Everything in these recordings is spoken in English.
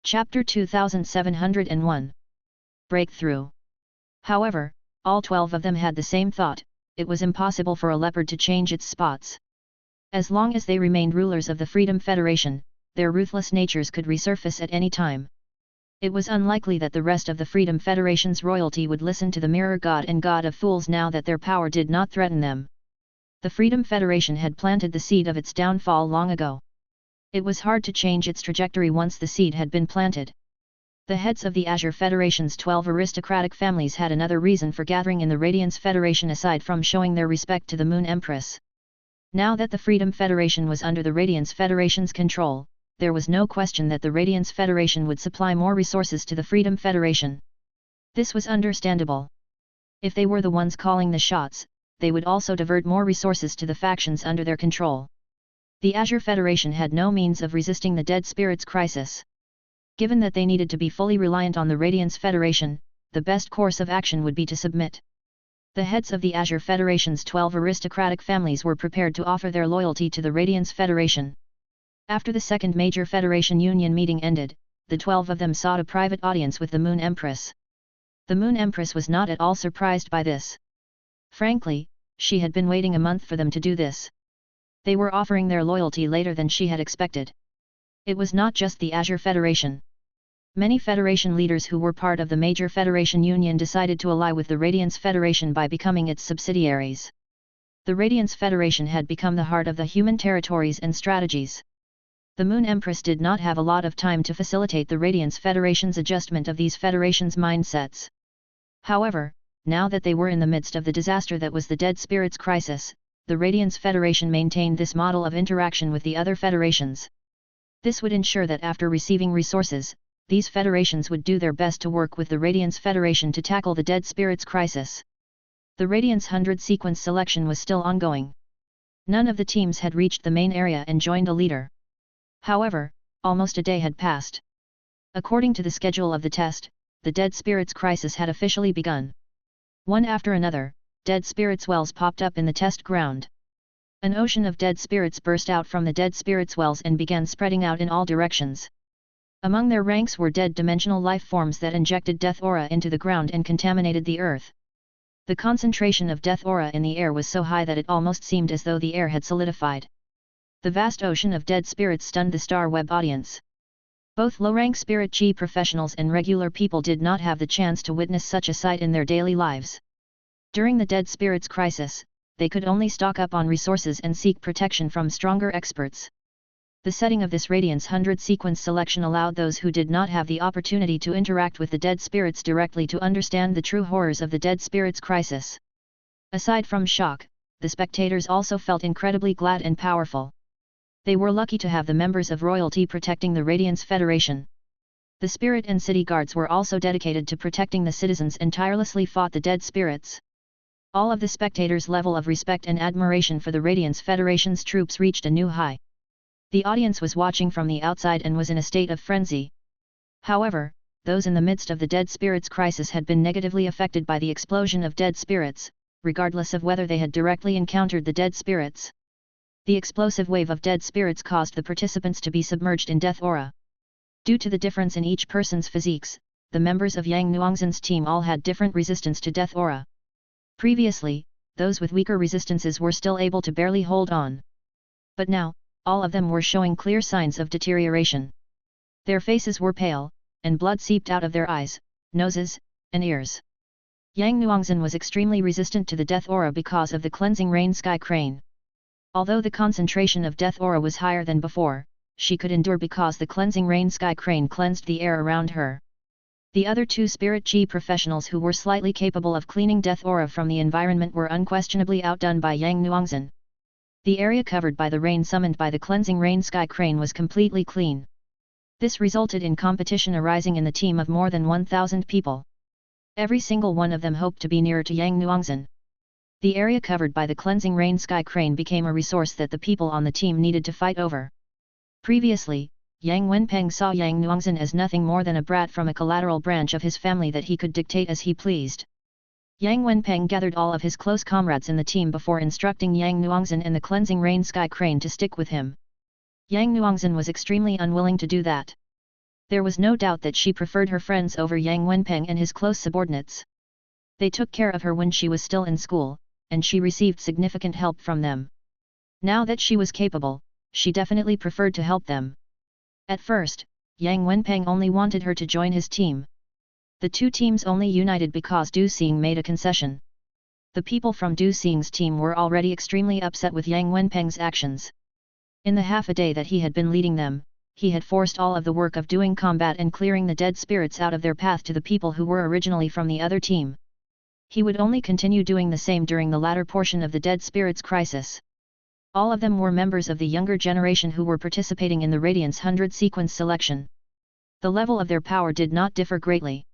Chapter 2701. Breakthrough. However, all 12 of them had the same thought: it was impossible for a leopard to change its spots. As long as they remained rulers of the Freedom Federation, their ruthless natures could resurface at any time. It was unlikely that the rest of the Freedom Federation's royalty would listen to the Mirror God and God of Fools now that their power did not threaten them. The Freedom Federation had planted the seed of its downfall long ago. It was hard to change its trajectory once the seed had been planted. The heads of the Azure Federation's 12 aristocratic families had another reason for gathering in the Radiance Federation aside from showing their respect to the Moon Empress. Now that the Freedom Federation was under the Radiance Federation's control, there was no question that the Radiance Federation would supply more resources to the Freedom Federation. This was understandable. If they were the ones calling the shots, they would also divert more resources to the factions under their control. The Azure Federation had no means of resisting the Dead Spirits crisis. Given that they needed to be fully reliant on the Radiance Federation, the best course of action would be to submit. The heads of the Azure Federation's 12 aristocratic families were prepared to offer their loyalty to the Radiance Federation. After the second major Federation Union meeting ended, the 12 of them sought a private audience with the Moon Empress. The Moon Empress was not at all surprised by this. Frankly, she had been waiting a month for them to do this. They were offering their loyalty later than she had expected. It was not just the Azure Federation. Many Federation leaders who were part of the major Federation Union decided to ally with the Radiance Federation by becoming its subsidiaries. The Radiance Federation had become the heart of the human territories and strategies. The Moon Empress did not have a lot of time to facilitate the Radiance Federation's adjustment of these federations' mindsets. However, now that they were in the midst of the disaster that was the Dead Spirits crisis, the Radiance Federation maintained this model of interaction with the other federations. This would ensure that after receiving resources, these federations would do their best to work with the Radiance Federation to tackle the Dead Spirits crisis. The Radiance 100 sequence selection was still ongoing. None of the teams had reached the main area and joined a leader. However, almost a day had passed. According to the schedule of the test, the Dead Spirits crisis had officially begun. One after another, Dead Spirits wells popped up in the test ground. An ocean of dead spirits burst out from the Dead Spirits wells and began spreading out in all directions. Among their ranks were dead dimensional life forms that injected death aura into the ground and contaminated the earth. The concentration of death aura in the air was so high that it almost seemed as though the air had solidified. The vast ocean of dead spirits stunned the Star Web audience. Both low-rank spirit chi professionals and regular people did not have the chance to witness such a sight in their daily lives. During the Dead Spirits crisis, they could only stock up on resources and seek protection from stronger experts. The setting of this Radiance 100 sequence selection allowed those who did not have the opportunity to interact with the Dead Spirits directly to understand the true horrors of the Dead Spirits crisis. Aside from shock, the spectators also felt incredibly glad and powerful. They were lucky to have the members of royalty protecting the Radiance Federation. The Spirit and City Guards were also dedicated to protecting the citizens and tirelessly fought the Dead Spirits. All of the spectators' level of respect and admiration for the Radiance Federation's troops reached a new high. The audience was watching from the outside and was in a state of frenzy. However, those in the midst of the Dead Spirits crisis had been negatively affected by the explosion of dead spirits, regardless of whether they had directly encountered the dead spirits. The explosive wave of dead spirits caused the participants to be submerged in death aura. Due to the difference in each person's physiques, the members of Yang Nuangzhen's team all had different resistance to death aura. Previously, those with weaker resistances were still able to barely hold on. But now, all of them were showing clear signs of deterioration. Their faces were pale, and blood seeped out of their eyes, noses, and ears. Yang Nuangzhen was extremely resistant to the death aura because of the cleansing rain sky crane. Although the concentration of death aura was higher than before, she could endure because the cleansing rain sky crane cleansed the air around her. The other two spirit chi professionals who were slightly capable of cleaning death aura from the environment were unquestionably outdone by Yang Nuangzhen. The area covered by the rain summoned by the cleansing rain sky crane was completely clean. This resulted in competition arising in the team of more than 1,000 people. Every single one of them hoped to be nearer to Yang Nuangzhen. The area covered by the cleansing rain sky crane became a resource that the people on the team needed to fight over. Previously, Yang Wenpeng saw Yang Nuangzhen as nothing more than a brat from a collateral branch of his family that he could dictate as he pleased. Yang Wenpeng gathered all of his close comrades in the team before instructing Yang Nuangzhen and the cleansing rain sky crane to stick with him. Yang Nuangzhen was extremely unwilling to do that. There was no doubt that she preferred her friends over Yang Wenpeng and his close subordinates. They took care of her when she was still in school, and she received significant help from them. Now that she was capable, she definitely preferred to help them. At first, Yang Wenpeng only wanted her to join his team. The two teams only united because Du Xing made a concession. The people from Du Xing's team were already extremely upset with Yang Wenpeng's actions. In the half a day that he had been leading them, he had forced all of the work of doing combat and clearing the dead spirits out of their path to the people who were originally from the other team. He would only continue doing the same during the latter portion of the dead spirits crisis. All of them were members of the younger generation who were participating in the Radiance 100 sequence selection. The level of their power did not differ greatly.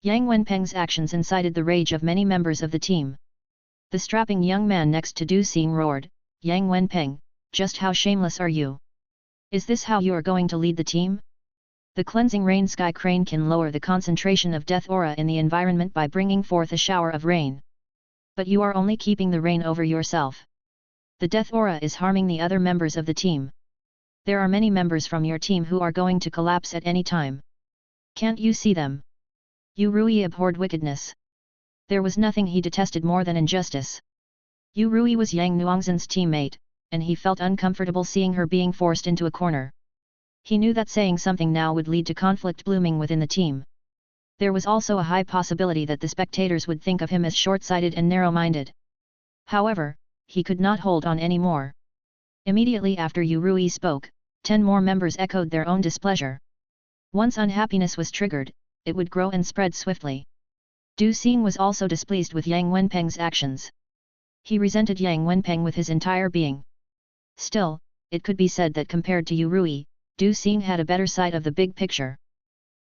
Yang Wenpeng's actions incited the rage of many members of the team. The strapping young man next to Du Xing roared, "Yang Wenpeng, just how shameless are you? Is this how you are going to lead the team? The cleansing rain sky crane can lower the concentration of death aura in the environment by bringing forth a shower of rain. But you are only keeping the rain over yourself. The death aura is harming the other members of the team. There are many members from your team who are going to collapse at any time. Can't you see them?" Yu Rui abhorred wickedness. There was nothing he detested more than injustice. Yu Rui was Yang Nuangzhen's teammate, and he felt uncomfortable seeing her being forced into a corner. He knew that saying something now would lead to conflict blooming within the team. There was also a high possibility that the spectators would think of him as short-sighted and narrow-minded. However, he could not hold on any more. Immediately after Yu Rui spoke, 10 more members echoed their own displeasure. Once unhappiness was triggered, it would grow and spread swiftly. Du Xing was also displeased with Yang Wenpeng's actions. He resented Yang Wenpeng with his entire being. Still, it could be said that compared to Yu Rui, Du Xing had a better sight of the big picture.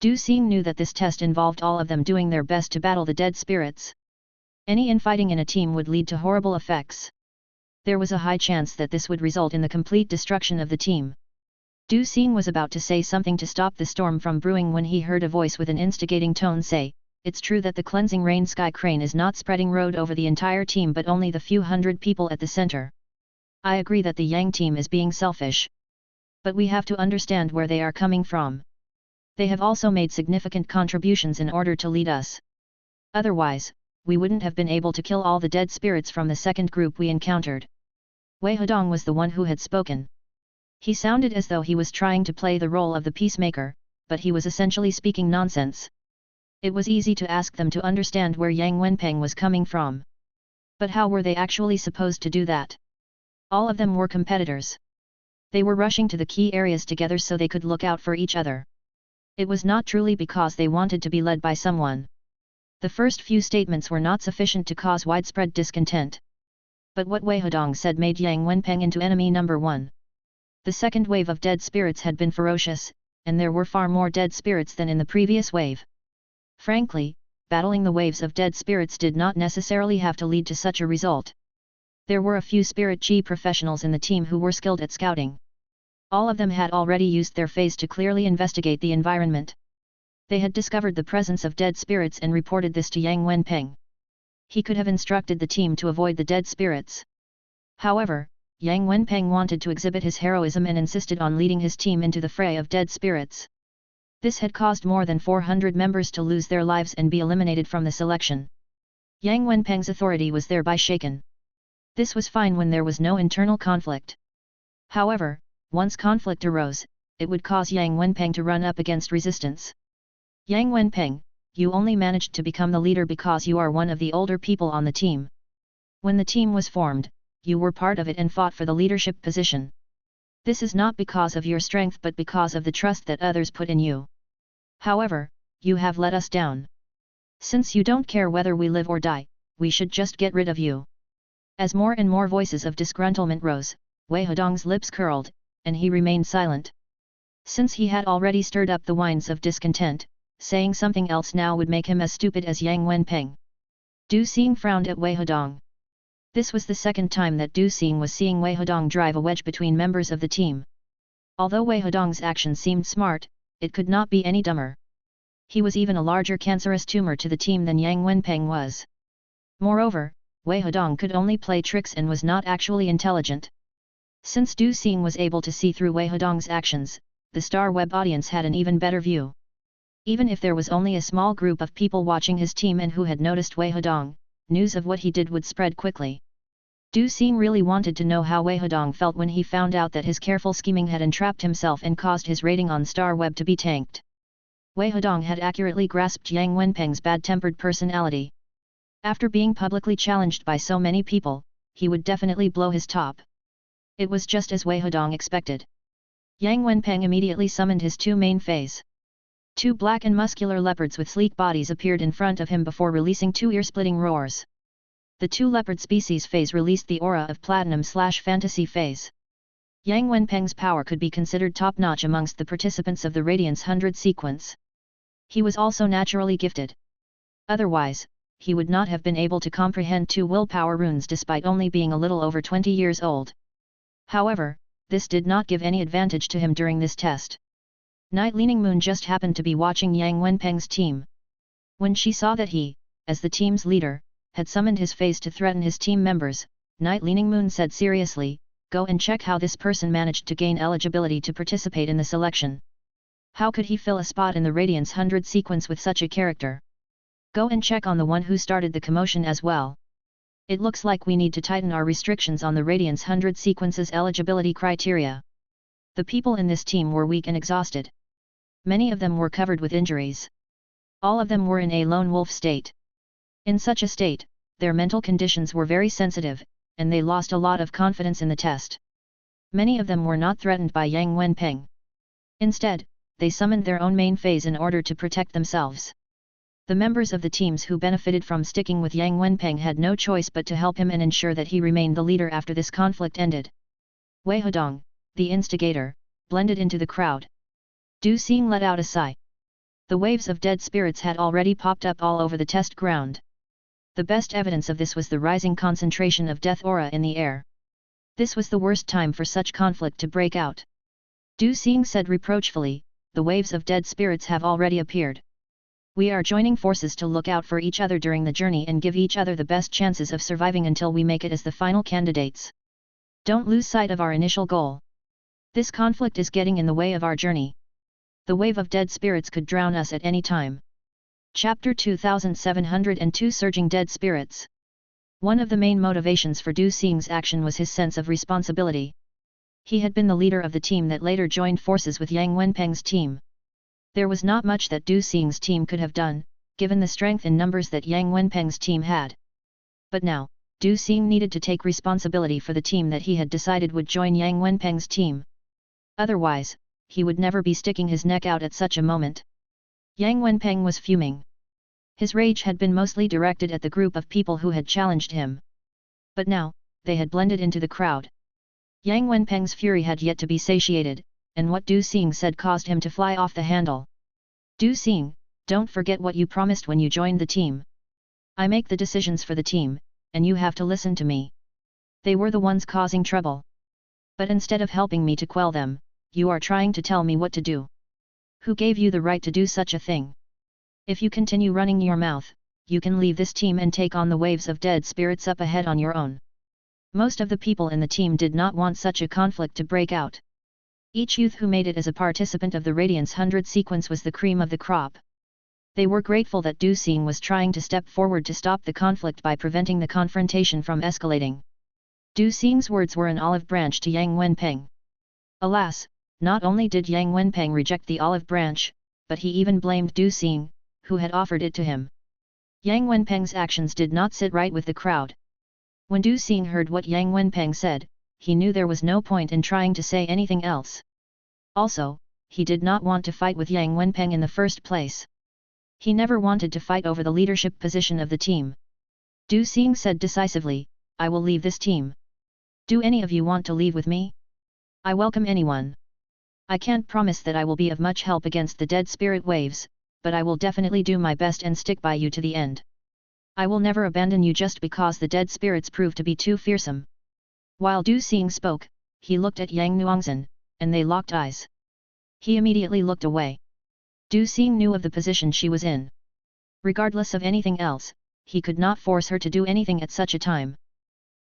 Du Xing knew that this test involved all of them doing their best to battle the dead spirits. Any infighting in a team would lead to horrible effects. There was a high chance that this would result in the complete destruction of the team. Du Xing was about to say something to stop the storm from brewing when he heard a voice with an instigating tone say, "It's true that the cleansing rain sky crane is not spreading road over the entire team but only the few hundred people at the center. I agree that the Yang team is being selfish. But we have to understand where they are coming from. They have also made significant contributions in order to lead us. Otherwise, we wouldn't have been able to kill all the dead spirits from the second group we encountered." Wei Hedong was the one who had spoken. He sounded as though he was trying to play the role of the peacemaker, but he was essentially speaking nonsense. It was easy to ask them to understand where Yang Wenpeng was coming from. But how were they actually supposed to do that? All of them were competitors. They were rushing to the key areas together so they could look out for each other. It was not truly because they wanted to be led by someone. The first few statements were not sufficient to cause widespread discontent. But what Wei Hedong said made Yang Wenpeng into enemy number one. The second wave of dead spirits had been ferocious, and there were far more dead spirits than in the previous wave. Frankly, battling the waves of dead spirits did not necessarily have to lead to such a result. There were a few Spirit Chi professionals in the team who were skilled at scouting. All of them had already used their feys to clearly investigate the environment. They had discovered the presence of dead spirits and reported this to Yang Wenpeng. He could have instructed the team to avoid the dead spirits. However, Yang Wenpeng wanted to exhibit his heroism and insisted on leading his team into the fray of dead spirits. This had caused more than 400 members to lose their lives and be eliminated from the selection. Yang Wenpeng's authority was thereby shaken. This was fine when there was no internal conflict. However, once conflict arose, it would cause Yang Wenpeng to run up against resistance. "Yang Wenpeng, you only managed to become the leader because you are one of the older people on the team. When the team was formed, you were part of it and fought for the leadership position. This is not because of your strength but because of the trust that others put in you. However, you have let us down. Since you don't care whether we live or die, we should just get rid of you." As more and more voices of disgruntlement rose, Wei Hedong's lips curled, and he remained silent. Since he had already stirred up the winds of discontent, saying something else now would make him as stupid as Yang Wenpeng. Du Xing frowned at Wei Hedong. This was the second time that Du Xing was seeing Wei Hedong drive a wedge between members of the team. Although Wei Hedong's action seemed smart, it could not be any dumber. He was even a larger cancerous tumor to the team than Yang Wenpeng was. Moreover, Wei Hedong could only play tricks and was not actually intelligent. Since Du Xing was able to see through Wei Hedong's actions, the Star Web audience had an even better view. Even if there was only a small group of people watching his team and who had noticed Wei Hedong, news of what he did would spread quickly. Du Xing really wanted to know how Wei Hedong felt when he found out that his careful scheming had entrapped himself and caused his rating on Star Web to be tanked. Wei Hedong had accurately grasped Yang Wenpeng's bad-tempered personality. After being publicly challenged by so many people, he would definitely blow his top. It was just as Wei Hedong expected. Yang Wenpeng immediately summoned his two main feys. Two black and muscular leopards with sleek bodies appeared in front of him before releasing two ear-splitting roars. The two leopard species feys released the aura of platinum/fantasy feys. Yang Wenpeng's power could be considered top-notch amongst the participants of the Radiance 100 sequence. He was also naturally gifted. Otherwise, he would not have been able to comprehend two willpower runes despite only being a little over 20 years old. However, this did not give any advantage to him during this test. Night Leaning Moon just happened to be watching Yang Wenpeng's team. When she saw that he, as the team's leader, had summoned his feys to threaten his team members, Night Leaning Moon said seriously, "Go and check how this person managed to gain eligibility to participate in the selection. How could he fill a spot in the Radiance 100 sequence with such a character? Go and check on the one who started the commotion as well. It looks like we need to tighten our restrictions on the Radiance 100 sequence's eligibility criteria." The people in this team were weak and exhausted. Many of them were covered with injuries. All of them were in a lone wolf state. In such a state, their mental conditions were very sensitive, and they lost a lot of confidence in the test. Many of them were not threatened by Yang Wenpeng. Instead, they summoned their own main feys in order to protect themselves. The members of the teams who benefited from sticking with Yang Wenpeng had no choice but to help him and ensure that he remained the leader after this conflict ended. Wei Hedong, the instigator, blended into the crowd. Du Xing let out a sigh. The waves of dead spirits had already popped up all over the test ground. The best evidence of this was the rising concentration of death aura in the air. This was the worst time for such conflict to break out. Du Xing said reproachfully, "The waves of dead spirits have already appeared. We are joining forces to look out for each other during the journey and give each other the best chances of surviving until we make it as the final candidates. Don't lose sight of our initial goal. This conflict is getting in the way of our journey. The wave of dead spirits could drown us at any time." Chapter 2702 Surging Dead Spirits. One of the main motivations for Du Xing's action was his sense of responsibility. He had been the leader of the team that later joined forces with Yang Wenpeng's team. There was not much that Du Xing's team could have done, given the strength in numbers that Yang Wenpeng's team had. But now, Du Xing needed to take responsibility for the team that he had decided would join Yang Wenpeng's team. Otherwise, he would never be sticking his neck out at such a moment. Yang Wenpeng was fuming. His rage had been mostly directed at the group of people who had challenged him. But now, they had blended into the crowd. Yang Wenpeng's fury had yet to be satiated, and what Du Xing said caused him to fly off the handle. "Du Xing, don't forget what you promised when you joined the team. I make the decisions for the team, and you have to listen to me. They were the ones causing trouble. But instead of helping me to quell them, you are trying to tell me what to do. Who gave you the right to do such a thing? If you continue running your mouth, you can leave this team and take on the waves of dead spirits up ahead on your own." Most of the people in the team did not want such a conflict to break out. Each youth who made it as a participant of the Radiance 100 sequence was the cream of the crop. They were grateful that Du Xing was trying to step forward to stop the conflict by preventing the confrontation from escalating. Du Xing's words were an olive branch to Yang Wenpeng. Alas, not only did Yang Wenpeng reject the olive branch, but he even blamed Du Xing, who had offered it to him. Yang Wenpeng's actions did not sit right with the crowd. When Du Xing heard what Yang Wenpeng said, he knew there was no point in trying to say anything else. Also, he did not want to fight with Yang Wenpeng in the first place. He never wanted to fight over the leadership position of the team. Du Xing said decisively, "I will leave this team. Do any of you want to leave with me? I welcome anyone. I can't promise that I will be of much help against the dead spirit waves, but I will definitely do my best and stick by you to the end. I will never abandon you just because the dead spirits prove to be too fearsome." While Du Xing spoke, he looked at Yang Nuangzhen, and they locked eyes. He immediately looked away. Du Xing knew of the position she was in. Regardless of anything else, he could not force her to do anything at such a time.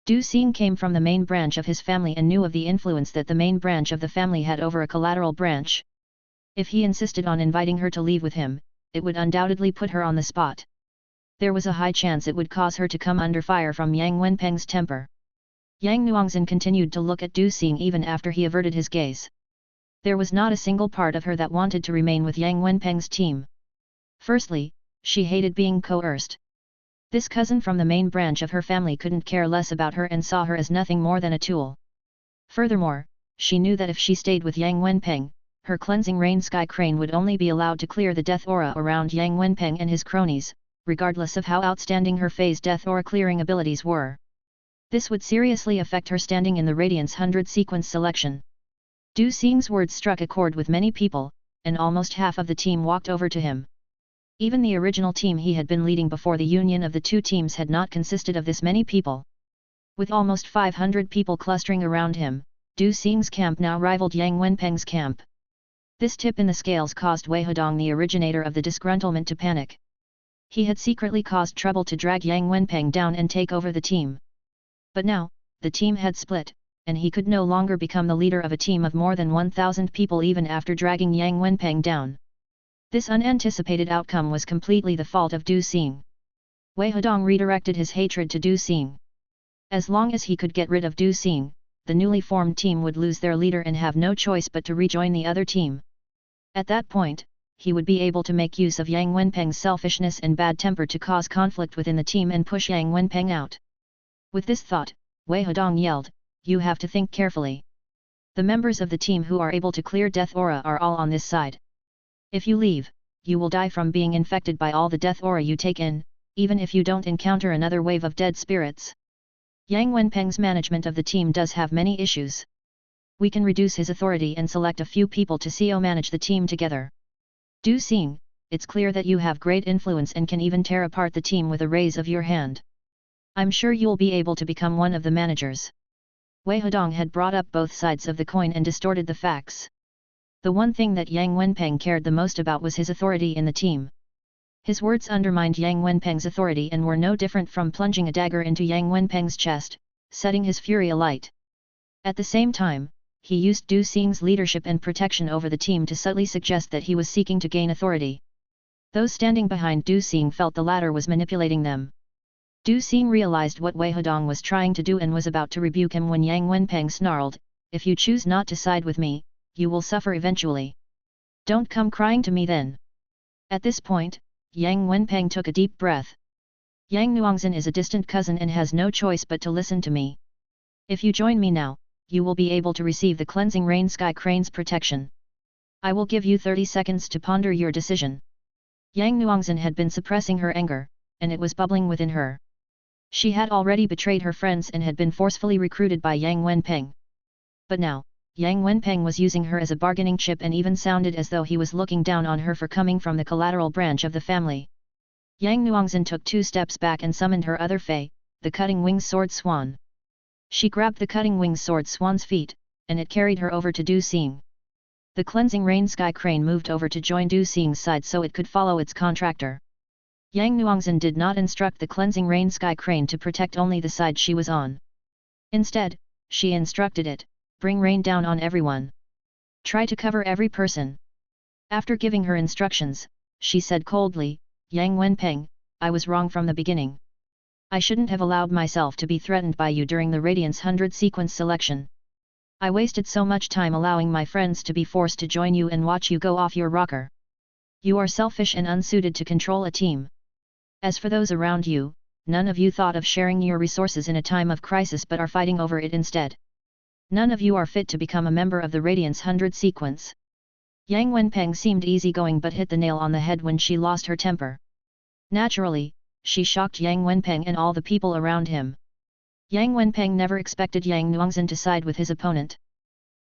Du Xing came from the main branch of his family and knew of the influence that the main branch of the family had over a collateral branch, If he insisted on inviting her to leave with him, it would undoubtedly put her on the spot. There was a high chance it would cause her to come under fire from Yang Wenpeng's temper. Yang Nuangzhen continued to look at Du Xing even after he averted his gaze. There was not a single part of her that wanted to remain with Yang Wenpeng's team. Firstly, she hated being coerced. This cousin from the main branch of her family couldn't care less about her and saw her as nothing more than a tool. Furthermore, she knew that if she stayed with Yang Wenpeng, her cleansing rain sky crane would only be allowed to clear the death aura around Yang Wenpeng and his cronies, regardless of how outstanding her phase death aura clearing abilities were. This would seriously affect her standing in the Radiance 100 sequence selection. Du Xing's words struck a chord with many people, and almost half of the team walked over to him. Even the original team he had been leading before the union of the two teams had not consisted of this many people. With almost 500 people clustering around him, Du Xing's camp now rivaled Yang Wenpeng's camp. This tip in the scales caused Wei Hedong, the originator of the disgruntlement, to panic. He had secretly caused trouble to drag Yang Wenpeng down and take over the team. But now, the team had split, and he could no longer become the leader of a team of more than 1,000 people even after dragging Yang Wenpeng down. This unanticipated outcome was completely the fault of Du Xing. Wei Hedong redirected his hatred to Du Xing. As long as he could get rid of Du Xing, the newly formed team would lose their leader and have no choice but to rejoin the other team. At that point, he would be able to make use of Yang Wenpeng's selfishness and bad temper to cause conflict within the team and push Yang Wenpeng out. With this thought, Wei Hedong yelled, "You have to think carefully. The members of the team who are able to clear death aura are all on this side. If you leave, you will die from being infected by all the death aura you take in, even if you don't encounter another wave of dead spirits. Yang Wenpeng's management of the team does have many issues. We can reduce his authority and select a few people to co-manage the team together. Du Xing, it's clear that you have great influence and can even tear apart the team with a raise of your hand. I'm sure you'll be able to become one of the managers." Wei Hedong had brought up both sides of the coin and distorted the facts. The one thing that Yang Wenpeng cared the most about was his authority in the team. His words undermined Yang Wenpeng's authority and were no different from plunging a dagger into Yang Wenpeng's chest, setting his fury alight. At the same time, he used Du Xing's leadership and protection over the team to subtly suggest that he was seeking to gain authority. Those standing behind Du Xing felt the latter was manipulating them. Du Xing realized what Wei Hedong was trying to do and was about to rebuke him when Yang Wenpeng snarled, "If you choose not to side with me, you will suffer eventually. Don't come crying to me then." At this point, Yang Wenpeng took a deep breath. "Yang Nuangzhen is a distant cousin and has no choice but to listen to me. If you join me now, you will be able to receive the cleansing rain sky crane's protection. I will give you 30 seconds to ponder your decision." Yang Nuangzhen had been suppressing her anger, and it was bubbling within her. She had already betrayed her friends and had been forcefully recruited by Yang Wenpeng. But now, Yang Wenpeng was using her as a bargaining chip and even sounded as though he was looking down on her for coming from the collateral branch of the family. Yang Nuangzhen took 2 steps back and summoned her other fei, the cutting wings sword swan. She grabbed the cutting wings sword swan's feet, and it carried her over to Du Xing. The cleansing rain sky crane moved over to join Du Xing's side so it could follow its contractor. Yang Nuangzhen did not instruct the cleansing rain sky crane to protect only the side she was on. Instead, she instructed it, "Bring rain down on everyone. Try to cover every person." After giving her instructions, she said coldly, "Yang Wenpeng, I was wrong from the beginning. I shouldn't have allowed myself to be threatened by you during the Radiance 100 sequence selection. I wasted so much time allowing my friends to be forced to join you and watch you go off your rocker. You are selfish and unsuited to control a team. As for those around you, none of you thought of sharing your resources in a time of crisis but are fighting over it instead. None of you are fit to become a member of the Radiance 100 sequence." Yang Wenpeng seemed easygoing but hit the nail on the head when she lost her temper. Naturally, she shocked Yang Wenpeng and all the people around him. Yang Wenpeng never expected Yang Nuangzhen to side with his opponent.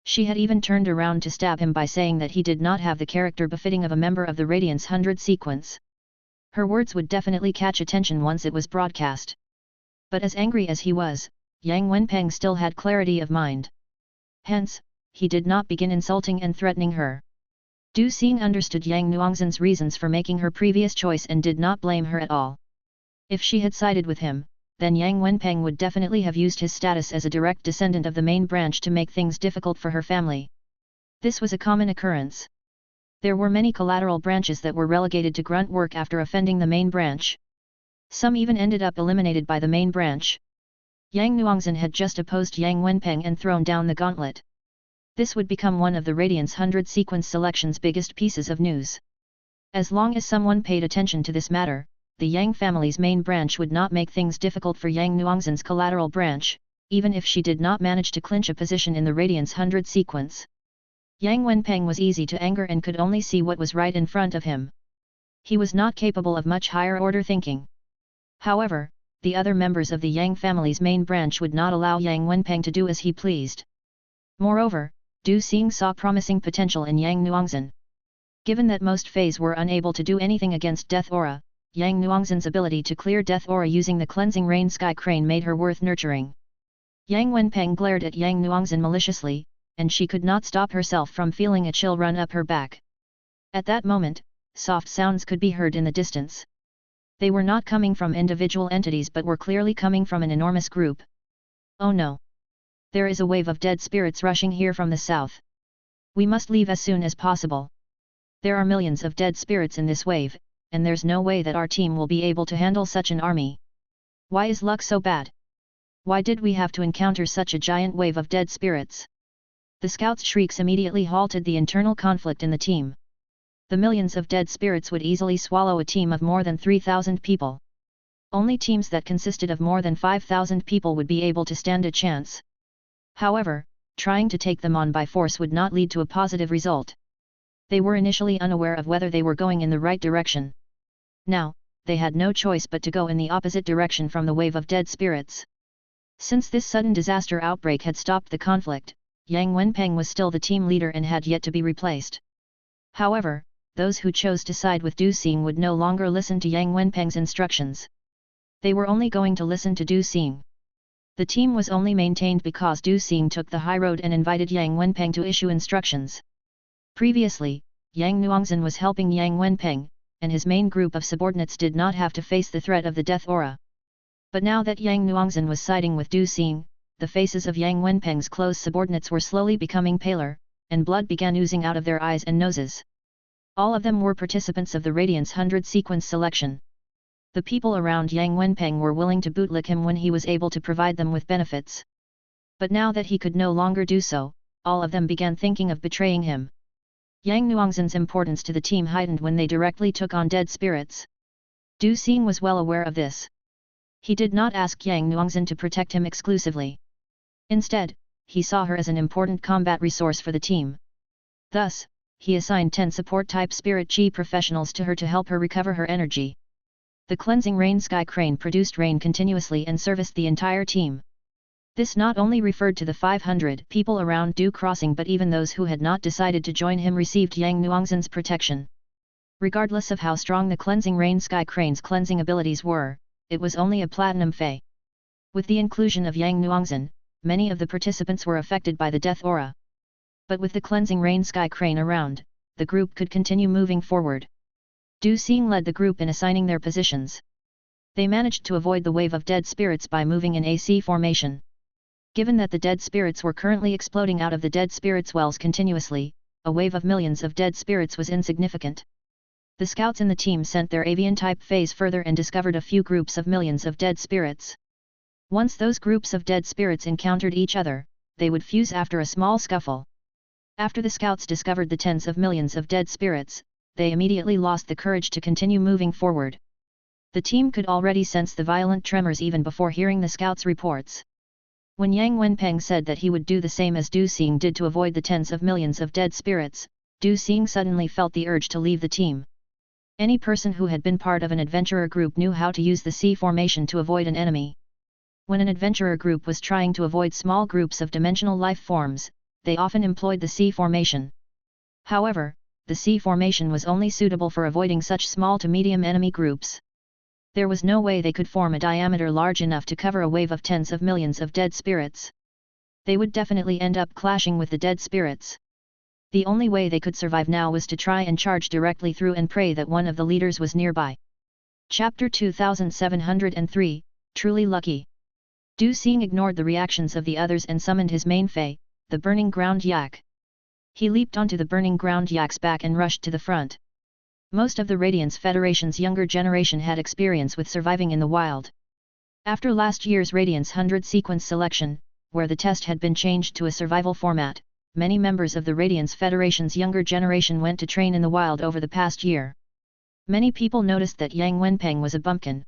She had even turned around to stab him by saying that he did not have the character befitting of a member of the Radiance 100 sequence. Her words would definitely catch attention once it was broadcast. But as angry as he was, Yang Wenpeng still had clarity of mind. Hence, he did not begin insulting and threatening her. Du Xing understood Yang Nuangzhen's reasons for making her previous choice and did not blame her at all. If she had sided with him, then Yang Wenpeng would definitely have used his status as a direct descendant of the main branch to make things difficult for her family. This was a common occurrence. There were many collateral branches that were relegated to grunt work after offending the main branch. Some even ended up eliminated by the main branch. Yang Nuangzhen had just opposed Yang Wenpeng and thrown down the gauntlet. This would become one of the Radiance 100 sequence selection's biggest pieces of news. As long as someone paid attention to this matter, the Yang family's main branch would not make things difficult for Yang Nuangzhen's collateral branch, even if she did not manage to clinch a position in the Radiance 100 sequence. Yang Wenpeng was easy to anger and could only see what was right in front of him. He was not capable of much higher order thinking. However, the other members of the Yang family's main branch would not allow Yang Wenpeng to do as he pleased. Moreover, Du Xing saw promising potential in Yang Nuangzhen. Given that most feys were unable to do anything against Death Aura, Yang Nuangzhen's ability to clear Death Aura using the cleansing rain sky crane made her worth nurturing. Yang Wenpeng glared at Yang Nuangzhen maliciously, and she could not stop herself from feeling a chill run up her back. At that moment, soft sounds could be heard in the distance. They were not coming from individual entities but were clearly coming from an enormous group. Oh no! There is a wave of dead spirits rushing here from the south. We must leave as soon as possible. There are millions of dead spirits in this wave, and there's no way that our team will be able to handle such an army. Why is luck so bad? Why did we have to encounter such a giant wave of dead spirits? The scouts' shrieks immediately halted the internal conflict in the team. The millions of dead spirits would easily swallow a team of more than 3,000 people. Only teams that consisted of more than 5,000 people would be able to stand a chance. However, trying to take them on by force would not lead to a positive result. They were initially unaware of whether they were going in the right direction. Now, they had no choice but to go in the opposite direction from the wave of dead spirits. Since this sudden disaster outbreak had stopped the conflict, Yang Wenpeng was still the team leader and had yet to be replaced. However, those who chose to side with Du Xing would no longer listen to Yang Wenpeng's instructions. They were only going to listen to Du Xing. The team was only maintained because Du Xing took the high road and invited Yang Wenpeng to issue instructions. Previously, Yang Nuangzhen was helping Yang Wenpeng, and his main group of subordinates did not have to face the threat of the Death Aura. But now that Yang Nuangzhen was siding with Du Xing, the faces of Yang Wenpeng's close subordinates were slowly becoming paler, and blood began oozing out of their eyes and noses. All of them were participants of the Radiance 100 sequence selection. The people around Yang Wenpeng were willing to bootlick him when he was able to provide them with benefits. But now that he could no longer do so, all of them began thinking of betraying him. Yang Nuangzhen's importance to the team heightened when they directly took on dead spirits. Du Xing was well aware of this. He did not ask Yang Nuangzhen to protect him exclusively. Instead, he saw her as an important combat resource for the team. Thus, he assigned 10 support-type spirit chi professionals to her to help her recover her energy. The cleansing rain sky crane produced rain continuously and serviced the entire team. This not only referred to the 500 people around Du Crossing but even those who had not decided to join him received Yang Nuangzhen's protection. Regardless of how strong the cleansing rain sky crane's cleansing abilities were, it was only a platinum fey. With the inclusion of Yang Nuangzhen, many of the participants were affected by the Death Aura. But with the cleansing rain sky crane around, the group could continue moving forward. Du Xing led the group in assigning their positions. They managed to avoid the wave of dead spirits by moving in AC formation. Given that the dead spirits were currently exploding out of the dead spirits wells continuously, a wave of millions of dead spirits was insignificant. The scouts in the team sent their avian-type phase further and discovered a few groups of millions of dead spirits. Once those groups of dead spirits encountered each other, they would fuse after a small scuffle. After the scouts discovered the tens of millions of dead spirits, they immediately lost the courage to continue moving forward. The team could already sense the violent tremors even before hearing the scouts' reports. When Yang Wenpeng said that he would do the same as Du Xing did to avoid the tens of millions of dead spirits, Du Xing suddenly felt the urge to leave the team. Any person who had been part of an adventurer group knew how to use the C formation to avoid an enemy. When an adventurer group was trying to avoid small groups of dimensional life forms, they often employed the C formation. However, the C formation was only suitable for avoiding such small to medium enemy groups. There was no way they could form a diameter large enough to cover a wave of tens of millions of dead spirits. They would definitely end up clashing with the dead spirits. The only way they could survive now was to try and charge directly through and pray that one of the leaders was nearby. Chapter 2703, Truly Lucky. Du Xing ignored the reactions of the others and summoned his main fey, the burning ground yak. He leaped onto the burning ground yak's back and rushed to the front. Most of the Radiance Federation's younger generation had experience with surviving in the wild. After last year's Radiance 100 sequence selection, where the test had been changed to a survival format, many members of the Radiance Federation's younger generation went to train in the wild over the past year. Many people noticed that Yang Wenpeng was a bumpkin.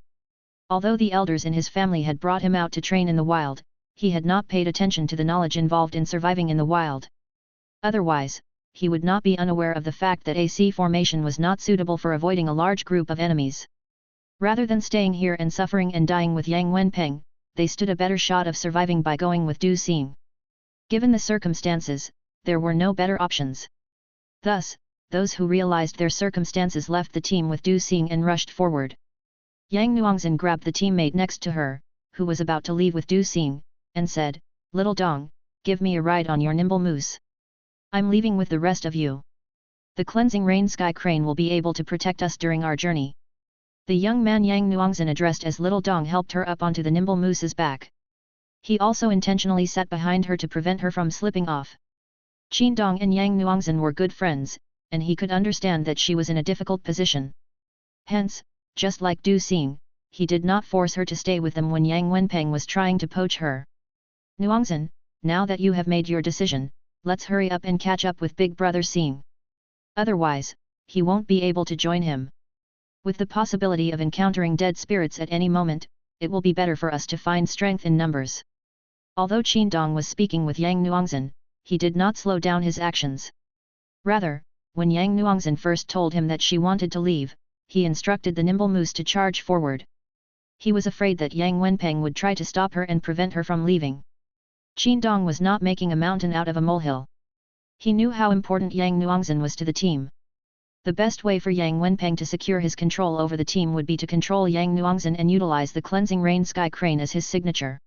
Although the elders in his family had brought him out to train in the wild, he had not paid attention to the knowledge involved in surviving in the wild. Otherwise, he would not be unaware of the fact that AC formation was not suitable for avoiding a large group of enemies. Rather than staying here and suffering and dying with Yang Wenpeng, they stood a better shot of surviving by going with Du Xing. Given the circumstances, there were no better options. Thus, those who realized their circumstances left the team with Du Xing and rushed forward. Yang Nuangzhen grabbed the teammate next to her, who was about to leave with Du Xing, and said, "Little Dong, give me a ride on your nimble moose. I'm leaving with the rest of you. The cleansing rain sky crane will be able to protect us during our journey." The young man Yang Nuangzhen addressed as Little Dong helped her up onto the nimble moose's back. He also intentionally sat behind her to prevent her from slipping off. Qin Dong and Yang Nuangzhen were good friends, and he could understand that she was in a difficult position. Hence, just like Du Xing, he did not force her to stay with them when Yang Wenpeng was trying to poach her. "Nuangzhen, now that you have made your decision, let's hurry up and catch up with Big Brother Xing. Otherwise, he won't be able to join him. With the possibility of encountering dead spirits at any moment, it will be better for us to find strength in numbers." Although Qin Dong was speaking with Yang Nuangzhen, he did not slow down his actions. Rather, when Yang Nuangzhen first told him that she wanted to leave, he instructed the nimble moose to charge forward. He was afraid that Yang Wenpeng would try to stop her and prevent her from leaving. Qin Dong was not making a mountain out of a molehill. He knew how important Yang Nuangzhen was to the team. The best way for Yang Wenpeng to secure his control over the team would be to control Yang Nuangzhen and utilize the cleansing rain sky crane as his signature.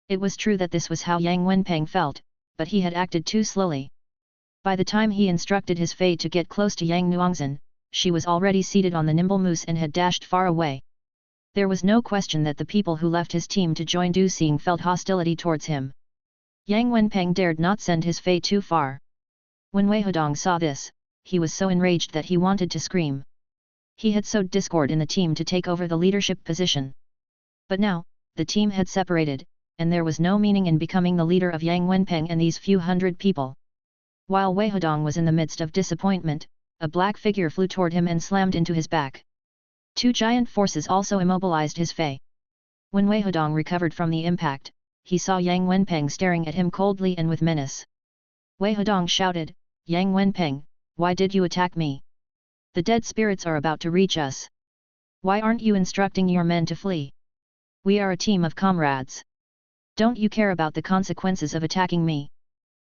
It was true that this was how Yang Wenpeng felt, but he had acted too slowly. By the time he instructed his Fei to get close to Yang Nuangzhen, she was already seated on the nimble moose and had dashed far away. There was no question that the people who left his team to join Du Xing felt hostility towards him. Yang Wenpeng dared not send his Fei too far. When Wei Hedong saw this, he was so enraged that he wanted to scream. He had sowed discord in the team to take over the leadership position. But now, the team had separated, and there was no meaning in becoming the leader of Yang Wenpeng and these few hundred people. While Wei Hedong was in the midst of disappointment, a black figure flew toward him and slammed into his back. Two giant forces also immobilized his Fei. When Wei Hedong recovered from the impact, he saw Yang Wenpeng staring at him coldly and with menace. Wei Hedong shouted, "Yang Wenpeng, why did you attack me? The dead spirits are about to reach us. Why aren't you instructing your men to flee? We are a team of comrades. Don't you care about the consequences of attacking me?"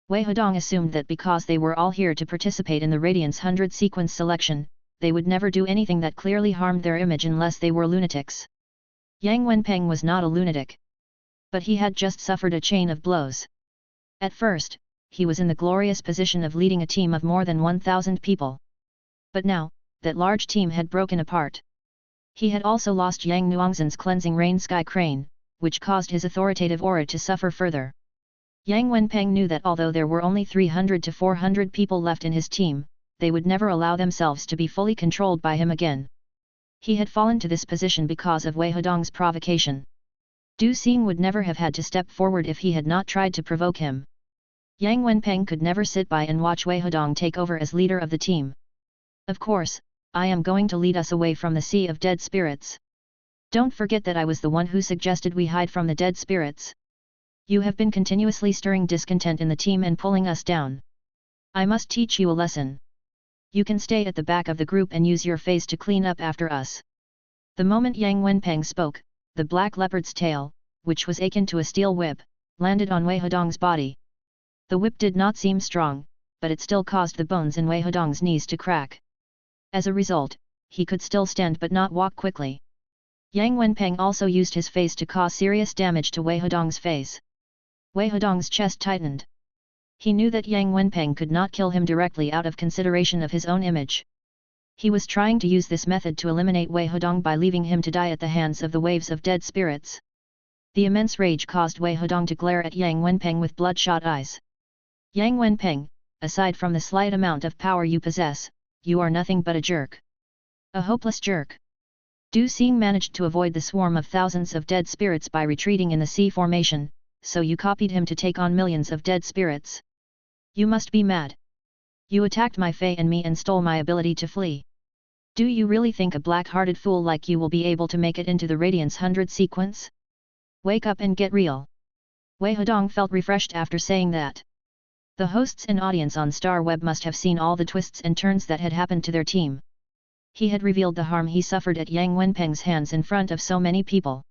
Wei Hedong assumed that because they were all here to participate in the Radiance 100 sequence selection, they would never do anything that clearly harmed their image unless they were lunatics. Yang Wenpeng was not a lunatic. But he had just suffered a chain of blows. At first, he was in the glorious position of leading a team of more than 1,000 people. But now, that large team had broken apart. He had also lost Yang Nuangzhen's cleansing rain sky crane, which caused his authoritative aura to suffer further. Yang Wenpeng knew that although there were only 300 to 400 people left in his team, they would never allow themselves to be fully controlled by him again. He had fallen to this position because of Wei Hedong's provocation. Du Xing would never have had to step forward if he had not tried to provoke him. Yang Wenpeng could never sit by and watch Wei Hedong take over as leader of the team. "Of course, I am going to lead us away from the sea of dead spirits. Don't forget that I was the one who suggested we hide from the dead spirits. You have been continuously stirring discontent in the team and pulling us down. I must teach you a lesson. You can stay at the back of the group and use your face to clean up after us." The moment Yang Wenpeng spoke, the black leopard's tail, which was akin to a steel whip, landed on Wei Hedong's body. The whip did not seem strong, but it still caused the bones in Wei Hedong's knees to crack. As a result, he could still stand but not walk quickly. Yang Wenpeng also used his face to cause serious damage to Wei Hedong's face. Wei Hedong's chest tightened. He knew that Yang Wenpeng could not kill him directly out of consideration of his own image. He was trying to use this method to eliminate Wei Hedong by leaving him to die at the hands of the waves of dead spirits. The immense rage caused Wei Hedong to glare at Yang Wenpeng with bloodshot eyes. "Yang Wenpeng, aside from the slight amount of power you possess, you are nothing but a jerk. A hopeless jerk. Du Xing managed to avoid the swarm of thousands of dead spirits by retreating in the C formation, so you copied him to take on millions of dead spirits. You must be mad. You attacked my Fei and me and stole my ability to flee. Do you really think a black-hearted fool like you will be able to make it into the Radiance 100 sequence? Wake up and get real. Wei Hedong felt refreshed after saying that. The hosts and audience on Star Web must have seen all the twists and turns that had happened to their team. He had revealed the harm he suffered at Yang Wenpeng's hands in front of so many people.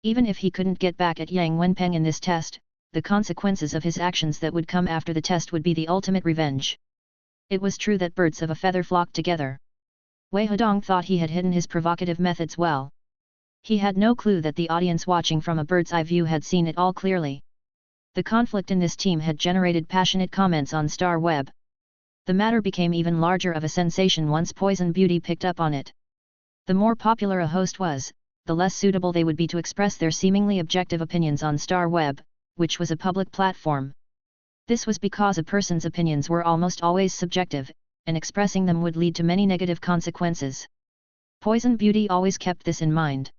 Even if he couldn't get back at Yang Wenpeng in this test, the consequences of his actions that would come after the test would be the ultimate revenge. It was true that birds of a feather flocked together. Wei Hedong thought he had hidden his provocative methods well. He had no clue that the audience watching from a bird's eye view had seen it all clearly. The conflict in this team had generated passionate comments on Star Web. The matter became even larger of a sensation once Poison Beauty picked up on it. The more popular a host was, the less suitable they would be to express their seemingly objective opinions on Star Web, which was a public platform. This was because a person's opinions were almost always subjective, and expressing them would lead to many negative consequences. Poison Beauty always kept this in mind.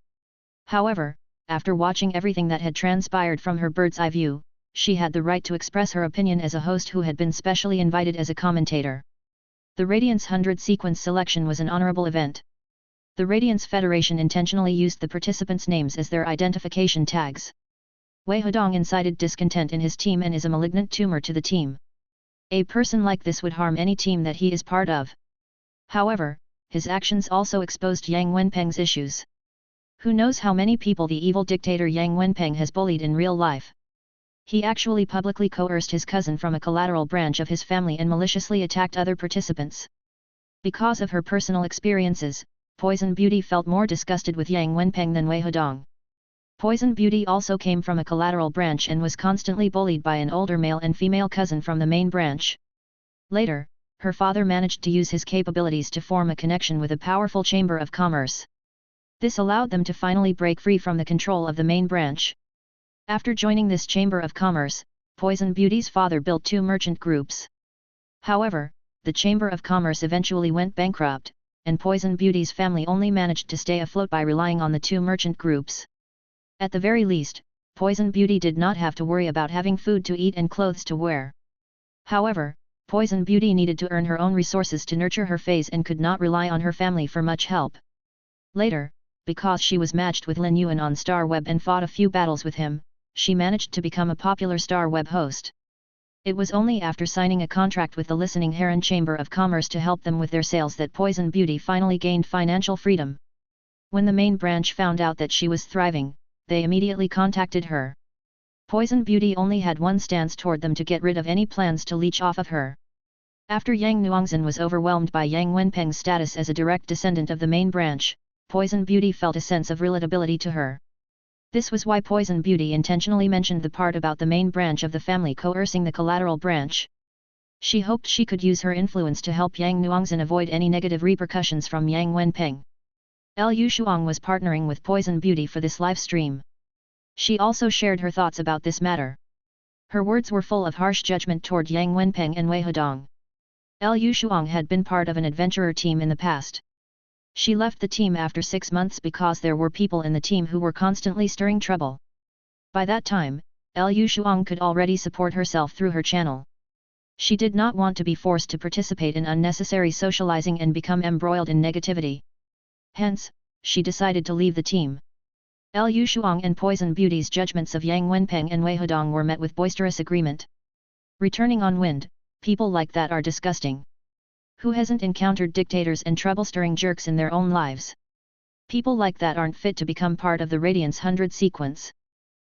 However, after watching everything that had transpired from her bird's eye view, she had the right to express her opinion as a host who had been specially invited as a commentator. The Radiance 100 sequence selection was an honorable event. The Radiance Federation intentionally used the participants' names as their identification tags. Wei Hedong incited discontent in his team and is a malignant tumor to the team. A person like this would harm any team that he is part of. However, his actions also exposed Yang Wenpeng's issues. Who knows how many people the evil dictator Yang Wenpeng has bullied in real life. He actually publicly coerced his cousin from a collateral branch of his family and maliciously attacked other participants. Because of her personal experiences, Poison Beauty felt more disgusted with Yang Wenpeng than Wei Hedong. Poison Beauty also came from a collateral branch and was constantly bullied by an older male and female cousin from the main branch. Later, her father managed to use his capabilities to form a connection with a powerful chamber of commerce. This allowed them to finally break free from the control of the main branch. After joining this chamber of commerce, Poison Beauty's father built 2 merchant groups. However, the chamber of commerce eventually went bankrupt, and Poison Beauty's family only managed to stay afloat by relying on the 2 merchant groups. At the very least, Poison Beauty did not have to worry about having food to eat and clothes to wear. However, Poison Beauty needed to earn her own resources to nurture her phase and could not rely on her family for much help. Later, because she was matched with Lin Yuan on Star Web and fought a few battles with him, she managed to become a popular Star Web host. It was only after signing a contract with the Listening Heron Chamber of Commerce to help them with their sales that Poison Beauty finally gained financial freedom. When the main branch found out that she was thriving, they immediately contacted her. Poison Beauty only had one stance toward them to get rid of any plans to leech off of her. After Yang Nuangzhen was overwhelmed by Yang Wenpeng's status as a direct descendant of the main branch, Poison Beauty felt a sense of relatability to her. This was why Poison Beauty intentionally mentioned the part about the main branch of the family coercing the collateral branch. She hoped she could use her influence to help Yang Nuangzhen avoid any negative repercussions from Yang Wenpeng. Liu Shuang was partnering with Poison Beauty for this live stream. She also shared her thoughts about this matter. Her words were full of harsh judgment toward Yang Wenpeng and Wei Hedong. Liu Shuang had been part of an adventurer team in the past. She left the team after 6 months because there were people in the team who were constantly stirring trouble. By that time, Liu Shuang could already support herself through her channel. She did not want to be forced to participate in unnecessary socializing and become embroiled in negativity. Hence, she decided to leave the team. Liu Shuang and Poison Beauty's judgments of Yang Wenpeng and Wei Hedong were met with boisterous agreement. Returning on wind, people like that are disgusting. Who hasn't encountered dictators and trouble-stirring jerks in their own lives? People like that aren't fit to become part of the Radiance 100 sequence.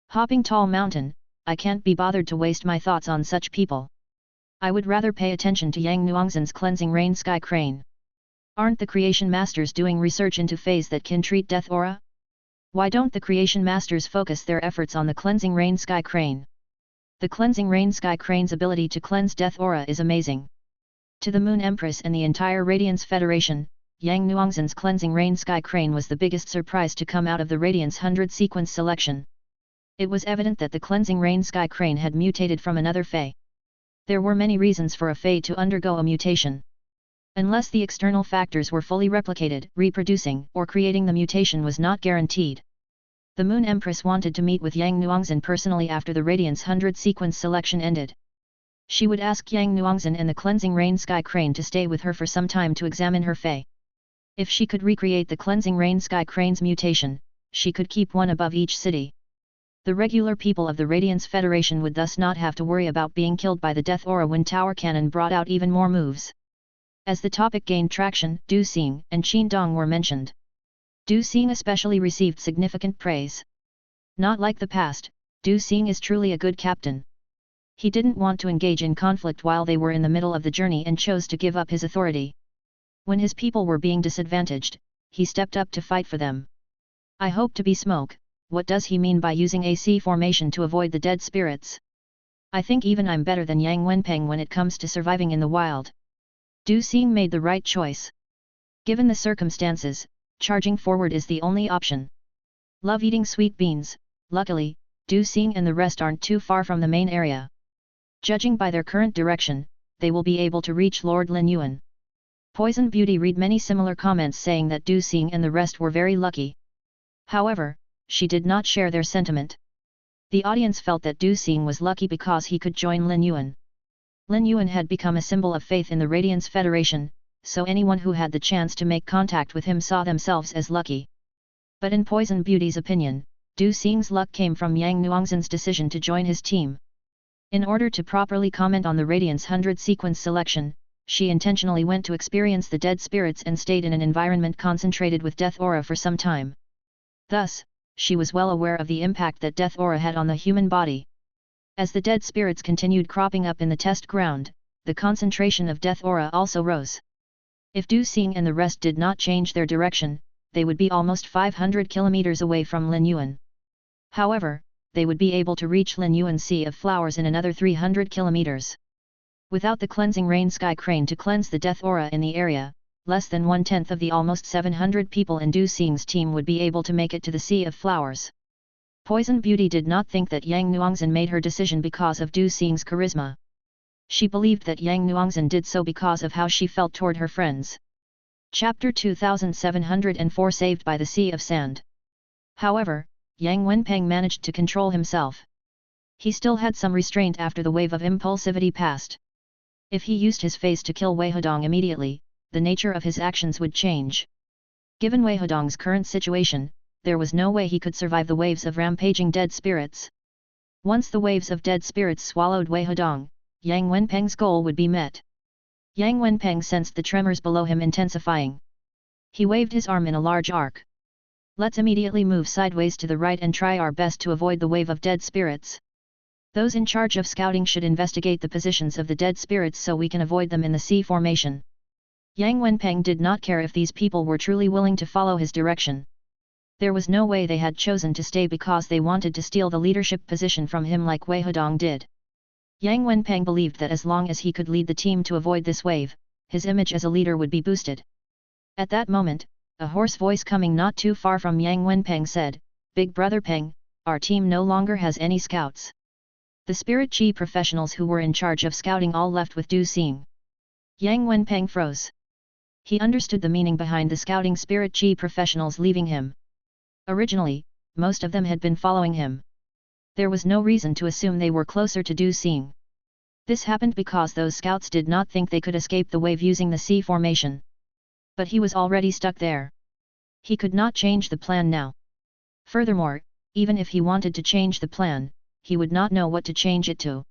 Hopping tall mountain, I can't be bothered to waste my thoughts on such people. I would rather pay attention to Yang Nuangzhen's cleansing rain sky crane. Aren't the creation masters doing research into feys that can treat death aura? Why don't the creation masters focus their efforts on the cleansing rain sky crane? The cleansing rain sky crane's ability to cleanse death aura is amazing. To the Moon Empress and the entire Radiance Federation, Yang Nuangzhen's cleansing rain sky crane was the biggest surprise to come out of the Radiance 100 sequence selection. It was evident that the cleansing rain sky crane had mutated from another fey. There were many reasons for a fey to undergo a mutation. Unless the external factors were fully replicated, reproducing, or creating, the mutation was not guaranteed. The Moon Empress wanted to meet with Yang Nuangzan personally after the Radiance 100 sequence selection ended. She would ask Yang Nuangzan and the Cleansing Rain Sky Crane to stay with her for some time to examine her fey. If she could recreate the Cleansing Rain Sky Crane's mutation, she could keep one above each city. The regular people of the Radiance Federation would thus not have to worry about being killed by the Death Aura when Tower Cannon brought out even more moves. As the topic gained traction, Du Xing and Qin Dong were mentioned. Du Xing especially received significant praise. Not like the past, Du Xing is truly a good captain. He didn't want to engage in conflict while they were in the middle of the journey and chose to give up his authority. When his people were being disadvantaged, he stepped up to fight for them. I hope to be smoke. What does he mean by using AC formation to avoid the dead spirits? I think even I'm better than Yang Wenpeng when it comes to surviving in the wild. Du Xing made the right choice. Given the circumstances, charging forward is the only option. Love eating sweet beans. Luckily, Du Xing and the rest aren't too far from the main area. Judging by their current direction, they will be able to reach Lord Lin Yuan. Poison Beauty read many similar comments saying that Du Xing and the rest were very lucky. However, she did not share their sentiment. The audience felt that Du Xing was lucky because he could join Lin Yuan. Lin Yuan had become a symbol of faith in the Radiance Federation, so anyone who had the chance to make contact with him saw themselves as lucky. But in Poison Beauty's opinion, Du Xing's luck came from Yang Nuangzan's decision to join his team. In order to properly comment on the Radiance 100 sequence selection, she intentionally went to experience the dead spirits and stayed in an environment concentrated with Death Aura for some time. Thus, she was well aware of the impact that Death Aura had on the human body. As the dead spirits continued cropping up in the test ground, the concentration of Death Aura also rose. If Du Xing and the rest did not change their direction, they would be almost 500 kilometers away from Lin Yuan. However, they would be able to reach Lin Yuan's Sea of Flowers in another 300 kilometers. Without the Cleansing Rain Sky Crane to cleanse the Death Aura in the area, less than 1/10 of the almost 700 people in Du Xing's team would be able to make it to the Sea of Flowers. Poison Beauty did not think that Yang Nuangzan made her decision because of Du Xing's charisma. She believed that Yang Nuangzan did so because of how she felt toward her friends. Chapter 2704 Saved by the Sea of Sand. However, Yang Wenpeng managed to control himself. He still had some restraint after the wave of impulsivity passed. If he used his face to kill Wei Hedong immediately, the nature of his actions would change. Given Wei Hedong's current situation, there was no way he could survive the waves of rampaging dead spirits. Once the waves of dead spirits swallowed Wei Hedong, Yang Wenpeng's goal would be met. Yang Wenpeng sensed the tremors below him intensifying. He waved his arm in a large arc. Let's immediately move sideways to the right and try our best to avoid the wave of dead spirits. Those in charge of scouting should investigate the positions of the dead spirits so we can avoid them in the C formation. Yang Wenpeng did not care if these people were truly willing to follow his direction. There was no way they had chosen to stay because they wanted to steal the leadership position from him like Wei Hedong did. Yang Wenpeng believed that as long as he could lead the team to avoid this wave, his image as a leader would be boosted. At that moment, a hoarse voice coming not too far from Yang Wenpeng said, "Big Brother Peng, our team no longer has any scouts." The Spirit Chi professionals who were in charge of scouting all left with Du Xing. Yang Wenpeng froze. He understood the meaning behind the scouting Spirit Chi professionals leaving him. Originally, most of them had been following him. There was no reason to assume they were closer to Du Xing. This happened because those scouts did not think they could escape the wave using the C formation. But he was already stuck there. He could not change the plan now. Furthermore, even if he wanted to change the plan, he would not know what to change it to.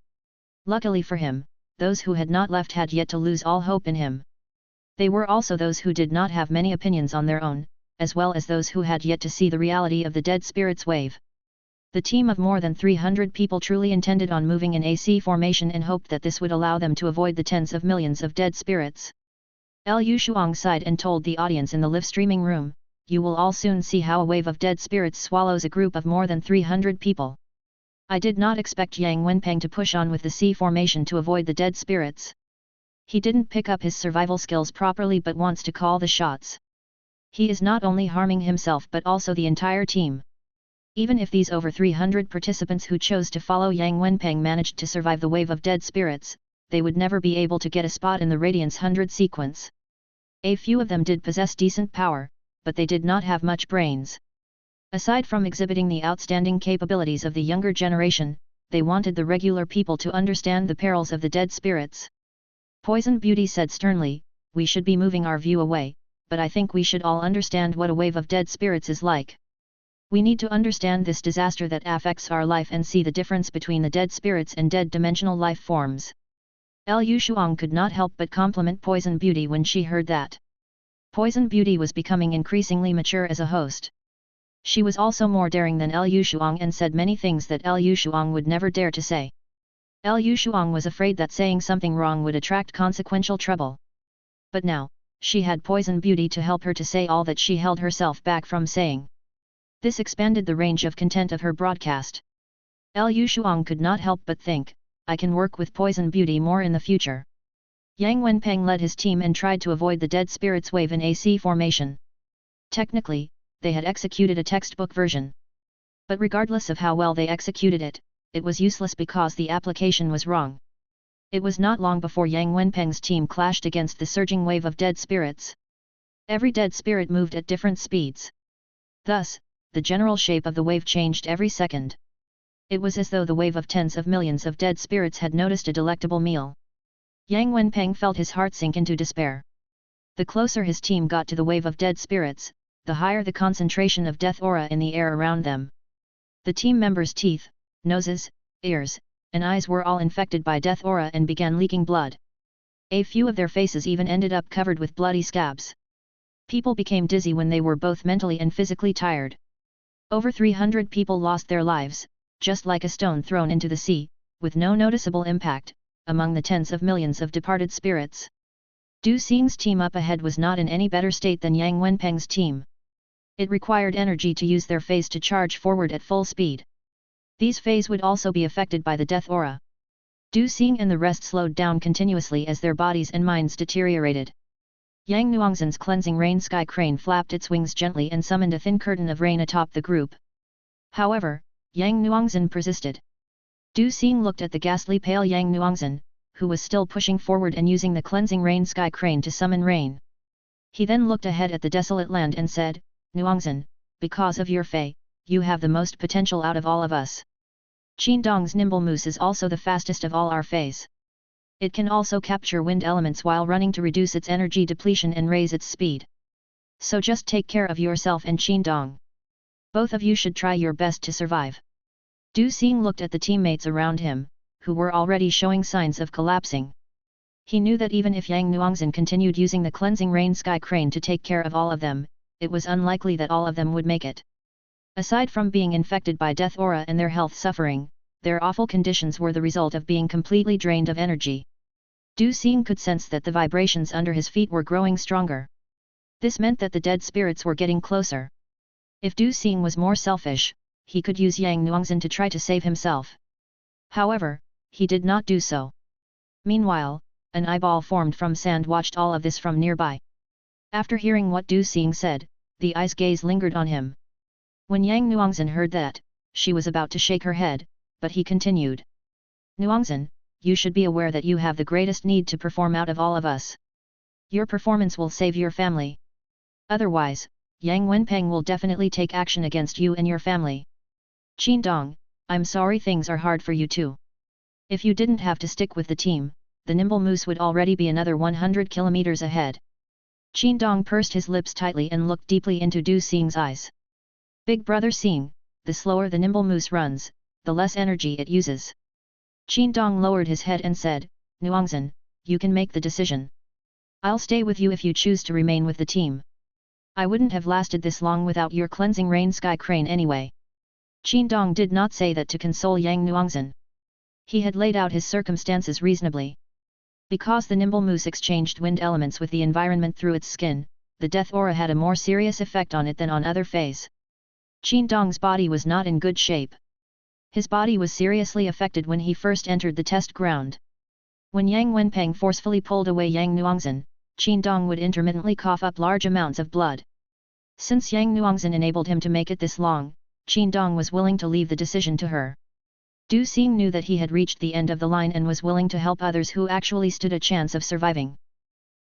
Luckily for him, those who had not left had yet to lose all hope in him. They were also those who did not have many opinions on their own, as well as those who had yet to see the reality of the dead spirits wave. The team of more than 300 people truly intended on moving in AC formation and hoped that this would allow them to avoid the tens of millions of dead spirits. Liu Shuang sighed and told the audience in the live streaming room, "You will all soon see how a wave of dead spirits swallows a group of more than 300 people." I did not expect Yang Wenpeng to push on with the C formation to avoid the dead spirits. He didn't pick up his survival skills properly but wants to call the shots. He is not only harming himself but also the entire team. Even if these over 300 participants who chose to follow Yang Wenpeng managed to survive the wave of dead spirits, they would never be able to get a spot in the Radiance 100 sequence. A few of them did possess decent power, but they did not have much brains. Aside from exhibiting the outstanding capabilities of the younger generation, they wanted the regular people to understand the perils of the dead spirits. Poison Beauty said sternly, "We should be moving our view away, but I think we should all understand what a wave of dead spirits is like. We need to understand this disaster that affects our life and see the difference between the dead spirits and dead dimensional life forms." Liu Shuang could not help but compliment Poison Beauty when she heard that. Poison Beauty was becoming increasingly mature as a host. She was also more daring than Liu Shuang and said many things that Liu Shuang would never dare to say. Liu Shuang was afraid that saying something wrong would attract consequential trouble. But now, she had Poison Beauty to help her to say all that she held herself back from saying. This expanded the range of content of her broadcast. Liu Shuang could not help but think, I can work with Poison Beauty more in the future. Yang Wenpeng led his team and tried to avoid the dead spirits wave in AC formation. Technically, they had executed a textbook version. But regardless of how well they executed it, it was useless because the application was wrong. It was not long before Yang Wenpeng's team clashed against the surging wave of dead spirits. Every dead spirit moved at different speeds. Thus, the general shape of the wave changed every second. It was as though the wave of tens of millions of dead spirits had noticed a delectable meal. Yang Wenpeng felt his heart sink into despair. The closer his team got to the wave of dead spirits, the higher the concentration of death aura in the air around them. The team members' teeth, noses, ears, and eyes were all infected by death aura and began leaking blood. A few of their faces even ended up covered with bloody scabs. People became dizzy when they were both mentally and physically tired. Over 300 people lost their lives, just like a stone thrown into the sea, with no noticeable impact, among the tens of millions of departed spirits. Du Xing's team up ahead was not in any better state than Yang Wenpeng's team. It required energy to use their feys to charge forward at full speed. These feys would also be affected by the death aura. Du Xing and the rest slowed down continuously as their bodies and minds deteriorated. Yang Nuangzhen's cleansing rain sky crane flapped its wings gently and summoned a thin curtain of rain atop the group. However, Yang Nuangzhen persisted. Du Xing looked at the ghastly pale Yang Nuangzhen, who was still pushing forward and using the cleansing rain sky crane to summon rain. He then looked ahead at the desolate land and said, "Nuangzhen, because of your fey, you have the most potential out of all of us. Qindong's nimble moose is also the fastest of all our feys. It can also capture wind elements while running to reduce its energy depletion and raise its speed. So just take care of yourself and Qindong. Both of you should try your best to survive." Du Xing looked at the teammates around him, who were already showing signs of collapsing. He knew that even if Yang Nuangzhen continued using the cleansing rain sky crane to take care of all of them, it was unlikely that all of them would make it. Aside from being infected by death aura and their health suffering, their awful conditions were the result of being completely drained of energy. Du Xing could sense that the vibrations under his feet were growing stronger. This meant that the dead spirits were getting closer. If Du Xing was more selfish, he could use Yang Nuangzhen to try to save himself. However, he did not do so. Meanwhile, an eyeball formed from sand watched all of this from nearby. After hearing what Du Xing said, the eye's gaze lingered on him. When Yang Nuangzhen heard that, she was about to shake her head, but he continued. "Nuangzhen, you should be aware that you have the greatest need to perform out of all of us. Your performance will save your family. Otherwise, Yang Wenpeng will definitely take action against you and your family. Qindong, I'm sorry things are hard for you too. If you didn't have to stick with the team, the nimble moose would already be another 100 kilometers ahead." Qindong pursed his lips tightly and looked deeply into Du Xing's eyes. "Big brother Xing, the slower the nimble moose runs, the less energy it uses." Qindong lowered his head and said, "Nuangzhen, you can make the decision. I'll stay with you if you choose to remain with the team. I wouldn't have lasted this long without your cleansing rain sky crane anyway." Qindong did not say that to console Yang Nuangzhen. He had laid out his circumstances reasonably. Because the nimble moose exchanged wind elements with the environment through its skin, the death aura had a more serious effect on it than on other feys. Qindong's body was not in good shape. His body was seriously affected when he first entered the test ground. When Yang Wenpeng forcefully pulled away Yang Nuangzhen, Qindong would intermittently cough up large amounts of blood. Since Yang Nuangzhen enabled him to make it this long, Qindong was willing to leave the decision to her. Du Xing knew that he had reached the end of the line and was willing to help others who actually stood a chance of surviving.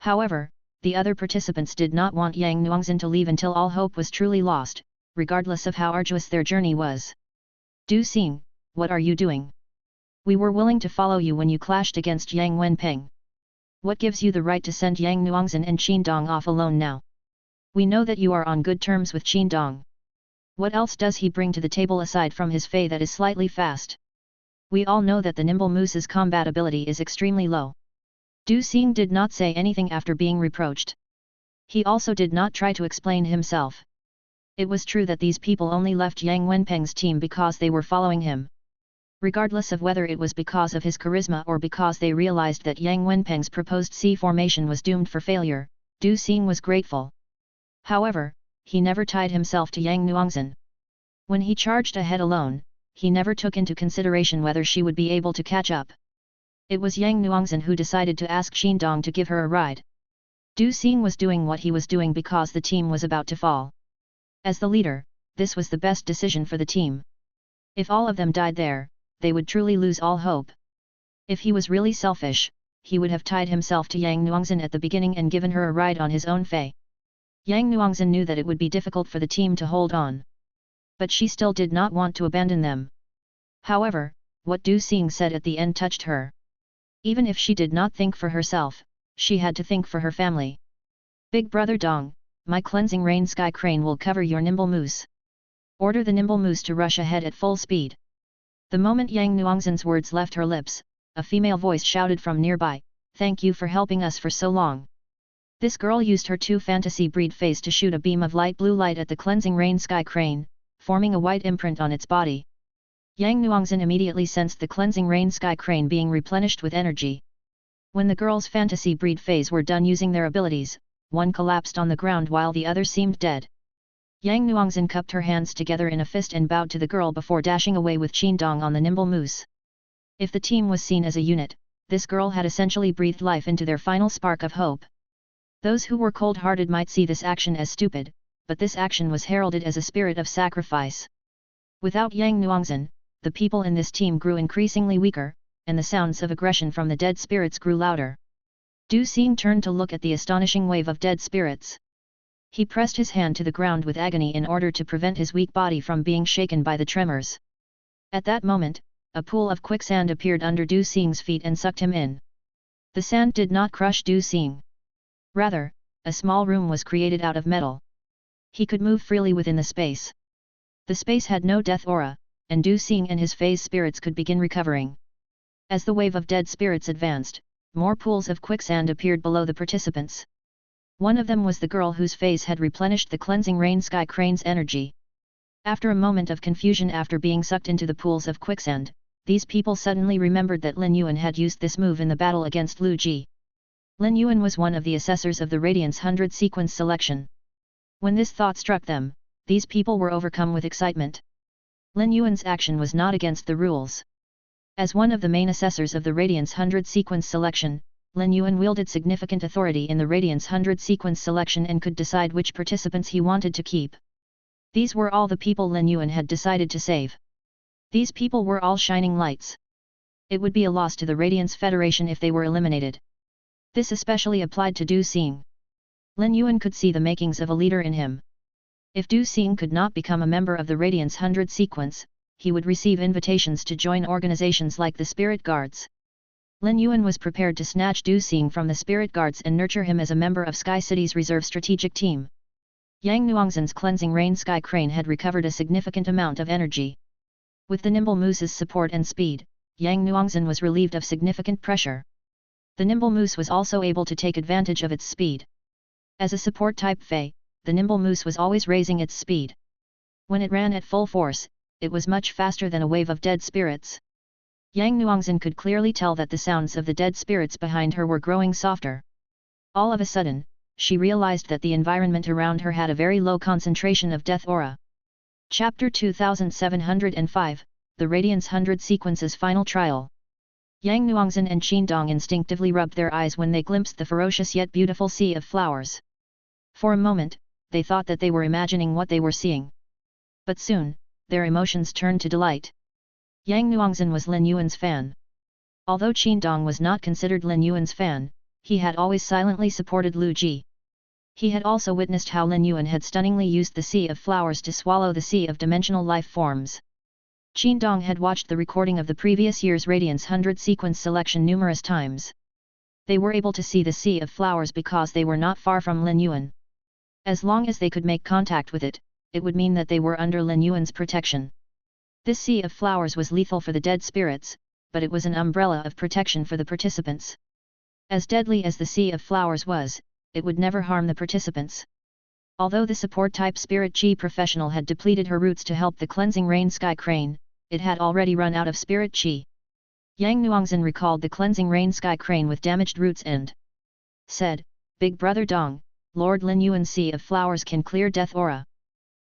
However, the other participants did not want Yang Nuangzhen to leave until all hope was truly lost, regardless of how arduous their journey was. Du Xing, what are you doing? We were willing to follow you when you clashed against Yang Wenpeng. What gives you the right to send Yang Nuangzhen and Qin Dong off alone now? We know that you are on good terms with Qin Dong. What else does he bring to the table aside from his fei that is slightly fast? We all know that the nimble moose's combat ability is extremely low. Du Xing did not say anything after being reproached. He also did not try to explain himself. It was true that these people only left Yang Wenpeng's team because they were following him. Regardless of whether it was because of his charisma or because they realized that Yang Wenpeng's proposed C formation was doomed for failure, Du Xing was grateful. However, he never tied himself to Yang Nuangzhen. When he charged ahead alone, he never took into consideration whether she would be able to catch up. It was Yang Nuangzhen who decided to ask Qin Dong to give her a ride. Du Xing was doing what he was doing because the team was about to fall. As the leader, this was the best decision for the team. If all of them died there, they would truly lose all hope. If he was really selfish, he would have tied himself to Yang Nuangzhen at the beginning and given her a ride on his own fei. Yang Nuangzhen knew that it would be difficult for the team to hold on. But she still did not want to abandon them. However, what Du Xing said at the end touched her. Even if she did not think for herself, she had to think for her family. Big brother Dong, my cleansing rain sky crane will cover your nimble moose. Order the nimble moose to rush ahead at full speed. The moment Yang Nuangzhen's words left her lips, a female voice shouted from nearby, "Thank you for helping us for so long." This girl used her 2 fantasy breed feys to shoot a beam of light blue light at the cleansing rain sky crane, forming a white imprint on its body. Yang Nuangzhen immediately sensed the cleansing rain sky crane being replenished with energy. When the girl's fantasy breed feys were done using their abilities, one collapsed on the ground while the other seemed dead. Yang Nuangzhen cupped her hands together in a fist and bowed to the girl before dashing away with Qin Dong on the nimble moose. If the team was seen as a unit, this girl had essentially breathed life into their final spark of hope. Those who were cold-hearted might see this action as stupid, but this action was heralded as a spirit of sacrifice. Without Yang Nuangzhen, the people in this team grew increasingly weaker, and the sounds of aggression from the dead spirits grew louder. Du Xing turned to look at the astonishing wave of dead spirits. He pressed his hand to the ground with agony in order to prevent his weak body from being shaken by the tremors. At that moment, a pool of quicksand appeared under Du Xing's feet and sucked him in. The sand did not crush Du Xing. Rather, a small room was created out of metal. He could move freely within the space. The space had no death aura, and Du Xing and his phase spirits could begin recovering. As the wave of dead spirits advanced, more pools of quicksand appeared below the participants. One of them was the girl whose phase had replenished the cleansing rain sky crane's energy. After a moment of confusion after being sucked into the pools of quicksand, these people suddenly remembered that Lin Yuan had used this move in the battle against Lu Ji. Lin Yuan was one of the assessors of the Radiance 100 sequence selection. When this thought struck them, these people were overcome with excitement. Lin Yuan's action was not against the rules. As one of the main assessors of the Radiance 100 sequence selection, Lin Yuan wielded significant authority in the Radiance 100 sequence selection and could decide which participants he wanted to keep. These were all the people Lin Yuan had decided to save. These people were all shining lights. It would be a loss to the Radiance Federation if they were eliminated. This especially applied to Du Xing. Lin Yuan could see the makings of a leader in him. If Du Xing could not become a member of the Radiance 100 sequence, he would receive invitations to join organizations like the Spirit Guards. Lin Yuan was prepared to snatch Du Xing from the Spirit Guards and nurture him as a member of Sky City's reserve strategic team. Yang Nuangzhen's cleansing rain sky crane had recovered a significant amount of energy. With the nimble moose's support and speed, Yang Nuangzhen was relieved of significant pressure. The nimble moose was also able to take advantage of its speed. As a support type fei, the nimble moose was always raising its speed. When it ran at full force, it was much faster than a wave of dead spirits. Yang Nuangzhen could clearly tell that the sounds of the dead spirits behind her were growing softer. All of a sudden, she realized that the environment around her had a very low concentration of death aura. Chapter 2705, The Radiance 100 Sequences Final Trial. Yang Nuangzhen and Qin Dong instinctively rubbed their eyes when they glimpsed the ferocious yet beautiful sea of flowers. For a moment, they thought that they were imagining what they were seeing. But soon, their emotions turned to delight. Yang Nuongzhen was Lin Yuan's fan. Although Qin Dong was not considered Lin Yuan's fan, he had always silently supported Lu Ji. He had also witnessed how Lin Yuan had stunningly used the Sea of Flowers to swallow the Sea of Dimensional Life Forms. Qin Dong had watched the recording of the previous year's Radiance 100 sequence selection numerous times. They were able to see the Sea of Flowers because they were not far from Lin Yuan. As long as they could make contact with it, it would mean that they were under Lin Yuan's protection. This Sea of Flowers was lethal for the dead spirits, but it was an umbrella of protection for the participants. As deadly as the Sea of Flowers was, it would never harm the participants. Although the support-type Spirit Chi professional had depleted her roots to help the cleansing rain sky crane, it had already run out of Spirit Chi. Yang Nuongzhen recalled the cleansing rain sky crane with damaged roots and said, "Big Brother Dong, Lord Lin Yuan's Sea of Flowers can clear death aura.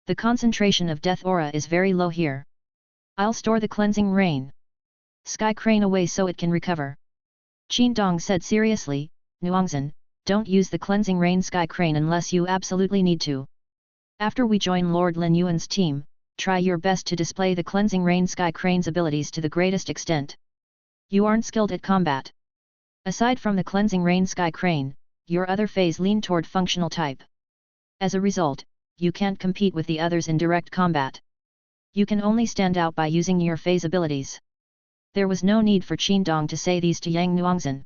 The concentration of death aura is very low here. I'll store the cleansing rain sky crane away so it can recover." Qin Dong said seriously, "Nuongzhen, don't use the cleansing rain sky crane unless you absolutely need to. After we join Lord Lin Yuan's team, try your best to display the cleansing rain sky crane's abilities to the greatest extent. You aren't skilled at combat. Aside from the cleansing rain sky crane, your other feys lean toward functional type. As a result, you can't compete with the others in direct combat. You can only stand out by using your feys abilities." There was no need for Qin Dong to say these to Yang Nuongzhen.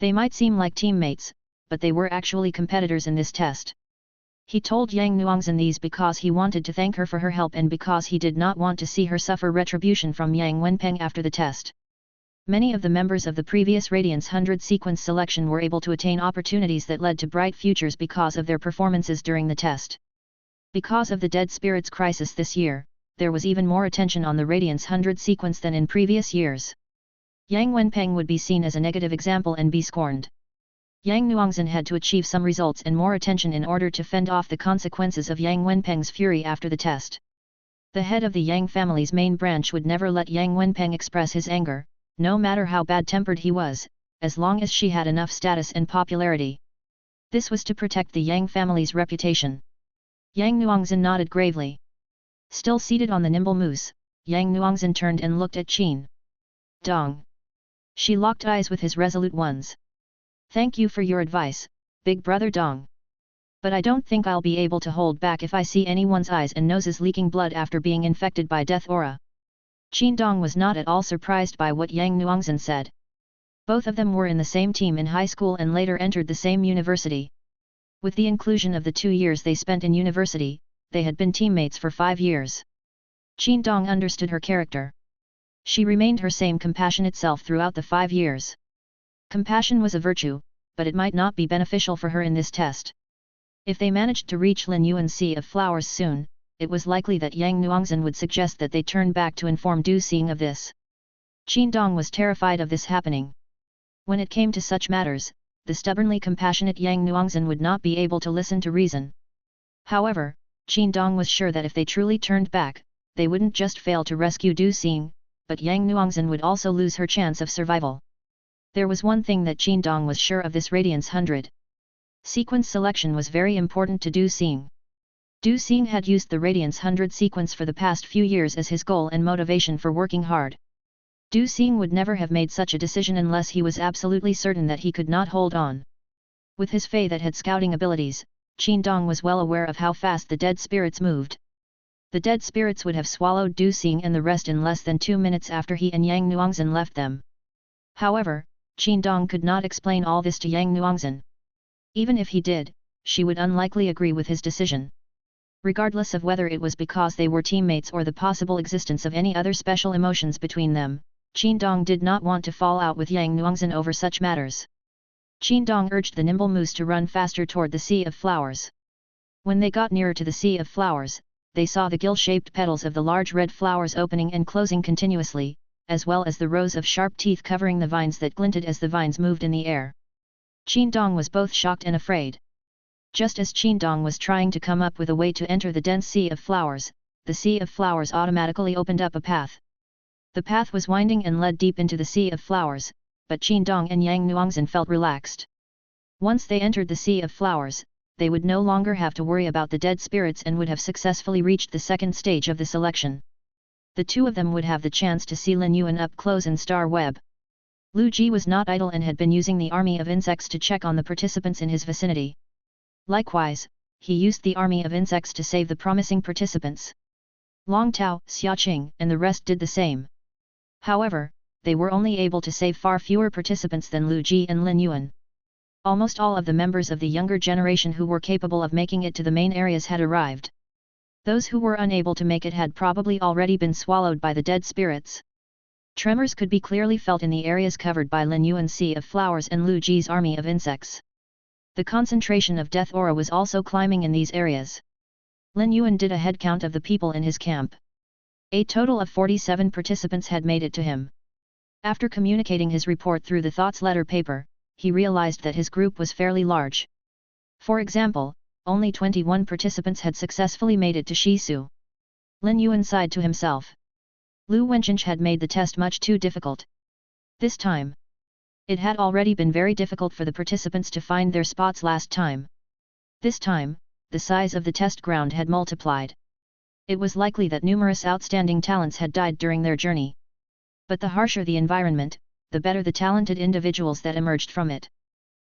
They might seem like teammates, but they were actually competitors in this test. He told Yang Nuongzhen these because he wanted to thank her for her help and because he did not want to see her suffer retribution from Yang Wenpeng after the test. Many of the members of the previous Radiance 100 sequence selection were able to attain opportunities that led to bright futures because of their performances during the test. Because of the Dead Spirits crisis this year, there was even more attention on the Radiance 100 sequence than in previous years. Yang Wenpeng would be seen as a negative example and be scorned. Yang Nuongzhen had to achieve some results and more attention in order to fend off the consequences of Yang Wenpeng's fury after the test. The head of the Yang family's main branch would never let Yang Wenpeng express his anger, no matter how bad-tempered he was, as long as she had enough status and popularity. This was to protect the Yang family's reputation. Yang Nuongzhen nodded gravely. Still seated on the nimble moose, Yang Nuongzhen turned and looked at Qin Dong. She locked eyes with his resolute ones. "Thank you for your advice, Big Brother Dong. But I don't think I'll be able to hold back if I see anyone's eyes and noses leaking blood after being infected by death aura." Qin Dong was not at all surprised by what Yang Nuongzhen said. Both of them were in the same team in high school and later entered the same university. With the inclusion of the 2 years they spent in university, they had been teammates for 5 years. Qin Dong understood her character. She remained her same compassionate self throughout the 5 years. Compassion was a virtue, but it might not be beneficial for her in this test. If they managed to reach Lin Yuan's Sea of Flowers soon, it was likely that Yang Nuongzhen would suggest that they turn back to inform Du Xing of this. Qin Dong was terrified of this happening. When it came to such matters, the stubbornly compassionate Yang Nuongzhen would not be able to listen to reason. However, Qin Dong was sure that if they truly turned back, they wouldn't just fail to rescue Du Xing, but Yang Nuongzhen would also lose her chance of survival. There was one thing that Qin Dong was sure of: this Radiance 100 sequence selection was very important to Du Xing. Du Xing had used the Radiance 100 sequence for the past few years as his goal and motivation for working hard. Du Xing would never have made such a decision unless he was absolutely certain that he could not hold on. With his fey that had scouting abilities, Qin Dong was well aware of how fast the dead spirits moved. The dead spirits would have swallowed Du Xing and the rest in less than 2 minutes after he and Yang Nuongzhen left them. However, Qin Dong could not explain all this to Yang Nuongzhen. Even if he did, she would unlikely agree with his decision. Regardless of whether it was because they were teammates or the possible existence of any other special emotions between them, Qin Dong did not want to fall out with Yang Nuongzhen over such matters. Qin Dong urged the nimble moose to run faster toward the Sea of Flowers. When they got nearer to the Sea of Flowers, they saw the gill-shaped petals of the large red flowers opening and closing continuously, as well as the rows of sharp teeth covering the vines that glinted as the vines moved in the air. Qin Dong was both shocked and afraid. Just as Qin Dong was trying to come up with a way to enter the dense Sea of Flowers, the Sea of Flowers automatically opened up a path. The path was winding and led deep into the Sea of Flowers, but Qin Dong and Yang Nuongzhen felt relaxed. Once they entered the Sea of Flowers, they would no longer have to worry about the dead spirits and would have successfully reached the second stage of the selection. The two of them would have the chance to see Lin Yuan up close in Star Web. Lu Ji was not idle and had been using the army of insects to check on the participants in his vicinity. Likewise, he used the army of insects to save the promising participants. Long Tao, Xiaoqing, and the rest did the same. However, they were only able to save far fewer participants than Lu Ji and Lin Yuan. Almost all of the members of the younger generation who were capable of making it to the main areas had arrived. Those who were unable to make it had probably already been swallowed by the dead spirits. Tremors could be clearly felt in the areas covered by Lin Yuan's sea of flowers and Lu Ji's army of insects. The concentration of death aura was also climbing in these areas. Lin Yuan did a head count of the people in his camp. A total of 47 participants had made it to him. After communicating his report through the thoughts letter paper, he realized that his group was fairly large. For example, only 21 participants had successfully made it to Shisu. Lin Yuan sighed to himself. Lu Wenqing had made the test much too difficult. This time. It had already been very difficult for the participants to find their spots last time. This time, the size of the test ground had multiplied. It was likely that numerous outstanding talents had died during their journey. But the harsher the environment, the better the talented individuals that emerged from it.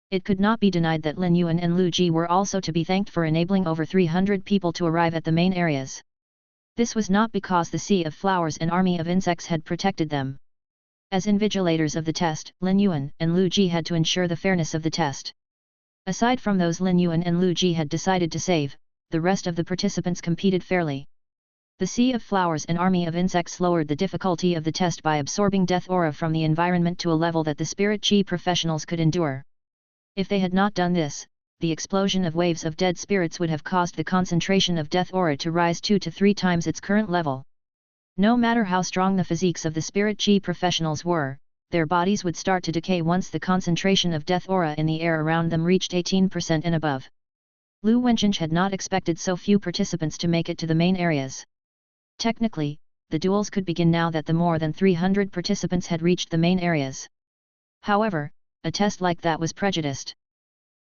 It could not be denied that Lin Yuan and Lu Ji were also to be thanked for enabling over 300 people to arrive at the main areas. This was not because the sea of flowers and army of insects had protected them. As invigilators of the test, Lin Yuan and Lu Ji had to ensure the fairness of the test. Aside from those Lin Yuan and Lu Ji had decided to save, the rest of the participants competed fairly. The sea of flowers and army of insects lowered the difficulty of the test by absorbing death aura from the environment to a level that the spirit chi professionals could endure. If they had not done this, the explosion of waves of dead spirits would have caused the concentration of death aura to rise 2 to 3 times its current level. No matter how strong the physiques of the spirit chi professionals were, their bodies would start to decay once the concentration of death aura in the air around them reached 18% and above. Lu Wenqing had not expected so few participants to make it to the main areas. Technically, the duels could begin now that the more than 300 participants had reached the main areas. However, a test like that was prejudiced.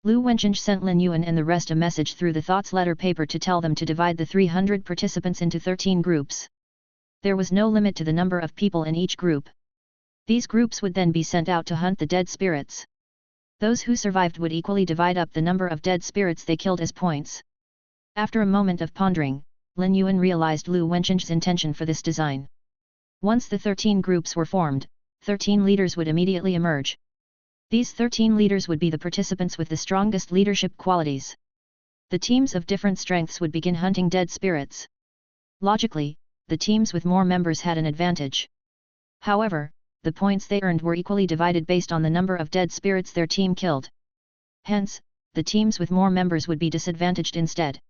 Lu Wenqing sent Lin Yuan and the rest a message through the thoughts letter paper to tell them to divide the 300 participants into 13 groups. There was no limit to the number of people in each group. These groups would then be sent out to hunt the dead spirits. Those who survived would equally divide up the number of dead spirits they killed as points. After a moment of pondering, Lin Yuan realized Lu Wenqing's intention for this design. Once the 13 groups were formed, 13 leaders would immediately emerge. These 13 leaders would be the participants with the strongest leadership qualities. The teams of different strengths would begin hunting dead spirits. Logically, the teams with more members had an advantage. However, the points they earned were equally divided based on the number of dead spirits their team killed. Hence, the teams with more members would be disadvantaged instead.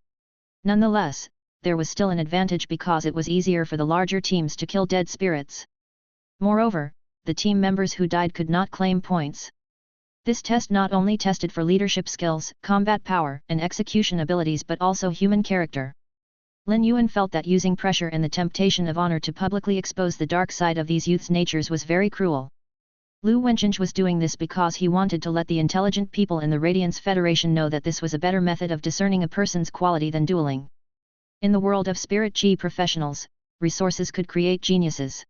Nonetheless, there was still an advantage because it was easier for the larger teams to kill dead spirits. Moreover, the team members who died could not claim points. This test not only tested for leadership skills, combat power, and execution abilities but also human character. Lin Yuan felt that using pressure and the temptation of honor to publicly expose the dark side of these youths' natures was very cruel. Lu Wenqing was doing this because he wanted to let the intelligent people in the Radiance Federation know that this was a better method of discerning a person's quality than dueling. In the world of spirit chi professionals, resources could create geniuses.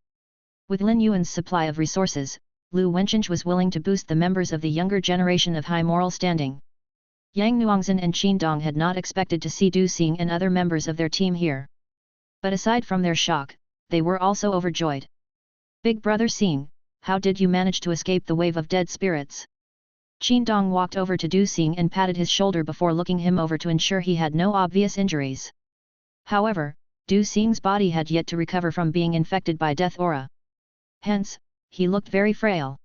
With Lin Yuan's supply of resources, Lu Wenqing was willing to boost the members of the younger generation of high moral standing. Yang Nuangzhen and Qin Dong had not expected to see Du Xing and other members of their team here. But aside from their shock, they were also overjoyed. Big brother Xing, how did you manage to escape the wave of dead spirits? Qin Dong walked over to Du Xing and patted his shoulder before looking him over to ensure he had no obvious injuries. However, Du Xing's body had yet to recover from being infected by death aura. Hence, he looked very frail.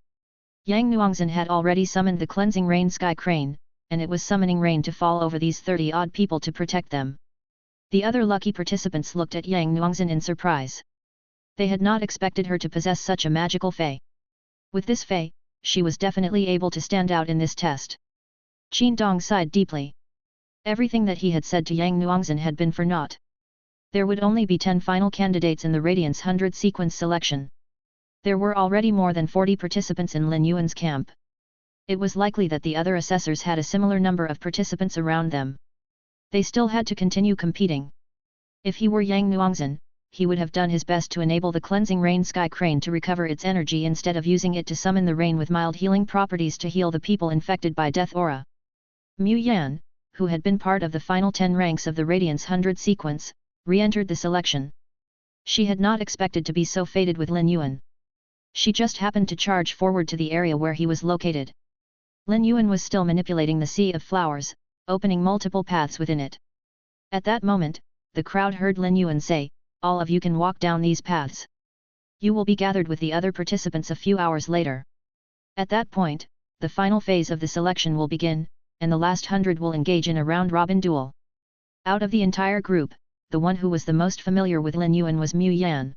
Yang Nuangzhen had already summoned the cleansing rain sky crane, and it was summoning rain to fall over these 30-odd people to protect them. The other lucky participants looked at Yang Nuangzhen in surprise. They had not expected her to possess such a magical fey. With this fey, she was definitely able to stand out in this test. Qin Dong sighed deeply. Everything that he had said to Yang Nuangzhen had been for naught. There would only be 10 final candidates in the Radiance 100 sequence selection. There were already more than 40 participants in Lin Yuan's camp. It was likely that the other assessors had a similar number of participants around them. They still had to continue competing. If he were Yang Nuangzhen, he would have done his best to enable the cleansing rain sky crane to recover its energy instead of using it to summon the rain with mild healing properties to heal the people infected by death aura. Mu Yan, who had been part of the final 10 ranks of the Radiance 100 sequence, re-entered the selection. She had not expected to be so fated with Lin Yuan. She just happened to charge forward to the area where he was located. Lin Yuan was still manipulating the Sea of Flowers, opening multiple paths within it. At that moment, the crowd heard Lin Yuan say, "All of you can walk down these paths. You will be gathered with the other participants a few hours later." At that point, the final phase of the selection will begin, and the last 100 will engage in a round-robin duel. Out of the entire group, the one who was the most familiar with Lin Yuan was Mu Yan.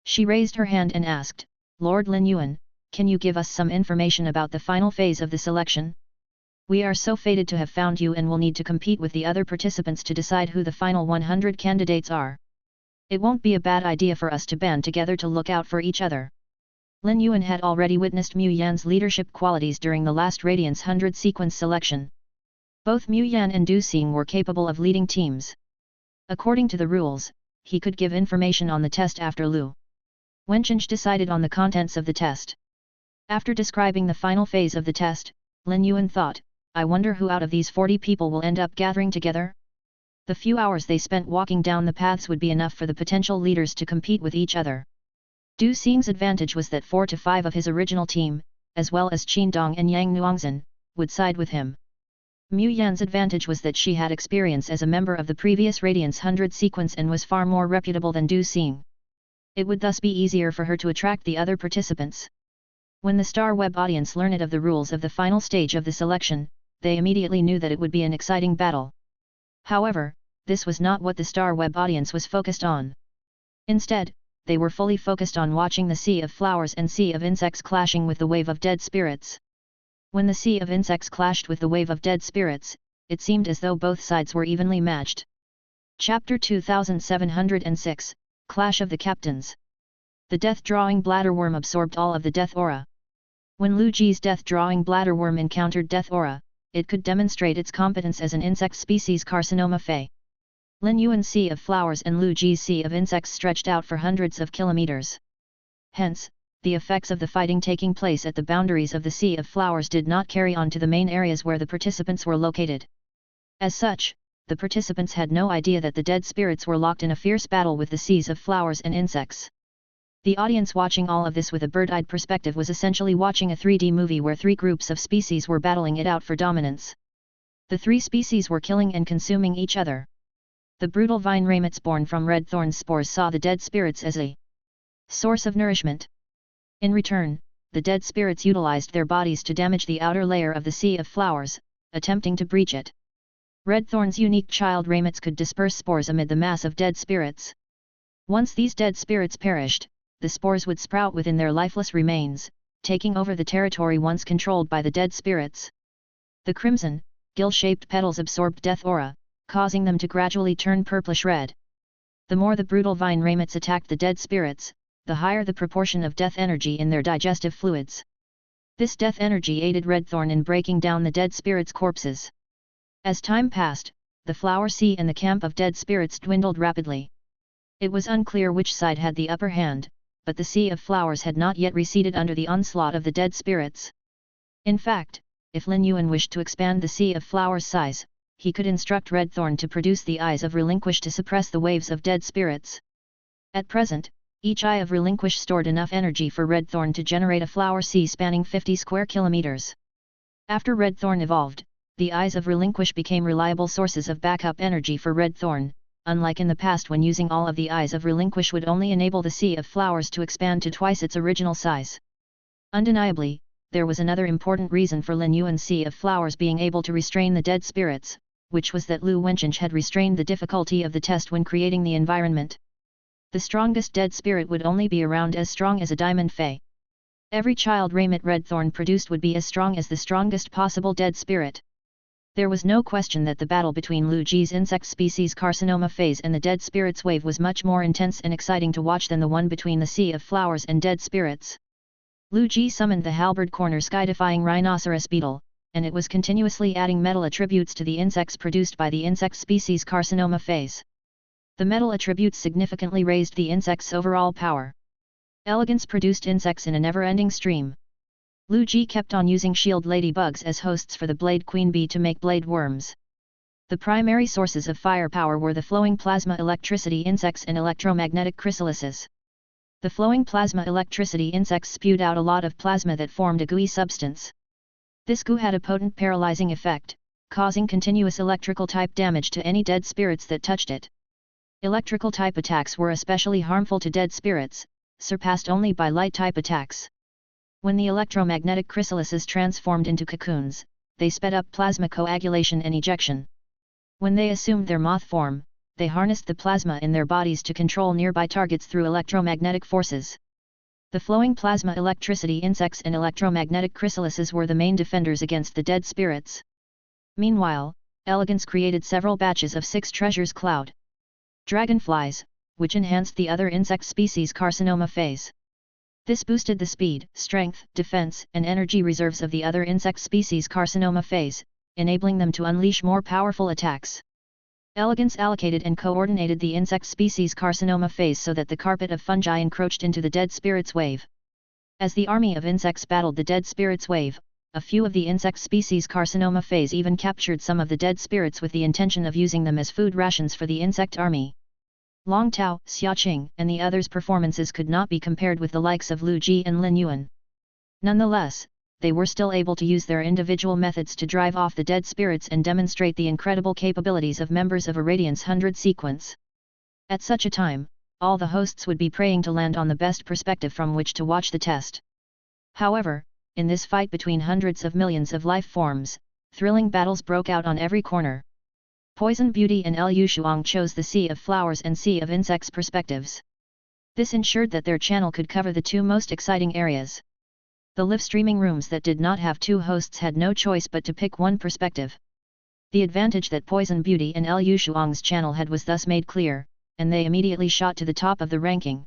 She raised her hand and asked, "Lord Lin Yuan, can you give us some information about the final phase of the selection? We are so fated to have found you and will need to compete with the other participants to decide who the final 100 candidates are. It won't be a bad idea for us to band together to look out for each other." Lin Yuan had already witnessed Mu Yan's leadership qualities during the last Radiance 100 sequence selection. Both Mu Yan and Du Xing were capable of leading teams. According to the rules, he could give information on the test after Lu Wencheng decided on the contents of the test. After describing the final phase of the test, Lin Yuan thought, "I wonder who out of these 40 people will end up gathering together?" The few hours they spent walking down the paths would be enough for the potential leaders to compete with each other. Du Xing's advantage was that 4 to 5 of his original team, as well as Qin Dong and Yang Nuangzhen, would side with him. Mu Yan's advantage was that she had experience as a member of the previous Radiance 100 sequence and was far more reputable than Du Xing. It would thus be easier for her to attract the other participants. When the Star Web audience learned of the rules of the final stage of the selection, they immediately knew that it would be an exciting battle. However, this was not what the Star Web audience was focused on. Instead, they were fully focused on watching the Sea of Flowers and Sea of Insects clashing with the wave of dead spirits. When the Sea of Insects clashed with the wave of dead spirits, it seemed as though both sides were evenly matched. Chapter 2706, Clash of the Captains. The death-drawing bladderworm absorbed all of the death aura. When Lu Ji's death-drawing bladderworm encountered death aura, it could demonstrate its competence as an insect species carcinoma fey. Lin Yuan's Sea of Flowers and Lu Ji's Sea of Insects stretched out for hundreds of kilometers. Hence, the effects of the fighting taking place at the boundaries of the Sea of Flowers did not carry on to the main areas where the participants were located. As such, the participants had no idea that the dead spirits were locked in a fierce battle with the Seas of Flowers and Insects. The audience watching all of this with a bird-eyed perspective was essentially watching a 3D movie where 3 groups of species were battling it out for dominance. The 3 species were killing and consuming each other. The brutal vine ramets born from red thorn spores saw the dead spirits as a source of nourishment. In return, the dead spirits utilized their bodies to damage the outer layer of the Sea of Flowers, attempting to breach it. Red thorn's unique child ramets could disperse spores amid the mass of dead spirits. Once these dead spirits perished, the spores would sprout within their lifeless remains, taking over the territory once controlled by the dead spirits. The crimson, gill-shaped petals absorbed death aura, causing them to gradually turn purplish-red. The more the brutal vine ramets attacked the dead spirits, the higher the proportion of death energy in their digestive fluids. This death energy aided Redthorn in breaking down the dead spirits' corpses. As time passed, the flower sea and the camp of dead spirits dwindled rapidly. It was unclear which side had the upper hand, but the Sea of Flowers had not yet receded under the onslaught of the dead spirits. In fact, if Lin Yuan wished to expand the Sea of Flowers' size, he could instruct Redthorn to produce the Eyes of Relinquish to suppress the waves of dead spirits. At present, each Eye of Relinquish stored enough energy for Redthorn to generate a flower sea spanning 50 square kilometers. After Redthorn evolved, the Eyes of Relinquish became reliable sources of backup energy for Redthorn, unlike in the past when using all of the Eyes of Relinquish would only enable the Sea of Flowers to expand to twice its original size. Undeniably, there was another important reason for Lin Yuan's Sea of Flowers being able to restrain the dead spirits, which was that Lu Wencheng had restrained the difficulty of the test when creating the environment. The strongest dead spirit would only be around as strong as a diamond fey. Every child Ramet Redthorn produced would be as strong as the strongest possible dead spirit. There was no question that the battle between Lu Ji's insect species Carcinoma phase and the dead spirits wave was much more intense and exciting to watch than the one between the Sea of Flowers and dead spirits. Lu Ji summoned the halberd corner sky-defying rhinoceros beetle, and it was continuously adding metal attributes to the insects produced by the insect species Carcinoma phase. The metal attributes significantly raised the insect's overall power. Elegance produced insects in a never-ending stream. Lu Ji kept on using shield ladybugs as hosts for the blade queen bee to make blade worms. The primary sources of firepower were the flowing plasma electricity insects and electromagnetic chrysalises. The flowing plasma electricity insects spewed out a lot of plasma that formed a gooey substance. This goo had a potent paralyzing effect, causing continuous electrical type damage to any dead spirits that touched it. Electrical type attacks were especially harmful to dead spirits, surpassed only by light type attacks. When the electromagnetic chrysalises transformed into cocoons, they sped up plasma coagulation and ejection. When they assumed their moth form, they harnessed the plasma in their bodies to control nearby targets through electromagnetic forces. The flowing plasma electricity insects and electromagnetic chrysalises were the main defenders against the dead spirits. Meanwhile, Elegance created several batches of 6 treasures cloud dragonflies, which enhanced the other insect species carcinoma feys. This boosted the speed, strength, defense, and energy reserves of the other insect species carcinoma feys, enabling them to unleash more powerful attacks. Elegance allocated and coordinated the insect species carcinoma feys so that the carpet of fungi encroached into the dead spirits wave. As the army of insects battled the dead spirits wave, a few of the insect species carcinoma feys even captured some of the dead spirits with the intention of using them as food rations for the insect army. Long Tao, Xiaoqing, and the others' performances could not be compared with the likes of Lu Ji and Lin Yuan. Nonetheless, they were still able to use their individual methods to drive off the dead spirits and demonstrate the incredible capabilities of members of a Radiance 100 sequence. At such a time, all the hosts would be praying to land on the best perspective from which to watch the test. However, in this fight between hundreds of millions of life forms, thrilling battles broke out on every corner. Poison Beauty and Liu Shuang chose the Sea of Flowers and Sea of Insects perspectives. This ensured that their channel could cover the 2 most exciting areas. The live streaming rooms that did not have 2 hosts had no choice but to pick one perspective. The advantage that Poison Beauty and Liu Shuang's channel had was thus made clear, and they immediately shot to the top of the ranking.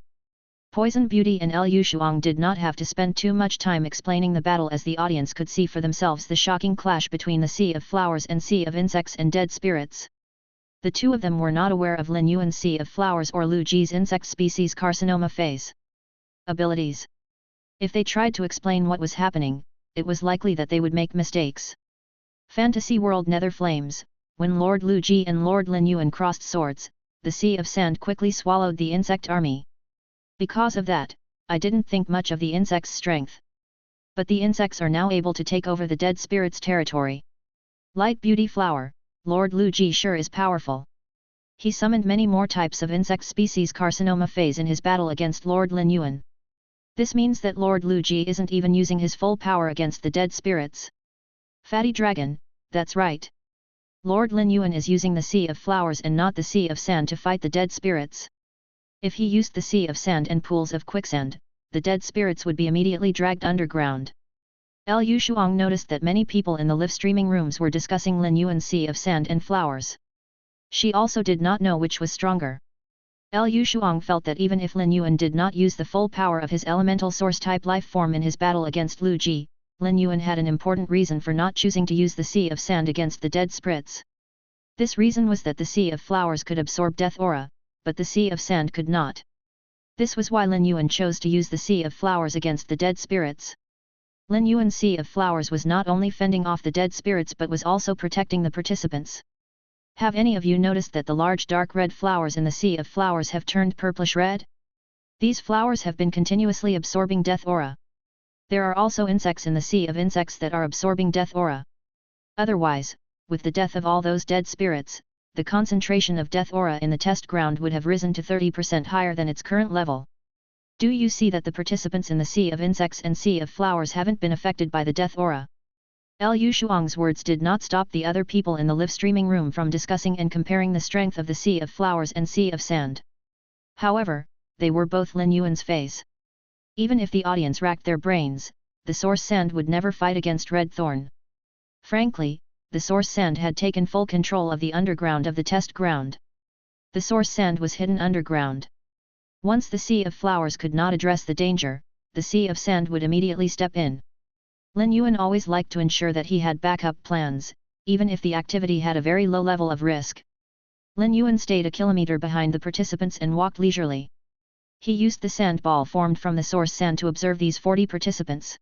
Poison Beauty and Liu Shuang did not have to spend too much time explaining the battle, as the audience could see for themselves the shocking clash between the Sea of Flowers and Sea of Insects and dead spirits. The 2 of them were not aware of Lin Yuan's Sea of Flowers or Lu Ji's insect species carcinoma feys. Abilities. If they tried to explain what was happening, it was likely that they would make mistakes. Fantasy World Nether Flames. When Lord Lu Ji and Lord Lin Yuan crossed swords, the Sea of Sand quickly swallowed the insect army. Because of that, I didn't think much of the insect's strength. But the insects are now able to take over the dead spirit's territory. Light Beauty Flower. Lord Lu Ji sure is powerful. He summoned many more types of insect species carcinoma feys in his battle against Lord Lin Yuan. This means that Lord Lu Ji isn't even using his full power against the dead spirits. Fatty Dragon, that's right. Lord Lin Yuan is using the Sea of Flowers and not the Sea of Sand to fight the dead spirits. If he used the Sea of Sand and pools of quicksand, the dead spirits would be immediately dragged underground. Liu Shuang noticed that many people in the live streaming rooms were discussing Lin Yuan's Sea of Sand and Flowers. She also did not know which was stronger. Liu Shuang felt that even if Lin Yuan did not use the full power of his elemental source-type life form in his battle against Lu Ji, Lin Yuan had an important reason for not choosing to use the Sea of Sand against the dead spirits. This reason was that the Sea of Flowers could absorb death aura, but the Sea of Sand could not. This was why Lin Yuan chose to use the Sea of Flowers against the dead spirits. Lin Yuan's Sea of Flowers was not only fending off the dead spirits but was also protecting the participants. Have any of you noticed that the large dark red flowers in the Sea of Flowers have turned purplish red? These flowers have been continuously absorbing death aura. There are also insects in the Sea of Insects that are absorbing death aura. Otherwise, with the death of all those dead spirits, the concentration of death aura in the test ground would have risen to 30% higher than its current level. Do you see that the participants in the Sea of Insects and Sea of Flowers haven't been affected by the death aura? Liu Shuang's words did not stop the other people in the live streaming room from discussing and comparing the strength of the Sea of Flowers and Sea of Sand. However, they were both Lin Yuan's feys. Even if the audience racked their brains, the source sand would never fight against Red Thorn. Frankly, the source sand had taken full control of the underground of the test ground. The source sand was hidden underground. Once the Sea of Flowers could not address the danger, the Sea of Sand would immediately step in. Lin Yuan always liked to ensure that he had backup plans, even if the activity had a very low level of risk. Lin Yuan stayed a kilometer behind the participants and walked leisurely. He used the sand ball formed from the source sand to observe these 40 participants.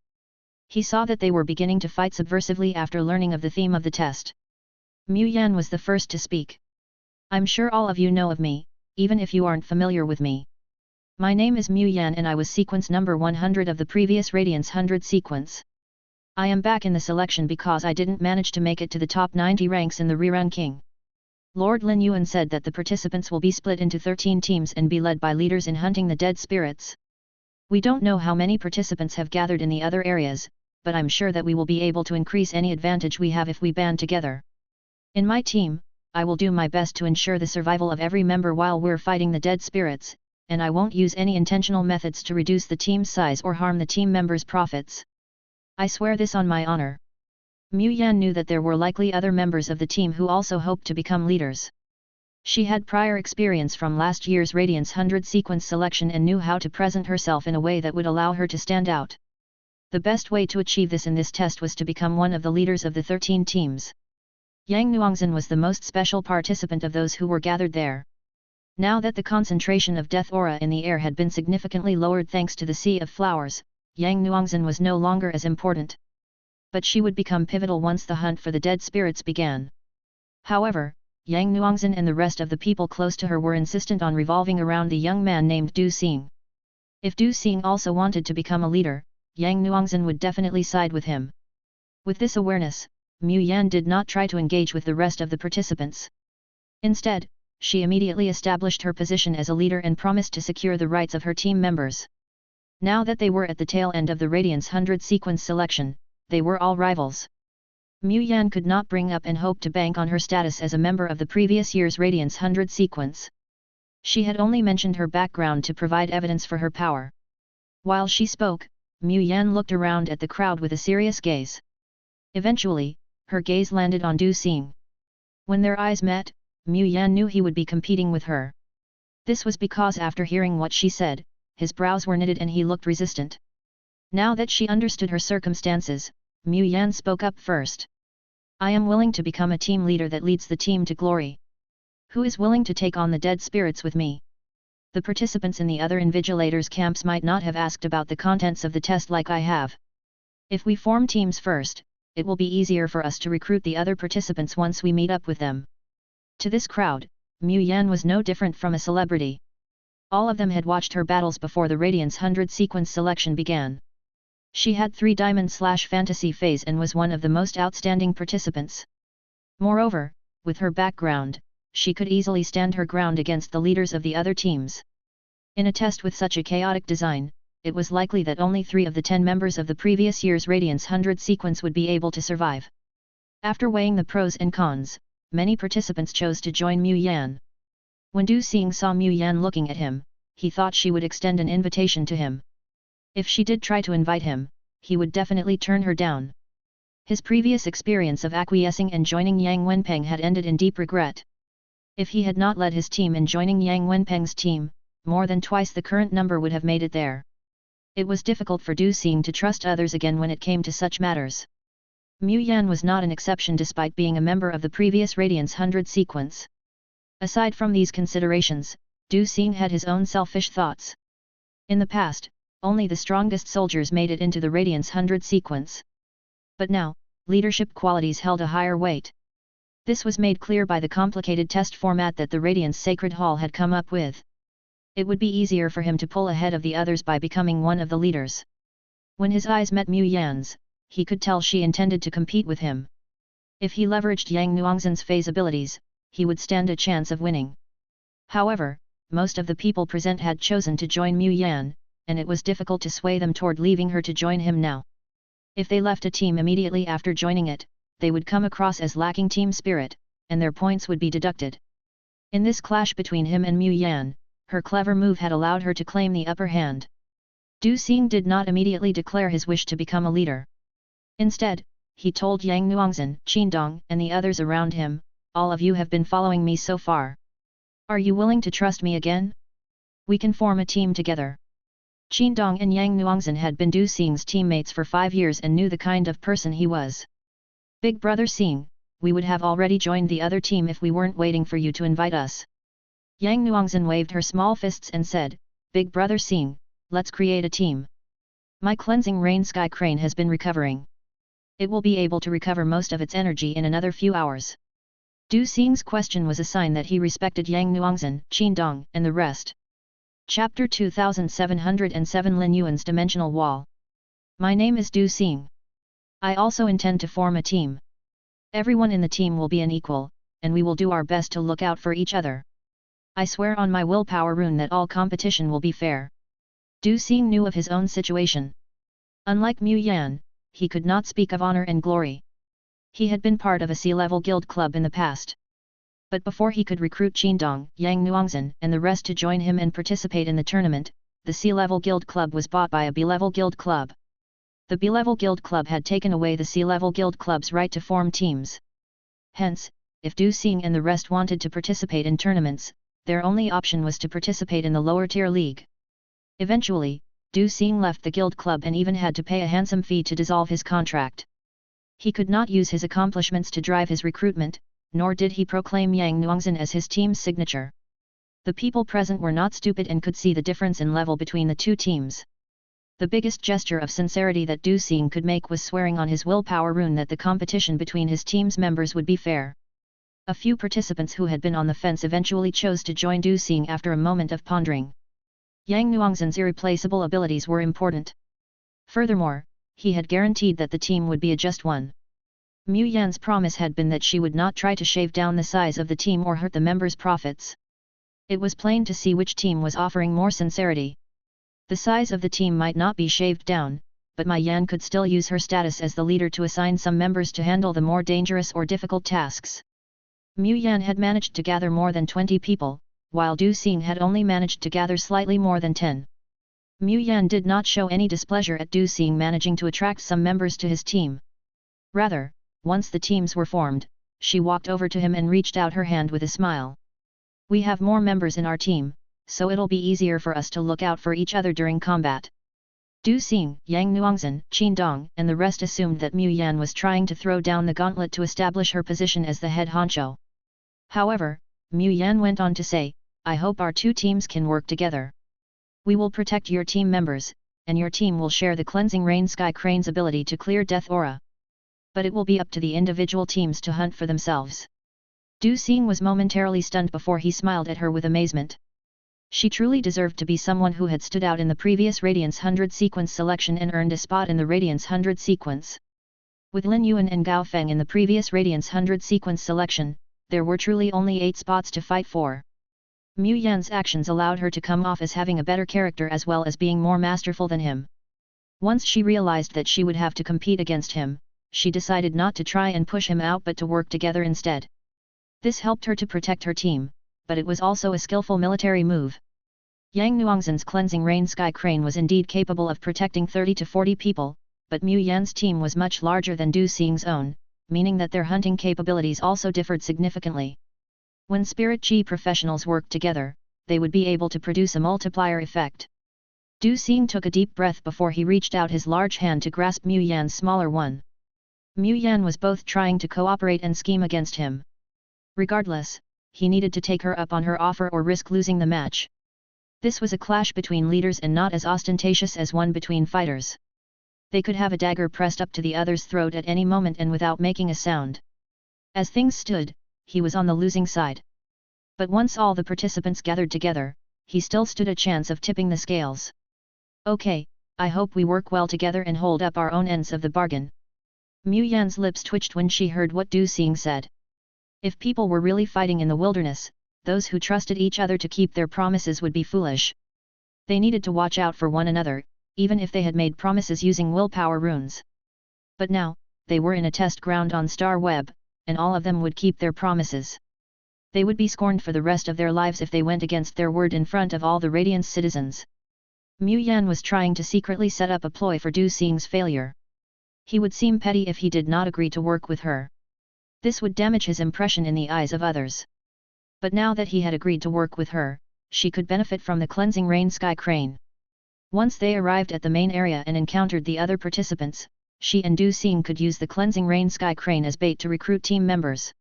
He saw that they were beginning to fight subversively after learning of the theme of the test. Mu Yan was the first to speak. I'm sure all of you know of me, even if you aren't familiar with me. My name is Mu Yan and I was sequence number 100 of the previous Radiance 100 sequence. I am back in the selection because I didn't manage to make it to the top 90 ranks in the re-ranking. Lord Lin Yuan said that the participants will be split into 13 teams and be led by leaders in hunting the dead spirits. We don't know how many participants have gathered in the other areas, but I'm sure that we will be able to increase any advantage we have if we band together. In my team, I will do my best to ensure the survival of every member while we're fighting the dead spirits, and I won't use any intentional methods to reduce the team's size or harm the team members' profits. I swear this on my honor. Mu Yan knew that there were likely other members of the team who also hoped to become leaders. She had prior experience from last year's Radiance 100 sequence selection and knew how to present herself in a way that would allow her to stand out. The best way to achieve this in this test was to become one of the leaders of the 13 teams. Yang Nuangzhen was the most special participant of those who were gathered there. Now that the concentration of death aura in the air had been significantly lowered thanks to the Sea of Flowers, Yang Nuangzhen was no longer as important. But she would become pivotal once the hunt for the dead spirits began. However, Yang Nuangzhen and the rest of the people close to her were insistent on revolving around the young man named Du Xing. If Du Xing also wanted to become a leader, Yang Nuangzhen would definitely side with him. With this awareness, Mu Yan did not try to engage with the rest of the participants. Instead, she immediately established her position as a leader and promised to secure the rights of her team members. Now that they were at the tail end of the Radiance 100 sequence selection, they were all rivals. Mu Yan could not bring up and hope to bank on her status as a member of the previous year's Radiance 100 sequence. She had only mentioned her background to provide evidence for her power. While she spoke, Mu Yan looked around at the crowd with a serious gaze. Eventually, her gaze landed on Du Xing. When their eyes met, Mu Yan knew he would be competing with her. This was because after hearing what she said, his brows were knitted and he looked resistant. Now that she understood her circumstances, Mu Yan spoke up first. I am willing to become a team leader that leads the team to glory. Who is willing to take on the dead spirits with me? The participants in the other invigilators' camps might not have asked about the contents of the test like I have. If we form teams first, it will be easier for us to recruit the other participants once we meet up with them. To this crowd, Mu Yan was no different from a celebrity. All of them had watched her battles before the Radiance 100 sequence selection began. She had 3 diamond/fantasy phase and was one of the most outstanding participants. Moreover, with her background, she could easily stand her ground against the leaders of the other teams. In a test with such a chaotic design, it was likely that only 3 of the 10 members of the previous year's Radiance 100 sequence would be able to survive. After weighing the pros and cons, many participants chose to join Mu Yan. When Du Xing saw Mu Yan looking at him, he thought she would extend an invitation to him. If she did try to invite him, he would definitely turn her down. His previous experience of acquiescing and joining Yang Wenpeng had ended in deep regret. If he had not led his team in joining Yang Wenpeng's team, more than twice the current number would have made it there. It was difficult for Du Xing to trust others again when it came to such matters. Mu Yan was not an exception despite being a member of the previous Radiance 100 sequence. Aside from these considerations, Du Xing had his own selfish thoughts. In the past, only the strongest soldiers made it into the Radiance 100 sequence. But now, leadership qualities held a higher weight. This was made clear by the complicated test format that the Radiance Sacred Hall had come up with. It would be easier for him to pull ahead of the others by becoming one of the leaders. When his eyes met Mu Yan's, he could tell she intended to compete with him. If he leveraged Yang Nuangzhen's phase abilities, he would stand a chance of winning. However, most of the people present had chosen to join Mu Yan, and it was difficult to sway them toward leaving her to join him now. If they left a team immediately after joining it, they would come across as lacking team spirit, and their points would be deducted. In this clash between him and Mu Yan, her clever move had allowed her to claim the upper hand. Du Xing did not immediately declare his wish to become a leader. Instead, he told Yang Nuangzhen, Qindong, and the others around him, all of you have been following me so far. Are you willing to trust me again? We can form a team together. Qindong and Yang Nuangzhen had been Du Xing's teammates for 5 years and knew the kind of person he was. Big brother Xing, we would have already joined the other team if we weren't waiting for you to invite us. Yang Nuangzhen waved her small fists and said, Big brother Xing, let's create a team. My cleansing rain sky crane has been recovering. It will be able to recover most of its energy in another few hours. Du Xing's question was a sign that he respected Yang Nuangzhen, Qin Dong, and the rest. Chapter 2707 Lin Yuan's Dimensional Wall. My name is Du Xing. I also intend to form a team. Everyone in the team will be an equal, and we will do our best to look out for each other. I swear on my willpower rune that all competition will be fair. Du Xing knew of his own situation. Unlike Mu Yan, he could not speak of honor and glory. He had been part of a sea-level guild club in the past. But before he could recruit Qindong, Yang Nuangzhen, and the rest to join him and participate in the tournament, the sea-level guild club was bought by a B-level guild club. The B-level guild club had taken away the sea-level guild club's right to form teams. Hence, if Du Xing and the rest wanted to participate in tournaments, their only option was to participate in the lower-tier league. Eventually, Du Xing left the guild club and even had to pay a handsome fee to dissolve his contract. He could not use his accomplishments to drive his recruitment, nor did he proclaim Yang Nuangzhen as his team's signature. The people present were not stupid and could see the difference in level between the two teams. The biggest gesture of sincerity that Du Xing could make was swearing on his willpower rune that the competition between his team's members would be fair. A few participants who had been on the fence eventually chose to join Du Xing after a moment of pondering. Yang Nuangzhen's irreplaceable abilities were important. Furthermore, he had guaranteed that the team would be a just one. Mu Yan's promise had been that she would not try to shave down the size of the team or hurt the members' profits. It was plain to see which team was offering more sincerity. The size of the team might not be shaved down, but Mai Yan could still use her status as the leader to assign some members to handle the more dangerous or difficult tasks. Mu Yan had managed to gather more than 20 people, while Du Xing had only managed to gather slightly more than 10. Mu Yan did not show any displeasure at Du Xing managing to attract some members to his team. Rather, once the teams were formed, she walked over to him and reached out her hand with a smile. We have more members in our team, so it'll be easier for us to look out for each other during combat. Du Xing, Yang Nuangzhen, Qin Dong, and the rest assumed that Mu Yan was trying to throw down the gauntlet to establish her position as the head honcho. However, Mu Yan went on to say, I hope our two teams can work together. We will protect your team members, and your team will share the cleansing rain sky crane's ability to clear death aura. But it will be up to the individual teams to hunt for themselves. Du Xing was momentarily stunned before he smiled at her with amazement. She truly deserved to be someone who had stood out in the previous Radiance 100 sequence selection and earned a spot in the Radiance 100 sequence. With Lin Yuan and Gao Feng in the previous Radiance 100 sequence selection, there were truly only 8 spots to fight for. Mu Yan's actions allowed her to come off as having a better character as well as being more masterful than him. Once she realized that she would have to compete against him, she decided not to try and push him out but to work together instead. This helped her to protect her team, but it was also a skillful military move. Yang Nuangzhen's cleansing rain sky crane was indeed capable of protecting 30 to 40 people, but Mu Yan's team was much larger than Du Xing's own, meaning that their hunting capabilities also differed significantly. When Spirit Chi professionals worked together, they would be able to produce a multiplier effect. Du Xing took a deep breath before he reached out his large hand to grasp Mu Yan's smaller one. Mu Yan was both trying to cooperate and scheme against him. Regardless, he needed to take her up on her offer or risk losing the match. This was a clash between leaders and not as ostentatious as one between fighters. They could have a dagger pressed up to the other's throat at any moment and without making a sound. As things stood, he was on the losing side. But once all the participants gathered together, he still stood a chance of tipping the scales. Okay, I hope we work well together and hold up our own ends of the bargain. Mu Yan's lips twitched when she heard what Du Xing said. If people were really fighting in the wilderness, those who trusted each other to keep their promises would be foolish. They needed to watch out for one another, even if they had made promises using willpower runes. But now, they were in a test ground on Star Web, and all of them would keep their promises. They would be scorned for the rest of their lives if they went against their word in front of all the Radiance citizens. Mu Yan was trying to secretly set up a ploy for Du Xing's failure. He would seem petty if he did not agree to work with her. This would damage his impression in the eyes of others. But now that he had agreed to work with her, she could benefit from the cleansing rain sky crane. Once they arrived at the main area and encountered the other participants, she and Du Xing could use the cleansing rain sky crane as bait to recruit team members.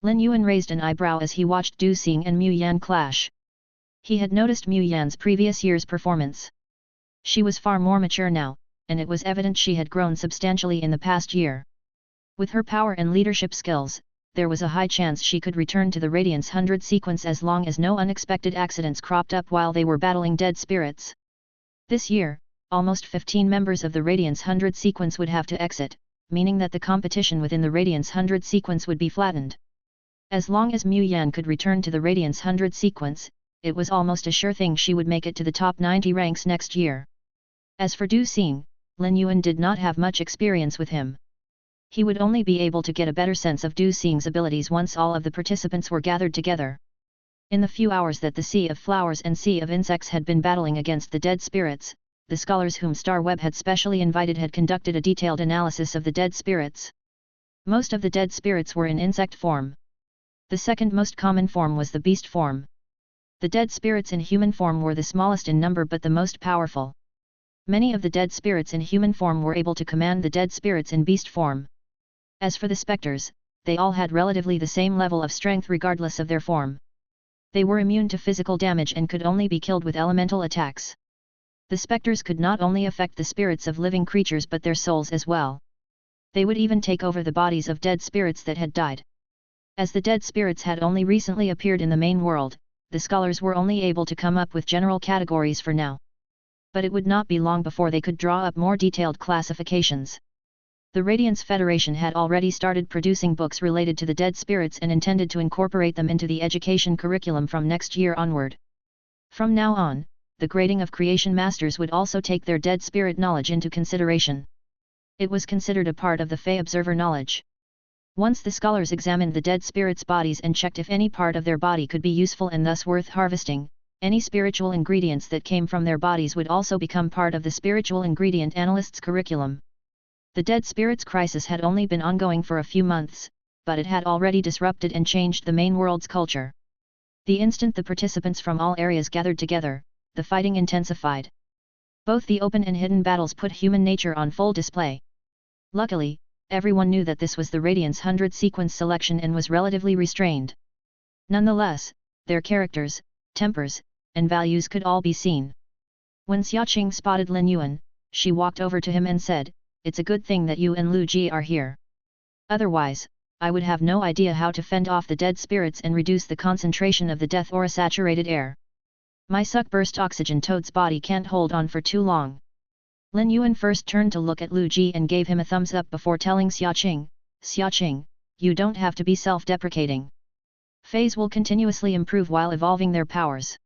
Lin Yuan raised an eyebrow as he watched Du Xing and Mu Yan clash. He had noticed Mu Yan's previous year's performance. She was far more mature now, and it was evident she had grown substantially in the past year. With her power and leadership skills, there was a high chance she could return to the Radiance 100 sequence as long as no unexpected accidents cropped up while they were battling dead spirits. This year, almost 15 members of the Radiance 100 sequence would have to exit, meaning that the competition within the Radiance 100 sequence would be flattened. As long as Mu Yan could return to the Radiance 100 sequence, it was almost a sure thing she would make it to the top 90 ranks next year. As for Du Xing, Lin Yuan did not have much experience with him. He would only be able to get a better sense of Du Xing's abilities once all of the participants were gathered together. In the few hours that the Sea of Flowers and Sea of Insects had been battling against the dead spirits, the scholars whom Star Web had specially invited had conducted a detailed analysis of the dead spirits. Most of the dead spirits were in insect form. The second most common form was the beast form. The dead spirits in human form were the smallest in number but the most powerful. Many of the dead spirits in human form were able to command the dead spirits in beast form. As for the specters, they all had relatively the same level of strength regardless of their form. They were immune to physical damage and could only be killed with elemental attacks. The specters could not only affect the spirits of living creatures but their souls as well. They would even take over the bodies of dead spirits that had died. As the dead spirits had only recently appeared in the main world, the scholars were only able to come up with general categories for now. But it would not be long before they could draw up more detailed classifications. The Radiance Federation had already started producing books related to the dead spirits and intended to incorporate them into the education curriculum from next year onward. From now on, the grading of creation masters would also take their dead spirit knowledge into consideration. It was considered a part of the Fey observer knowledge. Once the scholars examined the dead spirits' bodies and checked if any part of their body could be useful and thus worth harvesting, any spiritual ingredients that came from their bodies would also become part of the spiritual ingredient analyst's curriculum. The dead spirits crisis had only been ongoing for a few months, but it had already disrupted and changed the main world's culture. The instant the participants from all areas gathered together, the fighting intensified. Both the open and hidden battles put human nature on full display. Luckily, everyone knew that this was the Radiance 100 sequence selection and was relatively restrained. Nonetheless, their characters, tempers, and values could all be seen. When Xiaoqing spotted Lin Yuan, she walked over to him and said, "It's a good thing that you and Lu Ji are here. Otherwise, I would have no idea how to fend off the dead spirits and reduce the concentration of the death aura saturated air. My suck-burst oxygen toad's body can't hold on for too long." Lin Yuan first turned to look at Lu Ji and gave him a thumbs up before telling Xiaoqing, "Xiaoqing, you don't have to be self-deprecating. Feys will continuously improve while evolving their powers.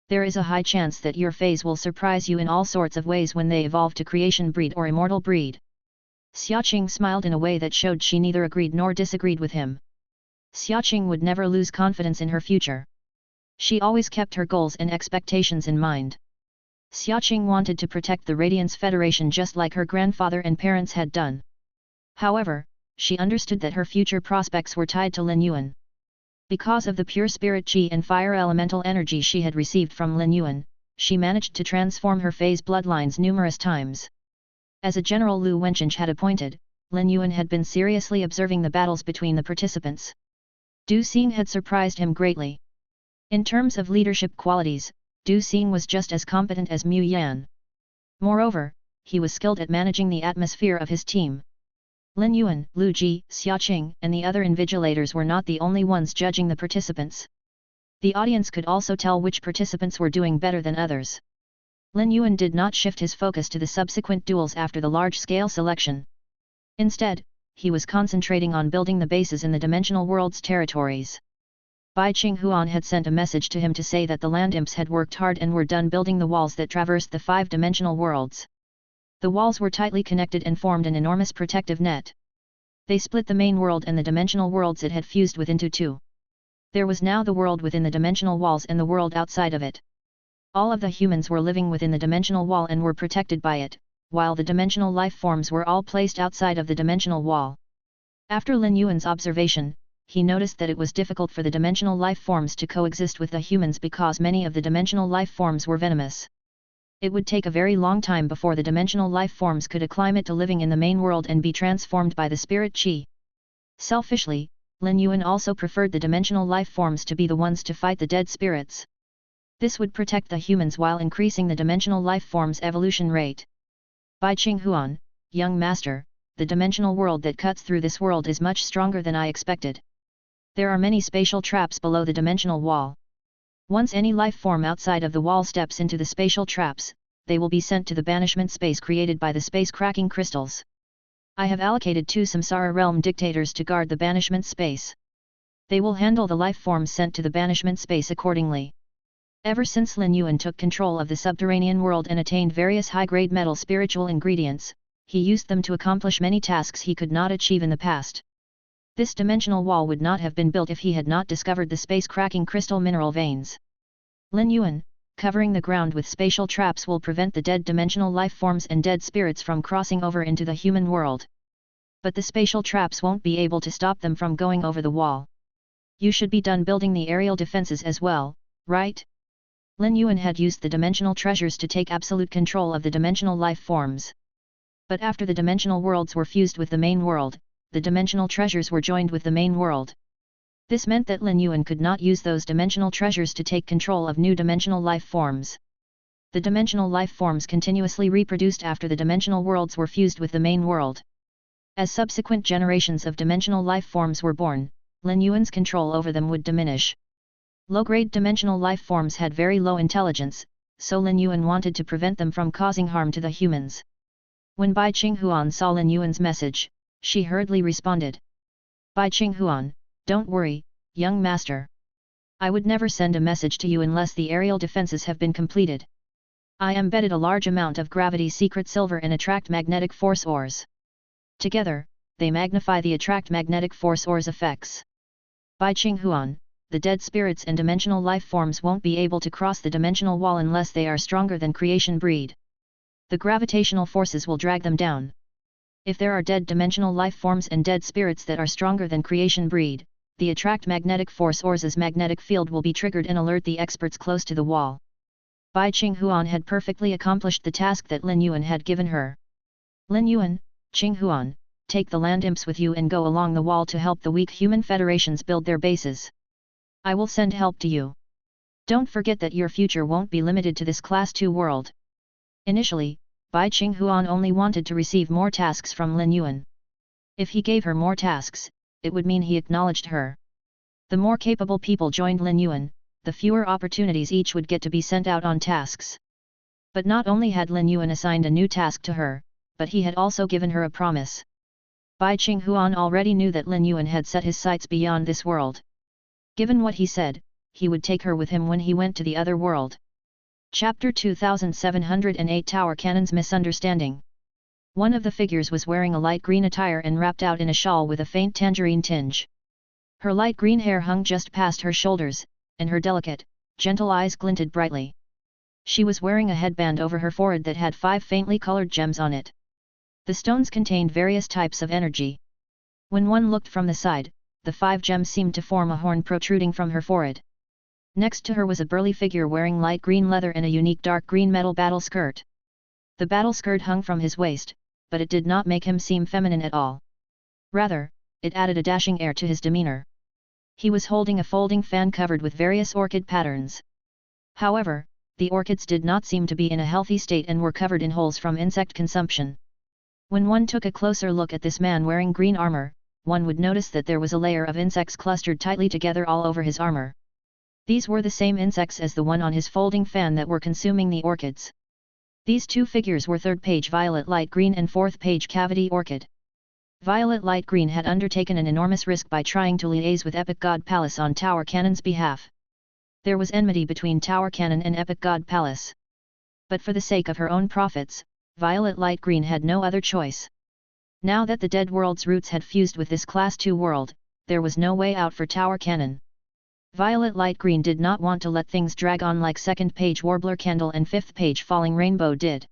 There is a high chance that your Feys will surprise you in all sorts of ways when they evolve to creation breed or immortal breed." Xiaoqing smiled in a way that showed she neither agreed nor disagreed with him. Xiaoqing would never lose confidence in her future. She always kept her goals and expectations in mind. Xiaoqing wanted to protect the Radiance Federation just like her grandfather and parents had done. However, she understood that her future prospects were tied to Lin Yuan. Because of the pure spirit qi and fire elemental energy she had received from Lin Yuan, she managed to transform her Feys bloodlines numerous times. As a general Lu Wenqing had appointed, Lin Yuan had been seriously observing the battles between the participants. Du Xing had surprised him greatly. In terms of leadership qualities, Du Xing was just as competent as Mu Yan. Moreover, he was skilled at managing the atmosphere of his team. Lin Yuan, Lu Ji, Xiaoqing and the other invigilators were not the only ones judging the participants. The audience could also tell which participants were doing better than others. Lin Yuan did not shift his focus to the subsequent duels after the large-scale selection. Instead, he was concentrating on building the bases in the dimensional world's territories. Bai Qinghuan had sent a message to him to say that the land imps had worked hard and were done building the walls that traversed the 5-dimensional worlds. The walls were tightly connected and formed an enormous protective net. They split the main world and the dimensional worlds it had fused with into two. There was now the world within the dimensional walls and the world outside of it. All of the humans were living within the dimensional wall and were protected by it, while the dimensional life forms were all placed outside of the dimensional wall. After Lin Yuan's observation, he noticed that it was difficult for the dimensional life forms to coexist with the humans because many of the dimensional life forms were venomous. It would take a very long time before the dimensional life forms could acclimate to living in the main world and be transformed by the spirit chi. Selfishly, Lin Yuan also preferred the dimensional life forms to be the ones to fight the dead spirits. This would protect the humans while increasing the dimensional life forms' evolution rate. Bai Qinghuan, young master, the dimensional world that cuts through this world is much stronger than I expected. There are many spatial traps below the dimensional wall. Once any life form outside of the wall steps into the spatial traps, they will be sent to the banishment space created by the space-cracking crystals. I have allocated 2 Samsara realm dictators to guard the banishment space. They will handle the life forms sent to the banishment space accordingly. Ever since Lin Yuan took control of the subterranean world and attained various high-grade metal spiritual ingredients, he used them to accomplish many tasks he could not achieve in the past. This dimensional wall would not have been built if he had not discovered the space-cracking crystal mineral veins. Lin Yuan, covering the ground with spatial traps will prevent the dead dimensional life forms and dead spirits from crossing over into the human world. But the spatial traps won't be able to stop them from going over the wall. You should be done building the aerial defenses as well, right? Lin Yuan had used the dimensional treasures to take absolute control of the dimensional life forms. But after the dimensional worlds were fused with the main world, the dimensional treasures were joined with the main world. This meant that Lin Yuan could not use those dimensional treasures to take control of new dimensional life forms. The dimensional life forms continuously reproduced after the dimensional worlds were fused with the main world. As subsequent generations of dimensional life forms were born, Lin Yuan's control over them would diminish. Low-grade dimensional life forms had very low intelligence, so Lin Yuan wanted to prevent them from causing harm to the humans. When Bai Qinghuan saw Lin Yuan's message, she hurriedly responded. Bai Qinghuan, don't worry, young master. I would never send a message to you unless the aerial defenses have been completed. I embedded a large amount of gravity secret silver and attract magnetic force ores. Together, they magnify the attract magnetic force ores effects. Bai Qinghuan, the dead spirits and dimensional life forms won't be able to cross the dimensional wall unless they are stronger than creation breed. The gravitational forces will drag them down. If there are dead dimensional life forms and dead spirits that are stronger than creation breed, the attract magnetic force ores' magnetic field will be triggered and alert the experts close to the wall. Bai Qinghuan had perfectly accomplished the task that Lin Yuan had given her. Lin Yuan, Qinghuan, take the land imps with you and go along the wall to help the weak human federations build their bases. I will send help to you. Don't forget that your future won't be limited to this Class 2 world. Initially, Bai Qinghuan only wanted to receive more tasks from Lin Yuan. If he gave her more tasks, it would mean he acknowledged her. The more capable people joined Lin Yuan, the fewer opportunities each would get to be sent out on tasks. But not only had Lin Yuan assigned a new task to her, but he had also given her a promise. Bai Qinghuan already knew that Lin Yuan had set his sights beyond this world. Given what he said, he would take her with him when he went to the other world. Chapter 2708 Tower Cannon's Misunderstanding. One of the figures was wearing a light green attire and wrapped out in a shawl with a faint tangerine tinge. Her light green hair hung just past her shoulders, and her delicate, gentle eyes glinted brightly. She was wearing a headband over her forehead that had 5 faintly colored gems on it. The stones contained various types of energy. When one looked from the side, the 5 gems seemed to form a horn protruding from her forehead. Next to her was a burly figure wearing light green leather and a unique dark green metal battle skirt. The battle skirt hung from his waist, but it did not make him seem feminine at all. Rather, it added a dashing air to his demeanor. He was holding a folding fan covered with various orchid patterns. However, the orchids did not seem to be in a healthy state and were covered in holes from insect consumption. When one took a closer look at this man wearing green armor, one would notice that there was a layer of insects clustered tightly together all over his armor. These were the same insects as the one on his folding fan that were consuming the orchids. These 2 figures were 3rd page Violet Light Green and 4th page Cavity Orchid. Violet Light Green had undertaken an enormous risk by trying to liaise with Epic God Palace on Tower Cannon's behalf. There was enmity between Tower Cannon and Epic God Palace. But for the sake of her own profits, Violet Light Green had no other choice. Now that the Dead World's roots had fused with this Class 2 world, there was no way out for Tower Cannon. Violet Light Green did not want to let things drag on like 2nd page Warbler Candle and 5th page Falling Rainbow did.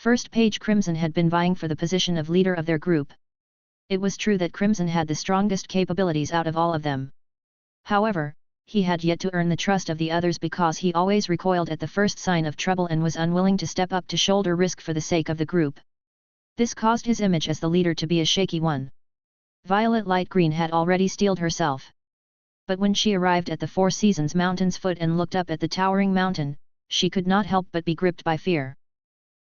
1st page Crimson had been vying for the position of leader of their group. It was true that Crimson had the strongest capabilities out of all of them. However, he had yet to earn the trust of the others because he always recoiled at the first sign of trouble and was unwilling to step up to shoulder risk for the sake of the group. This caused his image as the leader to be a shaky one. Violet Light Green had already steeled herself. But when she arrived at the Four Seasons mountain's foot and looked up at the towering mountain, she could not help but be gripped by fear.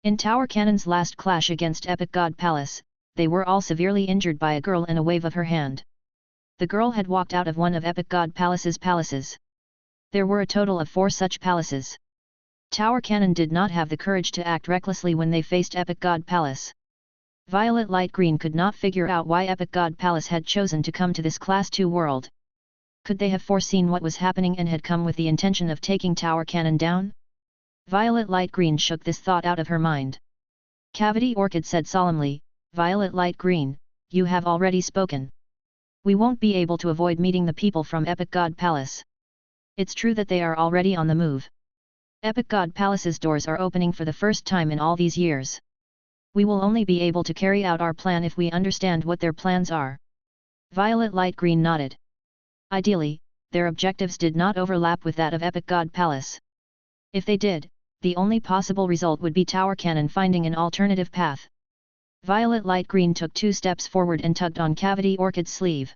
In Tower Cannon's last clash against Epic God Palace, they were all severely injured by a girl and a wave of her hand. The girl had walked out of one of Epic God Palace's palaces. There were a total of 4 such palaces. Tower Cannon did not have the courage to act recklessly when they faced Epic God Palace. Violet Light Green could not figure out why Epic God Palace had chosen to come to this Class 2 world. Could they have foreseen what was happening and had come with the intention of taking Tower Cannon down? Violet Light Green shook this thought out of her mind. Cavity Orchid said solemnly, "Violet Light Green, you have already spoken. We won't be able to avoid meeting the people from Epic God Palace. It's true that they are already on the move. Epic God Palace's doors are opening for the first time in all these years. We will only be able to carry out our plan if we understand what their plans are." Violet Light Green nodded. Ideally, their objectives did not overlap with that of Epic God Palace. If they did, the only possible result would be Tower Cannon finding an alternative path. Violet Light Green took 2 steps forward and tugged on Cavity Orchid's sleeve.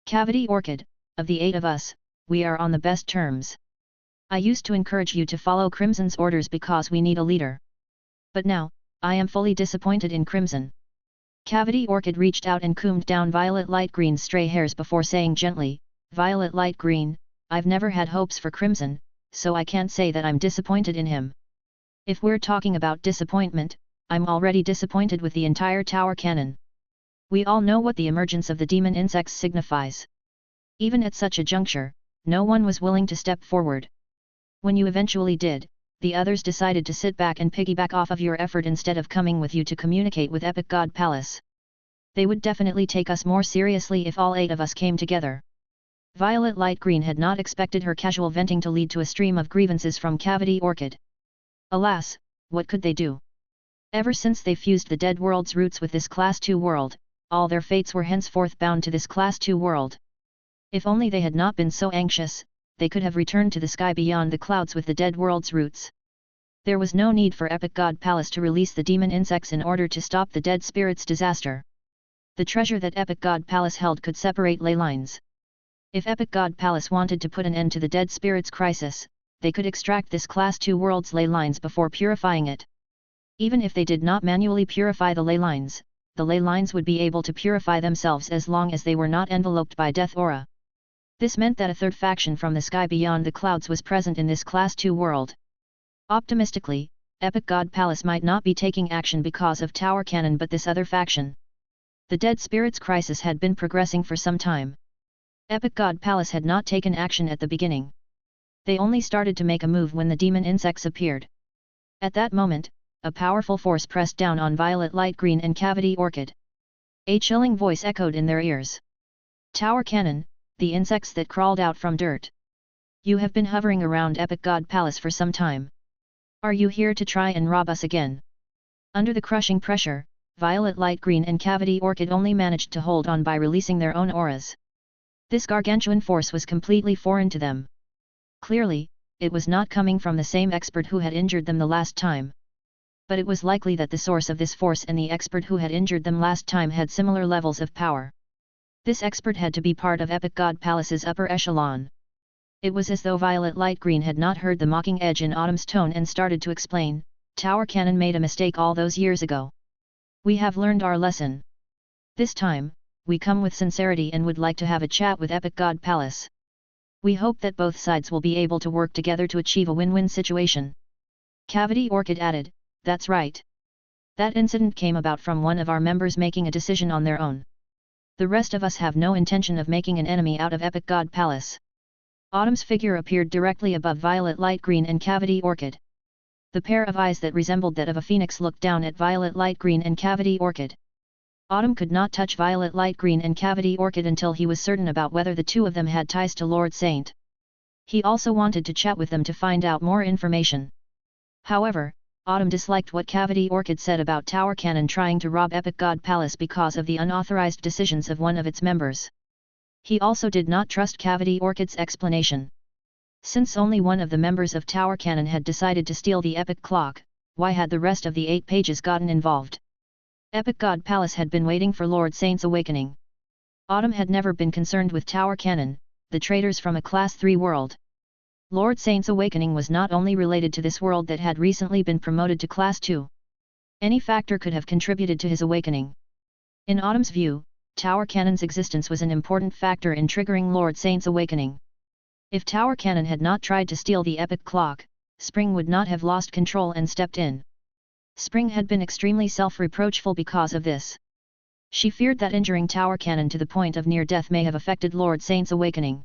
"Cavity Orchid, of the 8 of us, we are on the best terms. I used to encourage you to follow Crimson's orders because we need a leader. But now, I am fully disappointed in Crimson." Cavity Orchid reached out and combed down Violet Light Green's stray hairs before saying gently, "Violet Light Green, I've never had hopes for Crimson, so I can't say that I'm disappointed in him. If we're talking about disappointment, I'm already disappointed with the entire Tower Cannon. We all know what the emergence of the demon insects signifies. Even at such a juncture, no one was willing to step forward. When you eventually did, the others decided to sit back and piggyback off of your effort instead of coming with you to communicate with Epic God Palace. They would definitely take us more seriously if all 8 of us came together." Violet Light Green had not expected her casual venting to lead to a stream of grievances from Cavity Orchid. Alas, what could they do? Ever since they fused the Dead World's roots with this Class 2 world, all their fates were henceforth bound to this Class 2 world. If only they had not been so anxious, they could have returned to the sky beyond the clouds with the Dead World's roots. There was no need for Epic God Palace to release the demon insects in order to stop the dead spirits' disaster. The treasure that Epic God Palace held could separate ley lines. If Epic God Palace wanted to put an end to the dead spirits' crisis, they could extract this Class 2 world's ley lines before purifying it. Even if they did not manually purify the ley lines would be able to purify themselves as long as they were not enveloped by death aura. This meant that a third faction from the sky beyond the clouds was present in this Class 2 world. Optimistically, Epic God Palace might not be taking action because of Tower Cannon but this other faction. The dead spirits crisis had been progressing for some time. Epic God Palace had not taken action at the beginning. They only started to make a move when the demon insects appeared. At that moment, a powerful force pressed down on Violet Light Green and Cavity Orchid. A chilling voice echoed in their ears. "Tower Cannon, the insects that crawled out from dirt. You have been hovering around Epic God Palace for some time. Are you here to try and rob us again?" Under the crushing pressure, Violet Light Green and Cavity Orchid only managed to hold on by releasing their own auras. This gargantuan force was completely foreign to them. Clearly, it was not coming from the same expert who had injured them the last time. But it was likely that the source of this force and the expert who had injured them last time had similar levels of power. This expert had to be part of Epic God Palace's upper echelon. It was as though Violet Light Green had not heard the mocking edge in Autumn's tone and started to explain, "Tower Cannon made a mistake all those years ago. We have learned our lesson. This time, we come with sincerity and would like to have a chat with Epic God Palace. We hope that both sides will be able to work together to achieve a win-win situation." Cavity Orchid added, "That's right. That incident came about from one of our members making a decision on their own. The rest of us have no intention of making an enemy out of Epic God Palace." Autumn's figure appeared directly above Violet Light Green and Cavity Orchid. The pair of eyes that resembled that of a phoenix looked down at Violet Light Green and Cavity Orchid. Autumn could not touch Violet Light Green and Cavity Orchid until he was certain about whether the two of them had ties to Lord Saint. He also wanted to chat with them to find out more information. However, Autumn disliked what Cavity Orchid said about Tower Cannon trying to rob Epic God Palace because of the unauthorized decisions of one of its members. He also did not trust Cavity Orchid's explanation. Since only one of the members of Tower Cannon had decided to steal the epic clock, why had the rest of the 8 pages gotten involved? Epic God Palace had been waiting for Lord Saint's awakening. Autumn had never been concerned with Tower Cannon, the traitors from a Class 3 world. Lord Saint's awakening was not only related to this world that had recently been promoted to Class 2. Any factor could have contributed to his awakening. In Autumn's view, Tower Cannon's existence was an important factor in triggering Lord Saint's awakening. If Tower Cannon had not tried to steal the epic clock, Spring would not have lost control and stepped in. Spring had been extremely self-reproachful because of this. She feared that injuring Tower Cannon to the point of near death may have affected Lord Saint's awakening.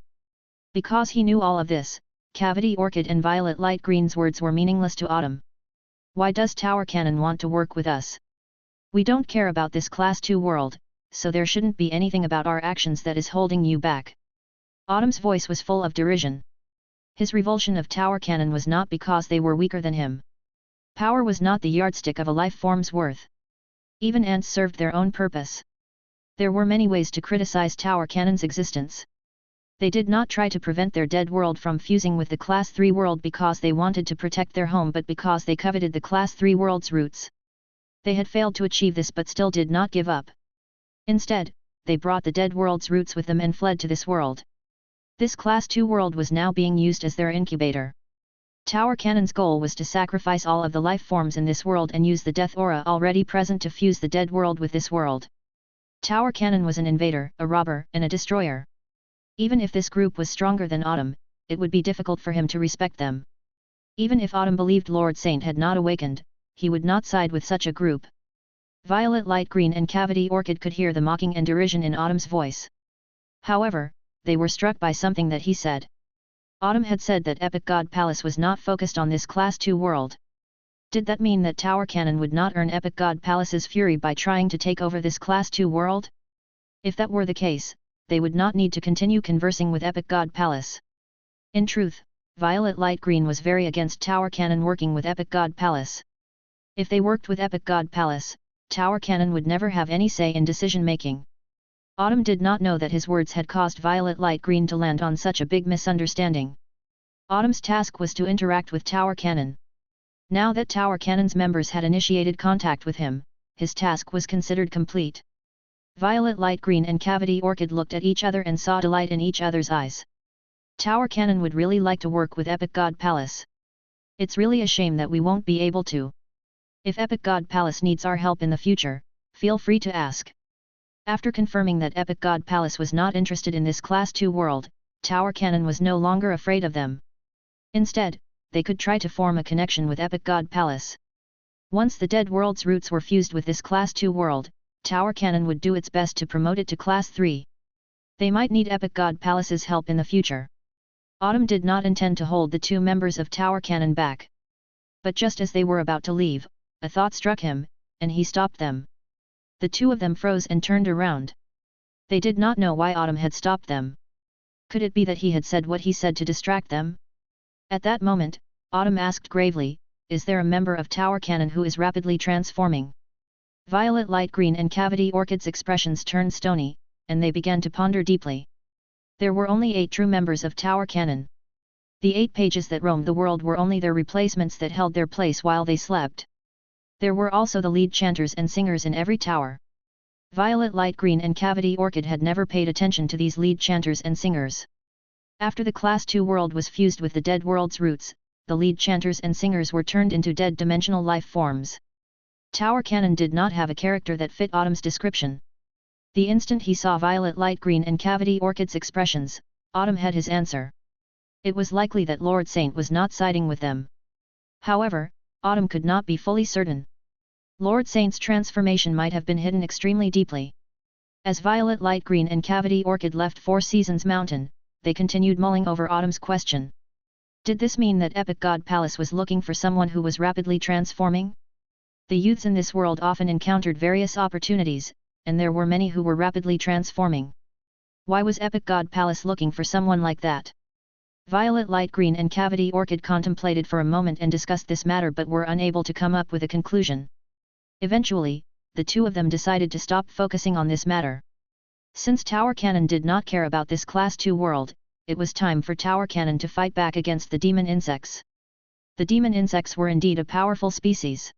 Because he knew all of this, Cavity Orchid and Violet Light Green's words were meaningless to Autumn. Why does Tower Cannon want to work with us? We don't care about this Class 2 world, so there shouldn't be anything about our actions that is holding you back. Autumn's voice was full of derision. His revulsion of Tower Cannon was not because they were weaker than him. Power was not the yardstick of a life form's worth. Even ants served their own purpose. There were many ways to criticize Tower Cannon's existence. They did not try to prevent their dead world from fusing with the Class 3 world because they wanted to protect their home but because they coveted the Class 3 world's roots. They had failed to achieve this but still did not give up. Instead, they brought the dead world's roots with them and fled to this world. This Class 2 world was now being used as their incubator. Tower Cannon's goal was to sacrifice all of the life forms in this world and use the death aura already present to fuse the dead world with this world. Tower Cannon was an invader, a robber, and a destroyer. Even if this group was stronger than Autumn, it would be difficult for him to respect them. Even if Autumn believed Lord Saint had not awakened, he would not side with such a group. Violet Light Green and Cavity Orchid could hear the mocking and derision in Autumn's voice. However, they were struck by something that he said. Autumn had said that Epic God Palace was not focused on this Class 2 world. Did that mean that Tower Cannon would not earn Epic God Palace's fury by trying to take over this Class 2 world? If that were the case, they would not need to continue conversing with Epic God Palace. In truth, Violet Light Green was very against Tower Cannon working with Epic God Palace. If they worked with Epic God Palace, Tower Cannon would never have any say in decision-making. Autumn did not know that his words had caused Violet Light Green to land on such a big misunderstanding. Autumn's task was to interact with Tower Cannon. Now that Tower Cannon's members had initiated contact with him, his task was considered complete. Violet Light Green and Cavity Orchid looked at each other and saw delight in each other's eyes. Tower Cannon would really like to work with Epic God Palace. It's really a shame that we won't be able to. If Epic God Palace needs our help in the future, feel free to ask. After confirming that Epic God Palace was not interested in this Class 2 world, Tower Cannon was no longer afraid of them. Instead, they could try to form a connection with Epic God Palace. Once the dead world's roots were fused with this Class 2 world, Tower Cannon would do its best to promote it to Class 3. They might need Epic God Palace's help in the future. Autumn did not intend to hold the 2 members of Tower Cannon back. But just as they were about to leave, a thought struck him, and he stopped them. The 2 of them froze and turned around. They did not know why Autumn had stopped them. Could it be that he had said what he said to distract them? At that moment, Autumn asked gravely, "Is there a member of Tower Cannon who is rapidly transforming?" Violet Light Green and Cavity Orchid's expressions turned stony, and they began to ponder deeply. There were only 8 true members of Tower Cannon. The 8 pages that roamed the world were only their replacements that held their place while they slept. There were also the lead chanters and singers in every tower. Violet Light Green and Cavity Orchid had never paid attention to these lead chanters and singers. After the Class 2 world was fused with the dead world's roots, the lead chanters and singers were turned into dead dimensional life forms. Tower Cannon did not have a character that fit Autumn's description. The instant he saw Violet Light Green and Cavity Orchid's expressions, Autumn had his answer. It was likely that Lord Saint was not siding with them. However, Autumn could not be fully certain. Lord Saint's transformation might have been hidden extremely deeply. As Violet Light Green and Cavity Orchid left Four Seasons Mountain, they continued mulling over Autumn's question. Did this mean that Epic God Palace was looking for someone who was rapidly transforming? The youths in this world often encountered various opportunities, and there were many who were rapidly transforming. Why was Epic God Palace looking for someone like that? Violet Light Green and Cavity Orchid contemplated for a moment and discussed this matter but were unable to come up with a conclusion. Eventually, the 2 of them decided to stop focusing on this matter. Since Tower Cannon did not care about this Class 2 world, it was time for Tower Cannon to fight back against the demon insects. The demon insects were indeed a powerful species.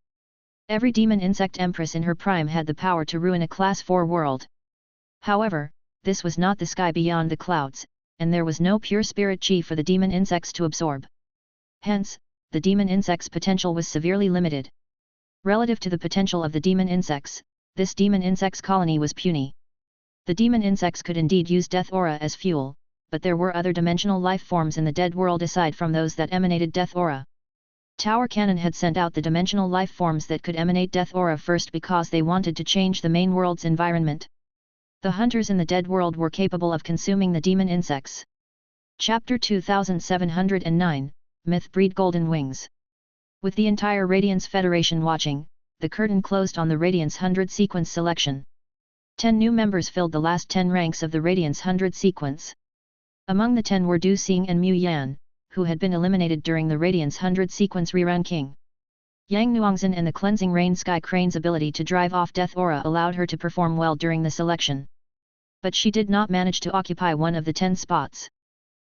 Every demon insect empress in her prime had the power to ruin a Class 4 world. However, this was not the sky beyond the clouds, and there was no pure spirit chi for the demon insects to absorb. Hence, the demon insects' potential was severely limited. Relative to the potential of the demon insects, this demon insects colony was puny. The demon insects could indeed use death aura as fuel, but there were other dimensional life forms in the dead world aside from those that emanated death aura. Tower Cannon had sent out the dimensional life forms that could emanate death aura first because they wanted to change the main world's environment. The hunters in the dead world were capable of consuming the demon insects. Chapter 2709, Myth Breed Golden Wings. With the entire Radiance Federation watching, the curtain closed on the Radiance 100 sequence selection. 10 new members filled the last 10 ranks of the Radiance 100 sequence. Among the 10 were Du Xing and Mu Yan, who had been eliminated during the Radiance 100 sequence re-ranking. Yang Nuangzhen and the Cleansing Rain Sky Crane's ability to drive off death aura allowed her to perform well during the selection. But she did not manage to occupy one of the 10 spots.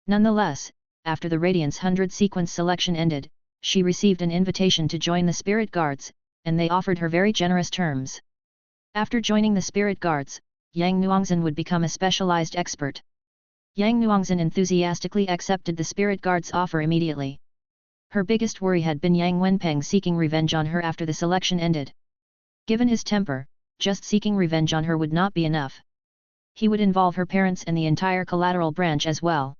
Nonetheless, after the Radiance 100 sequence selection ended, she received an invitation to join the Spirit Guards, and they offered her very generous terms. After joining the Spirit Guards, Yang Nuangzhen would become a specialized expert. Yang Nuangzhen enthusiastically accepted the Spirit Guards' offer immediately. Her biggest worry had been Yang Wenpeng seeking revenge on her after the selection ended. Given his temper, just seeking revenge on her would not be enough. He would involve her parents and the entire collateral branch as well.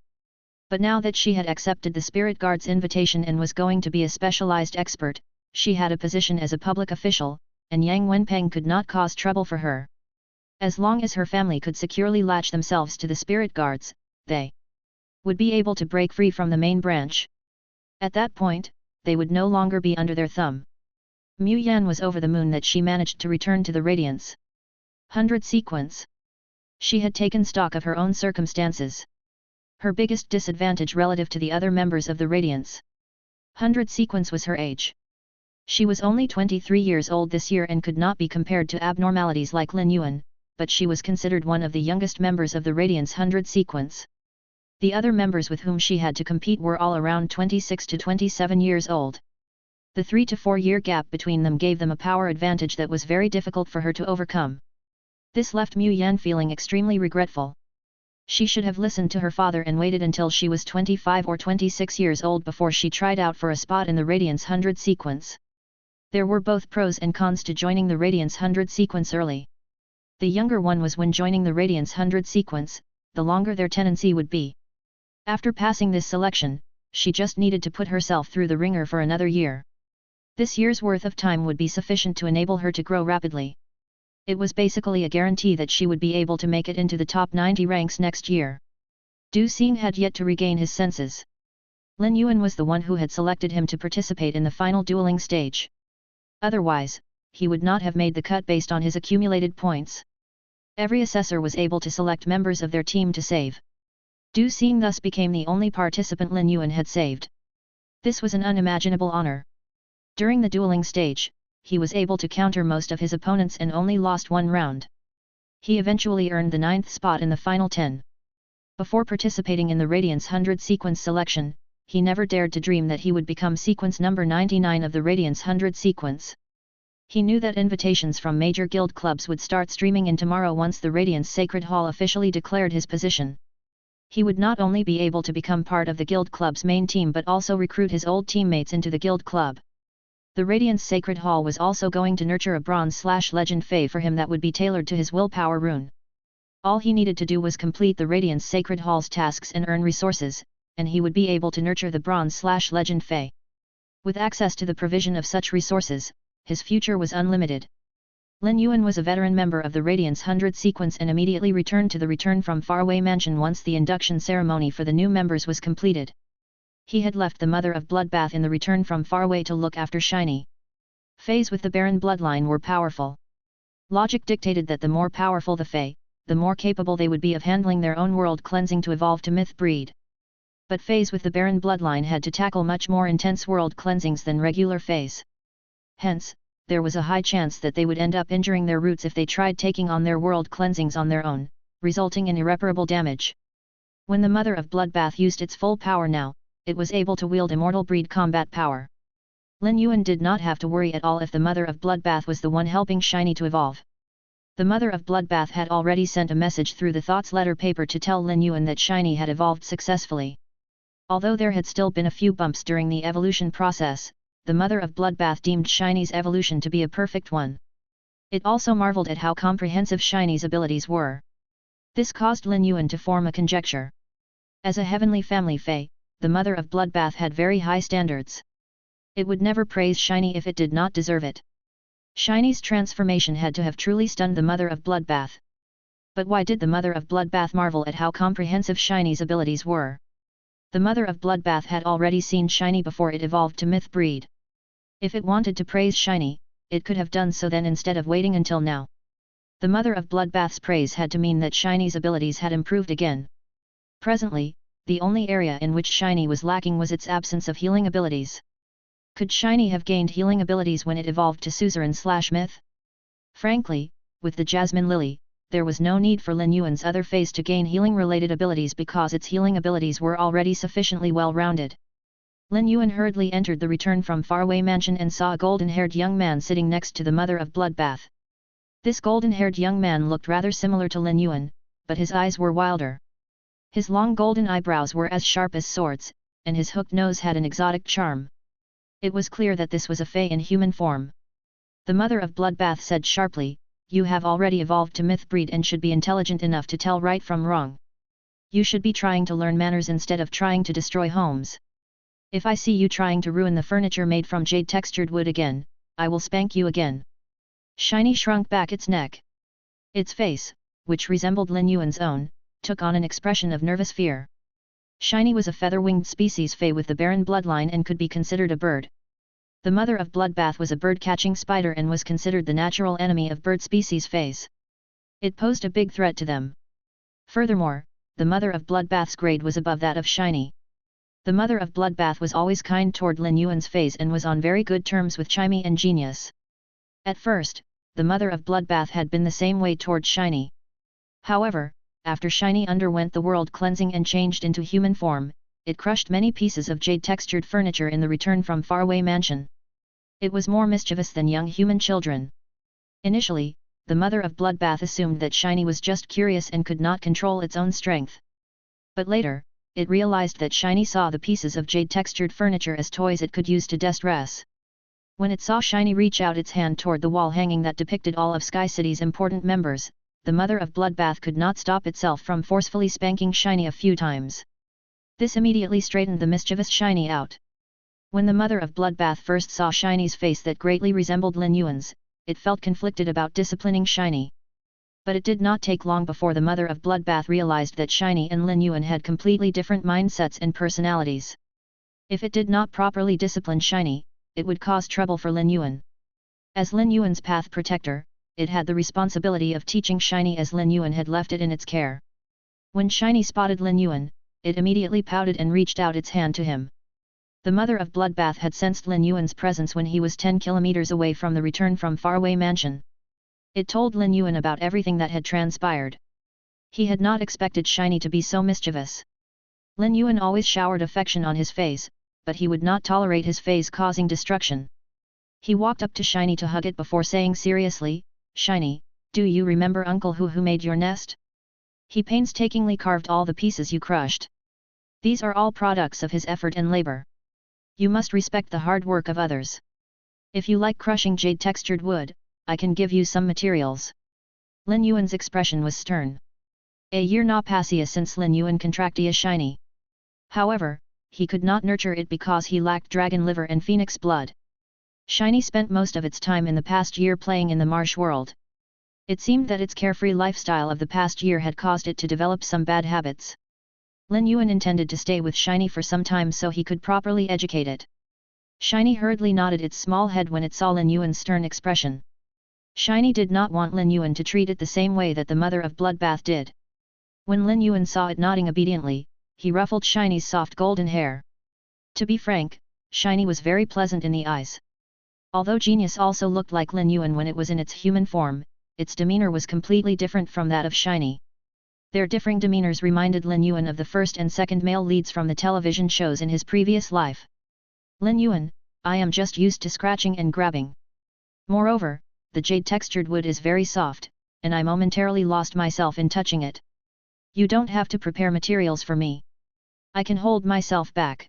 But now that she had accepted the Spirit Guards' invitation and was going to be a specialized expert, she had a position as a public official, and Yang Wenpeng could not cause trouble for her. As long as her family could securely latch themselves to the Spirit Guards, they would be able to break free from the main branch. At that point, they would no longer be under their thumb. Mu Yan was over the moon that she managed to return to the Radiance 100 sequence. She had taken stock of her own circumstances. Her biggest disadvantage relative to the other members of the Radiance 100 sequence was her age. She was only 23 years old this year and could not be compared to abnormalities like Lin Yuan, but she was considered one of the youngest members of the Radiance 100 sequence. The other members with whom she had to compete were all around 26 to 27 years old. The 3 to 4 year gap between them gave them a power advantage that was very difficult for her to overcome. This left Mu Yan feeling extremely regretful. She should have listened to her father and waited until she was 25 or 26 years old before she tried out for a spot in the Radiance 100 sequence. There were both pros and cons to joining the Radiance 100 sequence early. The younger one was when joining the Radiance 100 sequence, the longer their tenancy would be. After passing this selection, she just needed to put herself through the ringer for another year. This year's worth of time would be sufficient to enable her to grow rapidly. It was basically a guarantee that she would be able to make it into the top 90 ranks next year. Du Xing had yet to regain his senses. Lin Yuan was the one who had selected him to participate in the final dueling stage. Otherwise, he would not have made the cut based on his accumulated points. Every assessor was able to select members of their team to save. Du Xing thus became the only participant Lin Yuan had saved. This was an unimaginable honor. During the dueling stage, he was able to counter most of his opponents and only lost one round. He eventually earned the 9th spot in the final 10. Before participating in the Radiance 100 sequence selection, he never dared to dream that he would become sequence number 99 of the Radiance 100 sequence. He knew that invitations from major guild clubs would start streaming in tomorrow once the Radiance Sacred Hall officially declared his position. He would not only be able to become part of the guild club's main team but also recruit his old teammates into the guild club. The Radiance Sacred Hall was also going to nurture a Bronze/Legend Fey for him that would be tailored to his willpower rune. All he needed to do was complete the Radiance Sacred Hall's tasks and earn resources, and he would be able to nurture the Bronze/Legend Fey. With access to the provision of such resources, his future was unlimited. Lin Yuan was a veteran member of the Radiance 100 sequence and immediately returned to the Return from Faraway Mansion once the induction ceremony for the new members was completed. He had left the Mother of Bloodbath in the Return from Faraway to look after Shiny. Feys with the Baron bloodline were powerful. Logic dictated that the more powerful the Fey, the more capable they would be of handling their own world cleansing to evolve to myth breed. But Feys with the Baron bloodline had to tackle much more intense world cleansings than regular Feys. Hence, there was a high chance that they would end up injuring their roots if they tried taking on their world cleansings on their own, resulting in irreparable damage. When the Mother of Bloodbath used its full power now, it was able to wield immortal breed combat power. Lin Yuan did not have to worry at all if the Mother of Bloodbath was the one helping Shiny to evolve. The Mother of Bloodbath had already sent a message through the Thoughts letter paper to tell Lin Yuan that Shiny had evolved successfully. Although there had still been a few bumps during the evolution process, the Mother of Bloodbath deemed Shiny's evolution to be a perfect one. It also marveled at how comprehensive Shiny's abilities were. This caused Lin Yuan to form a conjecture. As a heavenly family Fey, the Mother of Bloodbath had very high standards. It would never praise Shiny if it did not deserve it. Shiny's transformation had to have truly stunned the Mother of Bloodbath. But why did the Mother of Bloodbath marvel at how comprehensive Shiny's abilities were? The Mother of Bloodbath had already seen Shiny before it evolved to myth breed. If it wanted to praise Shiny, it could have done so then instead of waiting until now. The Mother of Bloodbath's praise had to mean that Shiny's abilities had improved again. Presently, the only area in which Shiny was lacking was its absence of healing abilities. Could Shiny have gained healing abilities when it evolved to suzerain/myth? Frankly, with the Jasmine Lily, there was no need for Lin Yuan's other phase to gain healing-related abilities because its healing abilities were already sufficiently well-rounded. Lin Yuan hurriedly entered the return from faraway mansion and saw a golden-haired young man sitting next to the Mother of Bloodbath. This golden-haired young man looked rather similar to Lin Yuan, but his eyes were wilder. His long golden eyebrows were as sharp as swords, and his hooked nose had an exotic charm. It was clear that this was a Fey in human form. The Mother of Bloodbath said sharply, "You have already evolved to myth breed and should be intelligent enough to tell right from wrong. You should be trying to learn manners instead of trying to destroy homes. If I see you trying to ruin the furniture made from jade-textured wood again, I will spank you again." Shiny shrunk back its neck. Its face, which resembled Lin Yuan's own, took on an expression of nervous fear. Shiny was a feather-winged species Fey with the barren bloodline and could be considered a bird. The Mother of Bloodbath was a bird-catching spider and was considered the natural enemy of bird species Feys. It posed a big threat to them. Furthermore, the Mother of Bloodbath's grade was above that of Shiny. The Mother of Bloodbath was always kind toward Lin Yuan's Feys and was on very good terms with Chimey and Genius. At first, the Mother of Bloodbath had been the same way toward Shiny. However, after Shiny underwent the world cleansing and changed into human form, it crushed many pieces of jade-textured furniture in the return from faraway mansion. It was more mischievous than young human children. Initially, the Mother of Bloodbath assumed that Shiny was just curious and could not control its own strength. But later, it realized that Shiny saw the pieces of jade-textured furniture as toys it could use to distress. When it saw Shiny reach out its hand toward the wall hanging that depicted all of Sky City's important members, the Mother of Bloodbath could not stop itself from forcefully spanking Shiny a few times. This immediately straightened the mischievous Shiny out. When the Mother of Bloodbath first saw Shiny's face that greatly resembled Lin Yuan's, it felt conflicted about disciplining Shiny. But it did not take long before the Mother of Bloodbath realized that Shiny and Lin Yuan had completely different mindsets and personalities. If it did not properly discipline Shiny, it would cause trouble for Lin Yuan. As Lin Yuan's path protector, it had the responsibility of teaching Shiny as Lin Yuan had left it in its care. When Shiny spotted Lin Yuan, it immediately pouted and reached out its hand to him. The Mother of Bloodbath had sensed Lin Yuan's presence when he was 10 kilometers away from the return from faraway mansion. It told Lin Yuan about everything that had transpired. He had not expected Shiny to be so mischievous. Lin Yuan always showered affection on his face, but he would not tolerate his face causing destruction. He walked up to Shiny to hug it before saying seriously, "Shiny, do you remember Uncle who made your nest? He painstakingly carved all the pieces you crushed. These are all products of his effort and labor. You must respect the hard work of others. If you like crushing jade-textured wood, I can give you some materials." Lin Yuan's expression was stern. A year na passia since Lin Yuan contracted a Shiny. However, he could not nurture it because he lacked dragon liver and phoenix blood. Shiny spent most of its time in the past year playing in the marsh world. It seemed that its carefree lifestyle of the past year had caused it to develop some bad habits. Lin Yuan intended to stay with Shiny for some time so he could properly educate it. Shiny hurriedly nodded its small head when it saw Lin Yuan's stern expression. Shiny did not want Lin Yuan to treat it the same way that the Mother of Bloodbath did. When Lin Yuan saw it nodding obediently, he ruffled Shiny's soft golden hair. To be frank, Shiny was very pleasant in the eyes. Although Genius also looked like Lin Yuan when it was in its human form, its demeanor was completely different from that of Shiny. Their differing demeanors reminded Lin Yuan of the first and second male leads from the television shows in his previous life. Lin Yuan, I am just used to scratching and grabbing. Moreover, the jade-textured wood is very soft, and I momentarily lost myself in touching it. You don't have to prepare materials for me. I can hold myself back.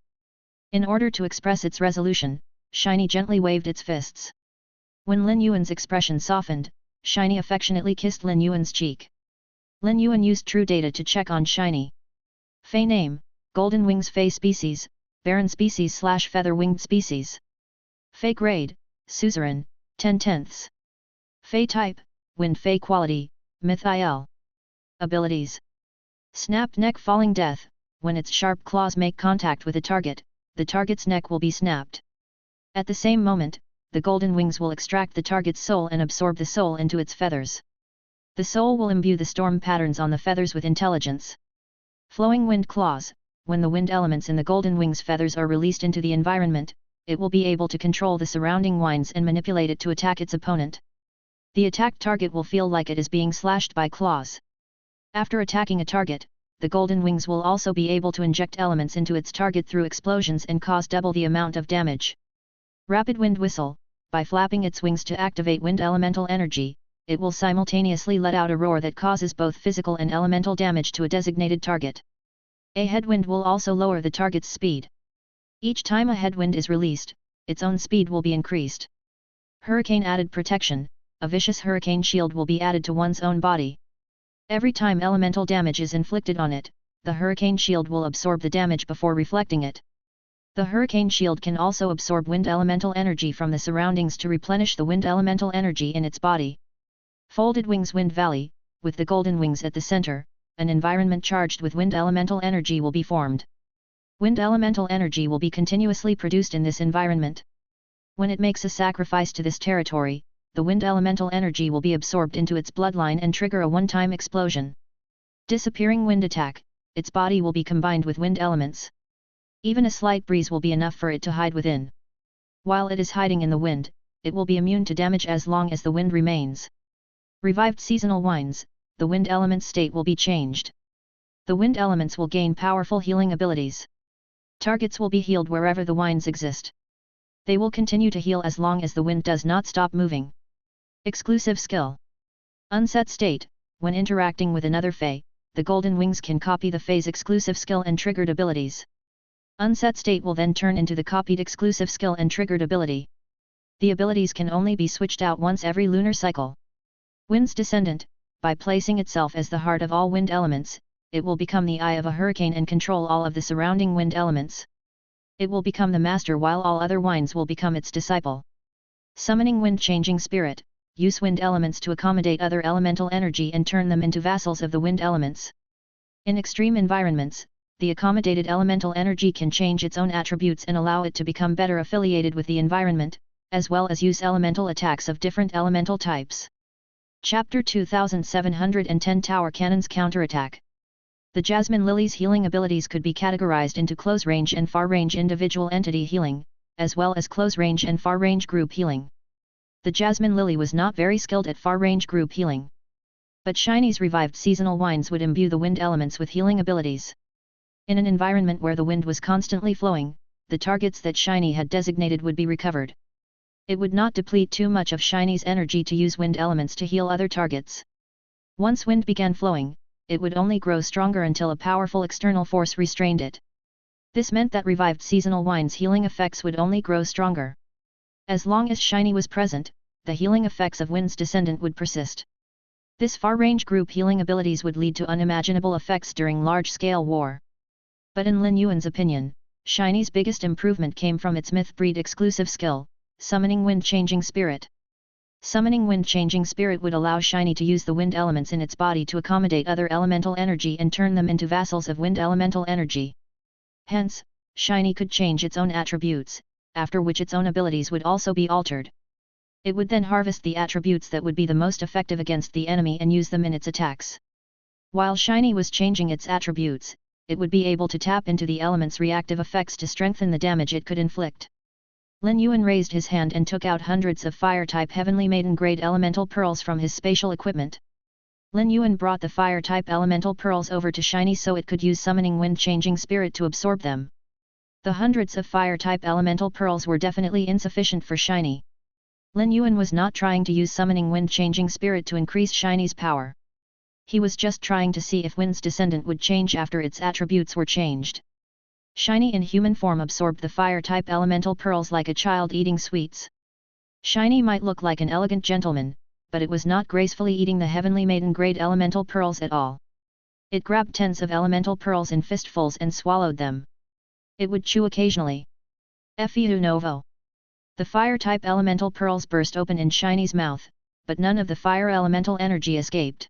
In order to express its resolution, Shiny gently waved its fists. When Lin Yuan's expression softened, Shiny affectionately kissed Lin Yuan's cheek. Lin Yuan used true data to check on Shiny. Fey name, Golden Wings Fey species, Baron species / Feather-winged species. Fey grade, Suzerain, 10/10. Fey type, Wind Fey quality, Myth IL. Abilities. Snapped neck falling death, when its sharp claws make contact with a target, the target's neck will be snapped. At the same moment, the golden wings will extract the target's soul and absorb the soul into its feathers. The soul will imbue the storm patterns on the feathers with intelligence. Flowing wind claws, when the wind elements in the golden wings feathers are released into the environment, it will be able to control the surrounding winds and manipulate it to attack its opponent. The attacked target will feel like it is being slashed by claws. After attacking a target, the golden wings will also be able to inject elements into its target through explosions and cause double the amount of damage. Rapid wind whistle, by flapping its wings to activate wind elemental energy, it will simultaneously let out a roar that causes both physical and elemental damage to a designated target. A headwind will also lower the target's speed. Each time a headwind is released, its own speed will be increased. Hurricane added protection, a vicious hurricane shield will be added to one's own body. Every time elemental damage is inflicted on it, the hurricane shield will absorb the damage before reflecting it. The hurricane shield can also absorb wind elemental energy from the surroundings to replenish the wind elemental energy in its body. Folded Wings Wind Valley, with the golden wings at the center, an environment charged with wind elemental energy will be formed. Wind elemental energy will be continuously produced in this environment. When it makes a sacrifice to this territory, the wind elemental energy will be absorbed into its bloodline and trigger a one-time explosion. Disappearing wind attack, its body will be combined with wind elements. Even a slight breeze will be enough for it to hide within. While it is hiding in the wind, it will be immune to damage as long as the wind remains. Revived seasonal winds, the wind element's state will be changed. The wind elements will gain powerful healing abilities. Targets will be healed wherever the winds exist. They will continue to heal as long as the wind does not stop moving. Exclusive skill. Unset state, when interacting with another Fey, the golden wings can copy the Fey's exclusive skill and triggered abilities. Unset state will then turn into the copied exclusive skill and triggered ability. The abilities can only be switched out once every lunar cycle. Wind's descendant, by placing itself as the heart of all wind elements, it will become the eye of a hurricane and control all of the surrounding wind elements. It will become the master while all other winds will become its disciple. Summoning Wind Changing Spirit, use wind elements to accommodate other elemental energy and turn them into vassals of the wind elements. In extreme environments, the accommodated elemental energy can change its own attributes and allow it to become better affiliated with the environment, as well as use elemental attacks of different elemental types. Chapter 2710 Tower Cannons Counterattack. The Jasmine Lily's healing abilities could be categorized into close-range and far-range individual entity healing, as well as close-range and far-range group healing. The Jasmine Lily was not very skilled at far-range group healing. But Shiny's revived seasonal winds would imbue the wind elements with healing abilities. In an environment where the wind was constantly flowing, the targets that Shiny had designated would be recovered. It would not deplete too much of Shiny's energy to use wind elements to heal other targets. Once wind began flowing, it would only grow stronger until a powerful external force restrained it. This meant that revived seasonal winds' healing effects would only grow stronger. As long as Shiny was present, the healing effects of Wind's descendant would persist. This far-range group healing abilities would lead to unimaginable effects during large-scale war. But in Lin Yuan's opinion, Shiny's biggest improvement came from its myth-breed exclusive skill, Summoning Wind Changing Spirit. Summoning Wind Changing Spirit would allow Shiny to use the wind elements in its body to accommodate other elemental energy and turn them into vassals of wind elemental energy. Hence, Shiny could change its own attributes, after which its own abilities would also be altered. It would then harvest the attributes that would be the most effective against the enemy and use them in its attacks. While Shiny was changing its attributes, it would be able to tap into the element's reactive effects to strengthen the damage it could inflict. Lin Yuan raised his hand and took out hundreds of fire-type Heavenly Maiden-grade elemental pearls from his spatial equipment. Lin Yuan brought the fire-type elemental pearls over to Shiny so it could use summoning wind-changing spirit to absorb them. The hundreds of fire-type elemental pearls were definitely insufficient for Shiny. Lin Yuan was not trying to use summoning wind-changing spirit to increase Shiny's power. He was just trying to see if Wind's descendant would change after its attributes were changed. Shiny in human form absorbed the fire-type elemental pearls like a child eating sweets. Shiny might look like an elegant gentleman, but it was not gracefully eating the heavenly maiden-grade elemental pearls at all. It grabbed tens of elemental pearls in fistfuls and swallowed them. It would chew occasionally. Feys novo. The fire-type elemental pearls burst open in Shiny's mouth, but none of the fire elemental energy escaped.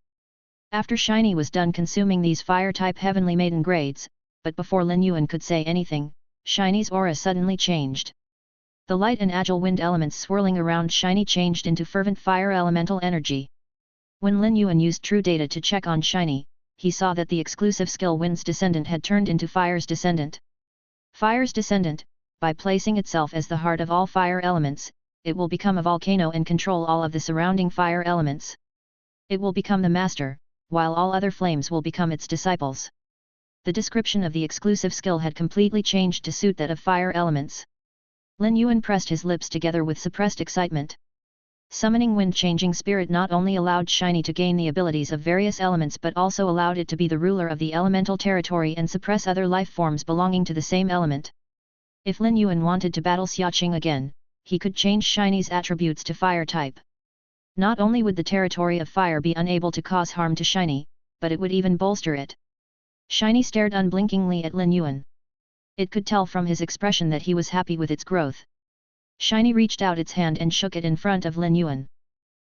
After Shiny was done consuming these fire-type heavenly maiden grades, but before Lin Yuan could say anything, Shiny's aura suddenly changed. The light and agile wind elements swirling around Shiny changed into fervent fire elemental energy. When Lin Yuan used true data to check on Shiny, he saw that the exclusive skill Wind's Descendant had turned into Fire's Descendant. Fire's Descendant, by placing itself as the heart of all fire elements, it will become a volcano and control all of the surrounding fire elements. It will become the master, while all other flames will become its disciples. The description of the exclusive skill had completely changed to suit that of fire elements. Lin Yuan pressed his lips together with suppressed excitement. Summoning wind-changing spirit not only allowed Shiny to gain the abilities of various elements but also allowed it to be the ruler of the elemental territory and suppress other life forms belonging to the same element. If Lin Yuan wanted to battle Xiaqing again, he could change Shiny's attributes to fire type. Not only would the territory of fire be unable to cause harm to Shiny, but it would even bolster it. Shiny stared unblinkingly at Lin Yuan. It could tell from his expression that he was happy with its growth. Shiny reached out its hand and shook it in front of Lin Yuan.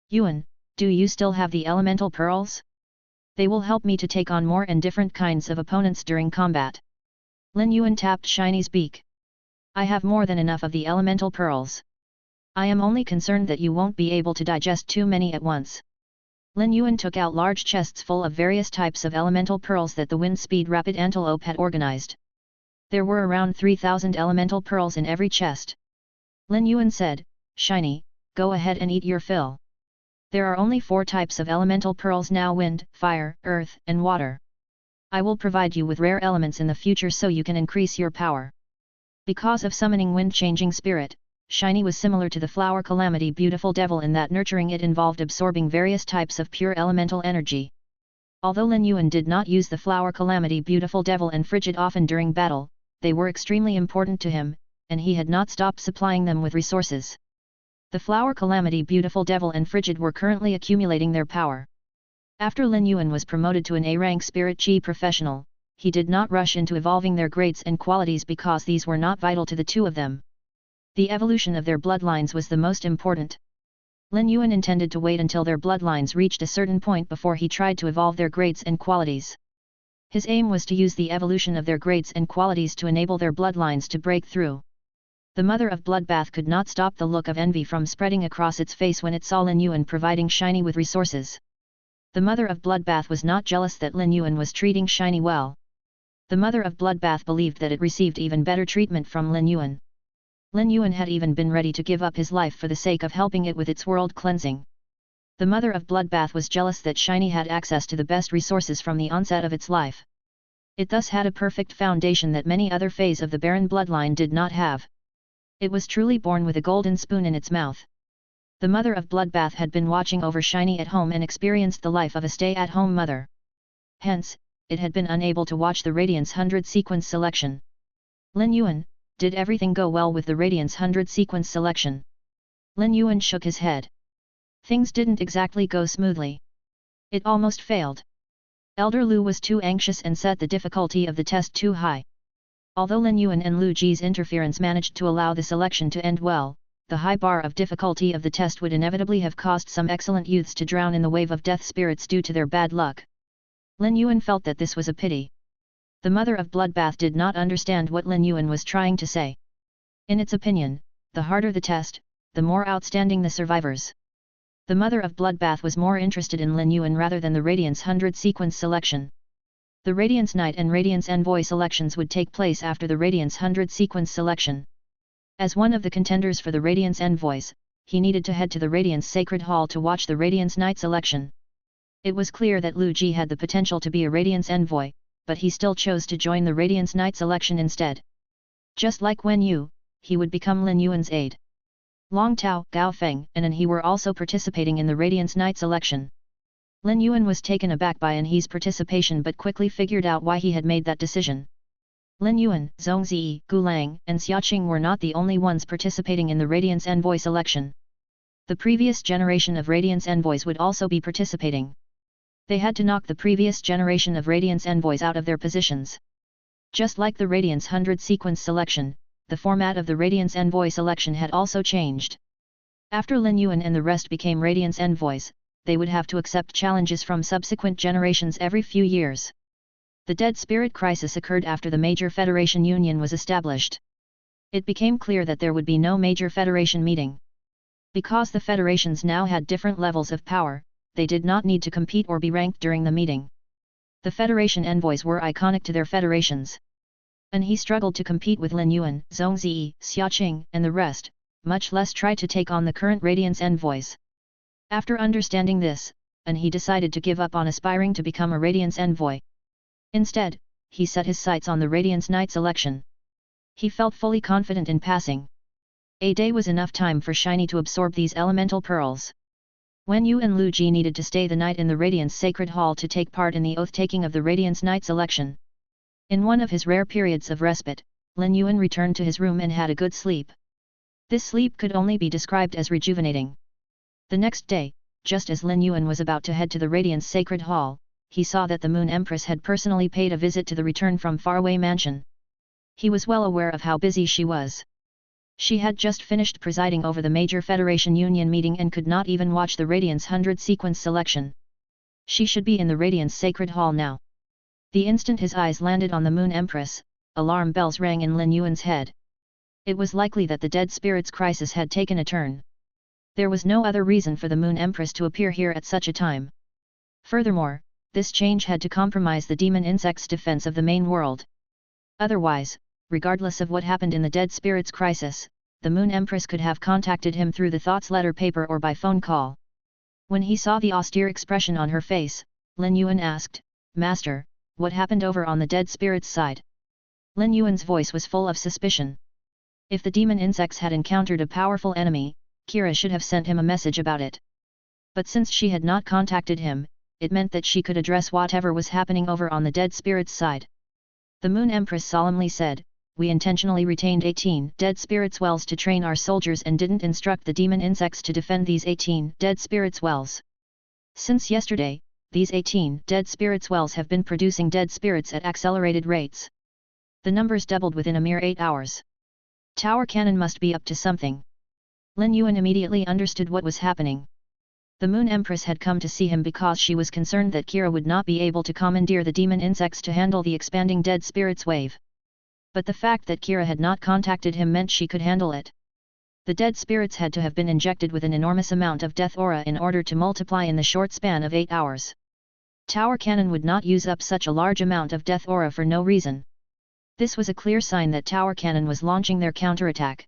Yuan, do you still have the elemental pearls? They will help me to take on more and different kinds of opponents during combat. Lin Yuan tapped Shiny's beak. I have more than enough of the elemental pearls. I am only concerned that you won't be able to digest too many at once. Lin Yuan took out large chests full of various types of elemental pearls that the Wind Speed Rapid Antelope had organized. There were around 3,000 elemental pearls in every chest. Lin Yuan said, Shiny, go ahead and eat your fill. There are only 4 types of elemental pearls now: wind, fire, earth, and water. I will provide you with rare elements in the future so you can increase your power. Because of summoning wind-changing spirit, Shiny was similar to the flower Calamity Beautiful Devil in that nurturing it involved absorbing various types of pure elemental energy. Although Lin Yuan did not use the flower Calamity Beautiful Devil and Frigid often during battle, they were extremely important to him, and he had not stopped supplying them with resources. The flower Calamity Beautiful Devil and Frigid were currently accumulating their power. After Lin Yuan was promoted to an A-rank Spirit Chi professional, he did not rush into evolving their grades and qualities because these were not vital to the two of them. The evolution of their bloodlines was the most important. Lin Yuan intended to wait until their bloodlines reached a certain point before he tried to evolve their grades and qualities. His aim was to use the evolution of their grades and qualities to enable their bloodlines to break through. The mother of Bloodbath could not stop the look of envy from spreading across its face when it saw Lin Yuan providing Shiny with resources. The mother of Bloodbath was not jealous that Lin Yuan was treating Shiny well. The mother of Bloodbath believed that it received even better treatment from Lin Yuan. Lin Yuan had even been ready to give up his life for the sake of helping it with its world cleansing. The mother of Bloodbath was jealous that Shiny had access to the best resources from the onset of its life. It thus had a perfect foundation that many other feys of the Baron bloodline did not have. It was truly born with a golden spoon in its mouth. The mother of Bloodbath had been watching over Shiny at home and experienced the life of a stay-at-home mother. Hence, it had been unable to watch the Radiance 100 sequence selection. Lin Yuan, did everything go well with the Radiance 100 sequence selection? Lin Yuan shook his head. Things didn't exactly go smoothly. It almost failed. Elder Lu was too anxious and set the difficulty of the test too high. Although Lin Yuan and Lu Ji's interference managed to allow the selection to end well, the high bar of difficulty of the test would inevitably have caused some excellent youths to drown in the wave of death spirits due to their bad luck. Lin Yuan felt that this was a pity. The mother of Bloodbath did not understand what Lin Yuan was trying to say. In its opinion, the harder the test, the more outstanding the survivors. The mother of Bloodbath was more interested in Lin Yuan rather than the Radiance 100 sequence selection. The Radiance Knight and Radiance Envoy selections would take place after the Radiance 100 sequence selection. As one of the contenders for the Radiance Envoys, he needed to head to the Radiance Sacred Hall to watch the Radiance Knight selection. It was clear that Lu Ji had the potential to be a Radiance envoy, but he still chose to join the Radiance Knights election instead. Just like Wen Yu, he would become Lin Yuan's aide. Long Tao, Gao Feng, and he were also participating in the Radiance Knights election. Lin Yuan was taken aback by He's participation but quickly figured out why he had made that decision. Lin Yuan, Zhong Ziyi, Gu Lang, and Xiaoqing were not the only ones participating in the Radiance Envoy selection. The previous generation of Radiance Envoys would also be participating. They had to knock the previous generation of Radiance Envoys out of their positions. Just like the Radiance 100 sequence selection, the format of the Radiance Envoy selection had also changed. After Lin Yuan and the rest became Radiance Envoys, they would have to accept challenges from subsequent generations every few years. The Dead Spirit crisis occurred after the major Federation Union was established. It became clear that there would be no major Federation meeting. Because the Federations now had different levels of power, they did not need to compete or be ranked during the meeting. The Federation envoys were iconic to their federations. And he struggled to compete with Lin Yuan, Zhong Ziyi, Xiaoqing, and the rest, much less try to take on the current Radiance envoys. After understanding this, he decided to give up on aspiring to become a Radiance envoy. Instead, he set his sights on the Radiance Knights election. He felt fully confident in passing. A day was enough time for Shiny to absorb these elemental pearls. Wen Yu and Lu Ji needed to stay the night in the Radiance Sacred Hall to take part in the oath-taking of the Radiance Knights election. In one of his rare periods of respite, Lin Yuan returned to his room and had a good sleep. This sleep could only be described as rejuvenating. The next day, just as Lin Yuan was about to head to the Radiance Sacred Hall, he saw that the Moon Empress had personally paid a visit to the return from faraway mansion. He was well aware of how busy she was. She had just finished presiding over the major Federation Union meeting and could not even watch the Radiance 100 sequence selection. She should be in the Radiance Sacred Hall now. The instant his eyes landed on the Moon Empress, alarm bells rang in Lin Yuan's head. It was likely that the Dead Spirits crisis had taken a turn. There was no other reason for the Moon Empress to appear here at such a time. Furthermore, this change had to compromise the demon insect's defense of the main world. Otherwise, regardless of what happened in the Dead Spirits crisis, the Moon Empress could have contacted him through the Thoughts letter paper or by phone call. When he saw the austere expression on her face, Lin Yuan asked, "Master, what happened over on the Dead Spirits side?" Lin Yuan's voice was full of suspicion. If the demon insects had encountered a powerful enemy, Kira should have sent him a message about it. But since she had not contacted him, it meant that she could address whatever was happening over on the Dead Spirits side. The Moon Empress solemnly said, "We intentionally retained 18 Dead Spirits wells to train our soldiers and didn't instruct the demon insects to defend these 18 Dead Spirits wells. Since yesterday, these 18 Dead Spirits wells have been producing dead spirits at accelerated rates. The numbers doubled within a mere 8 hours. Tower Cannon must be up to something." Lin Yuan immediately understood what was happening. The Moon Empress had come to see him because she was concerned that Kira would not be able to commandeer the demon insects to handle the expanding Dead Spirits wave. But the fact that Kira had not contacted him meant she could handle it. The Dead Spirits had to have been injected with an enormous amount of death aura in order to multiply in the short span of 8 hours. Tower Cannon would not use up such a large amount of death aura for no reason. This was a clear sign that Tower Cannon was launching their counterattack.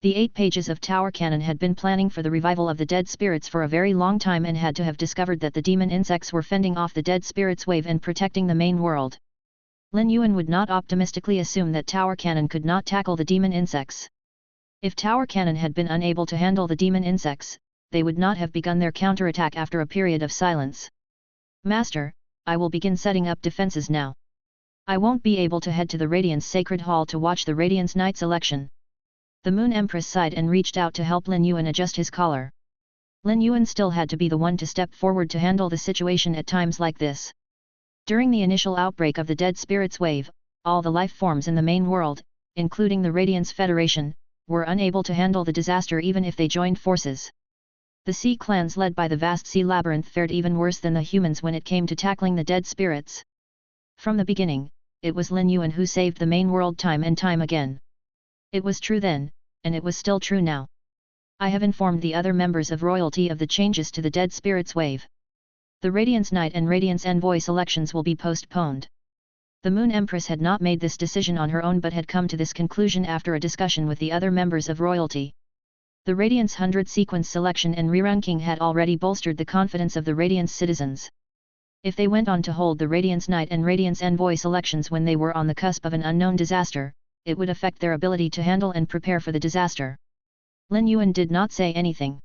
The 8 pages of Tower Cannon had been planning for the revival of the Dead Spirits for a very long time and had to have discovered that the demon insects were fending off the Dead Spirits wave and protecting the main world. Lin Yuan would not optimistically assume that Tower Cannon could not tackle the demon insects. If Tower Cannon had been unable to handle the demon insects, they would not have begun their counterattack after a period of silence. "Master, I will begin setting up defenses now. I won't be able to head to the Radiance Sacred Hall to watch the Radiance Knights election." The Moon Empress sighed and reached out to help Lin Yuan adjust his collar. Lin Yuan still had to be the one to step forward to handle the situation at times like this. During the initial outbreak of the Dead Spirits wave, all the life forms in the main world, including the Radiance Federation, were unable to handle the disaster even if they joined forces. The sea clans led by the vast sea labyrinth fared even worse than the humans when it came to tackling the Dead Spirits. From the beginning, it was Lin Yuan who saved the main world time and time again. It was true then, and it was still true now. "I have informed the other members of royalty of the changes to the Dead Spirits wave. The Radiance Knight and Radiance Envoy selections will be postponed." The Moon Empress had not made this decision on her own but had come to this conclusion after a discussion with the other members of royalty. The Radiance 100 sequence selection and re-ranking had already bolstered the confidence of the Radiance citizens. If they went on to hold the Radiance Knight and Radiance Envoy selections when they were on the cusp of an unknown disaster, it would affect their ability to handle and prepare for the disaster. Lin Yuan did not say anything.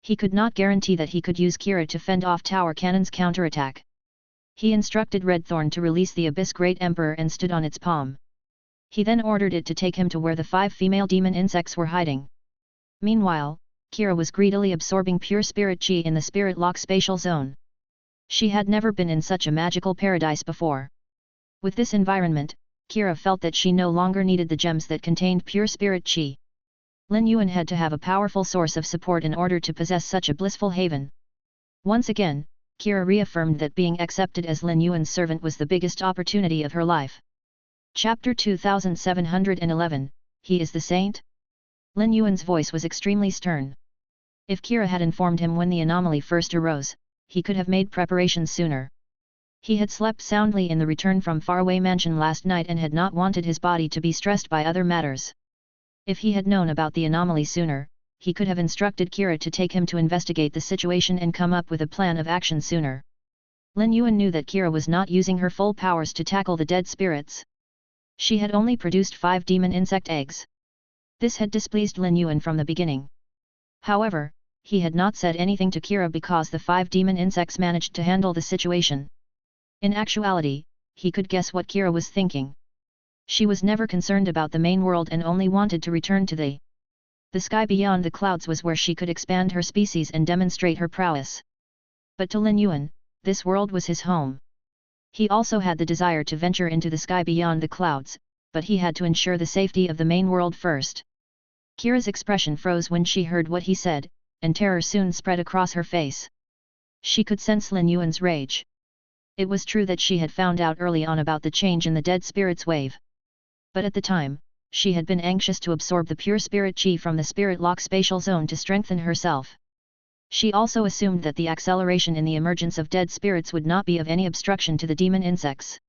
He could not guarantee that he could use Kira to fend off Tower Cannon's counterattack. He instructed Redthorn to release the Abyss Great Emperor and stood on its palm. He then ordered it to take him to where the 5 female demon insects were hiding. Meanwhile, Kira was greedily absorbing pure spirit chi in the spirit lock spatial zone. She had never been in such a magical paradise before. With this environment, Kira felt that she no longer needed the gems that contained pure spirit chi. Lin Yuan had to have a powerful source of support in order to possess such a blissful haven. Once again, Kira reaffirmed that being accepted as Lin Yuan's servant was the biggest opportunity of her life. Chapter 2711, He is the Saint? Lin Yuan's voice was extremely stern. If Kira had informed him when the anomaly first arose, he could have made preparations sooner. He had slept soundly in the return from faraway mansion last night and had not wanted his body to be stressed by other matters. If he had known about the anomaly sooner, he could have instructed Kira to take him to investigate the situation and come up with a plan of action sooner. Lin Yuan knew that Kira was not using her full powers to tackle the dead spirits. She had only produced 5 demon insect eggs. This had displeased Lin Yuan from the beginning. However, he had not said anything to Kira because the 5 demon insects managed to handle the situation. In actuality, he could guess what Kira was thinking. She was never concerned about the main world and only wanted to return to the sky beyond the clouds was where she could expand her species and demonstrate her prowess. But to Lin Yuan, this world was his home. He also had the desire to venture into the sky beyond the clouds, but he had to ensure the safety of the main world first. Kira's expression froze when she heard what he said, and terror soon spread across her face. She could sense Lin Yuan's rage. It was true that she had found out early on about the change in the dead spirits wave. But at the time, she had been anxious to absorb the pure spirit chi from the spirit lock spatial zone to strengthen herself. She also assumed that the acceleration in the emergence of dead spirits would not be of any obstruction to the demon insects.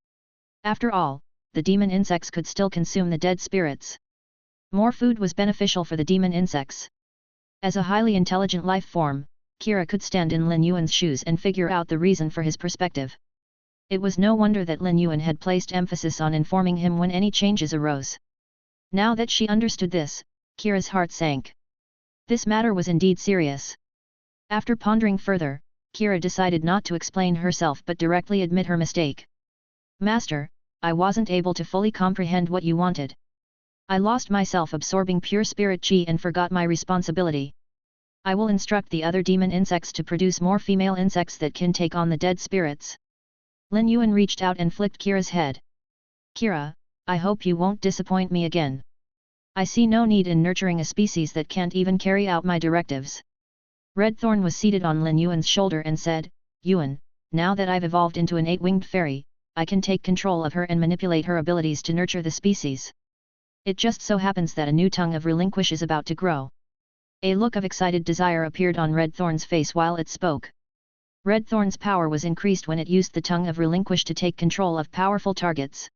After all, the demon insects could still consume the dead spirits. More food was beneficial for the demon insects. As a highly intelligent life form, Kira could stand in Lin Yuan's shoes and figure out the reason for his perspective. It was no wonder that Lin Yuan had placed emphasis on informing him when any changes arose. Now that she understood this, Kira's heart sank. This matter was indeed serious. After pondering further, Kira decided not to explain herself but directly admit her mistake. Master, I wasn't able to fully comprehend what you wanted. I lost myself absorbing pure spirit chi and forgot my responsibility. I will instruct the other demon insects to produce more female insects that can take on the dead spirits. Lin Yuan reached out and flicked Kira's head. Kira, I hope you won't disappoint me again. I see no need in nurturing a species that can't even carry out my directives. Redthorn was seated on Lin Yuan's shoulder and said, Yuan, now that I've evolved into an 8-winged fairy, I can take control of her and manipulate her abilities to nurture the species. It just so happens that a new tongue of relinquish is about to grow. A look of excited desire appeared on Redthorn's face while it spoke. Redthorn's power was increased when it used the tongue of relinquish to take control of powerful targets.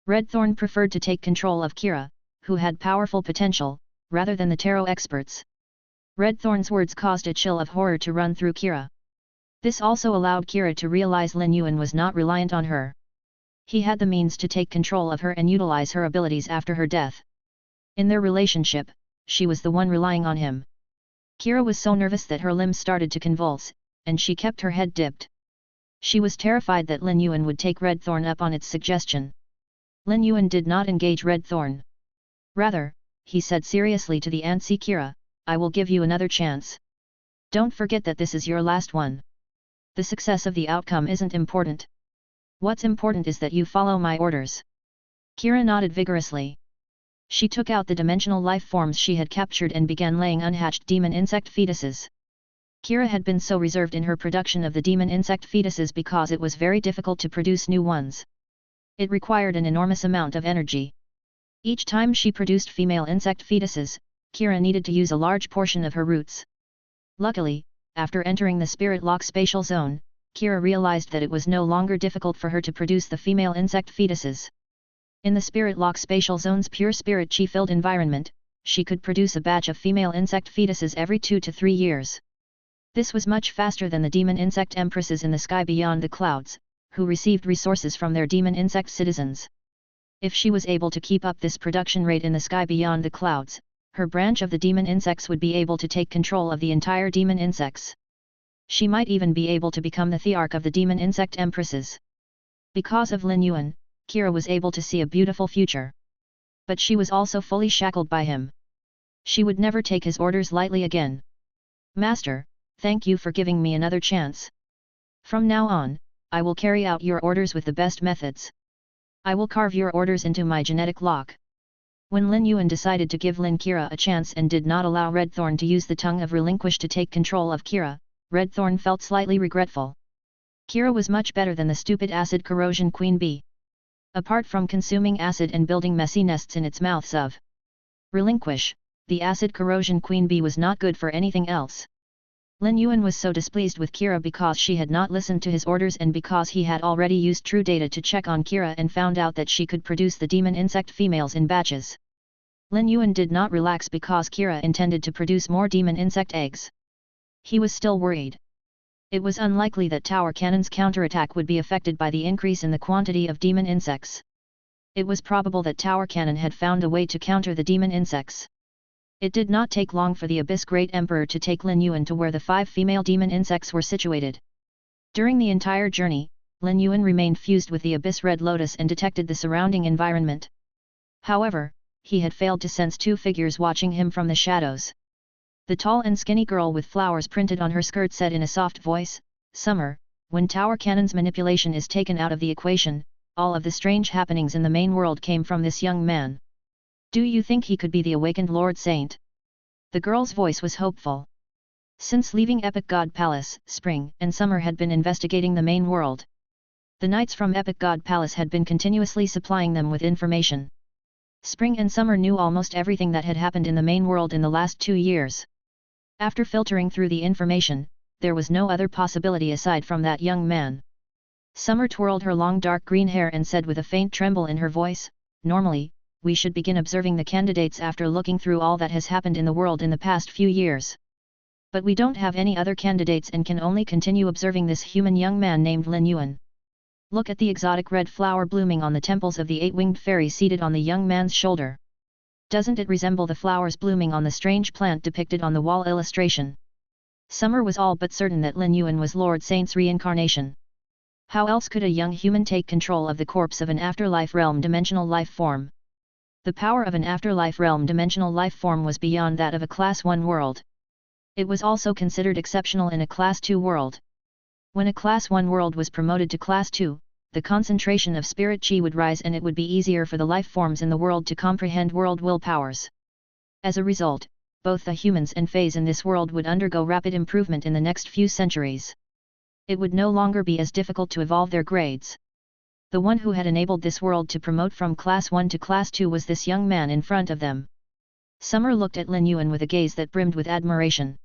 Redthorn preferred to take control of Kira, who had powerful potential, rather than the tarot experts. Redthorn's words caused a chill of horror to run through Kira. This also allowed Kira to realize Lin Yuan was not reliant on her. He had the means to take control of her and utilize her abilities after her death. In their relationship, she was the one relying on him. Kira was so nervous that her limbs started to convulse, and she kept her head dipped. She was terrified that Lin Yuan would take Redthorn up on its suggestion. Lin Yuan did not engage Redthorn. Rather, he said seriously to the antsy Kira, I will give you another chance. Don't forget that this is your last one. The success of the outcome isn't important. What's important is that you follow my orders. Kira nodded vigorously. She took out the dimensional life forms she had captured and began laying unhatched demon insect fetuses. Kira had been so reserved in her production of the demon insect fetuses because it was very difficult to produce new ones. It required an enormous amount of energy. Each time she produced female insect fetuses, Kira needed to use a large portion of her roots. Luckily, after entering the spirit lock spatial zone, Kira realized that it was no longer difficult for her to produce the female insect fetuses. In the spirit lock spatial zone's pure spirit chi-filled environment, she could produce a batch of female insect fetuses every 2 to 3 years. This was much faster than the demon insect empresses in the sky beyond the clouds, who received resources from their demon insect citizens. If she was able to keep up this production rate in the sky beyond the clouds, her branch of the demon insects would be able to take control of the entire demon insects. She might even be able to become the thearch of the demon insect empresses. Because of Lin Yuan, Kira was able to see a beautiful future. But she was also fully shackled by him. She would never take his orders lightly again. Master, thank you for giving me another chance. From now on, I will carry out your orders with the best methods. I will carve your orders into my genetic lock. When Lin Yuan decided to give Lin Kira a chance and did not allow Redthorn to use the tongue of relinquish to take control of Kira, Redthorn felt slightly regretful. Kira was much better than the stupid acid corrosion queen bee. Apart from consuming acid and building messy nests in its mouths of relinquish, the acid corrosion queen bee was not good for anything else. Lin Yuan was so displeased with Kira because she had not listened to his orders and because he had already used true data to check on Kira and found out that she could produce the demon insect females in batches. Lin Yuan did not relax because Kira intended to produce more demon insect eggs. He was still worried. It was unlikely that Tower Cannon's counterattack would be affected by the increase in the quantity of demon insects. It was probable that Tower Cannon had found a way to counter the demon insects. It did not take long for the Abyss Great Emperor to take Lin Yuan to where the 5 female demon insects were situated. During the entire journey, Lin Yuan remained fused with the Abyss Red Lotus and detected the surrounding environment. However, he had failed to sense 2 figures watching him from the shadows. The tall and skinny girl with flowers printed on her skirt said in a soft voice, "Summer, when Tower Cannon's manipulation is taken out of the equation, all of the strange happenings in the main world came from this young man. Do you think he could be the awakened Lord Saint?" The girl's voice was hopeful. Since leaving Epic God Palace, Spring and Summer had been investigating the main world. The knights from Epic God Palace had been continuously supplying them with information. Spring and Summer knew almost everything that had happened in the main world in the last 2 years. After filtering through the information, there was no other possibility aside from that young man. Summer twirled her long dark green hair and said with a faint tremble in her voice, "Normally, we should begin observing the candidates after looking through all that has happened in the world in the past few years. But we don't have any other candidates and can only continue observing this human young man named Lin Yuan. Look at the exotic red flower blooming on the temples of the 8-winged fairy seated on the young man's shoulder. Doesn't it resemble the flowers blooming on the strange plant depicted on the wall illustration?" Summer was all but certain that Lin Yuan was Lord Saint's reincarnation. How else could a young human take control of the corpse of an afterlife realm dimensional life form? The power of an afterlife realm dimensional life form was beyond that of a Class 1 world. It was also considered exceptional in a Class 2 world. When a Class 1 world was promoted to Class 2, the concentration of spirit chi would rise and it would be easier for the life forms in the world to comprehend world will powers. As a result, both the humans and feys in this world would undergo rapid improvement in the next few centuries. It would no longer be as difficult to evolve their grades. The one who had enabled this world to promote from Class 1 to Class 2 was this young man in front of them. Summer looked at Lin Yuan with a gaze that brimmed with admiration.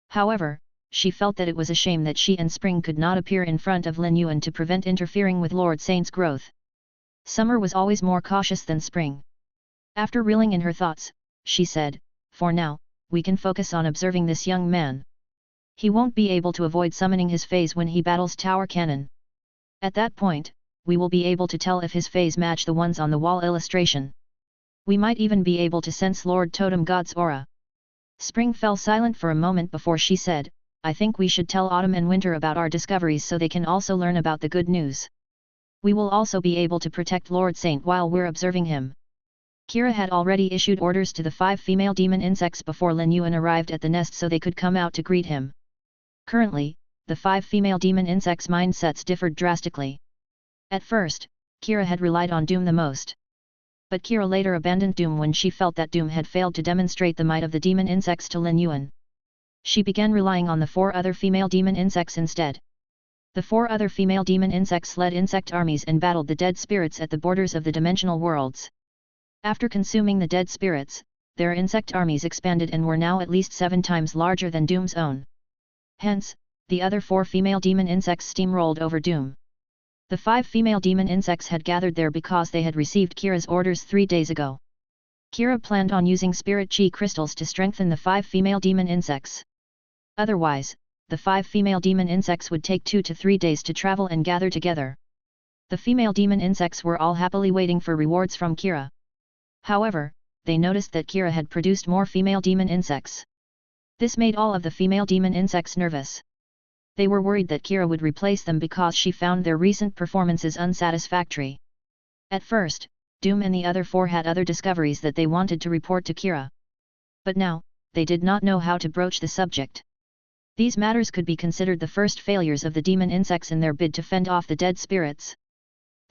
However, she felt that it was a shame that she and Spring could not appear in front of Lin Yuan to prevent interfering with Lord Saint's growth. Summer was always more cautious than Spring. After reeling in her thoughts, she said, "For now, we can focus on observing this young man. He won't be able to avoid summoning his feys when he battles Tower Cannon. At that point, we will be able to tell if his feys match the ones on the wall illustration. We might even be able to sense Lord Totem God's aura." Spring fell silent for a moment before she said, "I think we should tell Autumn and Winter about our discoveries so they can also learn about the good news. We will also be able to protect Lord Saint while we're observing him." Kira had already issued orders to the 5 female demon insects before Lin Yuan arrived at the nest so they could come out to greet him. Currently, the 5 female demon insects' mindsets differed drastically. At first, Kira had relied on Doom the most. But Kira later abandoned Doom when she felt that Doom had failed to demonstrate the might of the demon insects to Lin Yuan. She began relying on the 4 other female demon insects instead. The 4 other female demon insects led insect armies and battled the dead spirits at the borders of the dimensional worlds. After consuming the dead spirits, their insect armies expanded and were now at least 7 times larger than Doom's own. Hence, the other 4 female demon insects steamrolled over Doom. The 5 female demon insects had gathered there because they had received Kira's orders 3 days ago. Kira planned on using spirit chi crystals to strengthen the 5 female demon insects. Otherwise, the 5 female demon insects would take 2 to 3 days to travel and gather together. The female demon insects were all happily waiting for rewards from Kira. However, they noticed that Kira had produced more female demon insects. This made all of the female demon insects nervous. They were worried that Kira would replace them because she found their recent performances unsatisfactory. At first, Doom and the other 4 had other discoveries that they wanted to report to Kira. But now, they did not know how to broach the subject. These matters could be considered the first failures of the demon insects in their bid to fend off the dead spirits.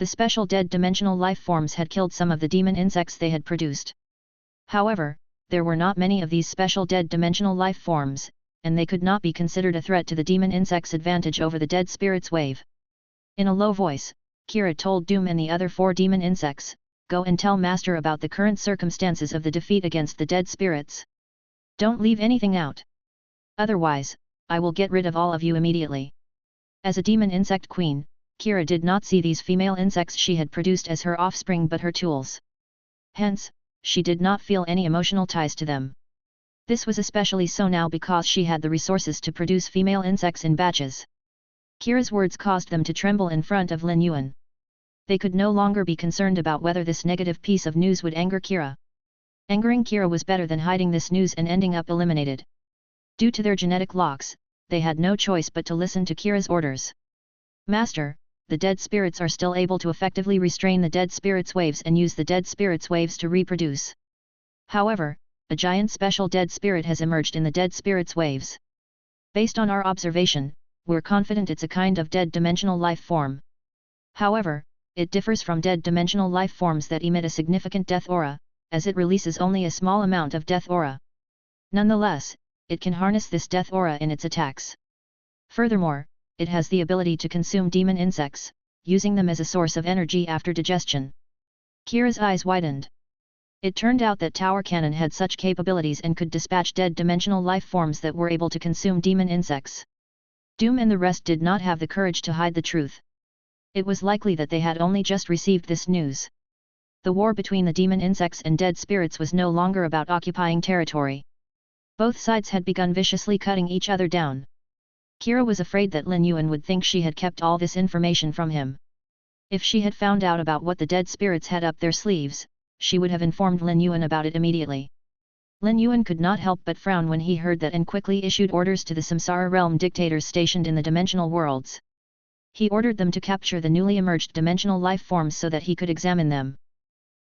The special dead dimensional life forms had killed some of the demon insects they had produced. However, there were not many of these special dead dimensional life forms, and they could not be considered a threat to the demon insects' advantage over the dead spirits wave. In a low voice, Kira told Doom and the other 4 demon insects, "Go and tell Master about the current circumstances of the defeat against the dead spirits. Don't leave anything out. Otherwise, I will get rid of all of you immediately." As a demon insect queen, Kira did not see these female insects she had produced as her offspring but her tools. Hence, she did not feel any emotional ties to them. This was especially so now because she had the resources to produce female insects in batches. Kira's words caused them to tremble in front of Lin Yuan. They could no longer be concerned about whether this negative piece of news would anger Kira. Angering Kira was better than hiding this news and ending up eliminated. Due to their genetic locks, they had no choice but to listen to Kira's orders. "Master, the dead spirits are still able to effectively restrain the dead spirits' waves and use the dead spirits' waves to reproduce. However, a giant special dead spirit has emerged in the dead spirits' waves. Based on our observation, we're confident it's a kind of dead dimensional life form. However, it differs from dead dimensional life forms that emit a significant death aura, as it releases only a small amount of death aura. Nonetheless, it can harness this death aura in its attacks. Furthermore, it has the ability to consume demon insects, using them as a source of energy after digestion." Kira's eyes widened. It turned out that Tower Cannon had such capabilities and could dispatch dead dimensional life forms that were able to consume demon insects. Doom and the rest did not have the courage to hide the truth. It was likely that they had only just received this news. The war between the demon insects and dead spirits was no longer about occupying territory. Both sides had begun viciously cutting each other down. Kira was afraid that Lin Yuan would think she had kept all this information from him. If she had found out about what the dead spirits had up their sleeves, she would have informed Lin Yuan about it immediately. Lin Yuan could not help but frown when he heard that and quickly issued orders to the Samsara realm dictators stationed in the dimensional worlds. He ordered them to capture the newly emerged dimensional life forms so that he could examine them.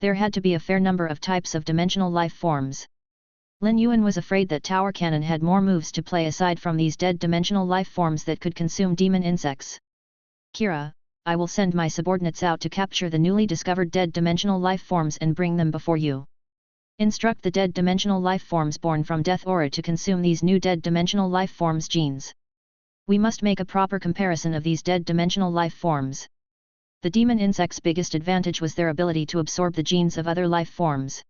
There had to be a fair number of types of dimensional life forms. Lin Yuan was afraid that Tower Cannon had more moves to play aside from these dead dimensional life forms that could consume demon insects. "Kira, I will send my subordinates out to capture the newly discovered dead dimensional life forms and bring them before you. Instruct the dead dimensional life forms born from death aura to consume these new dead dimensional life forms genes. We must make a proper comparison of these dead dimensional life forms." The demon insects' biggest advantage was their ability to absorb the genes of other life forms.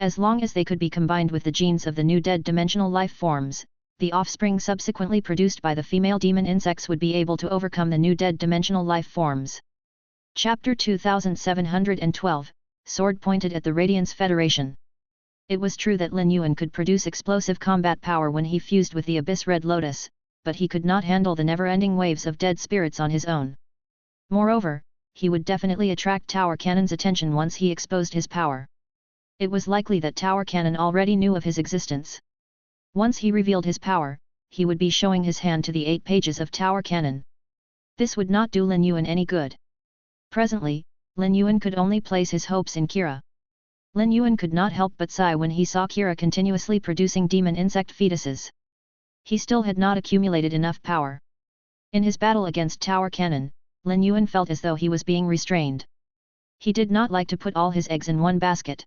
As long as they could be combined with the genes of the new dead dimensional life forms, the offspring subsequently produced by the female demon insects would be able to overcome the new dead dimensional life forms. Chapter 2712, Sword Pointed at the Radiance Federation. It was true that Lin Yuan could produce explosive combat power when he fused with the Abyss Red Lotus, but he could not handle the never-ending waves of dead spirits on his own. Moreover, he would definitely attract Tower Cannon's attention once he exposed his power. It was likely that Tower Cannon already knew of his existence. Once he revealed his power, he would be showing his hand to the 8 pages of Tower Cannon. This would not do Lin Yuan any good. Presently, Lin Yuan could only place his hopes in Kira. Lin Yuan could not help but sigh when he saw Kira continuously producing demon insect fetuses. He still had not accumulated enough power. In his battle against Tower Cannon, Lin Yuan felt as though he was being restrained. He did not like to put all his eggs in one basket.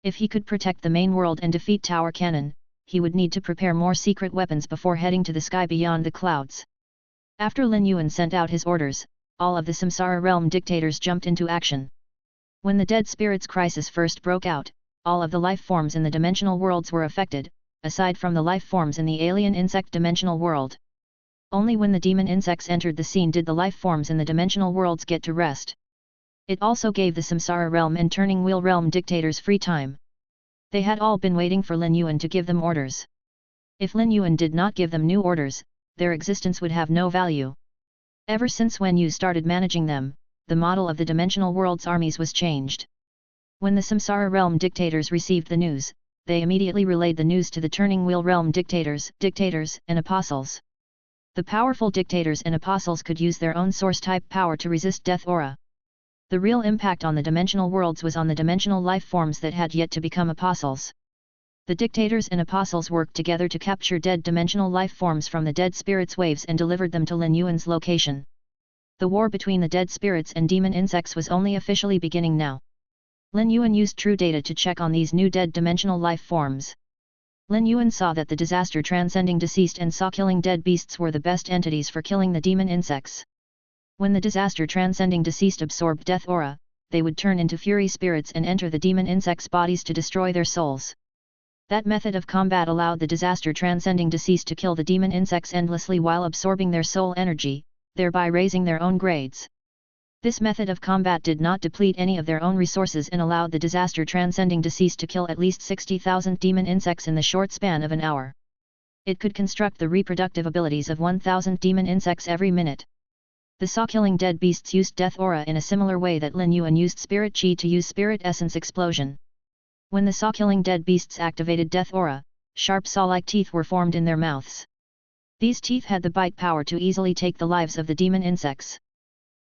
If he could protect the main world and defeat Tower Cannon, he would need to prepare more secret weapons before heading to the sky beyond the clouds. After Lin Yuan sent out his orders, all of the Samsara realm dictators jumped into action. When the dead spirits crisis first broke out, all of the life forms in the dimensional worlds were affected, aside from the life forms in the alien insect dimensional world. Only when the demon insects entered the scene did the life forms in the dimensional worlds get to rest. It also gave the Samsara realm and Turning Wheel realm dictators free time. They had all been waiting for Lin Yuan to give them orders. If Lin Yuan did not give them new orders, their existence would have no value. Ever since when you started managing them, the model of the dimensional world's armies was changed. When the Samsara realm dictators received the news, they immediately relayed the news to the Turning Wheel realm dictators, and apostles. The powerful dictators and apostles could use their own source-type power to resist death aura. The real impact on the dimensional worlds was on the dimensional life forms that had yet to become apostles. The dictators and apostles worked together to capture dead dimensional life forms from the dead spirits' waves and delivered them to Lin Yuan's location. The war between the dead spirits and demon insects was only officially beginning now. Lin Yuan used true data to check on these new dead dimensional life forms. Lin Yuan saw that the disaster transcending deceased and saw-killing dead beasts were the best entities for killing the demon insects. When the disaster transcending deceased absorbed death aura, they would turn into fury spirits and enter the demon insects' bodies to destroy their souls. That method of combat allowed the disaster transcending deceased to kill the demon insects endlessly while absorbing their soul energy, thereby raising their own grades. This method of combat did not deplete any of their own resources and allowed the disaster transcending deceased to kill at least 60,000 demon insects in the short span of an hour. It could construct the reproductive abilities of 1,000 demon insects every minute. The saw-killing dead beasts used death aura in a similar way that Lin Yuan used spirit chi to use spirit essence explosion. When the saw-killing dead beasts activated death aura, sharp saw-like teeth were formed in their mouths. These teeth had the bite power to easily take the lives of the demon insects.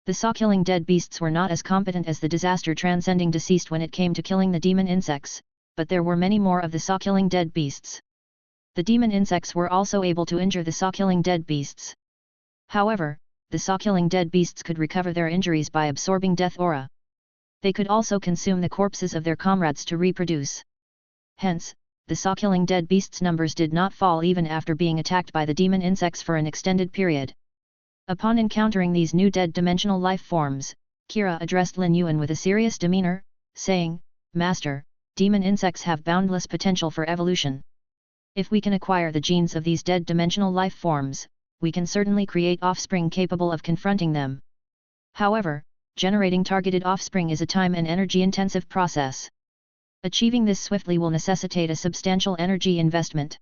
The saw-killing dead beasts were not as competent as the disaster transcending deceased when it came to killing the demon insects, but there were many more of the saw-killing dead beasts. The demon insects were also able to injure the saw-killing dead beasts. However, the saw-killing dead beasts could recover their injuries by absorbing death aura. They could also consume the corpses of their comrades to reproduce. Hence, the saw-killing dead beasts' numbers did not fall even after being attacked by the demon insects for an extended period. Upon encountering these new dead dimensional life forms, Kira addressed Lin Yuan with a serious demeanor, saying, "Master, demon insects have boundless potential for evolution. If we can acquire the genes of these dead dimensional life forms, we can certainly create offspring capable of confronting them. However, generating targeted offspring is a time and energy-intensive process. Achieving this swiftly will necessitate a substantial energy investment.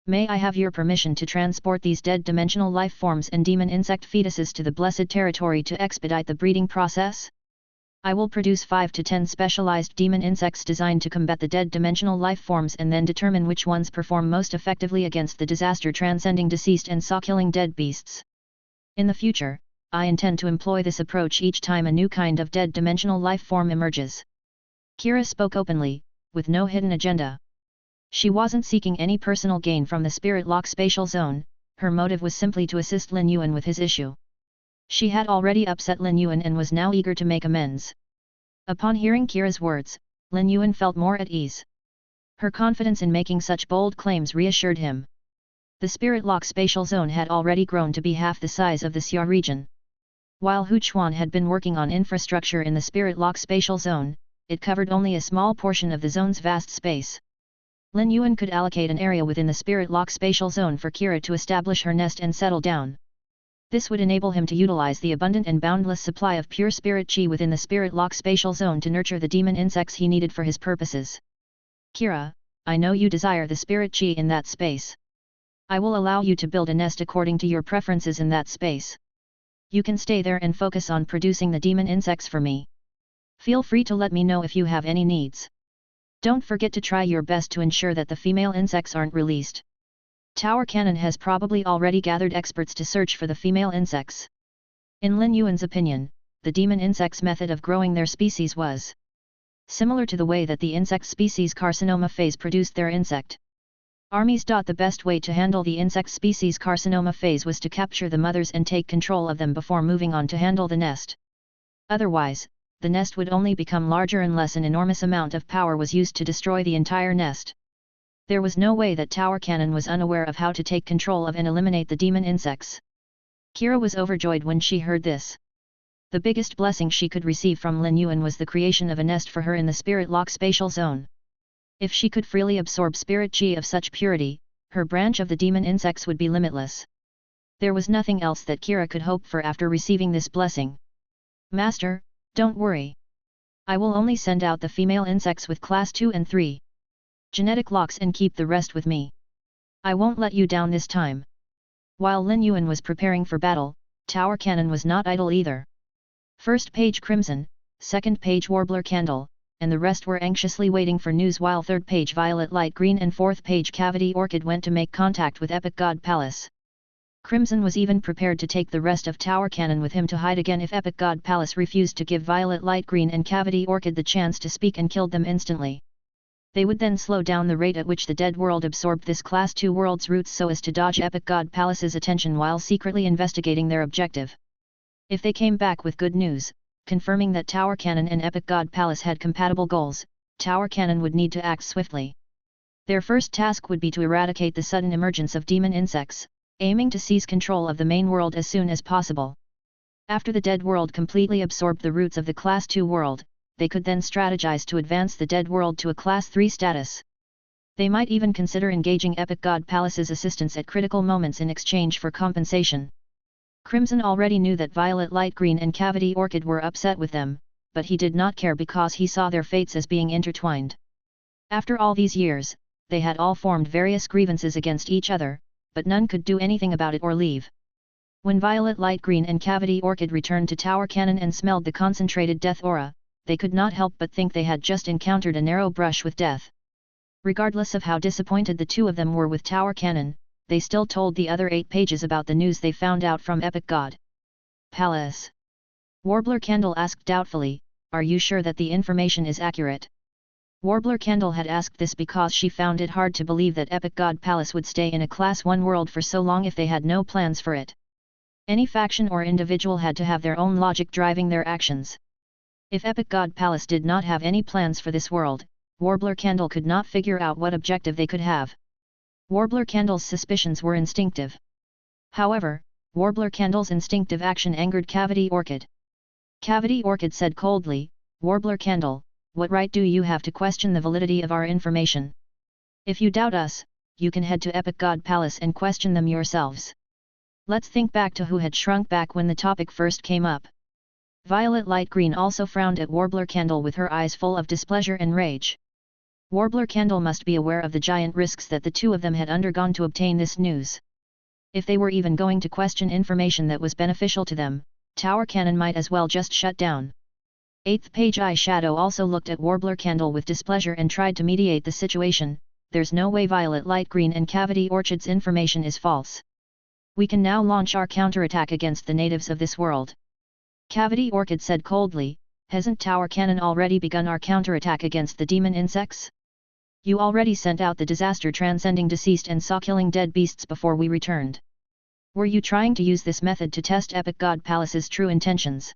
May I have your permission to transport these dead dimensional life forms and demon insect fetuses to the Blessed Territory to expedite the breeding process? I will produce 5 to 10 specialized demon insects designed to combat the dead dimensional life forms and then determine which ones perform most effectively against the disaster transcending deceased and saw-killing dead beasts. In the future, I intend to employ this approach each time a new kind of dead dimensional life form emerges." Kira spoke openly, with no hidden agenda. She wasn't seeking any personal gain from the spirit lock spatial zone, her motive was simply to assist Lin Yuan with his issue. She had already upset Lin Yuan and was now eager to make amends. Upon hearing Kira's words, Lin Yuan felt more at ease. Her confidence in making such bold claims reassured him. The spirit lock spatial zone had already grown to be half the size of the Xia region. While Hu Chuan had been working on infrastructure in the spirit lock spatial zone, it covered only a small portion of the zone's vast space. Lin Yuan could allocate an area within the spirit lock spatial zone for Kira to establish her nest and settle down. This would enable him to utilize the abundant and boundless supply of pure spirit chi within the spirit lock spatial zone to nurture the demon insects he needed for his purposes. "Kira, I know you desire the spirit chi in that space. I will allow you to build a nest according to your preferences in that space. You can stay there and focus on producing the demon insects for me. Feel free to let me know if you have any needs. Don't forget to try your best to ensure that the female insects aren't released. Tower Cannon has probably already gathered experts to search for the female insects." In Lin Yuan's opinion, the demon insects' method of growing their species was similar to the way that the insect species carcinoma phase produced their insect armies. The best way to handle the insect species carcinoma phase was to capture the mothers and take control of them before moving on to handle the nest. Otherwise, the nest would only become larger unless an enormous amount of power was used to destroy the entire nest. There was no way that Tower Cannon was unaware of how to take control of and eliminate the demon insects. Kira was overjoyed when she heard this. The biggest blessing she could receive from Lin Yuan was the creation of a nest for her in the spirit lock spatial zone. If she could freely absorb spirit chi of such purity, her branch of the demon insects would be limitless. There was nothing else that Kira could hope for after receiving this blessing. "Master, don't worry. I will only send out the female insects with class 2 and 3. genetic locks and keep the rest with me. I won't let you down this time. While Lin Yuan was preparing for battle, Tower Cannon was not idle either. First page Crimson, second page Warbler Candle, and the rest were anxiously waiting for news, while third page Violet Light Green and fourth page Cavity Orchid went to make contact with Epic God Palace. Crimson was even prepared to take the rest of Tower Cannon with him to hide again if Epic God Palace refused to give Violet Light Green and Cavity Orchid the chance to speak and killed them instantly. They would then slow down the rate at which the dead world absorbed this Class 2 world's roots so as to dodge Epic God Palace's attention while secretly investigating their objective. If they came back with good news, confirming that Tower Cannon and Epic God Palace had compatible goals, Tower Cannon would need to act swiftly. Their first task would be to eradicate the sudden emergence of demon insects, aiming to seize control of the main world as soon as possible. After the dead world completely absorbed the roots of the Class 2 world, they could then strategize to advance the dead world to a Class 3 status. They might even consider engaging Epic God Palace's assistance at critical moments in exchange for compensation. Crimson already knew that Violet Light Green and Cavity Orchid were upset with them, but he did not care because he saw their fates as being intertwined. After all these years, they had all formed various grievances against each other, but none could do anything about it or leave. When Violet Light Green and Cavity Orchid returned to Tower Cannon and smelled the concentrated death aura, they could not help but think they had just encountered a narrow brush with death. Regardless of how disappointed the two of them were with Tower Cannon, they still told the other 8 pages about the news they found out from Epic God Palace. Warbler Candle asked doubtfully, "Are you sure that the information is accurate?" Warbler Candle had asked this because she found it hard to believe that Epic God Palace would stay in a Class 1 world for so long if they had no plans for it. Any faction or individual had to have their own logic driving their actions. If Epic God Palace did not have any plans for this world, Warbler Candle could not figure out what objective they could have. Warbler Candle's suspicions were instinctive. However, Warbler Candle's instinctive action angered Cavity Orchid. Cavity Orchid said coldly, "Warbler Candle, what right do you have to question the validity of our information? If you doubt us, you can head to Epic God Palace and question them yourselves." Let's think back to who had shrunk back when the topic first came up. Violet Light Green also frowned at Warbler Candle with her eyes full of displeasure and rage. Warbler Candle must be aware of the giant risks that the two of them had undergone to obtain this news. If they were even going to question information that was beneficial to them, Tower Cannon might as well just shut down. 8th page Eyeshadow also looked at Warbler Candle with displeasure and tried to mediate the situation. "There's no way Violet Light Green and Cavity Orchid's information is false. We can now launch our counterattack against the natives of this world." Cavity Orchid said coldly, "Hasn't Tower Cannon already begun our counterattack against the demon insects? You already sent out the disaster transcending deceased and saw killing dead beasts before we returned. Were you trying to use this method to test Epic God Palace's true intentions?"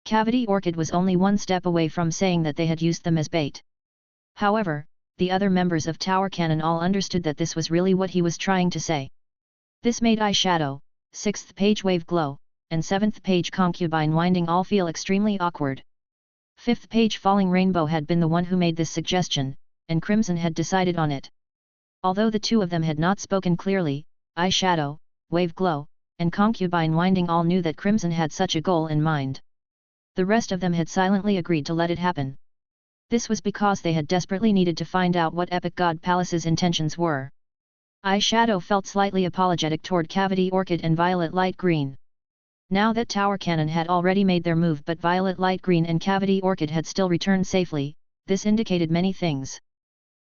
Cavity Orchid was only one step away from saying that they had used them as bait. However, the other members of Tower Cannon all understood that this was really what he was trying to say. This made Eyeshadow, 6th page Wave Glow, and 7th page Concubine Winding all feel extremely awkward. 5th page Falling Rainbow had been the one who made this suggestion, and Crimson had decided on it. Although the two of them had not spoken clearly, Eyeshadow, Wave Glow, and Concubine Winding all knew that Crimson had such a goal in mind. The rest of them had silently agreed to let it happen. This was because they had desperately needed to find out what Epic God Palace's intentions were. Eyeshadow felt slightly apologetic toward Cavity Orchid and Violet Light Green. Now that Tower Cannon had already made their move but Violet Light Green and Cavity Orchid had still returned safely, this indicated many things.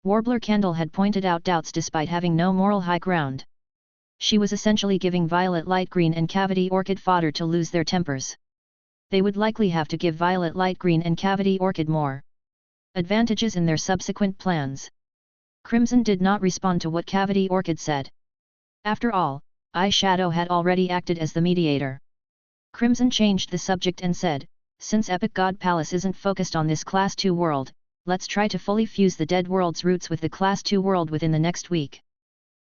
Warbler Candle had pointed out doubts despite having no moral high ground. She was essentially giving Violet Light Green and Cavity Orchid fodder to lose their tempers. They would likely have to give Violet Light Green and Cavity Orchid more advantages in their subsequent plans. Crimson did not respond to what Cavity Orchid said. After all, Eyeshadow had already acted as the mediator. Crimson changed the subject and said, "Since Epic God Palace isn't focused on this Class 2 world, let's try to fully fuse the dead world's roots with the Class 2 world within the next week.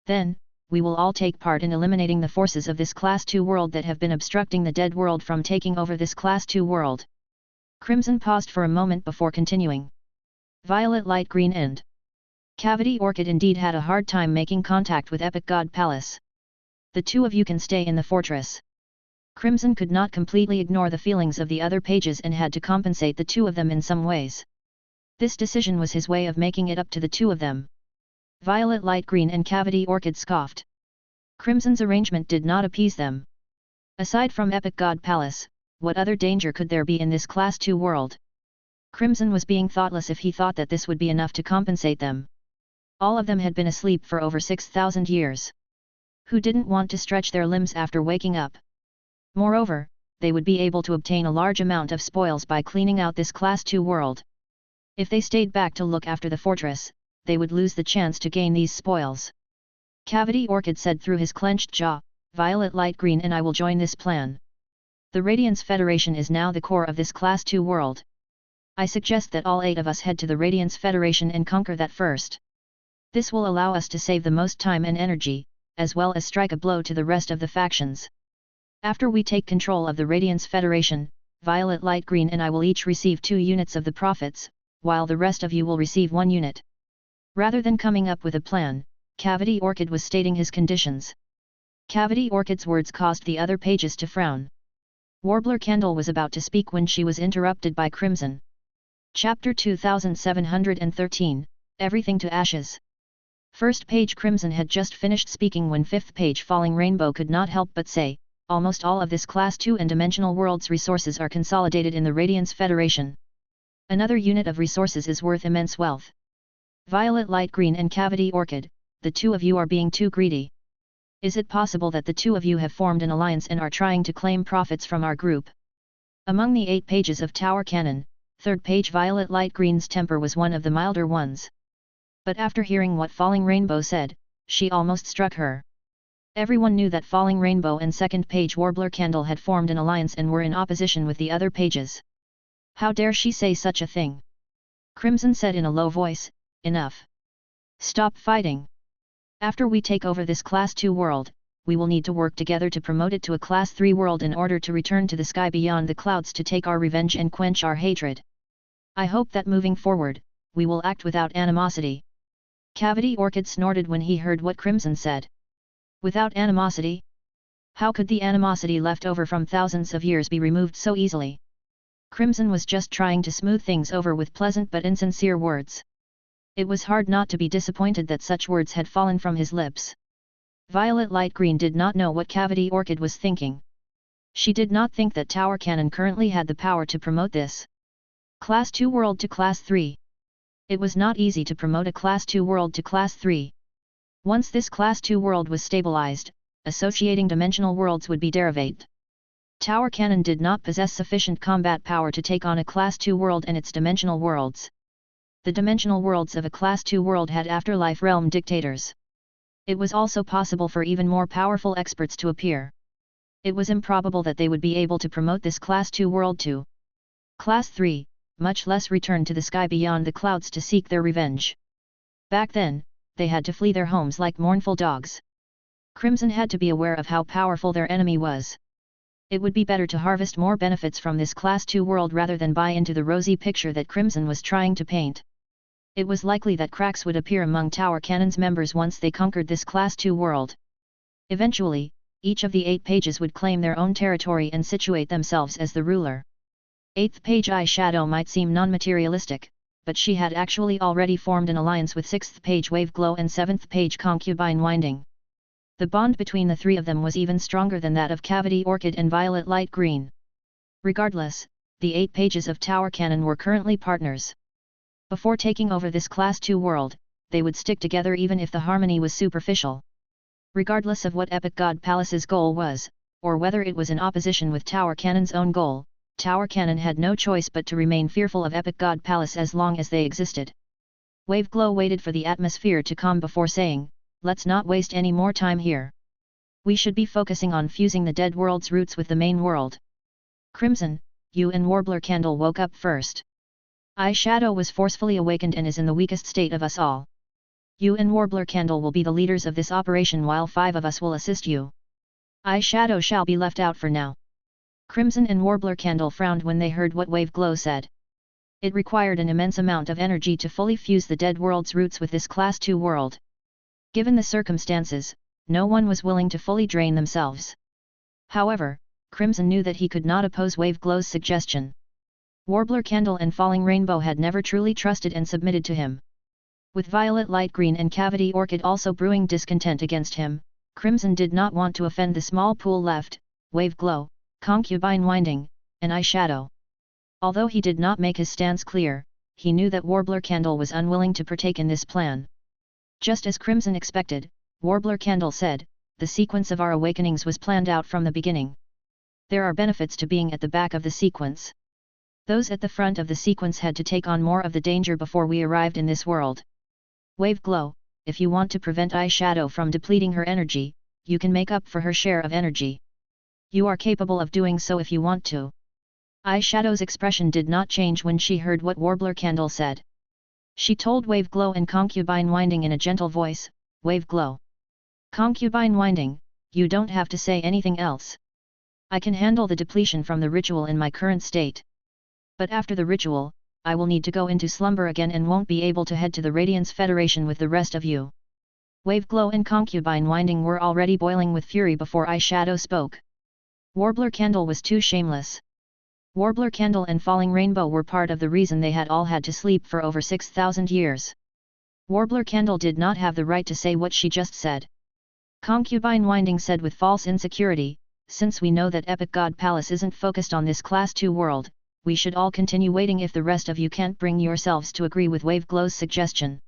Then, we will all take part in eliminating the forces of this Class 2 world that have been obstructing the dead world from taking over this Class 2 world." Crimson paused for a moment before continuing. Violet Light Green and Cavity Orchid indeed had a hard time making contact with Epic God Palace. "The two of you can stay in the fortress." Crimson could not completely ignore the feelings of the other pages and had to compensate the two of them in some ways. This decision was his way of making it up to the two of them. Violet Light Green and Cavity Orchid scoffed. Crimson's arrangement did not appease them. Aside from Epic God Palace, what other danger could there be in this Class 2 world? Crimson was being thoughtless if he thought that this would be enough to compensate them. All of them had been asleep for over 6,000 years. Who didn't want to stretch their limbs after waking up? Moreover, they would be able to obtain a large amount of spoils by cleaning out this Class 2 world. If they stayed back to look after the fortress, they would lose the chance to gain these spoils. Cavity Orchid said through his clenched jaw, Violet Light Green and I will join this plan. The Radiance Federation is now the core of this Class 2 world. I suggest that all 8 of us head to the Radiance Federation and conquer that first. This will allow us to save the most time and energy, as well as strike a blow to the rest of the factions. After we take control of the Radiance Federation, Violet Light Green and I will each receive 2 units of the profits, while the rest of you will receive 1 unit. Rather than coming up with a plan, Cavity Orchid was stating his conditions. Cavity Orchid's words caused the other pages to frown. Warbler Candle was about to speak when she was interrupted by Crimson. Chapter 2713, Everything to Ashes. First page Crimson had just finished speaking when 5th page Falling Rainbow could not help but say, almost all of this Class 2 and Dimensional Worlds resources are consolidated in the Radiance Federation. Another unit of resources is worth immense wealth. Violet Light Green and Cavity Orchid, the 2 of you are being too greedy. Is it possible that the 2 of you have formed an alliance and are trying to claim profits from our group? Among the 8 pages of Tower Cannon, 3rd page Violet Light Green's temper was one of the milder ones. But after hearing what Falling Rainbow said, she almost struck her. Everyone knew that Falling Rainbow and 2nd page Warbler Candle had formed an alliance and were in opposition with the other pages. How dare she say such a thing? Crimson said in a low voice, enough. Stop fighting. After we take over this Class 2 world, we will need to work together to promote it to a Class 3 world in order to return to the sky beyond the clouds to take our revenge and quench our hatred. I hope that moving forward, we will act without animosity. Cavity Orchid snorted when he heard what Crimson said. Without animosity? How could the animosity left over from thousands of years be removed so easily? Crimson was just trying to smooth things over with pleasant but insincere words. It was hard not to be disappointed that such words had fallen from his lips. Violet Light Green did not know what Cavity Orchid was thinking. She did not think that Tower Cannon currently had the power to promote this Class 2 world to Class 3. It was not easy to promote a Class 2 world to Class 3. Once this Class 2 world was stabilized, associating dimensional worlds would be derived. Tower Cannon did not possess sufficient combat power to take on a Class 2 world and its dimensional worlds. The dimensional worlds of a Class 2 world had afterlife realm dictators. It was also possible for even more powerful experts to appear. It was improbable that they would be able to promote this Class 2 world to Class 3, much less return to the sky beyond the clouds to seek their revenge. Back then, they had to flee their homes like mournful dogs. Crimson had to be aware of how powerful their enemy was. It would be better to harvest more benefits from this Class 2 world rather than buy into the rosy picture that Crimson was trying to paint. It was likely that cracks would appear among Tower Cannon's members once they conquered this Class 2 world. Eventually, each of the 8 pages would claim their own territory and situate themselves as the ruler. 8th page Eyeshadow might seem non-materialistic, but she had actually already formed an alliance with 6th page Wave Glow and 7th page Concubine Winding. The bond between the 3 of them was even stronger than that of Cavity Orchid and Violet Light Green. Regardless, the 8 pages of Tower Cannon were currently partners. Before taking over this Class 2 world, they would stick together even if the harmony was superficial. Regardless of what Epic God Palace's goal was, or whether it was in opposition with Tower Cannon's own goal, Tower Cannon had no choice but to remain fearful of Epic God Palace as long as they existed. Wave Glow waited for the atmosphere to calm before saying, let's not waste any more time here. We should be focusing on fusing the dead world's roots with the main world. Crimson, you and Warbler Candle woke up first. Eyeshadow was forcefully awakened and is in the weakest state of us all. You and Warbler Candle will be the leaders of this operation while 5 of us will assist you. Eyeshadow shall be left out for now. Crimson and Warbler Candle frowned when they heard what Wave Glow said. It required an immense amount of energy to fully fuse the dead world's roots with this Class 2 world. Given the circumstances, no one was willing to fully drain themselves. However, Crimson knew that he could not oppose Wave Glow's suggestion. Warbler Candle and Falling Rainbow had never truly trusted and submitted to him. With Violet Light Green and Cavity Orchid also brewing discontent against him, Crimson did not want to offend the small pool left, Wave Glow, Concubine Winding, and Eyeshadow. Although he did not make his stance clear, he knew that Warbler Candle was unwilling to partake in this plan. Just as Crimson expected, Warbler Candle said, "The sequence of our awakenings was planned out from the beginning. There are benefits to being at the back of the sequence. Those at the front of the sequence had to take on more of the danger before we arrived in this world. Wave Glow, if you want to prevent Eyeshadow from depleting her energy, you can make up for her share of energy. You are capable of doing so if you want to." Eyeshadow's expression did not change when she heard what Warbler Candle said. She told Wave Glow and Concubine Winding in a gentle voice, "Wave Glow. Concubine Winding, you don't have to say anything else. I can handle the depletion from the ritual in my current state. But after the ritual, I will need to go into slumber again and won't be able to head to the Radiance Federation with the rest of you." Wave Glow and Concubine Winding were already boiling with fury before Eyeshadow spoke. Warbler Candle was too shameless. Warbler Candle and Falling Rainbow were part of the reason they had all had to sleep for over 6,000 years. Warbler Candle did not have the right to say what she just said. Concubine Winding said with false insecurity, "Since we know that Epic God Palace isn't focused on this Class 2 world, we should all continue waiting if the rest of you can't bring yourselves to agree with Wave Glow's suggestion.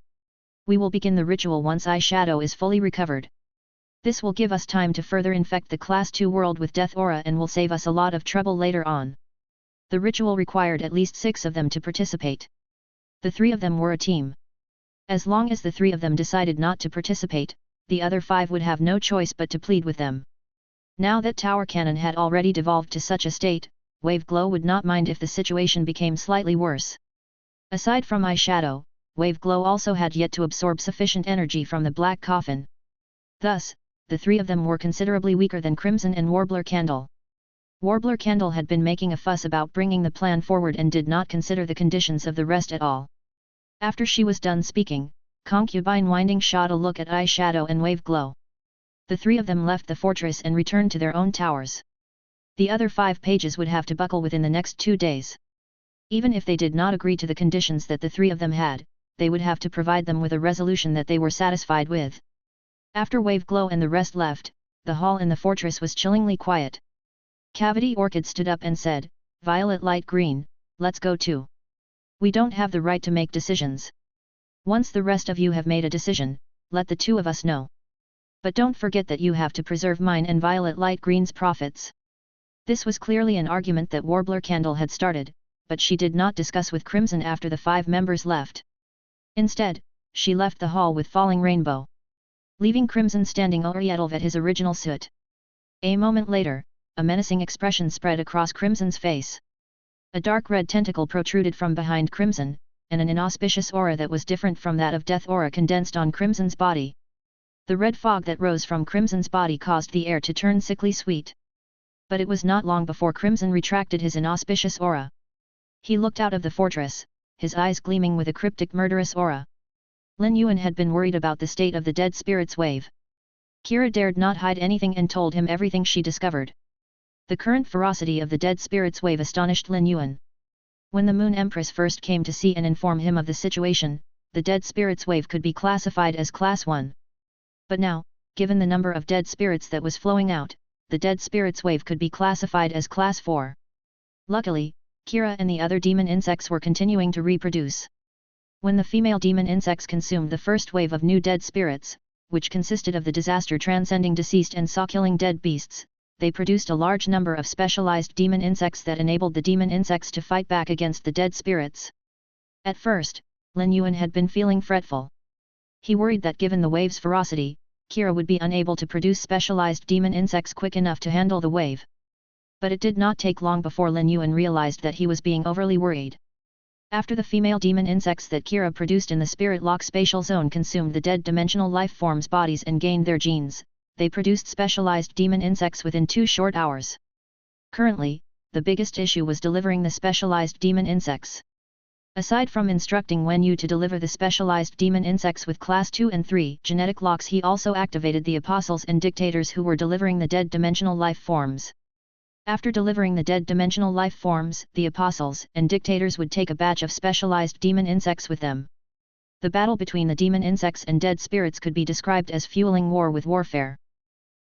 We will begin the ritual once Eyeshadow is fully recovered. This will give us time to further infect the Class 2 world with Death Aura and will save us a lot of trouble later on." The ritual required at least 6 of them to participate. The 3 of them were a team. As long as the 3 of them decided not to participate, the other 5 would have no choice but to plead with them. Now that Tower Cannon had already devolved to such a state, Wave Glow would not mind if the situation became slightly worse. Aside from Eyeshadow, Wave Glow also had yet to absorb sufficient energy from the Black Coffin. Thus, the 3 of them were considerably weaker than Crimson and Warbler Candle. Warbler Candle had been making a fuss about bringing the plan forward and did not consider the conditions of the rest at all. After she was done speaking, Concubine Winding shot a look at Eyeshadow and Wave Glow. The 3 of them left the fortress and returned to their own towers. The other 5 pages would have to buckle within the next 2 days. Even if they did not agree to the conditions that the 3 of them had, they would have to provide them with a resolution that they were satisfied with. After Wave Glow and the rest left, the hall in the fortress was chillingly quiet. Cavity Orchid stood up and said, "Violet Light Green, let's go too. We don't have the right to make decisions. Once the rest of you have made a decision, let the 2 of us know. But don't forget that you have to preserve mine and Violet Light Green's profits." This was clearly an argument that Warbler Candle had started, but she did not discuss with Crimson after the 5 members left. Instead, she left the hall with Falling Rainbow, leaving Crimson standing Orietl at his original suit. A moment later, a menacing expression spread across Crimson's face. A dark red tentacle protruded from behind Crimson, and an inauspicious aura that was different from that of Death Aura condensed on Crimson's body. The red fog that rose from Crimson's body caused the air to turn sickly sweet. But it was not long before Crimson retracted his inauspicious aura. He looked out of the fortress, his eyes gleaming with a cryptic murderous aura. Lin Yuan had been worried about the state of the dead spirits wave. Kira dared not hide anything and told him everything she discovered. The current ferocity of the dead spirits wave astonished Lin Yuan. When the Moon Empress first came to see and inform him of the situation, the dead spirits wave could be classified as Class 1. But now, given the number of dead spirits that was flowing out, the dead spirits wave could be classified as Class 4. Luckily, Kira and the other demon insects were continuing to reproduce. When the female demon insects consumed the first wave of new dead spirits, which consisted of the disaster transcending deceased and saw-killing dead beasts, they produced a large number of specialized demon insects that enabled the demon insects to fight back against the dead spirits. At first, Lin Yuan had been feeling fretful. He worried that given the wave's ferocity, Kira would be unable to produce specialized demon insects quick enough to handle the wave. But it did not take long before Lin Yuan realized that he was being overly worried. After the female demon insects that Kira produced in the Spirit Lock spatial zone consumed the dead dimensional life forms' bodies and gained their genes, they produced specialized demon insects within 2 short hours. Currently, the biggest issue was delivering the specialized demon insects. Aside from instructing Wen Yu to deliver the specialized demon insects with Class 2 and 3 genetic locks, he also activated the apostles and dictators who were delivering the dead dimensional life forms. After delivering the dead dimensional life forms, the apostles and dictators would take a batch of specialized demon insects with them. The battle between the demon insects and dead spirits could be described as fueling war with warfare.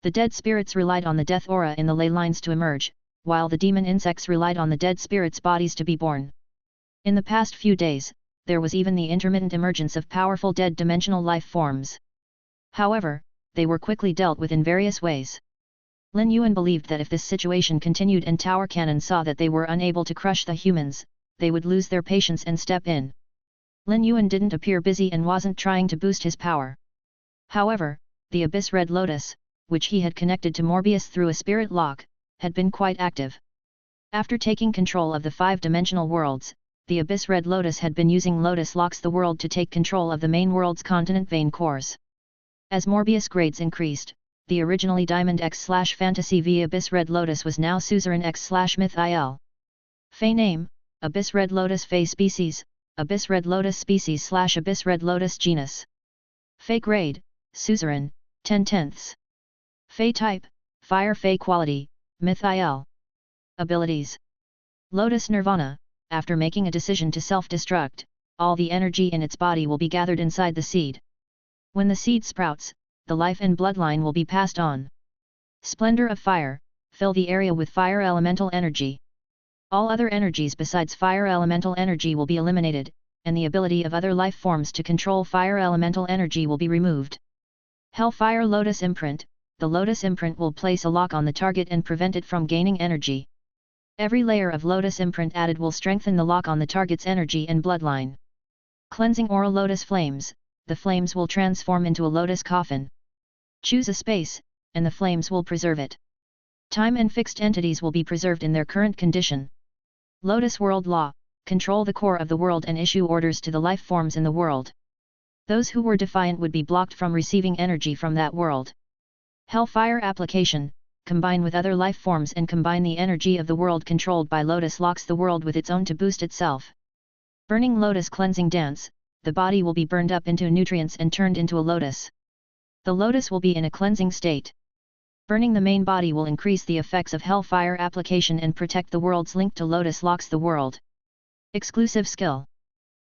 The dead spirits relied on the death aura in the ley lines to emerge, while the demon insects relied on the dead spirits' bodies to be born. In the past few days, there was even the intermittent emergence of powerful dead dimensional life forms. However, they were quickly dealt with in various ways. Lin Yuan believed that if this situation continued and Tower Cannon saw that they were unable to crush the humans, they would lose their patience and step in. Lin Yuan didn't appear busy and wasn't trying to boost his power. However, the Abyss Red Lotus, which he had connected to Morbius through a spirit lock, had been quite active. After taking control of the 5-dimensional worlds, the Abyss Red Lotus had been using Lotus Locks the world to take control of the main world's continent vein cores. As Morbius grades increased, the originally Diamond X/Fantasy V Abyss Red Lotus was now Suzerain X/Myth IL. Fey name, Abyss Red Lotus. Fey species, Abyss Red Lotus species/Abyss Red Lotus genus. Fey grade, Suzerain, 10/10. Fey type, Fire. Fey quality, Myth IL. Abilities. Lotus Nirvana. After making a decision to self-destruct, all the energy in its body will be gathered inside the seed. When the seed sprouts, the life and bloodline will be passed on. Splendor of Fire. Fill the area with fire elemental energy. All other energies besides fire elemental energy will be eliminated, and the ability of other life forms to control fire elemental energy will be removed. Hellfire Lotus Imprint. The Lotus Imprint will place a lock on the target and prevent it from gaining energy. Every layer of Lotus Imprint added will strengthen the lock on the target's energy and bloodline. Cleansing Aura Lotus Flames. The flames will transform into a lotus coffin. Choose a space, and the flames will preserve it. Time and fixed entities will be preserved in their current condition. Lotus World Law. Control the core of the world and issue orders to the life forms in the world. Those who were defiant would be blocked from receiving energy from that world. Hellfire Application. Combine with other life forms and combine the energy of the world controlled by Lotus Locks the world with its own to boost itself. Burning Lotus Cleansing Dance. The body will be burned up into nutrients and turned into a lotus. The lotus will be in a cleansing state. Burning the main body will increase the effects of Hellfire Application and protect the worlds linked to Lotus Locks the world. Exclusive skill.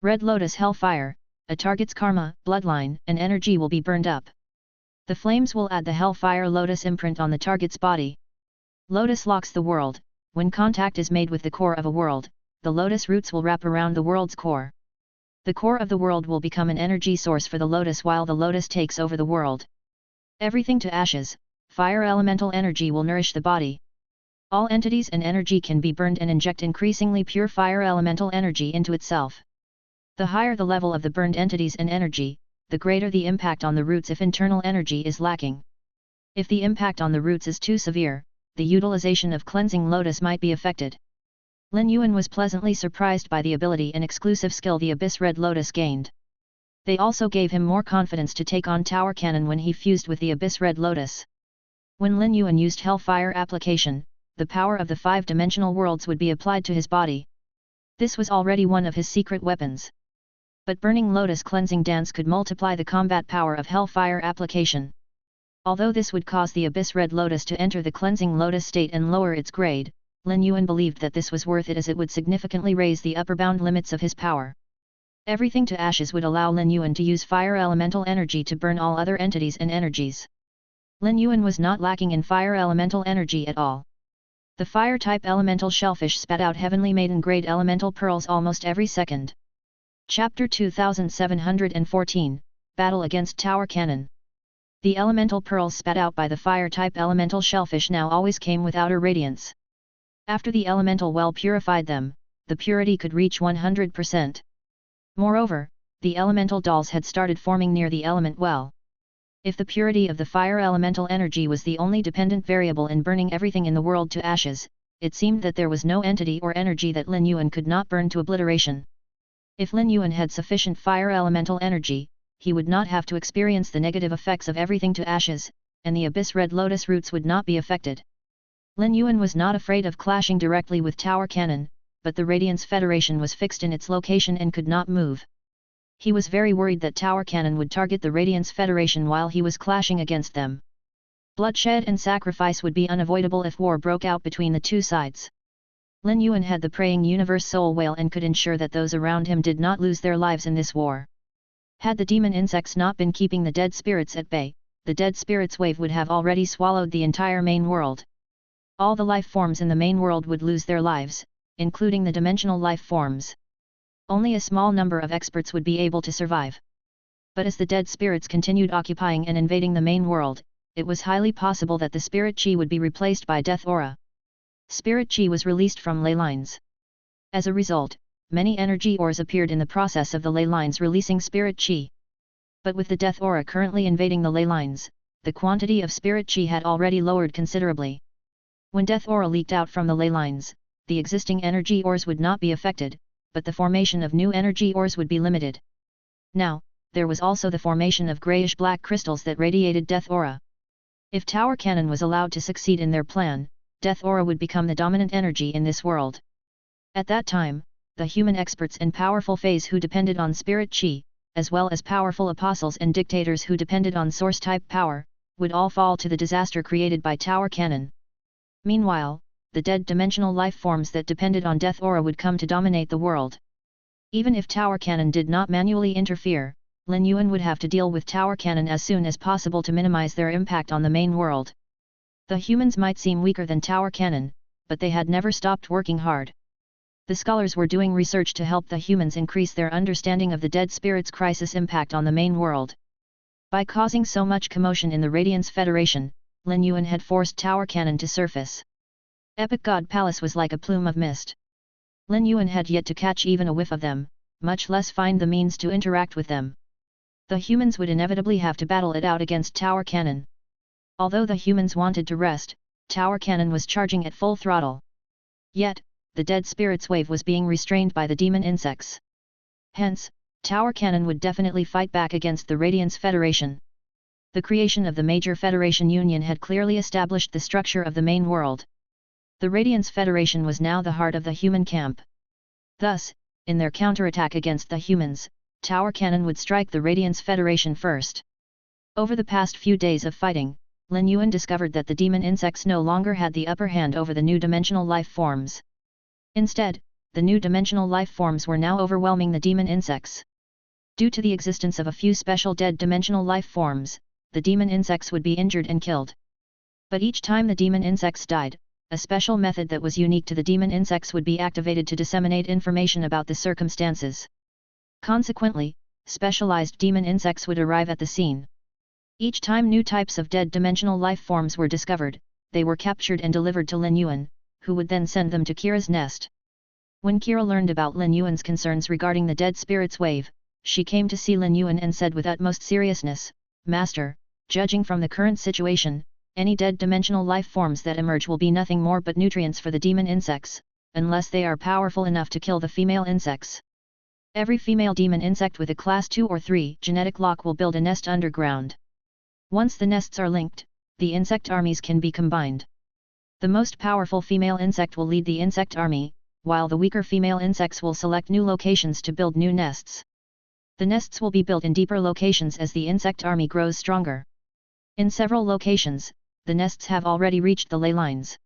Red Lotus Hellfire. A target's karma, bloodline, and energy will be burned up. The flames will add the Hellfire Lotus imprint on the target's body. Lotus Locks the world. When contact is made with the core of a world, the lotus roots will wrap around the world's core. The core of the world will become an energy source for the lotus while the lotus takes over the world. Everything to ashes. Fire elemental energy will nourish the body. All entities and energy can be burned and inject increasingly pure fire elemental energy into itself. The higher the level of the burned entities and energy, the greater the impact on the roots if internal energy is lacking. If the impact on the roots is too severe, the utilization of cleansing lotus might be affected. Lin Yuan was pleasantly surprised by the ability and exclusive skill the Abyss Red Lotus gained. They also gave him more confidence to take on Tower Cannon when he fused with the Abyss Red Lotus. When Lin Yuan used Hellfire Application, the power of the 5-dimensional worlds would be applied to his body. This was already one of his secret weapons. But Burning Lotus Cleansing Dance could multiply the combat power of Hellfire Application. Although this would cause the Abyss Red Lotus to enter the Cleansing Lotus state and lower its grade, Lin Yuan believed that this was worth it as it would significantly raise the upper bound limits of his power. Everything to ashes would allow Lin Yuan to use fire elemental energy to burn all other entities and energies. Lin Yuan was not lacking in fire elemental energy at all. The fire-type elemental shellfish spat out heavenly maiden-grade elemental pearls almost every second. Chapter 2714, Battle against Tower Cannon. The elemental pearls spat out by the fire-type elemental shellfish now always came with outer radiance. After the elemental well purified them, the purity could reach 100%. Moreover, the elemental dolls had started forming near the element well. If the purity of the fire elemental energy was the only dependent variable in burning everything in the world to ashes, it seemed that there was no entity or energy that Lin Yuan could not burn to obliteration. If Lin Yuan had sufficient fire elemental energy, he would not have to experience the negative effects of everything to ashes, and the Abyss Red Lotus roots would not be affected. Lin Yuan was not afraid of clashing directly with Tower Cannon, but the Radiance Federation was fixed in its location and could not move. He was very worried that Tower Cannon would target the Radiance Federation while he was clashing against them. Bloodshed and sacrifice would be unavoidable if war broke out between the two sides. Lin Yuan had the Praying Universe Soul Whale and could ensure that those around him did not lose their lives in this war. Had the demon insects not been keeping the dead spirits at bay, the dead spirits wave would have already swallowed the entire main world. All the life forms in the main world would lose their lives, including the dimensional life forms. Only a small number of experts would be able to survive. But as the dead spirits continued occupying and invading the main world, it was highly possible that the spirit chi would be replaced by death aura. Spirit chi was released from ley lines. As a result, many energy ores appeared in the process of the ley lines releasing spirit chi. But with the death aura currently invading the ley lines, the quantity of spirit chi had already lowered considerably. When death aura leaked out from the ley lines, the existing energy ores would not be affected, but the formation of new energy ores would be limited. Now, there was also the formation of grayish-black crystals that radiated death aura. If Tower Cannon was allowed to succeed in their plan, death aura would become the dominant energy in this world. At that time, the human experts and powerful feys who depended on spirit chi, as well as powerful apostles and dictators who depended on source-type power, would all fall to the disaster created by Tower Cannon. Meanwhile, the dead dimensional life forms that depended on death aura would come to dominate the world. Even if Tower Cannon did not manually interfere, Lin Yuan would have to deal with Tower Cannon as soon as possible to minimize their impact on the main world. The humans might seem weaker than Tower Cannon, but they had never stopped working hard. The scholars were doing research to help the humans increase their understanding of the dead spirits' crisis impact on the main world. By causing so much commotion in the Radiance Federation, Lin Yuan had forced Tower Cannon to surface. Epic God Palace was like a plume of mist. Lin Yuan had yet to catch even a whiff of them, much less find the means to interact with them. The humans would inevitably have to battle it out against Tower Cannon. Although the humans wanted to rest, Tower Cannon was charging at full throttle. Yet, the dead spirits wave was being restrained by the demon insects. Hence, Tower Cannon would definitely fight back against the Radiance Federation. The creation of the major Federation Union had clearly established the structure of the main world. The Radiance Federation was now the heart of the human camp. Thus, in their counterattack against the humans, Tower Cannon would strike the Radiance Federation first. Over the past few days of fighting, Lin Yuan discovered that the demon insects no longer had the upper hand over the new dimensional life forms. Instead, the new dimensional life forms were now overwhelming the demon insects. Due to the existence of a few special dead dimensional life forms, the demon insects would be injured and killed. But each time the demon insects died, a special method that was unique to the demon insects would be activated to disseminate information about the circumstances. Consequently, specialized demon insects would arrive at the scene. Each time new types of dead dimensional life forms were discovered, they were captured and delivered to Lin Yuan, who would then send them to Kira's nest. When Kira learned about Lin Yuan's concerns regarding the dead spirits wave, she came to see Lin Yuan and said with utmost seriousness, "Master, judging from the current situation, any dead dimensional life forms that emerge will be nothing more but nutrients for the demon insects, unless they are powerful enough to kill the female insects. Every female demon insect with a class 2 or 3 genetic lock will build a nest underground. Once the nests are linked, the insect armies can be combined. The most powerful female insect will lead the insect army, while the weaker female insects will select new locations to build new nests. The nests will be built in deeper locations as the insect army grows stronger. In several locations, the nests have already reached the ley lines.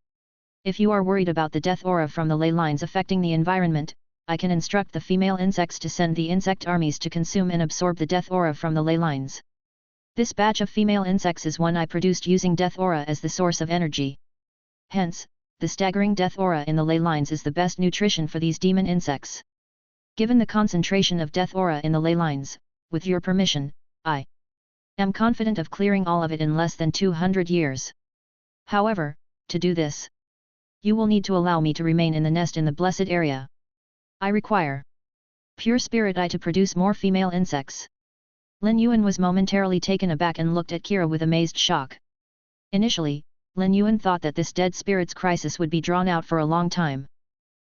If you are worried about the death aura from the ley lines affecting the environment, I can instruct the female insects to send the insect armies to consume and absorb the death aura from the ley lines. This batch of female insects is one I produced using death aura as the source of energy. Hence, the staggering death aura in the ley lines is the best nutrition for these demon insects. Given the concentration of death aura in the ley lines, with your permission, I am confident of clearing all of it in less than 200 years. However, to do this, you will need to allow me to remain in the nest in the blessed area. I require pure spirit eye to produce more female insects." Lin Yuan was momentarily taken aback and looked at Kira with amazed shock. Initially, Lin Yuan thought that this dead spirits crisis would be drawn out for a long time.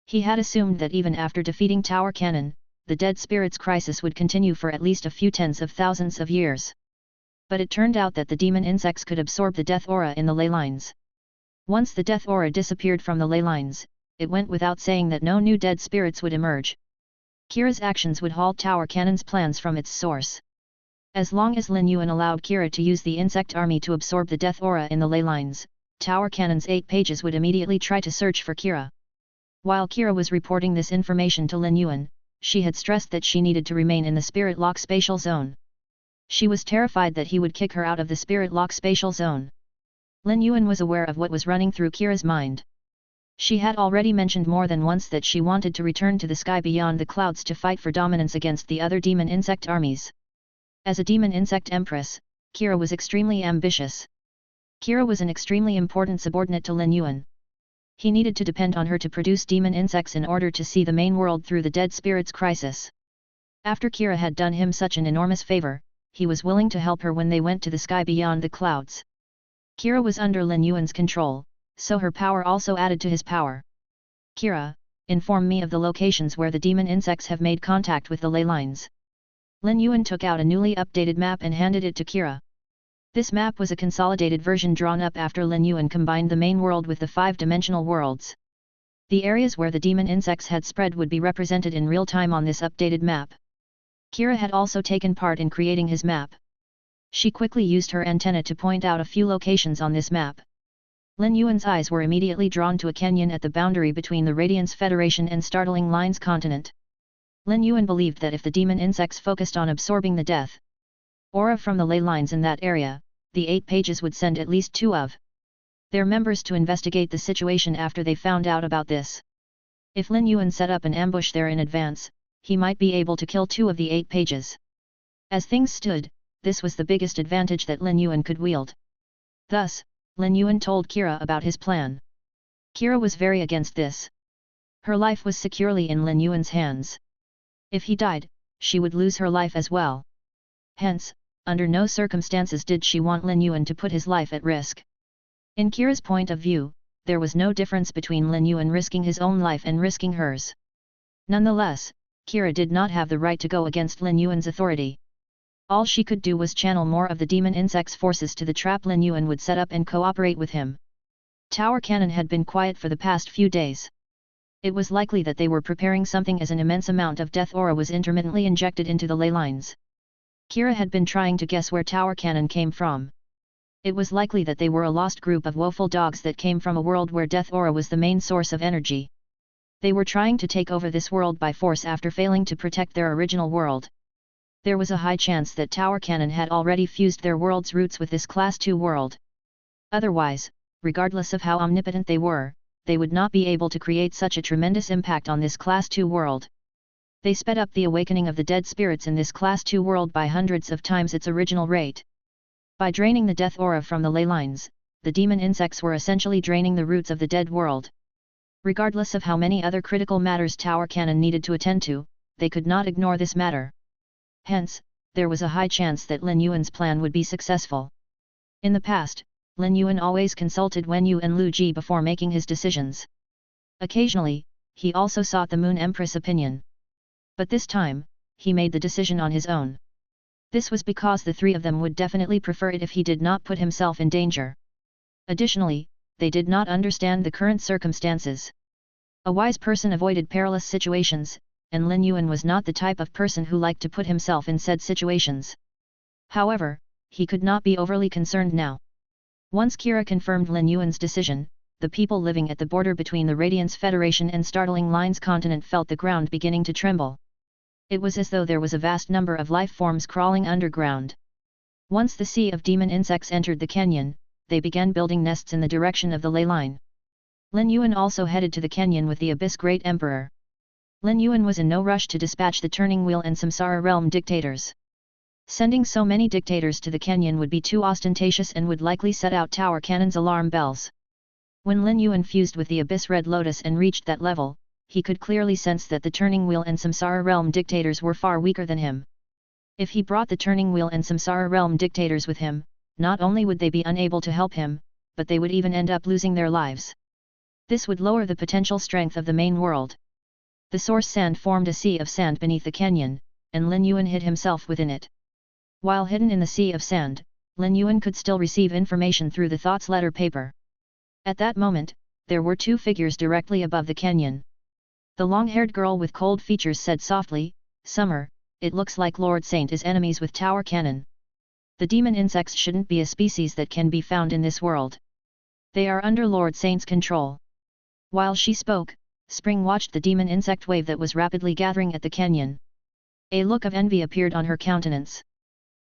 He had assumed that even after defeating Tower Cannon, the dead spirits crisis would continue for at least a few tens of thousands of years. But it turned out that the demon insects could absorb the death aura in the ley lines. Once the death aura disappeared from the ley lines, it went without saying that no new dead spirits would emerge. Kira's actions would halt Tower Cannon's plans from its source. As long as Lin Yuan allowed Kira to use the insect army to absorb the death aura in the ley lines, Tower Cannon's 8 pages would immediately try to search for Kira. While Kira was reporting this information to Lin Yuan, she had stressed that she needed to remain in the spirit lock spatial zone. She was terrified that he would kick her out of the spirit lock spatial zone. Lin Yuan was aware of what was running through Kira's mind. She had already mentioned more than once that she wanted to return to the sky beyond the clouds to fight for dominance against the other demon insect armies. As a demon insect empress, Kira was extremely ambitious. Kira was an extremely important subordinate to Lin Yuan. He needed to depend on her to produce demon insects in order to see the main world through the dead spirits crisis. After Kira had done him such an enormous favor, he was willing to help her when they went to the sky beyond the clouds. Kira was under Lin Yuan's control, so her power also added to his power. Kira, inform me of the locations where the demon insects have made contact with the ley lines. Lin Yuan took out a newly updated map and handed it to Kira. This map was a consolidated version drawn up after Lin Yuan combined the main world with the 5-dimensional worlds. The areas where the demon insects had spread would be represented in real time on this updated map. Kira had also taken part in creating his map. She quickly used her antenna to point out a few locations on this map. Lin Yuan's eyes were immediately drawn to a canyon at the boundary between the Radiance Federation and Startling Lines continent. Lin Yuan believed that if the demon insects focused on absorbing the death aura from the ley lines in that area, the 8 pages would send at least 2 of their members to investigate the situation after they found out about this. If Lin Yuan set up an ambush there in advance, he might be able to kill 2 of the 8 pages. As things stood, this was the biggest advantage that Lin Yuan could wield. Thus, Lin Yuan told Kira about his plan. Kira was very against this. Her life was securely in Lin Yuan's hands. If he died, she would lose her life as well. Hence, under no circumstances did she want Lin Yuan to put his life at risk. In Kira's point of view, there was no difference between Lin Yuan risking his own life and risking hers. Nonetheless, Kira did not have the right to go against Lin Yuan's authority. All she could do was channel more of the demon insect's forces to the trap Lin Yuan would set up and cooperate with him. Tower Cannon had been quiet for the past few days. It was likely that they were preparing something as an immense amount of death aura was intermittently injected into the ley lines. Kira had been trying to guess where Tower Cannon came from. It was likely that they were a lost group of woeful dogs that came from a world where death aura was the main source of energy. They were trying to take over this world by force after failing to protect their original world. There was a high chance that Tower Cannon had already fused their world's roots with this Class 2 world. Otherwise, regardless of how omnipotent they were, they would not be able to create such a tremendous impact on this Class 2 world. They sped up the awakening of the dead spirits in this Class 2 world by hundreds of times its original rate. By draining the death aura from the ley lines, the demon insects were essentially draining the roots of the dead world. Regardless of how many other critical matters Tower Cannon needed to attend to, they could not ignore this matter. Hence, there was a high chance that Lin Yuan's plan would be successful. In the past, Lin Yuan always consulted Wen Yu and Lu Ji before making his decisions. Occasionally, he also sought the Moon Empress' opinion. But this time, he made the decision on his own. This was because the 3 of them would definitely prefer it if he did not put himself in danger. Additionally, they did not understand the current circumstances. A wise person avoided perilous situations, and Lin Yuan was not the type of person who liked to put himself in said situations. However, he could not be overly concerned now. Once Kira confirmed Lin Yuan's decision, the people living at the border between the Radiance Federation and Startling Lines continent felt the ground beginning to tremble. It was as though there was a vast number of life forms crawling underground. Once the sea of demon insects entered the canyon, they began building nests in the direction of the ley line. Lin Yuan also headed to the canyon with the Abyss Great Emperor. Lin Yuan was in no rush to dispatch the Turning Wheel and Samsara Realm dictators. Sending so many dictators to the canyon would be too ostentatious and would likely set out Tower Cannon's alarm bells. When Lin Yuan fused with the Abyss Red Lotus and reached that level, he could clearly sense that the Turning Wheel and Samsara Realm dictators were far weaker than him. If he brought the Turning Wheel and Samsara Realm dictators with him, not only would they be unable to help him, but they would even end up losing their lives. This would lower the potential strength of the main world. The source sand formed a sea of sand beneath the canyon, and Lin Yuan hid himself within it. While hidden in the sea of sand, Lin Yuan could still receive information through the thoughts letter paper. At that moment, there were 2 figures directly above the canyon. The long-haired girl with cold features said softly, "Summer, it looks like Lord Saint is enemies with Tower Cannon. The demon insects shouldn't be a species that can be found in this world. They are under Lord Saint's control." While she spoke, Spring watched the demon insect wave that was rapidly gathering at the canyon. A look of envy appeared on her countenance.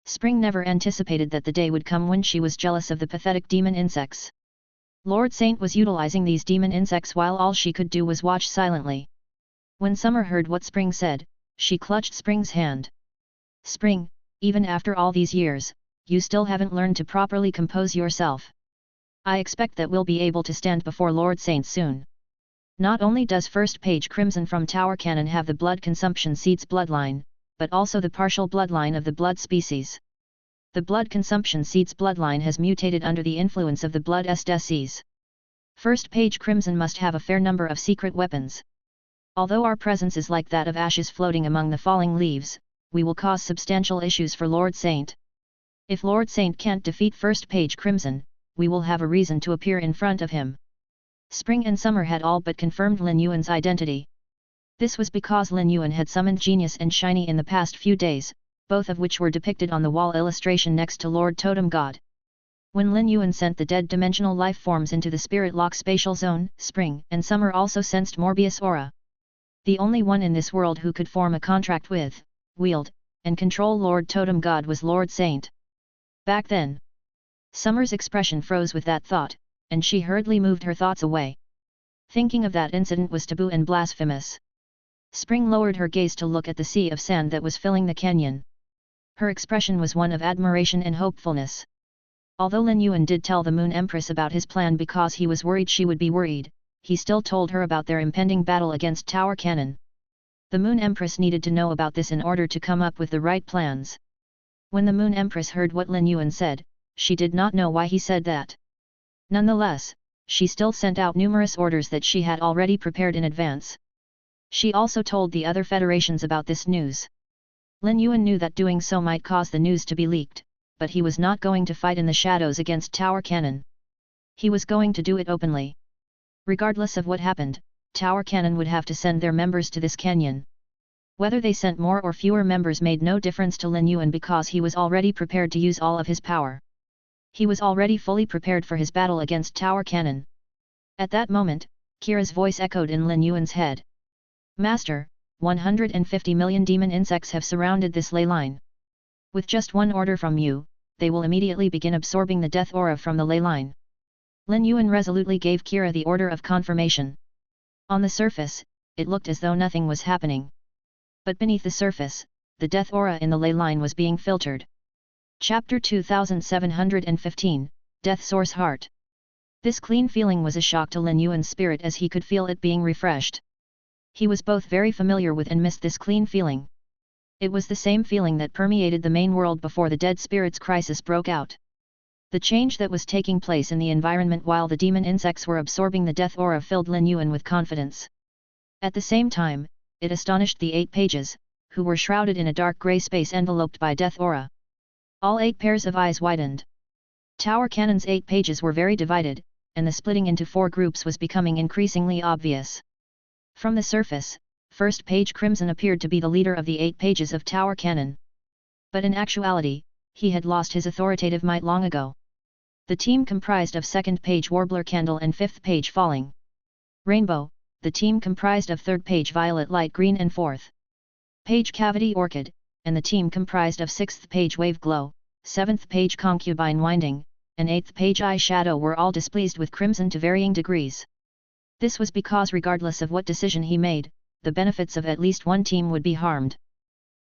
Spring never anticipated that the day would come when she was jealous of the pathetic demon insects. Lord Saint was utilizing these demon insects while all she could do was watch silently. When Summer heard what Spring said, she clutched Spring's hand. Spring, even after all these years, you still haven't learned to properly compose yourself. I expect that we'll be able to stand before Lord Saint soon. Not only does first page Crimson from Tower Cannon have the blood consumption seeds bloodline, but also the partial bloodline of the blood species. The blood consumption seeds bloodline has mutated under the influence of the blood disease. First page Crimson must have a fair number of secret weapons. Although our presence is like that of ashes floating among the falling leaves, we will cause substantial issues for Lord Saint. If Lord Saint can't defeat first page Crimson, we will have a reason to appear in front of him. Spring and Summer had all but confirmed Lin Yuan's identity. This was because Lin Yuan had summoned Genius and Shiny in the past few days, both of which were depicted on the wall illustration next to Lord Totem God. When Lin Yuan sent the dead dimensional life forms into the Spirit Lock spatial zone, Spring and Summer also sensed Morbius aura. The only one in this world who could form a contract with, wield, and control Lord Totem God was Lord Saint. Back then, Summer's expression froze with that thought, and she hurriedly moved her thoughts away. Thinking of that incident was taboo and blasphemous. Spring lowered her gaze to look at the sea of sand that was filling the canyon. Her expression was one of admiration and hopefulness. Although Lin Yuan did tell the Moon Empress about his plan because he was worried she would be worried, he still told her about their impending battle against Tower Cannon. The Moon Empress needed to know about this in order to come up with the right plans. When the Moon Empress heard what Lin Yuan said, she did not know why he said that. Nonetheless, she still sent out numerous orders that she had already prepared in advance. She also told the other federations about this news. Lin Yuan knew that doing so might cause the news to be leaked, but he was not going to fight in the shadows against Tower Cannon. He was going to do it openly. Regardless of what happened, Tower Cannon would have to send their members to this canyon. Whether they sent more or fewer members made no difference to Lin Yuan because he was already prepared to use all of his power. He was already fully prepared for his battle against Tower Cannon. At that moment, Kira's voice echoed in Lin Yuan's head. Master, 150 million demon insects have surrounded this ley line. With just one order from you, they will immediately begin absorbing the death aura from the ley line. Lin Yuan resolutely gave Kira the order of confirmation. On the surface, it looked as though nothing was happening. But beneath the surface, the death aura in the ley line was being filtered. Chapter 2715, Death Source Heart. This clean feeling was a shock to Lin Yuan's spirit as he could feel it being refreshed. He was both very familiar with and missed this clean feeling. It was the same feeling that permeated the main world before the Dead Spirits crisis broke out. The change that was taking place in the environment while the demon insects were absorbing the death aura filled Lin Yuan with confidence. At the same time, it astonished the 8 pages, who were shrouded in a dark grey space enveloped by death aura. All 8 pairs of eyes widened. Tower Cannon's 8 pages were very divided, and the splitting into 4 groups was becoming increasingly obvious. From the surface, first page Crimson appeared to be the leader of the 8 pages of Tower Cannon. But in actuality, he had lost his authoritative might long ago. The team comprised of second page Warbler Candle and fifth page Falling Rainbow, the team comprised of third page Violet Light Green and fourth page Cavity Orchid, and the team comprised of sixth page Wave Glow, seventh page Concubine Winding, and eighth page Eye Shadow were all displeased with Crimson to varying degrees. This was because regardless of what decision he made, the benefits of at least one team would be harmed.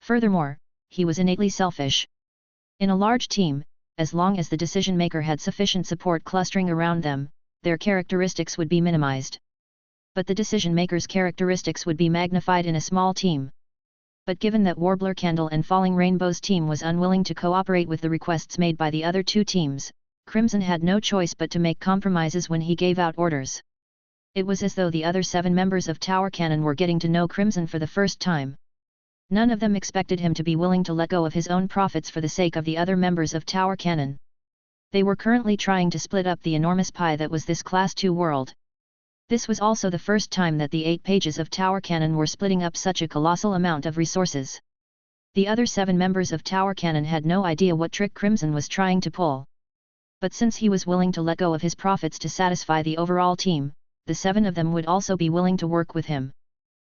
Furthermore, he was innately selfish. In a large team, as long as the decision-maker had sufficient support clustering around them, their characteristics would be minimized. But the decision-maker's characteristics would be magnified in a small team. But given that Warbler Candle and Falling Rainbow's team was unwilling to cooperate with the requests made by the other 2 teams, Crimson had no choice but to make compromises when he gave out orders. It was as though the other 7 members of Tower Cannon were getting to know Crimson for the first time. None of them expected him to be willing to let go of his own profits for the sake of the other members of Tower Cannon. They were currently trying to split up the enormous pie that was this Class 2 world. This was also the first time that the 8 pages of Tower Cannon were splitting up such a colossal amount of resources. The other 7 members of Tower Cannon had no idea what trick Crimson was trying to pull. But since he was willing to let go of his profits to satisfy the overall team, the 7 of them would also be willing to work with him.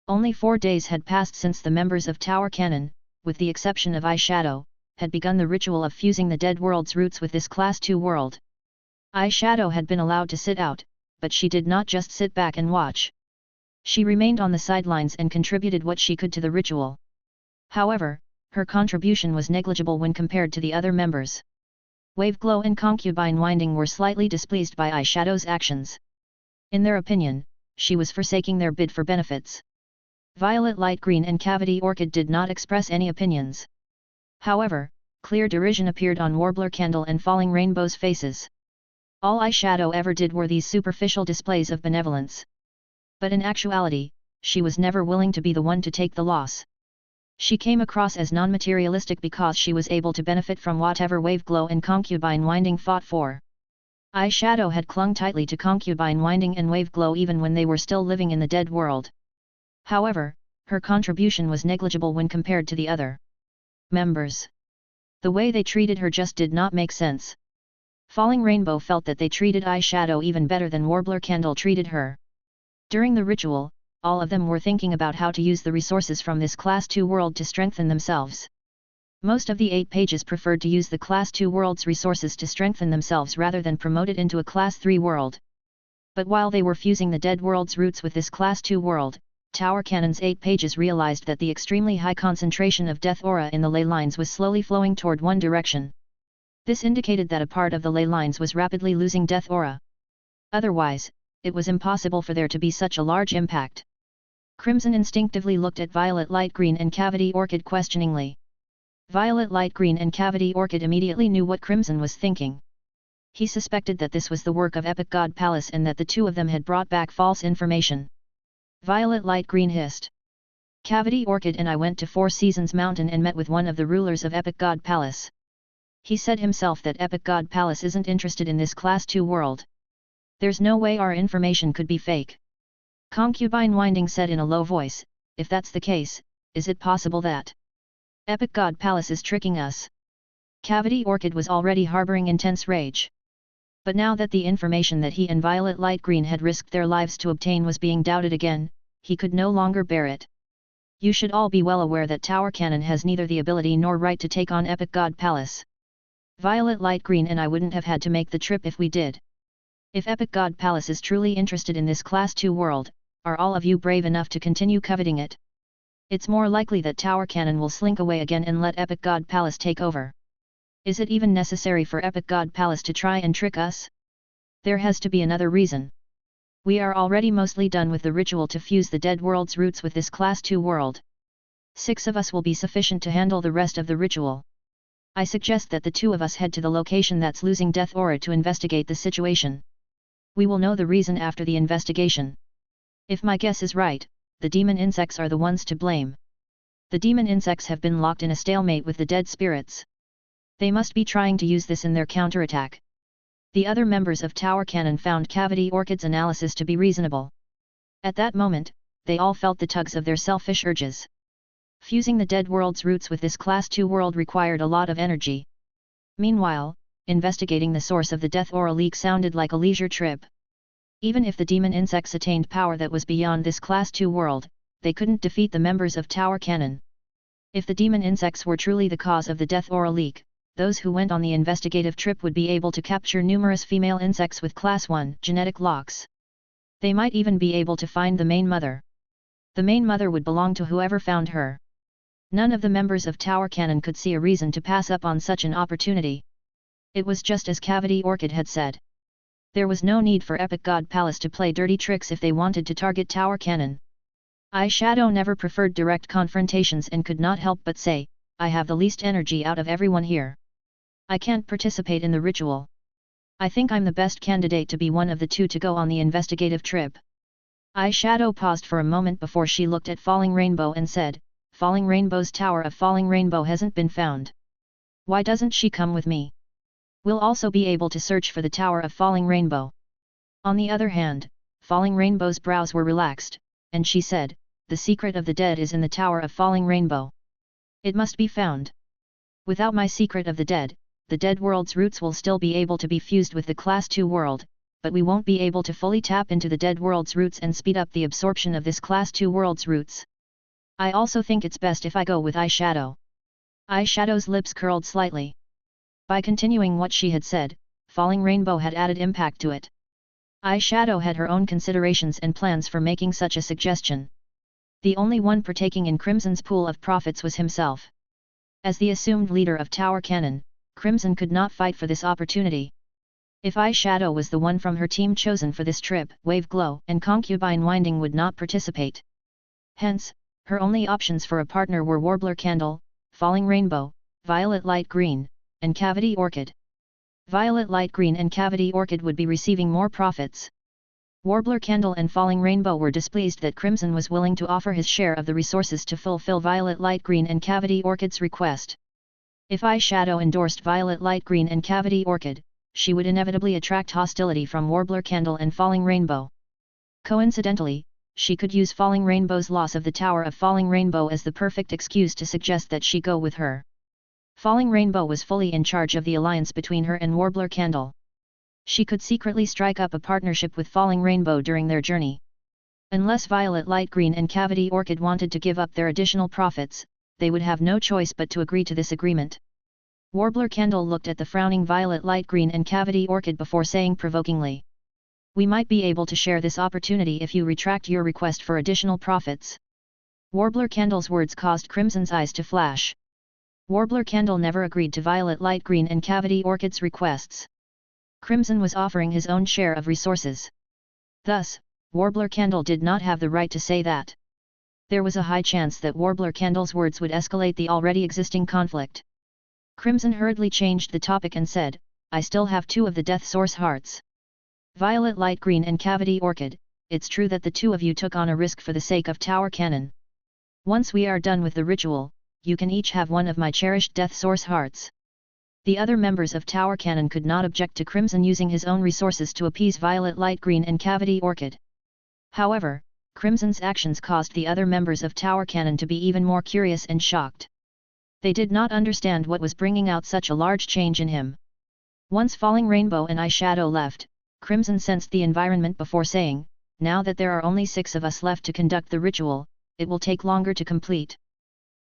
Only 4 days had passed since the members of Tower Cannon, with the exception of Eyeshadow, had begun the ritual of fusing the dead world's roots with this Class 2 world. Eyeshadow had been allowed to sit out, but she did not just sit back and watch. She remained on the sidelines and contributed what she could to the ritual. However, her contribution was negligible when compared to the other members. Waveglow and Concubine Winding were slightly displeased by Eyeshadow's actions. In their opinion, she was forsaking their bid for benefits. Violet Light Green and Cavity Orchid did not express any opinions. However, clear derision appeared on Warbler Candle and Falling Rainbow's faces. All Eyeshadow ever did were these superficial displays of benevolence. But in actuality, she was never willing to be the one to take the loss. She came across as non-materialistic because she was able to benefit from whatever Waveglow and Concubine Winding fought for. Eyeshadow had clung tightly to Concubine Winding and Waveglow even when they were still living in the dead world. However, her contribution was negligible when compared to the other members. The way they treated her just did not make sense. Falling Rainbow felt that they treated Eyeshadow even better than Warbler Candle treated her. During the ritual, all of them were thinking about how to use the resources from this Class 2 world to strengthen themselves. Most of the 8 pages preferred to use the Class 2 world's resources to strengthen themselves rather than promote it into a Class 3 world. But while they were fusing the dead world's roots with this Class 2 world, Tower Cannon's 8 pages realized that the extremely high concentration of death aura in the ley lines was slowly flowing toward one direction. This indicated that a part of the ley lines was rapidly losing death aura. Otherwise, it was impossible for there to be such a large impact. Crimson instinctively looked at Violet Light Green and Cavity Orchid questioningly. Violet Light Green and Cavity Orchid immediately knew what Crimson was thinking. He suspected that this was the work of Epic God Palace and that the two of them had brought back false information. Violet Light Green hissed. Cavity Orchid and I went to Four Seasons Mountain and met with one of the rulers of Epic God Palace. He said himself that Epic God Palace isn't interested in this Class 2 world. There's no way our information could be fake. Concubine Winding said in a low voice, if that's the case, is it possible that Epic God Palace is tricking us? Cavity Orchid was already harboring intense rage. But now that the information that he and Violet Light Green had risked their lives to obtain was being doubted again, he could no longer bear it. You should all be well aware that Tower Cannon has neither the ability nor right to take on Epic God Palace. Violet Light Green and I wouldn't have had to make the trip if we did. If Epic God Palace is truly interested in this Class 2 world, are all of you brave enough to continue coveting it? It's more likely that Tower Cannon will slink away again and let Epic God Palace take over. Is it even necessary for Epic God Palace to try and trick us? There has to be another reason. We are already mostly done with the ritual to fuse the dead world's roots with this Class 2 world. 6 of us will be sufficient to handle the rest of the ritual. I suggest that the 2 of us head to the location that's losing death aura to investigate the situation. We will know the reason after the investigation. If my guess is right, the demon insects are the ones to blame. The demon insects have been locked in a stalemate with the dead spirits. They must be trying to use this in their counterattack. The other members of Tower Cannon found Cavity Orchid's analysis to be reasonable. At that moment, they all felt the tugs of their selfish urges. Fusing the dead world's roots with this Class 2 world required a lot of energy. Meanwhile, investigating the source of the death aura leak sounded like a leisure trip. Even if the demon insects attained power that was beyond this Class 2 world, they couldn't defeat the members of Tower Cannon. If the demon insects were truly the cause of the death aura leak, those who went on the investigative trip would be able to capture numerous female insects with Class 1 genetic locks. They might even be able to find the main mother. The main mother would belong to whoever found her. None of the members of Tower Cannon could see a reason to pass up on such an opportunity. It was just as Cavity Orchid had said. There was no need for Epic God Palace to play dirty tricks if they wanted to target Tower Cannon. Eyeshadow never preferred direct confrontations and could not help but say, I have the least energy out of everyone here. I can't participate in the ritual. I think I'm the best candidate to be one of the 2 to go on the investigative trip. Eyeshadow paused for a moment before she looked at Falling Rainbow and said, Falling Rainbow's Tower of Falling Rainbow hasn't been found. Why doesn't she come with me? We'll also be able to search for the Tower of Falling Rainbow. On the other hand, Falling Rainbow's brows were relaxed, and she said, the secret of the dead is in the Tower of Falling Rainbow. It must be found. Without my secret of the dead world's roots will still be able to be fused with the Class 2 world, but we won't be able to fully tap into the dead world's roots and speed up the absorption of this Class 2 world's roots. I also think it's best if I go with eyeshadow. Eyeshadow's lips curled slightly. By continuing what she had said, Falling Rainbow had added impact to it. Eyeshadow had her own considerations and plans for making such a suggestion. The only one partaking in Crimson's pool of profits was himself. As the assumed leader of Tower Cannon, Crimson could not fight for this opportunity. If Eyeshadow was the one from her team chosen for this trip, Wave Glow and Concubine Winding would not participate. Hence, her only options for a partner were Warbler Candle, Falling Rainbow, Violet Light Green, and Cavity Orchid. Violet Light Green and Cavity Orchid would be receiving more profits. Warbler Candle and Falling Rainbow were displeased that Crimson was willing to offer his share of the resources to fulfill Violet Light Green and Cavity Orchid's request. If Eyeshadow endorsed Violet Light Green and Cavity Orchid, she would inevitably attract hostility from Warbler Candle and Falling Rainbow. Coincidentally, she could use Falling Rainbow's loss of the Tower of Falling Rainbow as the perfect excuse to suggest that she go with her. Falling Rainbow was fully in charge of the alliance between her and Warbler Candle. She could secretly strike up a partnership with Falling Rainbow during their journey. Unless Violet Light Green and Cavity Orchid wanted to give up their additional profits, they would have no choice but to agree to this agreement. Warbler Candle looked at the frowning Violet Light Green and Cavity Orchid before saying provokingly, "We might be able to share this opportunity if you retract your request for additional profits." Warbler Candle's words caused Crimson's eyes to flash. Warbler Candle never agreed to Violet Light Green and Cavity Orchid's requests. Crimson was offering his own share of resources. Thus, Warbler Candle did not have the right to say that. There was a high chance that Warbler Candle's words would escalate the already existing conflict. Crimson hurriedly changed the topic and said, "I still have 2 of the Death Source Hearts. Violet Light Green and Cavity Orchid, it's true that the 2 of you took on a risk for the sake of Tower Cannon. Once we are done with the ritual, you can each have 1 of my cherished Death Source Hearts." The other members of Tower Cannon could not object to Crimson using his own resources to appease Violet Light Green and Cavity Orchid. However, Crimson's actions caused the other members of Tower Cannon to be even more curious and shocked. They did not understand what was bringing out such a large change in him. Once Falling Rainbow and Eyeshadow left, Crimson sensed the environment before saying, "Now that there are only 6 of us left to conduct the ritual, it will take longer to complete.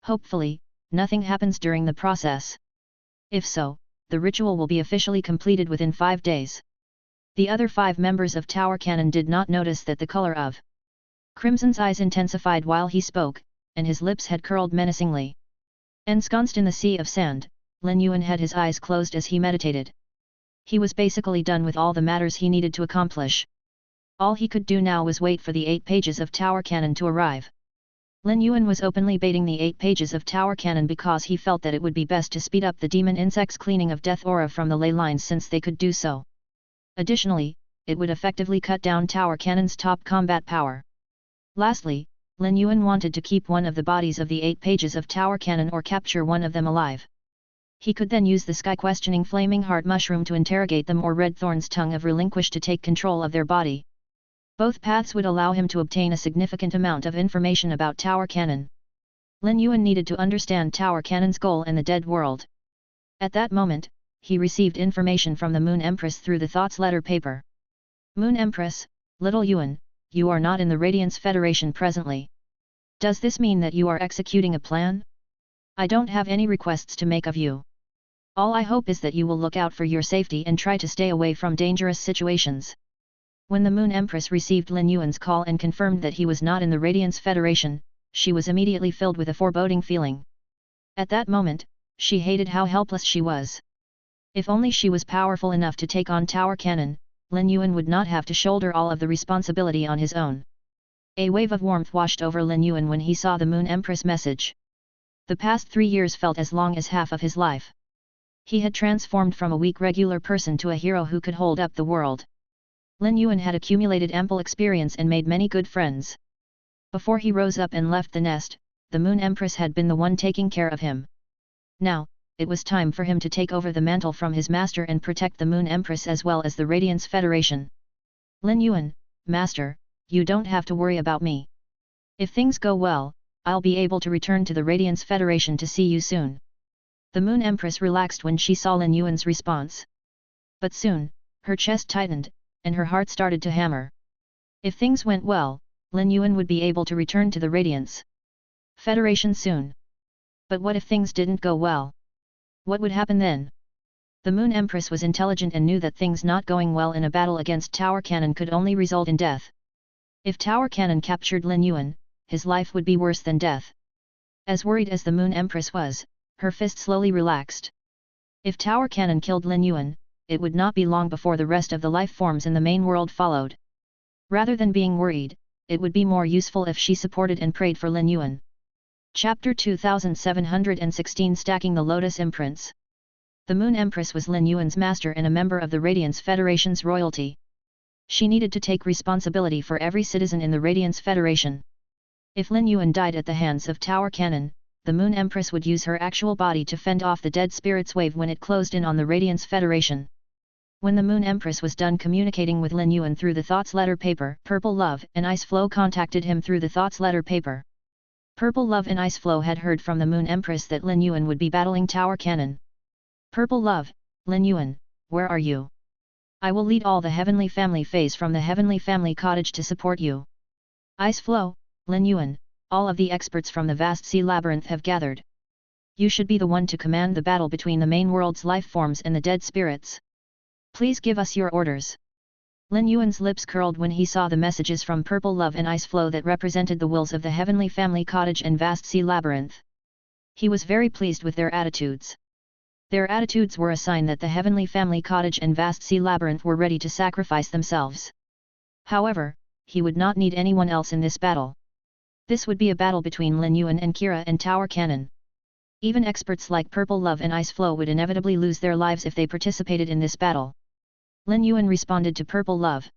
Hopefully, nothing happens during the process. If so, the ritual will be officially completed within 5 days." The other 5 members of Tower Cannon did not notice that the color of Crimson's eyes intensified while he spoke, and his lips had curled menacingly. Ensconced in the sea of sand, Lin Yuan had his eyes closed as he meditated. He was basically done with all the matters he needed to accomplish. All he could do now was wait for the 8 pages of Tower Cannon to arrive. Lin Yuan was openly baiting the 8 pages of Tower Cannon because he felt that it would be best to speed up the demon insect's cleaning of death aura from the ley lines since they could do so. Additionally, it would effectively cut down Tower Cannon's top combat power. Lastly, Lin Yuan wanted to keep 1 of the bodies of the 8 pages of Tower Cannon or capture 1 of them alive. He could then use the sky-questioning Flaming Heart Mushroom to interrogate them or Red Thorn's Tongue of Relinquish to take control of their body. Both paths would allow him to obtain a significant amount of information about Tower Cannon. Lin Yuan needed to understand Tower Cannon's goal and the dead world. At that moment, he received information from the Moon Empress through the Thoughts letter paper. "Moon Empress, Little Yuan, you are not in the Radiance Federation presently. Does this mean that you are executing a plan? I don't have any requests to make of you. All I hope is that you will look out for your safety and try to stay away from dangerous situations." When the Moon Empress received Lin Yuan's call and confirmed that he was not in the Radiance Federation, she was immediately filled with a foreboding feeling. At that moment, she hated how helpless she was. If only she was powerful enough to take on Tower Cannon, Lin Yuan would not have to shoulder all of the responsibility on his own. A wave of warmth washed over Lin Yuan when he saw the Moon Empress message. The past 3 years felt as long as half of his life. He had transformed from a weak regular person to a hero who could hold up the world. Lin Yuan had accumulated ample experience and made many good friends. Before he rose up and left the nest, the Moon Empress had been the one taking care of him. Now, it was time for him to take over the mantle from his master and protect the Moon Empress as well as the Radiance Federation. "Lin Yuan, Master, you don't have to worry about me. If things go well, I'll be able to return to the Radiance Federation to see you soon." The Moon Empress relaxed when she saw Lin Yuan's response. But soon, her chest tightened, and her heart started to hammer. If things went well, Lin Yuan would be able to return to the Radiance Federation soon. But what if things didn't go well? What would happen then? The Moon Empress was intelligent and knew that things not going well in a battle against Tower Cannon could only result in death. If Tower Cannon captured Lin Yuan, his life would be worse than death. As worried as the Moon Empress was, her fist slowly relaxed. If Tower Cannon killed Lin Yuan, it would not be long before the rest of the life forms in the main world followed. Rather than being worried, it would be more useful if she supported and prayed for Lin Yuan. Chapter 2716 Stacking the Lotus Imprints. The Moon Empress was Lin Yuan's master and a member of the Radiance Federation's royalty. She needed to take responsibility for every citizen in the Radiance Federation. If Lin Yuan died at the hands of Tower Cannon, the Moon Empress would use her actual body to fend off the dead spirit's wave when it closed in on the Radiance Federation. When the Moon Empress was done communicating with Lin Yuan through the Thoughts letter paper, Purple Love and Ice Flow contacted him through the Thoughts letter paper. Purple Love and Ice Flow had heard from the Moon Empress that Lin Yuan would be battling Tower Cannon. Purple Love, Lin Yuan, where are you? I will lead all the Heavenly Family Feys from the Heavenly Family Cottage to support you. Ice Flow, Lin Yuan, all of the experts from the vast sea labyrinth have gathered. You should be the one to command the battle between the main world's life forms and the dead spirits. Please give us your orders. Lin Yuan's lips curled when he saw the messages from Purple Love and Ice Flow that represented the wills of the Heavenly Family Cottage and vast sea labyrinth. He was very pleased with their attitudes. Their attitudes were a sign that the Heavenly Family Cottage and vast sea labyrinth were ready to sacrifice themselves. However, he would not need anyone else in this battle. This would be a battle between Lin Yuan and Kira and Tower Cannon. Even experts like Purple Love and Ice Flow would inevitably lose their lives if they participated in this battle. Lin Yuan responded to Purple Love.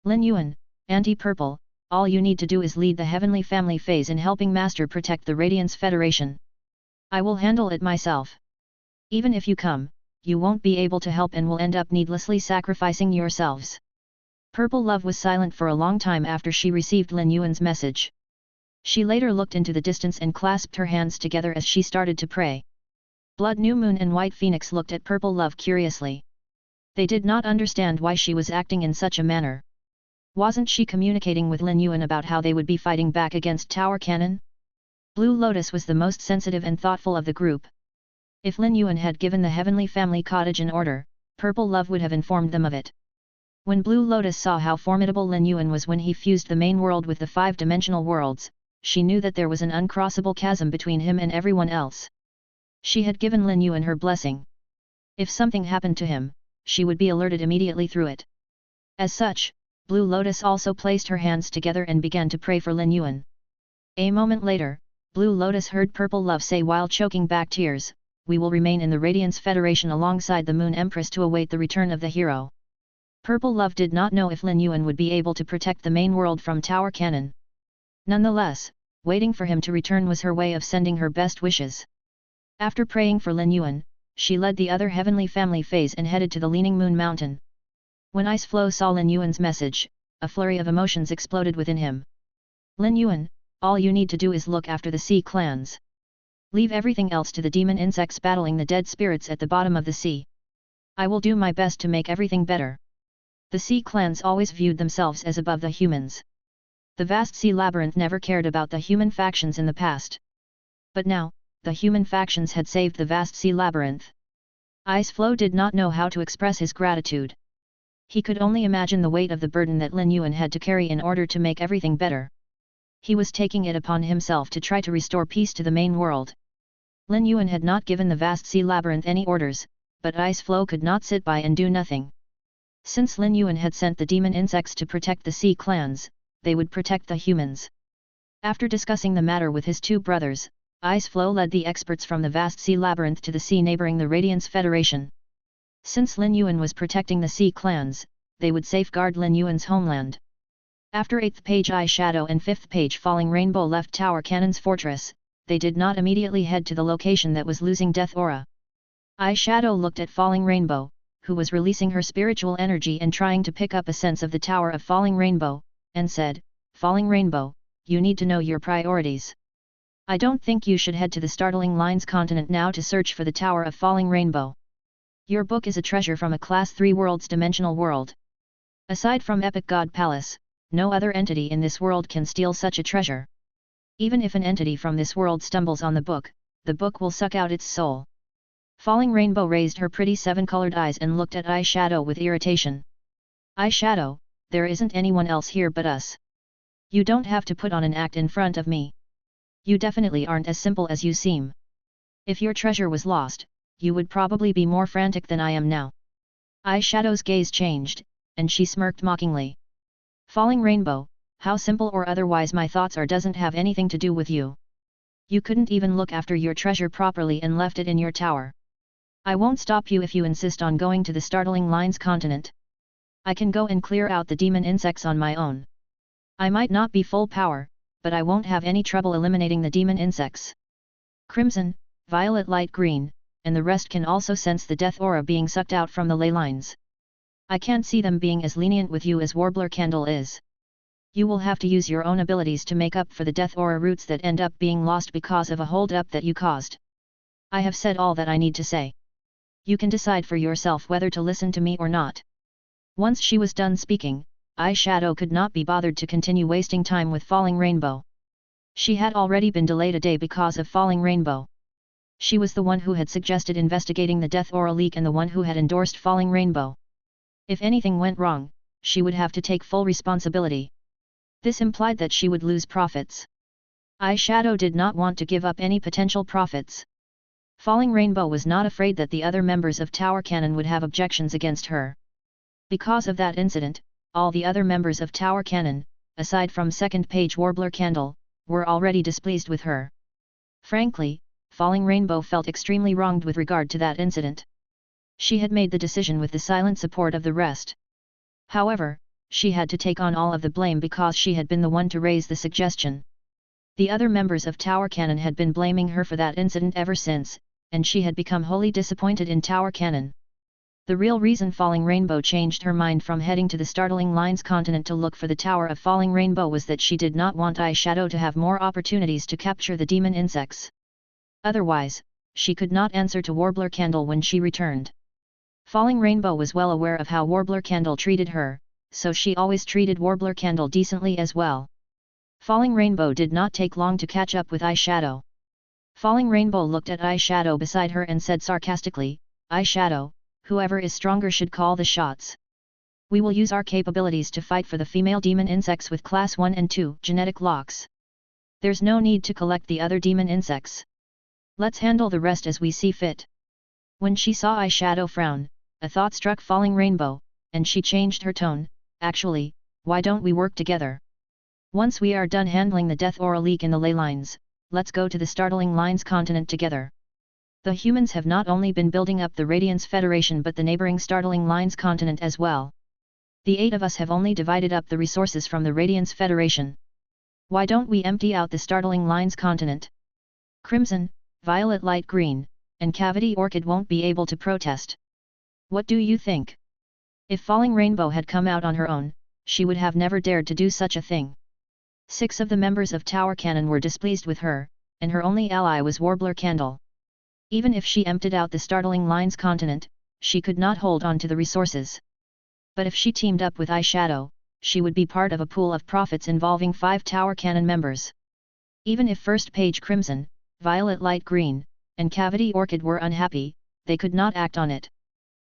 Lin Yuan, Anti-Purple, all you need to do is lead the Heavenly Family Phase in helping Master protect the Radiance Federation. I will handle it myself. Even if you come, you won't be able to help and will end up needlessly sacrificing yourselves. Purple Love was silent for a long time after she received Lin Yuan's message. She later looked into the distance and clasped her hands together as she started to pray. Blood New Moon and White Phoenix looked at Purple Love curiously. They did not understand why she was acting in such a manner. Wasn't she communicating with Lin Yuan about how they would be fighting back against Tower Cannon? Blue Lotus was the most sensitive and thoughtful of the group. If Lin Yuan had given the Heavenly Family Cottage an order, Purple Love would have informed them of it. When Blue Lotus saw how formidable Lin Yuan was when he fused the main world with the five-dimensional worlds, she knew that there was an uncrossable chasm between him and everyone else. She had given Lin Yuan her blessing. If something happened to him, she would be alerted immediately through it. As such, Blue Lotus also placed her hands together and began to pray for Lin Yuan. A moment later, Blue Lotus heard Purple Love say while choking back tears, "We will remain in the Radiance Federation alongside the Moon Empress to await the return of the hero." Purple Love did not know if Lin Yuan would be able to protect the main world from Tower Cannon. Nonetheless, waiting for him to return was her way of sending her best wishes. After praying for Lin Yuan, she led the other Heavenly Family Phase and headed to the Leaning Moon Mountain. When Ice Flow saw Lin Yuan's message, a flurry of emotions exploded within him. Lin Yuan, all you need to do is look after the sea clans. Leave everything else to the demon insects battling the dead spirits at the bottom of the sea. I will do my best to make everything better. The sea clans always viewed themselves as above the humans. The vast sea labyrinth never cared about the human factions in the past. But now, the human factions had saved the vast sea labyrinth. Ice Flow did not know how to express his gratitude. He could only imagine the weight of the burden that Lin Yuan had to carry in order to make everything better. He was taking it upon himself to try to restore peace to the main world. Lin Yuan had not given the vast sea labyrinth any orders, but Ice Flow could not sit by and do nothing. Since Lin Yuan had sent the demon insects to protect the sea clans, they would protect the humans. After discussing the matter with his two brothers, Ice Flow led the experts from the vast sea labyrinth to the sea neighboring the Radiance Federation. Since Lin Yuan was protecting the sea clans, they would safeguard Lin Yuan's homeland. After 8th page Eye Shadow and 5th page Falling Rainbow left Tower Cannon's fortress, they did not immediately head to the location that was losing death aura. Eye Shadow looked at Falling Rainbow, who was releasing her spiritual energy and trying to pick up a sense of the Tower of Falling Rainbow, and said, "Falling Rainbow, you need to know your priorities. I don't think you should head to the Startling Lines continent now to search for the Tower of Falling Rainbow. Your book is a treasure from a Class 3 world's dimensional world. Aside from Epic God Palace, no other entity in this world can steal such a treasure. Even if an entity from this world stumbles on the book will suck out its soul. Falling Rainbow raised her pretty seven-colored eyes and looked at Eyeshadow with irritation. Eyeshadow, there isn't anyone else here but us. You don't have to put on an act in front of me. You definitely aren't as simple as you seem. If your treasure was lost, you would probably be more frantic than I am now. Eyeshadow's gaze changed, and she smirked mockingly. Falling Rainbow, how simple or otherwise my thoughts are doesn't have anything to do with you. You couldn't even look after your treasure properly and left it in your tower. I won't stop you if you insist on going to the Startling Lines continent. I can go and clear out the demon insects on my own. I might not be full power, but I won't have any trouble eliminating the demon insects. Crimson, violet light green, and the rest can also sense the death aura being sucked out from the ley lines. I can't see them being as lenient with you as Warbler Candle is. You will have to use your own abilities to make up for the death aura roots that end up being lost because of a hold-up that you caused. I have said all that I need to say. You can decide for yourself whether to listen to me or not. Once she was done speaking, Eyeshadow could not be bothered to continue wasting time with Falling Rainbow. She had already been delayed a day because of Falling Rainbow. She was the one who had suggested investigating the death aura leak and the one who had endorsed Falling Rainbow. If anything went wrong, she would have to take full responsibility. This implied that she would lose profits. Eyeshadow did not want to give up any potential profits. Falling Rainbow was not afraid that the other members of Tower Cannon would have objections against her. Because of that incident, all the other members of Tower Cannon, aside from second page Warbler Candle, were already displeased with her. Frankly, Falling Rainbow felt extremely wronged with regard to that incident. She had made the decision with the silent support of the rest. However, she had to take on all of the blame because she had been the one to raise the suggestion. The other members of Tower Cannon had been blaming her for that incident ever since, and she had become wholly disappointed in Tower Cannon. The real reason Falling Rainbow changed her mind from heading to the Startling Lines continent to look for the Tower of Falling Rainbow was that she did not want Eyeshadow to have more opportunities to capture the demon insects. Otherwise, she could not answer to Warbler Candle when she returned. Falling Rainbow was well aware of how Warbler Candle treated her, so she always treated Warbler Candle decently as well. Falling Rainbow did not take long to catch up with Eyeshadow. Falling Rainbow looked at Eyeshadow beside her and said sarcastically, "Eyeshadow, whoever is stronger should call the shots. We will use our capabilities to fight for the female demon insects with Class 1 and 2 genetic locks. There's no need to collect the other demon insects. Let's handle the rest as we see fit." When she saw Eyeshadow frown, a thought struck Falling Rainbow, and she changed her tone. "Actually, why don't we work together? Once we are done handling the death aura leak in the ley lines, let's go to the Startling Lines continent together. The humans have not only been building up the Radiance Federation but the neighboring Startling Lines continent as well. The 8 of us have only divided up the resources from the Radiance Federation. Why don't we empty out the Startling Lines continent? Crimson, Violet Light Green, and Cavity Orchid won't be able to protest. What do you think?" If Falling Rainbow had come out on her own, she would have never dared to do such a thing. 6 of the members of Tower Cannon were displeased with her, and her only ally was Warbler Candle. Even if she emptied out the Startling Lines continent, she could not hold on to the resources. But if she teamed up with Eyeshadow, she would be part of a pool of profits involving 5 Tower Cannon members. Even if First Page Crimson, Violet Light Green, and Cavity Orchid were unhappy, they could not act on it.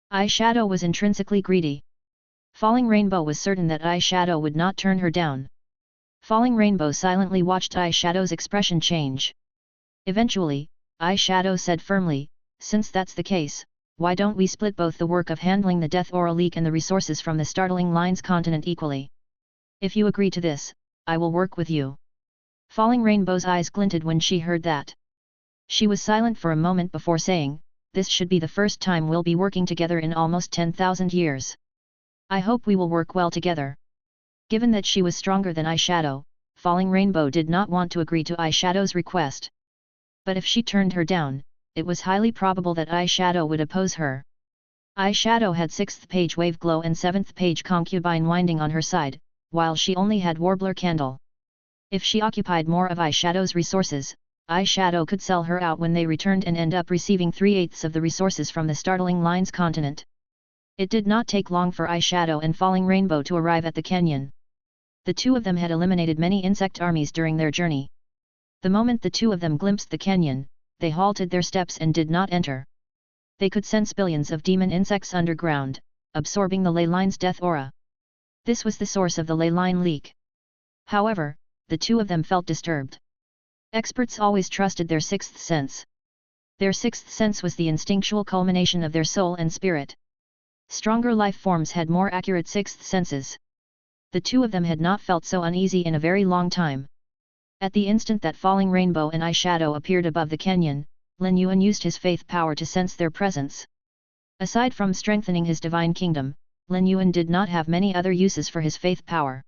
Eyeshadow was intrinsically greedy. Falling Rainbow was certain that Eyeshadow would not turn her down. Falling Rainbow silently watched Eyeshadow's expression change. Eventually, Eyeshadow said firmly, "Since that's the case, why don't we split both the work of handling the death aura leak and the resources from the Startling Lines continent equally? If you agree to this, I will work with you." Falling Rainbow's eyes glinted when she heard that. She was silent for a moment before saying, "This should be the first time we'll be working together in almost 10,000 years. I hope we will work well together." Given that she was stronger than Eyeshadow, Falling Rainbow did not want to agree to Eyeshadow's request. But if she turned her down, it was highly probable that Eyeshadow would oppose her. Eyeshadow had 6th page Wave Glow and 7th page Concubine Winding on her side, while she only had Warbler Candle. If she occupied more of Eyeshadow's resources, Eyeshadow could sell her out when they returned and end up receiving 3/8 of the resources from the Startling Lines continent. It did not take long for Eyeshadow and Falling Rainbow to arrive at the canyon. The two of them had eliminated many insect armies during their journey. The moment the two of them glimpsed the canyon, they halted their steps and did not enter. They could sense billions of demon insects underground, absorbing the ley line's death aura. This was the source of the ley line leak. However, the two of them felt disturbed. Experts always trusted their sixth sense. Their sixth sense was the instinctual culmination of their soul and spirit. Stronger life forms had more accurate sixth senses. The two of them had not felt so uneasy in a very long time. At the instant that Falling Rainbow and Eyeshadow appeared above the canyon, Lin Yuan used his faith power to sense their presence. Aside from strengthening his divine kingdom, Lin Yuan did not have many other uses for his faith power.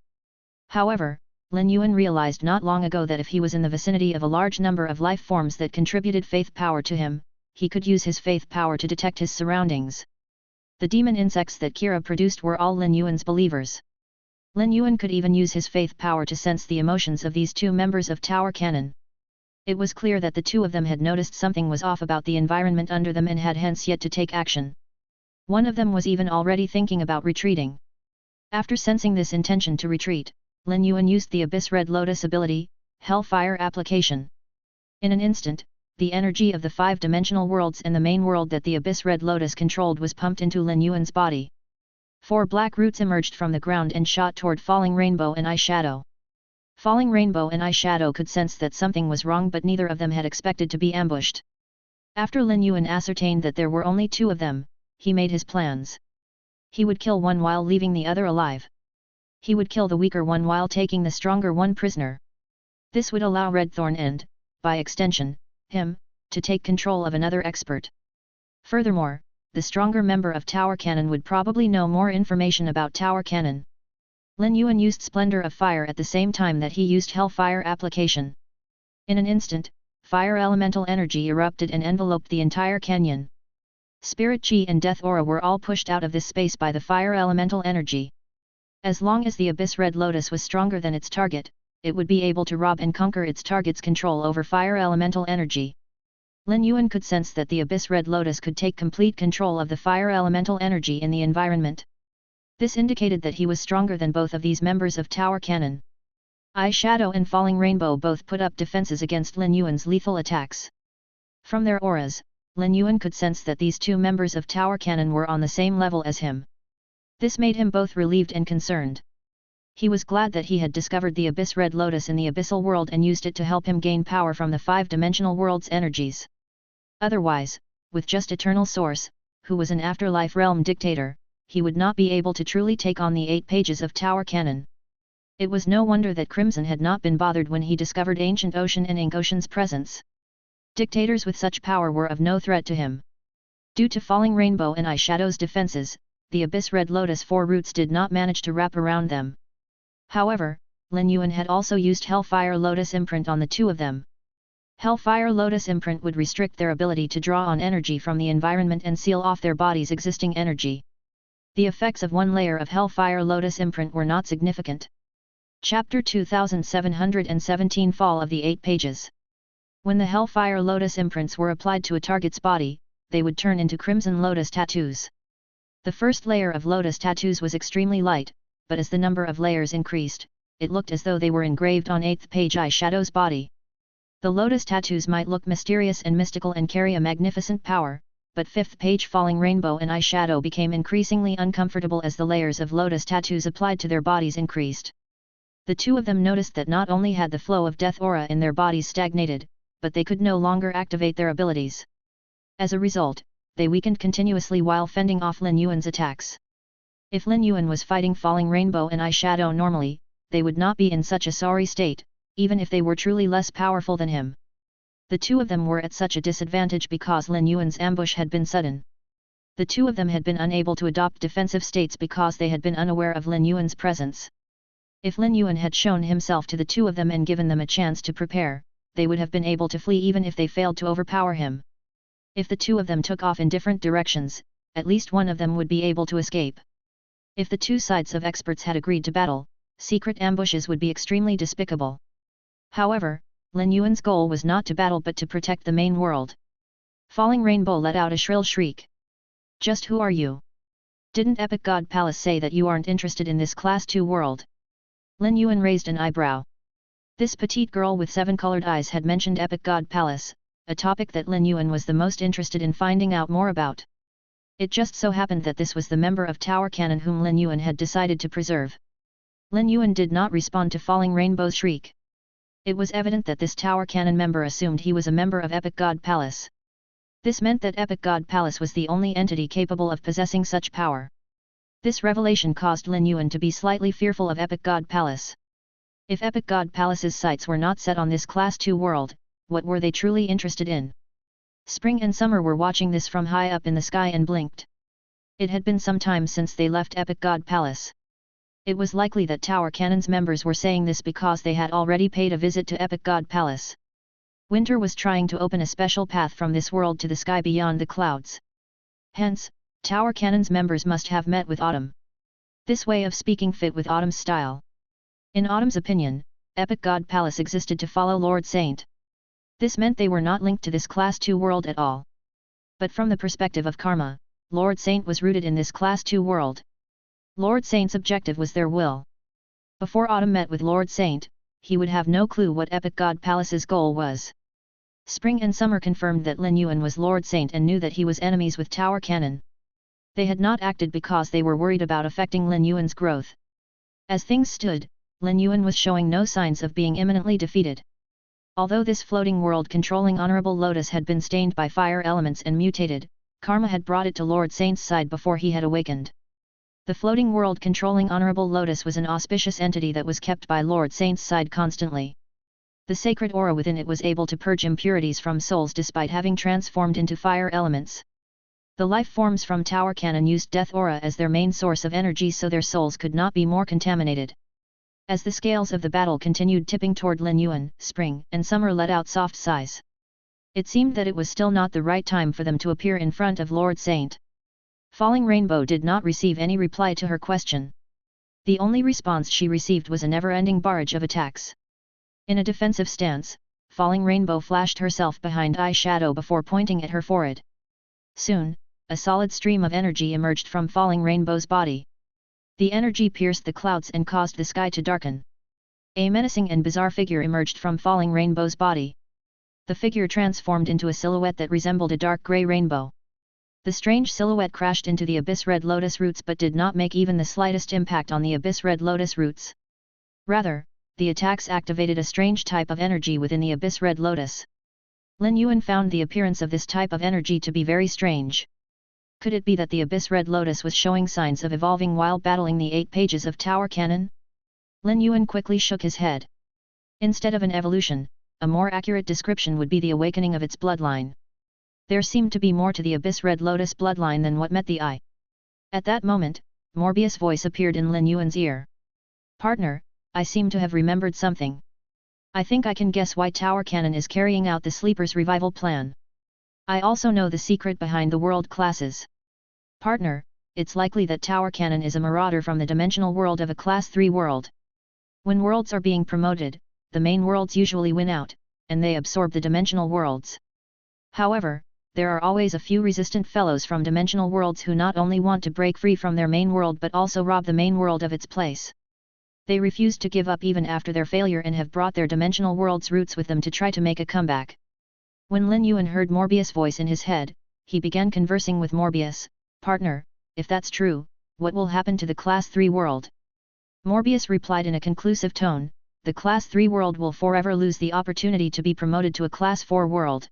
However, Lin Yuan realized not long ago that if he was in the vicinity of a large number of life forms that contributed faith power to him, he could use his faith power to detect his surroundings. The demon insects that Kira produced were all Lin Yuan's believers. Lin Yuan could even use his faith power to sense the emotions of these two members of Tower Cannon. It was clear that the two of them had noticed something was off about the environment under them and had hence yet to take action. One of them was even already thinking about retreating. After sensing this intention to retreat, Lin Yuan used the Abyss Red Lotus ability, Hellfire Application. In an instant, the energy of the five-dimensional worlds and the main world that the Abyss Red Lotus controlled was pumped into Lin Yuan's body. 4 black roots emerged from the ground and shot toward Falling Rainbow and Eyeshadow. Falling Rainbow and Eyeshadow could sense that something was wrong, but neither of them had expected to be ambushed. After Lin Yuan ascertained that there were only 2 of them, he made his plans. He would kill one while leaving the other alive. He would kill the weaker one while taking the stronger one prisoner. This would allow Redthorn and, by extension, him, to take control of another expert. Furthermore, the stronger member of Tower Cannon would probably know more information about Tower Cannon. Lin Yuan used Splendor of Fire at the same time that he used Hellfire Application. In an instant, fire elemental energy erupted and enveloped the entire canyon. Spirit Chi and Death Aura were all pushed out of this space by the fire elemental energy. As long as the Abyss Red Lotus was stronger than its target, it would be able to rob and conquer its target's control over fire elemental energy. Lin Yuan could sense that the Abyss Red Lotus could take complete control of the fire elemental energy in the environment. This indicated that he was stronger than both of these members of Tower Cannon. Eyeshadow and Falling Rainbow both put up defenses against Lin Yuan's lethal attacks. From their auras, Lin Yuan could sense that these 2 members of Tower Cannon were on the same level as him. This made him both relieved and concerned. He was glad that he had discovered the Abyss Red Lotus in the abyssal world and used it to help him gain power from the 5-dimensional world's energies. Otherwise, with just Eternal Source, who was an afterlife realm dictator, he would not be able to truly take on the 8 pages of Tower Cannon. It was no wonder that Crimson had not been bothered when he discovered Ancient Ocean and Ink Ocean's presence. Dictators with such power were of no threat to him. Due to Falling Rainbow and Eyeshadow's defenses, the Abyss Red Lotus 4 roots did not manage to wrap around them. However, Lin Yuan had also used Hellfire Lotus Imprint on the 2 of them. Hellfire Lotus Imprint would restrict their ability to draw on energy from the environment and seal off their body's existing energy. The effects of 1 layer of Hellfire Lotus Imprint were not significant. Chapter 2717 Fall of the 8 Pages. When the Hellfire Lotus Imprints were applied to a target's body, they would turn into Crimson Lotus tattoos. The first layer of Lotus tattoos was extremely light, but as the number of layers increased, it looked as though they were engraved on 8th page Eyeshadow's body. The Lotus tattoos might look mysterious and mystical and carry a magnificent power, but 5th page Falling Rainbow and Eyeshadow became increasingly uncomfortable as the layers of Lotus tattoos applied to their bodies increased. The 2 of them noticed that not only had the flow of death aura in their bodies stagnated, but they could no longer activate their abilities. As a result, they weakened continuously while fending off Lin Yuan's attacks. If Lin Yuan was fighting Falling Rainbow and Eyeshadow normally, they would not be in such a sorry state, even if they were truly less powerful than him. The 2 of them were at such a disadvantage because Lin Yuan's ambush had been sudden. The 2 of them had been unable to adopt defensive states because they had been unaware of Lin Yuan's presence. If Lin Yuan had shown himself to the 2 of them and given them a chance to prepare, they would have been able to flee even if they failed to overpower him. If the 2 of them took off in different directions, at least one of them would be able to escape. If the 2 sides of experts had agreed to battle, secret ambushes would be extremely despicable. However, Lin Yuan's goal was not to battle but to protect the main world. Falling Rainbow let out a shrill shriek. "Just who are you?" Didn't Epic God Palace say that you aren't interested in this Class 2 world? Lin Yuan raised an eyebrow. This petite girl with 7 colored eyes had mentioned Epic God Palace, a topic that Lin Yuan was the most interested in finding out more about. It just so happened that this was the member of Tower Cannon whom Lin Yuan had decided to preserve. Lin Yuan did not respond to Falling Rainbow's shriek. It was evident that this Tower Cannon member assumed he was a member of Epic God Palace. This meant that Epic God Palace was the only entity capable of possessing such power. This revelation caused Lin Yuan to be slightly fearful of Epic God Palace. If Epic God Palace's sights were not set on this Class 2 world, what were they truly interested in? Spring and Summer were watching this from high up in the sky and blinked. It had been some time since they left Epic God Palace. It was likely that Tower Cannon's members were saying this because they had already paid a visit to Epic God Palace. Winter was trying to open a special path from this world to the sky beyond the clouds. Hence, Tower Cannon's members must have met with Autumn. This way of speaking fit with Autumn's style. In Autumn's opinion, Epic God Palace existed to follow Lord Saint. This meant they were not linked to this Class 2 world at all. But from the perspective of karma, Lord Saint was rooted in this Class 2 world. Lord Saint's objective was their will. Before Autumn met with Lord Saint, he would have no clue what Epic God Palace's goal was. Spring and Summer confirmed that Lin Yuan was Lord Saint and knew that he was enemies with Tower Cannon. They had not acted because they were worried about affecting Lin Yuan's growth. As things stood, Lin Yuan was showing no signs of being imminently defeated. Although this floating world controlling Honorable Lotus had been stained by fire elements and mutated, karma had brought it to Lord Saint's side before he had awakened. The floating world controlling Honorable Lotus was an auspicious entity that was kept by Lord Saint's side constantly. The sacred aura within it was able to purge impurities from souls despite having transformed into fire elements. The life forms from Tower Cannon used Death Aura as their main source of energy so their souls could not be more contaminated. As the scales of the battle continued tipping toward Lin Yuan, Spring and Summer let out soft sighs. It seemed that it was still not the right time for them to appear in front of Lord Saint. Falling Rainbow did not receive any reply to her question. The only response she received was a never-ending barrage of attacks. In a defensive stance, Falling Rainbow flashed herself behind eyeshadow before pointing at her forehead. Soon, a solid stream of energy emerged from Falling Rainbow's body. The energy pierced the clouds and caused the sky to darken. A menacing and bizarre figure emerged from Falling Rainbow's body. The figure transformed into a silhouette that resembled a dark grey rainbow. The strange silhouette crashed into the Abyss Red Lotus roots but did not make even the slightest impact on the Abyss Red Lotus roots. Rather, the attacks activated a strange type of energy within the Abyss Red Lotus. Lin Yuan found the appearance of this type of energy to be very strange. Could it be that the Abyss Red Lotus was showing signs of evolving while battling the 8 pages of Tower Cannon? Lin Yuan quickly shook his head. Instead of an evolution, a more accurate description would be the awakening of its bloodline. There seemed to be more to the Abyss Red Lotus bloodline than what met the eye. At that moment, Morbius' voice appeared in Lin Yuan's ear. "Partner, I seem to have remembered something. I think I can guess why Tower Cannon is carrying out the Sleeper's revival plan. I also know the secret behind the world classes. Partner, it's likely that Tower Cannon is a marauder from the dimensional world of a Class 3 world. When worlds are being promoted, the main worlds usually win out, and they absorb the dimensional worlds. However, there are always a few resistant fellows from dimensional worlds who not only want to break free from their main world but also rob the main world of its place. They refuse to give up even after their failure and have brought their dimensional world's roots with them to try to make a comeback." When Lin Yuan heard Morbius' voice in his head, he began conversing with Morbius. "Partner, if that's true, what will happen to the Class 3 world?" Morbius replied in a conclusive tone, "The Class 3 world will forever lose the opportunity to be promoted to a Class 4 world.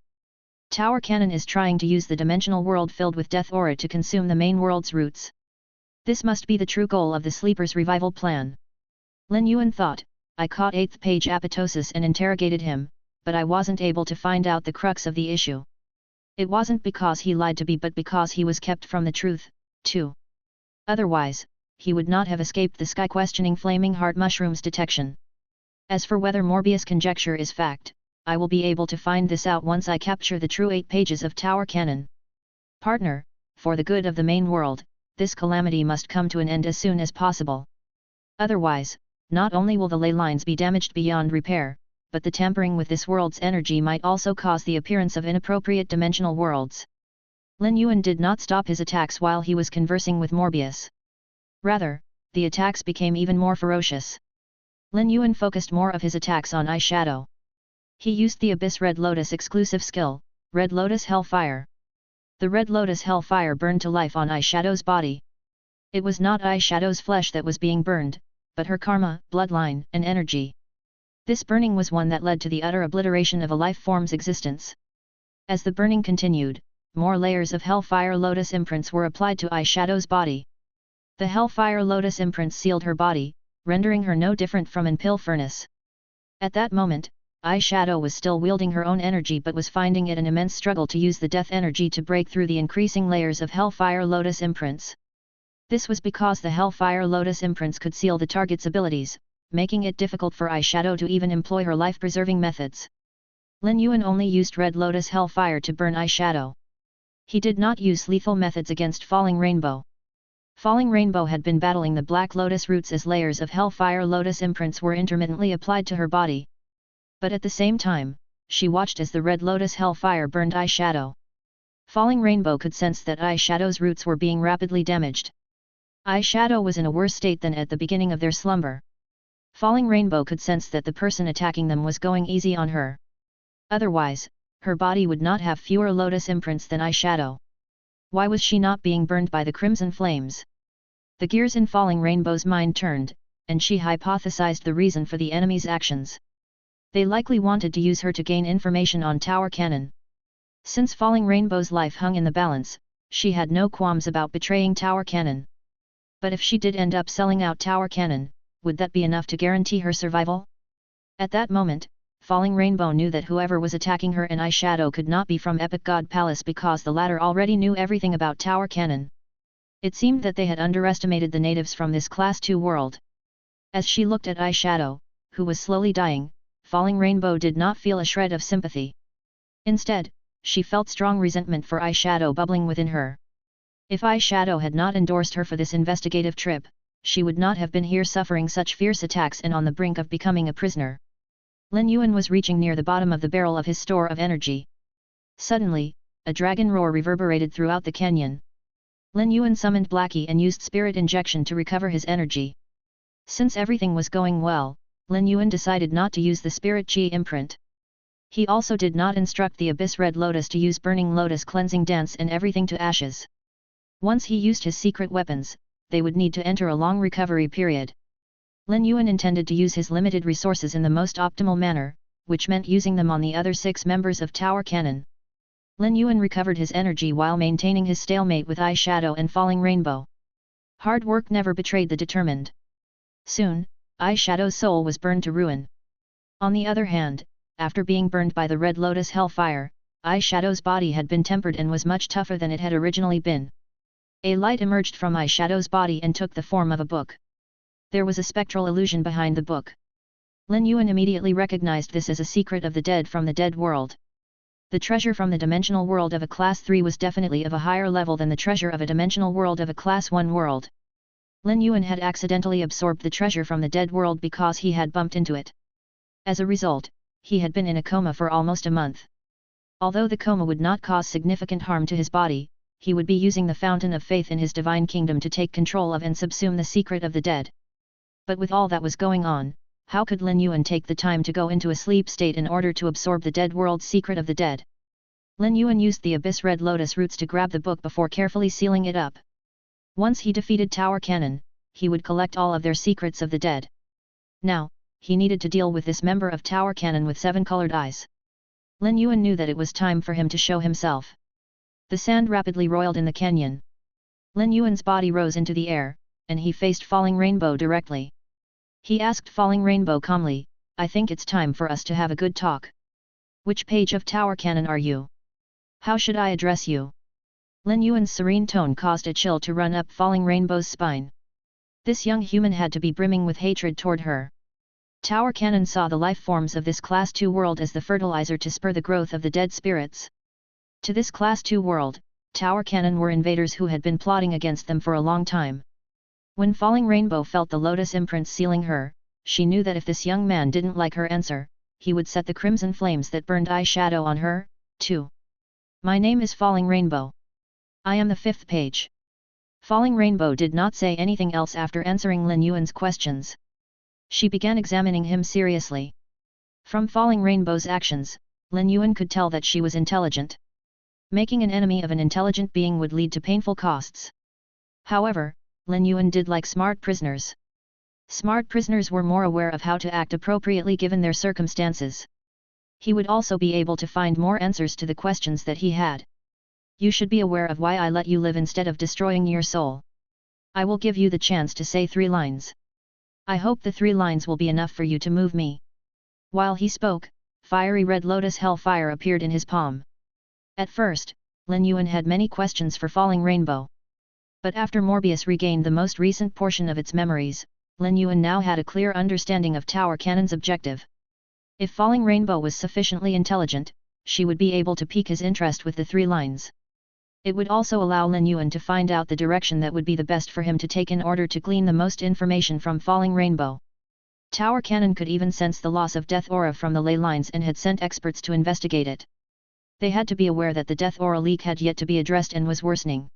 Tower Cannon is trying to use the dimensional world filled with Death Aura to consume the main world's roots. This must be the true goal of the Sleeper's revival plan." Lin Yuan thought, "I caught 8th page apoptosis and interrogated him, but I wasn't able to find out the crux of the issue. It wasn't because he lied to me but because he was kept from the truth, too. Otherwise, he would not have escaped the sky questioning Flaming Heart Mushroom's detection. As for whether Morbius' conjecture is fact, I will be able to find this out once I capture the true 8 pages of Tower Cannon. Partner, for the good of the main world, this calamity must come to an end as soon as possible. Otherwise, not only will the ley lines be damaged beyond repair, but the tampering with this world's energy might also cause the appearance of inappropriate dimensional worlds." Lin Yuan did not stop his attacks while he was conversing with Morbius. Rather, the attacks became even more ferocious. Lin Yuan focused more of his attacks on eyeshadow. He used the Abyss Red Lotus exclusive skill, Red Lotus Hellfire. The Red Lotus Hellfire burned to life on eyeshadow's body. It was not eyeshadow's flesh that was being burned, but her karma, bloodline, and energy. This burning was one that led to the utter obliteration of a life form's existence. As the burning continued, more layers of Hellfire Lotus imprints were applied to eyeshadow's body. The Hellfire Lotus imprints sealed her body, rendering her no different from an pill furnace. At that moment, eyeshadow was still wielding her own energy but was finding it an immense struggle to use the death energy to break through the increasing layers of Hellfire Lotus imprints. This was because the Hellfire Lotus imprints could seal the target's abilities, making it difficult for eyeshadow to even employ her life-preserving methods. Lin Yuan only used Red Lotus Hellfire to burn eyeshadow. He did not use lethal methods against Falling Rainbow. Falling Rainbow had been battling the Black Lotus roots as layers of Hellfire Lotus imprints were intermittently applied to her body. But at the same time, she watched as the Red Lotus Hellfire burned eyeshadow. Falling Rainbow could sense that eyeshadow's roots were being rapidly damaged. Eyeshadow was in a worse state than at the beginning of their slumber. Falling Rainbow could sense that the person attacking them was going easy on her. Otherwise, her body would not have fewer lotus imprints than eyeshadow. Why was she not being burned by the crimson flames? The gears in Falling Rainbow's mind turned, and she hypothesized the reason for the enemy's actions. They likely wanted to use her to gain information on Tower Cannon. Since Falling Rainbow's life hung in the balance, she had no qualms about betraying Tower Cannon. But if she did end up selling out Tower Cannon, would that be enough to guarantee her survival? At that moment, Falling Rainbow knew that whoever was attacking her and eyeshadow could not be from Epic God Palace because the latter already knew everything about Tower Cannon. It seemed that they had underestimated the natives from this Class 2 world. As she looked at eyeshadow, who was slowly dying, Falling Rainbow did not feel a shred of sympathy. Instead, she felt strong resentment for eyeshadow bubbling within her. If eyeshadow had not endorsed her for this investigative trip, she would not have been here suffering such fierce attacks and on the brink of becoming a prisoner. Lin Yuan was reaching near the bottom of the barrel of his store of energy. Suddenly, a dragon roar reverberated throughout the canyon. Lin Yuan summoned Blackie and used spirit injection to recover his energy. Since everything was going well, Lin Yuan decided not to use the spirit chi imprint. He also did not instruct the Abyss Red Lotus to use Burning Lotus cleansing dance and everything to ashes. Once he used his secret weapons, they would need to enter a long recovery period. Lin Yuan intended to use his limited resources in the most optimal manner, which meant using them on the other 6 members of Tower Cannon. Lin Yuan recovered his energy while maintaining his stalemate with eyeshadow and Falling Rainbow. Hard work never betrayed the determined. Soon, eyeshadow's soul was burned to ruin. On the other hand, after being burned by the Red Lotus Hellfire, eyeshadow's body had been tempered and was much tougher than it had originally been. A light emerged from eyeshadow's body and took the form of a book. There was a spectral illusion behind the book. Lin Yuan immediately recognized this as a secret of the dead from the dead world. The treasure from the dimensional world of a Class 3 was definitely of a higher level than the treasure of a dimensional world of a Class 1 world. Lin Yuan had accidentally absorbed the treasure from the dead world because he had bumped into it. As a result, he had been in a coma for almost a month. Although the coma would not cause significant harm to his body, he would be using the fountain of faith in his divine kingdom to take control of and subsume the secret of the dead. But with all that was going on, how could Lin Yuan take the time to go into a sleep state in order to absorb the dead world's secret of the dead? Lin Yuan used the Abyss Red Lotus roots to grab the book before carefully sealing it up. Once he defeated Tower Cannon, he would collect all of their secrets of the dead. Now, he needed to deal with this member of Tower Cannon with 7 colored eyes. Lin Yuan knew that it was time for him to show himself. The sand rapidly roiled in the canyon. Lin Yuan's body rose into the air, and he faced Falling Rainbow directly. He asked Falling Rainbow calmly, "I think it's time for us to have a good talk. Which page of Tower Cannon are you? How should I address you?" Lin Yuan's serene tone caused a chill to run up Falling Rainbow's spine. This young human had to be brimming with hatred toward her. Tower Cannon saw the life forms of this Class 2 world as the fertilizer to spur the growth of the dead spirits. To this Class 2 world, Tower Cannon were invaders who had been plotting against them for a long time. When Falling Rainbow felt the lotus imprints sealing her, she knew that if this young man didn't like her answer, he would set the crimson flames that burned eyeshadow on her, too. "My name is Falling Rainbow. I am the fifth page. Falling Rainbow did not say anything else after answering Lin Yuan's questions. She began examining him seriously. From Falling Rainbow's actions, Lin Yuan could tell that she was intelligent. Making an enemy of an intelligent being would lead to painful costs. However, Lin Yuan did like smart prisoners. Smart prisoners were more aware of how to act appropriately given their circumstances. He would also be able to find more answers to the questions that he had. You should be aware of why I let you live instead of destroying your soul. I will give you the chance to say 3 lines. I hope the 3 lines will be enough for you to move me. While he spoke, fiery red lotus hellfire appeared in his palm. At first, Lin Yuan had many questions for Falling Rainbow. But after Morbius regained the most recent portion of its memories, Lin Yuan now had a clear understanding of Tower Cannon's objective. If Falling Rainbow was sufficiently intelligent, she would be able to pique his interest with the 3 lines. It would also allow Lin Yuan to find out the direction that would be the best for him to take in order to glean the most information from Falling Rainbow. Tower Cannon could even sense the loss of death aura from the ley lines and had sent experts to investigate it. They had to be aware that the death aura leak had yet to be addressed and was worsening.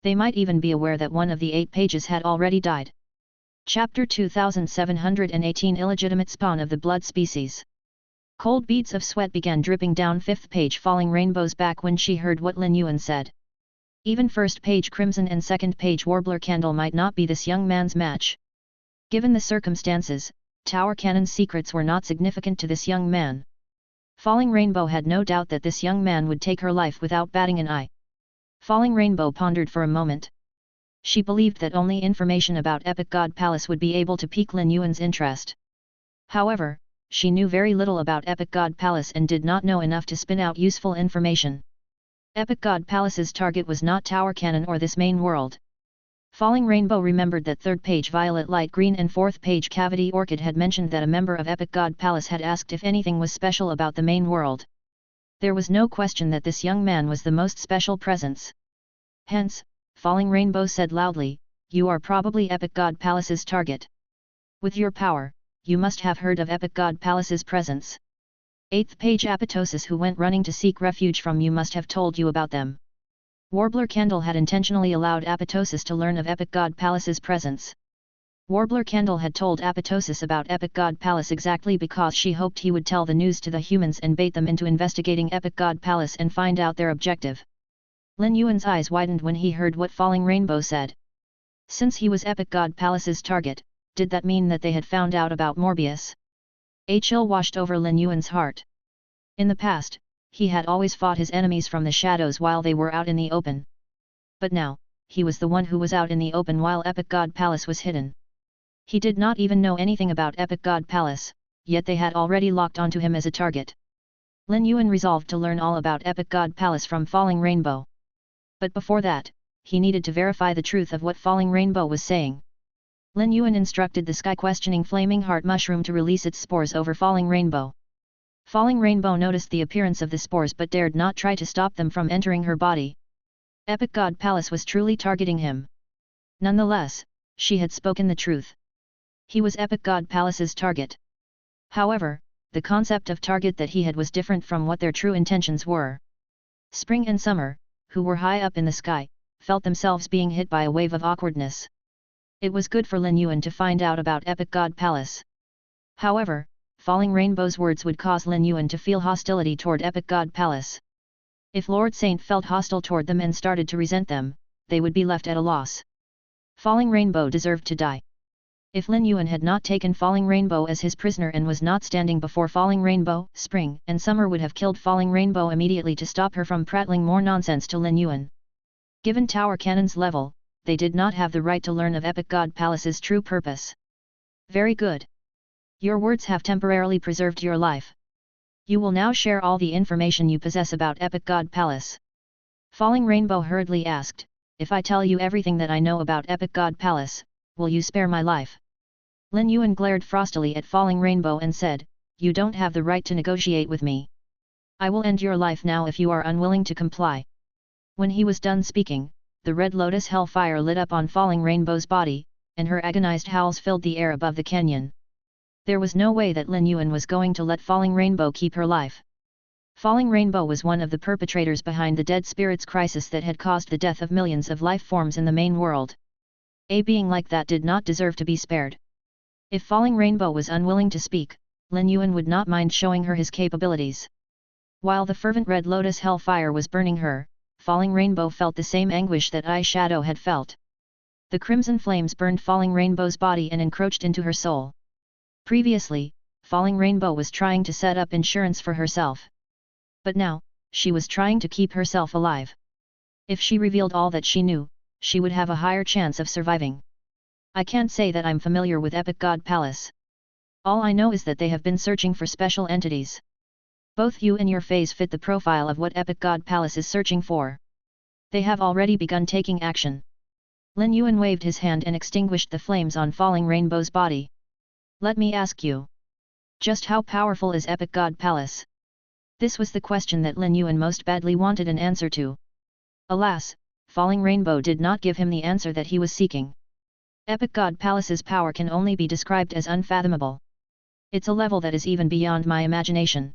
They might even be aware that one of the 8 pages had already died. Chapter 2718 Illegitimate Spawn of the Blood Species. Cold beads of sweat began dripping down 5th page Falling Rainbow's back when she heard what Lin Yuan said. Even 1st page Crimson and 2nd page Warbler Candle might not be this young man's match. Given the circumstances, Tower Cannon's secrets were not significant to this young man. Falling Rainbow had no doubt that this young man would take her life without batting an eye. Falling Rainbow pondered for a moment. She believed that only information about Epic God Palace would be able to pique Lin Yuan's interest. However, she knew very little about Epic God Palace and did not know enough to spin out useful information. Epic God Palace's target was not Tower Cannon or this main world. Falling Rainbow remembered that 3rd page Violet Light Green and 4th page Cavity Orchid had mentioned that a member of Epic God Palace had asked if anything was special about the main world. There was no question that this young man was the most special presence. Hence, Falling Rainbow said loudly, "You are probably Epic God Palace's target. With your power, you must have heard of Epic God Palace's presence. 8th page Apoptosis who went running to seek refuge from you must have told you about them." Warbler Candle had intentionally allowed Apoptosis to learn of Epic God Palace's presence. Warbler Candle had told Apoptosis about Epic God Palace exactly because she hoped he would tell the news to the humans and bait them into investigating Epic God Palace and find out their objective. Lin Yuan's eyes widened when he heard what Falling Rainbow said. Since he was Epic God Palace's target, did that mean that they had found out about Morbius? A chill washed over Lin Yuan's heart. In the past, he had always fought his enemies from the shadows while they were out in the open. But now, he was the one who was out in the open while Epic God Palace was hidden. He did not even know anything about Epic God Palace, yet they had already locked onto him as a target. Lin Yuan resolved to learn all about Epic God Palace from Falling Rainbow. But before that, he needed to verify the truth of what Falling Rainbow was saying. Lin Yuan instructed the sky-questioning Flaming Heart Mushroom to release its spores over Falling Rainbow. Falling Rainbow noticed the appearance of the spores but dared not try to stop them from entering her body. Epic God Palace was truly targeting him. Nonetheless, she had spoken the truth. He was Epic God Palace's target. However, the concept of target that he had was different from what their true intentions were. Spring and Summer, who were high up in the sky, felt themselves being hit by a wave of awkwardness. It was good for Lin Yuan to find out about Epic God Palace. However, Falling Rainbow's words would cause Lin Yuan to feel hostility toward Epic God Palace. If Lord Saint felt hostile toward them and started to resent them, they would be left at a loss. Falling Rainbow deserved to die. If Lin Yuan had not taken Falling Rainbow as his prisoner and was not standing before Falling Rainbow, Spring and Summer would have killed Falling Rainbow immediately to stop her from prattling more nonsense to Lin Yuan. Given Tower Cannon's level, they did not have the right to learn of Epic God Palace's true purpose. Very good. Your words have temporarily preserved your life. You will now share all the information you possess about Epic God Palace. Falling Rainbow hurriedly asked, "If I tell you everything that I know about Epic God Palace, will you spare my life?" Lin Yuan glared frostily at Falling Rainbow and said, "You don't have the right to negotiate with me. I will end your life now if you are unwilling to comply." When he was done speaking, the red lotus hellfire lit up on Falling Rainbow's body, and her agonized howls filled the air above the canyon. There was no way that Lin Yuan was going to let Falling Rainbow keep her life. Falling Rainbow was one of the perpetrators behind the dead spirits crisis that had caused the death of millions of life forms in the main world. A being like that did not deserve to be spared. If Falling Rainbow was unwilling to speak, Lin Yuan would not mind showing her his capabilities. While the fervent red lotus hellfire was burning her, Falling Rainbow felt the same anguish that Eyeshadow had felt. The crimson flames burned Falling Rainbow's body and encroached into her soul. Previously, Falling Rainbow was trying to set up insurance for herself. But now, she was trying to keep herself alive. If she revealed all that she knew, she would have a higher chance of surviving. I can't say that I'm familiar with Epic God Palace. All I know is that they have been searching for special entities. Both you and your feys fit the profile of what Epic God Palace is searching for. They have already begun taking action. Lin Yuan waved his hand and extinguished the flames on Falling Rainbow's body. Let me ask you. Just how powerful is Epic God Palace? This was the question that Lin Yuan most badly wanted an answer to. Alas, Falling Rainbow did not give him the answer that he was seeking. Epic God Palace's power can only be described as unfathomable. It's a level that is even beyond my imagination.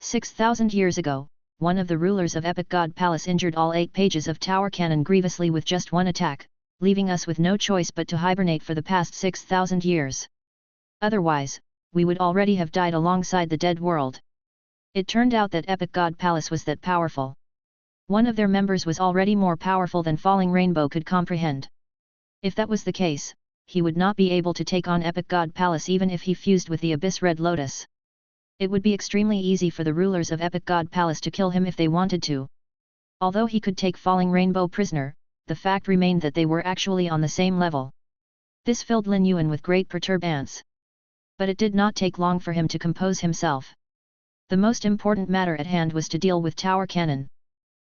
6,000 years ago, one of the rulers of Epic God Palace injured all 8 pages of Tower Cannon grievously with just one attack, leaving us with no choice but to hibernate for the past 6,000 years. Otherwise, we would already have died alongside the dead world. It turned out that Epic God Palace was that powerful. One of their members was already more powerful than Falling Rainbow could comprehend. If that was the case, he would not be able to take on Epic God Palace even if he fused with the Abyss Red Lotus. It would be extremely easy for the rulers of Epic God Palace to kill him if they wanted to. Although he could take Falling Rainbow prisoner, the fact remained that they were actually on the same level. This filled Lin Yuan with great perturbance. But it did not take long for him to compose himself. The most important matter at hand was to deal with Tower Cannon.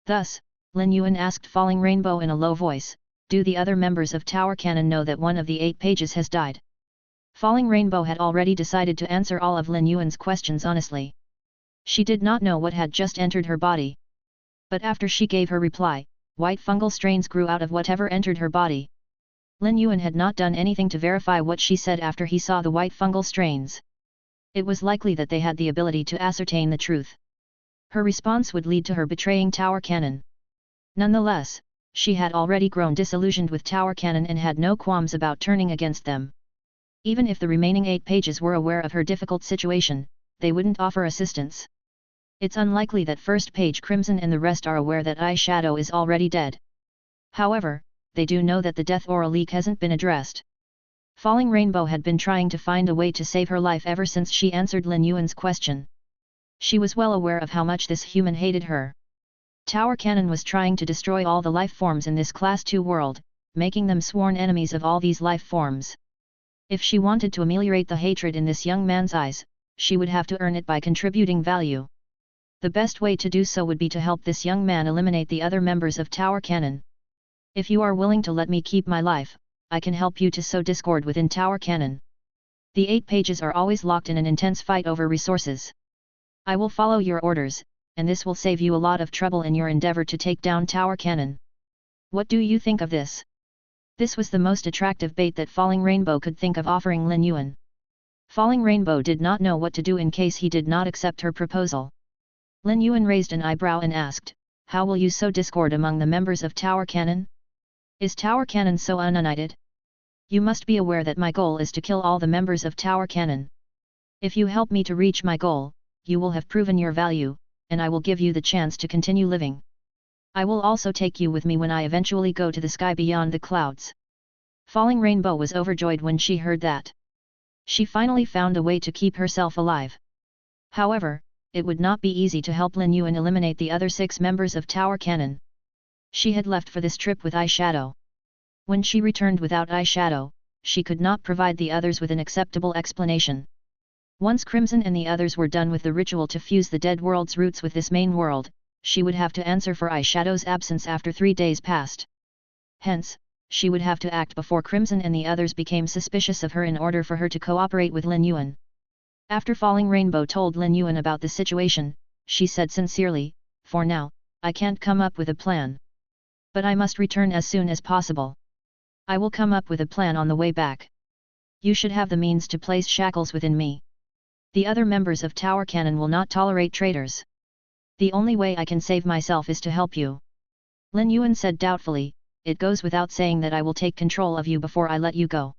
Thus, Lin Yuan asked Falling Rainbow in a low voice, "Do the other members of Tower Cannon know that one of the 8 pages has died?" Falling Rainbow had already decided to answer all of Lin Yuan's questions honestly. She did not know what had just entered her body. But after she gave her reply, white fungal strains grew out of whatever entered her body. Lin Yuan had not done anything to verify what she said after he saw the white fungal strains. It was likely that they had the ability to ascertain the truth. Her response would lead to her betraying Tower Cannon. Nonetheless, she had already grown disillusioned with Tower Cannon and had no qualms about turning against them. Even if the remaining 8 pages were aware of her difficult situation, they wouldn't offer assistance. It's unlikely that First Page Crimson and the rest are aware that Eyeshadow is already dead. However, they do know that the death aura leak hasn't been addressed. Falling Rainbow had been trying to find a way to save her life ever since she answered Lin Yuan's question. She was well aware of how much this human hated her. Tower Cannon was trying to destroy all the life forms in this Class 2 world, making them sworn enemies of all these life forms. If she wanted to ameliorate the hatred in this young man's eyes, she would have to earn it by contributing value. The best way to do so would be to help this young man eliminate the other members of Tower Cannon. If you are willing to let me keep my life, I can help you to sow discord within Tower Cannon. The 8 pages are always locked in an intense fight over resources. I will follow your orders, and this will save you a lot of trouble in your endeavor to take down Tower Cannon. What do you think of this? This was the most attractive bait that Falling Rainbow could think of offering Lin Yuan. Falling Rainbow did not know what to do in case he did not accept her proposal. Lin Yuan raised an eyebrow and asked, "How will you sow discord among the members of Tower Cannon? Is Tower Cannon so ununited? You must be aware that my goal is to kill all the members of Tower Cannon. If you help me to reach my goal, you will have proven your value, and I will give you the chance to continue living. I will also take you with me when I eventually go to the sky beyond the clouds." Falling Rainbow was overjoyed when she heard that. She finally found a way to keep herself alive. However, it would not be easy to help Lin Yuan eliminate the other 6 members of Tower Cannon. She had left for this trip with Eyeshadow. When she returned without Eyeshadow, she could not provide the others with an acceptable explanation. Once Crimson and the others were done with the ritual to fuse the dead world's roots with this main world, she would have to answer for Eyeshadow's absence after 3 days passed. Hence, she would have to act before Crimson and the others became suspicious of her in order for her to cooperate with Lin Yuan. After Falling Rainbow told Lin Yuan about the situation, she said sincerely, "For now, I can't come up with a plan. But I must return as soon as possible. I will come up with a plan on the way back. You should have the means to place shackles within me. The other members of Tower Cannon will not tolerate traitors. The only way I can save myself is to help you. Lin Yuan said doubtfully, it goes without saying that I will take control of you before I let you go.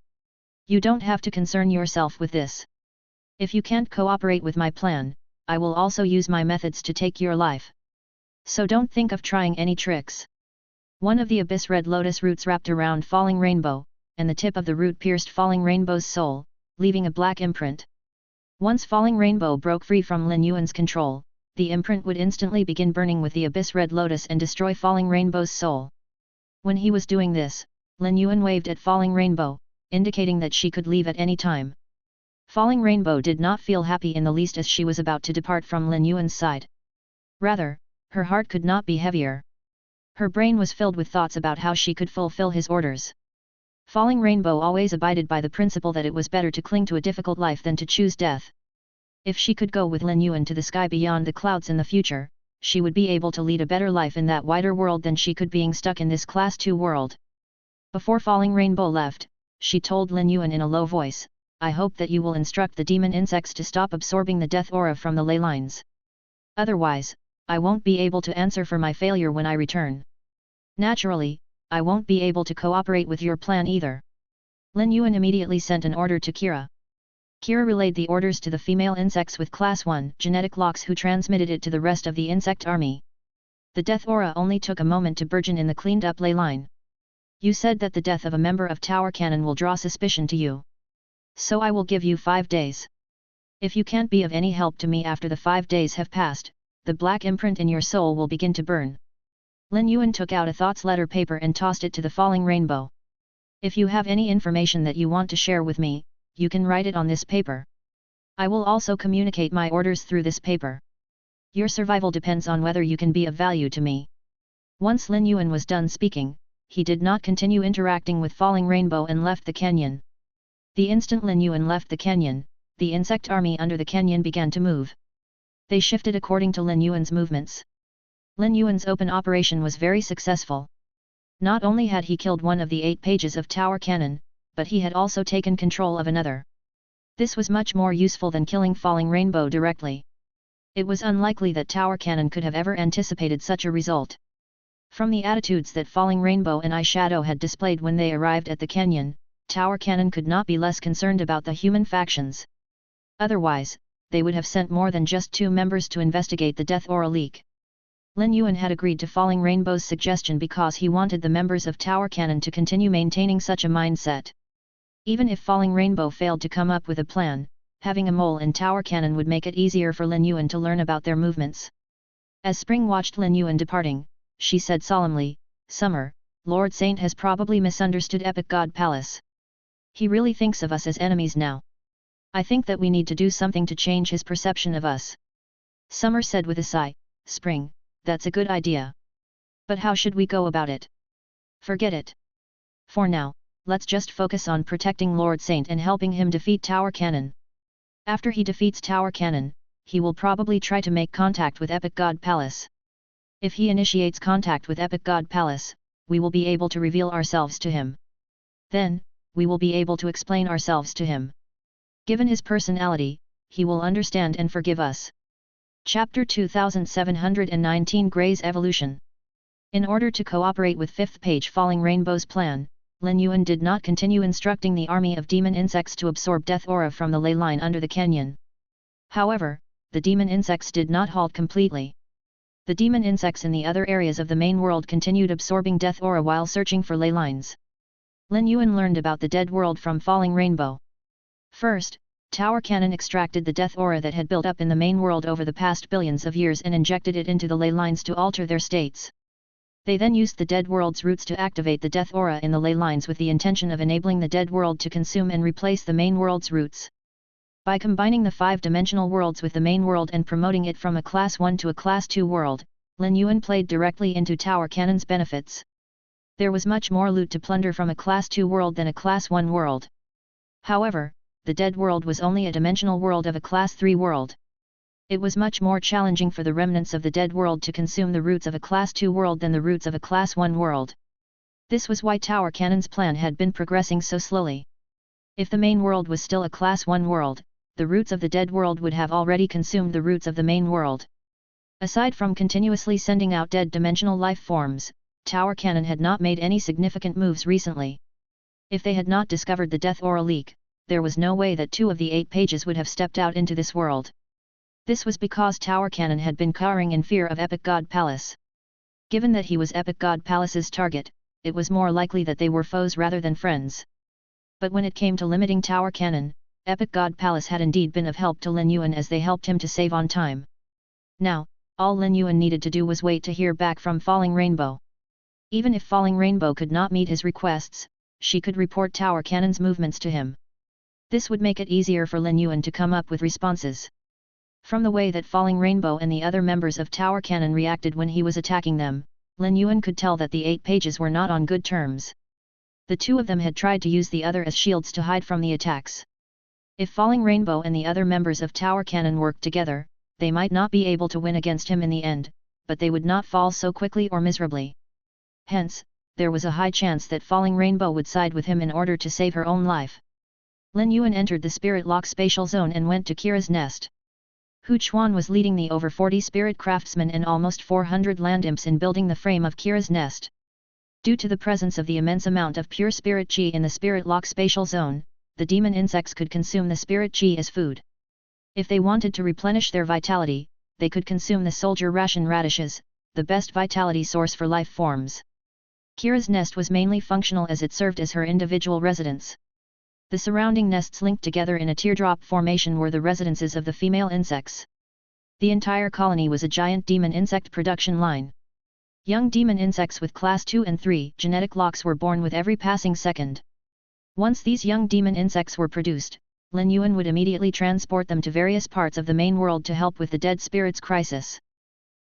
You don't have to concern yourself with this. If you can't cooperate with my plan, I will also use my methods to take your life. So don't think of trying any tricks. One of the abyss red lotus roots wrapped around Falling Rainbow, and the tip of the root pierced Falling Rainbow's soul, leaving a black imprint. Once Falling Rainbow broke free from Lin Yuan's control, the imprint would instantly begin burning with the abyss red lotus and destroy Falling Rainbow's soul. When he was doing this, Lin Yuan waved at Falling Rainbow, indicating that she could leave at any time. Falling Rainbow did not feel happy in the least as she was about to depart from Lin Yuan's side. Rather, her heart could not be heavier. Her brain was filled with thoughts about how she could fulfill his orders. Falling Rainbow always abided by the principle that it was better to cling to a difficult life than to choose death. If she could go with Lin Yuan to the sky beyond the clouds in the future, she would be able to lead a better life in that wider world than she could being stuck in this Class 2 world. Before Falling Rainbow left, she told Lin Yuan in a low voice, I hope that you will instruct the demon insects to stop absorbing the death aura from the ley lines. Otherwise, I won't be able to answer for my failure when I return. Naturally, I won't be able to cooperate with your plan either. Lin Yuan immediately sent an order to Kira. Kira relayed the orders to the female insects with Class 1 genetic locks who transmitted it to the rest of the insect army. The death aura only took a moment to burgeon in the cleaned-up ley line. You said that the death of a member of Tower Cannon will draw suspicion to you. So I will give you 5 days. If you can't be of any help to me after the 5 days have passed, the black imprint in your soul will begin to burn. Lin Yuan took out a thoughts letter paper and tossed it to the Falling Rainbow. If you have any information that you want to share with me, you can write it on this paper. I will also communicate my orders through this paper. Your survival depends on whether you can be of value to me. Once Lin Yuan was done speaking, he did not continue interacting with Falling Rainbow and left the canyon. The instant Lin Yuan left the canyon, the insect army under the canyon began to move. They shifted according to Lin Yuan's movements. Lin Yuan's open operation was very successful. Not only had he killed one of the 8 pages of Tower Cannon, but he had also taken control of another. This was much more useful than killing Falling Rainbow directly. It was unlikely that Tower Cannon could have ever anticipated such a result. From the attitudes that Falling Rainbow and Eyeshadow had displayed when they arrived at the canyon, Tower Cannon could not be less concerned about the human factions. Otherwise, they would have sent more than just 2 members to investigate the death aura leak. Lin Yuan had agreed to Falling Rainbow's suggestion because he wanted the members of Tower Cannon to continue maintaining such a mindset. Even if Falling Rainbow failed to come up with a plan, having a mole in Tower Cannon would make it easier for Lin Yuan to learn about their movements. As Spring watched Lin Yuan departing, she said solemnly, Summer, Lord Saint has probably misunderstood Epic God Palace. He really thinks of us as enemies now. I think that we need to do something to change his perception of us. Summer said with a sigh, Spring, that's a good idea. But how should we go about it? Forget it. For now, let's just focus on protecting Lord Saint and helping him defeat Tower Cannon. After he defeats Tower Cannon, he will probably try to make contact with Epic God Palace. If he initiates contact with Epic God Palace, we will be able to reveal ourselves to him. Then, we will be able to explain ourselves to him. Given his personality, he will understand and forgive us. Chapter 2719 Grey's Evolution. In order to cooperate with 5th page Falling Rainbow's plan, Lin Yuan did not continue instructing the army of demon insects to absorb death aura from the ley line under the canyon. However, the demon insects did not halt completely. The demon insects in the other areas of the main world continued absorbing death aura while searching for ley lines. Lin Yuan learned about the dead world from Falling Rainbow. First, Tower Cannon extracted the death aura that had built up in the main world over the past billions of years and injected it into the ley lines to alter their states. They then used the dead world's roots to activate the death aura in the ley lines with the intention of enabling the dead world to consume and replace the main world's roots. By combining the 5-dimensional worlds with the main world and promoting it from a Class 1 to a Class 2 world, Lin Yuan played directly into Tower Cannon's benefits. There was much more loot to plunder from a Class 2 world than a Class 1 world. However, the dead world was only a dimensional world of a Class 3 world. It was much more challenging for the remnants of the dead world to consume the roots of a Class 2 world than the roots of a Class 1 world. This was why Tower Cannon's plan had been progressing so slowly. If the main world was still a Class 1 world, the roots of the dead world would have already consumed the roots of the main world. Aside from continuously sending out dead dimensional life forms, Tower Cannon had not made any significant moves recently. If they had not discovered the death aura leak, there was no way that 2 of the 8 pages would have stepped out into this world. This was because Tower Cannon had been cowering in fear of Epic God Palace. Given that he was Epic God Palace's target, it was more likely that they were foes rather than friends. But when it came to limiting Tower Cannon, Epic God Palace had indeed been of help to Lin Yuan as they helped him to save on time. Now, all Lin Yuan needed to do was wait to hear back from Falling Rainbow. Even if Falling Rainbow could not meet his requests, she could report Tower Cannon's movements to him. This would make it easier for Lin Yuan to come up with responses. From the way that Falling Rainbow and the other members of Tower Cannon reacted when he was attacking them, Lin Yuan could tell that the 8 pages were not on good terms. The 2 of them had tried to use the other as shields to hide from the attacks. If Falling Rainbow and the other members of Tower Cannon worked together, they might not be able to win against him in the end, but they would not fall so quickly or miserably. Hence, there was a high chance that Falling Rainbow would side with him in order to save her own life. Lin Yuan entered the Spirit Lock spatial zone and went to Kira's nest. Hu Chuan was leading the over 40 spirit craftsmen and almost 400 land imps in building the frame of Kira's nest. Due to the presence of the immense amount of pure spirit chi in the Spirit Lock spatial zone, the demon insects could consume the spirit chi as food. If they wanted to replenish their vitality, they could consume the soldier ration radishes, the best vitality source for life forms. Kira's nest was mainly functional as it served as her individual residence. The surrounding nests linked together in a teardrop formation were the residences of the female insects. The entire colony was a giant demon insect production line. Young demon insects with class 2 and 3 genetic locks were born with every passing second. Once these young demon insects were produced, Lin Yuan would immediately transport them to various parts of the main world to help with the dead spirits crisis.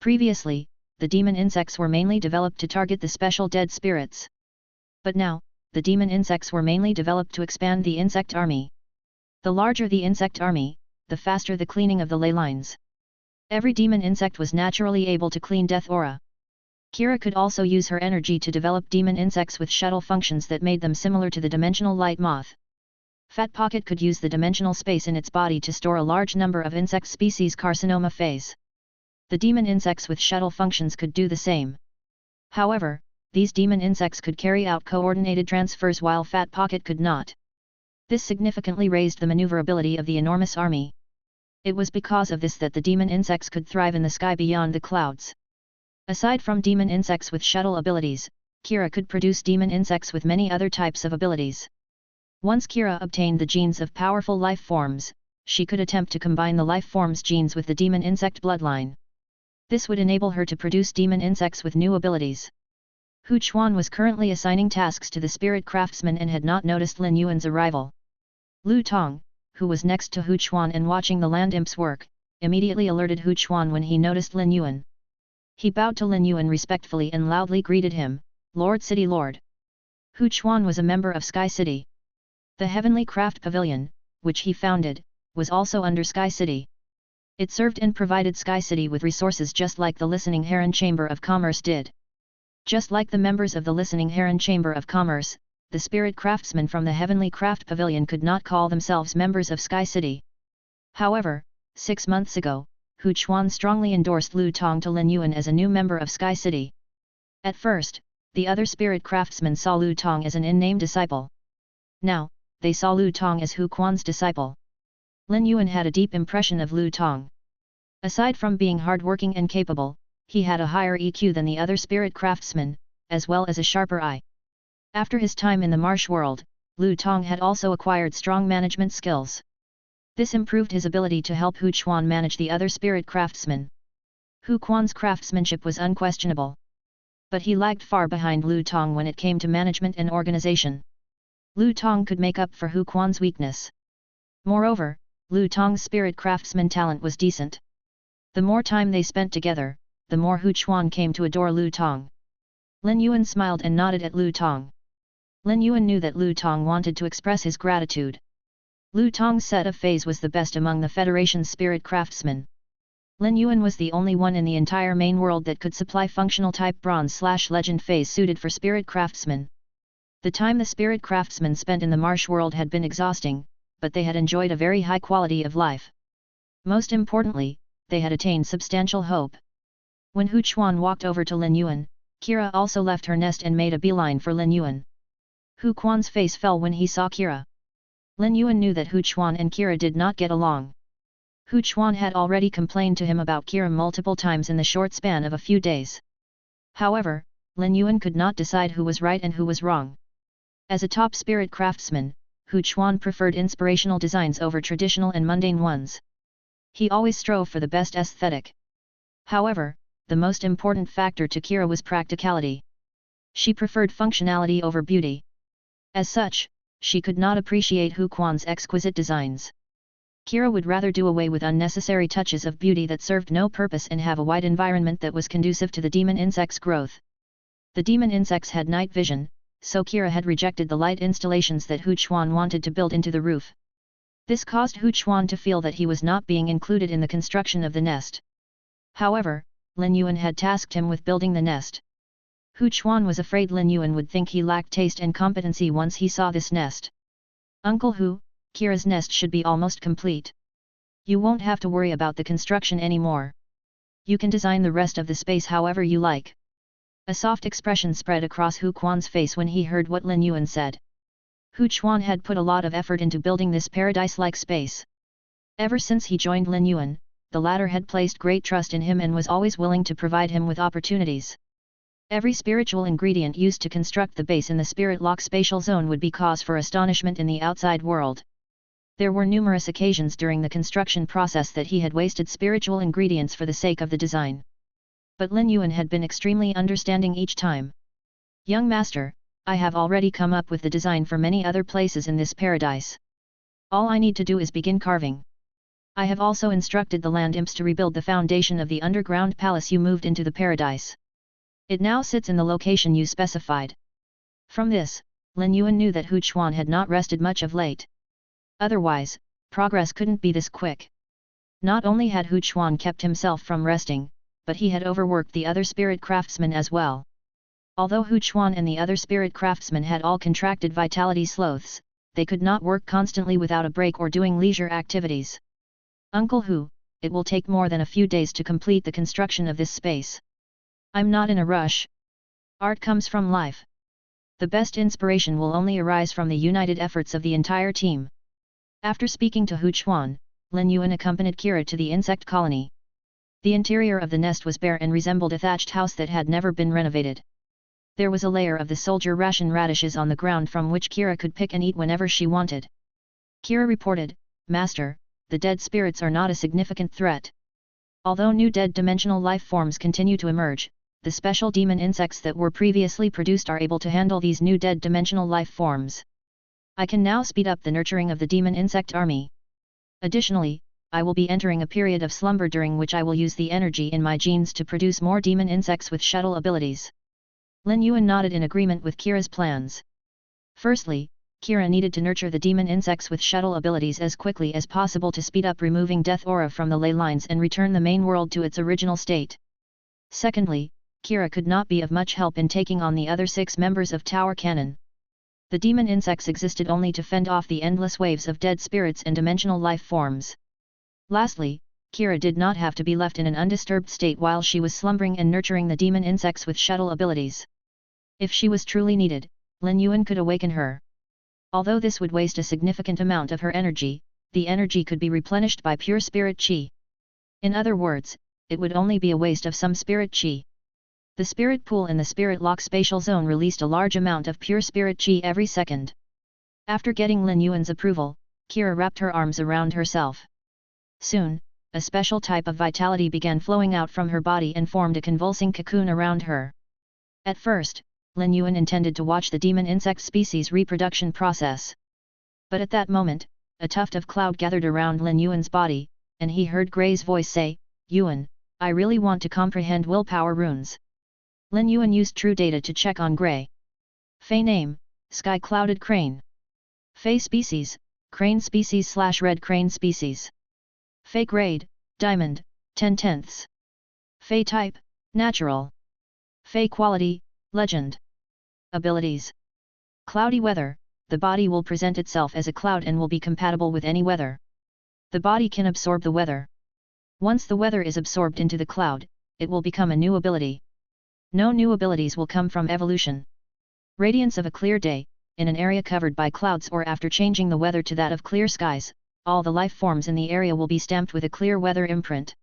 Previously, the demon insects were mainly developed to target the special dead spirits. But now, the demon insects were mainly developed to expand the insect army. The larger the insect army, the faster the cleaning of the ley lines. Every demon insect was naturally able to clean death aura. Kira could also use her energy to develop demon insects with shuttle functions that made them similar to the dimensional light moth. Fat Pocket could use the dimensional space in its body to store a large number of insect species carcinoma phase. The demon insects with shuttle functions could do the same. However, these demon insects could carry out coordinated transfers while Fat Pocket could not. This significantly raised the maneuverability of the enormous army. It was because of this that the demon insects could thrive in the sky beyond the clouds. Aside from demon insects with shuttle abilities, Kira could produce demon insects with many other types of abilities. Once Kira obtained the genes of powerful life forms, she could attempt to combine the life forms genes with the demon insect bloodline. This would enable her to produce demon insects with new abilities. Hu Chuan was currently assigning tasks to the spirit craftsman and had not noticed Lin Yuan's arrival. Lu Tong, who was next to Hu Chuan and watching the land imps work, immediately alerted Hu Chuan when he noticed Lin Yuan. He bowed to Lin Yuan respectfully and loudly greeted him, "Lord City Lord." Hu Chuan was a member of Sky City. The Heavenly Craft Pavilion, which he founded, was also under Sky City. It served and provided Sky City with resources just like the Listening Heron Chamber of Commerce did. Just like the members of the Listening Heron Chamber of Commerce, the spirit craftsmen from the Heavenly Craft Pavilion could not call themselves members of Sky City. However, 6 months ago, Hu Chuan strongly endorsed Lu Tong to Lin Yuan as a new member of Sky City. At first, the other spirit craftsmen saw Lu Tong as an in-name disciple. Now, they saw Lu Tong as Hu Quan's disciple. Lin Yuan had a deep impression of Lu Tong. Aside from being hardworking and capable, he had a higher EQ than the other spirit craftsmen, as well as a sharper eye. After his time in the marsh world, Lu Tong had also acquired strong management skills. This improved his ability to help Hu Chuan manage the other spirit craftsmen. Hu Quan's craftsmanship was unquestionable. But he lagged far behind Lu Tong when it came to management and organization. Lu Tong could make up for Hu Quan's weakness. Moreover, Lu Tong's spirit craftsman talent was decent. The more time they spent together, the more Hu Chuan came to adore Lu Tong. Lin Yuan smiled and nodded at Lu Tong. Lin Yuan knew that Lu Tong wanted to express his gratitude. Lu Tong's set of feys was the best among the Federation's spirit craftsmen. Lin Yuan was the only one in the entire main world that could supply functional type bronze/legend feys suited for spirit craftsmen. The time the spirit craftsmen spent in the marsh world had been exhausting, but they had enjoyed a very high quality of life. Most importantly, they had attained substantial hope. When Hu Chuan walked over to Lin Yuan, Kira also left her nest and made a beeline for Lin Yuan. Hu Quan's face fell when he saw Kira. Lin Yuan knew that Hu Chuan and Kira did not get along. Hu Chuan had already complained to him about Kira multiple times in the short span of a few days. However, Lin Yuan could not decide who was right and who was wrong. As a top spirit craftsman, Hu Chuan preferred inspirational designs over traditional and mundane ones. He always strove for the best aesthetic. However, the most important factor to Kira was practicality. She preferred functionality over beauty. As such, she could not appreciate Hu Quan's exquisite designs. Kira would rather do away with unnecessary touches of beauty that served no purpose and have a wide environment that was conducive to the demon insect's growth. The demon insects had night vision, so Kira had rejected the light installations that Hu Chuan wanted to build into the roof. This caused Hu Chuan to feel that he was not being included in the construction of the nest. However, Lin Yuan had tasked him with building the nest. Hu Chuan was afraid Lin Yuan would think he lacked taste and competency once he saw this nest. "Uncle Hu, Kira's nest should be almost complete. You won't have to worry about the construction anymore. You can design the rest of the space however you like." A soft expression spread across Hu Quan's face when he heard what Lin Yuan said. Hu Chuan had put a lot of effort into building this paradise-like space. Ever since he joined Lin Yuan, the latter had placed great trust in him and was always willing to provide him with opportunities. Every spiritual ingredient used to construct the base in the spirit lock spatial zone would be cause for astonishment in the outside world. There were numerous occasions during the construction process that he had wasted spiritual ingredients for the sake of the design. But Lin Yuan had been extremely understanding each time. "Young master, I have already come up with the design for many other places in this paradise. All I need to do is begin carving. I have also instructed the land imps to rebuild the foundation of the underground palace you moved into the paradise. It now sits in the location you specified." From this, Lin Yuan knew that Hu Chuan had not rested much of late. Otherwise, progress couldn't be this quick. Not only had Hu Chuan kept himself from resting, but he had overworked the other spirit craftsmen as well. Although Hu Chuan and the other spirit craftsmen had all contracted vitality sloths, they could not work constantly without a break or doing leisure activities. "Uncle Hu, it will take more than a few days to complete the construction of this space. I'm not in a rush. Art comes from life. The best inspiration will only arise from the united efforts of the entire team." After speaking to Hu Chuan, Lin Yuan accompanied Kira to the insect colony. The interior of the nest was bare and resembled a thatched house that had never been renovated. There was a layer of the soldier ration radishes on the ground from which Kira could pick and eat whenever she wanted. Kira reported, "Master, the dead spirits are not a significant threat. Although new dead dimensional life forms continue to emerge, the special demon insects that were previously produced are able to handle these new dead dimensional life forms. I can now speed up the nurturing of the demon insect army. Additionally, I will be entering a period of slumber during which I will use the energy in my genes to produce more demon insects with shuttle abilities." Lin Yuan nodded in agreement with Kira's plans. Firstly, Kira needed to nurture the demon insects with shuttle abilities as quickly as possible to speed up removing death aura from the ley lines and return the main world to its original state. Secondly, Kira could not be of much help in taking on the other 6 members of Tower Cannon. The demon insects existed only to fend off the endless waves of dead spirits and dimensional life forms. Lastly, Kira did not have to be left in an undisturbed state while she was slumbering and nurturing the demon insects with shuttle abilities. If she was truly needed, Lin Yuan could awaken her. Although this would waste a significant amount of her energy, the energy could be replenished by pure spirit qi. In other words, it would only be a waste of some spirit qi. The spirit pool in the spirit lock spatial zone released a large amount of pure spirit qi every second. After getting Lin Yuan's approval, Kira wrapped her arms around herself. Soon, a special type of vitality began flowing out from her body and formed a convulsing cocoon around her. At first, Lin Yuan intended to watch the demon insect species reproduction process. But at that moment, a tuft of cloud gathered around Lin Yuan's body, and he heard Gray's voice say, "Yuan, I really want to comprehend willpower runes." Lin Yuan used true data to check on Gray. Fey name, Sky Clouded Crane. Fey species, Crane species / Red Crane species. Fey grade, Diamond, 10/10. Fey type, Natural. Fey quality, Legend. Abilities. Cloudy weather, the body will present itself as a cloud and will be compatible with any weather. The body can absorb the weather. Once the weather is absorbed into the cloud, it will become a new ability. No new abilities will come from evolution. Radiance of a clear day, in an area covered by clouds or after changing the weather to that of clear skies, all the life forms in the area will be stamped with a clear weather imprint.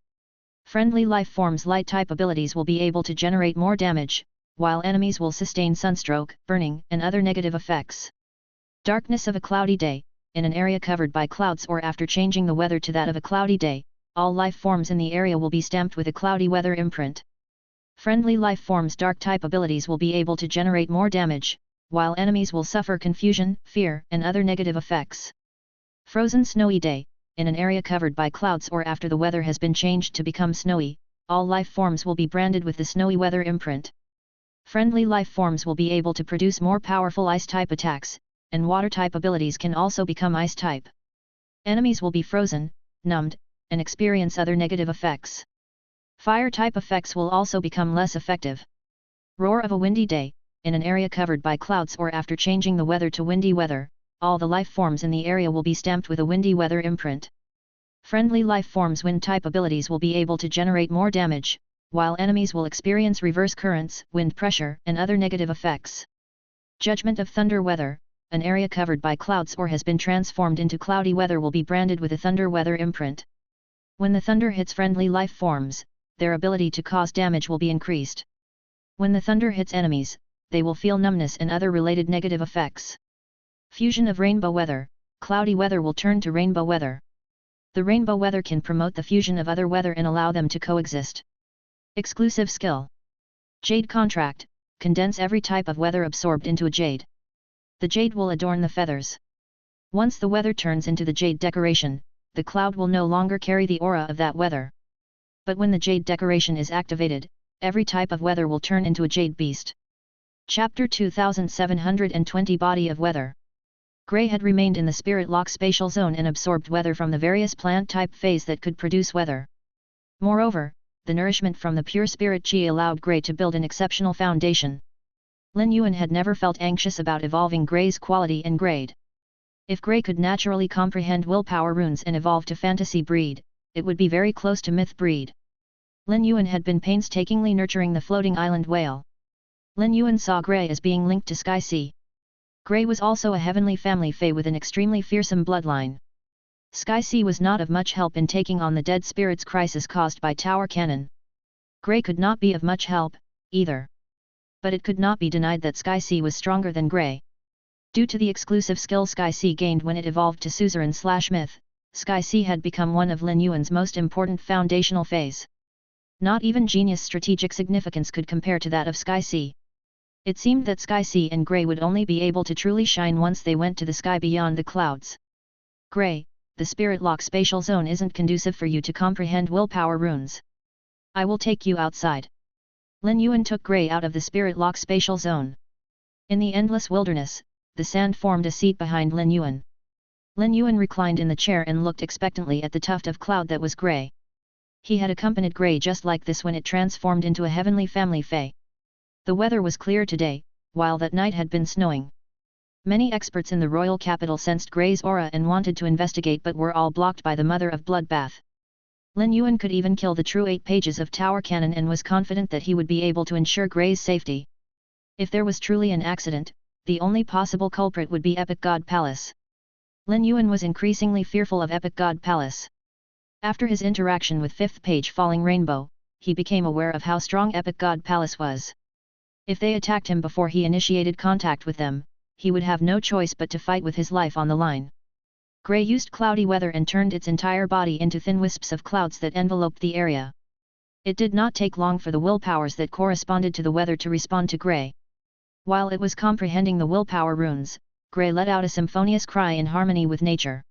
Friendly life forms' light type abilities will be able to generate more damage, while enemies will sustain sunstroke, burning, and other negative effects. Darkness of a cloudy day, in an area covered by clouds or after changing the weather to that of a cloudy day, all life forms in the area will be stamped with a cloudy weather imprint. Friendly life forms' dark type abilities will be able to generate more damage, while enemies will suffer confusion, fear, and other negative effects. Frozen snowy day, in an area covered by clouds or after the weather has been changed to become snowy, all life forms will be branded with the snowy weather imprint. Friendly life forms will be able to produce more powerful ice-type attacks, and water-type abilities can also become ice-type. Enemies will be frozen, numbed, and experience other negative effects. Fire-type effects will also become less effective. Roar of a windy day, in an area covered by clouds or after changing the weather to windy weather, all the life forms in the area will be stamped with a windy weather imprint. Friendly life forms' wind-type abilities will be able to generate more damage, while enemies will experience reverse currents, wind pressure, and other negative effects. Judgment of thunder weather, an area covered by clouds or has been transformed into cloudy weather will be branded with a thunder weather imprint. When the thunder hits friendly life forms, their ability to cause damage will be increased. When the thunder hits enemies, they will feel numbness and other related negative effects. Fusion of rainbow weather, cloudy weather will turn to rainbow weather. The rainbow weather can promote the fusion of other weather and allow them to coexist. Exclusive skill. Jade contract, condense every type of weather absorbed into a jade. The jade will adorn the feathers. Once the weather turns into the jade decoration, the cloud will no longer carry the aura of that weather. But when the jade decoration is activated, every type of weather will turn into a jade beast. Chapter 2720 Body of Weather. Grey had remained in the spirit lock spatial zone and absorbed weather from the various plant type feys that could produce weather. Moreover, the nourishment from the pure spirit chi allowed Grey to build an exceptional foundation. Lin Yuan had never felt anxious about evolving Grey's quality and grade. If Grey could naturally comprehend willpower runes and evolve to fantasy breed, it would be very close to myth breed. Lin Yuan had been painstakingly nurturing the floating island whale. Lin Yuan saw Grey as being linked to Sky Sea. Grey was also a heavenly family fey with an extremely fearsome bloodline. Sky Sea was not of much help in taking on the dead spirits crisis caused by Tower Cannon. Grey could not be of much help, either. But it could not be denied that Sky Sea was stronger than Grey. Due to the exclusive skill Sky Sea gained when it evolved to suzerain/myth, Sky Sea had become one of Lin Yuan's most important foundational feys. Not even genius strategic significance could compare to that of Sky Sea. It seemed that Sky Sea and Grey would only be able to truly shine once they went to the sky beyond the clouds. Grey, the spirit lock spatial zone isn't conducive for you to comprehend willpower runes. I will take you outside. Lin Yuan took Grey out of the spirit lock spatial zone. In the endless wilderness, the sand formed a seat behind Lin Yuan. Lin Yuan reclined in the chair and looked expectantly at the tuft of cloud that was Grey. He had accompanied Grey just like this when it transformed into a heavenly family fey. The weather was clear today, while that night had been snowing. Many experts in the royal capital sensed Grey's aura and wanted to investigate but were all blocked by the mother of bloodbath. Lin Yuan could even kill the true 8 pages of Tower Cannon and was confident that he would be able to ensure Grey's safety. If there was truly an accident, the only possible culprit would be Epic God Palace. Lin Yuan was increasingly fearful of Epic God Palace. After his interaction with 5th page Falling Rainbow, he became aware of how strong Epic God Palace was. If they attacked him before he initiated contact with them, he would have no choice but to fight with his life on the line. Grey used cloudy weather and turned its entire body into thin wisps of clouds that enveloped the area. It did not take long for the willpowers that corresponded to the weather to respond to Grey. While it was comprehending the willpower runes, Grey let out a symphonious cry in harmony with nature.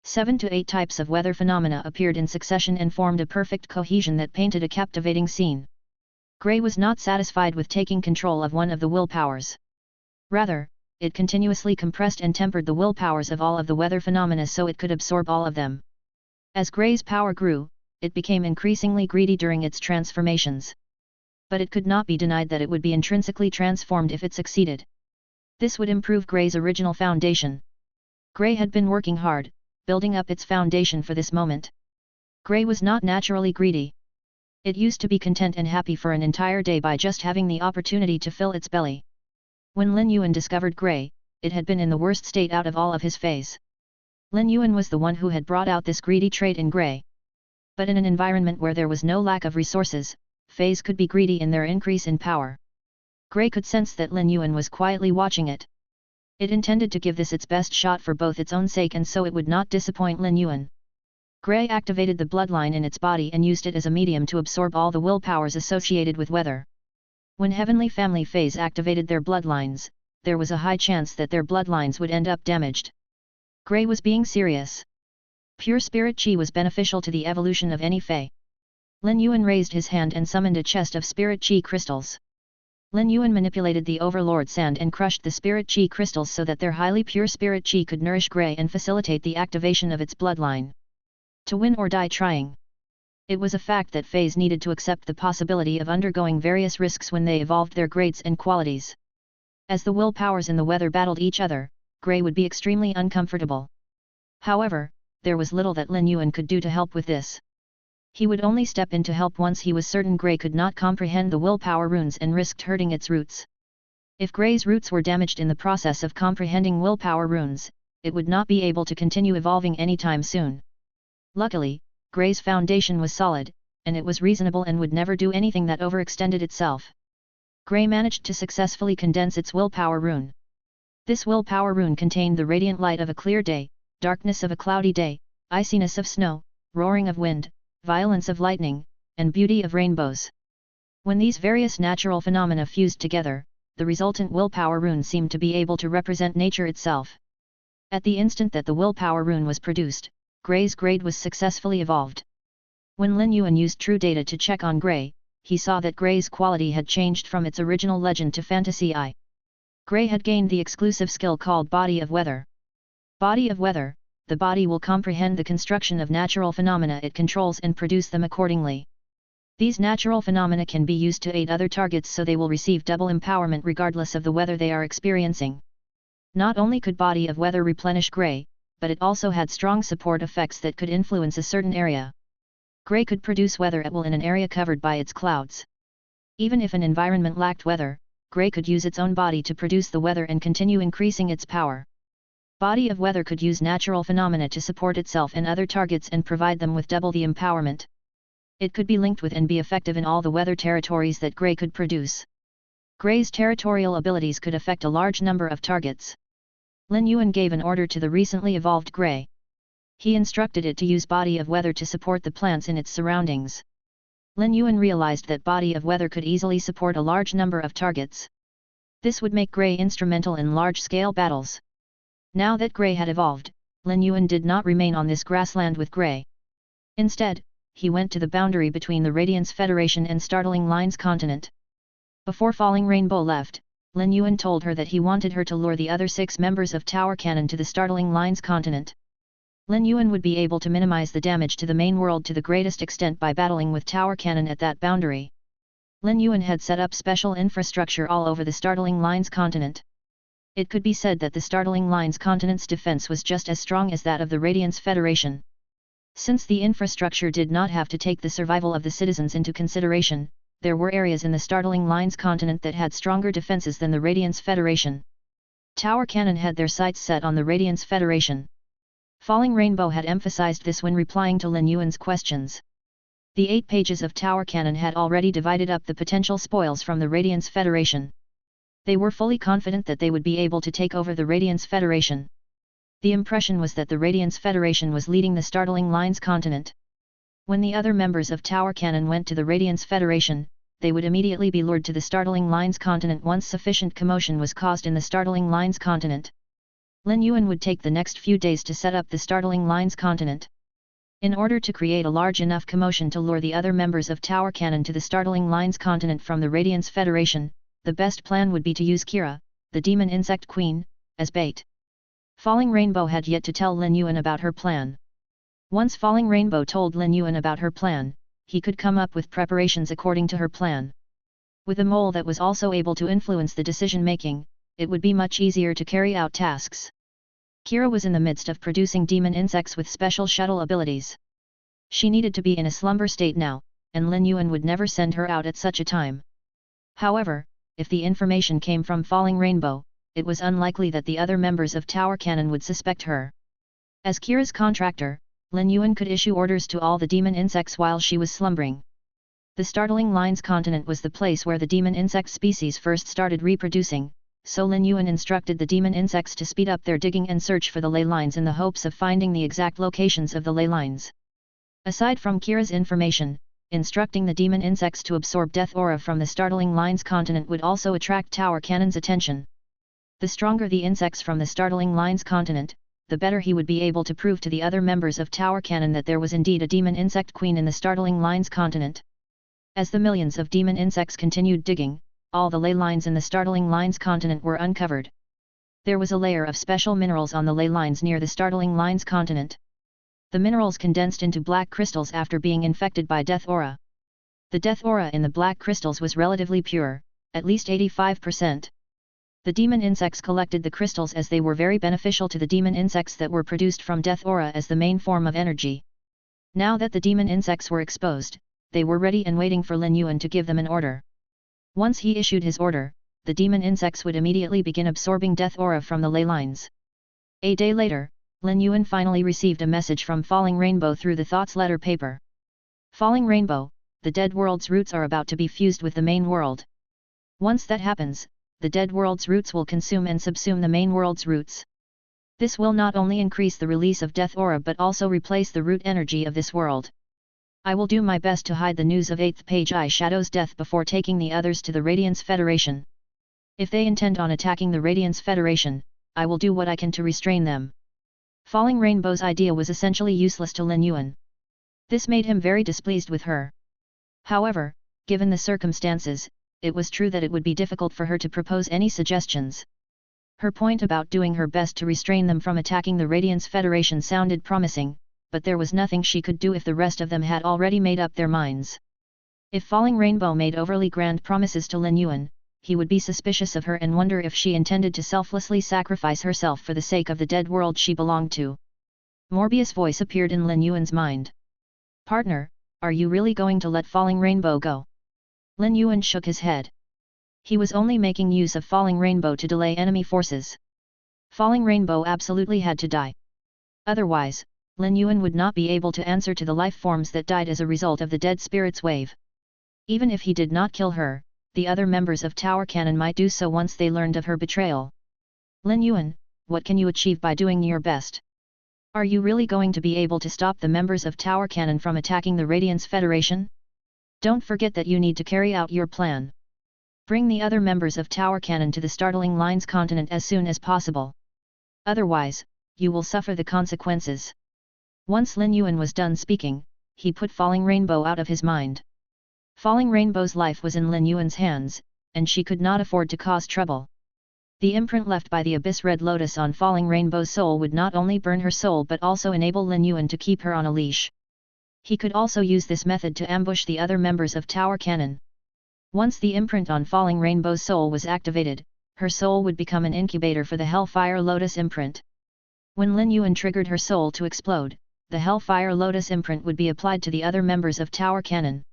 7 to 8 types of weather phenomena appeared in succession and formed a perfect cohesion that painted a captivating scene. Grey was not satisfied with taking control of one of the willpowers. Rather, it continuously compressed and tempered the willpowers of all of the weather phenomena so it could absorb all of them. As Grey's power grew, it became increasingly greedy during its transformations. But it could not be denied that it would be intrinsically transformed if it succeeded. This would improve Grey's original foundation. Grey had been working hard, building up its foundation for this moment. Grey was not naturally greedy. It used to be content and happy for an entire day by just having the opportunity to fill its belly. When Lin Yuan discovered Gray, it had been in the worst state out of all of his feys. Lin Yuan was the one who had brought out this greedy trait in Gray. But in an environment where there was no lack of resources, feys could be greedy in their increase in power. Gray could sense that Lin Yuan was quietly watching it. It intended to give this its best shot for both its own sake and so it would not disappoint Lin Yuan. Gray activated the bloodline in its body and used it as a medium to absorb all the willpowers associated with weather. When Heavenly Family feys activated their bloodlines, there was a high chance that their bloodlines would end up damaged. Gray was being serious. Pure spirit chi was beneficial to the evolution of any fey. Lin Yuan raised his hand and summoned a chest of spirit chi crystals. Lin Yuan manipulated the overlord sand and crushed the spirit chi crystals so that their highly pure spirit chi could nourish Gray and facilitate the activation of its bloodline. To win or die trying. It was a fact that feys needed to accept the possibility of undergoing various risks when they evolved their grades and qualities. As the willpowers in the weather battled each other, Gray would be extremely uncomfortable. However, there was little that Lin Yuan could do to help with this. He would only step in to help once he was certain Gray could not comprehend the willpower runes and risked hurting its roots. If Gray's roots were damaged in the process of comprehending willpower runes, it would not be able to continue evolving anytime soon. Luckily, Gray's foundation was solid, and it was reasonable and would never do anything that overextended itself. Gray managed to successfully condense its willpower rune. This willpower rune contained the radiant light of a clear day, darkness of a cloudy day, iciness of snow, roaring of wind, violence of lightning, and beauty of rainbows. When these various natural phenomena fused together, the resultant willpower rune seemed to be able to represent nature itself. At the instant that the willpower rune was produced, Gray's grade was successfully evolved. When Lin Yuan used true data to check on Gray, he saw that Gray's quality had changed from its original legend to fantasy eye. Gray had gained the exclusive skill called Body of Weather. Body of Weather, the body will comprehend the construction of natural phenomena it controls and produce them accordingly. These natural phenomena can be used to aid other targets so they will receive double empowerment regardless of the weather they are experiencing. Not only could Body of Weather replenish Gray, but it also had strong support effects that could influence a certain area. Gray could produce weather at will in an area covered by its clouds. Even if an environment lacked weather, Gray could use its own body to produce the weather and continue increasing its power. Body of Weather could use natural phenomena to support itself and other targets and provide them with double the empowerment. It could be linked with and be effective in all the weather territories that Gray could produce. Gray's territorial abilities could affect a large number of targets. Lin Yuan gave an order to the recently evolved Gray. He instructed it to use Body of Weather to support the plants in its surroundings. Lin Yuan realized that Body of Weather could easily support a large number of targets. This would make Gray instrumental in large-scale battles. Now that Gray had evolved, Lin Yuan did not remain on this grassland with Gray. Instead, he went to the boundary between the Radiance Federation and Startling Lines continent. Before Falling Rainbow left, Lin Yuan told her that he wanted her to lure the other 6 members of Tower Cannon to the Startling Lines continent. Lin Yuan would be able to minimize the damage to the main world to the greatest extent by battling with Tower Cannon at that boundary. Lin Yuan had set up special infrastructure all over the Startling Lines continent. It could be said that the Startling Lines continent's defense was just as strong as that of the Radiance Federation. Since the infrastructure did not have to take the survival of the citizens into consideration, there were areas in the Startling Lines continent that had stronger defenses than the Radiance Federation. Tower Cannon had their sights set on the Radiance Federation. Falling Rainbow had emphasized this when replying to Lin Yuan's questions. The 8 pages of Tower Cannon had already divided up the potential spoils from the Radiance Federation. They were fully confident that they would be able to take over the Radiance Federation. The impression was that the Radiance Federation was leading the Startling Lines continent. When the other members of Tower Cannon went to the Radiance Federation, they would immediately be lured to the Startling Lines continent once sufficient commotion was caused in the Startling Lines continent. Lin Yuan would take the next few days to set up the Startling Lines continent. In order to create a large enough commotion to lure the other members of Tower Cannon to the Startling Lines continent from the Radiance Federation, the best plan would be to use Kira, the Demon Insect Queen, as bait. Falling Rainbow had yet to tell Lin Yuan about her plan. Once Falling Rainbow told Lin Yuan about her plan, he could come up with preparations according to her plan. With a mole that was also able to influence the decision-making, it would be much easier to carry out tasks. Kira was in the midst of producing demon insects with special shuttle abilities. She needed to be in a slumber state now, and Lin Yuan would never send her out at such a time. However, if the information came from Falling Rainbow, it was unlikely that the other members of Tower Cannon would suspect her. As Kira's contractor, Lin Yuan could issue orders to all the demon insects while she was slumbering. The startling lines continent was the place where the demon insect species first started reproducing, so Lin Yuan instructed the demon insects to speed up their digging and search for the ley lines in the hopes of finding the exact locations of the ley lines. Aside from Kira's information, instructing the demon insects to absorb death aura from the startling lines continent would also attract Tower Cannon's attention. The stronger the insects from the startling lines continent, the better he would be able to prove to the other members of Tower Cannon that there was indeed a demon insect queen in the startling lines continent. As the millions of demon insects continued digging, all the ley lines in the startling lines continent were uncovered. There was a layer of special minerals on the ley lines near the startling lines continent. The minerals condensed into black crystals after being infected by death aura. The death aura in the black crystals was relatively pure, at least 85%. The demon insects collected the crystals as they were very beneficial to the demon insects that were produced from death aura as the main form of energy. Now that the demon insects were exposed, they were ready and waiting for Lin Yuan to give them an order. Once he issued his order, the demon insects would immediately begin absorbing death aura from the ley lines. A day later, Lin Yuan finally received a message from Falling Rainbow through the Thoughts letter paper. Falling Rainbow, the dead world's roots are about to be fused with the main world. Once that happens, the dead world's roots will consume and subsume the main world's roots. This will not only increase the release of death aura but also replace the root energy of this world. I will do my best to hide the news of 8th page Eye Shadow's death before taking the others to the Radiance Federation. If they intend on attacking the Radiance Federation, I will do what I can to restrain them. Falling Rainbow's idea was essentially useless to Lin Yuan. This made him very displeased with her. However, given the circumstances, it was true that it would be difficult for her to propose any suggestions. Her point about doing her best to restrain them from attacking the Radiance Federation sounded promising, but there was nothing she could do if the rest of them had already made up their minds. If Falling Rainbow made overly grand promises to Lin Yuan, he would be suspicious of her and wonder if she intended to selflessly sacrifice herself for the sake of the dead world she belonged to. Morbius' voice appeared in Lin Yuan's mind. "Partner, are you really going to let Falling Rainbow go?" Lin Yuan shook his head. He was only making use of Falling Rainbow to delay enemy forces. Falling Rainbow absolutely had to die. Otherwise, Lin Yuan would not be able to answer to the life forms that died as a result of the dead spirit's wave. Even if he did not kill her, the other members of Tower Cannon might do so once they learned of her betrayal. "Lin Yuan, what can you achieve by doing your best? Are you really going to be able to stop the members of Tower Cannon from attacking the Radiance Federation? Don't forget that you need to carry out your plan. Bring the other members of Tower Cannon to the startling lines continent as soon as possible. Otherwise, you will suffer the consequences." Once Lin Yuan was done speaking, he put Falling Rainbow out of his mind. Falling Rainbow's life was in Lin Yuan's hands, and she could not afford to cause trouble. The imprint left by the Abyss Red Lotus on Falling Rainbow's soul would not only burn her soul but also enable Lin Yuan to keep her on a leash. He could also use this method to ambush the other members of Tower Cannon. Once the imprint on Falling Rainbow's soul was activated, her soul would become an incubator for the Hellfire Lotus imprint. When Lin Yuan triggered her soul to explode, the Hellfire Lotus imprint would be applied to the other members of Tower Cannon.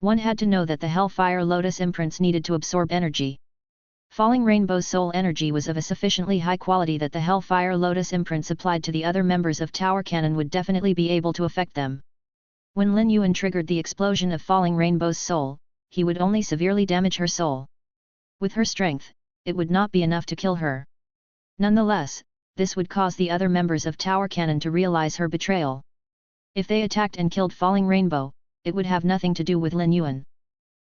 One had to know that the Hellfire Lotus imprints needed to absorb energy. Falling Rainbow's soul energy was of a sufficiently high quality that the Hellfire Lotus imprints applied to the other members of Tower Cannon would definitely be able to affect them. When Lin Yuan triggered the explosion of Falling Rainbow's soul, he would only severely damage her soul. With her strength, it would not be enough to kill her. Nonetheless, this would cause the other members of Tower Cannon to realize her betrayal. If they attacked and killed Falling Rainbow, it would have nothing to do with Lin Yuan.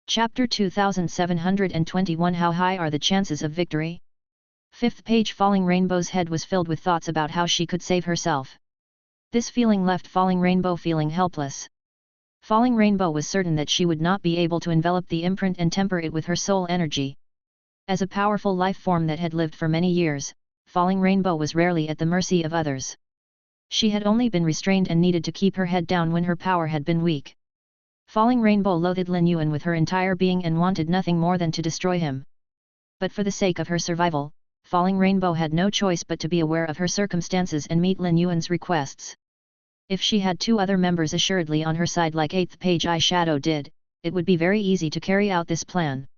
Chapter 2721 How high are the chances of victory? 5th page. Falling Rainbow's head was filled with thoughts about how she could save herself. This feeling left Falling Rainbow feeling helpless. Falling Rainbow was certain that she would not be able to envelop the imprint and temper it with her soul energy. As a powerful life form that had lived for many years, Falling Rainbow was rarely at the mercy of others. She had only been restrained and needed to keep her head down when her power had been weak. Falling Rainbow loathed Lin Yuan with her entire being and wanted nothing more than to destroy him. But for the sake of her survival, Falling Rainbow had no choice but to be aware of her circumstances and meet Lin Yuan's requests. If she had two other members assuredly on her side like 8th page Eyeshadow did, it would be very easy to carry out this plan.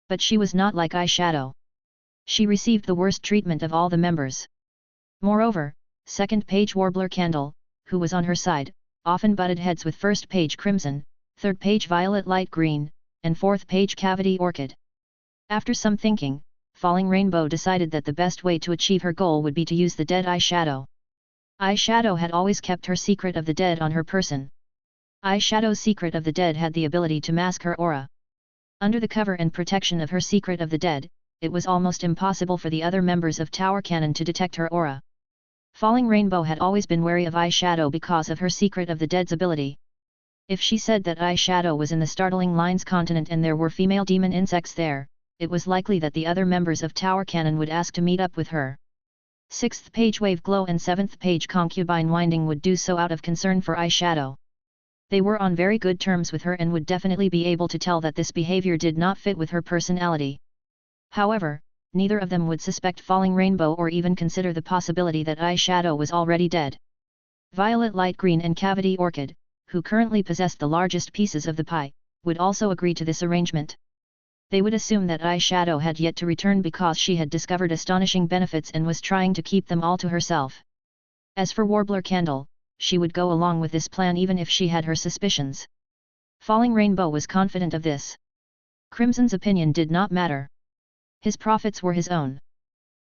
But she was not like Eyeshadow. She received the worst treatment of all the members. Moreover, 2nd page Warbler Candle, who was on her side, often butted heads with 1st page Crimson, 3rd page Violet Light Green, and 4th page Cavity Orchid. After some thinking, Falling Rainbow decided that the best way to achieve her goal would be to use the dead Eyeshadow. Eyeshadow had always kept her secret of the dead on her person. Eyeshadow's secret of the dead had the ability to mask her aura. Under the cover and protection of her secret of the dead, it was almost impossible for the other members of Tower Cannon to detect her aura. Falling Rainbow had always been wary of Eyeshadow because of her secret of the dead's ability. If she said that Eyeshadow was in the Startling Lines continent and there were female demon insects there, it was likely that the other members of Tower Cannon would ask to meet up with her. 6th page Wave Glow and 7th page Concubine Winding would do so out of concern for Eyeshadow. They were on very good terms with her and would definitely be able to tell that this behavior did not fit with her personality. However, neither of them would suspect Falling Rainbow or even consider the possibility that Eyeshadow was already dead. Violet Light Green and Cavity Orchid, who currently possessed the largest pieces of the pie, would also agree to this arrangement. They would assume that Eyeshadow had yet to return because she had discovered astonishing benefits and was trying to keep them all to herself. As for Warbler Candle, she would go along with this plan even if she had her suspicions. Falling Rainbow was confident of this. Crimson's opinion did not matter. His profits were his own.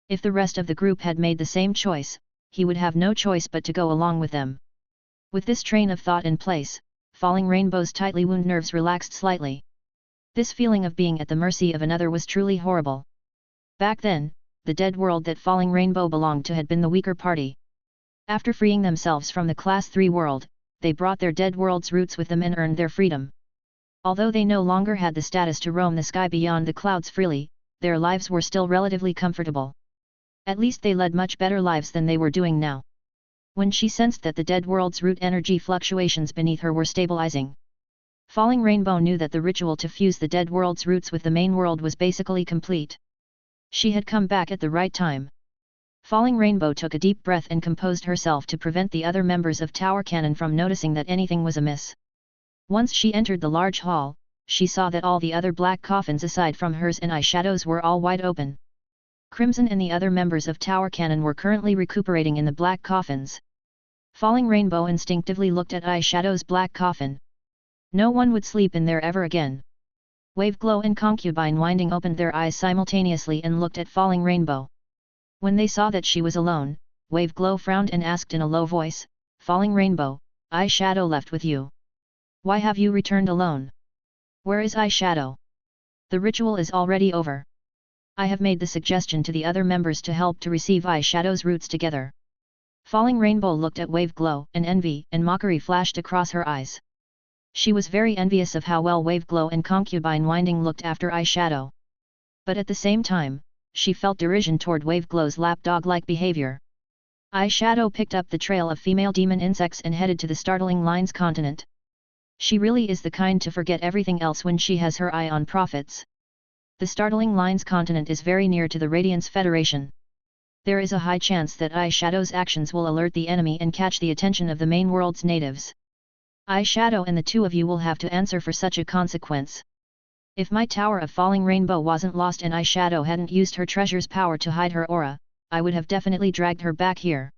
If the rest of the group had made the same choice, he would have no choice but to go along with them. With this train of thought in place, Falling Rainbow's tightly wound nerves relaxed slightly. This feeling of being at the mercy of another was truly horrible. Back then, the dead world that Falling Rainbow belonged to had been the weaker party. After freeing themselves from the Class 3 world, they brought their dead world's roots with them and earned their freedom. Although they no longer had the status to roam the sky beyond the clouds freely, their lives were still relatively comfortable. At least they led much better lives than they were doing now. When she sensed that the dead world's root energy fluctuations beneath her were stabilizing, Falling Rainbow knew that the ritual to fuse the dead world's roots with the main world was basically complete. She had come back at the right time. Falling Rainbow took a deep breath and composed herself to prevent the other members of Tower Cannon from noticing that anything was amiss. Once she entered the large hall, she saw that all the other black coffins aside from hers and Eyeshadow's were all wide open. Crimson and the other members of Tower Cannon were currently recuperating in the black coffins. Falling Rainbow instinctively looked at Eyeshadow's black coffin. No one would sleep in there ever again. Wave Glow and Concubine Winding opened their eyes simultaneously and looked at Falling Rainbow. When they saw that she was alone, Wave Glow frowned and asked in a low voice, "Falling Rainbow, Eyeshadow left with you. Why have you returned alone? Where is Eyeshadow? The ritual is already over. I have made the suggestion to the other members to help to receive Eyeshadow's roots together." Falling Rainbow looked at Wave Glow and envy and mockery flashed across her eyes. She was very envious of how well Wave Glow and Concubine Winding looked after Eyeshadow. But at the same time, she felt derision toward Wave Glow's lapdog-like behavior. Eyeshadow picked up the trail of female demon insects and headed to the Startling Lines continent. She really is the kind to forget everything else when she has her eye on profits. The Startling Lines continent is very near to the Radiance Federation. There is a high chance that Eyeshadow's actions will alert the enemy and catch the attention of the main world's natives. Eyeshadow and the two of you will have to answer for such a consequence. If my Tower of Falling Rainbow wasn't lost and Eyeshadow hadn't used her treasure's power to hide her aura, I would have definitely dragged her back here.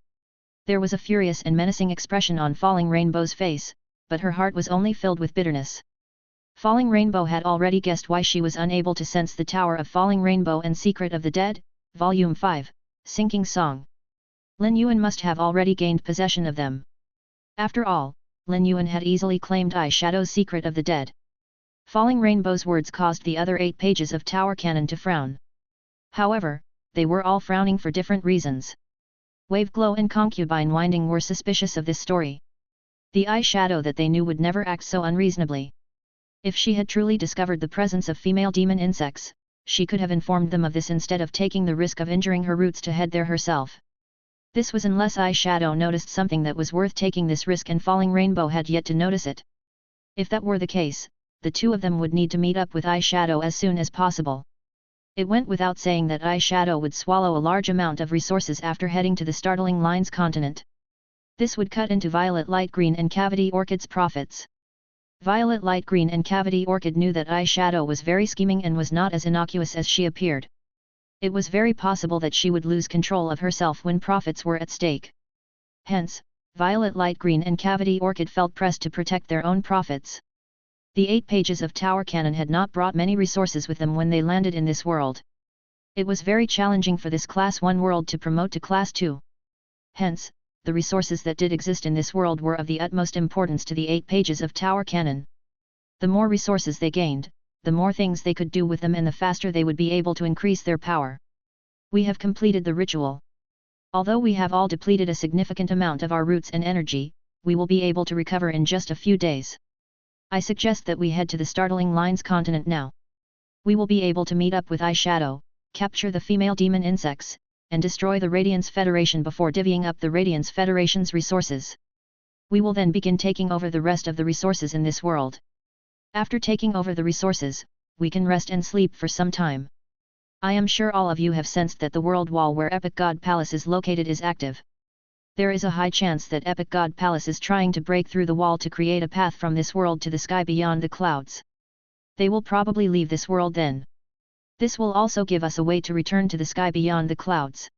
There was a furious and menacing expression on Falling Rainbow's face, but her heart was only filled with bitterness. Falling Rainbow had already guessed why she was unable to sense the Tower of Falling Rainbow and Secret of the Dead, Volume 5, Sinking Song. Lin Yuan must have already gained possession of them. After all, Lin Yuan had easily claimed Eyeshadow's Secret of the Dead. Falling Rainbow's words caused the other 8 pages of Tower Cannon to frown. However, they were all frowning for different reasons. Wave Glow and Concubine Winding were suspicious of this story. The Eyeshadow that they knew would never act so unreasonably. If she had truly discovered the presence of female demon insects, she could have informed them of this instead of taking the risk of injuring her roots to head there herself. This was unless Eyeshadow noticed something that was worth taking this risk and Falling Rainbow had yet to notice it. If that were the case, the two of them would need to meet up with Eyeshadow as soon as possible. It went without saying that Eyeshadow would swallow a large amount of resources after heading to the Startling Lines continent. This would cut into Violet Light Green and Cavity Orchid's profits. Violet Light Green and Cavity Orchid knew that Eyeshadow was very scheming and was not as innocuous as she appeared. It was very possible that she would lose control of herself when profits were at stake. Hence, Violet Light Green and Cavity Orchid felt pressed to protect their own profits. The 8 pages of Tower Cannon had not brought many resources with them when they landed in this world. It was very challenging for this Class 1 world to promote to Class 2. Hence, the resources that did exist in this world were of the utmost importance to the 8 pages of Tower Cannon. The more resources they gained, the more things they could do with them and the faster they would be able to increase their power. We have completed the ritual. Although we have all depleted a significant amount of our roots and energy, we will be able to recover in just a few days. I suggest that we head to the Startling Lines continent now. We will be able to meet up with Eyeshadow, capture the female demon insects, and destroy the Radiance Federation before divvying up the Radiance Federation's resources. We will then begin taking over the rest of the resources in this world. After taking over the resources, we can rest and sleep for some time. I am sure all of you have sensed that the world wall where Epic God Palace is located is active. There is a high chance that Epic God Palace is trying to break through the wall to create a path from this world to the sky beyond the clouds. They will probably leave this world then. This will also give us a way to return to the sky beyond the clouds.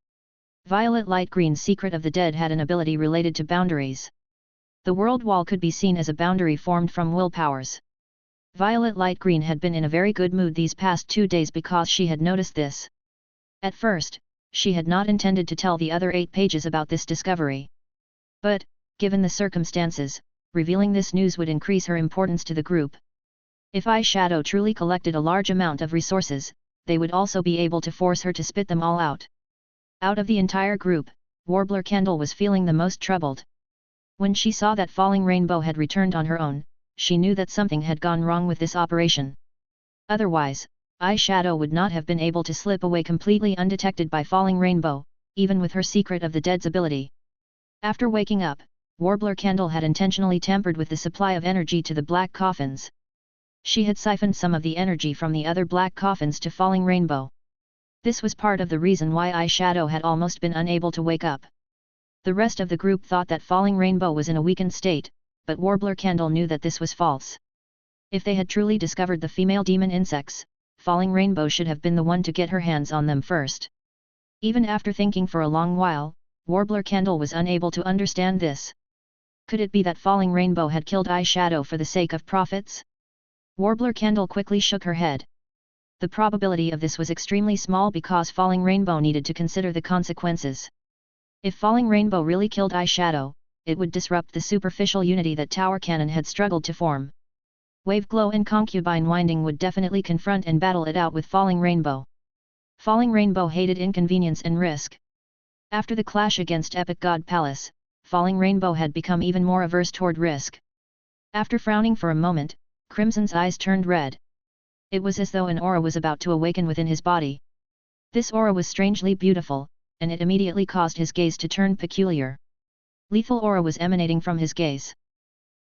Violet Light Green's Secret of the Dead had an ability related to boundaries. The world wall could be seen as a boundary formed from willpowers. Violet Light Green had been in a very good mood these past 2 days because she had noticed this. At first, she had not intended to tell the other 8 pages about this discovery. But, given the circumstances, revealing this news would increase her importance to the group. If Eyeshadow truly collected a large amount of resources, they would also be able to force her to spit them all out. Out of the entire group, Warbler Candle was feeling the most troubled. When she saw that Falling Rainbow had returned on her own, she knew that something had gone wrong with this operation. Otherwise, Eyeshadow would not have been able to slip away completely undetected by Falling Rainbow, even with her Secret of the Dead's ability. After waking up, Warbler Candle had intentionally tampered with the supply of energy to the black coffins. She had siphoned some of the energy from the other black coffins to Falling Rainbow. This was part of the reason why Eyeshadow had almost been unable to wake up. The rest of the group thought that Falling Rainbow was in a weakened state, but Warbler Candle knew that this was false. If they had truly discovered the female demon insects, Falling Rainbow should have been the one to get her hands on them first. Even after thinking for a long while, Warbler Candle was unable to understand this. Could it be that Falling Rainbow had killed Eyeshadow for the sake of profits? Warbler Candle quickly shook her head. The probability of this was extremely small because Falling Rainbow needed to consider the consequences. If Falling Rainbow really killed Eyeshadow, it would disrupt the superficial unity that Tower Cannon had struggled to form. Wave Glow and Concubine Winding would definitely confront and battle it out with Falling Rainbow. Falling Rainbow hated inconvenience and risk. After the clash against Epic God Palace, Falling Rainbow had become even more averse toward risk. After frowning for a moment, Crimson's eyes turned red. It was as though an aura was about to awaken within his body. This aura was strangely beautiful, and it immediately caused his gaze to turn peculiar. Lethal aura was emanating from his gaze.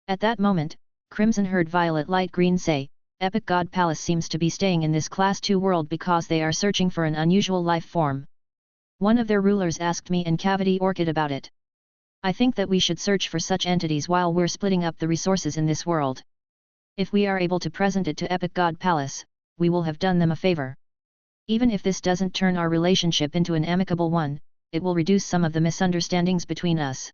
At that moment, Crimson heard Violet Light Green say, Epic God Palace seems to be staying in this Class 2 world because they are searching for an unusual life form. One of their rulers asked me and Cavity Orchid about it. I think that we should search for such entities while we're splitting up the resources in this world. If we are able to present it to Epic God Palace, we will have done them a favor. Even if this doesn't turn our relationship into an amicable one, it will reduce some of the misunderstandings between us.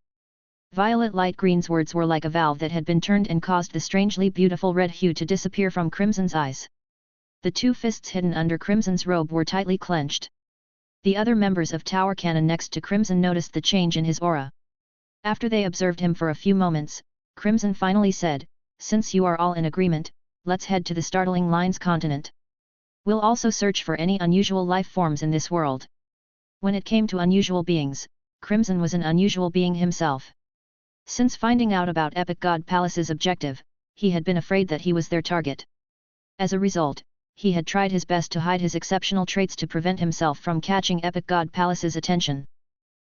Violet Light Green's words were like a valve that had been turned and caused the strangely beautiful red hue to disappear from Crimson's eyes. The 2 fists hidden under Crimson's robe were tightly clenched. The other members of Tower Cannon next to Crimson noticed the change in his aura. After they observed him for a few moments, Crimson finally said, Since you are all in agreement, let's head to the Startling Lines continent. We'll also search for any unusual life forms in this world. When it came to unusual beings, Crimson was an unusual being himself. Since finding out about Epic God Palace's objective, he had been afraid that he was their target. As a result, he had tried his best to hide his exceptional traits to prevent himself from catching Epic God Palace's attention.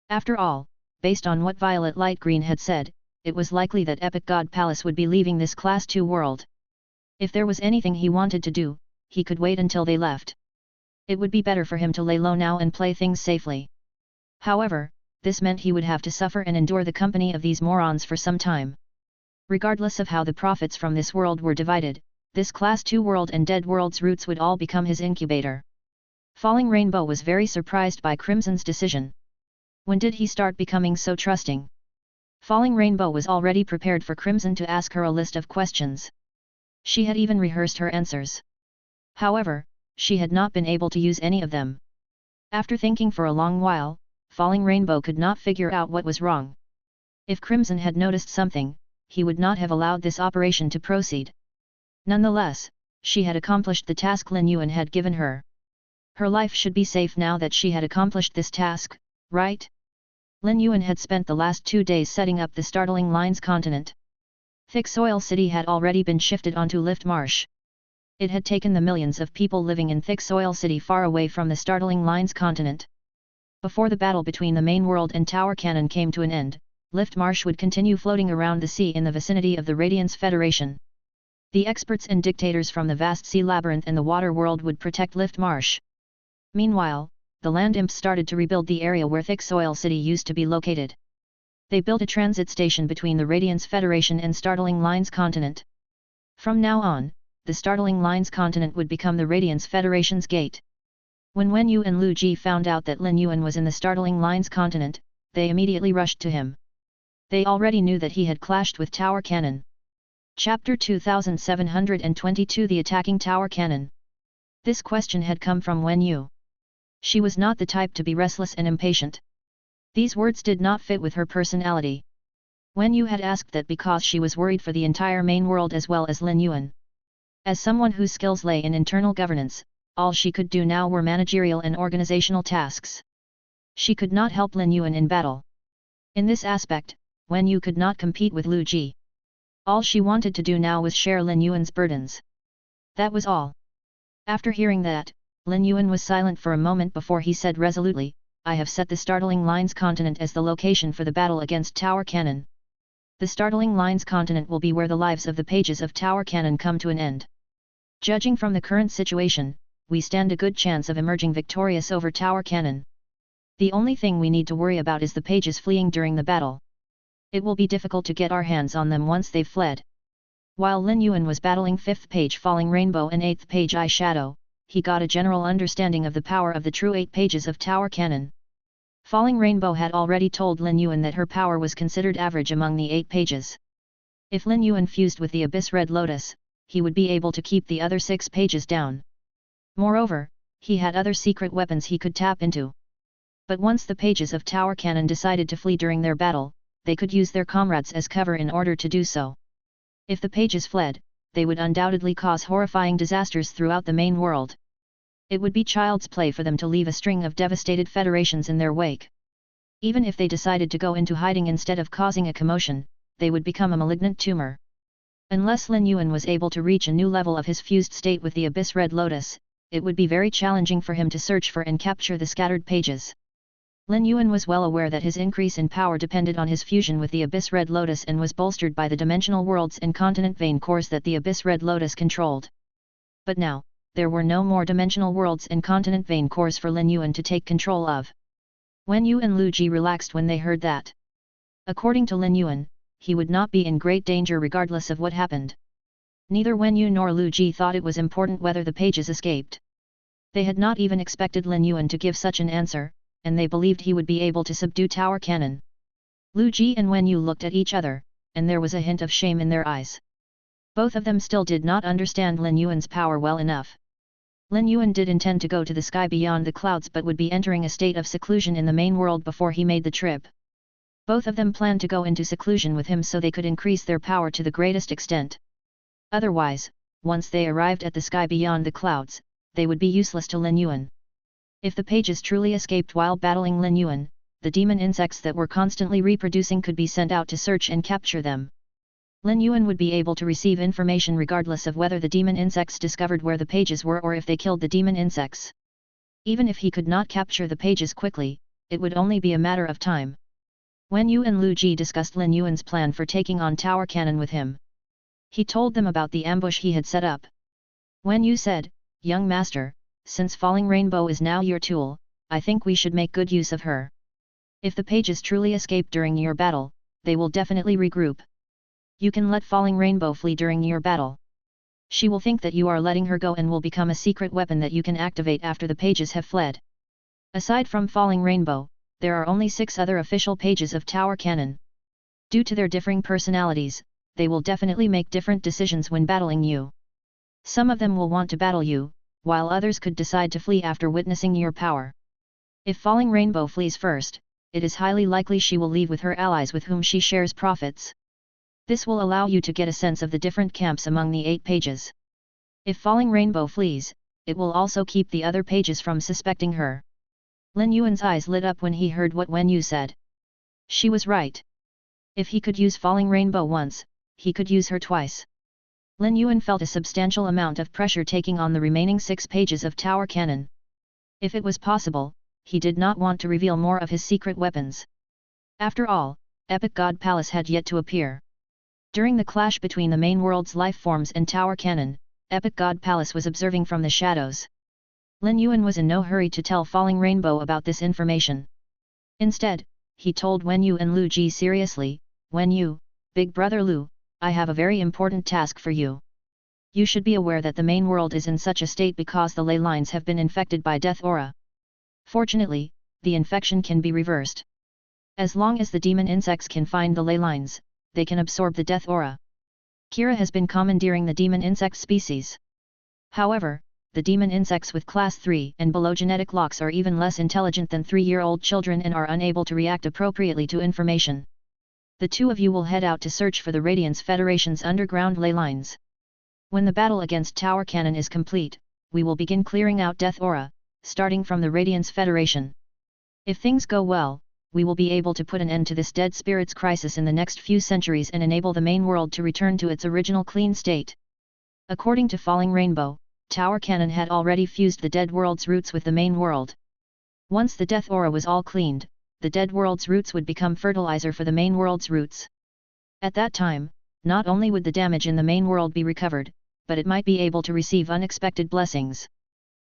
After all, based on what Violet Light Green had said, it was likely that Epic God Palace would be leaving this Class 2 world. If there was anything he wanted to do, he could wait until they left. It would be better for him to lay low now and play things safely. However, this meant he would have to suffer and endure the company of these morons for some time. Regardless of how the profits from this world were divided, this Class 2 world and Dead World's roots would all become his incubator. Falling Rainbow was very surprised by Crimson's decision. When did he start becoming so trusting? Falling Rainbow was already prepared for Crimson to ask her a list of questions. She had even rehearsed her answers. However, she had not been able to use any of them. After thinking for a long while, Falling Rainbow could not figure out what was wrong. If Crimson had noticed something, he would not have allowed this operation to proceed. Nonetheless, she had accomplished the task Lin Yuan had given her. Her life should be safe now that she had accomplished this task, right? Lin Yuan had spent the last 2 days setting up the Startling Lines continent. Thick Soil City had already been shifted onto Lift Marsh. It had taken the millions of people living in Thick Soil City far away from the Startling Lines continent. Before the battle between the main world and Tower Cannon came to an end, Lift Marsh would continue floating around the sea in the vicinity of the Radiance Federation. The experts and dictators from the vast sea labyrinth and the water world would protect Lift Marsh. Meanwhile, the land imps started to rebuild the area where Thick Soil City used to be located. They built a transit station between the Radiance Federation and Startling Lines continent. From now on, the Startling Lines continent would become the Radiance Federation's gate. When Wen Yu and Lu Ji found out that Lin Yuan was in the Startling Lines continent, they immediately rushed to him. They already knew that he had clashed with Tower Cannon. Chapter 2722 The Attacking Tower Cannon. This question had come from Wen Yu. She was not the type to be restless and impatient. These words did not fit with her personality. Wen Yu had asked that because she was worried for the entire main world as well as Lin Yuan. As someone whose skills lay in internal governance, all she could do now were managerial and organizational tasks. She could not help Lin Yuan in battle. In this aspect, Wen Yu could not compete with Lu Ji. All she wanted to do now was share Lin Yuan's burdens. That was all. After hearing that, Lin Yuan was silent for a moment before he said resolutely, I have set the Startling Lines continent as the location for the battle against Tower Cannon. The Startling Lines continent will be where the lives of the pages of Tower Cannon come to an end. Judging from the current situation, we stand a good chance of emerging victorious over Tower Cannon. The only thing we need to worry about is the pages fleeing during the battle. It will be difficult to get our hands on them once they've fled. While Lin Yuan was battling 5th page Falling Rainbow and 8th page Eyeshadow, he got a general understanding of the power of the true 8 pages of Tower Cannon. Falling Rainbow had already told Lin Yuan that her power was considered average among the 8 pages. If Lin Yuan fused with the Abyss Red Lotus, he would be able to keep the other 6 pages down. Moreover, he had other secret weapons he could tap into. But once the pages of Tower Cannon decided to flee during their battle, they could use their comrades as cover in order to do so. If the pages fled, they would undoubtedly cause horrifying disasters throughout the main world. It would be child's play for them to leave a string of devastated federations in their wake. Even if they decided to go into hiding instead of causing a commotion, they would become a malignant tumor. Unless Lin Yuan was able to reach a new level of his fused state with the Abyss Red Lotus, it would be very challenging for him to search for and capture the scattered pages. Lin Yuan was well aware that his increase in power depended on his fusion with the Abyss Red Lotus and was bolstered by the dimensional worlds and continent vein cores that the Abyss Red Lotus controlled. But now, there were no more dimensional worlds and continent vein cores for Lin Yuan to take control of. Wen Yu and Lu Ji relaxed when they heard that. According to Lin Yuan, he would not be in great danger regardless of what happened. Neither Wen Yu nor Lu Ji thought it was important whether the pages escaped. They had not even expected Lin Yuan to give such an answer, and they believed he would be able to subdue Tower Cannon. Lu Ji and Wen Yu looked at each other, and there was a hint of shame in their eyes. Both of them still did not understand Lin Yuan's power well enough. Lin Yuan did intend to go to the sky beyond the clouds but would be entering a state of seclusion in the main world before he made the trip. Both of them planned to go into seclusion with him so they could increase their power to the greatest extent. Otherwise, once they arrived at the sky beyond the clouds, they would be useless to Lin Yuan. If the pages truly escaped while battling Lin Yuan, the demon insects that were constantly reproducing could be sent out to search and capture them. Lin Yuan would be able to receive information regardless of whether the demon insects discovered where the pages were or if they killed the demon insects. Even if he could not capture the pages quickly, it would only be a matter of time. Wen Yu and Lu Ji discussed Lin Yuan's plan for taking on Tower Cannon with him. He told them about the ambush he had set up. Wen Yu said, "Young master, since Falling Rainbow is now your tool, I think we should make good use of her. If the pages truly escape during your battle, they will definitely regroup. You can let Falling Rainbow flee during your battle. She will think that you are letting her go and will become a secret weapon that you can activate after the pages have fled. Aside from Falling Rainbow, there are only 6 other official pages of Tower Cannon. Due to their differing personalities, they will definitely make different decisions when battling you. Some of them will want to battle you, while others could decide to flee after witnessing your power. If Falling Rainbow flees first, it is highly likely she will leave with her allies with whom she shares profits. This will allow you to get a sense of the different camps among the 8 pages. If Falling Rainbow flees, it will also keep the other pages from suspecting her. Lin Yuan's eyes lit up when he heard what Wen Yu said. She was right. If he could use Falling Rainbow once, he could use her twice. Lin Yuan felt a substantial amount of pressure taking on the remaining 6 pages of Tower Cannon. If it was possible, he did not want to reveal more of his secret weapons. After all, Epic God Palace had yet to appear. During the clash between the main world's life forms and Tower Cannon, Epic God Palace was observing from the shadows. Lin Yuan was in no hurry to tell Falling Rainbow about this information. Instead, he told Wen Yu and Lu Ji seriously, "Wen Yu, Big Brother Lu, I have a very important task for you. You should be aware that the main world is in such a state because the ley lines have been infected by death aura. Fortunately, the infection can be reversed. As long as the demon insects can find the ley lines, they can absorb the death aura. Kira has been commandeering the demon insect species. However, the demon insects with class 3 and below genetic locks are even less intelligent than 3-year-old children and are unable to react appropriately to information. The 2 of you will head out to search for the Radiance Federation's underground ley lines. When the battle against Tower Cannon is complete, we will begin clearing out death aura, starting from the Radiance Federation. If things go well, we will be able to put an end to this dead spirits crisis in the next few centuries and enable the main world to return to its original clean state." According to Falling Rainbow, Tower Cannon had already fused the dead world's roots with the main world. Once the death aura was all cleaned, the dead world's roots would become fertilizer for the main world's roots. At that time, not only would the damage in the main world be recovered, but it might be able to receive unexpected blessings.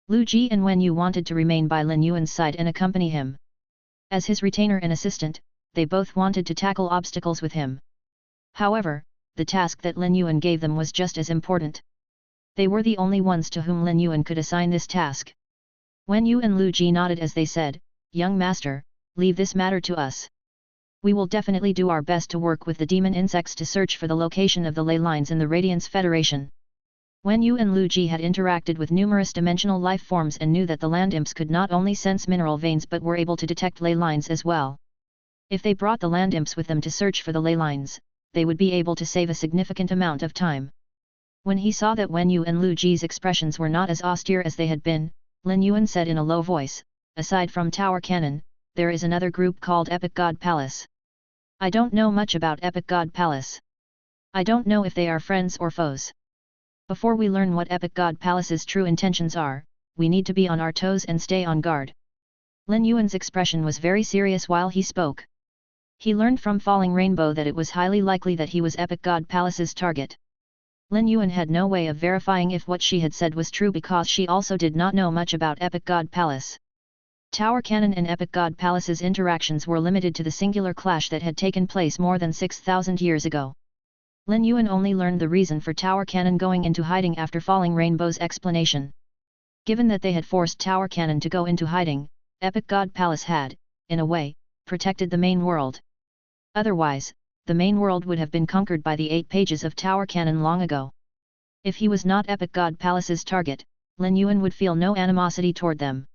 Lu Ji and Wen Yu wanted to remain by Lin Yuan's side and accompany him. As his retainer and assistant, they both wanted to tackle obstacles with him. However, the task that Lin Yuan gave them was just as important. They were the only ones to whom Lin Yuan could assign this task. Wen Yu and Lu Ji nodded as they said, "Young master, leave this matter to us. We will definitely do our best to work with the demon insects to search for the location of the ley lines in the Radiance Federation." Wen Yu and Lu Ji had interacted with numerous dimensional life forms and knew that the land imps could not only sense mineral veins but were able to detect ley lines as well. If they brought the land imps with them to search for the ley lines, they would be able to save a significant amount of time. When he saw that Wen Yu and Lu Ji's expressions were not as austere as they had been, Lin Yuan said in a low voice, "Aside from Tower Cannon, there is another group called Epic God Palace. I don't know much about Epic God Palace. I don't know if they are friends or foes. Before we learn what Epic God Palace's true intentions are, we need to be on our toes and stay on guard." Lin Yuan's expression was very serious while he spoke. He learned from Falling Rainbow that it was highly likely that he was Epic God Palace's target. Lin Yuan had no way of verifying if what she had said was true because she also did not know much about Epic God Palace. Tower Cannon and Epic God Palace's interactions were limited to the singular clash that had taken place more than 6,000 years ago. Lin Yuan only learned the reason for Tower Cannon going into hiding after Falling Rainbow's explanation. Given that they had forced Tower Cannon to go into hiding, Epic God Palace had, in a way, protected the main world. Otherwise, the main world would have been conquered by the 8 pages of Tower Cannon long ago. If he was not Epic God Palace's target, Lin Yuan would feel no animosity toward them.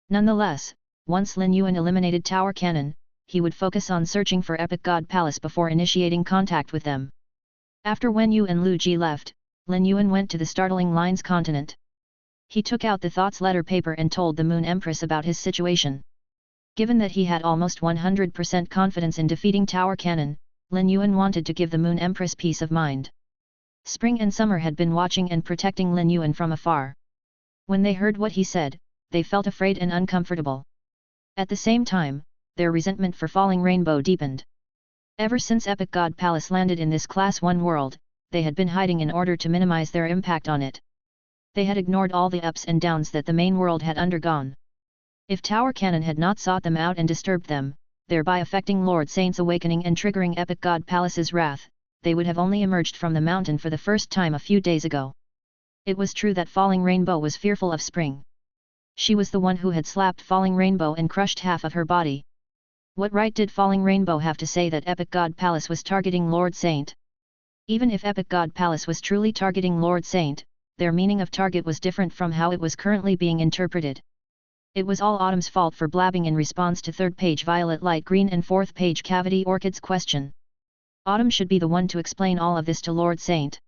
Nonetheless, once Lin Yuan eliminated Tower Cannon, he would focus on searching for Epic God Palace before initiating contact with them. After Wen Yu and Lu Ji left, Lin Yuan went to the Startling Lines continent. He took out the Thoughts letter paper and told the Moon Empress about his situation. Given that he had almost 100% confidence in defeating Tower Cannon, Lin Yuan wanted to give the Moon Empress peace of mind. Spring and Summer had been watching and protecting Lin Yuan from afar. When they heard what he said, they felt afraid and uncomfortable. At the same time, their resentment for Falling Rainbow deepened. Ever since Epic God Palace landed in this Class 1 world, they had been hiding in order to minimize their impact on it. They had ignored all the ups and downs that the main world had undergone. If Tower Cannon had not sought them out and disturbed them, thereby affecting Lord Saint's awakening and triggering Epic God Palace's wrath, they would have only emerged from the mountain for the first time a few days ago. It was true that Falling Rainbow was fearful of spring. She was the one who had slapped Falling Rainbow and crushed half of her body. What right did Falling Rainbow have to say that Epic God Palace was targeting Lord Saint? Even if Epic God Palace was truly targeting Lord Saint, their meaning of target was different from how it was currently being interpreted. It was all Autumn's fault for blabbing in response to 3rd page Violet Light Green and 4th page Cavity Orchid's question. Autumn should be the one to explain all of this to Lord Saint.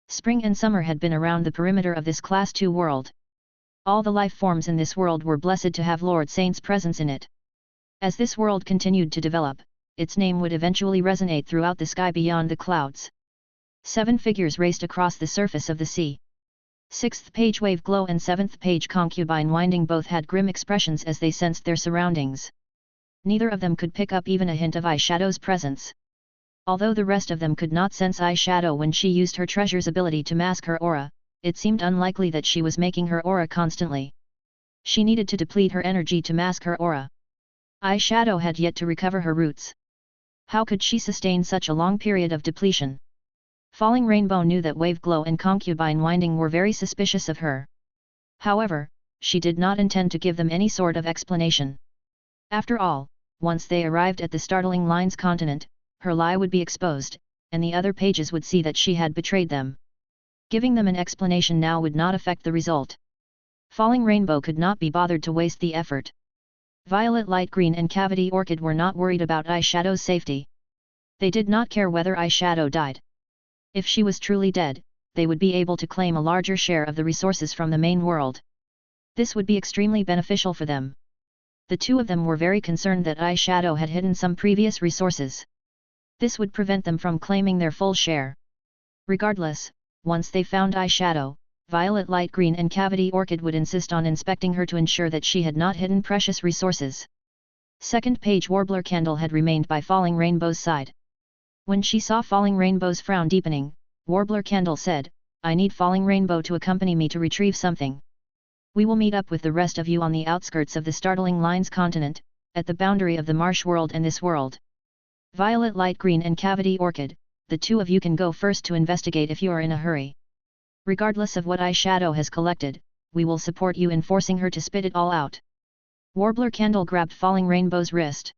Spring and summer had been around the perimeter of this Class 2 world. All the life forms in this world were blessed to have Lord Saint's presence in it. As this world continued to develop, its name would eventually resonate throughout the sky beyond the clouds. 7 figures raced across the surface of the sea. 6th page Wave Glow and 7th page Concubine Winding both had grim expressions as they sensed their surroundings. Neither of them could pick up even a hint of eyeshadow's presence. Although the rest of them could not sense eyeshadow when she used her treasure's ability to mask her aura, it seemed unlikely that she was making her aura constantly. She needed to deplete her energy to mask her aura. Eyeshadow had yet to recover her roots. How could she sustain such a long period of depletion? Falling Rainbow knew that Wave Glow and Concubine Winding were very suspicious of her. However, she did not intend to give them any sort of explanation. After all, once they arrived at the startling Lines continent, her lie would be exposed, and the other pages would see that she had betrayed them. Giving them an explanation now would not affect the result. Falling Rainbow could not be bothered to waste the effort. Violet Light Green and Cavity Orchid were not worried about Eyeshadow's safety. They did not care whether Eyeshadow died. If she was truly dead, they would be able to claim a larger share of the resources from the main world. This would be extremely beneficial for them. The two of them were very concerned that Eyeshadow had hidden some previous resources. This would prevent them from claiming their full share. Regardless, once they found Eyeshadow, Violet Light Green and Cavity Orchid would insist on inspecting her to ensure that she had not hidden precious resources. 2nd page Warbler Candle had remained by Falling Rainbow's side. When she saw Falling Rainbow's frown deepening, Warbler Candle said, "I need Falling Rainbow to accompany me to retrieve something. We will meet up with the rest of you on the outskirts of the startling Lines continent, at the boundary of the marsh world and this world. Violet Light Green and Cavity Orchid, the two of you can go first to investigate if you are in a hurry. Regardless of what Eyeshadow has collected, we will support you in forcing her to spit it all out." Warbler Candle grabbed Falling Rainbow's wrist.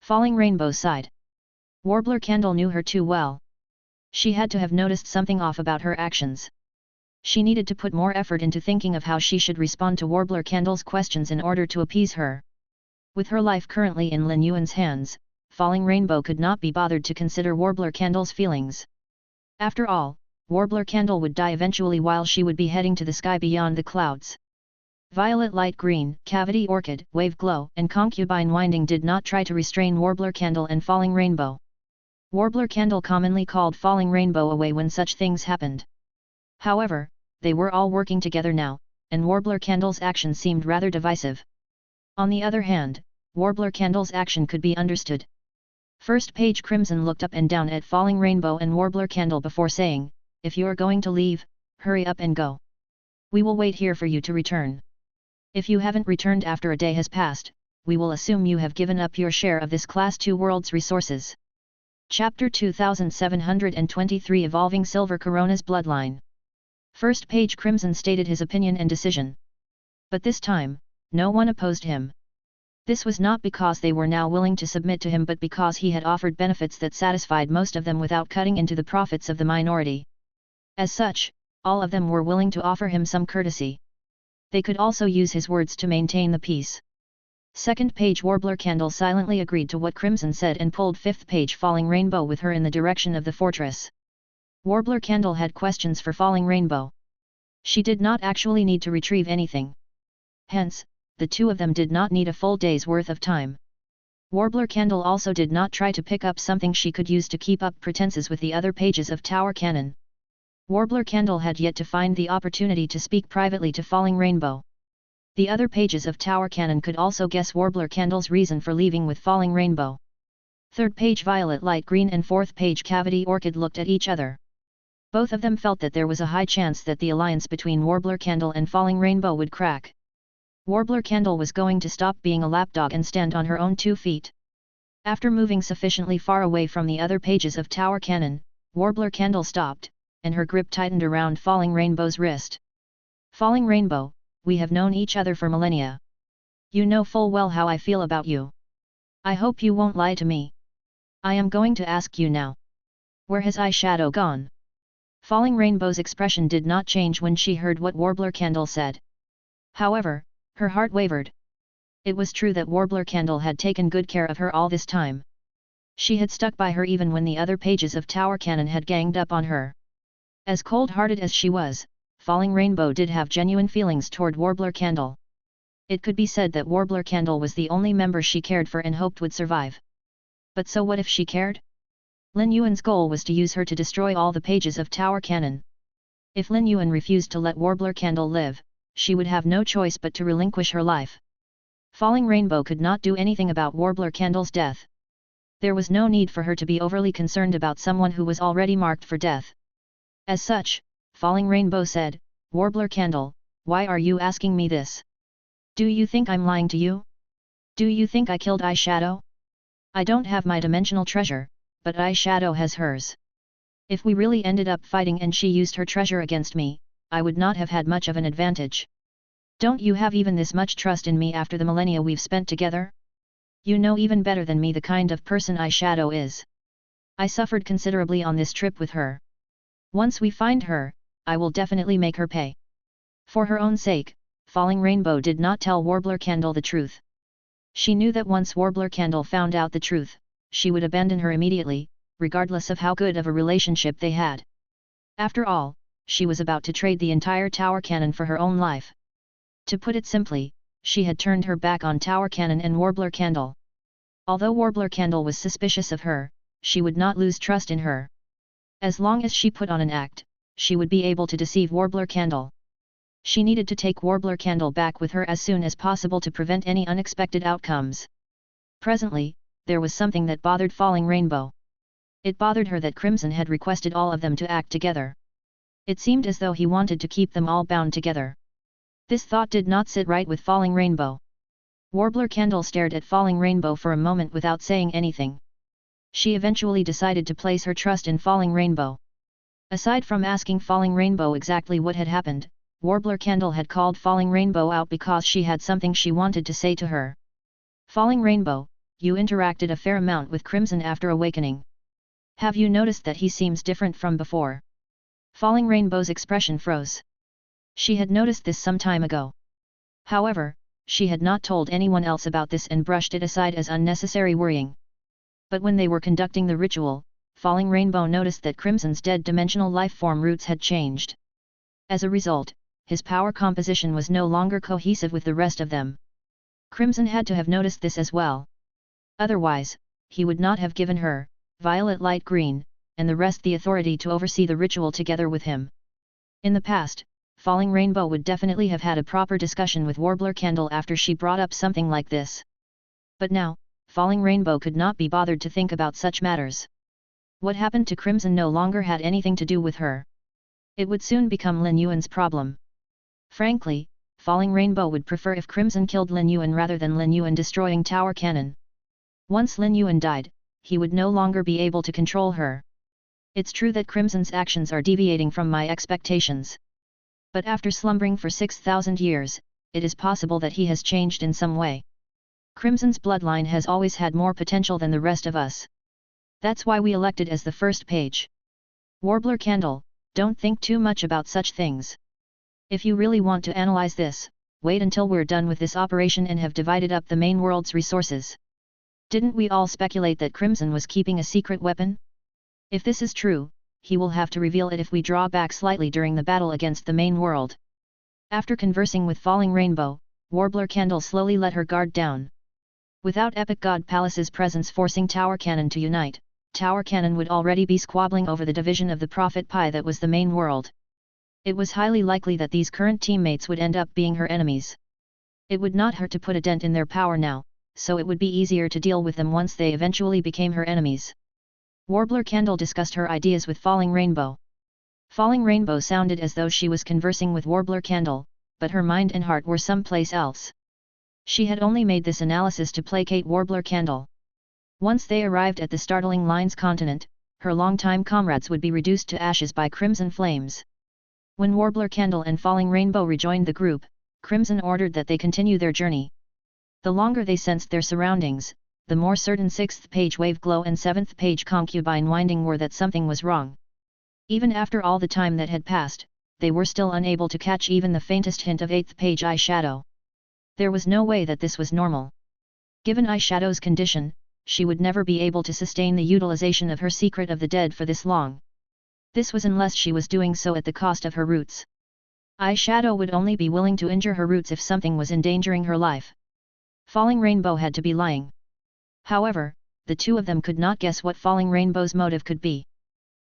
Falling Rainbow sighed. Warbler Candle knew her too well. She had to have noticed something off about her actions. She needed to put more effort into thinking of how she should respond to Warbler Candle's questions in order to appease her. With her life currently in Lin Yuan's hands, Falling Rainbow could not be bothered to consider Warbler Candle's feelings. After all, Warbler Candle would die eventually while she would be heading to the sky beyond the clouds. Violet Light Green, Cavity Orchid, Wave Glow, and Concubine Winding did not try to restrain Warbler Candle and Falling Rainbow. Warbler Candle commonly called Falling Rainbow away when such things happened. However, they were all working together now, and Warbler Candle's action seemed rather divisive. On the other hand, Warbler Candle's action could be understood. 1st page Crimson looked up and down at Falling Rainbow and Warbler Candle before saying, "If you are going to leave, hurry up and go. We will wait here for you to return. If you haven't returned after a day has passed, we will assume you have given up your share of this Class 2 world's resources." Chapter 2723 Evolving Silver Corona's Bloodline. 1st page Crimson stated his opinion and decision. But this time, no one opposed him. This was not because they were now willing to submit to him but because he had offered benefits that satisfied most of them without cutting into the profits of the minority. As such, all of them were willing to offer him some courtesy. They could also use his words to maintain the peace. 2nd page Warbler Candle silently agreed to what Crimson said and pulled 5th page Falling Rainbow with her in the direction of the fortress. Warbler Candle had questions for Falling Rainbow. She did not actually need to retrieve anything. Hence, the two of them did not need a full day's worth of time. Warbler Candle also did not try to pick up something she could use to keep up pretenses with the other pages of Tower Cannon. Warbler Candle had yet to find the opportunity to speak privately to Falling Rainbow. The other pages of Tower Cannon could also guess Warbler Candle's reason for leaving with Falling Rainbow. 3rd page Violet Light Green and 4th page Cavity Orchid looked at each other. Both of them felt that there was a high chance that the alliance between Warbler Candle and Falling Rainbow would crack. Warbler Candle was going to stop being a lapdog and stand on her own 2 feet. After moving sufficiently far away from the other pages of Tower Cannon, Warbler Candle stopped, and her grip tightened around Falling Rainbow's wrist. Falling Rainbow, we have known each other for millennia. You know full well how I feel about you. I hope you won't lie to me. I am going to ask you now. Where has eyeshadow gone? Falling Rainbow's expression did not change when she heard what Warbler Candle said. However, her heart wavered. It was true that Warbler Candle had taken good care of her all this time. She had stuck by her even when the other pages of Tower Cannon had ganged up on her. As cold-hearted as she was, Falling Rainbow did have genuine feelings toward Warbler Candle. It could be said that Warbler Candle was the only member she cared for and hoped would survive. But so what if she cared? Lin Yuan's goal was to use her to destroy all the pages of Tower Cannon. If Lin Yuan refused to let Warbler Candle live, she would have no choice but to relinquish her life. Falling Rainbow could not do anything about Warbler Candle's death. There was no need for her to be overly concerned about someone who was already marked for death. As such, Falling Rainbow said, "Warbler Candle, why are you asking me this? Do you think I'm lying to you? Do you think I killed Eyeshadow? I don't have my dimensional treasure, but Eyeshadow has hers. If we really ended up fighting and she used her treasure against me, I would not have had much of an advantage. Don't you have even this much trust in me after the millennia we've spent together? You know even better than me the kind of person Eyeshadow is. I suffered considerably on this trip with her. Once we find her, I will definitely make her pay." For her own sake, Falling Rainbow did not tell Warbler Candle the truth. She knew that once Warbler Candle found out the truth, she would abandon her immediately, regardless of how good of a relationship they had. After all, she was about to trade the entire Tower Cannon for her own life. To put it simply, she had turned her back on Tower Cannon and Warbler Candle. Although Warbler Candle was suspicious of her, she would not lose trust in her. As long as she put on an act, she would be able to deceive Warbler Candle. She needed to take Warbler Candle back with her as soon as possible to prevent any unexpected outcomes. Presently, there was something that bothered Falling Rainbow. It bothered her that Crimson had requested all of them to act together. It seemed as though he wanted to keep them all bound together. This thought did not sit right with Falling Rainbow. Warbler Candle stared at Falling Rainbow for a moment without saying anything. She eventually decided to place her trust in Falling Rainbow. Aside from asking Falling Rainbow exactly what had happened, Warbler Candle had called Falling Rainbow out because she had something she wanted to say to her. "Falling Rainbow, you interacted a fair amount with Crimson after awakening. Have you noticed that he seems different from before?" Falling Rainbow's expression froze. She had noticed this some time ago. However, she had not told anyone else about this and brushed it aside as unnecessary worrying. But when they were conducting the ritual, Falling Rainbow noticed that Crimson's dead dimensional life form roots had changed. As a result, his power composition was no longer cohesive with the rest of them. Crimson had to have noticed this as well. Otherwise, he would not have given her, Violet Light Green, and the rest the authority to oversee the ritual together with him. In the past, Falling Rainbow would definitely have had a proper discussion with Warbler Candle after she brought up something like this. But now, Falling Rainbow could not be bothered to think about such matters. What happened to Crimson no longer had anything to do with her. It would soon become Lin Yuan's problem. Frankly, Falling Rainbow would prefer if Crimson killed Lin Yuan rather than Lin Yuan destroying Tower Cannon. Once Lin Yuan died, he would no longer be able to control her. It's true that Crimson's actions are deviating from my expectations. But after slumbering for 6,000 years, it is possible that he has changed in some way. Crimson's bloodline has always had more potential than the rest of us. That's why we elected as the first page. Warbler Candle, don't think too much about such things. If you really want to analyze this, wait until we're done with this operation and have divided up the main world's resources. Didn't we all speculate that Crimson was keeping a secret weapon? If this is true, he will have to reveal it if we draw back slightly during the battle against the main world. After conversing with Falling Rainbow, Warbler Candle slowly let her guard down. Without Epic God Palace's presence forcing Tower Cannon to unite, Tower Cannon would already be squabbling over the division of the Prophet Pie that was the main world. It was highly likely that these current teammates would end up being her enemies. It would not hurt to put a dent in their power now, so it would be easier to deal with them once they eventually became her enemies. Warbler Candle discussed her ideas with Falling Rainbow. Falling Rainbow sounded as though she was conversing with Warbler Candle, but her mind and heart were someplace else. She had only made this analysis to placate Warbler Candle. Once they arrived at the startling Lines continent, her longtime comrades would be reduced to ashes by crimson flames. When Warbler Candle and Falling Rainbow rejoined the group, Crimson ordered that they continue their journey. The longer they sensed their surroundings, the more certain 6th page Wave Glow and 7th page Concubine Winding were that something was wrong. Even after all the time that had passed, they were still unable to catch even the faintest hint of 8th page Eyeshadow. There was no way that this was normal. Given Eyeshadow's condition, she would never be able to sustain the utilization of her Secret of the Dead for this long. This was unless she was doing so at the cost of her roots. Eyeshadow would only be willing to injure her roots if something was endangering her life. Falling Rainbow had to be lying. However, the two of them could not guess what Falling Rainbow's motive could be.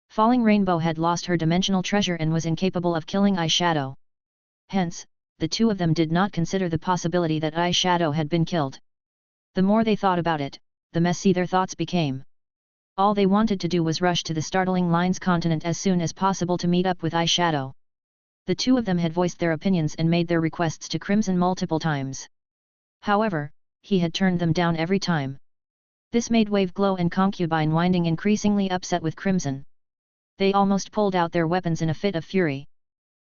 Falling Rainbow had lost her dimensional treasure and was incapable of killing Eyeshadow. Hence, the two of them did not consider the possibility that Eyeshadow had been killed. The more they thought about it, the messy their thoughts became. All they wanted to do was rush to the startling Lines continent as soon as possible to meet up with Eyeshadow. The two of them had voiced their opinions and made their requests to Crimson multiple times. However, he had turned them down every time. This made Wave Glow and Concubine Winding increasingly upset with Crimson. They almost pulled out their weapons in a fit of fury.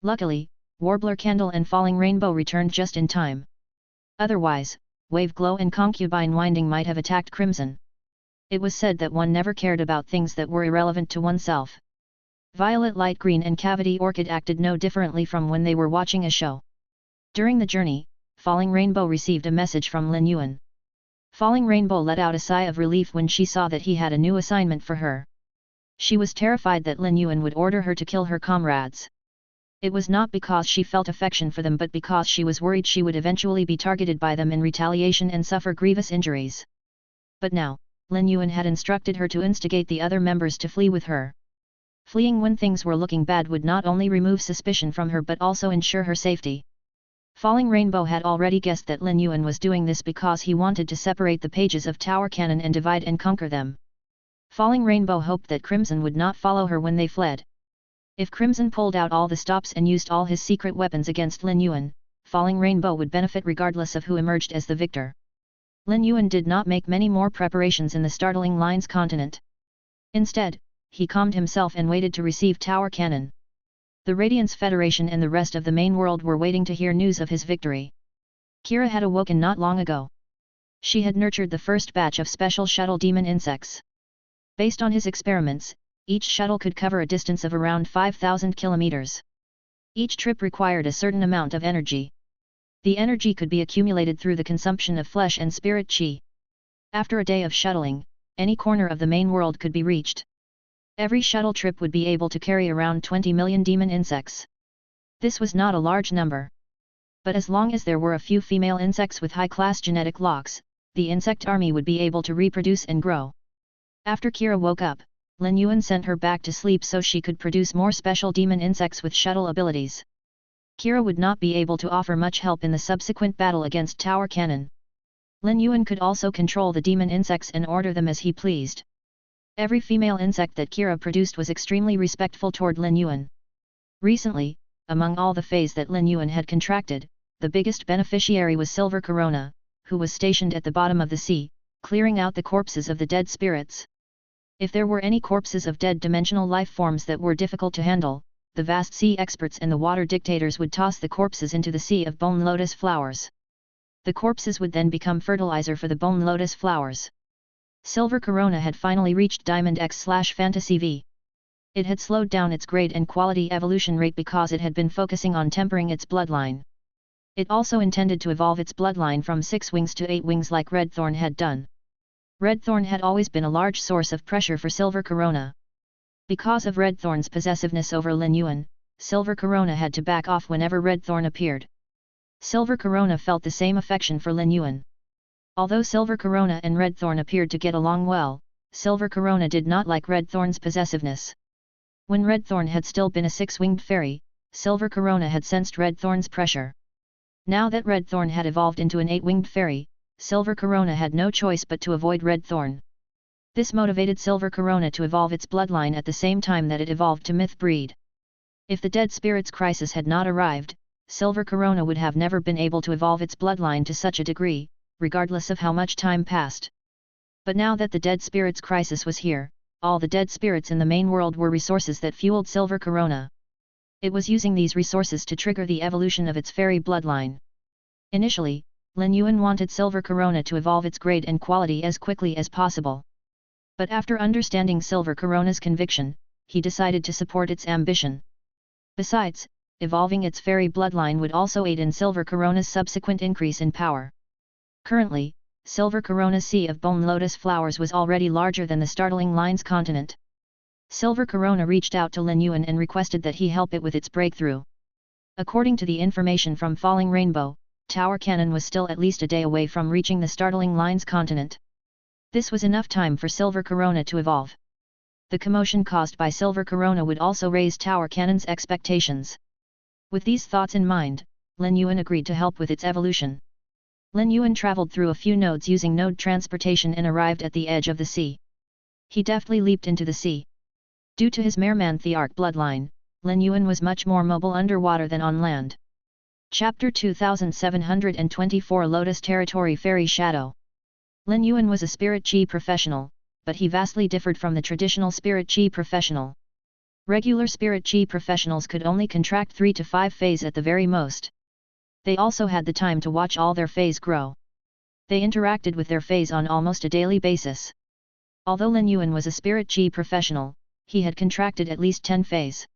Luckily, Warbler Candle and Falling Rainbow returned just in time. Otherwise, Wave Glow and Concubine Winding might have attacked Crimson. It was said that one never cared about things that were irrelevant to oneself. Violet Light Green and Cavity Orchid acted no differently from when they were watching a show. During the journey, Falling Rainbow received a message from Lin Yuan. Falling Rainbow let out a sigh of relief when she saw that he had a new assignment for her. She was terrified that Lin Yuan would order her to kill her comrades. It was not because she felt affection for them but because she was worried she would eventually be targeted by them in retaliation and suffer grievous injuries. But now, Lin Yuan had instructed her to instigate the other members to flee with her. Fleeing when things were looking bad would not only remove suspicion from her but also ensure her safety. Falling Rainbow had already guessed that Lin Yuan was doing this because he wanted to separate the pages of Tower Cannon and divide and conquer them. Falling Rainbow hoped that Crimson would not follow her when they fled. If Crimson pulled out all the stops and used all his secret weapons against Lin Yuan, Falling Rainbow would benefit regardless of who emerged as the victor. Lin Yuan did not make many more preparations in the startling Lines continent. Instead, he calmed himself and waited to receive Tower Cannon. The Radiance Federation and the rest of the main world were waiting to hear news of his victory. Kira had awoken not long ago. She had nurtured the first batch of special shuttle demon insects. Based on his experiments, each shuttle could cover a distance of around 5,000 kilometers. Each trip required a certain amount of energy. The energy could be accumulated through the consumption of flesh and spirit chi. After a day of shuttling, any corner of the main world could be reached. Every shuttle trip would be able to carry around 20 million demon insects. This was not a large number. But as long as there were a few female insects with high-class genetic locks, the insect army would be able to reproduce and grow. After Kira woke up, Lin Yuan sent her back to sleep so she could produce more special demon insects with shuttle abilities. Kira would not be able to offer much help in the subsequent battle against Tower Cannon. Lin Yuan could also control the demon insects and order them as he pleased. Every female insect that Kira produced was extremely respectful toward Lin Yuan. Recently, among all the feys that Lin Yuan had contracted, the biggest beneficiary was Silver Corona, who was stationed at the bottom of the sea, clearing out the corpses of the dead spirits. If there were any corpses of dead dimensional life forms that were difficult to handle, the vast sea experts and the water dictators would toss the corpses into the sea of bone lotus flowers. The corpses would then become fertilizer for the bone lotus flowers. Silver Corona had finally reached Diamond X/Fantasy V. It had slowed down its grade and quality evolution rate because it had been focusing on tempering its bloodline. It also intended to evolve its bloodline from 6 wings to 8 wings like Redthorn had done. Redthorn had always been a large source of pressure for Silver Corona. Because of Redthorn's possessiveness over Lin Yuan, Silver Corona had to back off whenever Redthorn appeared. Silver Corona felt the same affection for Lin Yuan. Although Silver Corona and Redthorn appeared to get along well, Silver Corona did not like Redthorn's possessiveness. When Redthorn had still been a 6-winged fairy, Silver Corona had sensed Redthorn's pressure. Now that Redthorn had evolved into an 8-winged fairy, Silver Corona had no choice but to avoid Redthorn. This motivated Silver Corona to evolve its bloodline at the same time that it evolved to myth breed. If the Dead Spirits crisis had not arrived, Silver Corona would have never been able to evolve its bloodline to such a degree, regardless of how much time passed. But now that the dead spirits crisis was here, all the dead spirits in the main world were resources that fueled Silver Corona. It was using these resources to trigger the evolution of its fairy bloodline. Initially, Lin Yuan wanted Silver Corona to evolve its grade and quality as quickly as possible. But after understanding Silver Corona's conviction, he decided to support its ambition. Besides, evolving its fairy bloodline would also aid in Silver Corona's subsequent increase in power. Currently, Silver Corona's sea of bone lotus flowers was already larger than the startling Line's continent. Silver Corona reached out to Lin Yuan and requested that he help it with its breakthrough. According to the information from Falling Rainbow, Tower Cannon was still at least a day away from reaching the startling Line's continent. This was enough time for Silver Corona to evolve. The commotion caused by Silver Corona would also raise Tower Cannon's expectations. With these thoughts in mind, Lin Yuan agreed to help with its evolution. Lin Yuan traveled through a few nodes using node transportation and arrived at the edge of the sea. He deftly leaped into the sea. Due to his Mermanthiarch bloodline, Lin Yuan was much more mobile underwater than on land. Chapter 2724 Lotus Territory Fairy Shadow. Lin Yuan was a spirit chi professional, but he vastly differed from the traditional spirit chi professional. Regular spirit chi professionals could only contract 3 to 5 feys at the very most. They also had the time to watch all their feys grow. They interacted with their feys on almost a daily basis. Although Lin Yuan was a spirit chi professional, he had contracted at least 10 feys.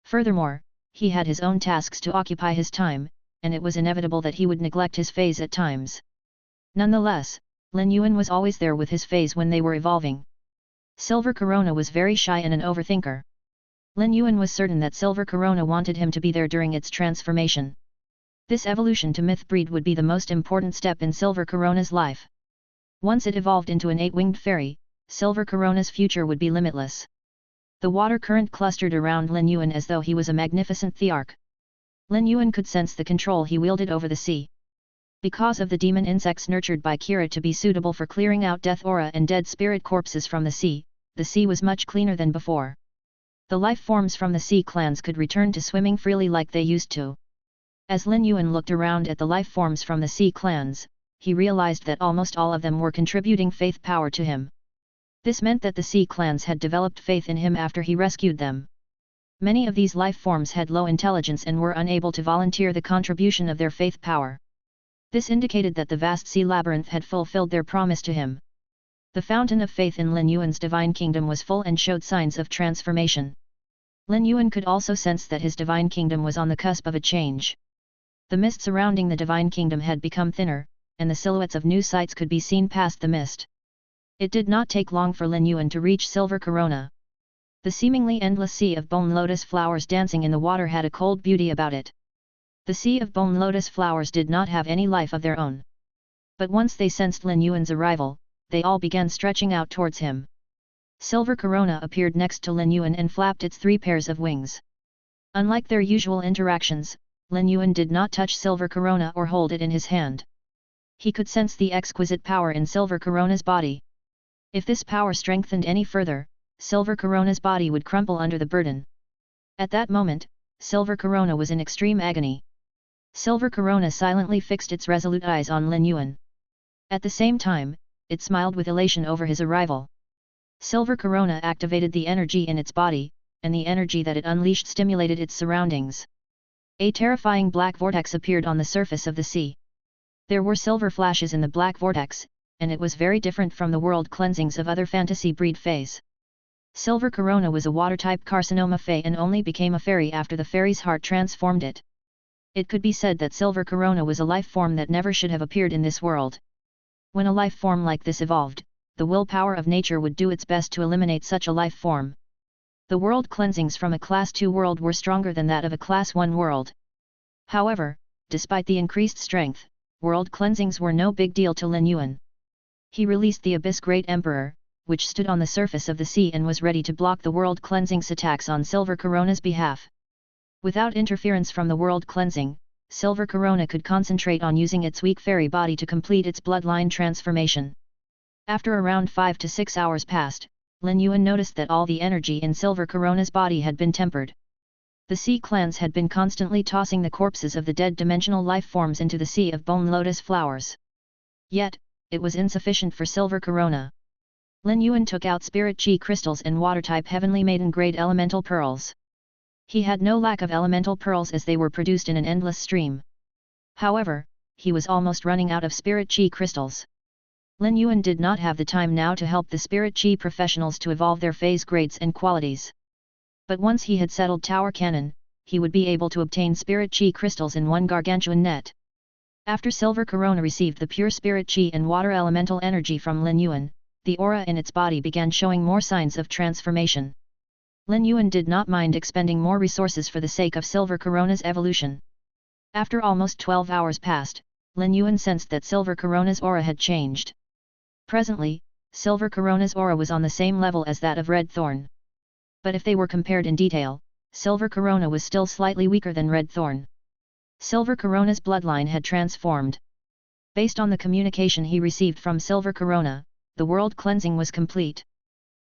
Furthermore, he had his own tasks to occupy his time, and it was inevitable that he would neglect his feys at times. Nonetheless, Lin Yuan was always there with his feys when they were evolving. Silver Corona was very shy and an overthinker. Lin Yuan was certain that Silver Corona wanted him to be there during its transformation. This evolution to myth breed would be the most important step in Silver Corona's life. Once it evolved into an 8-winged fairy, Silver Corona's future would be limitless. The water current clustered around Lin Yuan as though he was a magnificent thearch. Lin Yuan could sense the control he wielded over the sea. Because of the demon insects nurtured by Kira to be suitable for clearing out death aura and dead spirit corpses from the sea was much cleaner than before. The life forms from the sea clans could return to swimming freely like they used to. As Lin Yuan looked around at the life forms from the sea clans, he realized that almost all of them were contributing faith power to him. This meant that the sea clans had developed faith in him after he rescued them. Many of these life forms had low intelligence and were unable to volunteer the contribution of their faith power. This indicated that the vast sea labyrinth had fulfilled their promise to him. The fountain of faith in Lin Yuan's divine kingdom was full and showed signs of transformation. Lin Yuan could also sense that his divine kingdom was on the cusp of a change. The mist surrounding the divine kingdom had become thinner, and the silhouettes of new sights could be seen past the mist. It did not take long for Lin Yuan to reach Silver Corona. The seemingly endless sea of bone lotus flowers dancing in the water had a cold beauty about it. The sea of bone lotus flowers did not have any life of their own. But once they sensed Lin Yuan's arrival, they all began stretching out towards him. Silver Corona appeared next to Lin Yuan and flapped its 3 pairs of wings. Unlike their usual interactions, Lin Yuan did not touch Silver Corona or hold it in his hand. He could sense the exquisite power in Silver Corona's body. If this power strengthened any further, Silver Corona's body would crumple under the burden. At that moment, Silver Corona was in extreme agony. Silver Corona silently fixed its resolute eyes on Lin Yuan. At the same time, it smiled with elation over his arrival. Silver Corona activated the energy in its body, and the energy that it unleashed stimulated its surroundings. A terrifying black vortex appeared on the surface of the sea. There were silver flashes in the black vortex, and it was very different from the world cleansings of other fantasy breed feys. Silver Corona was a water-type carcinoma fey and only became a fairy after the fairy's heart transformed it. It could be said that Silver Corona was a life form that never should have appeared in this world. When a life form like this evolved, the willpower of nature would do its best to eliminate such a life form. The world cleansings from a Class 2 world were stronger than that of a Class 1 world. However, despite the increased strength, world cleansings were no big deal to Lin Yuan. He released the Abyss Great Emperor, which stood on the surface of the sea and was ready to block the world cleansing's attacks on Silver Corona's behalf. Without interference from the world cleansing, Silver Corona could concentrate on using its weak fairy body to complete its bloodline transformation. After around 5 to 6 hours passed, Lin Yuan noticed that all the energy in Silver Corona's body had been tempered. The sea clans had been constantly tossing the corpses of the dead dimensional life forms into the sea of bone lotus flowers. Yet, it was insufficient for Silver Corona. Lin Yuan took out spirit chi crystals and water-type heavenly maiden-grade elemental pearls. He had no lack of elemental pearls as they were produced in an endless stream. However, he was almost running out of spirit chi crystals. Lin Yuan did not have the time now to help the spirit chi professionals to evolve their phase grades and qualities. But once he had settled Tower Cannon, he would be able to obtain spirit chi crystals in one gargantuan net. After Silver Corona received the pure spirit chi and water elemental energy from Lin Yuan, the aura in its body began showing more signs of transformation. Lin Yuan did not mind expending more resources for the sake of Silver Corona's evolution. After almost 12 hours passed, Lin Yuan sensed that Silver Corona's aura had changed. Presently, Silver Corona's aura was on the same level as that of Red Thorn. But if they were compared in detail, Silver Corona was still slightly weaker than Red Thorn. Silver Corona's bloodline had transformed. Based on the communication he received from Silver Corona, the world cleansing was complete.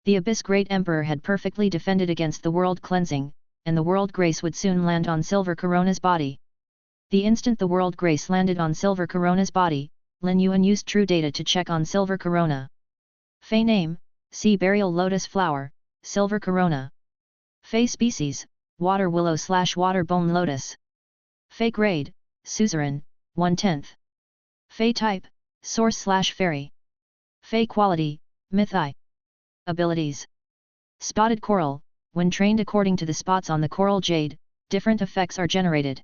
The Abyss Great Emperor had perfectly defended against the world cleansing, and the world grace would soon land on Silver Corona's body. The instant the world grace landed on Silver Corona's body, Lin Yuan used True Data to check on Silver Corona. Fey name, Sea Burial Lotus Flower, Silver Corona. Fey species, Water Willow/Water Bone Lotus. Fey grade, Suzerain, 1/10. Fey type, Source/Fairy. Fey quality, Mythi. Abilities. Spotted Coral, when trained according to the spots on the coral jade, different effects are generated.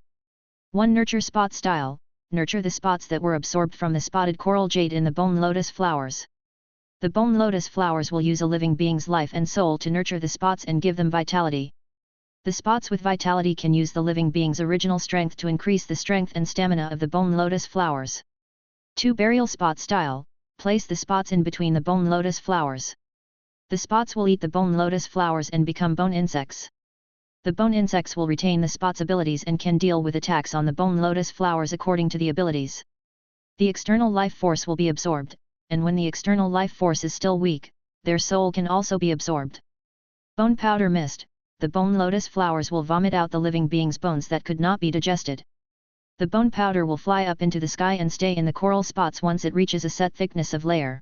1. Nurture spot style, nurture the spots that were absorbed from the spotted coral jade in the bone lotus flowers. The bone lotus flowers will use a living being's life and soul to nurture the spots and give them vitality. The spots with vitality can use the living being's original strength to increase the strength and stamina of the bone lotus flowers. 2. Burial spot style, place the spots in between the bone lotus flowers. The spots will eat the bone lotus flowers and become bone insects. The bone insects will retain the spots' abilities and can deal with attacks on the bone lotus flowers according to the abilities. The external life force will be absorbed, and when the external life force is still weak, their soul can also be absorbed. Bone powder mist, the bone lotus flowers will vomit out the living being's bones that could not be digested. The bone powder will fly up into the sky and stay in the coral spots once it reaches a set thickness of layer.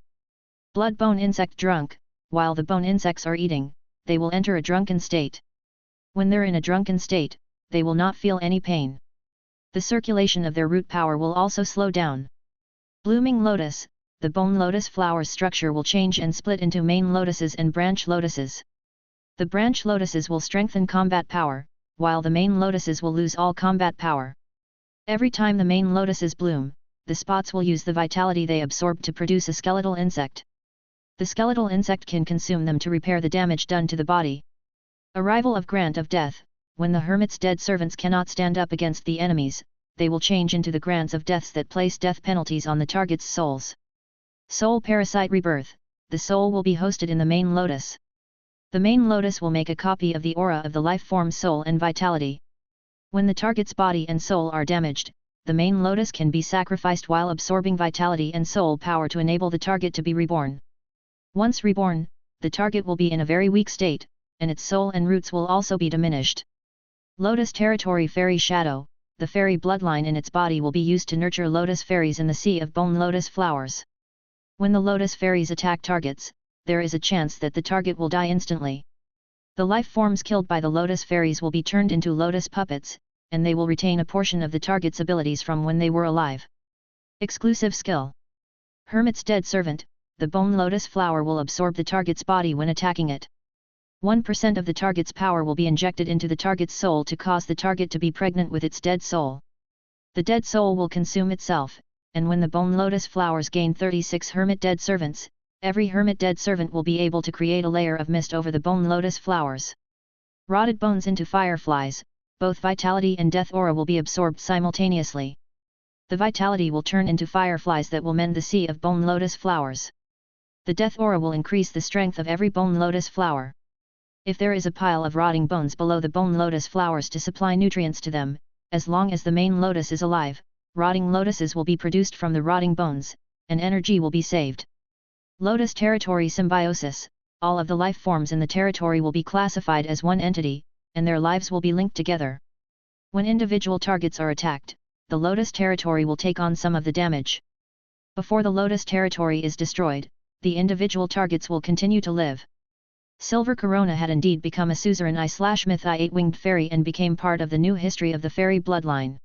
Blood bone insect drunk, while the bone insects are eating, they will enter a drunken state. When they're in a drunken state, they will not feel any pain. The circulation of their root power will also slow down. Blooming lotus, the bone lotus flower's structure will change and split into main lotuses and branch lotuses. The branch lotuses will strengthen combat power, while the main lotuses will lose all combat power. Every time the main lotuses bloom, the spots will use the vitality they absorb to produce a skeletal insect. The skeletal insect can consume them to repair the damage done to the body. Arrival of Grant of Death, when the hermit's dead servants cannot stand up against the enemies, they will change into the grants of deaths that place death penalties on the target's souls. Soul Parasite Rebirth, the soul will be hosted in the main lotus. The main lotus will make a copy of the aura of the life form soul and vitality. When the target's body and soul are damaged, the main lotus can be sacrificed while absorbing vitality and soul power to enable the target to be reborn. Once reborn, the target will be in a very weak state, and its soul and roots will also be diminished. Lotus Territory Fairy Shadow, the fairy bloodline in its body will be used to nurture lotus fairies in the sea of bone lotus flowers. When the lotus fairies attack targets, there is a chance that the target will die instantly. The life forms killed by the lotus fairies will be turned into lotus puppets, and they will retain a portion of the target's abilities from when they were alive. Exclusive skill. Hermit's Dead Servant, the bone lotus flower will absorb the target's body when attacking it. 1% of the target's power will be injected into the target's soul to cause the target to be pregnant with its dead soul. The dead soul will consume itself, and when the bone lotus flowers gain 36 hermit dead servants, every hermit dead servant will be able to create a layer of mist over the bone lotus flowers. Rotted bones into fireflies, both vitality and death aura will be absorbed simultaneously. The vitality will turn into fireflies that will mend the sea of bone lotus flowers. The death aura will increase the strength of every bone lotus flower. If there is a pile of rotting bones below the bone lotus flowers to supply nutrients to them, as long as the main lotus is alive, rotting lotuses will be produced from the rotting bones, and energy will be saved. Lotus Territory Symbiosis, all of the life forms in the territory will be classified as one entity, and their lives will be linked together. When individual targets are attacked, the Lotus Territory will take on some of the damage. Before the Lotus Territory is destroyed, the individual targets will continue to live. Silver Corona had indeed become a suzerain I/myth I 8-winged fairy and became part of the new history of the fairy bloodline.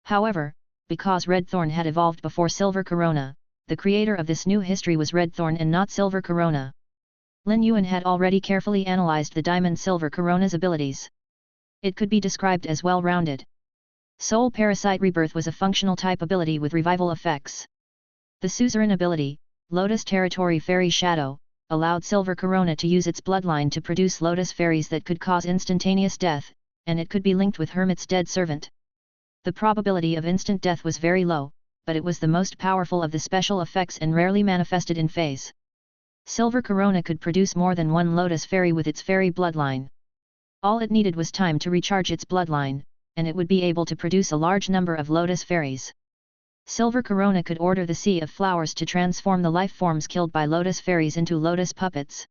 However, because Red Thorn had evolved before Silver Corona, the creator of this new history was Red Thorn and not Silver Corona. Lin Yuan had already carefully analyzed the Diamond Silver Corona's abilities. It could be described as well-rounded. Soul Parasite Rebirth was a functional type ability with revival effects. The suzerain ability, Lotus Territory Fairy Shadow, allowed Silver Corona to use its bloodline to produce lotus fairies that could cause instantaneous death, and it could be linked with Hermit's dead servant. The probability of instant death was very low, but it was the most powerful of the special effects and rarely manifested in phase. Silver Corona could produce more than one lotus fairy with its fairy bloodline. All it needed was time to recharge its bloodline, and it would be able to produce a large number of lotus fairies. Silver Corona could order the Sea of Flowers to transform the life forms killed by lotus fairies into lotus puppets.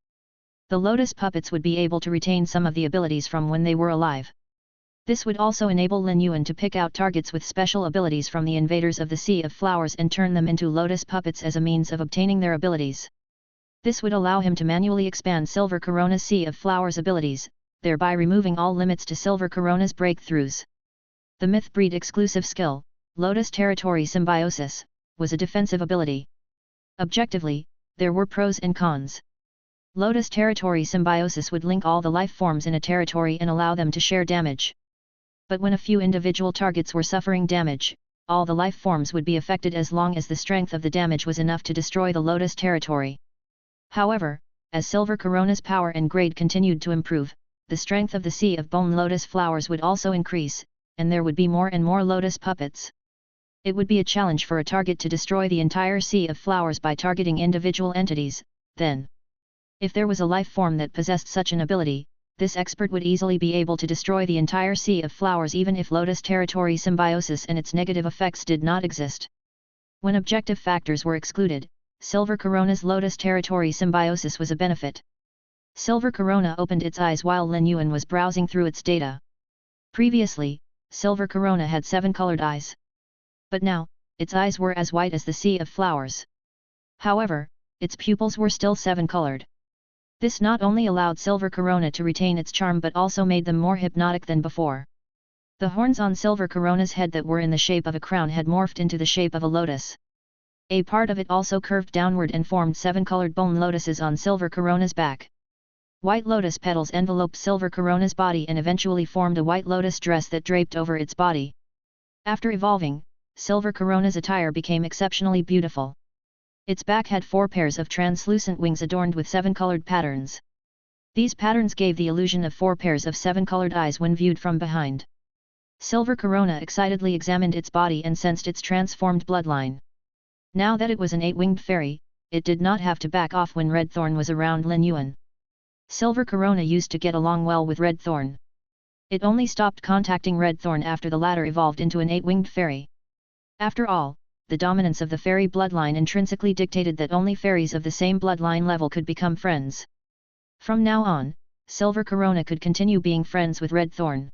The lotus puppets would be able to retain some of the abilities from when they were alive. This would also enable Lin Yuan to pick out targets with special abilities from the invaders of the Sea of Flowers and turn them into lotus puppets as a means of obtaining their abilities. This would allow him to manually expand Silver Corona's Sea of Flowers abilities, thereby removing all limits to Silver Corona's breakthroughs. The Myth Breed exclusive skill, Lotus Territory Symbiosis, was a defensive ability. Objectively, there were pros and cons. Lotus Territory Symbiosis would link all the life forms in a territory and allow them to share damage. But when a few individual targets were suffering damage, all the life forms would be affected as long as the strength of the damage was enough to destroy the Lotus Territory. However, as Silver Corona's power and grade continued to improve, the strength of the Sea of Bone Lotus Flowers would also increase, and there would be more and more lotus puppets. It would be a challenge for a target to destroy the entire Sea of Flowers by targeting individual entities, then. If there was a life form that possessed such an ability, this expert would easily be able to destroy the entire Sea of Flowers even if Lotus Territory Symbiosis and its negative effects did not exist. When objective factors were excluded, Silver Corona's Lotus Territory Symbiosis was a benefit. Silver Corona opened its eyes while Lin Yuan was browsing through its data. Previously, Silver Corona had 7 colored eyes. But now, its eyes were as white as the Sea of Flowers. However, its pupils were still 7-colored. This not only allowed Silver Corona to retain its charm but also made them more hypnotic than before. The horns on Silver Corona's head that were in the shape of a crown had morphed into the shape of a lotus. A part of it also curved downward and formed 7-colored bone lotuses on Silver Corona's back. White lotus petals enveloped Silver Corona's body and eventually formed a white lotus dress that draped over its body. After evolving, Silver Corona's attire became exceptionally beautiful. Its back had 4 pairs of translucent wings adorned with 7-colored patterns. These patterns gave the illusion of 4 pairs of 7-colored eyes when viewed from behind. Silver Corona excitedly examined its body and sensed its transformed bloodline. Now that it was an 8-winged fairy, it did not have to back off when Red Thorn was around Lin Yuan. Silver Corona used to get along well with Red Thorn. It only stopped contacting Red Thorn after the latter evolved into an 8-winged fairy. After all, the dominance of the fairy bloodline intrinsically dictated that only fairies of the same bloodline level could become friends. From now on, Silver Corona could continue being friends with Red Thorn.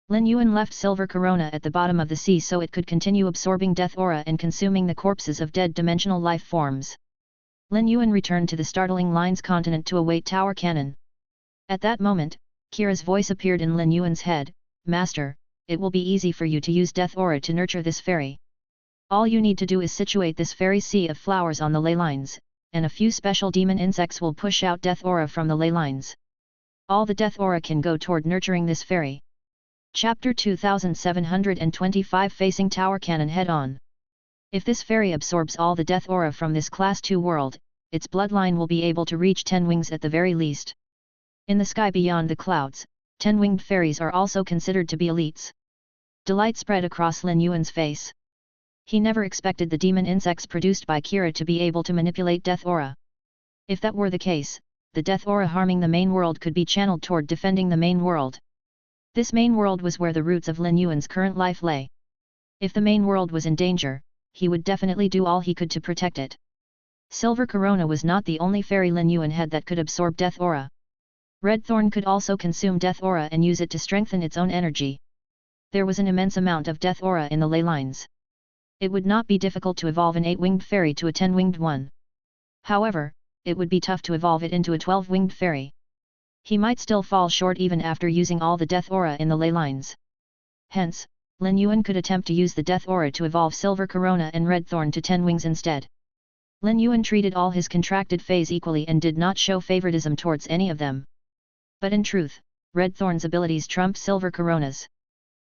Lin Yuan left Silver Corona at the bottom of the sea so it could continue absorbing death aura and consuming the corpses of dead dimensional life forms. Lin Yuan returned to the Startling Lines continent to await Tower Cannon. At that moment, Kira's voice appeared in Lin Yuan's head, "Master, it will be easy for you to use death aura to nurture this fairy. All you need to do is situate this fairy's Sea of Flowers on the ley lines, and a few special demon insects will push out death aura from the ley lines. All the death aura can go toward nurturing this fairy." Chapter 2725 Facing Tower Cannon Head-On. If this fairy absorbs all the death aura from this Class 2 world, its bloodline will be able to reach 10 wings at the very least. In the sky beyond the clouds, 10-winged fairies are also considered to be elites. Delight spread across Lin Yuan's face. He never expected the demon insects produced by Kira to be able to manipulate death aura. If that were the case, the death aura harming the main world could be channeled toward defending the main world. This main world was where the roots of Lin Yuan's current life lay. If the main world was in danger, he would definitely do all he could to protect it. Silver Corona was not the only fairy Lin Yuan had that could absorb death aura. Red Thorn could also consume death aura and use it to strengthen its own energy. There was an immense amount of death aura in the ley lines. It would not be difficult to evolve an 8-winged fairy to a 10-winged one. However, it would be tough to evolve it into a 12-winged fairy. He might still fall short even after using all the death aura in the ley lines. Hence, Lin Yuan could attempt to use the death aura to evolve Silver Corona and Red Thorn to 10 wings instead. Lin Yuan treated all his contracted feys equally and did not show favoritism towards any of them. But in truth, Red Thorn's abilities trumped Silver Corona's.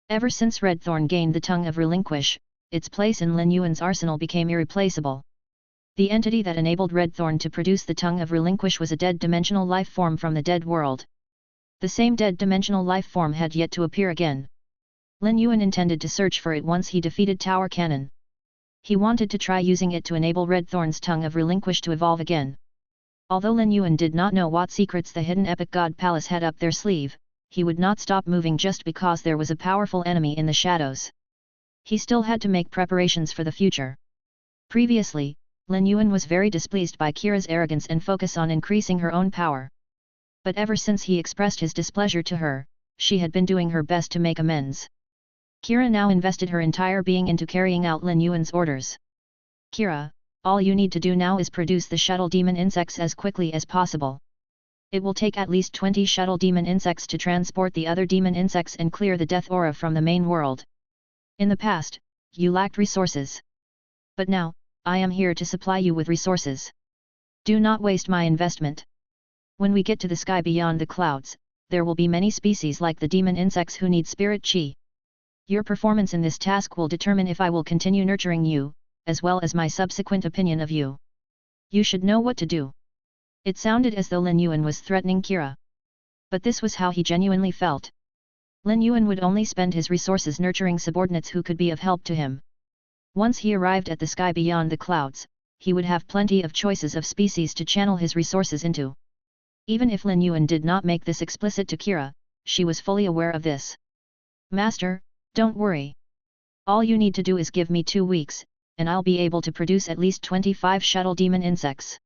Ever since Red Thorn gained the Tongue of Relinquish, its place in Lin Yuan's arsenal became irreplaceable. The entity that enabled Red Thorn to produce the Tongue of Relinquish was a dead dimensional life form from the dead world. The same dead dimensional life form had yet to appear again. Lin Yuan intended to search for it once he defeated Tower Cannon. He wanted to try using it to enable Red Thorn's Tongue of Relinquish to evolve again. Although Lin Yuan did not know what secrets the hidden Epic God Palace had up their sleeve, he would not stop moving just because there was a powerful enemy in the shadows. He still had to make preparations for the future. Previously, Lin Yuan was very displeased by Kira's arrogance and focus on increasing her own power. But ever since he expressed his displeasure to her, she had been doing her best to make amends. Kira now invested her entire being into carrying out Lin Yuan's orders. Kira, all you need to do now is produce the shuttle demon insects as quickly as possible. It will take at least 20 shuttle demon insects to transport the other demon insects and clear the death aura from the main world. In the past, you lacked resources. But now, I am here to supply you with resources. Do not waste my investment. When we get to the sky beyond the clouds, there will be many species like the demon insects who need spirit chi. Your performance in this task will determine if I will continue nurturing you, as well as my subsequent opinion of you. You should know what to do. It sounded as though Lin Yuan was threatening Kira. But this was how he genuinely felt. Lin Yuan would only spend his resources nurturing subordinates who could be of help to him. Once he arrived at the sky beyond the clouds, he would have plenty of choices of species to channel his resources into. Even if Lin Yuan did not make this explicit to Kira, she was fully aware of this. Master, don't worry. All you need to do is give me 2 weeks, and I'll be able to produce at least 25 shuttle demon insects.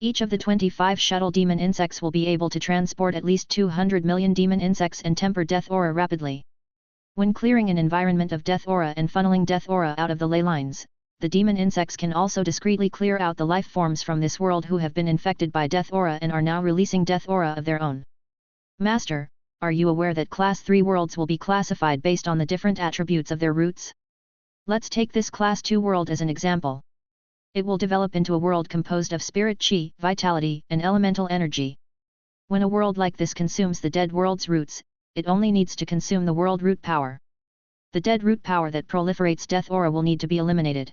Each of the 25 shuttle demon insects will be able to transport at least 200 million demon insects and temper death aura rapidly. When clearing an environment of death aura and funneling death aura out of the ley lines, the demon insects can also discreetly clear out the life forms from this world who have been infected by death aura and are now releasing death aura of their own. Master, are you aware that Class 3 worlds will be classified based on the different attributes of their roots? Let's take this Class 2 world as an example. It will develop into a world composed of spirit chi, vitality, and elemental energy. When a world like this consumes the dead world's roots, it only needs to consume the world root power. The dead root power that proliferates death aura will need to be eliminated.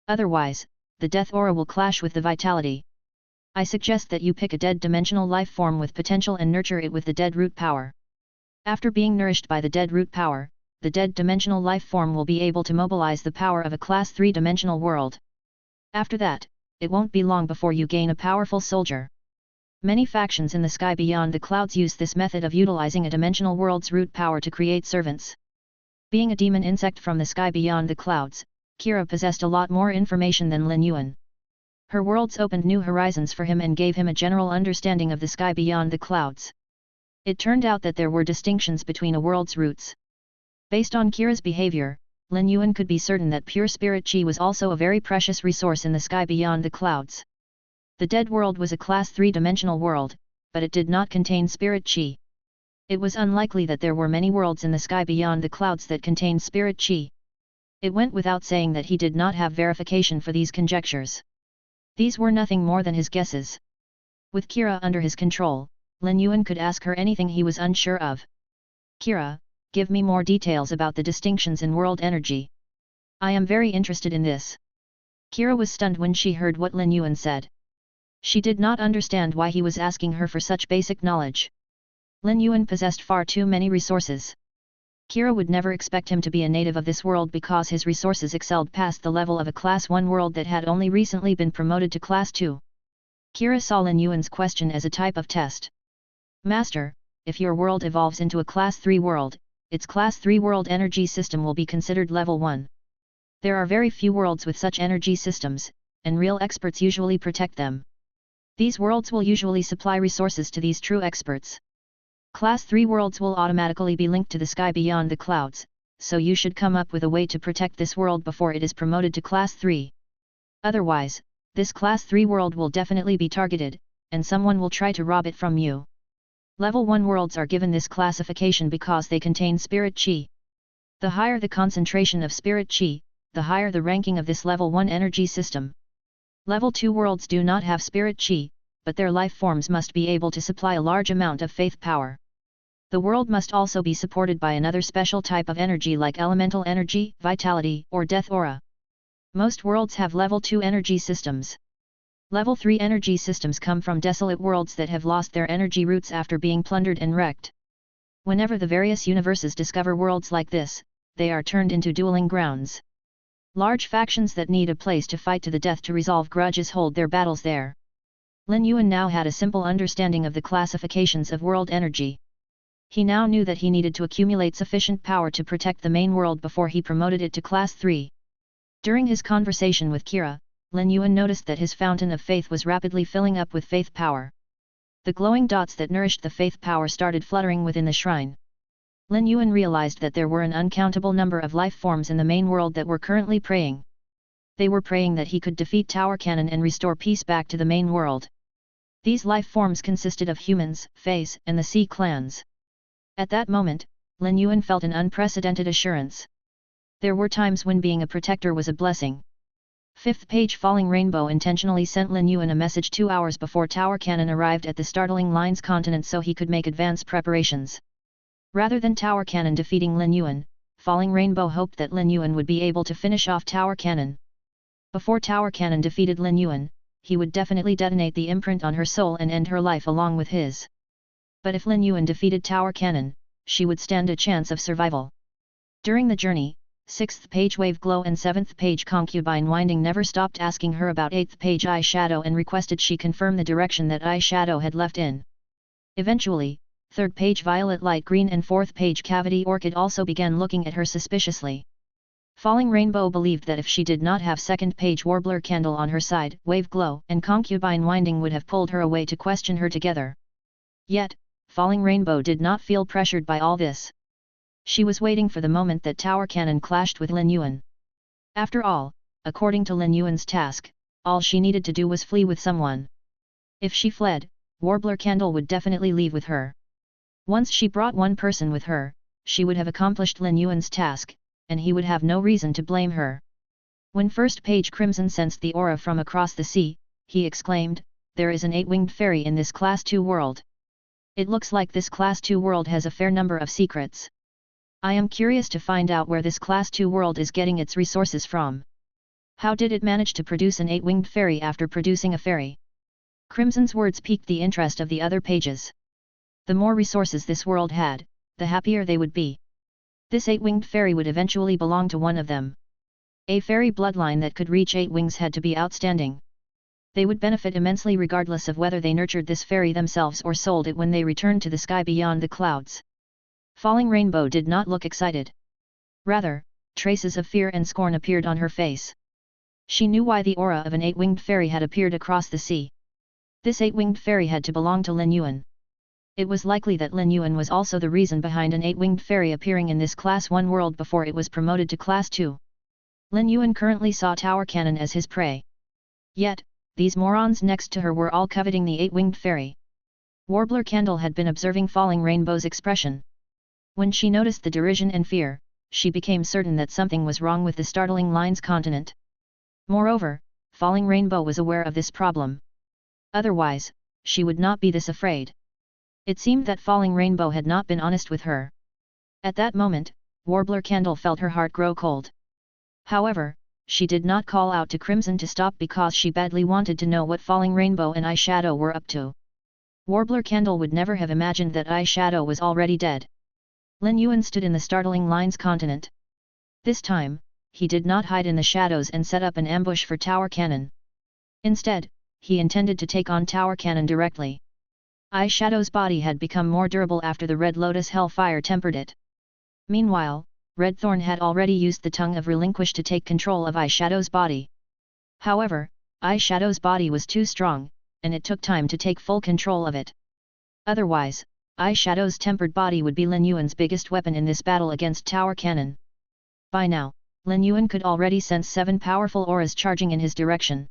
Otherwise, the death aura will clash with the vitality. I suggest that you pick a dead dimensional life form with potential and nurture it with the dead root power. After being nourished by the dead root power, the dead dimensional life form will be able to mobilize the power of a Class 3 dimensional world. After that, it won't be long before you gain a powerful soldier. Many factions in the sky beyond the clouds use this method of utilizing a dimensional world's root power to create servants. Being a demon insect from the sky beyond the clouds, Kira possessed a lot more information than Lin Yuan. Her worlds opened new horizons for him and gave him a general understanding of the sky beyond the clouds. It turned out that there were distinctions between a world's roots. Based on Kira's behavior, Lin Yuan could be certain that pure spirit chi was also a very precious resource in the sky beyond the clouds. The dead world was a Class 3 dimensional world, but it did not contain spirit chi. It was unlikely that there were many worlds in the sky beyond the clouds that contained spirit chi. It went without saying that he did not have verification for these conjectures. These were nothing more than his guesses. With Kira under his control, Lin Yuan could ask her anything he was unsure of. Kira, give me more details about the distinctions in world energy. I am very interested in this. Kira was stunned when she heard what Lin Yuan said. She did not understand why he was asking her for such basic knowledge. Lin Yuan possessed far too many resources. Kira would never expect him to be a native of this world because his resources excelled past the level of a Class 1 world that had only recently been promoted to Class 2. Kira saw Lin Yuan's question as a type of test. Master, if your world evolves into a Class 3 world, its Class 3 world energy system will be considered level 1. There are very few worlds with such energy systems, and real experts usually protect them. These worlds will usually supply resources to these true experts. Class 3 worlds will automatically be linked to the sky beyond the clouds, so you should come up with a way to protect this world before it is promoted to Class 3. Otherwise, this Class 3 world will definitely be targeted, and someone will try to rob it from you. Level 1 worlds are given this classification because they contain spirit chi. The higher the concentration of spirit chi, the higher the ranking of this level 1 energy system. Level 2 worlds do not have spirit chi, but their life forms must be able to supply a large amount of faith power. The world must also be supported by another special type of energy like elemental energy, vitality, or death aura. Most worlds have level 2 energy systems. Level 3 energy systems come from desolate worlds that have lost their energy roots after being plundered and wrecked. Whenever the various universes discover worlds like this, they are turned into dueling grounds. Large factions that need a place to fight to the death to resolve grudges hold their battles there. Lin Yuan now had a simple understanding of the classifications of world energy. He now knew that he needed to accumulate sufficient power to protect the main world before he promoted it to Class 3. During his conversation with Kira, Lin Yuan noticed that his fountain of faith was rapidly filling up with faith power. The glowing dots that nourished the faith power started fluttering within the shrine. Lin Yuan realized that there were an uncountable number of life forms in the main world that were currently praying. They were praying that he could defeat Tower Cannon and restore peace back to the main world. These life forms consisted of humans, feys, and the sea clans. At that moment, Lin Yuan felt an unprecedented assurance. There were times when being a protector was a blessing. 5th page. Falling Rainbow intentionally sent Lin Yuan a message 2 hours before Tower Cannon arrived at the startling Lines continent so he could make advance preparations. Rather than Tower Cannon defeating Lin Yuan, Falling Rainbow hoped that Lin Yuan would be able to finish off Tower Cannon. Before Tower Cannon defeated Lin Yuan, he would definitely detonate the imprint on her soul and end her life along with his. But if Lin Yuan defeated Tower Cannon, she would stand a chance of survival. During the journey, 6th page Wave Glow and 7th page Concubine Winding never stopped asking her about 8th page Eyeshadow and requested she confirm the direction that Eyeshadow had left in. Eventually, 3rd page Violet Light Green and 4th page Cavity Orchid also began looking at her suspiciously. Falling Rainbow believed that if she did not have 2nd page Warbler Candle on her side, Wave Glow and Concubine Winding would have pulled her away to question her together. Yet, Falling Rainbow did not feel pressured by all this. She was waiting for the moment that Tower Cannon clashed with Lin Yuan. After all, according to Lin Yuan's task, all she needed to do was flee with someone. If she fled, Warbler Candle would definitely leave with her. Once she brought one person with her, she would have accomplished Lin Yuan's task, and he would have no reason to blame her. When 1st page Crimson sensed the aura from across the sea, he exclaimed, "There is an 8-winged fairy in this Class 2 world. It looks like this Class 2 world has a fair number of secrets. I am curious to find out where this Class 2 world is getting its resources from. How did it manage to produce an 8-winged fairy after producing a fairy?" Crimson's words piqued the interest of the other pages. The more resources this world had, the happier they would be. This 8-winged fairy would eventually belong to one of them. A fairy bloodline that could reach 8 wings had to be outstanding. They would benefit immensely regardless of whether they nurtured this fairy themselves or sold it when they returned to the sky beyond the clouds. Falling Rainbow did not look excited. Rather, traces of fear and scorn appeared on her face. She knew why the aura of an 8-winged fairy had appeared across the sea. This 8-winged fairy had to belong to Lin Yuan. It was likely that Lin Yuan was also the reason behind an 8-winged fairy appearing in this Class 1 world before it was promoted to Class 2. Lin Yuan currently saw Tower Cannon as his prey. Yet, these morons next to her were all coveting the 8-winged fairy. Warbler Candle had been observing Falling Rainbow's expression. When she noticed the derision and fear, she became certain that something was wrong with the startling Lines continent. Moreover, Falling Rainbow was aware of this problem. Otherwise, she would not be this afraid. It seemed that Falling Rainbow had not been honest with her. At that moment, Warbler Candle felt her heart grow cold. However, she did not call out to Crimson to stop because she badly wanted to know what Falling Rainbow and Eyeshadow were up to. Warbler Candle would never have imagined that Eyeshadow was already dead. Lin Yuan stood in the startling Lines continent. This time, he did not hide in the shadows and set up an ambush for Tower Cannon. Instead, he intended to take on Tower Cannon directly. Eyeshadow's body had become more durable after the Red Lotus Hellfire tempered it. Meanwhile, Red Thorn had already used the Tongue of Relinquish to take control of Eyeshadow's body. However, Eyeshadow's body was too strong, and it took time to take full control of it. Otherwise, Eyeshadow's tempered body would be Lin Yuan's biggest weapon in this battle against Tower Cannon. By now, Lin Yuan could already sense 7 powerful auras charging in his direction.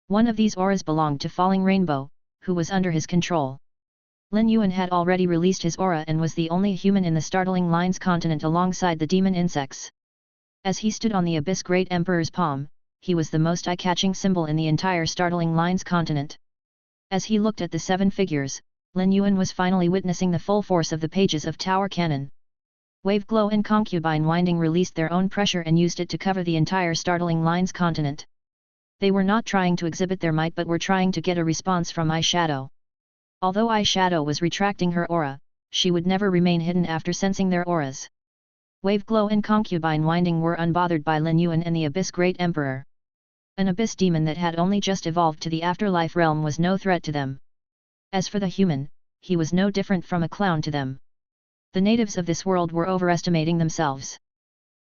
One of these auras belonged to Falling Rainbow, who was under his control. Lin Yuan had already released his aura and was the only human in the Startling Lines continent alongside the demon insects. As he stood on the Abyss Great Emperor's palm, he was the most eye-catching symbol in the entire Startling Lines continent. As he looked at the 7 figures, Lin Yuan was finally witnessing the full force of the pages of Tower Cannon. Wave Glow and Concubine Winding released their own pressure and used it to cover the entire Startling Lines continent. They were not trying to exhibit their might but were trying to get a response from Eyeshadow. Although Eyeshadow was retracting her aura, she would never remain hidden after sensing their auras. Wave Glow and Concubine Winding were unbothered by Lin Yuan and the Abyss Great Emperor. An abyss demon that had only just evolved to the afterlife realm was no threat to them. As for the human, he was no different from a clown to them. The natives of this world were overestimating themselves.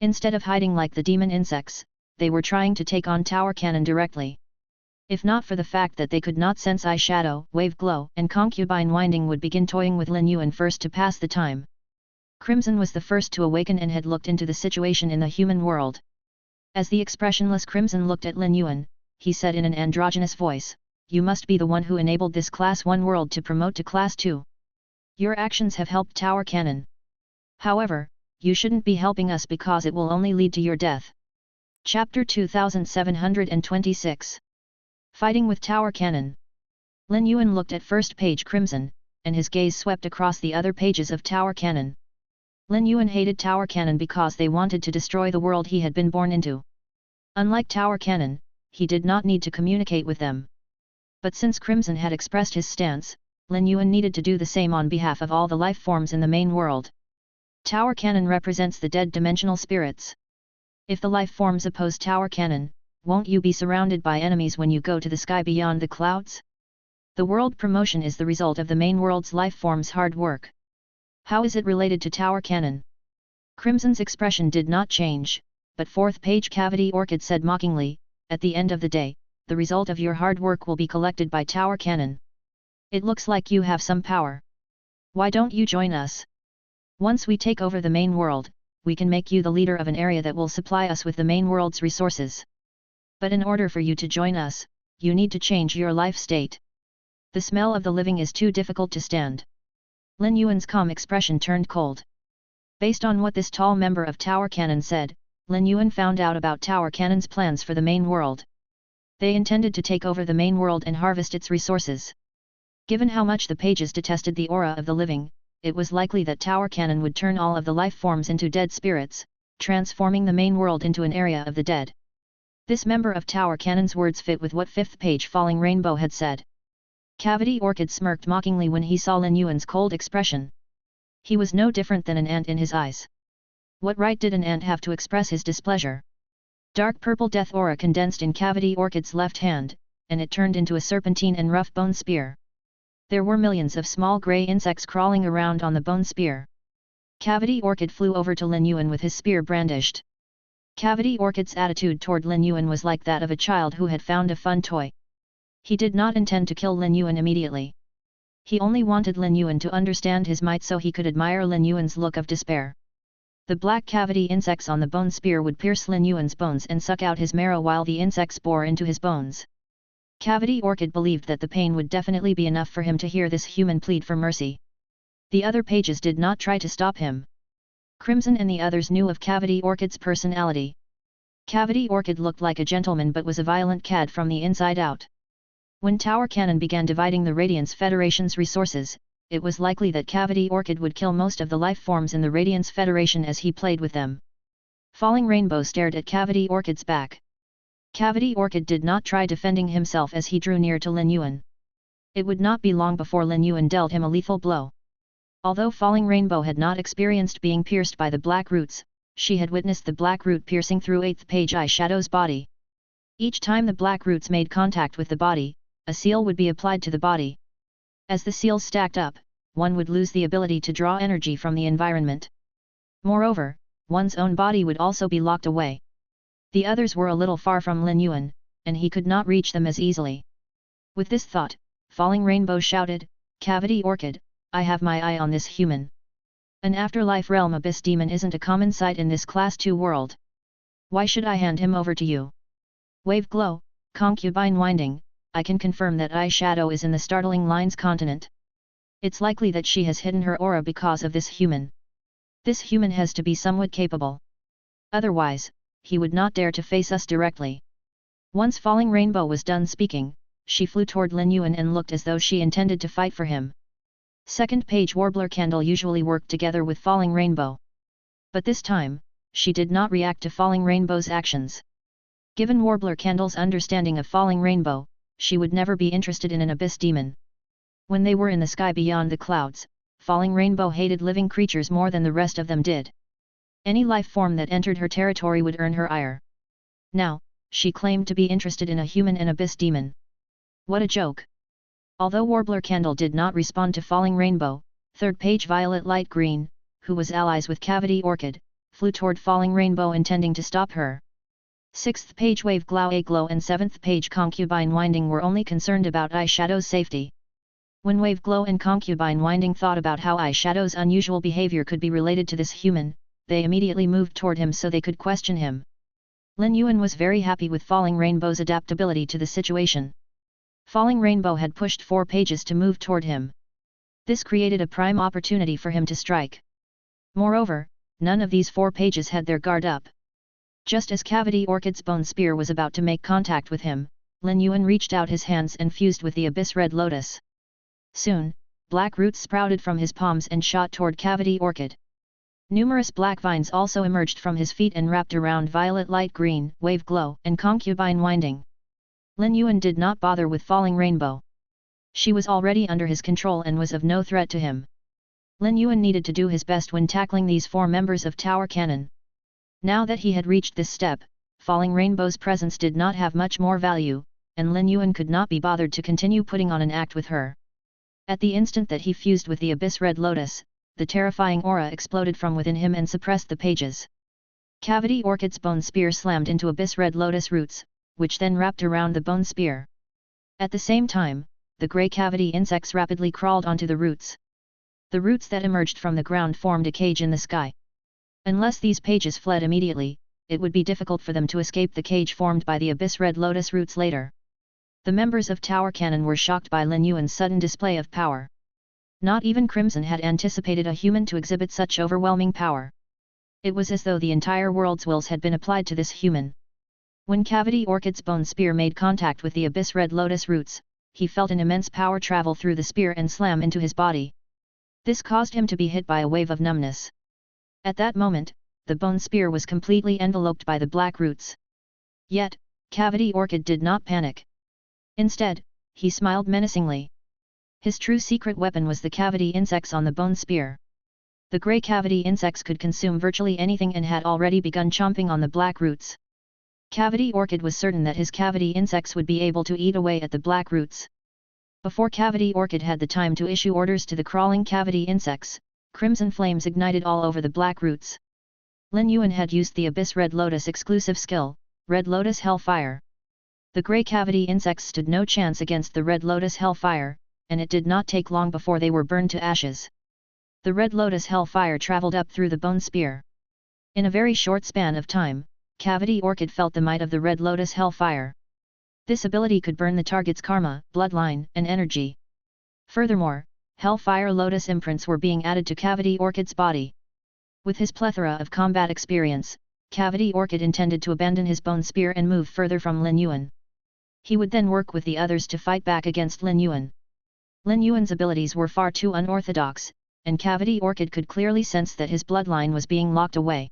Instead of hiding like the demon insects, they were trying to take on Tower Cannon directly. If not for the fact that they could not sense Eyeshadow, Wave Glow, and Concubine Winding would begin toying with Lin Yuan first to pass the time. Crimson was the first to awaken and had looked into the situation in the human world. As the expressionless Crimson looked at Lin Yuan, he said in an androgynous voice, "You must be the one who enabled this Class 1 world to promote to Class 2. Your actions have helped Tower Cannon. However, you shouldn't be helping us because it will only lead to your death." Chapter 2726. Fighting with Tower Cannon. Lin Yuan looked at first page Crimson, and his gaze swept across the other pages of Tower Cannon. Lin Yuan hated Tower Cannon because they wanted to destroy the world he had been born into. Unlike Tower Cannon, he did not need to communicate with them. But since Crimson had expressed his stance, Lin Yuan needed to do the same on behalf of all the life forms in the main world. Tower Cannon represents the dead dimensional spirits. If the life forms oppose Tower Cannon, won't you be surrounded by enemies when you go to the sky beyond the clouds? The world promotion is the result of the main world's life forms' hard work. How is it related to Tower Cannon? Crimson's expression did not change, but fourth page Cavity Orchid said mockingly, "At the end of the day, the result of your hard work will be collected by Tower Cannon. It looks like you have some power. Why don't you join us? Once we take over the main world, we can make you the leader of an area that will supply us with the main world's resources. But in order for you to join us, you need to change your life state. The smell of the living is too difficult to stand." Lin Yuan's calm expression turned cold. Based on what this tall member of Tower Cannon said, Lin Yuan found out about Tower Cannon's plans for the main world. They intended to take over the main world and harvest its resources. Given how much the pages detested the aura of the living, it was likely that Tower Cannon would turn all of the life forms into dead spirits, transforming the main world into an area of the dead. This member of Tower Cannon's words fit with what fifth page Falling Rainbow had said. Cavity Orchid smirked mockingly when he saw Lin Yuan's cold expression. He was no different than an ant in his eyes. What right did an ant have to express his displeasure? Dark purple death aura condensed in Cavity Orchid's left hand, and it turned into a serpentine and rough bone spear. There were millions of small grey insects crawling around on the bone spear. Cavity Orchid flew over to Lin Yuan with his spear brandished. Cavity Orchid's attitude toward Lin Yuan was like that of a child who had found a fun toy. He did not intend to kill Lin Yuan immediately. He only wanted Lin Yuan to understand his might so he could admire Lin Yuan's look of despair. The black cavity insects on the bone spear would pierce Lin Yuan's bones and suck out his marrow while the insects bore into his bones. Cavity Orchid believed that the pain would definitely be enough for him to hear this human plead for mercy. The other pages did not try to stop him. Crimson and the others knew of Cavity Orchid's personality. Cavity Orchid looked like a gentleman but was a violent cad from the inside out. When Tower Cannon began dividing the Radiance Federation's resources, it was likely that Cavity Orchid would kill most of the life forms in the Radiance Federation as he played with them. Falling Rainbow stared at Cavity Orchid's back. Cavity Orchid did not try defending himself as he drew near to Lin Yuan. It would not be long before Lin Yuan dealt him a lethal blow. Although Falling Rainbow had not experienced being pierced by the black roots, she had witnessed the black root piercing through 8th page Eyeshadow's body. Each time the black roots made contact with the body, a seal would be applied to the body. As the seals stacked up, one would lose the ability to draw energy from the environment. Moreover, one's own body would also be locked away. The others were a little far from Lin Yuan, and he could not reach them as easily. With this thought, Falling Rainbow shouted, "Cavity Orchid, I have my eye on this human. An afterlife realm abyss demon isn't a common sight in this Class 2 world. Why should I hand him over to you?" Wave Glow, Concubine winding, I can confirm that eyeshadow is in the startling lines continent. It's likely that she has hidden her aura because of this human. This human has to be somewhat capable. Otherwise, he would not dare to face us directly. Once Falling Rainbow was done speaking, she flew toward Lin Yuan and looked as though she intended to fight for him. Second page Warbler Candle usually worked together with Falling Rainbow. But this time, she did not react to Falling Rainbow's actions. Given Warbler Candle's understanding of Falling Rainbow, she would never be interested in an abyss demon. When they were in the sky beyond the clouds, Falling Rainbow hated living creatures more than the rest of them did. Any life form that entered her territory would earn her ire. Now, she claimed to be interested in a human and abyss demon. What a joke! Although Warbler Candle did not respond to Falling Rainbow, third page Violet Light Green, who was allies with Cavity Orchid, flew toward Falling Rainbow intending to stop her. Sixth page Wave Glow Aglow and seventh page Concubine Winding were only concerned about Eyeshadow's safety. When Wave Glow and Concubine Winding thought about how Eyeshadow's unusual behavior could be related to this human, they immediately moved toward him so they could question him. Lin Yuan was very happy with Falling Rainbow's adaptability to the situation. Falling Rainbow had pushed 4 pages to move toward him. This created a prime opportunity for him to strike. Moreover, none of these 4 pages had their guard up. Just as Cavity Orchid's bone spear was about to make contact with him, Lin Yuan reached out his hands and fused with the Abyss Red Lotus. Soon, black roots sprouted from his palms and shot toward Cavity Orchid. Numerous black vines also emerged from his feet and wrapped around Violet Light Green, Wave Glow, and Concubine Winding. Lin Yuan did not bother with Falling Rainbow. She was already under his control and was of no threat to him. Lin Yuan needed to do his best when tackling these 4 members of Tower Cannon. Now that he had reached this step, Falling Rainbow's presence did not have much more value, and Lin Yuan could not be bothered to continue putting on an act with her. At the instant that he fused with the Abyss Red Lotus, the terrifying aura exploded from within him and suppressed the pages. Cavity Orchid's bone spear slammed into Abyss Red Lotus roots, which then wrapped around the bone spear. At the same time, the grey cavity insects rapidly crawled onto the roots. The roots that emerged from the ground formed a cage in the sky. Unless these pages fled immediately, it would be difficult for them to escape the cage formed by the Abyss Red Lotus roots later. The members of Tower Cannon were shocked by Lin Yuan's sudden display of power. Not even Crimson had anticipated a human to exhibit such overwhelming power. It was as though the entire world's wills had been applied to this human. When Cavity Orchid's bone spear made contact with the Abyss Red Lotus roots, he felt an immense power travel through the spear and slam into his body. This caused him to be hit by a wave of numbness. At that moment, the bone spear was completely enveloped by the black roots. Yet, Cavity Orchid did not panic. Instead, he smiled menacingly. His true secret weapon was the cavity insects on the bone spear. The grey cavity insects could consume virtually anything and had already begun chomping on the black roots. Cavity Orchid was certain that his cavity insects would be able to eat away at the black roots. Before Cavity Orchid had the time to issue orders to the crawling cavity insects, crimson flames ignited all over the black roots. Lin Yuan had used the Abyss Red Lotus exclusive skill, Red Lotus Hellfire. The grey cavity insects stood no chance against the Red Lotus Hellfire, and it did not take long before they were burned to ashes. The Red Lotus Hellfire travelled up through the bone spear. In a very short span of time, Cavity Orchid felt the might of the Red Lotus Hellfire. This ability could burn the target's karma, bloodline, and energy. Furthermore, Hellfire Lotus imprints were being added to Cavity Orchid's body. With his plethora of combat experience, Cavity Orchid intended to abandon his bone spear and move further from Lin Yuan. He would then work with the others to fight back against Lin Yuan. Lin Yuan's abilities were far too unorthodox, and Cavity Orchid could clearly sense that his bloodline was being locked away.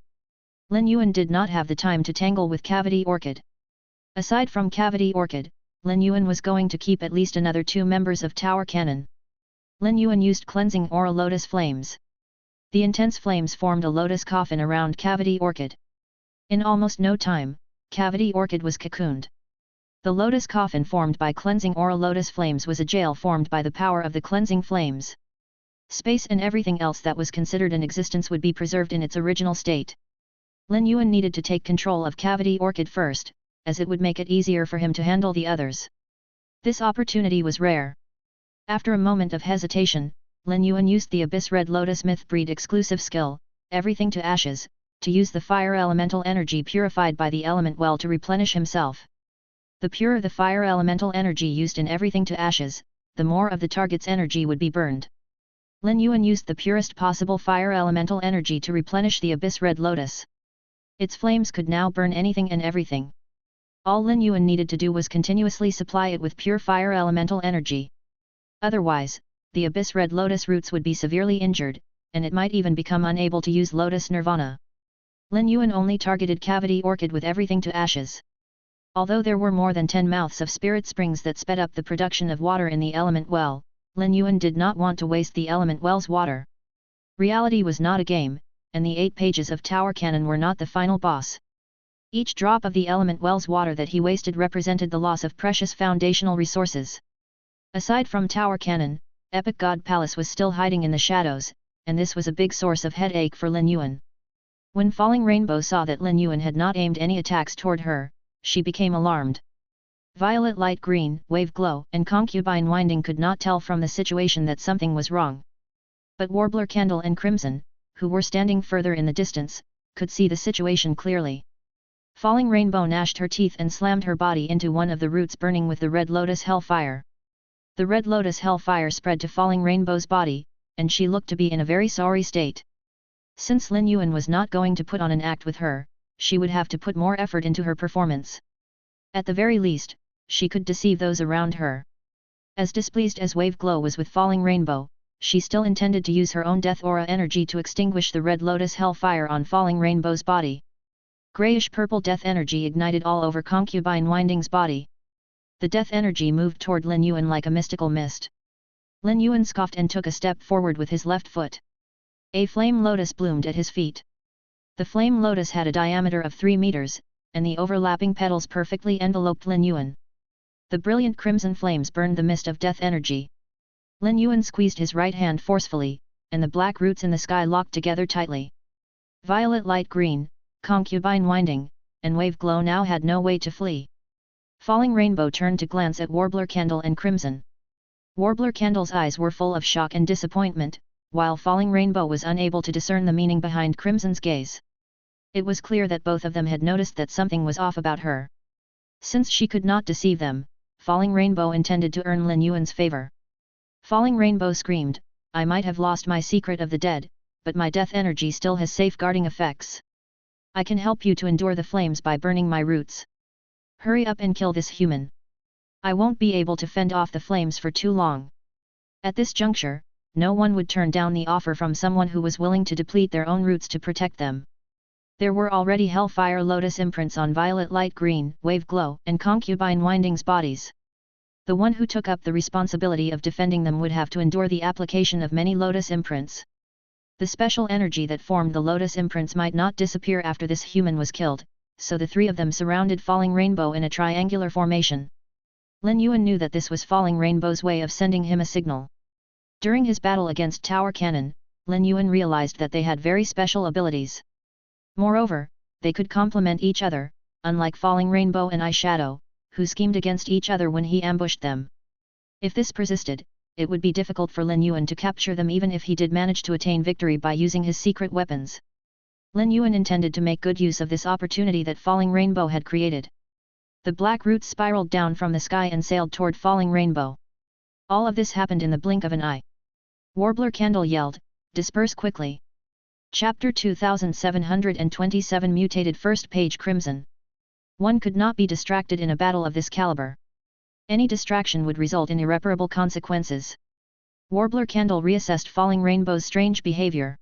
Lin Yuan did not have the time to tangle with Cavity Orchid. Aside from Cavity Orchid, Lin Yuan was going to keep at least another 2 members of Tower Cannon. Lin Yuan used cleansing aura lotus flames. The intense flames formed a lotus coffin around Cavity Orchid. In almost no time, Cavity Orchid was cocooned. The lotus coffin formed by cleansing aura lotus flames was a jail formed by the power of the cleansing flames. Space and everything else that was considered an existence would be preserved in its original state. Lin Yuan needed to take control of Cavity Orchid first, as it would make it easier for him to handle the others. This opportunity was rare. After a moment of hesitation, Lin Yuan used the Abyss Red Lotus Mythbreed exclusive skill, Everything to Ashes, to use the fire elemental energy purified by the element well to replenish himself. The purer the fire elemental energy used in everything to ashes, the more of the target's energy would be burned. Lin Yuan used the purest possible fire elemental energy to replenish the abyss red lotus. Its flames could now burn anything and everything. All Lin Yuan needed to do was continuously supply it with pure fire elemental energy. Otherwise, the abyss red lotus roots would be severely injured, and it might even become unable to use lotus nirvana. Lin Yuan only targeted cavity orchid with everything to ashes. Although there were more than 10 mouths of spirit springs that sped up the production of water in the element well, Lin Yuan did not want to waste the element well's water. Reality was not a game, and the 8 pages of Tower Cannon were not the final boss. Each drop of the element well's water that he wasted represented the loss of precious foundational resources. Aside from Tower Cannon, Epic God Palace was still hiding in the shadows, and this was a big source of headache for Lin Yuan. When Falling Rainbow saw that Lin Yuan had not aimed any attacks toward her, she became alarmed. Violet Light Green, Wave Glow, and Concubine Winding could not tell from the situation that something was wrong. But Warbler Candle and Crimson, who were standing further in the distance, could see the situation clearly. Falling Rainbow gnashed her teeth and slammed her body into one of the roots burning with the Red Lotus Hellfire. The Red Lotus Hellfire spread to Falling Rainbow's body, and she looked to be in a very sorry state. Since Lin Yuan was not going to put on an act with her, she would have to put more effort into her performance. At the very least, she could deceive those around her. As displeased as Wave Glow was with Falling Rainbow, she still intended to use her own death aura energy to extinguish the Red Lotus Hellfire on Falling Rainbow's body. Grayish-purple death energy ignited all over Concubine Winding's body. The death energy moved toward Lin Yuan like a mystical mist. Lin Yuan scoffed and took a step forward with his left foot. A flame lotus bloomed at his feet. The flame lotus had a diameter of 3 meters, and the overlapping petals perfectly enveloped Lin Yuan. The brilliant crimson flames burned the mist of death energy. Lin Yuan squeezed his right hand forcefully, and the black roots in the sky locked together tightly. Violet Light Green, Concubine Winding, and Wave Glow now had no way to flee. Falling Rainbow turned to glance at Warbler Candle and Crimson. Warbler Candle's eyes were full of shock and disappointment, while Falling Rainbow was unable to discern the meaning behind Crimson's gaze. It was clear that both of them had noticed that something was off about her. Since she could not deceive them, Falling Rainbow intended to earn Lin Yuan's favor. Falling Rainbow screamed, "I might have lost my secret of the dead, but my death energy still has safeguarding effects. I can help you to endure the flames by burning my roots. Hurry up and kill this human. I won't be able to fend off the flames for too long." At this juncture, no one would turn down the offer from someone who was willing to deplete their own roots to protect them. There were already Hellfire Lotus imprints on Violet Light Green, Wave Glow, and Concubine Winding's bodies. The one who took up the responsibility of defending them would have to endure the application of many Lotus imprints. The special energy that formed the Lotus imprints might not disappear after this human was killed, so the 3 of them surrounded Falling Rainbow in a triangular formation. Lin Yuan knew that this was Falling Rainbow's way of sending him a signal. During his battle against Tower Cannon, Lin Yuan realized that they had very special abilities. Moreover, they could complement each other, unlike Falling Rainbow and Eyeshadow, who schemed against each other when he ambushed them. If this persisted, it would be difficult for Lin Yuan to capture them even if he did manage to attain victory by using his secret weapons. Lin Yuan intended to make good use of this opportunity that Falling Rainbow had created. The black roots spiraled down from the sky and sailed toward Falling Rainbow. All of this happened in the blink of an eye. Warbler Candle yelled, "Disperse quickly." Chapter 2727 Mutated First Page Crimson. One could not be distracted in a battle of this caliber. Any distraction would result in irreparable consequences. Warbler Candle reassessed Falling Rainbow's strange behavior.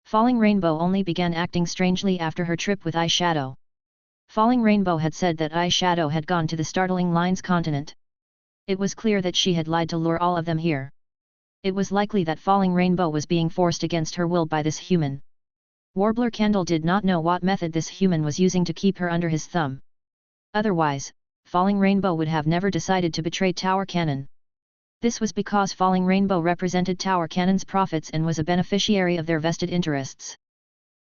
Falling Rainbow only began acting strangely after her trip with Eyeshadow. Falling Rainbow had said that Eyeshadow had gone to the Startling Lines continent. It was clear that she had lied to lure all of them here. It was likely that Falling Rainbow was being forced against her will by this human. Warbler Candle did not know what method this human was using to keep her under his thumb. Otherwise, Falling Rainbow would have never decided to betray Tower Cannon. This was because Falling Rainbow represented Tower Cannon's profits and was a beneficiary of their vested interests.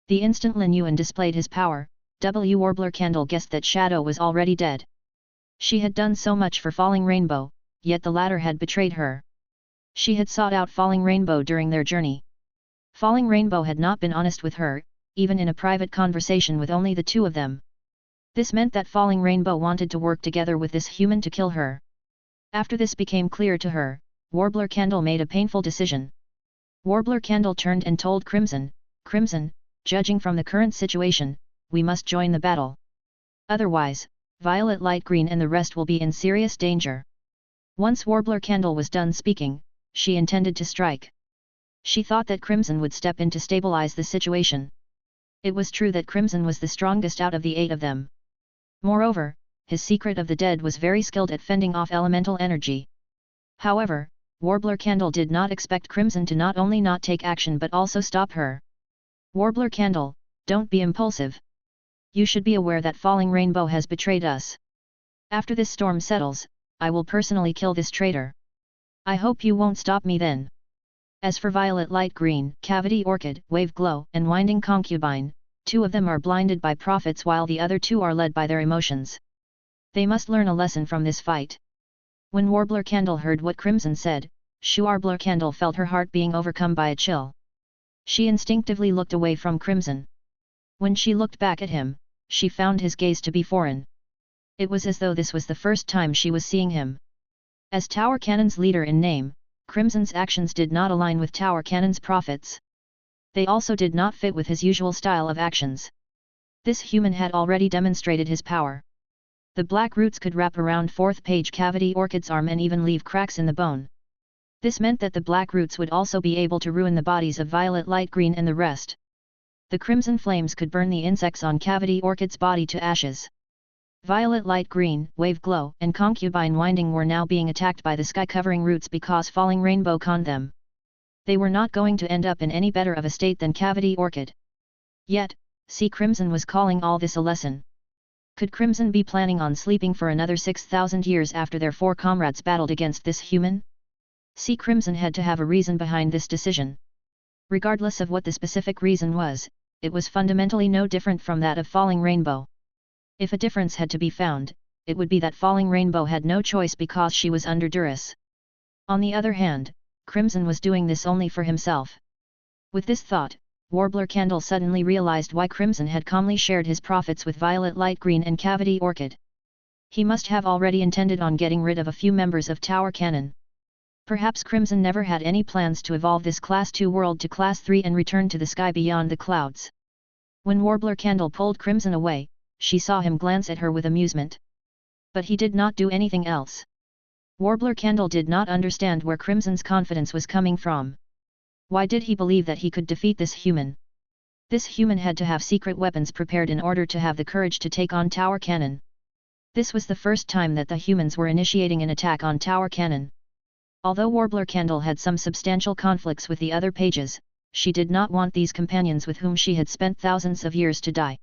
The instant Lin Yuan displayed his power, Warbler Candle guessed that Shadow was already dead. She had done so much for Falling Rainbow, yet the latter had betrayed her. She had sought out Falling Rainbow during their journey. Falling Rainbow had not been honest with her, even in a private conversation with only the 2 of them. This meant that Falling Rainbow wanted to work together with this human to kill her. After this became clear to her, Warbler Candle made a painful decision. Warbler Candle turned and told Crimson, "Crimson, judging from the current situation, we must join the battle. Otherwise, Violet Light Green and the rest will be in serious danger." Once Warbler Candle was done speaking, she intended to strike. She thought that Crimson would step in to stabilize the situation. It was true that Crimson was the strongest out of the 8 of them. Moreover, his Secret of the Dead was very skilled at fending off elemental energy. However, Warbler Candle did not expect Crimson to not only not take action but also stop her. "Warbler Candle, don't be impulsive. You should be aware that Falling Rainbow has betrayed us. After this storm settles, I will personally kill this traitor. I hope you won't stop me then." As for Violet Light Green, Cavity Orchid, Wave Glow, and Winding Concubine, 2 of them are blinded by prophets while the other 2 are led by their emotions. They must learn a lesson from this fight. When Warbler Candle heard what Crimson said, Warbler Candle felt her heart being overcome by a chill. She instinctively looked away from Crimson. When she looked back at him, she found his gaze to be foreign. It was as though this was the first time she was seeing him. As Tower Cannon's leader in name, Crimson's actions did not align with Tower Cannon's prophets. They also did not fit with his usual style of actions. This human had already demonstrated his power. The black roots could wrap around 4th page Cavity Orchid's arm and even leave cracks in the bone. This meant that the black roots would also be able to ruin the bodies of Violet Light Green and the rest. The crimson flames could burn the insects on Cavity Orchid's body to ashes. Violet Light Green, Wave Glow, and Concubine Winding were now being attacked by the sky-covering roots because Falling Rainbow conned them. They were not going to end up in any better of a state than Cavity Orchid. Yet, Crimson was calling all this a lesson. Could Crimson be planning on sleeping for another 6,000 years after their 4 comrades battled against this human? Crimson had to have a reason behind this decision. Regardless of what the specific reason was, it was fundamentally no different from that of Falling Rainbow. If a difference had to be found, it would be that Falling Rainbow had no choice because she was under duress. On the other hand, Crimson was doing this only for himself. With this thought, Warbler Candle suddenly realized why Crimson had calmly shared his profits with Violet Light Green and Cavity Orchid. He must have already intended on getting rid of a few members of Tower Cannon. Perhaps Crimson never had any plans to evolve this Class 2 world to Class 3 and return to the sky beyond the clouds. When Warbler Candle pulled Crimson away, she saw him glance at her with amusement. But he did not do anything else. Warbler Candle did not understand where Crimson's confidence was coming from. Why did he believe that he could defeat this human? This human had to have secret weapons prepared in order to have the courage to take on Tower Cannon. This was the first time that the humans were initiating an attack on Tower Cannon. Although Warbler Candle had some substantial conflicts with the other pages, she did not want these companions with whom she had spent thousands of years to die.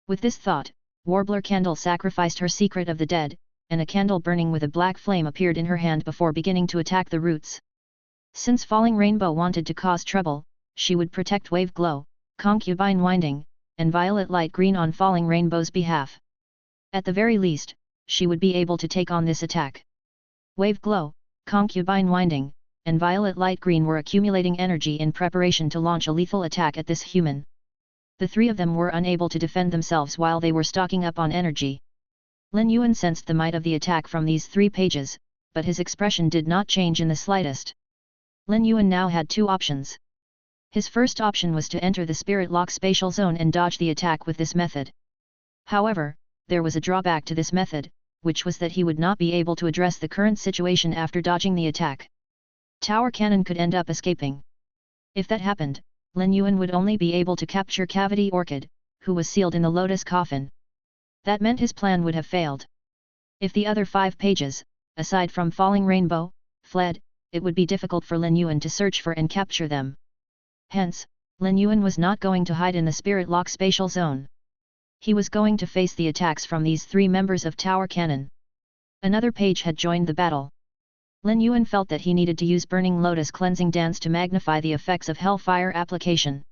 With this thought, Warbler Candle sacrificed her Secret of the Dead, and a candle burning with a black flame appeared in her hand before beginning to attack the roots. Since Falling Rainbow wanted to cause trouble, she would protect Wave Glow, Concubine Winding, and Violet Light Green on Falling Rainbow's behalf. At the very least, she would be able to take on this attack. Wave Glow, Concubine Winding, and Violet Light Green were accumulating energy in preparation to launch a lethal attack at this human. The 3 of them were unable to defend themselves while they were stocking up on energy. Lin Yuan sensed the might of the attack from these 3 pages, but his expression did not change in the slightest. Lin Yuan now had 2 options. His first option was to enter the Spirit Lock spatial zone and dodge the attack with this method. However, there was a drawback to this method, which was that he would not be able to address the current situation after dodging the attack. Tower Cannon could end up escaping. If that happened, Lin Yuan would only be able to capture Cavity Orchid, who was sealed in the lotus coffin. That meant his plan would have failed. If the other 5 pages, aside from Falling Rainbow, fled, it would be difficult for Lin Yuan to search for and capture them. Hence, Lin Yuan was not going to hide in the Spirit Lock spatial zone. He was going to face the attacks from these 3 members of Tower Cannon. Another page had joined the battle. Lin Yuan felt that he needed to use Burning Lotus Cleansing Dance to magnify the effects of Hellfire application.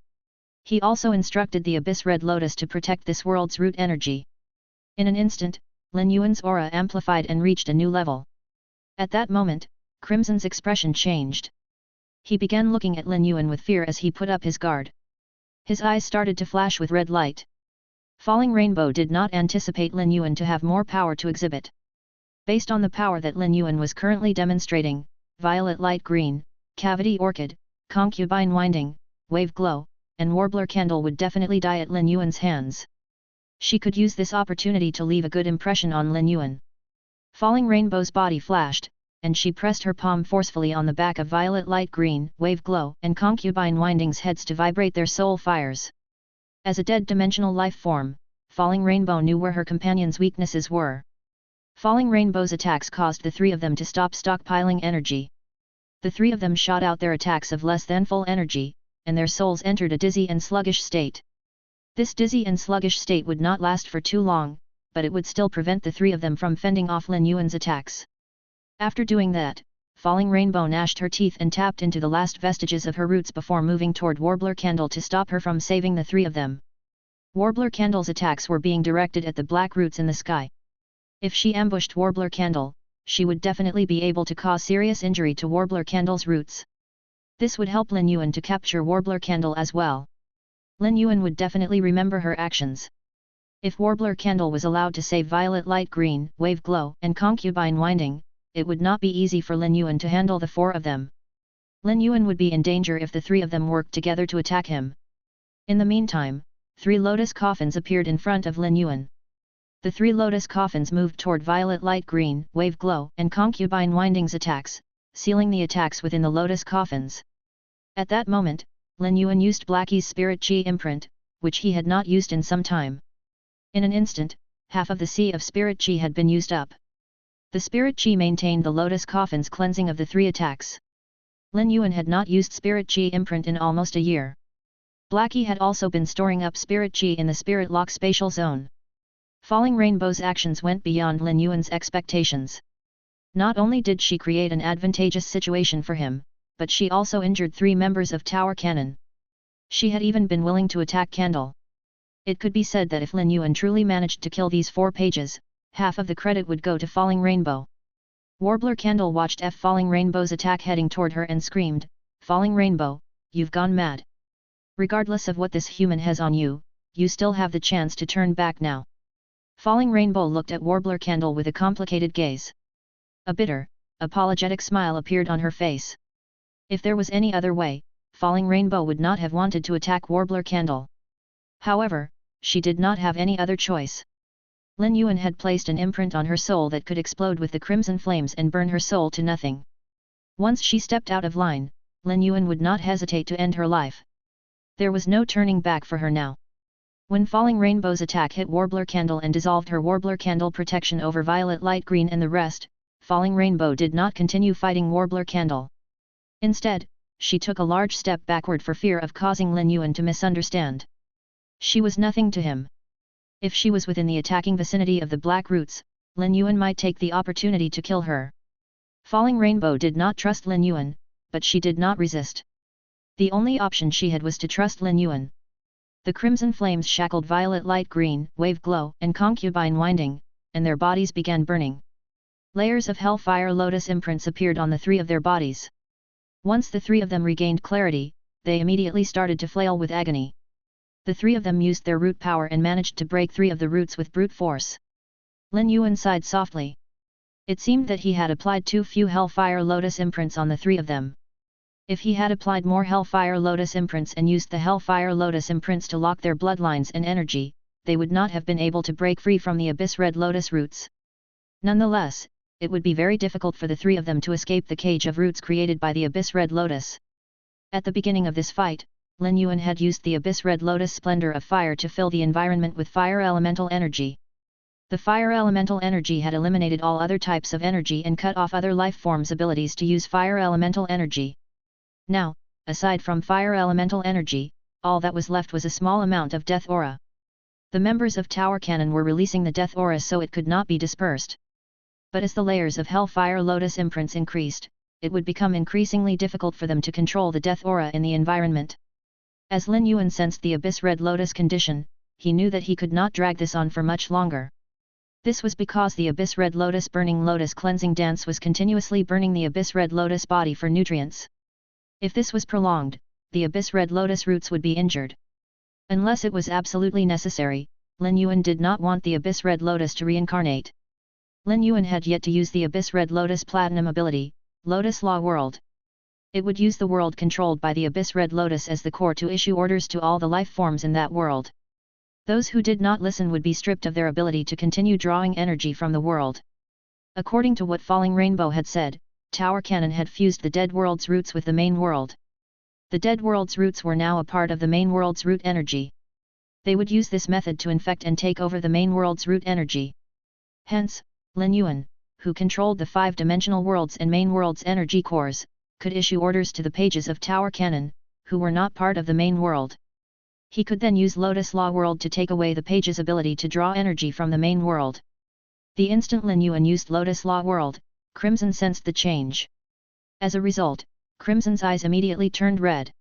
He also instructed the Abyss Red Lotus to protect this world's root energy. In an instant, Lin Yuan's aura amplified and reached a new level. At that moment, Crimson's expression changed. He began looking at Lin Yuan with fear as he put up his guard. His eyes started to flash with red light. Falling Rainbow did not anticipate Lin Yuan to have more power to exhibit. Based on the power that Lin Yuan was currently demonstrating, Violet Light Green, Cavity Orchid, Concubine Winding, Wave Glow, and Warbler Candle would definitely die at Lin Yuan's hands. She could use this opportunity to leave a good impression on Lin Yuan. Falling Rainbow's body flashed, and she pressed her palm forcefully on the back of Violet Light Green, Wave Glow, and Concubine Winding's heads to vibrate their soul fires. As a dead-dimensional life form, Falling Rainbow knew where her companion's weaknesses were. Falling Rainbow's attacks caused the three of them to stop stockpiling energy. The three of them shot out their attacks of less than full energy, and their souls entered a dizzy and sluggish state. This dizzy and sluggish state would not last for too long, but it would still prevent the three of them from fending off Lin Yuan's attacks. After doing that, Falling Rainbow gnashed her teeth and tapped into the last vestiges of her roots before moving toward Warbler Candle to stop her from saving the three of them. Warbler Candle's attacks were being directed at the black roots in the sky. If she ambushed Warbler Candle, she would definitely be able to cause serious injury to Warbler Candle's roots. This would help Lin Yuan to capture Warbler Candle as well. Lin Yuan would definitely remember her actions. If Warbler Candle was allowed to save Violet Light Green, Wave Glow, and Concubine Winding, it would not be easy for Lin Yuan to handle the four of them. Lin Yuan would be in danger if the three of them worked together to attack him. In the meantime, 3 lotus coffins appeared in front of Lin Yuan. The 3 lotus coffins moved toward Violet Light Green, Wave Glow, and Concubine Winding's attacks, sealing the attacks within the lotus coffins. At that moment, Lin Yuan used Blackie's Spirit Chi imprint, which he had not used in some time. In an instant, half of the sea of Spirit Chi had been used up. The Spirit Chi maintained the lotus coffin's cleansing of the 3 attacks. Lin Yuan had not used Spirit Chi imprint in almost a year. Blackie had also been storing up Spirit Chi in the Spirit Lock spatial zone. Falling Rainbow's actions went beyond Lin Yuan's expectations. Not only did she create an advantageous situation for him, but she also injured 3 members of Tower Cannon. She had even been willing to attack Candle. It could be said that if Lin Yuan truly managed to kill these 4 pages, half of the credit would go to Falling Rainbow. Warbler Candle watched Falling Rainbow's attack heading toward her and screamed, "Falling Rainbow, you've gone mad. Regardless of what this human has on you, you still have the chance to turn back now." Falling Rainbow looked at Warbler Candle with a complicated gaze. A bitter, apologetic smile appeared on her face. If there was any other way, Falling Rainbow would not have wanted to attack Warbler Candle. However, she did not have any other choice. Lin Yuan had placed an imprint on her soul that could explode with the crimson flames and burn her soul to nothing. Once she stepped out of line, Lin Yuan would not hesitate to end her life. There was no turning back for her now. When Falling Rainbow's attack hit Warbler Candle and dissolved her Warbler Candle protection over Violet Light Green and the rest, Falling Rainbow did not continue fighting Warbler Candle. Instead, she took a large step backward for fear of causing Lin Yuan to misunderstand. She was nothing to him. If she was within the attacking vicinity of the Black Roots, Lin Yuan might take the opportunity to kill her. Falling Rainbow did not trust Lin Yuan, but she did not resist. The only option she had was to trust Lin Yuan. The crimson flames shackled Violet Light Green, Wave Glow, and Concubine Winding, and their bodies began burning. Layers of Hellfire Lotus imprints appeared on the 3 of their bodies. Once the 3 of them regained clarity, they immediately started to flail with agony. The 3 of them used their root power and managed to break 3 of the roots with brute force. Lin Yuan sighed softly. It seemed that he had applied too few Hellfire Lotus imprints on the 3 of them. If he had applied more Hellfire Lotus imprints and used the Hellfire Lotus imprints to lock their bloodlines and energy, they would not have been able to break free from the Abyss Red Lotus roots. Nonetheless, it would be very difficult for the 3 of them to escape the cage of roots created by the Abyss Red Lotus. At the beginning of this fight, Lin Yuan had used the Abyss Red Lotus Splendor of Fire to fill the environment with fire elemental energy. The fire elemental energy had eliminated all other types of energy and cut off other life forms' abilities to use fire elemental energy. Now, aside from fire elemental energy, all that was left was a small amount of death aura. The members of Tower Cannon were releasing the death aura so it could not be dispersed. But as the layers of Hellfire Lotus imprints increased, it would become increasingly difficult for them to control the death aura in the environment. As Lin Yuan sensed the Abyss Red Lotus condition, he knew that he could not drag this on for much longer. This was because the Abyss Red Lotus Burning Lotus Cleansing Dance was continuously burning the Abyss Red Lotus body for nutrients. If this was prolonged, the Abyss Red Lotus roots would be injured. Unless it was absolutely necessary, Lin Yuan did not want the Abyss Red Lotus to reincarnate. Lin Yuan had yet to use the Abyss Red Lotus Platinum ability, Lotus Law World. It would use the world controlled by the Abyss Red Lotus as the core to issue orders to all the life forms in that world. Those who did not listen would be stripped of their ability to continue drawing energy from the world. According to what Falling Rainbow had said, Tower Cannon had fused the dead world's roots with the main world. The dead world's roots were now a part of the main world's root energy. They would use this method to infect and take over the main world's root energy. Hence, Lin Yuan, who controlled the 5-dimensional worlds and main world's energy cores, could issue orders to the pages of Tower Cannon, who were not part of the main world. He could then use Lotus Law World to take away the page's ability to draw energy from the main world. The instant Lin Yuan used Lotus Law World, Crimson sensed the change. As a result, Crimson's eyes immediately turned red.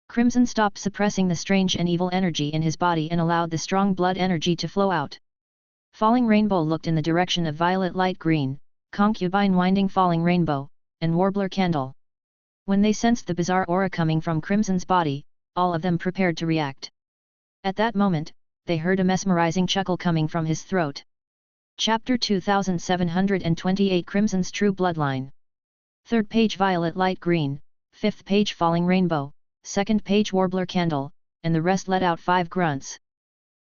Crimson stopped suppressing the strange and evil energy in his body and allowed the strong blood energy to flow out. Falling Rainbow looked in the direction of Violet Light Green, Concubine Winding Falling Rainbow, and Warbler Candle. When they sensed the bizarre aura coming from Crimson's body, all of them prepared to react. At that moment, they heard a mesmerizing chuckle coming from his throat. Chapter 2728 Crimson's True Bloodline. 3rd page Violet Light Green, 5th page Falling Rainbow, 2nd page Warbler Candle, and the rest let out 5 grunts.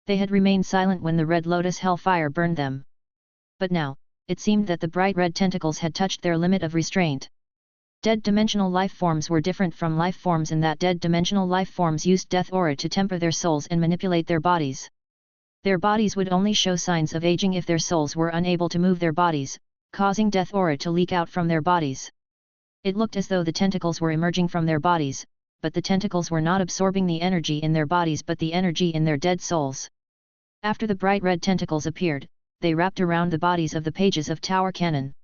They had remained silent when the Red Lotus Hellfire burned them. But now, it seemed that the bright red tentacles had touched their limit of restraint. Dead dimensional life forms were different from life forms in that dead dimensional life forms used death aura to temper their souls and manipulate their bodies. Their bodies would only show signs of aging if their souls were unable to move their bodies, causing death aura to leak out from their bodies. It looked as though the tentacles were emerging from their bodies, but the tentacles were not absorbing the energy in their bodies but the energy in their dead souls. After the bright red tentacles appeared, they wrapped around the bodies of the pages of Tower Cannon.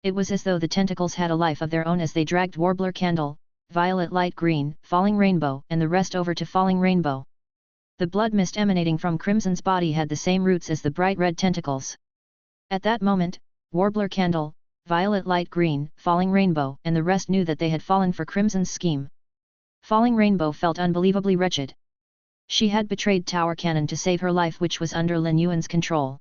It was as though the tentacles had a life of their own as they dragged Warbler Candle, Violet Light Green, Falling Rainbow, and the rest over to Falling Rainbow. The blood mist emanating from Crimson's body had the same roots as the bright red tentacles. At that moment, Warbler Candle, Violet Light Green, Falling Rainbow, and the rest knew that they had fallen for Crimson's scheme. Falling Rainbow felt unbelievably wretched. She had betrayed Tower Cannon to save her life, which was under Lin Yuan's control.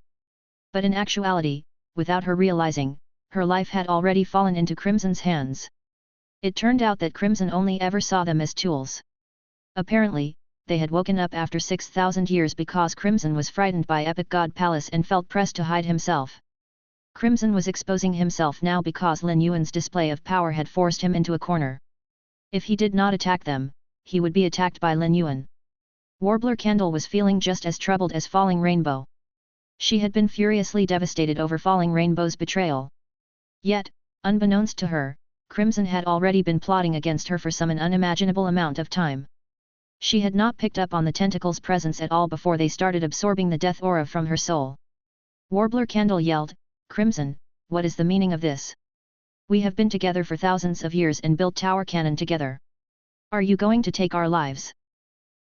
But in actuality, without her realizing, her life had already fallen into Crimson's hands. It turned out that Crimson only ever saw them as tools. Apparently, they had woken up after 6,000 years because Crimson was frightened by Epic God Palace and felt pressed to hide himself. Crimson was exposing himself now because Lin Yuan's display of power had forced him into a corner. If he did not attack them, he would be attacked by Lin Yuan. Warbler Candle was feeling just as troubled as Falling Rainbow. She had been furiously devastated over Falling Rainbow's betrayal. Yet, unbeknownst to her, Crimson had already been plotting against her for some unimaginable amount of time. She had not picked up on the tentacles' presence at all before they started absorbing the death aura from her soul. Warbler Candle yelled, "Crimson, what is the meaning of this? We have been together for thousands of years and built Tower Cannon together. Are you going to take our lives?"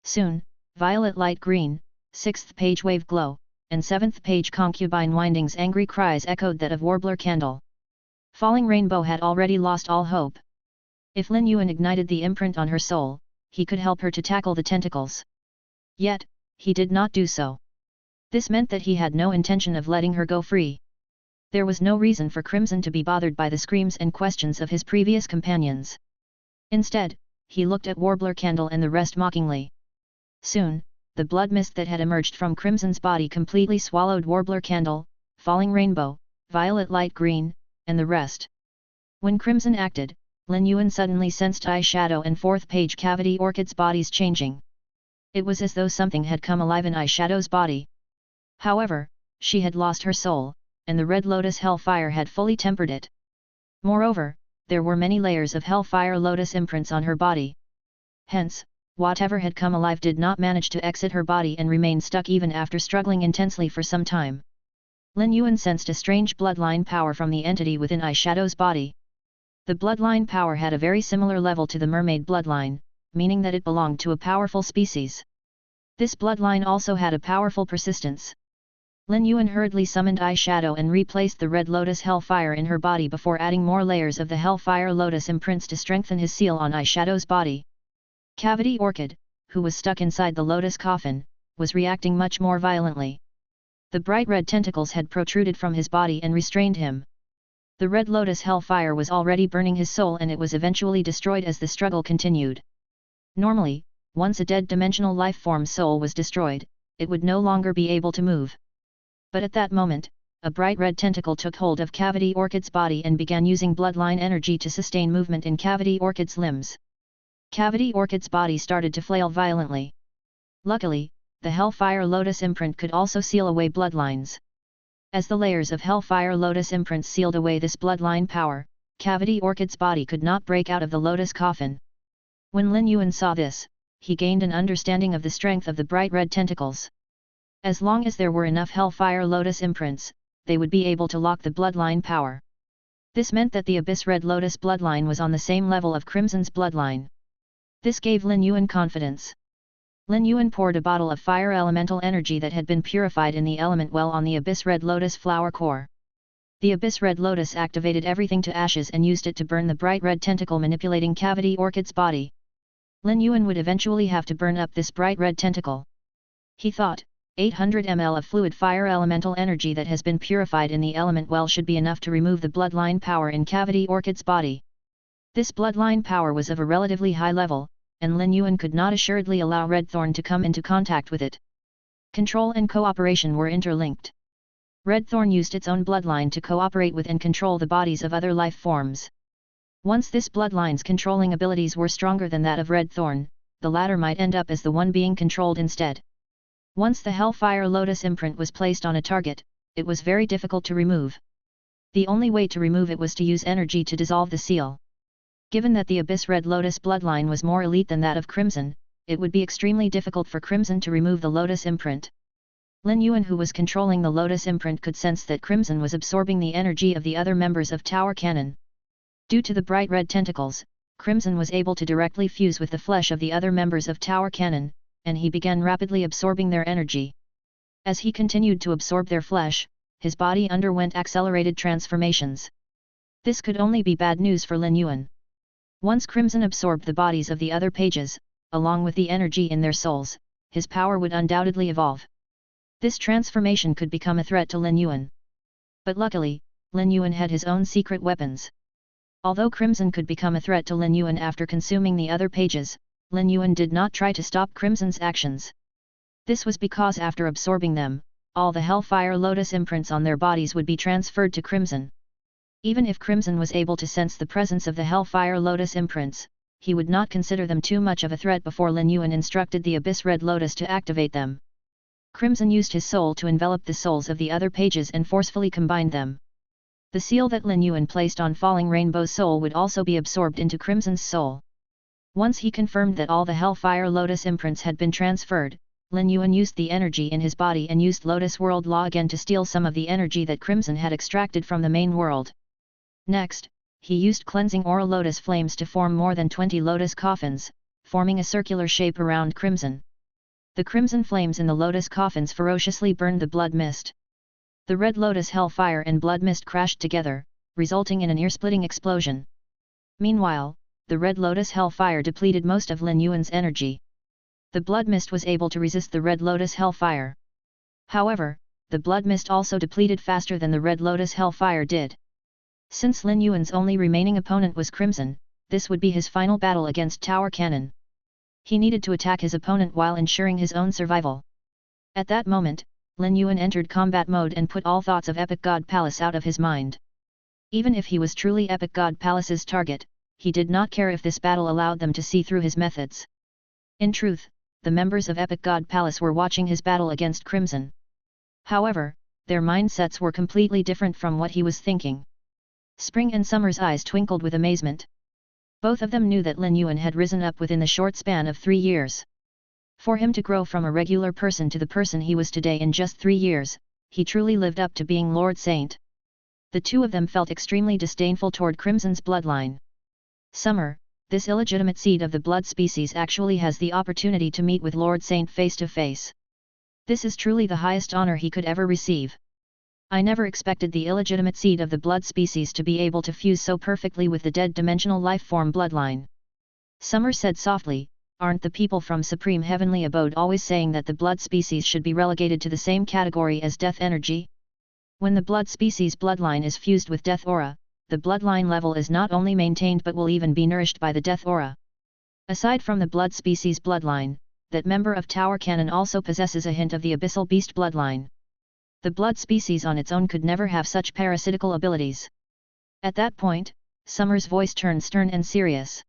Soon, Violet Light Green, 6th page Wave Glow, and 7th page Concubine Winding's angry cries echoed that of Warbler Candle. Falling Rainbow had already lost all hope. If Lin Yuan ignited the imprint on her soul, he could help her to tackle the tentacles. Yet, he did not do so. This meant that he had no intention of letting her go free. There was no reason for Crimson to be bothered by the screams and questions of his previous companions. Instead, he looked at Warbler Candle and the rest mockingly. Soon, the blood mist that had emerged from Crimson's body completely swallowed Warbler Candle, Falling Rainbow, Violet Light Green, and the rest. When Crimson acted, Lin Yuan suddenly sensed Eyeshadow and 4th page Cavity Orchid's bodies changing. It was as though something had come alive in Eyeshadow's body. However, she had lost her soul, and the Red Lotus Hellfire had fully tempered it. Moreover, there were many layers of Hellfire Lotus imprints on her body. Hence, whatever had come alive did not manage to exit her body and remain stuck even after struggling intensely for some time. Lin Yuan sensed a strange bloodline power from the entity within Eyeshadow's body. The bloodline power had a very similar level to the mermaid bloodline, meaning that it belonged to a powerful species. This bloodline also had a powerful persistence. Lin Yuan hurriedly summoned Eyeshadow and replaced the Red Lotus Hellfire in her body before adding more layers of the Hellfire Lotus imprints to strengthen his seal on Eyeshadow's body. Cavity Orchid, who was stuck inside the Lotus coffin, was reacting much more violently. The bright red tentacles had protruded from his body and restrained him. The red lotus hellfire was already burning his soul, and it was eventually destroyed as the struggle continued. Normally, once a dead dimensional life form's soul was destroyed, it would no longer be able to move. But at that moment, a bright red tentacle took hold of Cavity Orchid's body and began using bloodline energy to sustain movement in Cavity Orchid's limbs. Cavity Orchid's body started to flail violently. Luckily, the Hellfire Lotus imprint could also seal away bloodlines. As the layers of Hellfire Lotus imprints sealed away this bloodline power, Cavity Orchid's body could not break out of the lotus coffin. When Lin Yuan saw this, he gained an understanding of the strength of the bright red tentacles. As long as there were enough Hellfire Lotus imprints, they would be able to lock the bloodline power. This meant that the Abyss Red Lotus bloodline was on the same level of Crimson's bloodline. This gave Lin Yuan confidence. Lin Yuan poured a bottle of fire elemental energy that had been purified in the element well on the Abyss Red Lotus flower core. The Abyss Red Lotus activated everything to ashes and used it to burn the bright red tentacle manipulating Cavity Orchid's body. Lin Yuan would eventually have to burn up this bright red tentacle. He thought, 800 ml of fluid fire elemental energy that has been purified in the element well should be enough to remove the bloodline power in Cavity Orchid's body. This bloodline power was of a relatively high level, and Lin Yuan could not assuredly allow Red Thorn to come into contact with it. Control and cooperation were interlinked. Red Thorn used its own bloodline to cooperate with and control the bodies of other life forms. Once this bloodline's controlling abilities were stronger than that of Red Thorn, the latter might end up as the one being controlled instead. Once the Hellfire Lotus imprint was placed on a target, it was very difficult to remove. The only way to remove it was to use energy to dissolve the seal. Given that the Abyss Red Lotus bloodline was more elite than that of Crimson, it would be extremely difficult for Crimson to remove the Lotus imprint. Lin Yuan, who was controlling the Lotus imprint, could sense that Crimson was absorbing the energy of the other members of Tower Cannon. Due to the bright red tentacles, Crimson was able to directly fuse with the flesh of the other members of Tower Cannon, and he began rapidly absorbing their energy. As he continued to absorb their flesh, his body underwent accelerated transformations. This could only be bad news for Lin Yuan. Once Crimson absorbed the bodies of the other pages, along with the energy in their souls, his power would undoubtedly evolve. This transformation could become a threat to Lin Yuan. But luckily, Lin Yuan had his own secret weapons. Although Crimson could become a threat to Lin Yuan after consuming the other pages, Lin Yuan did not try to stop Crimson's actions. This was because after absorbing them, all the Hellfire Lotus imprints on their bodies would be transferred to Crimson. Even if Crimson was able to sense the presence of the Hellfire Lotus imprints, he would not consider them too much of a threat before Lin Yuan instructed the Abyss Red Lotus to activate them. Crimson used his soul to envelop the souls of the other pages and forcefully combined them. The seal that Lin Yuan placed on Falling Rainbow's soul would also be absorbed into Crimson's soul. Once he confirmed that all the Hellfire Lotus imprints had been transferred, Lin Yuan used the energy in his body and used Lotus World Law again to steal some of the energy that Crimson had extracted from the main world. Next, he used cleansing aura lotus flames to form more than 20 lotus coffins, forming a circular shape around Crimson. The crimson flames in the lotus coffins ferociously burned the blood mist. The red lotus hellfire and blood mist crashed together, resulting in an ear-splitting explosion. Meanwhile, the red lotus hellfire depleted most of Lin Yuan's energy. The blood mist was able to resist the red lotus hellfire. However, the blood mist also depleted faster than the red lotus hellfire did. Since Lin Yuan's only remaining opponent was Crimson, this would be his final battle against Tower Cannon. He needed to attack his opponent while ensuring his own survival. At that moment, Lin Yuan entered combat mode and put all thoughts of Epic God Palace out of his mind. Even if he was truly Epic God Palace's target, he did not care if this battle allowed them to see through his methods. In truth, the members of Epic God Palace were watching his battle against Crimson. However, their mindsets were completely different from what he was thinking. Spring and Summer's eyes twinkled with amazement. Both of them knew that Lin Yuan had risen up within the short span of 3 years. For him to grow from a regular person to the person he was today in just 3 years, he truly lived up to being Lord Saint. The two of them felt extremely disdainful toward Crimson's bloodline. Summer, this illegitimate seed of the blood species, actually has the opportunity to meet with Lord Saint face to face. This is truly the highest honor he could ever receive. I never expected the illegitimate seed of the blood species to be able to fuse so perfectly with the dead dimensional life form bloodline. Summer said softly, aren't the people from Supreme Heavenly Abode always saying that the blood species should be relegated to the same category as death energy? When the blood species bloodline is fused with death aura, the bloodline level is not only maintained but will even be nourished by the death aura. Aside from the blood species bloodline, that member of Tower Canon also possesses a hint of the abyssal beast bloodline. The blood species on its own could never have such parasitical abilities. At that point, Summer's voice turned stern and serious.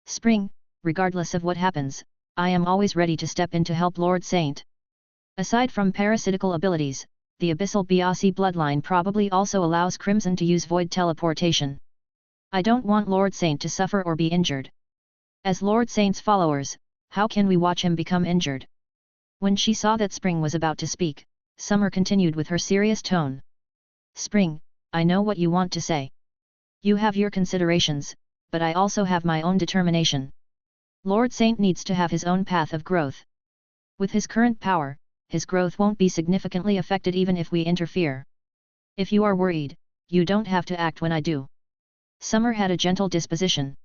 Spring, regardless of what happens, I am always ready to step in to help Lord Saint. Aside from parasitical abilities, the abyssal Biasi bloodline probably also allows Crimson to use void teleportation. I don't want Lord Saint to suffer or be injured. As Lord Saint's followers, how can we watch him become injured? When she saw that Spring was about to speak, Summer continued with her serious tone. Spring, I know what you want to say. You have your considerations, but I also have my own determination. Lord Saint needs to have his own path of growth. With his current power, his growth won't be significantly affected even if we interfere. If you are worried, you don't have to act when I do. Summer had a gentle disposition.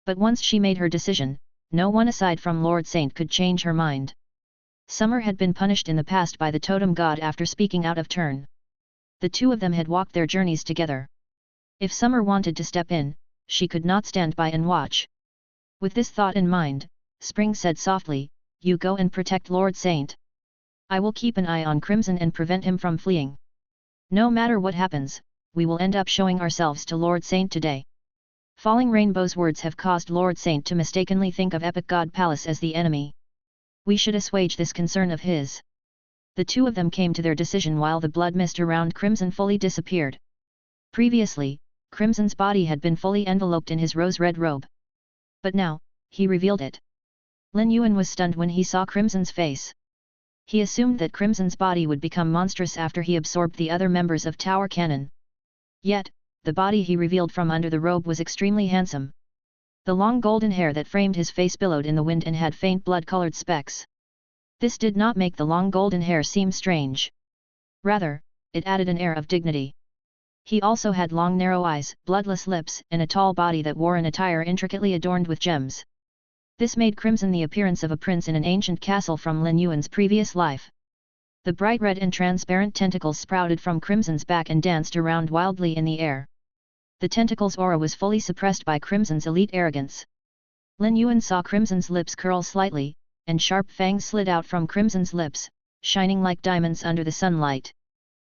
But once she made her decision, no one aside from Lord Saint could change her mind. Summer had been punished in the past by the totem god after speaking out of turn. The two of them had walked their journeys together. If Summer wanted to step in, she could not stand by and watch. With this thought in mind, Spring said softly, "You go and protect Lord Saint. I will keep an eye on Crimson and prevent him from fleeing. No matter what happens, we will end up showing ourselves to Lord Saint today." Falling Rainbow's words have caused Lord Saint to mistakenly think of Epic God Palace as the enemy. We should assuage this concern of his. The two of them came to their decision while the blood mist around Crimson fully disappeared. Previously, Crimson's body had been fully enveloped in his rose-red robe. But now, he revealed it. Lin Yuan was stunned when he saw Crimson's face. He assumed that Crimson's body would become monstrous after he absorbed the other members of Tower Canon. Yet, the body he revealed from under the robe was extremely handsome. The long golden hair that framed his face billowed in the wind and had faint blood-colored specks. This did not make the long golden hair seem strange. Rather, it added an air of dignity. He also had long narrow eyes, bloodless lips, and a tall body that wore an attire intricately adorned with gems. This made Crimson the appearance of a prince in an ancient castle from Lin Yuan's previous life. The bright red and transparent tentacles sprouted from Crimson's back and danced around wildly in the air. The tentacle's aura was fully suppressed by Crimson's elite arrogance. Lin Yuan saw Crimson's lips curl slightly, and sharp fangs slid out from Crimson's lips, shining like diamonds under the sunlight.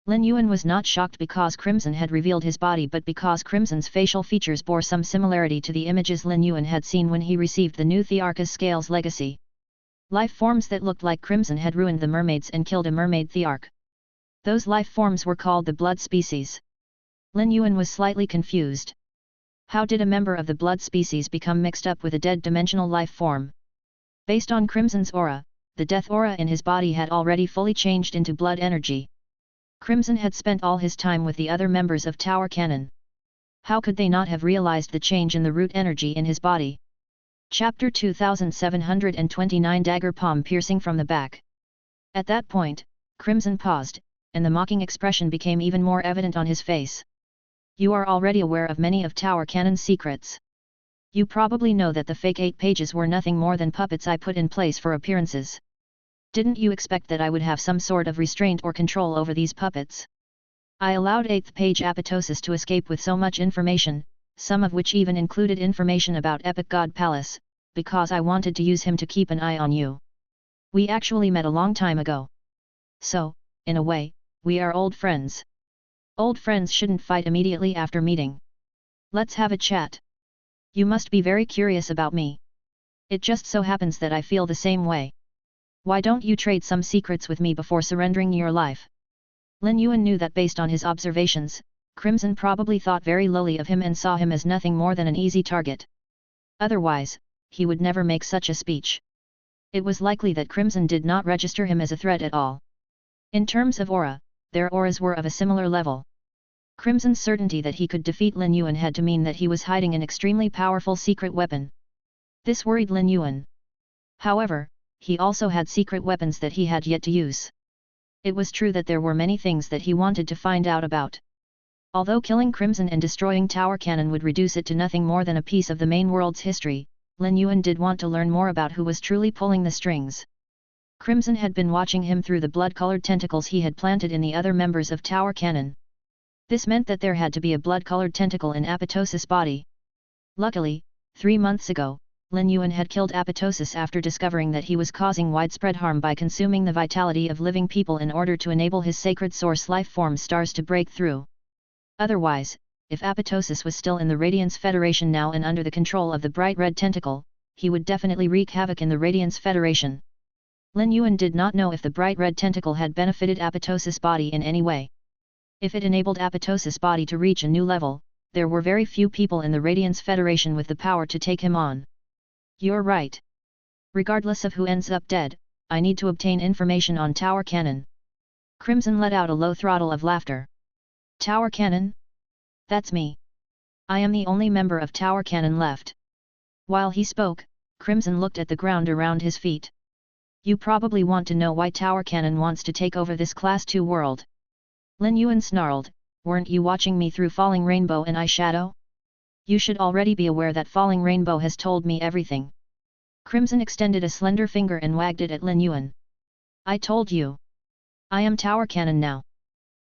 Lin Yuan was not shocked because Crimson had revealed his body but because Crimson's facial features bore some similarity to the images Lin Yuan had seen when he received the new Thearchus Scales legacy. Life forms that looked like Crimson had ruined the mermaids and killed a mermaid Thearch. Those life forms were called the blood species. Lin Yuan was slightly confused. How did a member of the blood species become mixed up with a dead dimensional life form? Based on Crimson's aura, the death aura in his body had already fully changed into blood energy. Crimson had spent all his time with the other members of Tower Canon. How could they not have realized the change in the root energy in his body? Chapter 2729 Dagger Palm Piercing from the Back. At that point, Crimson paused, and the mocking expression became even more evident on his face. You are already aware of many of Tower Canon's secrets. You probably know that the fake 8 pages were nothing more than puppets I put in place for appearances. Didn't you expect that I would have some sort of restraint or control over these puppets? I allowed 8th page Apoptosis to escape with so much information, some of which even included information about Epic God Palace, because I wanted to use him to keep an eye on you. We actually met a long time ago. So, in a way, we are old friends. Old friends shouldn't fight immediately after meeting. Let's have a chat. You must be very curious about me. It just so happens that I feel the same way. Why don't you trade some secrets with me before surrendering your life? Lin Yuan knew that based on his observations, Crimson probably thought very lowly of him and saw him as nothing more than an easy target. Otherwise, he would never make such a speech. It was likely that Crimson did not register him as a threat at all. In terms of aura, their auras were of a similar level. Crimson's certainty that he could defeat Lin Yuan had to mean that he was hiding an extremely powerful secret weapon. This worried Lin Yuan. However, he also had secret weapons that he had yet to use. It was true that there were many things that he wanted to find out about. Although killing Crimson and destroying Tower Canon would reduce it to nothing more than a piece of the main world's history, Lin Yuan did want to learn more about who was truly pulling the strings. Crimson had been watching him through the blood-colored tentacles he had planted in the other members of Tower Cannon. This meant that there had to be a blood-colored tentacle in Apoptosis' body. Luckily, 3 months ago, Lin Yuan had killed Apoptosis after discovering that he was causing widespread harm by consuming the vitality of living people in order to enable his sacred source life form stars to break through. Otherwise, if Apoptosis was still in the Radiance Federation now and under the control of the bright red tentacle, he would definitely wreak havoc in the Radiance Federation. Lin Yuan did not know if the bright red tentacle had benefited Apoptosis' body in any way. If it enabled Apoptosis' body to reach a new level, there were very few people in the Radiance Federation with the power to take him on. You're right. Regardless of who ends up dead, I need to obtain information on Tower Cannon. Crimson let out a low throttle of laughter. Tower Cannon? That's me. I am the only member of Tower Cannon left. While he spoke, Crimson looked at the ground around his feet. You probably want to know why Tower Cannon wants to take over this Class 2 world. Lin Yuan snarled, weren't you watching me through Falling Rainbow and Eyeshadow? You should already be aware that Falling Rainbow has told me everything. Crimson extended a slender finger and wagged it at Lin Yuan. I told you. I am Tower Cannon now.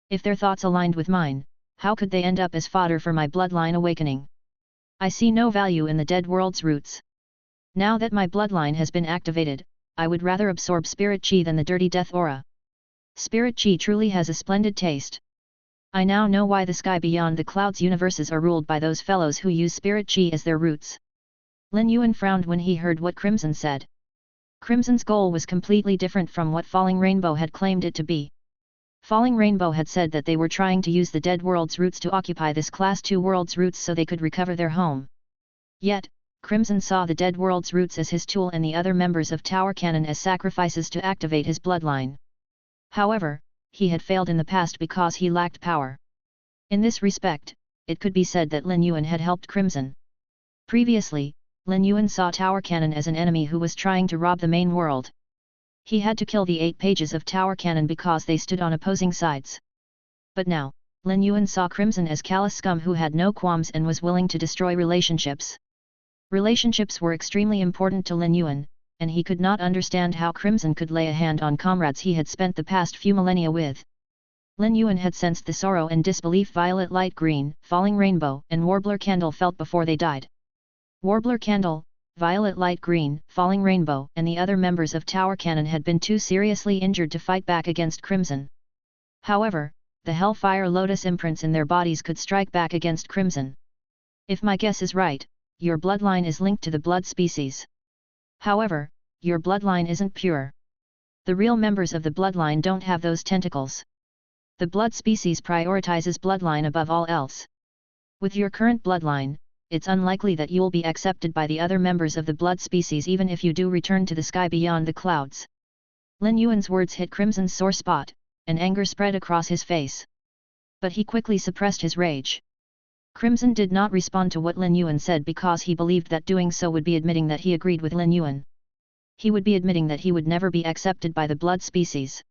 If their thoughts aligned with mine, how could they end up as fodder for my bloodline awakening? I see no value in the dead world's roots. Now that my bloodline has been activated, I would rather absorb spirit chi than the dirty death aura. Spirit chi truly has a splendid taste. I now know why the sky beyond the clouds universes are ruled by those fellows who use spirit chi as their roots. Lin Yuan frowned when he heard what Crimson said. Crimson's goal was completely different from what Falling Rainbow had claimed it to be. Falling Rainbow had said that they were trying to use the dead world's roots to occupy this Class 2 world's roots so they could recover their home. Yet, Crimson saw the dead world's roots as his tool and the other members of Tower Cannon as sacrifices to activate his bloodline. However, he had failed in the past because he lacked power. In this respect, it could be said that Lin Yuan had helped Crimson. Previously, Lin Yuan saw Tower Cannon as an enemy who was trying to rob the main world. He had to kill the 8 pages of Tower Cannon because they stood on opposing sides. But now, Lin Yuan saw Crimson as callous scum who had no qualms and was willing to destroy relationships. Relationships were extremely important to Lin Yuan, and he could not understand how Crimson could lay a hand on comrades he had spent the past few millennia with. Lin Yuan had sensed the sorrow and disbelief Violet Light Green, Falling Rainbow and Warbler Candle felt before they died. Warbler Candle, Violet Light Green, Falling Rainbow and the other members of Tower Cannon had been too seriously injured to fight back against Crimson. However, the Hellfire Lotus imprints in their bodies could strike back against Crimson. If my guess is right, your bloodline is linked to the blood species. However, your bloodline isn't pure. The real members of the bloodline don't have those tentacles. The blood species prioritizes bloodline above all else. With your current bloodline, it's unlikely that you'll be accepted by the other members of the blood species even if you do return to the sky beyond the clouds. Lin Yuan's words hit Crimson's sore spot, and anger spread across his face. But he quickly suppressed his rage. Crimson did not respond to what Lin Yuan said because he believed that doing so would be admitting that he agreed with Lin Yuan. He would be admitting that he would never be accepted by the blood species.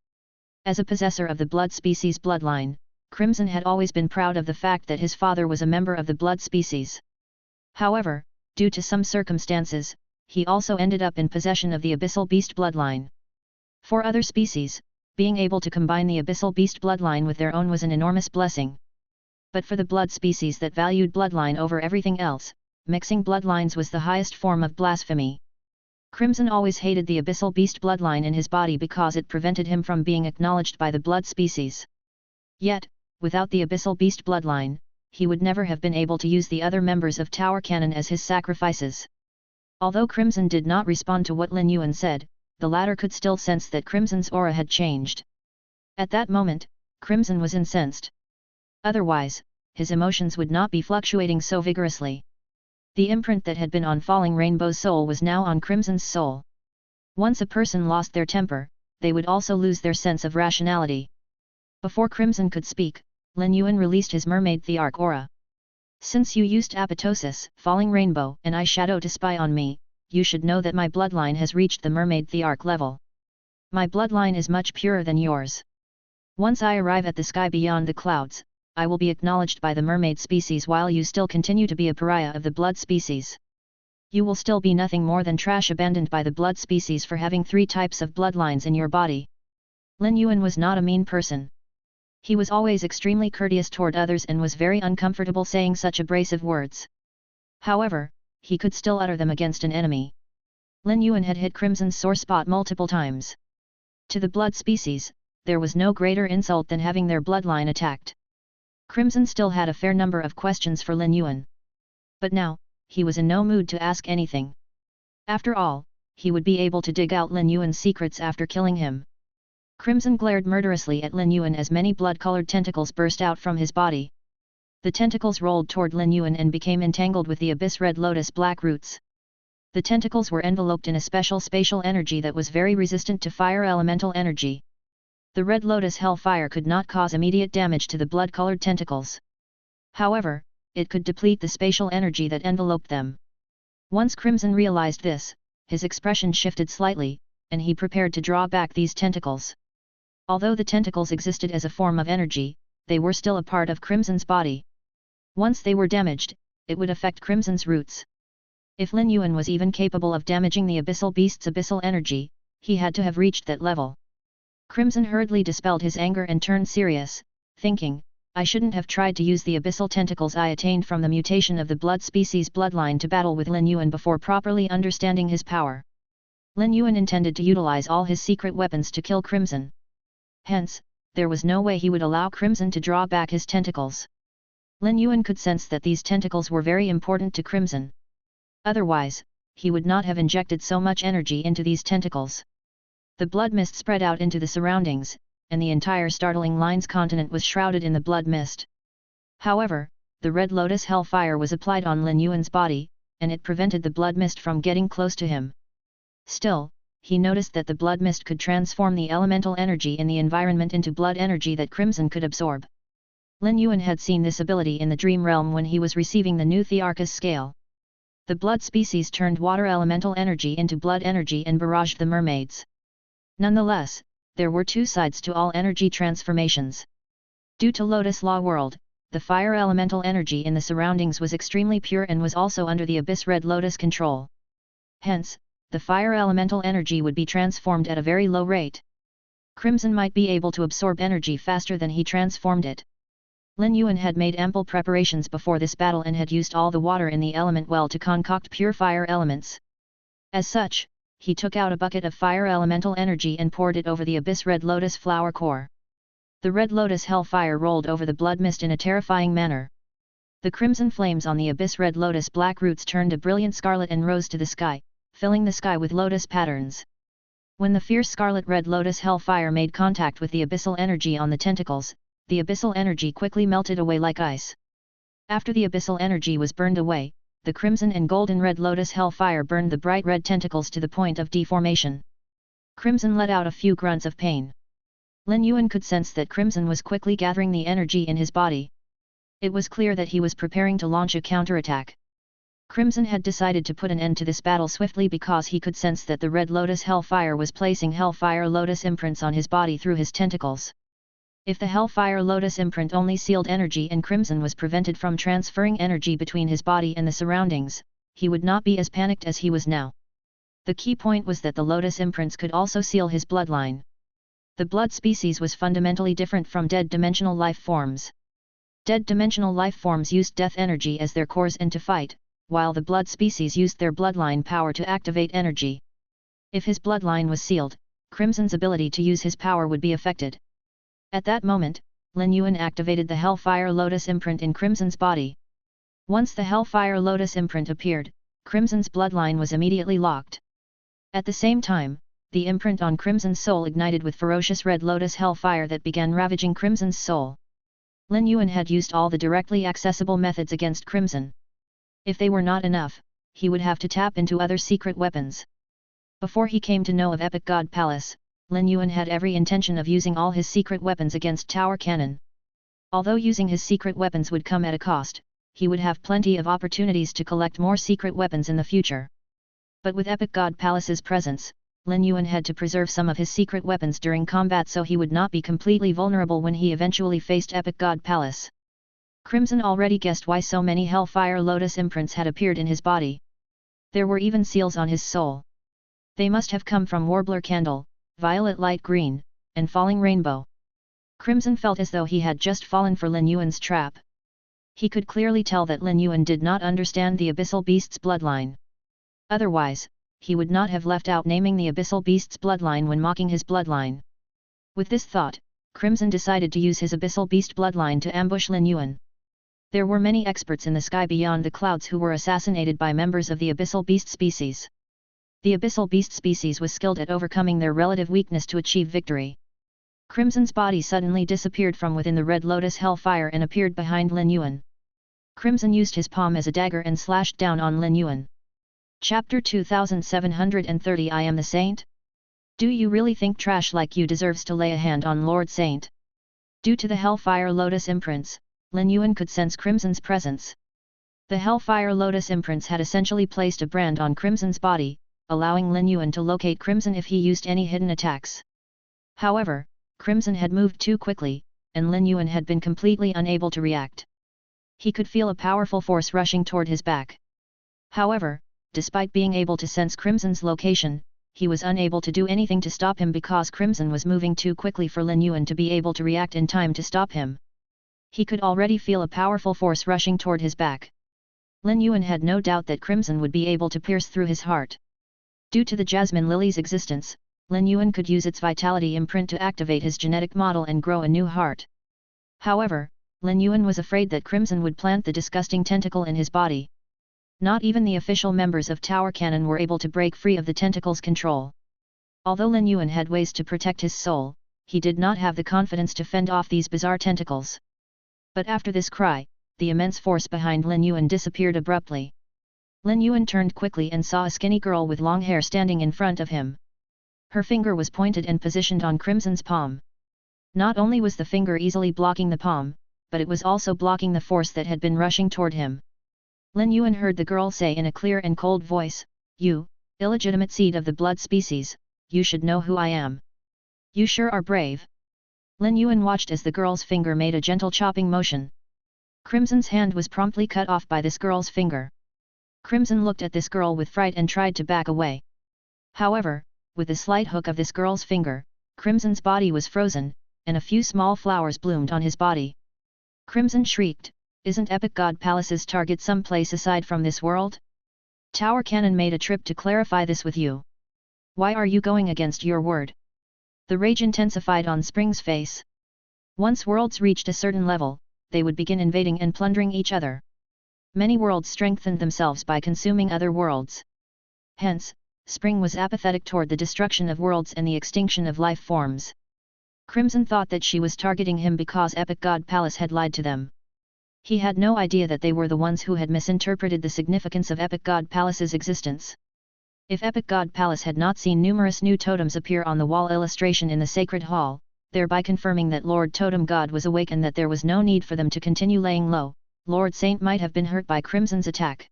As a possessor of the blood species bloodline, Crimson had always been proud of the fact that his father was a member of the blood species. However, due to some circumstances, he also ended up in possession of the Abyssal Beast bloodline. For other species, being able to combine the Abyssal Beast bloodline with their own was an enormous blessing. But for the blood species that valued bloodline over everything else, mixing bloodlines was the highest form of blasphemy. Crimson always hated the Abyssal Beast bloodline in his body because it prevented him from being acknowledged by the blood species. Yet, without the Abyssal Beast bloodline, he would never have been able to use the other members of Tower Cannon as his sacrifices. Although Crimson did not respond to what Lin Yuan said, the latter could still sense that Crimson's aura had changed. At that moment, Crimson was incensed. Otherwise, his emotions would not be fluctuating so vigorously. The imprint that had been on Falling Rainbow's soul was now on Crimson's soul. Once a person lost their temper, they would also lose their sense of rationality. Before Crimson could speak, Lin Yuan released his mermaid Thearch aura. Since you used Apoptosis, Falling Rainbow and Eyeshadow to spy on me, you should know that my bloodline has reached the mermaid Thearch level. My bloodline is much purer than yours. Once I arrive at the sky beyond the clouds, I will be acknowledged by the mermaid species while you still continue to be a pariah of the blood species. You will still be nothing more than trash abandoned by the blood species for having 3 types of bloodlines in your body. Lin Yuan was not a mean person. He was always extremely courteous toward others and was very uncomfortable saying such abrasive words. However, he could still utter them against an enemy. Lin Yuan had hit Crimson's sore spot multiple times. To the blood species, there was no greater insult than having their bloodline attacked. Crimson still had a fair number of questions for Lin Yuan. But now, he was in no mood to ask anything. After all, he would be able to dig out Lin Yuan's secrets after killing him. Crimson glared murderously at Lin Yuan as many blood-colored tentacles burst out from his body. The tentacles rolled toward Lin Yuan and became entangled with the abyss red lotus black roots. The tentacles were enveloped in a special spatial energy that was very resistant to fire elemental energy. The red lotus hellfire could not cause immediate damage to the blood-colored tentacles. However, it could deplete the spatial energy that enveloped them. Once Crimson realized this, his expression shifted slightly, and he prepared to draw back these tentacles. Although the tentacles existed as a form of energy, they were still a part of Crimson's body. Once they were damaged, it would affect Crimson's roots. If Lin Yuan was even capable of damaging the abyssal beast's abyssal energy, he had to have reached that level. Crimson hurriedly dispelled his anger and turned serious, thinking, I shouldn't have tried to use the abyssal tentacles I attained from the mutation of the blood species bloodline to battle with Lin Yuan before properly understanding his power. Lin Yuan intended to utilize all his secret weapons to kill Crimson. Hence, there was no way he would allow Crimson to draw back his tentacles. Lin Yuan could sense that these tentacles were very important to Crimson. Otherwise, he would not have injected so much energy into these tentacles. The blood mist spread out into the surroundings, and the entire Startling Lines continent was shrouded in the blood mist. However, the red lotus hellfire was applied on Lin Yuan's body, and it prevented the blood mist from getting close to him. Still, he noticed that the blood mist could transform the elemental energy in the environment into blood energy that Crimson could absorb. Lin Yuan had seen this ability in the dream realm when he was receiving the new Thearchus scale. The blood species turned water elemental energy into blood energy and barraged the mermaids. Nonetheless, there were 2 sides to all energy transformations. Due to Lotus Law World, the fire elemental energy in the surroundings was extremely pure and was also under the Abyss Red Lotus control. Hence, the fire elemental energy would be transformed at a very low rate. Crimson might be able to absorb energy faster than he transformed it. Lin Yuan had made ample preparations before this battle and had used all the water in the element well to concoct pure fire elements. As such, he took out a bucket of fire elemental energy and poured it over the Abyss Red Lotus flower core. The Red Lotus hellfire rolled over the blood mist in a terrifying manner. The crimson flames on the Abyss Red Lotus black roots turned a brilliant scarlet and rose to the sky, filling the sky with lotus patterns. When the fierce scarlet red lotus hellfire made contact with the abyssal energy on the tentacles, the abyssal energy quickly melted away like ice. After the abyssal energy was burned away, the crimson and golden red lotus hellfire burned the bright red tentacles to the point of deformation. Crimson let out a few grunts of pain. Lin Yuan could sense that Crimson was quickly gathering the energy in his body. It was clear that he was preparing to launch a counterattack. Crimson had decided to put an end to this battle swiftly because he could sense that the Red Lotus Hellfire was placing Hellfire Lotus imprints on his body through his tentacles. If the Hellfire Lotus imprint only sealed energy and Crimson was prevented from transferring energy between his body and the surroundings, he would not be as panicked as he was now. The key point was that the Lotus imprints could also seal his bloodline. The blood species was fundamentally different from dead dimensional life forms. Dead dimensional life forms used death energy as their cores and to fight, while the blood species used their bloodline power to activate energy. If his bloodline was sealed, Crimson's ability to use his power would be affected. At that moment, Lin Yuan activated the Hellfire Lotus imprint in Crimson's body. Once the Hellfire Lotus imprint appeared, Crimson's bloodline was immediately locked. At the same time, the imprint on Crimson's soul ignited with ferocious Red Lotus Hellfire that began ravaging Crimson's soul. Lin Yuan had used all the directly accessible methods against Crimson. If they were not enough, he would have to tap into other secret weapons. Before he came to know of Epic God Palace, Lin Yuan had every intention of using all his secret weapons against Tower Cannon. Although using his secret weapons would come at a cost, he would have plenty of opportunities to collect more secret weapons in the future. But with Epic God Palace's presence, Lin Yuan had to preserve some of his secret weapons during combat so he would not be completely vulnerable when he eventually faced Epic God Palace. Crimson already guessed why so many Hellfire Lotus imprints had appeared in his body. There were even seals on his soul. They must have come from Warbler Candle, Violet Light Green, and Falling Rainbow. Crimson felt as though he had just fallen for Lin Yuan's trap. He could clearly tell that Lin Yuan did not understand the Abyssal Beast's bloodline. Otherwise, he would not have left out naming the Abyssal Beast's bloodline when mocking his bloodline. With this thought, Crimson decided to use his Abyssal Beast bloodline to ambush Lin Yuan. There were many experts in the sky beyond the clouds who were assassinated by members of the Abyssal Beast species. The Abyssal Beast species was skilled at overcoming their relative weakness to achieve victory. Crimson's body suddenly disappeared from within the Red Lotus Hellfire and appeared behind Lin Yuan. Crimson used his palm as a dagger and slashed down on Lin Yuan. Chapter 2730 I Am the Saint? Do you really think trash like you deserves to lay a hand on Lord Saint? Due to the Hellfire Lotus imprints, Lin Yuan could sense Crimson's presence. The Hellfire Lotus imprints had essentially placed a brand on Crimson's body, allowing Lin Yuan to locate Crimson if he used any hidden attacks. However, Crimson had moved too quickly, and Lin Yuan had been completely unable to react. He could feel a powerful force rushing toward his back. However, despite being able to sense Crimson's location, he was unable to do anything to stop him because Crimson was moving too quickly for Lin Yuan to be able to react in time to stop him. He could already feel a powerful force rushing toward his back. Lin Yuan had no doubt that Crimson would be able to pierce through his heart. Due to the Jasmine Lily's existence, Lin Yuan could use its vitality imprint to activate his genetic model and grow a new heart. However, Lin Yuan was afraid that Crimson would plant the disgusting tentacle in his body. Not even the official members of Tower Cannon were able to break free of the tentacle's control. Although Lin Yuan had ways to protect his soul, he did not have the confidence to fend off these bizarre tentacles. But after this cry, the immense force behind Lin Yuan disappeared abruptly. Lin Yuan turned quickly and saw a skinny girl with long hair standing in front of him. Her finger was pointed and positioned on Crimson's palm. Not only was the finger easily blocking the palm, but it was also blocking the force that had been rushing toward him. Lin Yuan heard the girl say in a clear and cold voice, "You, illegitimate seed of the blood species, you should know who I am. You sure are brave." Lin Yuan watched as the girl's finger made a gentle chopping motion. Crimson's hand was promptly cut off by this girl's finger. Crimson looked at this girl with fright and tried to back away. However, with the slight hook of this girl's finger, Crimson's body was frozen, and a few small flowers bloomed on his body. Crimson shrieked, "Isn't Epic God Palace's target someplace aside from this world? Tower Cannon made a trip to clarify this with you. Why are you going against your word?" The rage intensified on Spring's face. Once worlds reached a certain level, they would begin invading and plundering each other. Many worlds strengthened themselves by consuming other worlds. Hence, Spring was apathetic toward the destruction of worlds and the extinction of life forms. Crimson thought that she was targeting him because Epic God Palace had lied to them. He had no idea that they were the ones who had misinterpreted the significance of Epic God Palace's existence. If Epic God Palace had not seen numerous new totems appear on the wall illustration in the Sacred Hall, thereby confirming that Lord Totem God was awake and that there was no need for them to continue laying low, Lord Saint might have been hurt by Crimson's attack.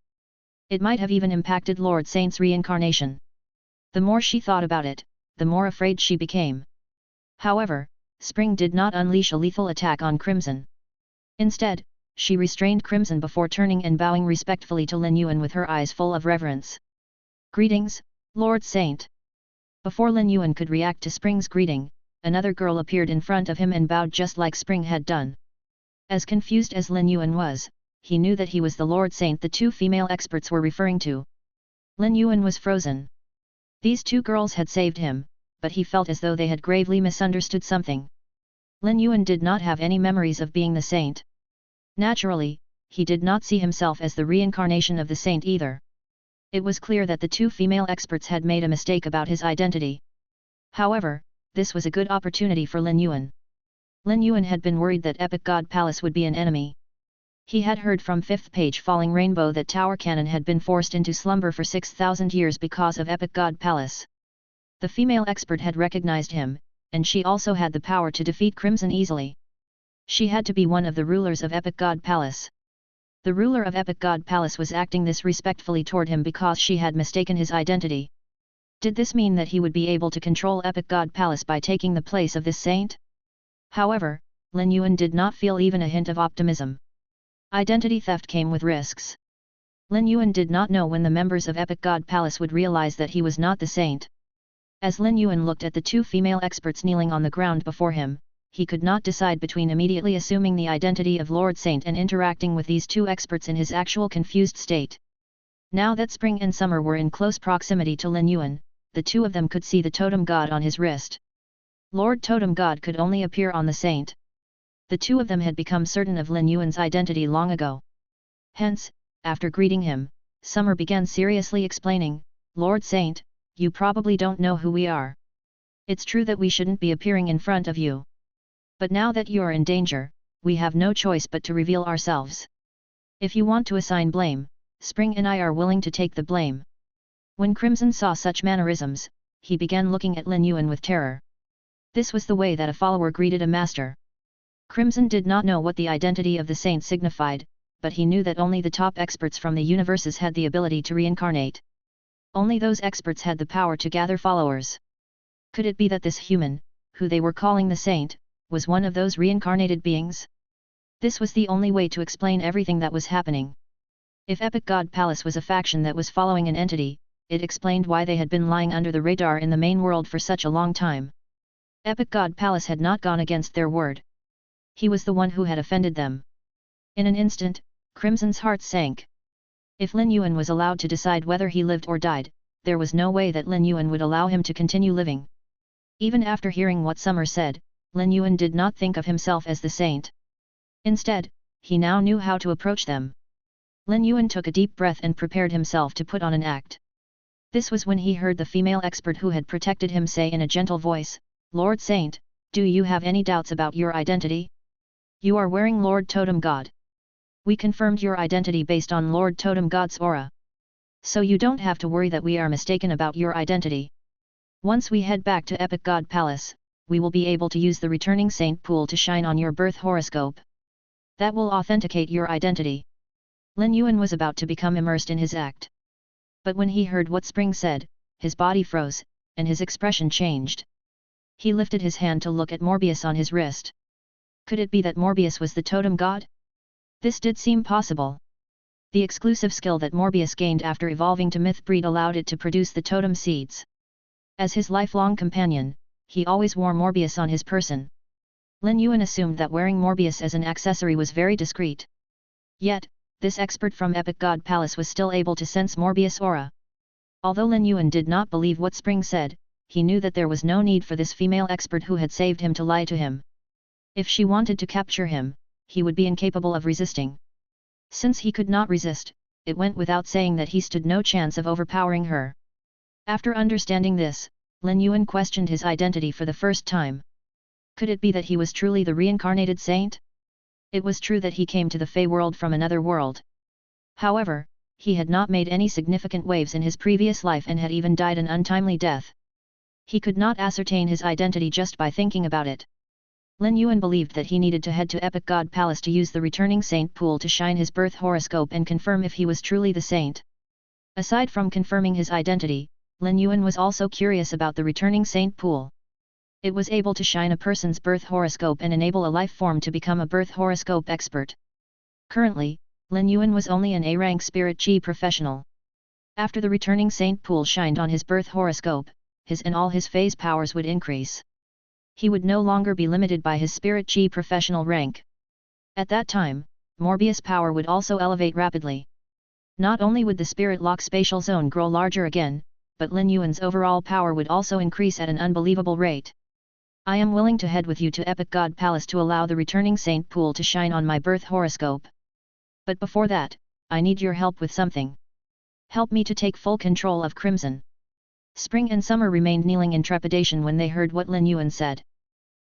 It might have even impacted Lord Saint's reincarnation. The more she thought about it, the more afraid she became. However, Spring did not unleash a lethal attack on Crimson. Instead, she restrained Crimson before turning and bowing respectfully to Lin Yuan with her eyes full of reverence. "Greetings, Lord Saint." Before Lin Yuan could react to Spring's greeting, another girl appeared in front of him and bowed just like Spring had done. As confused as Lin Yuan was, he knew that he was the Lord Saint the two female experts were referring to. Lin Yuan was frozen. These two girls had saved him, but he felt as though they had gravely misunderstood something. Lin Yuan did not have any memories of being the saint. Naturally, he did not see himself as the reincarnation of the saint either. It was clear that the two female experts had made a mistake about his identity. However, this was a good opportunity for Lin Yuan. Lin Yuan had been worried that Epic God Palace would be an enemy. He had heard from 5th page Falling Rainbow that Tower Cannon had been forced into slumber for 6,000 years because of Epic God Palace. The female expert had recognized him, and she also had the power to defeat Crimson easily. She had to be one of the rulers of Epic God Palace. The ruler of Epic God Palace was acting this respectfully toward him because she had mistaken his identity. Did this mean that he would be able to control Epic God Palace by taking the place of this saint? However, Lin Yuan did not feel even a hint of optimism. Identity theft came with risks. Lin Yuan did not know when the members of Epic God Palace would realize that he was not the saint. As Lin Yuan looked at the two female experts kneeling on the ground before him, he could not decide between immediately assuming the identity of Lord Saint and interacting with these two experts in his actual confused state. Now that Spring and Summer were in close proximity to Lin Yuan, the two of them could see the totem god on his wrist. Lord Totem God could only appear on the saint. The two of them had become certain of Lin Yuan's identity long ago. Hence, after greeting him, Summer began seriously explaining, "Lord Saint, you probably don't know who we are. It's true that we shouldn't be appearing in front of you. But now that you are in danger, we have no choice but to reveal ourselves. If you want to assign blame, Spring and I are willing to take the blame." When Crimson saw such mannerisms, he began looking at Lin Yuan with terror. This was the way that a follower greeted a master. Crimson did not know what the identity of the saint signified, but he knew that only the top experts from the universes had the ability to reincarnate. Only those experts had the power to gather followers. Could it be that this human, who they were calling the saint, was one of those reincarnated beings? This was the only way to explain everything that was happening. If Epic God Palace was a faction that was following an entity, it explained why they had been lying under the radar in the main world for such a long time. Epic God Palace had not gone against their word. He was the one who had offended them. In an instant, Crimson's heart sank. If Lin Yuan was allowed to decide whether he lived or died, there was no way that Lin Yuan would allow him to continue living. Even after hearing what Summer said, Lin Yuan did not think of himself as the saint. Instead, he now knew how to approach them. Lin Yuan took a deep breath and prepared himself to put on an act. This was when he heard the female expert who had protected him say in a gentle voice, "Lord Saint, do you have any doubts about your identity? You are wearing Lord Totem God. We confirmed your identity based on Lord Totem God's aura. So you don't have to worry that we are mistaken about your identity. Once we head back to Epic God Palace, we will be able to use the returning saint pool to shine on your birth horoscope. That will authenticate your identity." Lin Yuan was about to become immersed in his act. But when he heard what Spring said, his body froze, and his expression changed. He lifted his hand to look at Morbius on his wrist. Could it be that Morbius was the totem god? This did seem possible. The exclusive skill that Morbius gained after evolving to myth breed allowed it to produce the totem seeds. As his lifelong companion, he always wore Morbius on his person. Lin Yuan assumed that wearing Morbius as an accessory was very discreet. Yet, this expert from Epic God Palace was still able to sense Morbius' aura. Although Lin Yuan did not believe what Spring said, he knew that there was no need for this female expert who had saved him to lie to him. If she wanted to capture him, he would be incapable of resisting. Since he could not resist, it went without saying that he stood no chance of overpowering her. After understanding this, Lin Yuan questioned his identity for the first time. Could it be that he was truly the reincarnated saint? It was true that he came to the Fey world from another world. However, he had not made any significant waves in his previous life and had even died an untimely death. He could not ascertain his identity just by thinking about it. Lin Yuan believed that he needed to head to Epic God Palace to use the returning saint pool to shine his birth horoscope and confirm if he was truly the saint. Aside from confirming his identity, Lin Yuan was also curious about the returning saint pool. It was able to shine a person's birth horoscope and enable a life form to become a birth horoscope expert. Currently, Lin Yuan was only an A-rank spirit chi professional. After the returning saint pool shined on his birth horoscope, his and all his phase powers would increase. He would no longer be limited by his spirit chi professional rank. At that time, Morbius' power would also elevate rapidly. Not only would the spirit lock spatial zone grow larger again, but Lin Yuan's overall power would also increase at an unbelievable rate. "I am willing to head with you to Epic God Palace to allow the returning saint pool to shine on my birth horoscope. But before that, I need your help with something. Help me to take full control of Crimson." Spring and Summer remained kneeling in trepidation when they heard what Lin Yuan said.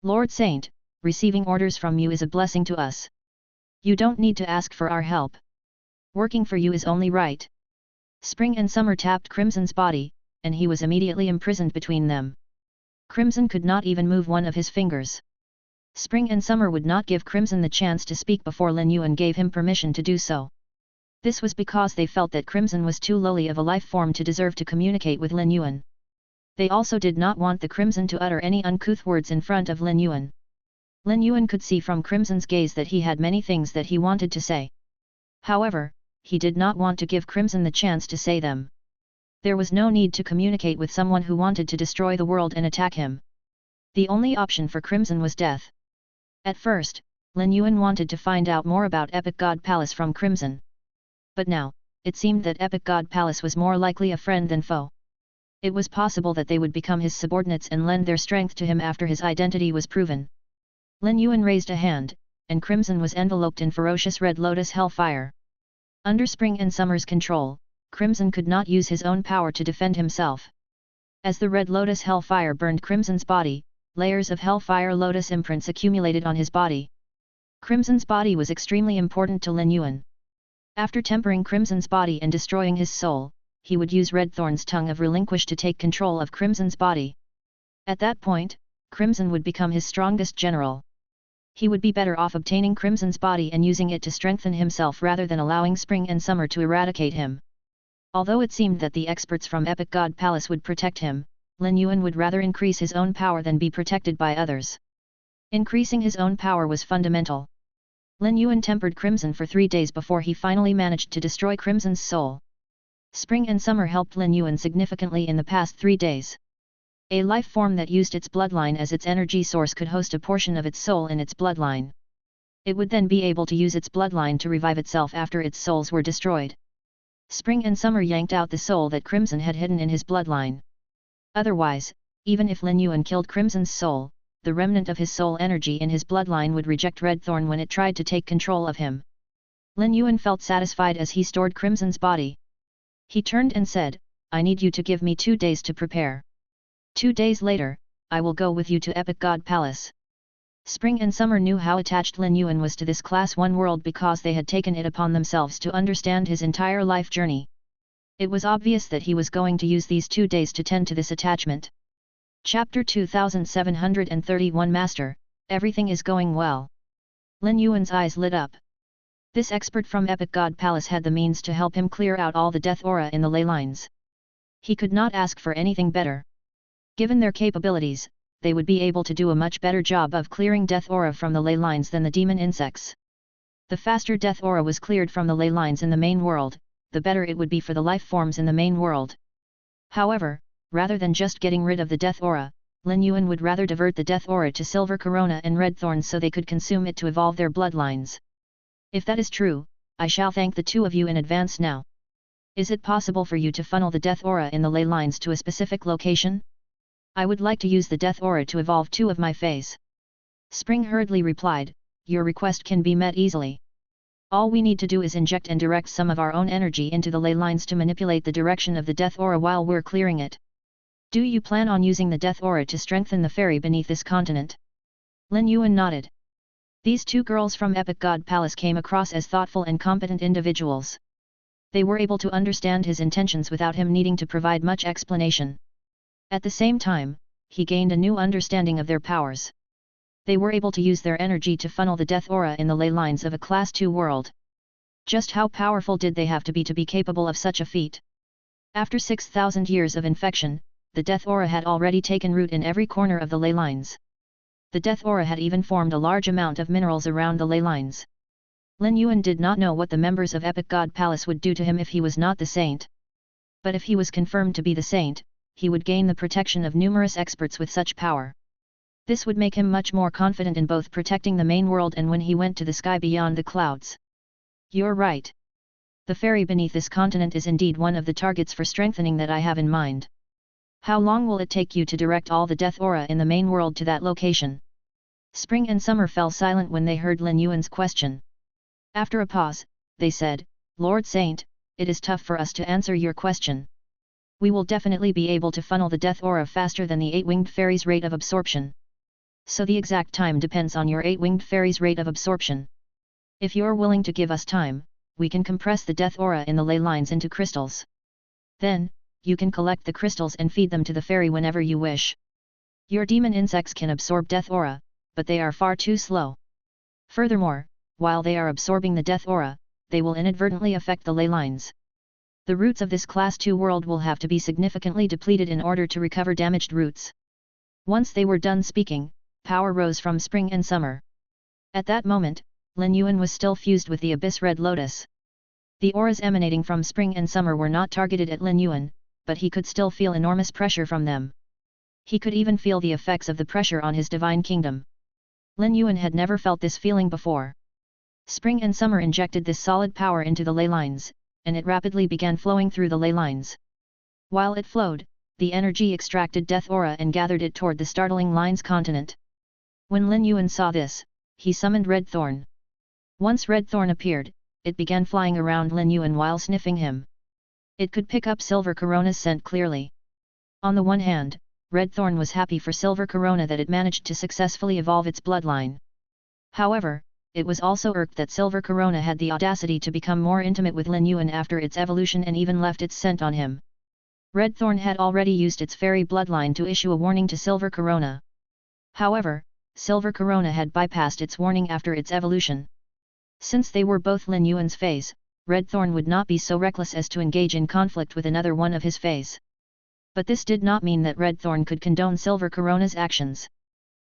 "Lord Saint, receiving orders from you is a blessing to us. You don't need to ask for our help. Working for you is only right." Spring and Summer tapped Crimson's body, and he was immediately imprisoned between them. Crimson could not even move one of his fingers. Spring and Summer would not give Crimson the chance to speak before Lin Yuan gave him permission to do so. This was because they felt that Crimson was too lowly of a life form to deserve to communicate with Lin Yuan. They also did not want the Crimson to utter any uncouth words in front of Lin Yuan. Lin Yuan could see from Crimson's gaze that he had many things that he wanted to say. However, he did not want to give Crimson the chance to say them. There was no need to communicate with someone who wanted to destroy the world and attack him. The only option for Crimson was death. At first, Lin Yuan wanted to find out more about Epic God Palace from Crimson. But now, it seemed that Epic God Palace was more likely a friend than foe. It was possible that they would become his subordinates and lend their strength to him after his identity was proven. Lin Yuan raised a hand, and Crimson was enveloped in ferocious Red Lotus hellfire. Under Spring and Summer's control, Crimson could not use his own power to defend himself. As the Red Lotus hellfire burned Crimson's body, layers of hellfire lotus imprints accumulated on his body. Crimson's body was extremely important to Lin Yuan. After tempering Crimson's body and destroying his soul, he would use Redthorn's tongue of relinquish to take control of Crimson's body. At that point, Crimson would become his strongest general. He would be better off obtaining Crimson's body and using it to strengthen himself rather than allowing Spring and Summer to eradicate him. Although it seemed that the experts from Epic God Palace would protect him, Lin Yuan would rather increase his own power than be protected by others. Increasing his own power was fundamental. Lin Yuan tempered Crimson for 3 days before he finally managed to destroy Crimson's soul. Spring and Summer helped Lin Yuan significantly in the past 3 days. A life form that used its bloodline as its energy source could host a portion of its soul in its bloodline. It would then be able to use its bloodline to revive itself after its souls were destroyed. Spring and Summer yanked out the soul that Crimson had hidden in his bloodline. Otherwise, even if Lin Yuan killed Crimson's soul, the remnant of his soul energy in his bloodline would reject Redthorn when it tried to take control of him. Lin Yuan felt satisfied as he stored Crimson's body. He turned and said, "I need you to give me 2 days to prepare. 2 days later, I will go with you to Epic God Palace." Spring and Summer knew how attached Lin Yuan was to this Class 1 world because they had taken it upon themselves to understand his entire life journey. It was obvious that he was going to use these 2 days to tend to this attachment. Chapter 2731 Master, everything is going well. Lin Yuan's eyes lit up. This expert from Epic God Palace had the means to help him clear out all the death aura in the ley lines. He could not ask for anything better. Given their capabilities, they would be able to do a much better job of clearing death aura from the ley lines than the demon insects. The faster death aura was cleared from the ley lines in the main world, the better it would be for the life forms in the main world. However, rather than just getting rid of the death aura, Lin Yuan would rather divert the death aura to Silver Corona and Red Thorn so they could consume it to evolve their bloodlines. If that is true, I shall thank the 2 of you in advance now. Is it possible for you to funnel the death aura in the ley lines to a specific location? I would like to use the death aura to evolve 2 of my feys. Spring hurriedly replied, "Your request can be met easily. All we need to do is inject and direct some of our own energy into the ley lines to manipulate the direction of the death aura while we're clearing it. Do you plan on using the death aura to strengthen the fairy beneath this continent?" Lin Yuan nodded. These 2 girls from Epic God Palace came across as thoughtful and competent individuals. They were able to understand his intentions without him needing to provide much explanation. At the same time, he gained a new understanding of their powers. They were able to use their energy to funnel the death aura in the ley lines of a Class 2 world. Just how powerful did they have to be capable of such a feat? After 6,000 years of infection, the death aura had already taken root in every corner of the ley lines. The death aura had even formed a large amount of minerals around the ley lines. Lin Yuan did not know what the members of Epic God Palace would do to him if he was not the saint. But if he was confirmed to be the saint, he would gain the protection of numerous experts with such power. This would make him much more confident in both protecting the main world and when he went to the sky beyond the clouds. You're right. The fairy beneath this continent is indeed one of the targets for strengthening that I have in mind. How long will it take you to direct all the death aura in the main world to that location? Spring and Summer fell silent when they heard Lin Yuan's question. After a pause, they said, "Lord Saint, it is tough for us to answer your question. We will definitely be able to funnel the death aura faster than the 8-winged fairy's rate of absorption. So the exact time depends on your 8-winged fairy's rate of absorption. If you're willing to give us time, we can compress the death aura in the ley lines into crystals. Then, you can collect the crystals and feed them to the fairy whenever you wish. Your demon insects can absorb death aura, but they are far too slow. Furthermore, while they are absorbing the death aura, they will inadvertently affect the ley lines. The roots of this Class 2 world will have to be significantly depleted in order to recover damaged roots." Once they were done speaking, power rose from Spring and Summer. At that moment, Lin Yuan was still fused with the Abyss Red Lotus. The auras emanating from spring and summer were not targeted at Lin Yuan, but he could still feel enormous pressure from them. He could even feel the effects of the pressure on his divine kingdom. Lin Yuan had never felt this feeling before. Spring and summer injected this solid power into the ley lines, and it rapidly began flowing through the ley lines. While it flowed, the energy extracted death aura and gathered it toward the startling lines continent. When Lin Yuan saw this, he summoned Red Thorn. Once Red Thorn appeared, it began flying around Lin Yuan while sniffing him. It could pick up Silver Corona's scent clearly. On the one hand, Red Thorn was happy for Silver Corona that it managed to successfully evolve its bloodline. However, it was also irked that Silver Corona had the audacity to become more intimate with Lin Yuan after its evolution and even left its scent on him. Red Thorn had already used its fairy bloodline to issue a warning to Silver Corona. However, Silver Corona had bypassed its warning after its evolution. Since they were both Lin Yuan's feys, Red Thorn would not be so reckless as to engage in conflict with another one of his feys. But this did not mean that Red Thorn could condone Silver Corona's actions.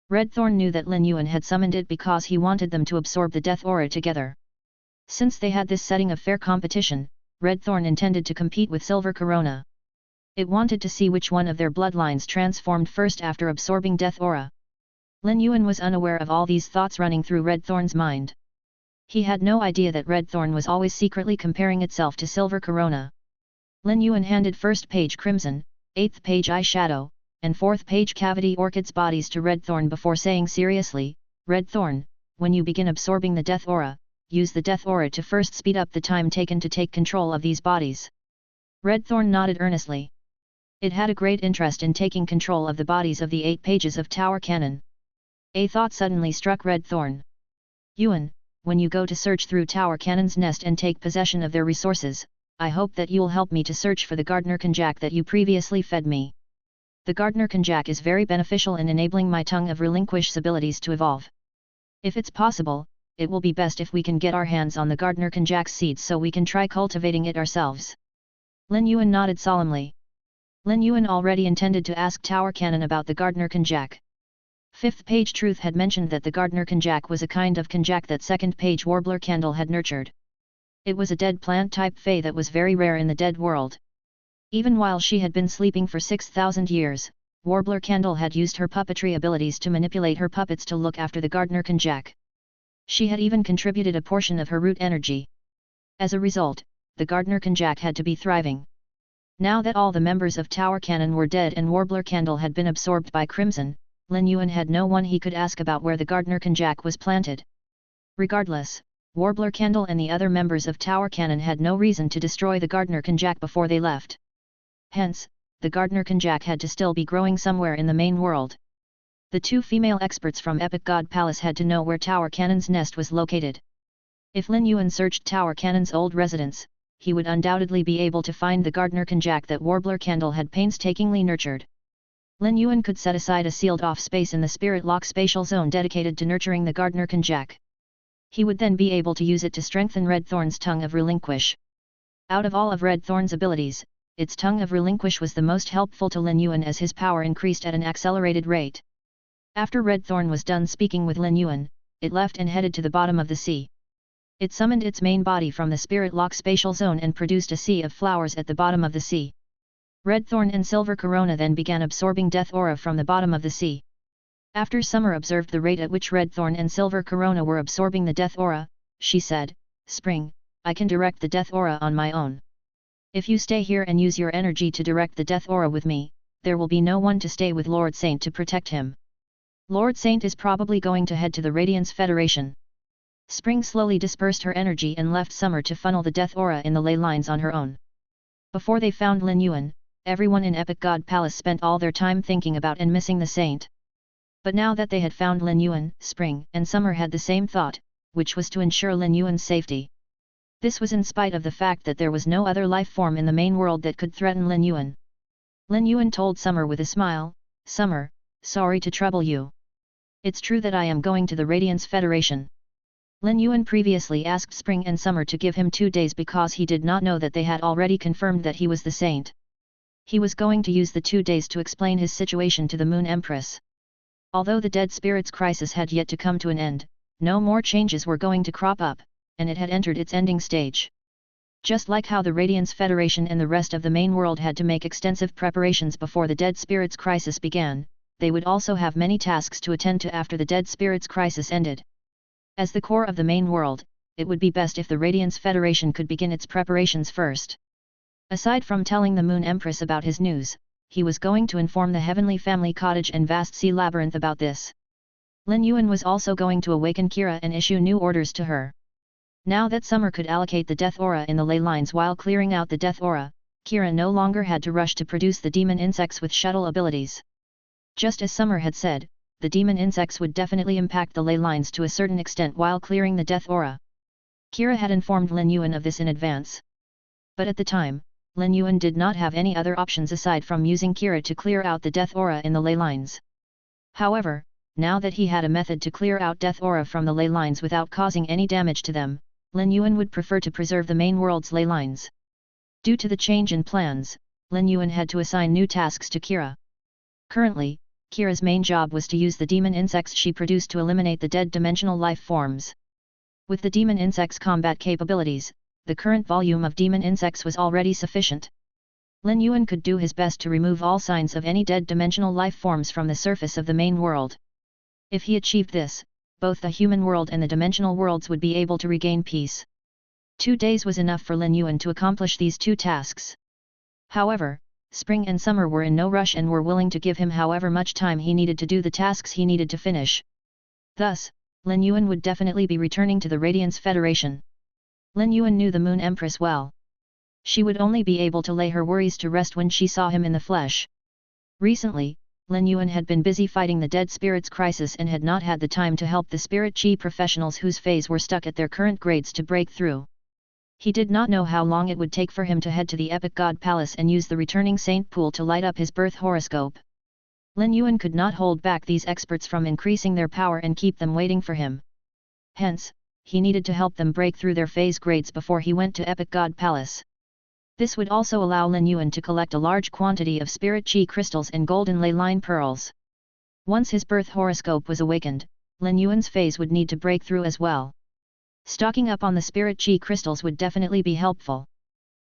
Red Thorn knew that Lin Yuan had summoned it because he wanted them to absorb the death aura together. Since they had this setting of fair competition, Red Thorn intended to compete with Silver Corona. It wanted to see which one of their bloodlines transformed first after absorbing death aura. Lin Yuan was unaware of all these thoughts running through Red Thorn's mind. He had no idea that Red Thorn was always secretly comparing itself to Silver Corona. Lin Yuan handed first page Crimson, 8th page Eyeshadow, and 4th page Cavity Orchid's bodies to Red Thorn before saying seriously, "Red Thorn, when you begin absorbing the death aura, use the death aura to first speed up the time taken to take control of these bodies." Red Thorn nodded earnestly. It had a great interest in taking control of the bodies of the 8 pages of Tower Cannon. A thought suddenly struck Red Thorn. "Yuan, when you go to search through Tower Cannon's nest and take possession of their resources, I hope that you'll help me to search for the Gardener Konjac that you previously fed me. The Gardener Konjac is very beneficial in enabling my tongue of relinquish abilities to evolve. If it's possible, it will be best if we can get our hands on the Gardener Konjac's seeds so we can try cultivating it ourselves." Lin Yuan nodded solemnly. Lin Yuan already intended to ask Tower Cannon about the Gardener Konjac. 5th page Truth had mentioned that the Gardener Konjac was a kind of konjac that 2nd page Warbler Candle had nurtured. It was a dead plant-type fey that was very rare in the dead world. Even while she had been sleeping for 6,000 years, Warbler Candle had used her puppetry abilities to manipulate her puppets to look after the Gardener Konjac. She had even contributed a portion of her root energy. As a result, the Gardener Konjac had to be thriving. Now that all the members of Tower Cannon were dead and Warbler Candle had been absorbed by Crimson, Lin Yuan had no one he could ask about where the Gardener Konjac was planted. Regardless, Warbler Candle and the other members of Tower Cannon had no reason to destroy the Gardener Konjac before they left. Hence, the Gardener Konjac had to still be growing somewhere in the main world. The 2 female experts from Epic God Palace had to know where Tower Cannon's nest was located. If Lin Yuan searched Tower Cannon's old residence, he would undoubtedly be able to find the Gardener Konjac that Warbler Candle had painstakingly nurtured. Lin Yuan could set aside a sealed-off space in the Spirit Lock spatial zone dedicated to nurturing the Gardener Konjac. He would then be able to use it to strengthen Red Thorn's Tongue of Relinquish. Out of all of Red Thorn's abilities, its Tongue of Relinquish was the most helpful to Lin Yuan as his power increased at an accelerated rate. After Red Thorn was done speaking with Lin Yuan, it left and headed to the bottom of the sea. It summoned its main body from the Spirit Lock spatial zone and produced a sea of flowers at the bottom of the sea. Red Thorn and Silver Corona then began absorbing death aura from the bottom of the sea. After Summer observed the rate at which Red Thorn and Silver Corona were absorbing the death aura, she said, "Spring, I can direct the death aura on my own. If you stay here and use your energy to direct the death aura with me, there will be no one to stay with Lord Saint to protect him. Lord Saint is probably going to head to the Radiance Federation." Spring slowly dispersed her energy and left Summer to funnel the death aura in the ley lines on her own. Before they found Lin Yuan, everyone in Epic God Palace spent all their time thinking about and missing the saint. But now that they had found Lin Yuan, Spring and Summer had the same thought, which was to ensure Lin Yuan's safety. This was in spite of the fact that there was no other life form in the main world that could threaten Lin Yuan. Lin Yuan told Summer with a smile, "Summer, sorry to trouble you. It's true that I am going to the Radiance Federation." Lin Yuan previously asked Spring and Summer to give him 2 days because he did not know that they had already confirmed that he was the saint. He was going to use the 2 days to explain his situation to the Moon Empress. Although the Dead Spirits crisis had yet to come to an end, no more changes were going to crop up, and it had entered its ending stage. Just like how the Radiance Federation and the rest of the main world had to make extensive preparations before the Dead Spirits crisis began, they would also have many tasks to attend to after the Dead Spirits crisis ended. As the core of the main world, it would be best if the Radiance Federation could begin its preparations first. Aside from telling the Moon Empress about his news, he was going to inform the Heavenly Family Cottage and Vast Sea Labyrinth about this. Lin Yuan was also going to awaken Kira and issue new orders to her. Now that Summer could allocate the death aura in the ley lines while clearing out the death aura, Kira no longer had to rush to produce the demon insects with shuttle abilities. Just as Summer had said, the demon insects would definitely impact the ley lines to a certain extent while clearing the death aura. Kira had informed Lin Yuan of this in advance. But at the time, Lin Yuan did not have any other options aside from using Kira to clear out the death aura in the ley lines. However, now that he had a method to clear out death aura from the ley lines without causing any damage to them, Lin Yuan would prefer to preserve the main world's ley lines. Due to the change in plans, Lin Yuan had to assign new tasks to Kira. Currently, Kira's main job was to use the demon insects she produced to eliminate the dead dimensional life forms. With the demon insects' combat capabilities, the current volume of demon insects was already sufficient. Lin Yuan could do his best to remove all signs of any dead dimensional life forms from the surface of the main world. If he achieved this, both the human world and the dimensional worlds would be able to regain peace. 2 days was enough for Lin Yuan to accomplish these 2 tasks. However, Spring and Summer were in no rush and were willing to give him however much time he needed to do the tasks he needed to finish. Thus, Lin Yuan would definitely be returning to the Radiance Federation. Lin Yuan knew the Moon Empress well. She would only be able to lay her worries to rest when she saw him in the flesh. Recently, Lin Yuan had been busy fighting the Dead Spirits crisis and had not had the time to help the Spirit Chi professionals whose feys were stuck at their current grades to break through. He did not know how long it would take for him to head to the Epic God Palace and use the returning Saint Pool to light up his birth horoscope. Lin Yuan could not hold back these experts from increasing their power and keep them waiting for him. Hence, he needed to help them break through their feys grades before he went to Epic God Palace. This would also allow Lin Yuan to collect a large quantity of Spirit Chi crystals and golden ley line pearls. Once his birth horoscope was awakened, Lin Yuan's feys would need to break through as well. Stocking up on the Spirit Chi crystals would definitely be helpful.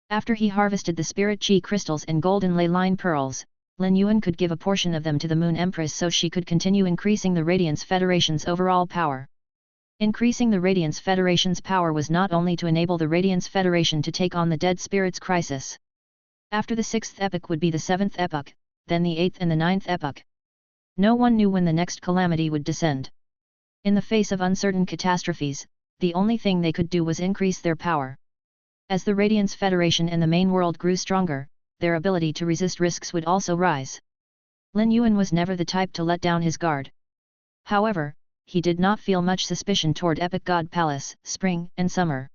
After he harvested the Spirit Chi crystals and golden ley line pearls, Lin Yuan could give a portion of them to the Moon Empress so she could continue increasing the Radiance Federation's overall power. Increasing the Radiance Federation's power was not only to enable the Radiance Federation to take on the Dead Spirits crisis. After the 6th epoch would be the 7th epoch, then the 8th and the 9th epoch. No one knew when the next calamity would descend. In the face of uncertain catastrophes, the only thing they could do was increase their power. As the Radiance Federation and the main world grew stronger, their ability to resist risks would also rise. Lin Yuan was never the type to let down his guard. However, he did not feel much suspicion toward Epic God Palace, Spring and Summer.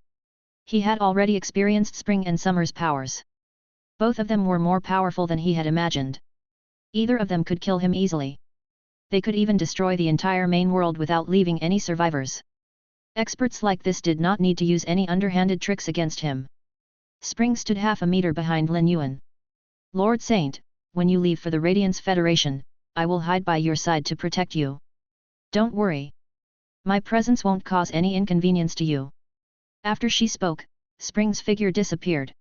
He had already experienced Spring and Summer's powers. Both of them were more powerful than he had imagined. Either of them could kill him easily. They could even destroy the entire main world without leaving any survivors. Experts like this did not need to use any underhanded tricks against him. Spring stood half a meter behind Lin Yuan. Lord Saint, when you leave for the Radiance Federation, I will hide by your side to protect you. Don't worry. My presence won't cause any inconvenience to you. After she spoke, Spring's figure disappeared.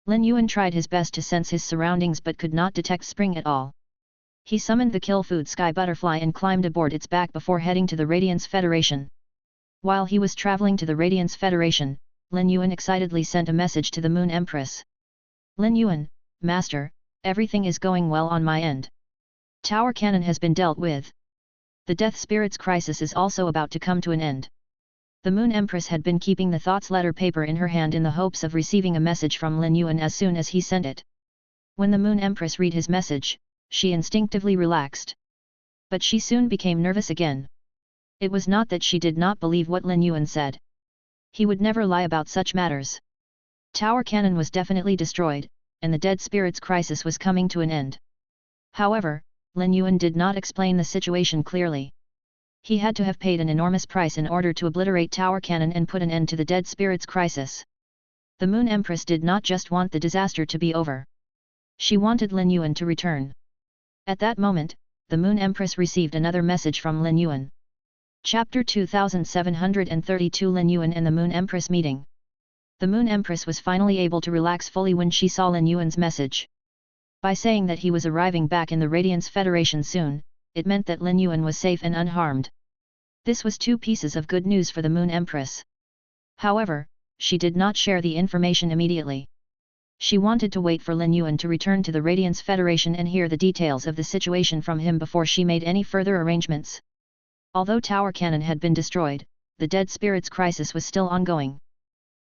Lin Yuan tried his best to sense his surroundings but could not detect Spring at all. He summoned the Kill Food Sky Butterfly and climbed aboard its back before heading to the Radiance Federation. While he was traveling to the Radiance Federation, Lin Yuan excitedly sent a message to the Moon Empress. Lin Yuan, Master, everything is going well on my end. Tower Cannon has been dealt with. The Death Spirits crisis is also about to come to an end. The Moon Empress had been keeping the Thoughts letter paper in her hand in the hopes of receiving a message from Lin Yuan as soon as he sent it. When the Moon Empress read his message, she instinctively relaxed. But she soon became nervous again. It was not that she did not believe what Lin Yuan said. He would never lie about such matters. Tower Cannon was definitely destroyed, and the Dead Spirits crisis was coming to an end. However, Lin Yuan did not explain the situation clearly. He had to have paid an enormous price in order to obliterate Tower Cannon and put an end to the Dead Spirits crisis. The Moon Empress did not just want the disaster to be over. She wanted Lin Yuan to return. At that moment, the Moon Empress received another message from Lin Yuan. Chapter 2732 Lin Yuan and the Moon Empress meeting. The Moon Empress was finally able to relax fully when she saw Lin Yuan's message. By saying that he was arriving back in the Radiance Federation soon, it meant that Lin Yuan was safe and unharmed. This was two pieces of good news for the Moon Empress. However, she did not share the information immediately. She wanted to wait for Lin Yuan to return to the Radiance Federation and hear the details of the situation from him before she made any further arrangements. Although Tower Cannon had been destroyed, the Dead Spirits crisis was still ongoing.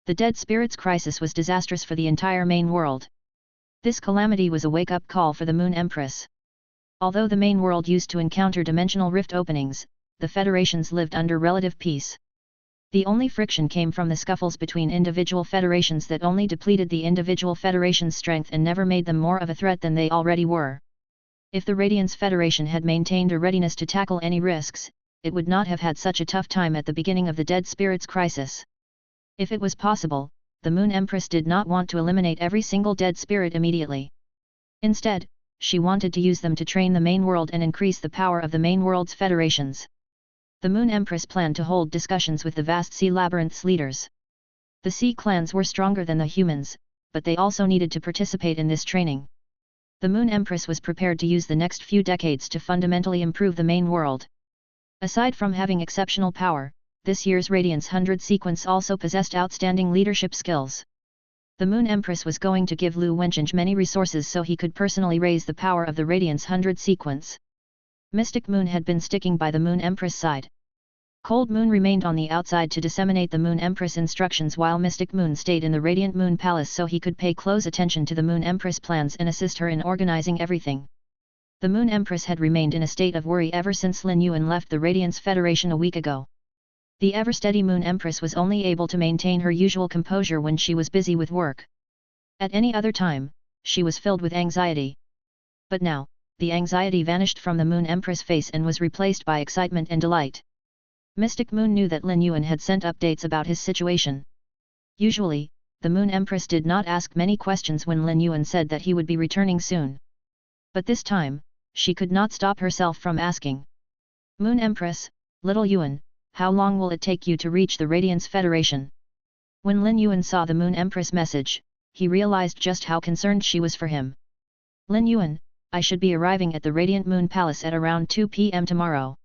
The Dead Spirits crisis was disastrous for the entire main world. This calamity was a wake-up call for the Moon Empress. Although the main world used to encounter dimensional rift openings, the federations lived under relative peace. The only friction came from the scuffles between individual federations that only depleted the individual federations' strength and never made them more of a threat than they already were. If the Radiance Federation had maintained a readiness to tackle any risks, it would not have had such a tough time at the beginning of the Dead Spirits crisis. If it was possible, the Moon Empress did not want to eliminate every single dead spirit immediately. Instead, she wanted to use them to train the main world and increase the power of the main world's federations. The Moon Empress planned to hold discussions with the vast sea labyrinth's leaders. The sea clans were stronger than the humans, but they also needed to participate in this training. The Moon Empress was prepared to use the next few decades to fundamentally improve the main world. Aside from having exceptional power, this year's Radiance 100 sequence also possessed outstanding leadership skills. The Moon Empress was going to give Lu Wencheng many resources so he could personally raise the power of the Radiance 100 sequence. Mystic Moon had been sticking by the Moon Empress side. Cold Moon remained on the outside to disseminate the Moon Empress instructions while Mystic Moon stayed in the Radiant Moon Palace so he could pay close attention to the Moon Empress plans and assist her in organizing everything. The Moon Empress had remained in a state of worry ever since Lin Yuan left the Radiance Federation a week ago. The ever-steady Moon Empress was only able to maintain her usual composure when she was busy with work. At any other time, she was filled with anxiety. But now, the anxiety vanished from the Moon Empress' face and was replaced by excitement and delight. Mystic Moon knew that Lin Yuan had sent updates about his situation. Usually, the Moon Empress did not ask many questions when Lin Yuan said that he would be returning soon. But this time, she could not stop herself from asking. Moon Empress, little Yuan, how long will it take you to reach the Radiance Federation? When Lin Yuan saw the Moon Empress message, he realized just how concerned she was for him. Lin Yuan, I should be arriving at the Radiant Moon Palace at around 2 p.m. tomorrow.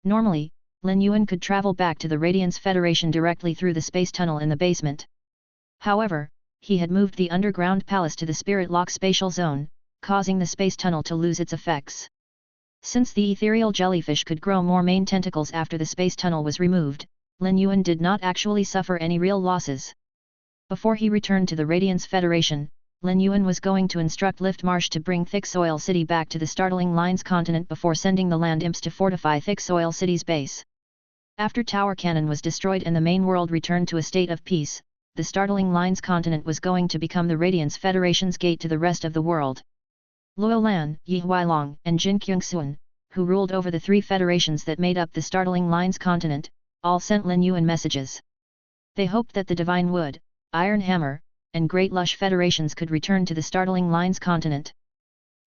Normally, Lin Yuan could travel back to the Radiance Federation directly through the space tunnel in the basement. However, he had moved the underground palace to the Spirit Lock spatial zone, causing the space tunnel to lose its effects. Since the ethereal jellyfish could grow more main tentacles after the space tunnel was removed, Lin Yuan did not actually suffer any real losses. Before he returned to the Radiance Federation, Lin Yuan was going to instruct Lift Marsh to bring Thick Soil City back to the Startling Lines continent before sending the land imps to fortify Thick Soil City's base. After Tower Cannon was destroyed and the main world returned to a state of peace, the Startling Lines continent was going to become the Radiance Federation's gate to the rest of the world. Luo Lan, Yi Huailong, and Jin Kyungsun, who ruled over the three federations that made up the Startling Lines continent, all sent Lin Yuan messages. They hoped that the Divine Wood, Iron Hammer, and Great Lush federations could return to the Startling Lines continent.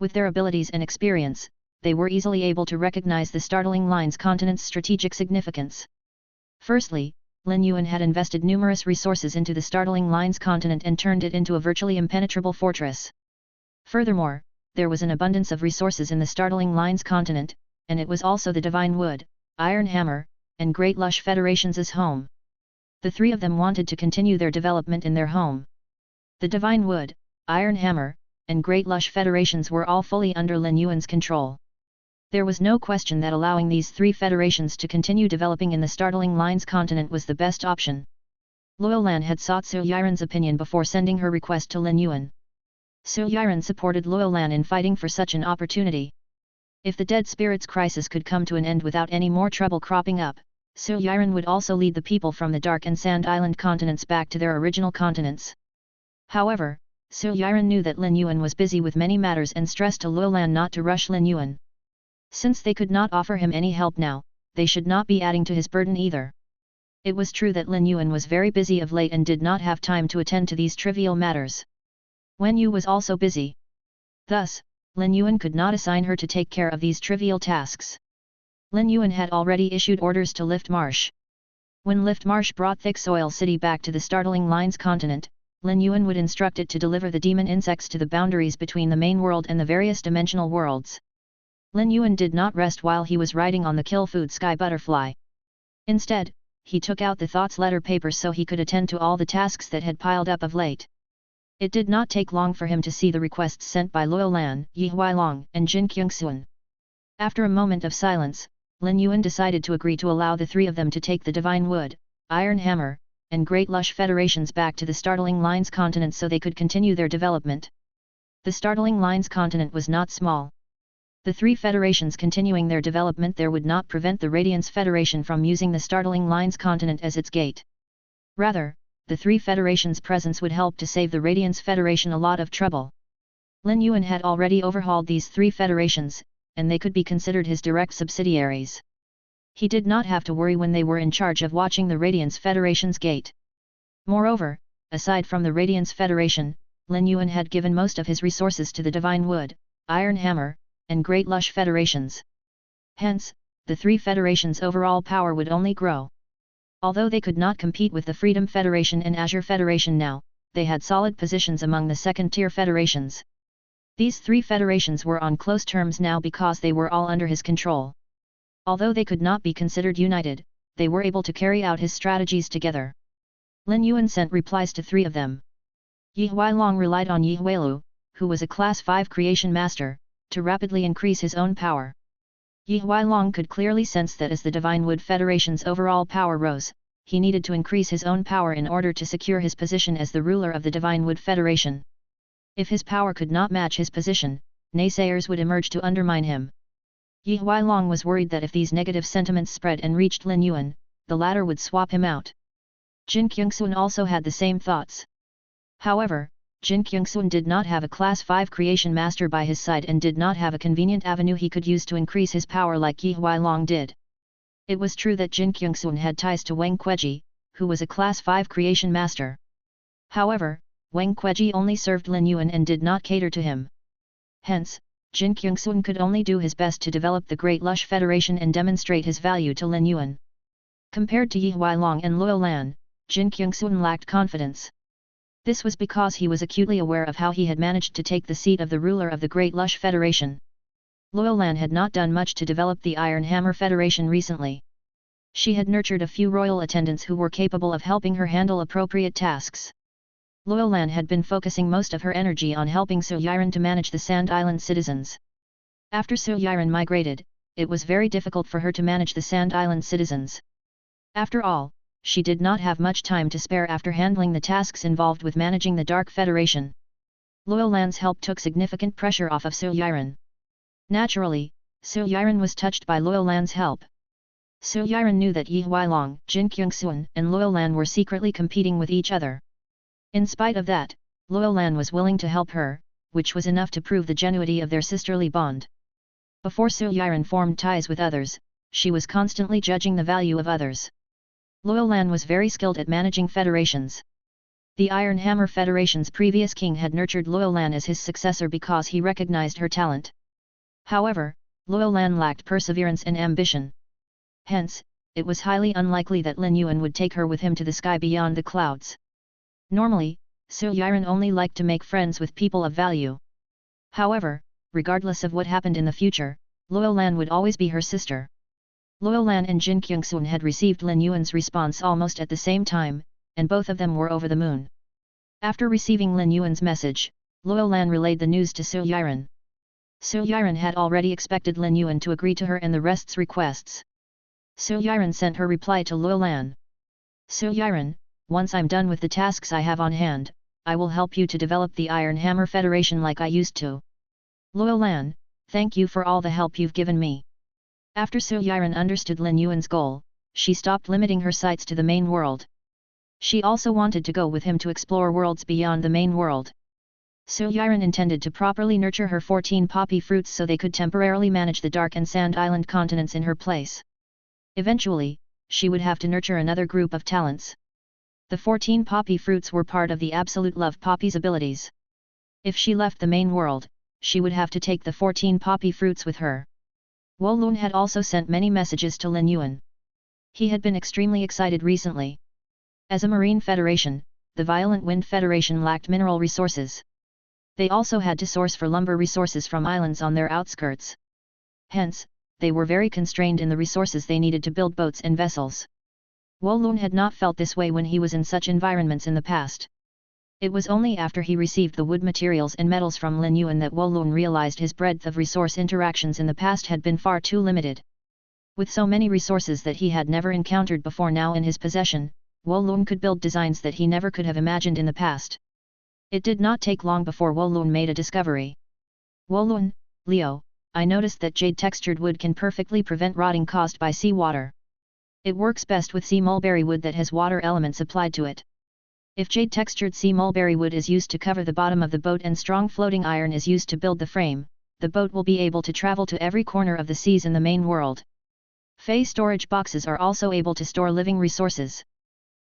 With their abilities and experience, they were easily able to recognize the Startling Lines continent's strategic significance. Firstly, Lin Yuan had invested numerous resources into the Startling Lines continent and turned it into a virtually impenetrable fortress. Furthermore, there was an abundance of resources in the Startling Lines continent, and it was also the Divine Wood, Iron Hammer, and Great Lush federations' home. The three of them wanted to continue their development in their home. The Divine Wood, Iron Hammer, and Great Lush federations were all fully under Lin Yuan's control. There was no question that allowing these three federations to continue developing in the Startling Lines continent was the best option. Luo Lan had sought Su Yiren's opinion before sending her request to Lin Yuan. Su Yiren supported Luo Lan in fighting for such an opportunity. If the Dead Spirits crisis could come to an end without any more trouble cropping up, Su Yiren would also lead the people from the Dark and Sand Island continents back to their original continents. However, Su Yiren knew that Lin Yuan was busy with many matters and stressed to Luo Lan not to rush Lin Yuan. Since they could not offer him any help now, they should not be adding to his burden either. It was true that Lin Yuan was very busy of late and did not have time to attend to these trivial matters. Wen Yu was also busy. Thus, Lin Yuan could not assign her to take care of these trivial tasks. Lin Yuan had already issued orders to Lift Marsh. When Lift Marsh brought Thick Soil City back to the Startling Lines continent, Lin Yuan would instruct it to deliver the demon insects to the boundaries between the main world and the various dimensional worlds. Lin Yuan did not rest while he was riding on the Kill Food Sky Butterfly. Instead, he took out the Thoughts letter paper so he could attend to all the tasks that had piled up of late. It did not take long for him to see the requests sent by Luo Lan, Yi Huailong, and Jin Kyungsun. After a moment of silence, Lin Yuan decided to agree to allow the three of them to take the Divine Wood, Iron Hammer, and Great Lush Federations back to the Startling Lines continent so they could continue their development. The Startling Lines continent was not small. The three federations continuing their development there would not prevent the Radiance Federation from using the Startling Lines continent as its gate. Rather, the three federations' presence would help to save the Radiance Federation a lot of trouble. Lin Yuan had already overhauled these three federations, and they could be considered his direct subsidiaries. He did not have to worry when they were in charge of watching the Radiance Federation's gate. Moreover, aside from the Radiance Federation, Lin Yuan had given most of his resources to the Divine Wood, Iron Hammer, and Great Lush Federations. Hence, the three federations' overall power would only grow. Although they could not compete with the Freedom Federation and Azure Federation now, they had solid positions among the second-tier federations. These three federations were on close terms now because they were all under his control. Although they could not be considered united, they were able to carry out his strategies together. Lin Yuan sent replies to three of them. Yi Huailong relied on Yi Huailu, who was a Class 5 creation master, to rapidly increase his own power. Yi Huailong could clearly sense that as the Divine Wood Federation's overall power rose, he needed to increase his own power in order to secure his position as the ruler of the Divine Wood Federation. If his power could not match his position, naysayers would emerge to undermine him. Yi Huailong was worried that if these negative sentiments spread and reached Lin Yuan, the latter would swap him out. Jin Kyungsun also had the same thoughts. However, Jin Kyungsun did not have a Class 5 creation master by his side and did not have a convenient avenue he could use to increase his power like Yi Huailong did. It was true that Jin Kyungsun had ties to Wang Kueji, who was a Class 5 creation master. However, Wang Kueji only served Lin Yuan and did not cater to him. Hence, Jin Kyungsun could only do his best to develop the Great Lush Federation and demonstrate his value to Lin Yuan. Compared to Yi Huailong and Luo Lan, Jin Kyungsun lacked confidence. This was because he was acutely aware of how he had managed to take the seat of the ruler of the Great Lush Federation. Luo Lan had not done much to develop the Iron Hammer Federation recently. She had nurtured a few royal attendants who were capable of helping her handle appropriate tasks. Luo Lan had been focusing most of her energy on helping Su Yiren to manage the Sand Island citizens. After Su Yiren migrated, it was very difficult for her to manage the Sand Island citizens. After all, she did not have much time to spare after handling the tasks involved with managing the Dark Federation. Luo Lan's help took significant pressure off of Su Yiren. Naturally, Su Yiren was touched by Luo Lan's help. Su Yiren knew that Yi Huailong, Jin Kyungsun, and Luo Lan were secretly competing with each other. In spite of that, Luo Lan was willing to help her, which was enough to prove the genuity of their sisterly bond. Before Su Yiren formed ties with others, she was constantly judging the value of others. Luo Lan was very skilled at managing federations. The Iron Hammer Federation's previous king had nurtured Luo Lan as his successor because he recognized her talent. However, Luo Lan lacked perseverance and ambition. Hence, it was highly unlikely that Lin Yuan would take her with him to the sky beyond the clouds. Normally, Su Yiren only liked to make friends with people of value. However, regardless of what happened in the future, Luo Lan would always be her sister. Luo Lan and Jin Kyungsun had received Lin Yuan's response almost at the same time, and both of them were over the moon. After receiving Lin Yuan's message, Luo Lan relayed the news to Su Yiren. Su Yiren had already expected Lin Yuan to agree to her and the rest's requests. Su Yiren sent her reply to Luo Lan. Su Yiren, once I'm done with the tasks I have on hand, I will help you to develop the Iron Hammer Federation like I used to. Luo Lan, thank you for all the help you've given me. After Su Yiren understood Lin Yuan's goal, she stopped limiting her sights to the main world. She also wanted to go with him to explore worlds beyond the main world. Su Yiren intended to properly nurture her 14 poppy fruits so they could temporarily manage the Dark and Sand Island continents in her place. Eventually, she would have to nurture another group of talents. The 14 poppy fruits were part of the Absolute Love Poppy's abilities. If she left the main world, she would have to take the 14 poppy fruits with her. Wo Lun had also sent many messages to Lin Yuan. He had been extremely excited recently. As a marine federation, the Violent Wind Federation lacked mineral resources. They also had to source for lumber resources from islands on their outskirts. Hence, they were very constrained in the resources they needed to build boats and vessels. Wolun had not felt this way when he was in such environments in the past. It was only after he received the wood materials and metals from Lin Yuan that Wolun realized his breadth of resource interactions in the past had been far too limited. With so many resources that he had never encountered before now in his possession, Wolun could build designs that he never could have imagined in the past. It did not take long before Wolun made a discovery. Wolun, Leo, I noticed that jade-textured wood can perfectly prevent rotting caused by seawater. It works best with sea mulberry wood that has water elements applied to it. If jade-textured sea mulberry wood is used to cover the bottom of the boat and strong floating iron is used to build the frame, the boat will be able to travel to every corner of the seas in the main world. Feys storage boxes are also able to store living resources.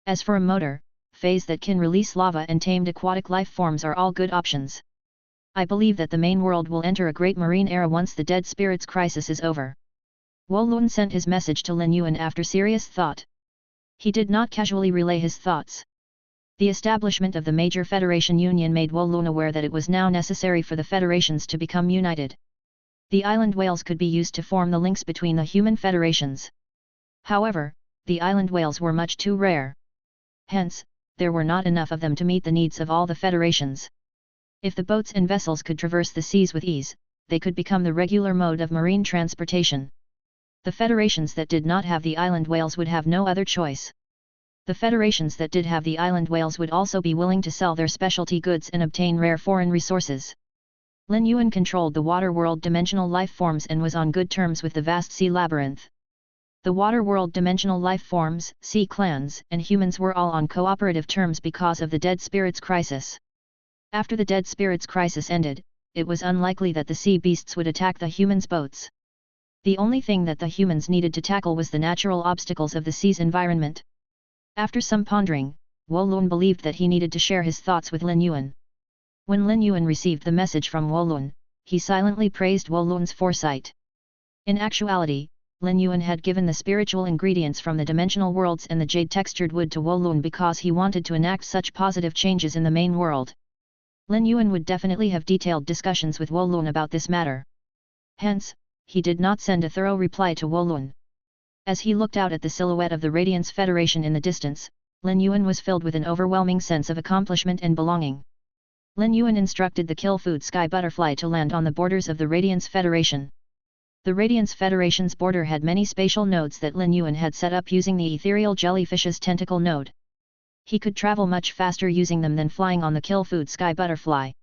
As for a motor, feys that can release lava and tamed aquatic life forms are all good options. I believe that the main world will enter a great marine era once the dead spirits crisis is over. Wolun sent his message to Lin Yuan after serious thought. He did not casually relay his thoughts. The establishment of the major federation union made Wolun aware that it was now necessary for the federations to become united. The island whales could be used to form the links between the human federations. However, the island whales were much too rare. Hence, there were not enough of them to meet the needs of all the federations. If the boats and vessels could traverse the seas with ease, they could become the regular mode of marine transportation. The federations that did not have the island whales would have no other choice. The federations that did have the island whales would also be willing to sell their specialty goods and obtain rare foreign resources. Lin Yuan controlled the water world dimensional life forms and was on good terms with the vast sea labyrinth. The water world dimensional life forms, sea clans, and humans were all on cooperative terms because of the dead spirits crisis. After the dead spirits crisis ended, it was unlikely that the sea beasts would attack the humans' boats. The only thing that the humans needed to tackle was the natural obstacles of the sea's environment. After some pondering, Wolun believed that he needed to share his thoughts with Lin Yuan. When Lin Yuan received the message from Wolun, he silently praised Wolun's foresight. In actuality, Lin Yuan had given the spiritual ingredients from the dimensional worlds and the jade-textured wood to Wolun because he wanted to enact such positive changes in the main world. Lin Yuan would definitely have detailed discussions with Wolun about this matter. Hence, he did not send a thorough reply to Wolun. As he looked out at the silhouette of the Radiance Federation in the distance, Lin Yuan was filled with an overwhelming sense of accomplishment and belonging. Lin Yuan instructed the Kill Food Sky Butterfly to land on the borders of the Radiance Federation. The Radiance Federation's border had many spatial nodes that Lin Yuan had set up using the ethereal jellyfish's tentacle node. He could travel much faster using them than flying on the Kill Food Sky Butterfly.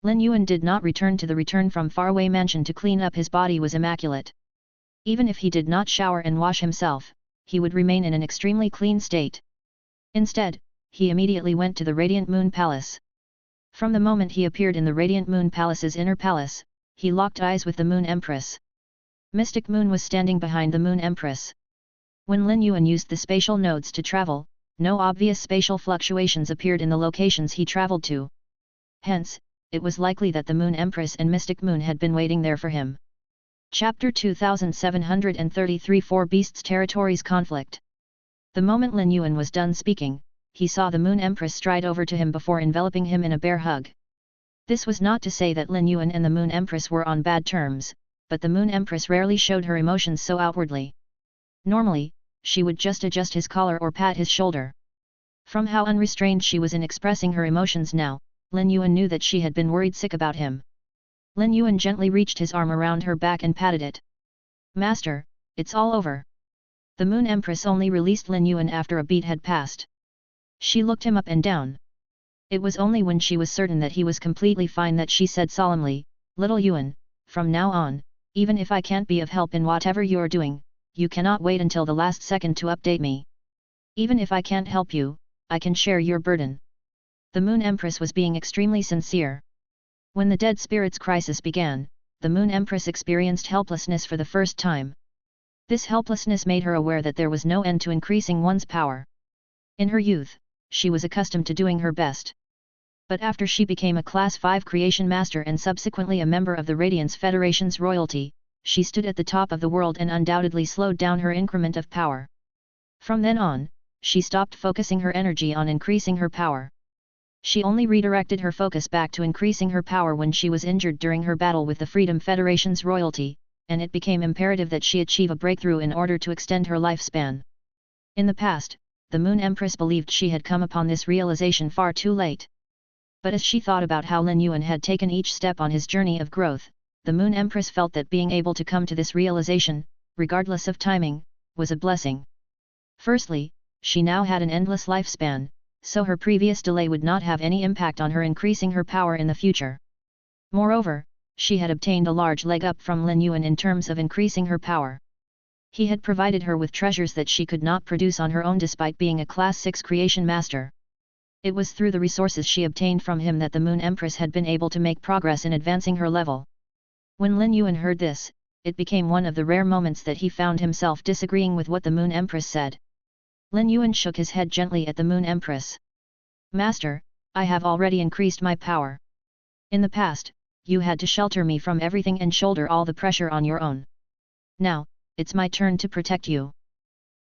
Lin Yuan did not return to the return from faraway mansion to clean up his body was immaculate. Even if he did not shower and wash himself, he would remain in an extremely clean state. Instead, he immediately went to the Radiant Moon Palace. From the moment he appeared in the Radiant Moon Palace's inner palace, he locked eyes with the Moon Empress. Mystic Moon was standing behind the Moon Empress. When Lin Yuan used the spatial nodes to travel, no obvious spatial fluctuations appeared in the locations he traveled to. Hence, it was likely that the Moon Empress and Mystic Moon had been waiting there for him. Chapter 2733 Four Beasts Territories Conflict. The moment Lin Yuan was done speaking, he saw the Moon Empress stride over to him before enveloping him in a bear hug. This was not to say that Lin Yuan and the Moon Empress were on bad terms, but the Moon Empress rarely showed her emotions so outwardly. Normally, she would just adjust his collar or pat his shoulder. From how unrestrained she was in expressing her emotions now, Lin Yuan knew that she had been worried sick about him. Lin Yuan gently reached his arm around her back and patted it. "Master, it's all over." The Moon Empress only released Lin Yuan after a beat had passed. She looked him up and down. It was only when she was certain that he was completely fine that she said solemnly, "Little Yuan, from now on, even if I can't be of help in whatever you're doing, you cannot wait until the last second to update me. Even if I can't help you, I can share your burden." The Moon Empress was being extremely sincere. When the dead spirits crisis began, the Moon Empress experienced helplessness for the first time. This helplessness made her aware that there was no end to increasing one's power. In her youth, she was accustomed to doing her best. But after she became a Class 5 Creation Master and subsequently a member of the Radiance Federation's royalty, she stood at the top of the world and undoubtedly slowed down her increment of power. From then on, she stopped focusing her energy on increasing her power. She only redirected her focus back to increasing her power when she was injured during her battle with the Freedom Federation's royalty, and it became imperative that she achieve a breakthrough in order to extend her lifespan. In the past, the Moon Empress believed she had come upon this realization far too late. But as she thought about how Lin Yuan had taken each step on his journey of growth, the Moon Empress felt that being able to come to this realization, regardless of timing, was a blessing. Firstly, she now had an endless lifespan, so her previous delay would not have any impact on her increasing her power in the future. Moreover, she had obtained a large leg up from Lin Yuan in terms of increasing her power. He had provided her with treasures that she could not produce on her own despite being a Class 6 creation master. It was through the resources she obtained from him that the Moon Empress had been able to make progress in advancing her level. When Lin Yuan heard this, it became one of the rare moments that he found himself disagreeing with what the Moon Empress said. Lin Yuan shook his head gently at the Moon Empress. "Master, I have already increased my power. In the past, you had to shelter me from everything and shoulder all the pressure on your own. Now, it's my turn to protect you.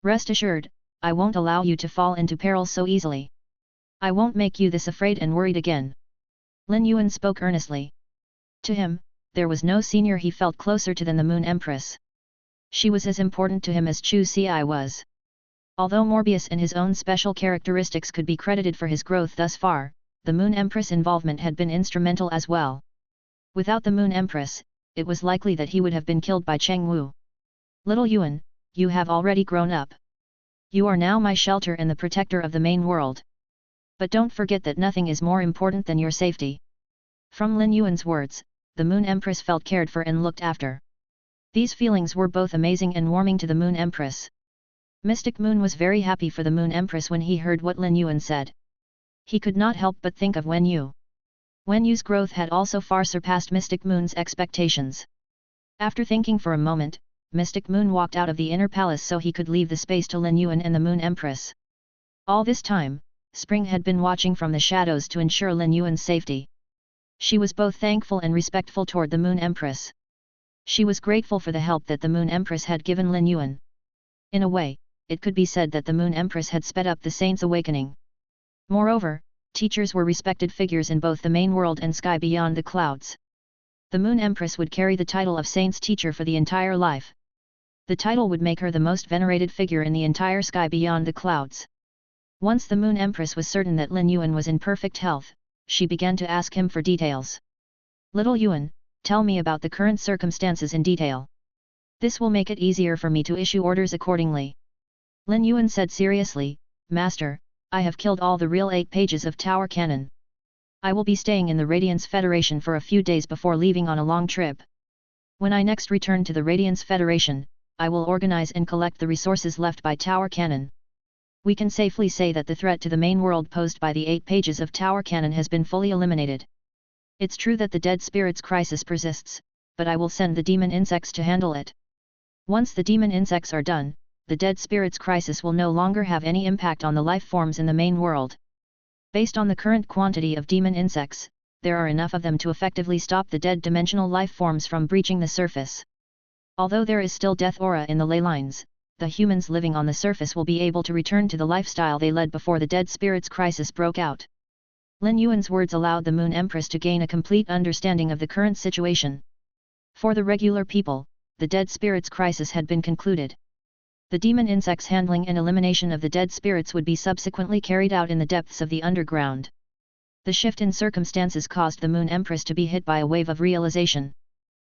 Rest assured, I won't allow you to fall into peril so easily. I won't make you this afraid and worried again." Lin Yuan spoke earnestly. To him, there was no senior he felt closer to than the Moon Empress. She was as important to him as Chu Ci was. Although Morbius and his own special characteristics could be credited for his growth thus far, the Moon Empress' involvement had been instrumental as well. Without the Moon Empress, it was likely that he would have been killed by Cheng Wu. "Little Yuan, you have already grown up. You are now my shelter and the protector of the main world. But don't forget that nothing is more important than your safety." From Lin Yuan's words, the Moon Empress felt cared for and looked after. These feelings were both amazing and warming to the Moon Empress. Mystic Moon was very happy for the Moon Empress when he heard what Lin Yuan said. He could not help but think of Wen Yu. Wen Yu's growth had also far surpassed Mystic Moon's expectations. After thinking for a moment, Mystic Moon walked out of the inner palace so he could leave the space to Lin Yuan and the Moon Empress. All this time, Spring had been watching from the shadows to ensure Lin Yuan's safety. She was both thankful and respectful toward the Moon Empress. She was grateful for the help that the Moon Empress had given Lin Yuan. In a way, it could be said that the Moon Empress had sped up the Saint's awakening. Moreover, teachers were respected figures in both the main world and sky beyond the clouds. The Moon Empress would carry the title of Saint's teacher for the entire life. The title would make her the most venerated figure in the entire sky beyond the clouds. Once the Moon Empress was certain that Lin Yuan was in perfect health, she began to ask him for details. "Little Yuan, tell me about the current circumstances in detail. This will make it easier for me to issue orders accordingly." Lin Yuan said seriously, "Master, I have killed all the real 8 pages of Tower Cannon. I will be staying in the Radiance Federation for a few days before leaving on a long trip. When I next return to the Radiance Federation, I will organize and collect the resources left by Tower Cannon. We can safely say that the threat to the main world posed by the 8 pages of Tower Cannon has been fully eliminated. It's true that the Dead Spirits crisis persists, but I will send the demon insects to handle it. Once the demon insects are done, the Dead Spirits crisis will no longer have any impact on the life forms in the main world. Based on the current quantity of demon insects, there are enough of them to effectively stop the dead dimensional life forms from breaching the surface. Although there is still death aura in the ley lines, the humans living on the surface will be able to return to the lifestyle they led before the Dead Spirits crisis broke out." Lin Yuan's words allowed the Moon Empress to gain a complete understanding of the current situation. For the regular people, the Dead Spirits crisis had been concluded. The demon insects' handling and elimination of the dead spirits would be subsequently carried out in the depths of the underground. The shift in circumstances caused the Moon Empress to be hit by a wave of realization.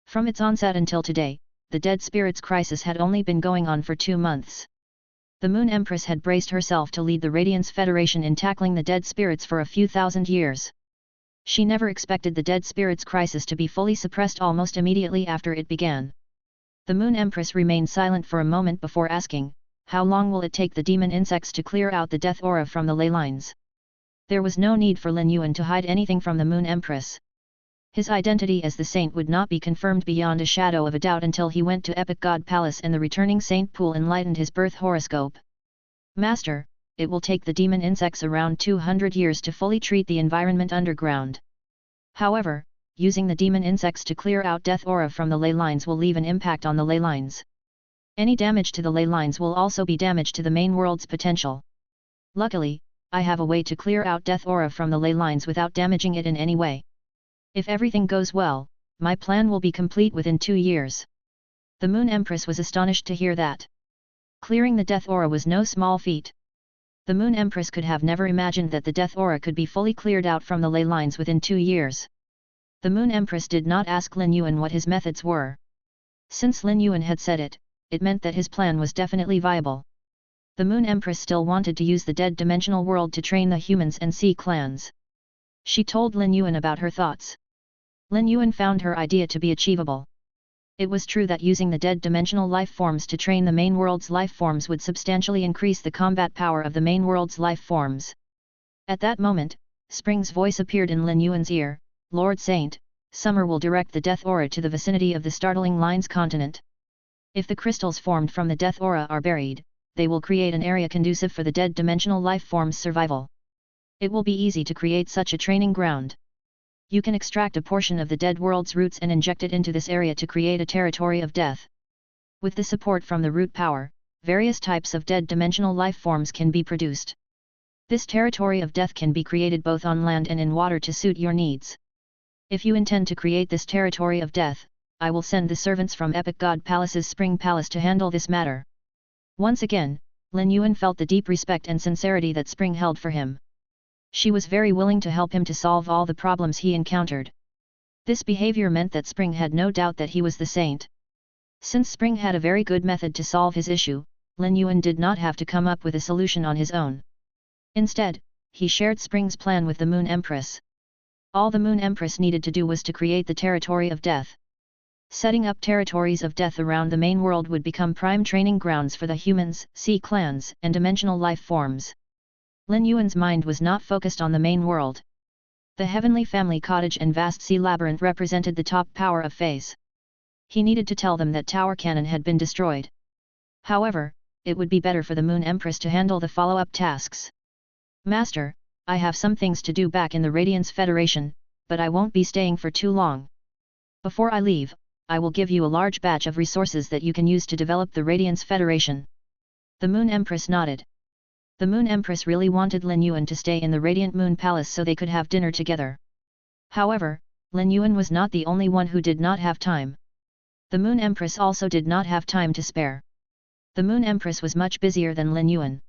From its onset until today, the dead spirits crisis had only been going on for 2 months. The Moon Empress had braced herself to lead the Radiance Federation in tackling the dead spirits for a few thousand years. She never expected the dead spirits crisis to be fully suppressed almost immediately after it began. The Moon Empress remained silent for a moment before asking, "How long will it take the demon insects to clear out the death aura from the ley lines?" There was no need for Lin Yuan to hide anything from the Moon Empress. His identity as the saint would not be confirmed beyond a shadow of a doubt until he went to Epic God Palace and the returning Saint Pool enlightened his birth horoscope. "Master, it will take the demon insects around 200 years to fully treat the environment underground. However, using the demon insects to clear out death aura from the ley lines will leave an impact on the ley lines. Any damage to the ley lines will also be damage to the main world's potential. Luckily, I have a way to clear out death aura from the ley lines without damaging it in any way. If everything goes well, my plan will be complete within 2 years. The Moon Empress was astonished to hear that. Clearing the death aura was no small feat. The Moon Empress could have never imagined that the death aura could be fully cleared out from the ley lines within 2 years. The Moon Empress did not ask Lin Yuan what his methods were. Since Lin Yuan had said it, it meant that his plan was definitely viable. The Moon Empress still wanted to use the dead dimensional world to train the humans and sea clans. She told Lin Yuan about her thoughts. Lin Yuan found her idea to be achievable. It was true that using the dead dimensional life forms to train the main world's life forms would substantially increase the combat power of the main world's life forms. At that moment, Spring's voice appeared in Lin Yuan's ear, "Lord Saint, Summer will direct the death aura to the vicinity of the startling lines continent. If the crystals formed from the death aura are buried, they will create an area conducive for the dead dimensional life form's survival. It will be easy to create such a training ground. You can extract a portion of the dead world's roots and inject it into this area to create a territory of death. With the support from the root power, various types of dead dimensional life forms can be produced. This territory of death can be created both on land and in water to suit your needs. If you intend to create this territory of death, I will send the servants from Epic God Palace's Spring Palace to handle this matter." Once again, Lin Yuan felt the deep respect and sincerity that Spring held for him. She was very willing to help him to solve all the problems he encountered. This behavior meant that Spring had no doubt that he was the saint. Since Spring had a very good method to solve his issue, Lin Yuan did not have to come up with a solution on his own. Instead, he shared Spring's plan with the Moon Empress. All the Moon Empress needed to do was to create the territory of death. Setting up territories of death around the main world would become prime training grounds for the humans, sea clans, and dimensional life forms. Lin Yuan's mind was not focused on the main world. The Heavenly Family Cottage and vast sea labyrinth represented the top power of feys. He needed to tell them that Tower Cannon had been destroyed. However, it would be better for the Moon Empress to handle the follow-up tasks. "Master, I have some things to do back in the Radiance Federation, but I won't be staying for too long. Before I leave, I will give you a large batch of resources that you can use to develop the Radiance Federation." The Moon Empress nodded. The Moon Empress really wanted Lin Yuan to stay in the Radiant Moon Palace so they could have dinner together. However, Lin Yuan was not the only one who did not have time. The Moon Empress also did not have time to spare. The Moon Empress was much busier than Lin Yuan.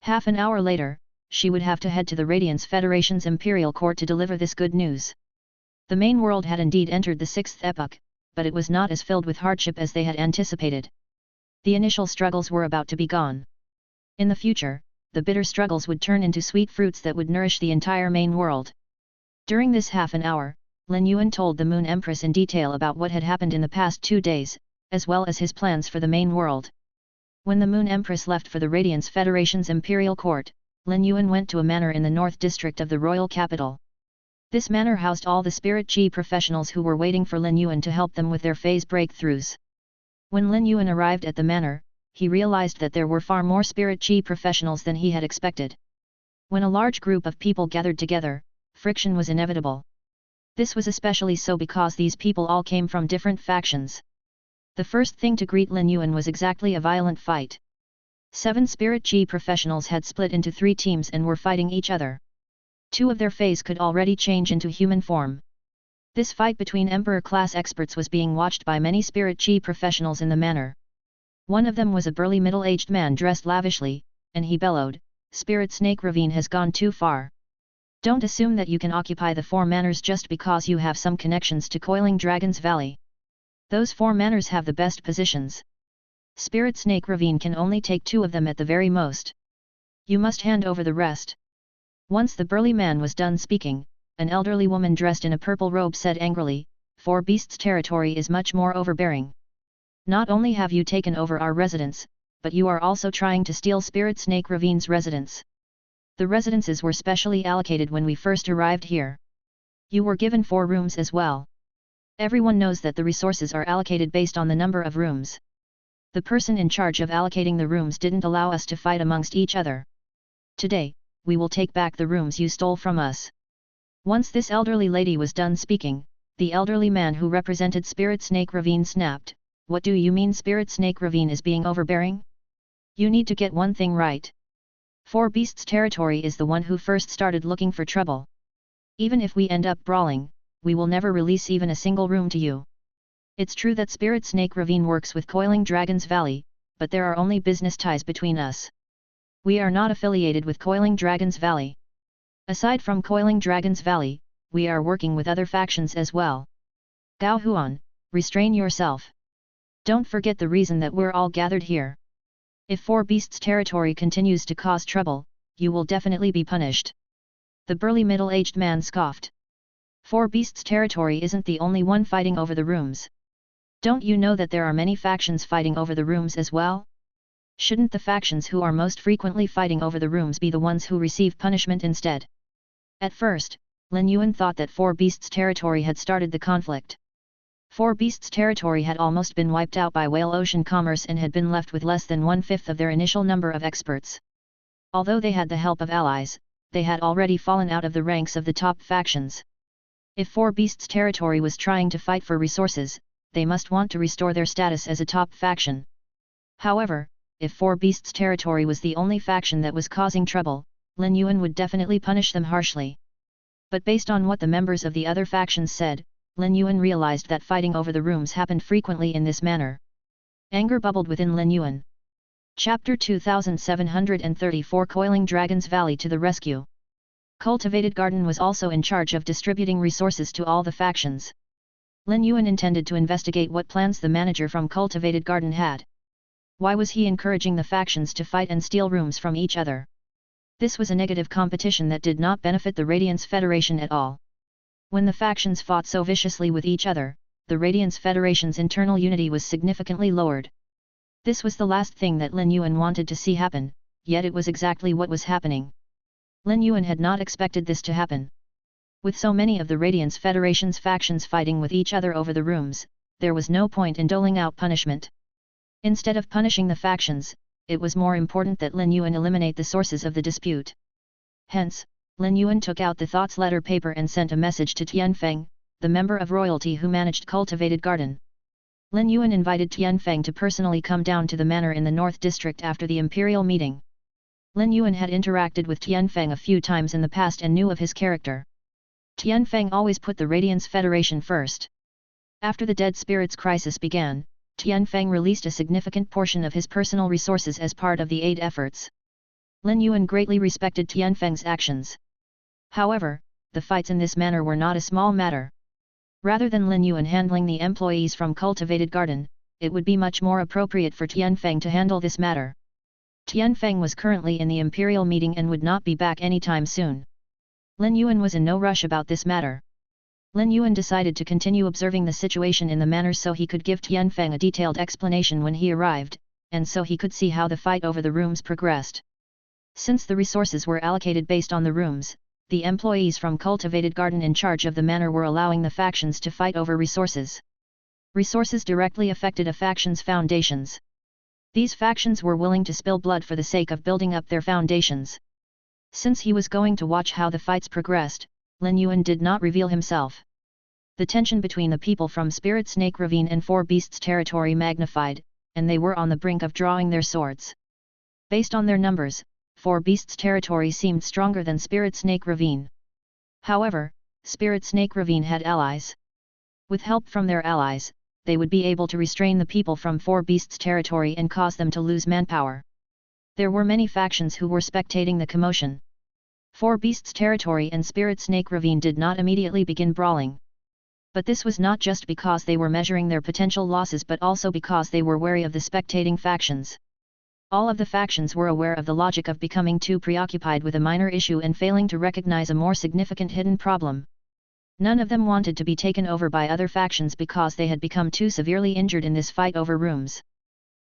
Half an hour later, she would have to head to the Radiance Federation's Imperial Court to deliver this good news. The main world had indeed entered the 6th epoch, but it was not as filled with hardship as they had anticipated. The initial struggles were about to be gone. In the future, the bitter struggles would turn into sweet fruits that would nourish the entire main world. During this half an hour, Lin Yuan told the Moon Empress in detail about what had happened in the past 2 days, as well as his plans for the main world. When the Moon Empress left for the Radiance Federation's Imperial Court, Lin Yuan went to a manor in the north district of the royal capital. This manor housed all the spirit chi professionals who were waiting for Lin Yuan to help them with their phase breakthroughs. When Lin Yuan arrived at the manor, he realized that there were far more spirit chi professionals than he had expected. When a large group of people gathered together, friction was inevitable. This was especially so because these people all came from different factions. The first thing to greet Lin Yuan was exactly a violent fight. 7 spirit chi professionals had split into 3 teams and were fighting each other. 2 of their phase could already change into human form. This fight between Emperor-class experts was being watched by many spirit chi professionals in the manor. One of them was a burly middle-aged man dressed lavishly, and he bellowed, "Spirit Snake Ravine has gone too far. Don't assume that you can occupy the 4 manors just because you have some connections to Coiling Dragon's Valley. Those 4 manors have the best positions. Spirit Snake Ravine can only take 2 of them at the very most. You must hand over the rest." Once the burly man was done speaking, an elderly woman dressed in a purple robe said angrily, "Four Beasts' territory is much more overbearing. Not only have you taken over our residence, but you are also trying to steal Spirit Snake Ravine's residence. The residences were specially allocated when we first arrived here. You were given 4 rooms as well. Everyone knows that the resources are allocated based on the number of rooms. The person in charge of allocating the rooms didn't allow us to fight amongst each other. Today, we will take back the rooms you stole from us." Once this elderly lady was done speaking, the elderly man who represented Spirit Snake Ravine snapped, what do you mean Spirit Snake Ravine is being overbearing? You need to get one thing right. Four Beasts territory is the one who first started looking for trouble. Even if we end up brawling, we will never release even a single room to you. It's true that Spirit Snake Ravine works with Coiling Dragons Valley, but there are only business ties between us. We are not affiliated with Coiling Dragons Valley. Aside from Coiling Dragons Valley, we are working with other factions as well. Gao Huan, restrain yourself. Don't forget the reason that we're all gathered here. If Four Beasts territory continues to cause trouble, you will definitely be punished. The burly middle-aged man scoffed. Four Beasts territory isn't the only one fighting over the rooms. Don't you know that there are many factions fighting over the rooms as well? Shouldn't the factions who are most frequently fighting over the rooms be the ones who receive punishment instead? At first, Lin Yuan thought that Four Beasts territory had started the conflict. Four Beasts territory had almost been wiped out by Whale Ocean commerce and had been left with less than 1/5 of their initial number of experts. Although they had the help of allies, they had already fallen out of the ranks of the top factions. If Four Beasts territory was trying to fight for resources, they must want to restore their status as a top faction. However, if Four Beasts territory was the only faction that was causing trouble, Lin Yuan would definitely punish them harshly. But based on what the members of the other factions said, Lin Yuan realized that fighting over the rooms happened frequently in this manner. Anger bubbled within Lin Yuan. Chapter 2734 Coiling Dragons Valley to the rescue. Cultivated Garden was also in charge of distributing resources to all the factions. Lin Yuan intended to investigate what plans the manager from Cultivated Garden had. Why was he encouraging the factions to fight and steal rooms from each other? This was a negative competition that did not benefit the Radiance Federation at all. When the factions fought so viciously with each other, the Radiance Federation's internal unity was significantly lowered. This was the last thing that Lin Yuan wanted to see happen, yet it was exactly what was happening. Lin Yuan had not expected this to happen. With so many of the Radiance Federation's factions fighting with each other over the rooms, there was no point in doling out punishment. Instead of punishing the factions, it was more important that Lin Yuan eliminate the sources of the dispute. Hence, Lin Yuan took out the Thoughts letter paper and sent a message to Tianfeng, the member of royalty who managed Cultivated Garden. Lin Yuan invited Tianfeng to personally come down to the manor in the North District after the imperial meeting. Lin Yuan had interacted with Tianfeng a few times in the past and knew of his character. Tianfeng always put the Radiance Federation first. After the Dead Spirits crisis began, Tianfeng released a significant portion of his personal resources as part of the aid efforts. Lin Yuan greatly respected Tianfeng's actions. However, the fights in this manner were not a small matter. Rather than Lin Yuan handling the employees from Cultivated Garden, it would be much more appropriate for Tianfeng to handle this matter. Tianfeng was currently in the imperial meeting and would not be back anytime soon. Lin Yuan was in no rush about this matter. Lin Yuan decided to continue observing the situation in the manor so he could give Tianfeng a detailed explanation when he arrived, and so he could see how the fight over the rooms progressed. Since the resources were allocated based on the rooms, the employees from Cultivated Garden in charge of the manor were allowing the factions to fight over resources. Resources directly affected a faction's foundations. These factions were willing to spill blood for the sake of building up their foundations. Since he was going to watch how the fights progressed, Lin Yuan did not reveal himself. The tension between the people from Spirit Snake Ravine and Four Beasts territory magnified, and they were on the brink of drawing their swords. Based on their numbers, Four Beasts territory seemed stronger than Spirit Snake Ravine. However, Spirit Snake Ravine had allies. With help from their allies, they would be able to restrain the people from Four Beasts territory and cause them to lose manpower. There were many factions who were spectating the commotion. Four Beasts territory and Spirit Snake Ravine did not immediately begin brawling. But this was not just because they were measuring their potential losses but also because they were wary of the spectating factions. All of the factions were aware of the logic of becoming too preoccupied with a minor issue and failing to recognize a more significant hidden problem. None of them wanted to be taken over by other factions because they had become too severely injured in this fight over rooms.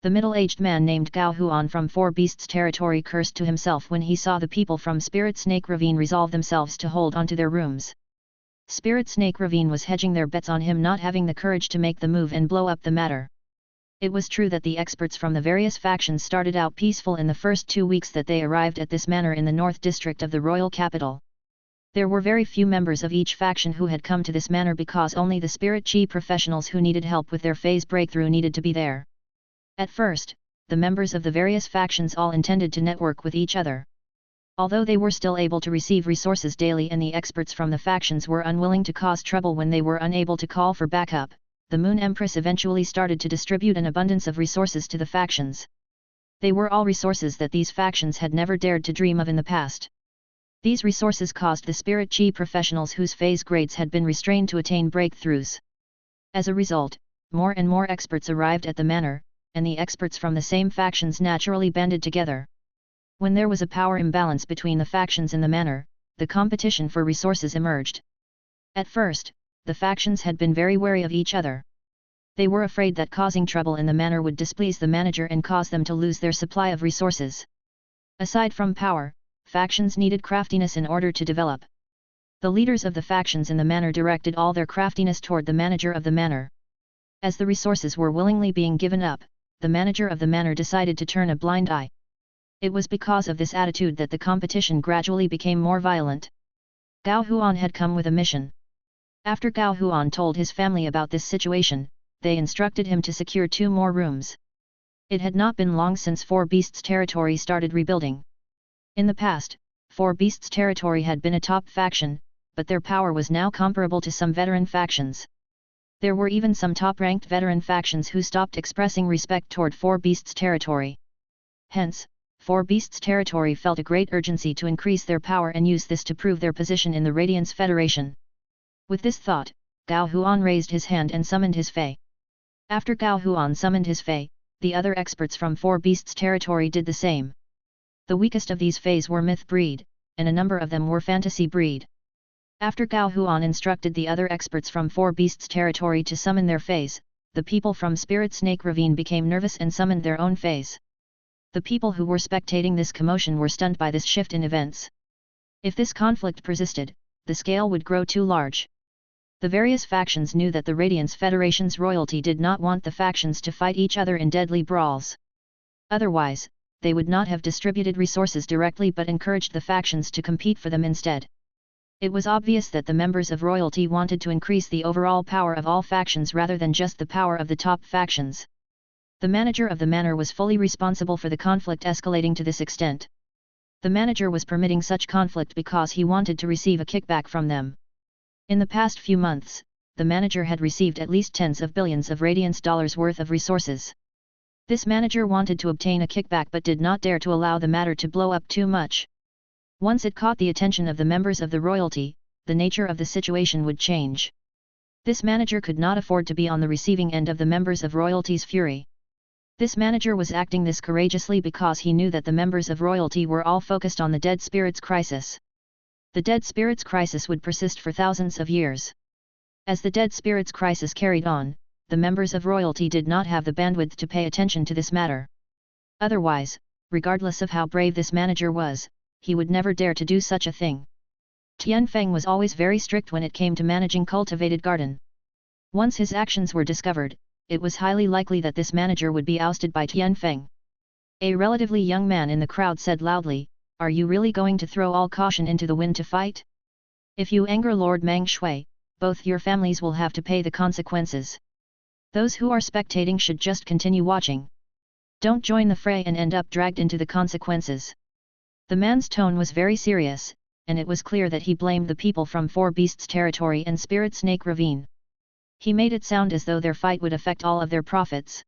The middle-aged man named Gao Huan from Four Beasts territory cursed to himself when he saw the people from Spirit Snake Ravine resolve themselves to hold onto their rooms. Spirit Snake Ravine was hedging their bets on him not having the courage to make the move and blow up the matter. It was true that the experts from the various factions started out peaceful in the first 2 weeks that they arrived at this manor in the North District of the royal capital. There were very few members of each faction who had come to this manor because only the spirit chi professionals who needed help with their phase breakthrough needed to be there. At first, the members of the various factions all intended to network with each other. Although they were still able to receive resources daily and the experts from the factions were unwilling to cause trouble when they were unable to call for backup, the Moon Empress eventually started to distribute an abundance of resources to the factions. They were all resources that these factions had never dared to dream of in the past. These resources caused the spirit chi professionals whose phase grades had been restrained to attain breakthroughs. As a result, more and more experts arrived at the manor, and the experts from the same factions naturally banded together. When there was a power imbalance between the factions in the manor, the competition for resources emerged. At first, the factions had been very wary of each other. They were afraid that causing trouble in the manor would displease the manager and cause them to lose their supply of resources. Aside from power, factions needed craftiness in order to develop. The leaders of the factions in the manor directed all their craftiness toward the manager of the manor. As the resources were willingly being given up, the manager of the manor decided to turn a blind eye. It was because of this attitude that the competition gradually became more violent. Gao Huan had come with a mission. After Gao Huan told his family about this situation, they instructed him to secure 2 more rooms. It had not been long since Four Beasts territory started rebuilding. In the past, Four Beasts territory had been a top faction, but their power was now comparable to some veteran factions. There were even some top-ranked veteran factions who stopped expressing respect toward Four Beasts territory. Hence, Four Beasts territory felt a great urgency to increase their power and use this to prove their position in the Radiance Federation. With this thought, Gao Huan raised his hand and summoned his Fey. After Gao Huan summoned his Fey, the other experts from Four Beasts territory did the same. The weakest of these Feys were myth breed, and a number of them were fantasy breed. After Gao Huan instructed the other experts from Four Beasts territory to summon their Feys, the people from Spirit Snake Ravine became nervous and summoned their own Feys. The people who were spectating this commotion were stunned by this shift in events. If this conflict persisted, the scale would grow too large. The various factions knew that the Radiance Federation's royalty did not want the factions to fight each other in deadly brawls. Otherwise, they would not have distributed resources directly but encouraged the factions to compete for them instead. It was obvious that the members of royalty wanted to increase the overall power of all factions rather than just the power of the top factions. The manager of the manor was fully responsible for the conflict escalating to this extent. The manager was permitting such conflict because he wanted to receive a kickback from them. In the past few months, the manager had received at least tens of billions of radiance dollars worth of resources. This manager wanted to obtain a kickback but did not dare to allow the matter to blow up too much. Once it caught the attention of the members of the royalty, the nature of the situation would change. This manager could not afford to be on the receiving end of the members of royalty's fury. This manager was acting this courageously because he knew that the members of royalty were all focused on the dead spirits crisis. The dead spirits crisis would persist for thousands of years. As the dead spirits crisis carried on, the members of royalty did not have the bandwidth to pay attention to this matter. Otherwise, regardless of how brave this manager was, he would never dare to do such a thing. Tian Feng was always very strict when it came to managing cultivated garden. Once his actions were discovered, it was highly likely that this manager would be ousted by Tian Feng. A relatively young man in the crowd said loudly, "Are you really going to throw all caution into the wind to fight? If you anger Lord Mang Shui, both your families will have to pay the consequences. Those who are spectating should just continue watching. Don't join the fray and end up dragged into the consequences." The man's tone was very serious, and it was clear that he blamed the people from Four Beasts territory and Spirit Snake Ravine. He made it sound as though their fight would affect all of their profits.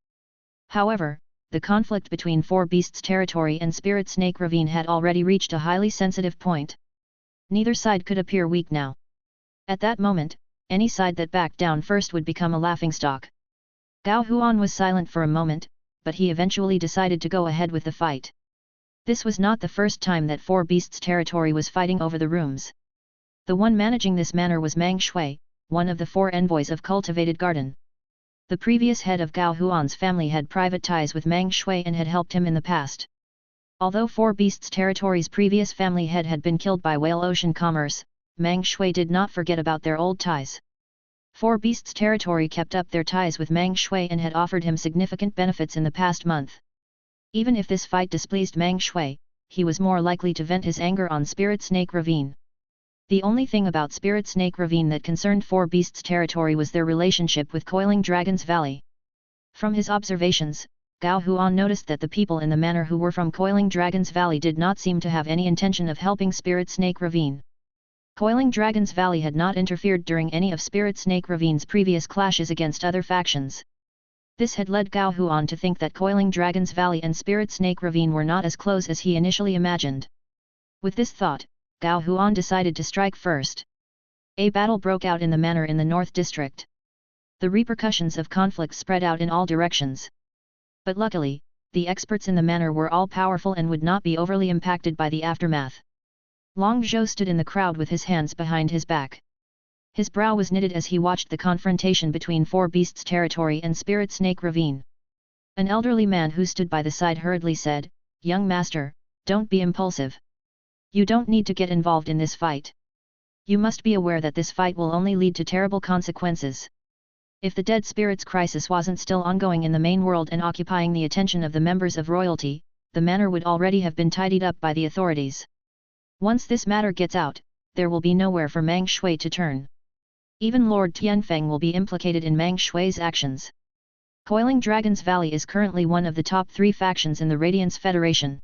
However, the conflict between Four Beasts territory and Spirit Snake Ravine had already reached a highly sensitive point. Neither side could appear weak now. At that moment, any side that backed down first would become a laughingstock. Gao Huan was silent for a moment, but he eventually decided to go ahead with the fight. This was not the first time that Four Beasts territory was fighting over the rooms. The one managing this manor was Mang Shui, one of the 4 envoys of Cultivated Garden. The previous head of Gao Huan's family had private ties with Mang Shui and had helped him in the past. Although Four Beasts territory's previous family head had been killed by Whale Ocean Commerce, Mang Shui did not forget about their old ties. Four Beasts territory kept up their ties with Mang Shui and had offered him significant benefits in the past month. Even if this fight displeased Mang Shui, he was more likely to vent his anger on Spirit Snake Ravine. The only thing about Spirit Snake Ravine that concerned Four Beasts territory was their relationship with Coiling Dragon's Valley. From his observations, Gao Huan noticed that the people in the manor who were from Coiling Dragon's Valley did not seem to have any intention of helping Spirit Snake Ravine. Coiling Dragon's Valley had not interfered during any of Spirit Snake Ravine's previous clashes against other factions. This had led Gao Huan to think that Coiling Dragon's Valley and Spirit Snake Ravine were not as close as he initially imagined. With this thought, Gao Huan decided to strike first. A battle broke out in the manor in the North District. The repercussions of conflict spread out in all directions. But luckily, the experts in the manor were all powerful and would not be overly impacted by the aftermath. Long Zhou stood in the crowd with his hands behind his back. His brow was knitted as he watched the confrontation between Four Beasts territory and Spirit Snake Ravine. An elderly man who stood by the side hurriedly said, "Young master, don't be impulsive. You don't need to get involved in this fight. You must be aware that this fight will only lead to terrible consequences. If the dead spirits crisis wasn't still ongoing in the main world and occupying the attention of the members of royalty, the manor would already have been tidied up by the authorities. Once this matter gets out, there will be nowhere for Mang Shui to turn. Even Lord Tianfeng will be implicated in Mang Shui's actions. Coiling Dragon's Valley is currently one of the top 3 factions in the Radiance Federation.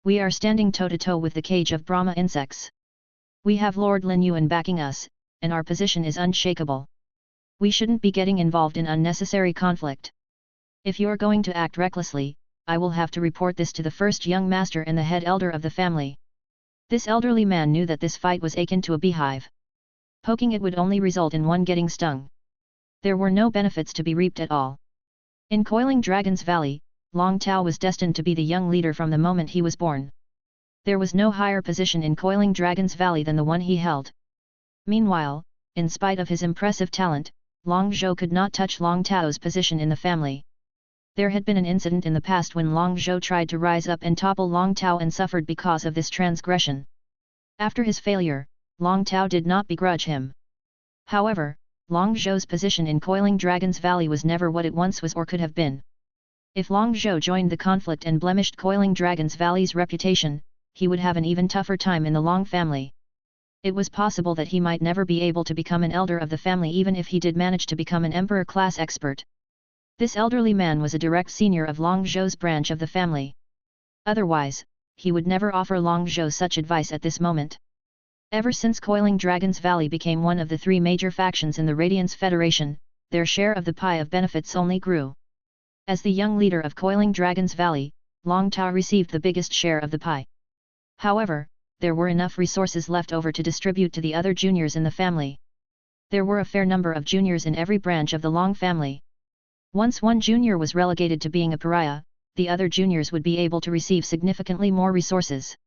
We are standing toe-to-toe with the cage of Brahma insects. We have Lord Lin Yuan backing us, and our position is unshakable. We shouldn't be getting involved in unnecessary conflict. If you're going to act recklessly, I will have to report this to the first young master and the head elder of the family." This elderly man knew that this fight was akin to a beehive. Poking it would only result in one getting stung. There were no benefits to be reaped at all. In Coiling Dragon's Valley, Long Tao was destined to be the young leader from the moment he was born. There was no higher position in Coiling Dragon's Valley than the one he held. Meanwhile, in spite of his impressive talent, Long Zhou could not touch Long Tao's position in the family. There had been an incident in the past when Long Zhou tried to rise up and topple Long Tao and suffered because of this transgression. After his failure, Long Tao did not begrudge him. However, Long Zhou's position in Coiling Dragon's Valley was never what it once was or could have been. If Long Zhou joined the conflict and blemished Coiling Dragon's Valley's reputation, he would have an even tougher time in the Long family. It was possible that he might never be able to become an elder of the family even if he did manage to become an emperor-class expert. This elderly man was a direct senior of Long Zhou's branch of the family. Otherwise, he would never offer Long Zhou such advice at this moment. Ever since Coiling Dragon's Valley became one of the 3 major factions in the Radiance Federation, their share of the pie of benefits only grew. As the young leader of Coiling Dragon's Valley, Long Tao received the biggest share of the pie. However, there were enough resources left over to distribute to the other juniors in the family. There were a fair number of juniors in every branch of the Long family. Once one junior was relegated to being a pariah, the other juniors would be able to receive significantly more resources.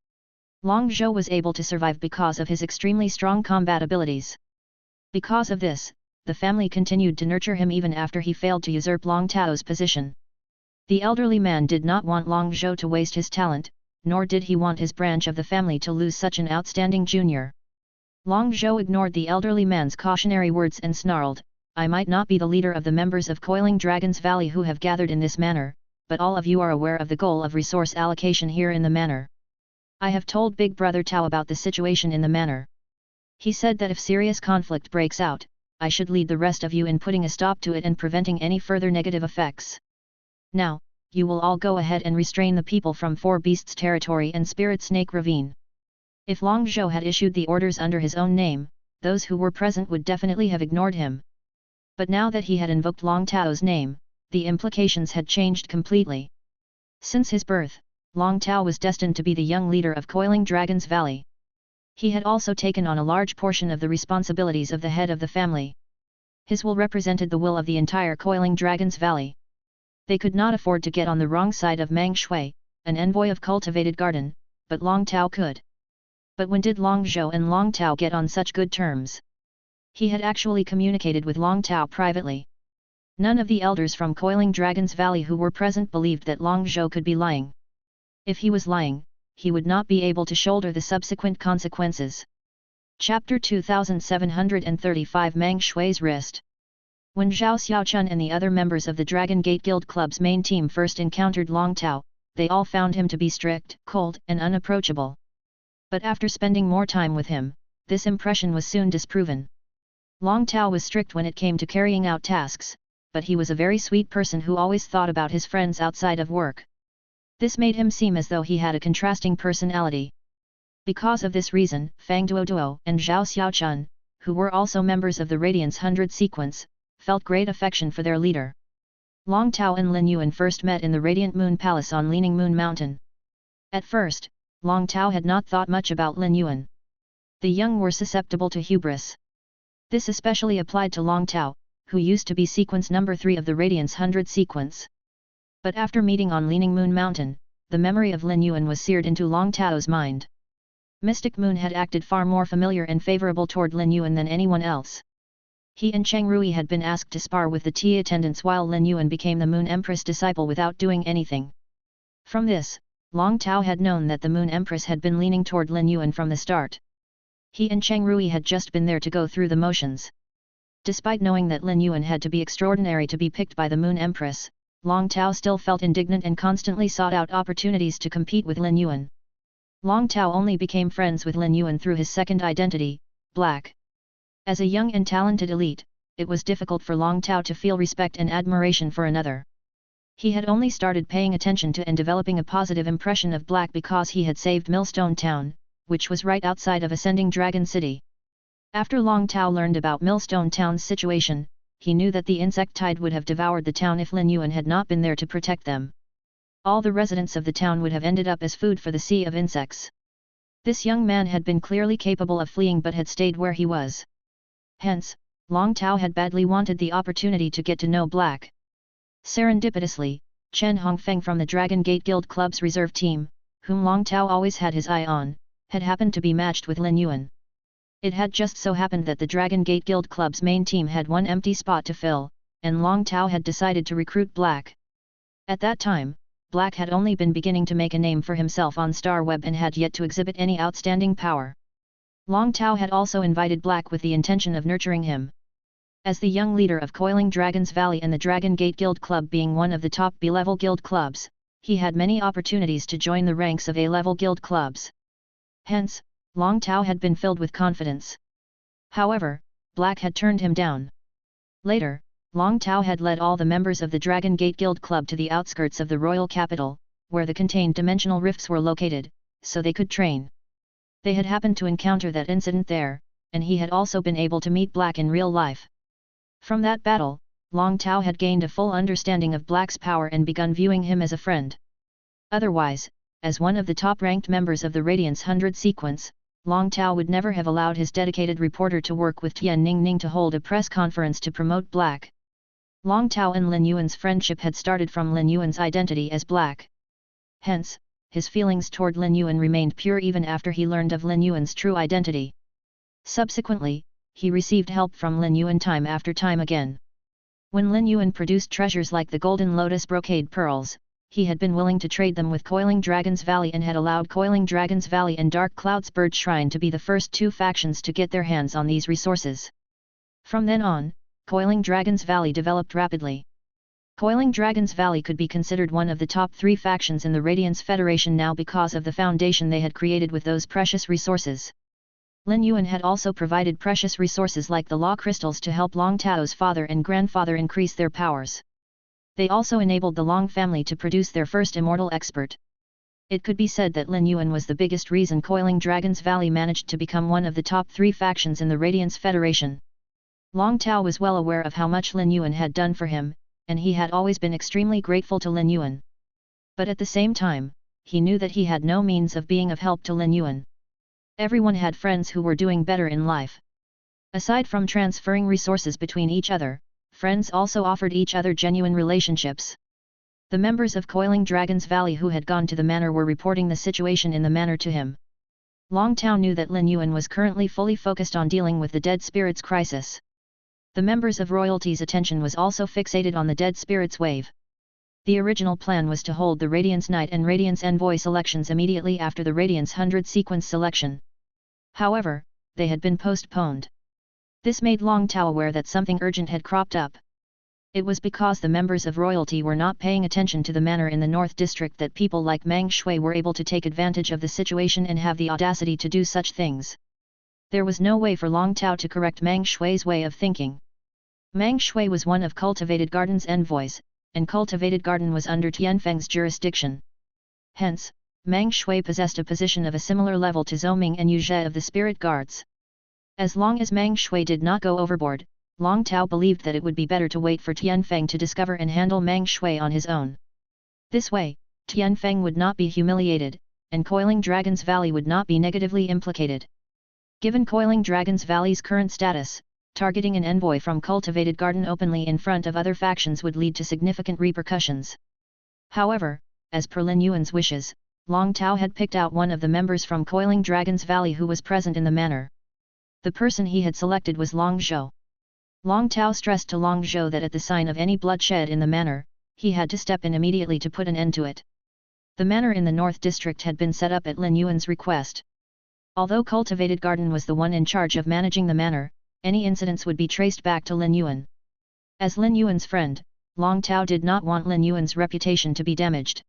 Long Zhou was able to survive because of his extremely strong combat abilities. Because of this, the family continued to nurture him even after he failed to usurp Long Tao's position. The elderly man did not want Long Zhou to waste his talent, nor did he want his branch of the family to lose such an outstanding junior. Long Zhou ignored the elderly man's cautionary words and snarled, "I might not be the leader of the members of Coiling Dragon's Valley who have gathered in this manor, but all of you are aware of the goal of resource allocation here in the manor. I have told Big Brother Tao about the situation in the manor. He said that if serious conflict breaks out, I should lead the rest of you in putting a stop to it and preventing any further negative effects. Now, you will all go ahead and restrain the people from Four Beasts territory and Spirit Snake Ravine." If Long Zhou had issued the orders under his own name, those who were present would definitely have ignored him. But now that he had invoked Long Tao's name, the implications had changed completely. Since his birth, Long Tao was destined to be the young leader of Coiling Dragon's Valley. He had also taken on a large portion of the responsibilities of the head of the family. His will represented the will of the entire Coiling Dragon's Valley. They could not afford to get on the wrong side of Mang Shui, an envoy of cultivated garden, but Long Tao could. But when did Long Zhou and Long Tao get on such good terms? He had actually communicated with Long Tao privately. None of the elders from Coiling Dragon's Valley who were present believed that Long Zhou could be lying. If he was lying, he would not be able to shoulder the subsequent consequences. Chapter 2735 Mang Shui's Wrist. When Zhao Xiaochun and the other members of the Dragon Gate Guild Club's main team first encountered Long Tao, they all found him to be strict, cold, and unapproachable. But after spending more time with him, this impression was soon disproven. Long Tao was strict when it came to carrying out tasks, but he was a very sweet person who always thought about his friends outside of work. This made him seem as though he had a contrasting personality. Because of this reason, Fang Duoduo and Zhao Xiaochun, who were also members of the Radiance 100 sequence, felt great affection for their leader. Long Tao and Lin Yuan first met in the Radiant Moon Palace on Leaning Moon Mountain. At first, Long Tao had not thought much about Lin Yuan. The young were susceptible to hubris. This especially applied to Long Tao, who used to be sequence number 3 of the Radiance 100 sequence. But after meeting on Leaning Moon Mountain, the memory of Lin Yuan was seared into Long Tao's mind. Mystic Moon had acted far more familiar and favorable toward Lin Yuan than anyone else. He and Cheng Rui had been asked to spar with the tea attendants while Lin Yuan became the Moon Empress disciple without doing anything. From this, Long Tao had known that the Moon Empress had been leaning toward Lin Yuan from the start. He and Cheng Rui had just been there to go through the motions. Despite knowing that Lin Yuan had to be extraordinary to be picked by the Moon Empress, Long Tao still felt indignant and constantly sought out opportunities to compete with Lin Yuan. Long Tao only became friends with Lin Yuan through his second identity, Black. As a young and talented elite, it was difficult for Long Tao to feel respect and admiration for another. He had only started paying attention to and developing a positive impression of Black because he had saved Millstone Town, which was right outside of Ascending Dragon City. After Long Tao learned about Millstone Town's situation, he knew that the insect tide would have devoured the town if Lin Yuan had not been there to protect them. All the residents of the town would have ended up as food for the sea of insects. This young man had been clearly capable of fleeing but had stayed where he was. Hence, Long Tao had badly wanted the opportunity to get to know Black. Serendipitously, Chen Hongfeng from the Dragon Gate Guild Club's reserve team, whom Long Tao always had his eye on, had happened to be matched with Lin Yuan. It had just so happened that the Dragon Gate Guild Club's main team had one empty spot to fill, and Long Tao had decided to recruit Black. At that time, Black had only been beginning to make a name for himself on Star Web and had yet to exhibit any outstanding power. Long Tao had also invited Black with the intention of nurturing him. As the young leader of Coiling Dragons Valley and the Dragon Gate Guild Club being one of the top B-level guild clubs, he had many opportunities to join the ranks of A-level guild clubs. Hence, Long Tao had been filled with confidence. However, Black had turned him down. Later, Long Tao had led all the members of the Dragon Gate Guild Club to the outskirts of the royal capital, where the contained dimensional rifts were located, so they could train. They had happened to encounter that incident there, and he had also been able to meet Black in real life. From that battle, Long Tao had gained a full understanding of Black's power and begun viewing him as a friend. Otherwise, as one of the top-ranked members of the Radiance 100 sequence, Long Tao would never have allowed his dedicated reporter to work with Tian Ningning to hold a press conference to promote Black. Long Tao and Lin Yuan's friendship had started from Lin Yuan's identity as Black. Hence, his feelings toward Lin Yuan remained pure even after he learned of Lin Yuan's true identity. Subsequently, he received help from Lin Yuan time after time again. When Lin Yuan produced treasures like the Golden Lotus Brocade Pearls, he had been willing to trade them with Coiling Dragons Valley and had allowed Coiling Dragons Valley and Dark Cloud's Bird Shrine to be the first two factions to get their hands on these resources. From then on, Coiling Dragons Valley developed rapidly. Coiling Dragons Valley could be considered one of the top 3 factions in the Radiance Federation now because of the foundation they had created with those precious resources. Lin Yuan had also provided precious resources like the law crystals to help Long Tao's father and grandfather increase their powers. They also enabled the Long family to produce their first immortal expert. It could be said that Lin Yuan was the biggest reason Coiling Dragons Valley managed to become one of the top 3 factions in the Radiance Federation. Long Tao was well aware of how much Lin Yuan had done for him, and he had always been extremely grateful to Lin Yuan. But at the same time, he knew that he had no means of being of help to Lin Yuan. Everyone had friends who were doing better in life. Aside from transferring resources between each other, friends also offered each other genuine relationships. The members of Coiling Dragons Valley who had gone to the manor were reporting the situation in the manor to him. Long Tao knew that Lin Yuan was currently fully focused on dealing with the dead spirits crisis. The members of royalty's attention was also fixated on the dead spirits wave. The original plan was to hold the Radiance Knight and Radiance Envoy selections immediately after the Radiance 100 sequence selection. However, they had been postponed. This made Long Tao aware that something urgent had cropped up. It was because the members of royalty were not paying attention to the manor in the North District that people like Mang Shui were able to take advantage of the situation and have the audacity to do such things. There was no way for Long Tao to correct Mang Shui's way of thinking. Mang Shui was one of Cultivated Garden's envoys, and Cultivated Garden was under Tianfeng's jurisdiction. Hence, Mang Shui possessed a position of a similar level to Zhou and Yu Zhe of the Spirit Guards. As long as Mang Shui did not go overboard, Long Tao believed that it would be better to wait for Tianfeng to discover and handle Mang Shui on his own. This way, Tianfeng would not be humiliated, and Coiling Dragon's Valley would not be negatively implicated. Given Coiling Dragon's Valley's current status, targeting an envoy from Cultivated Garden openly in front of other factions would lead to significant repercussions. However, as per Lin Yuan's wishes, Long Tao had picked out one of the members from Coiling Dragon's Valley who was present in the manor. The person he had selected was Long Zhou. Long Tao stressed to Long Zhou that at the sign of any bloodshed in the manor, he had to step in immediately to put an end to it. The manor in the North District had been set up at Lin Yuan's request. Although Cultivated Garden was the one in charge of managing the manor, any incidents would be traced back to Lin Yuan. As Lin Yuan's friend, Long Tao did not want Lin Yuan's reputation to be damaged.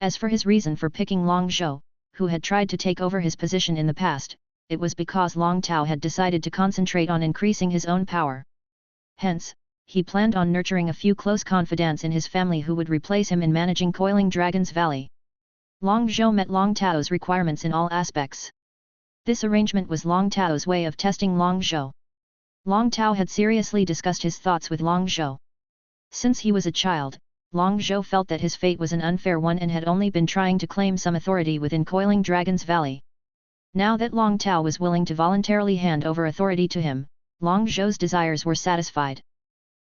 As for his reason for picking Long Zhou, who had tried to take over his position in the past, it was because Long Tao had decided to concentrate on increasing his own power. Hence, he planned on nurturing a few close confidants in his family who would replace him in managing Coiling Dragon's Valley. Long Zhou met Long Tao's requirements in all aspects. This arrangement was Long Tao's way of testing Long Zhou. Long Tao had seriously discussed his thoughts with Long Zhou. Since he was a child, Long Zhou felt that his fate was an unfair one and had only been trying to claim some authority within Coiling Dragon's Valley. Now that Long Tao was willing to voluntarily hand over authority to him, Long Zhou's desires were satisfied.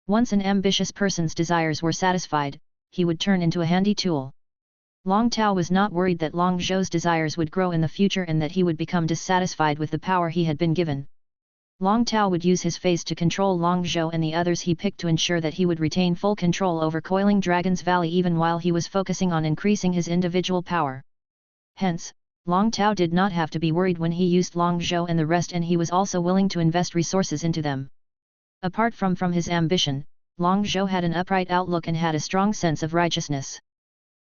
Once an ambitious person's desires were satisfied, he would turn into a handy tool. Long Tao was not worried that Long Zhou's desires would grow in the future and that he would become dissatisfied with the power he had been given. Long Tao would use his feys to control Long Zhou and the others he picked to ensure that he would retain full control over Coiling Dragon's Valley even while he was focusing on increasing his individual power. Hence, Long Tao did not have to be worried when he used Long Zhou and the rest, and he was also willing to invest resources into them. Apart from his ambition, Long Zhou had an upright outlook and had a strong sense of righteousness.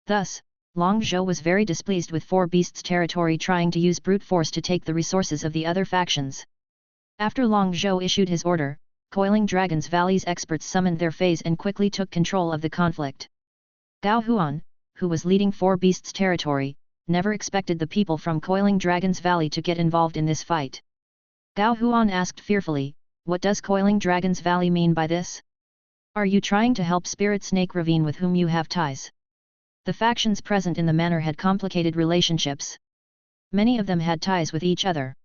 Thus, Long Zhou was very displeased with Four Beasts' territory trying to use brute force to take the resources of the other factions. After Long Zhou issued his order, Coiling Dragon's Valley's experts summoned their feys and quickly took control of the conflict. Gao Huan, who was leading Four Beasts' territory, never expected the people from Coiling Dragon's Valley to get involved in this fight. Gao Huan asked fearfully, "What does Coiling Dragon's Valley mean by this? Are you trying to help Spirit Snake Ravine with whom you have ties?" The factions present in the manor had complicated relationships. Many of them had ties with each other.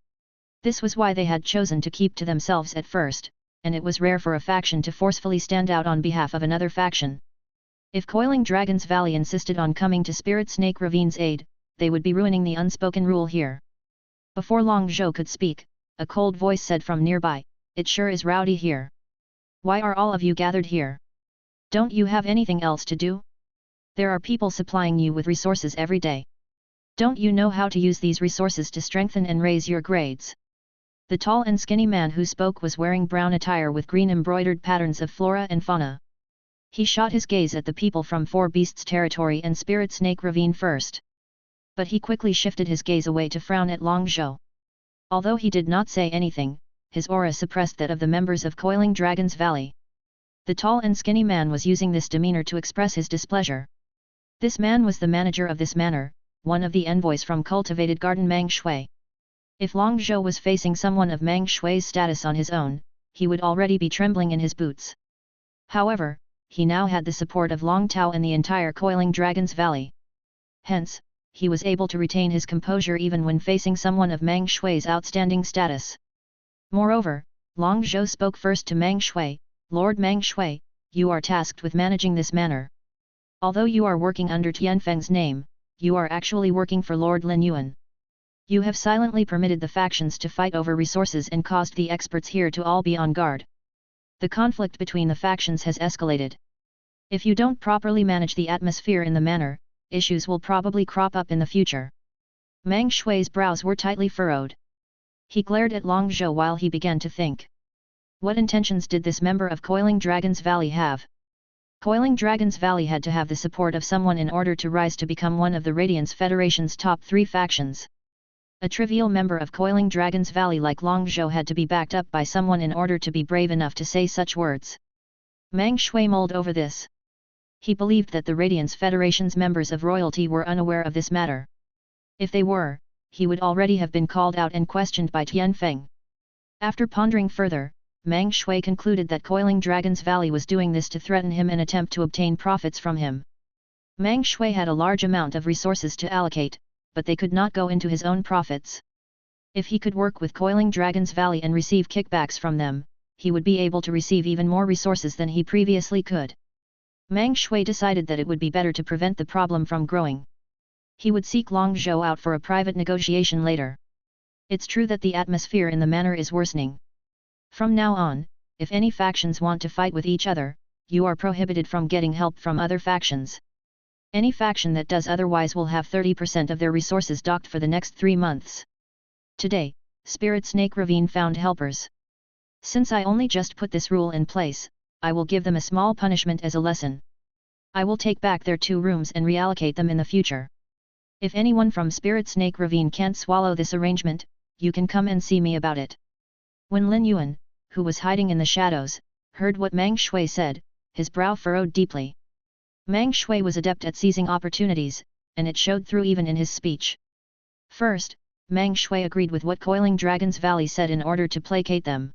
This was why they had chosen to keep to themselves at first, and it was rare for a faction to forcefully stand out on behalf of another faction. If Coiling Dragon's Valley insisted on coming to Spirit Snake Ravine's aid, they would be ruining the unspoken rule here. Before Long Zhou could speak, a cold voice said from nearby, "It sure is rowdy here. Why are all of you gathered here? Don't you have anything else to do? There are people supplying you with resources every day. Don't you know how to use these resources to strengthen and raise your grades?" The tall and skinny man who spoke was wearing brown attire with green embroidered patterns of flora and fauna. He shot his gaze at the people from Four Beasts' territory and Spirit Snake Ravine first. But he quickly shifted his gaze away to frown at Long Zhou. Although he did not say anything, his aura suppressed that of the members of Coiling Dragon's Valley. The tall and skinny man was using this demeanor to express his displeasure. This man was the manager of this manor, one of the envoys from Cultivated Garden Mang Shui. If Long Zhou was facing someone of Mang Shui's status on his own, he would already be trembling in his boots. However, he now had the support of Long Tao and the entire Coiling Dragon's Valley. Hence, he was able to retain his composure even when facing someone of Mang Shui's outstanding status. Moreover, Long Zhou spoke first to Mang Shui, "Lord Mang Shui, you are tasked with managing this manor. Although you are working under Tianfeng's name, you are actually working for Lord Lin Yuan. You have silently permitted the factions to fight over resources and caused the experts here to all be on guard. The conflict between the factions has escalated. If you don't properly manage the atmosphere in the manor, issues will probably crop up in the future." Mang Shui's brows were tightly furrowed. He glared at Long Zhou while he began to think. What intentions did this member of Coiling Dragon's Valley have? Coiling Dragon's Valley had to have the support of someone in order to rise to become one of the Radiance Federation's top 3 factions. A trivial member of Coiling Dragon's Valley like Long Zhou had to be backed up by someone in order to be brave enough to say such words. Mang Shui mulled over this. He believed that the Radiance Federation's members of royalty were unaware of this matter. If they were, he would already have been called out and questioned by Tianfeng. After pondering further, Mang Shui concluded that Coiling Dragon's Valley was doing this to threaten him and attempt to obtain profits from him. Mang Shui had a large amount of resources to allocate, but they could not go into his own profits. If he could work with Coiling Dragon's Valley and receive kickbacks from them, he would be able to receive even more resources than he previously could. Mang Shui decided that it would be better to prevent the problem from growing. He would seek Long Zhou out for a private negotiation later. It's true that the atmosphere in the manor is worsening. From now on, if any factions want to fight with each other, you are prohibited from getting help from other factions. Any faction that does otherwise will have 30% of their resources docked for the next 3 months. Today, Spirit Snake Ravine found helpers. Since I only just put this rule in place, I will give them a small punishment as a lesson. I will take back their 2 rooms and reallocate them in the future. If anyone from Spirit Snake Ravine can't swallow this arrangement, you can come and see me about it. When Lin Yuan, who was hiding in the shadows, heard what Mang Shui said, his brow furrowed deeply. Mang Shui was adept at seizing opportunities, and it showed through even in his speech. First, Mang Shui agreed with what Coiling Dragon's Valley said in order to placate them.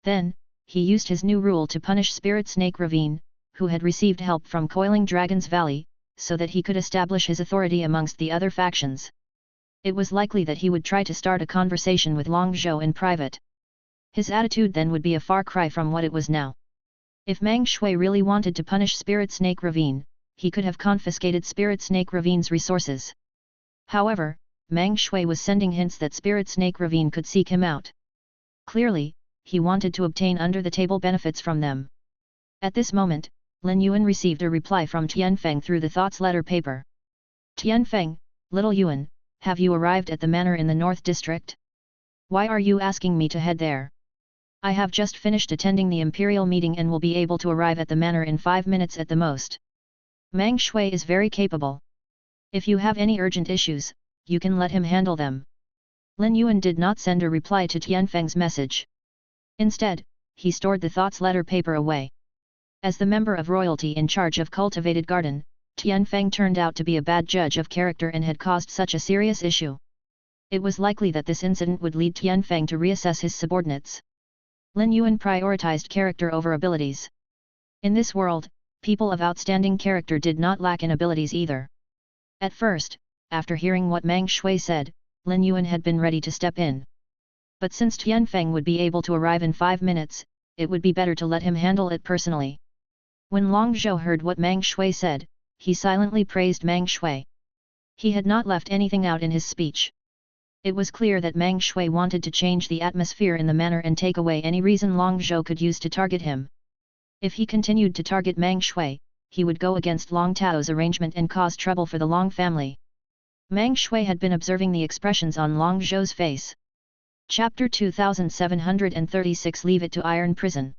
Then, he used his new rule to punish Spirit Snake Ravine, who had received help from Coiling Dragon's Valley, so that he could establish his authority amongst the other factions. It was likely that he would try to start a conversation with Long Zhou in private. His attitude then would be a far cry from what it was now. If Mang Shui really wanted to punish Spirit Snake Ravine, he could have confiscated Spirit Snake Ravine's resources. However, Mang Shui was sending hints that Spirit Snake Ravine could seek him out. Clearly, he wanted to obtain under-the-table benefits from them. At this moment, Lin Yuan received a reply from Tianfeng through the Thoughts letter paper. Tianfeng, Little Yuan, have you arrived at the manor in the North District? Why are you asking me to head there? I have just finished attending the Imperial meeting and will be able to arrive at the manor in 5 minutes at the most. Mang Shui is very capable. If you have any urgent issues, you can let him handle them. Lin Yuan did not send a reply to Tianfeng's message. Instead, he stored the Thoughts letter paper away. As the member of royalty in charge of Cultivated Garden, Tianfeng turned out to be a bad judge of character and had caused such a serious issue. It was likely that this incident would lead Tianfeng to reassess his subordinates. Lin Yuan prioritized character over abilities. In this world, people of outstanding character did not lack in abilities either. At first, after hearing what Mang Shui said, Lin Yuan had been ready to step in. But since Tianfeng would be able to arrive in 5 minutes, it would be better to let him handle it personally. When Long Zhou heard what Mang Shui said, he silently praised Mang Shui. He had not left anything out in his speech. It was clear that Mang Shui wanted to change the atmosphere in the manor and take away any reason Long Zhou could use to target him. If he continued to target Mang Shui, he would go against Long Tao's arrangement and cause trouble for the Long family. Mang Shui had been observing the expressions on Long Zhou's face. Chapter 2736 Leave it to Iron Prison.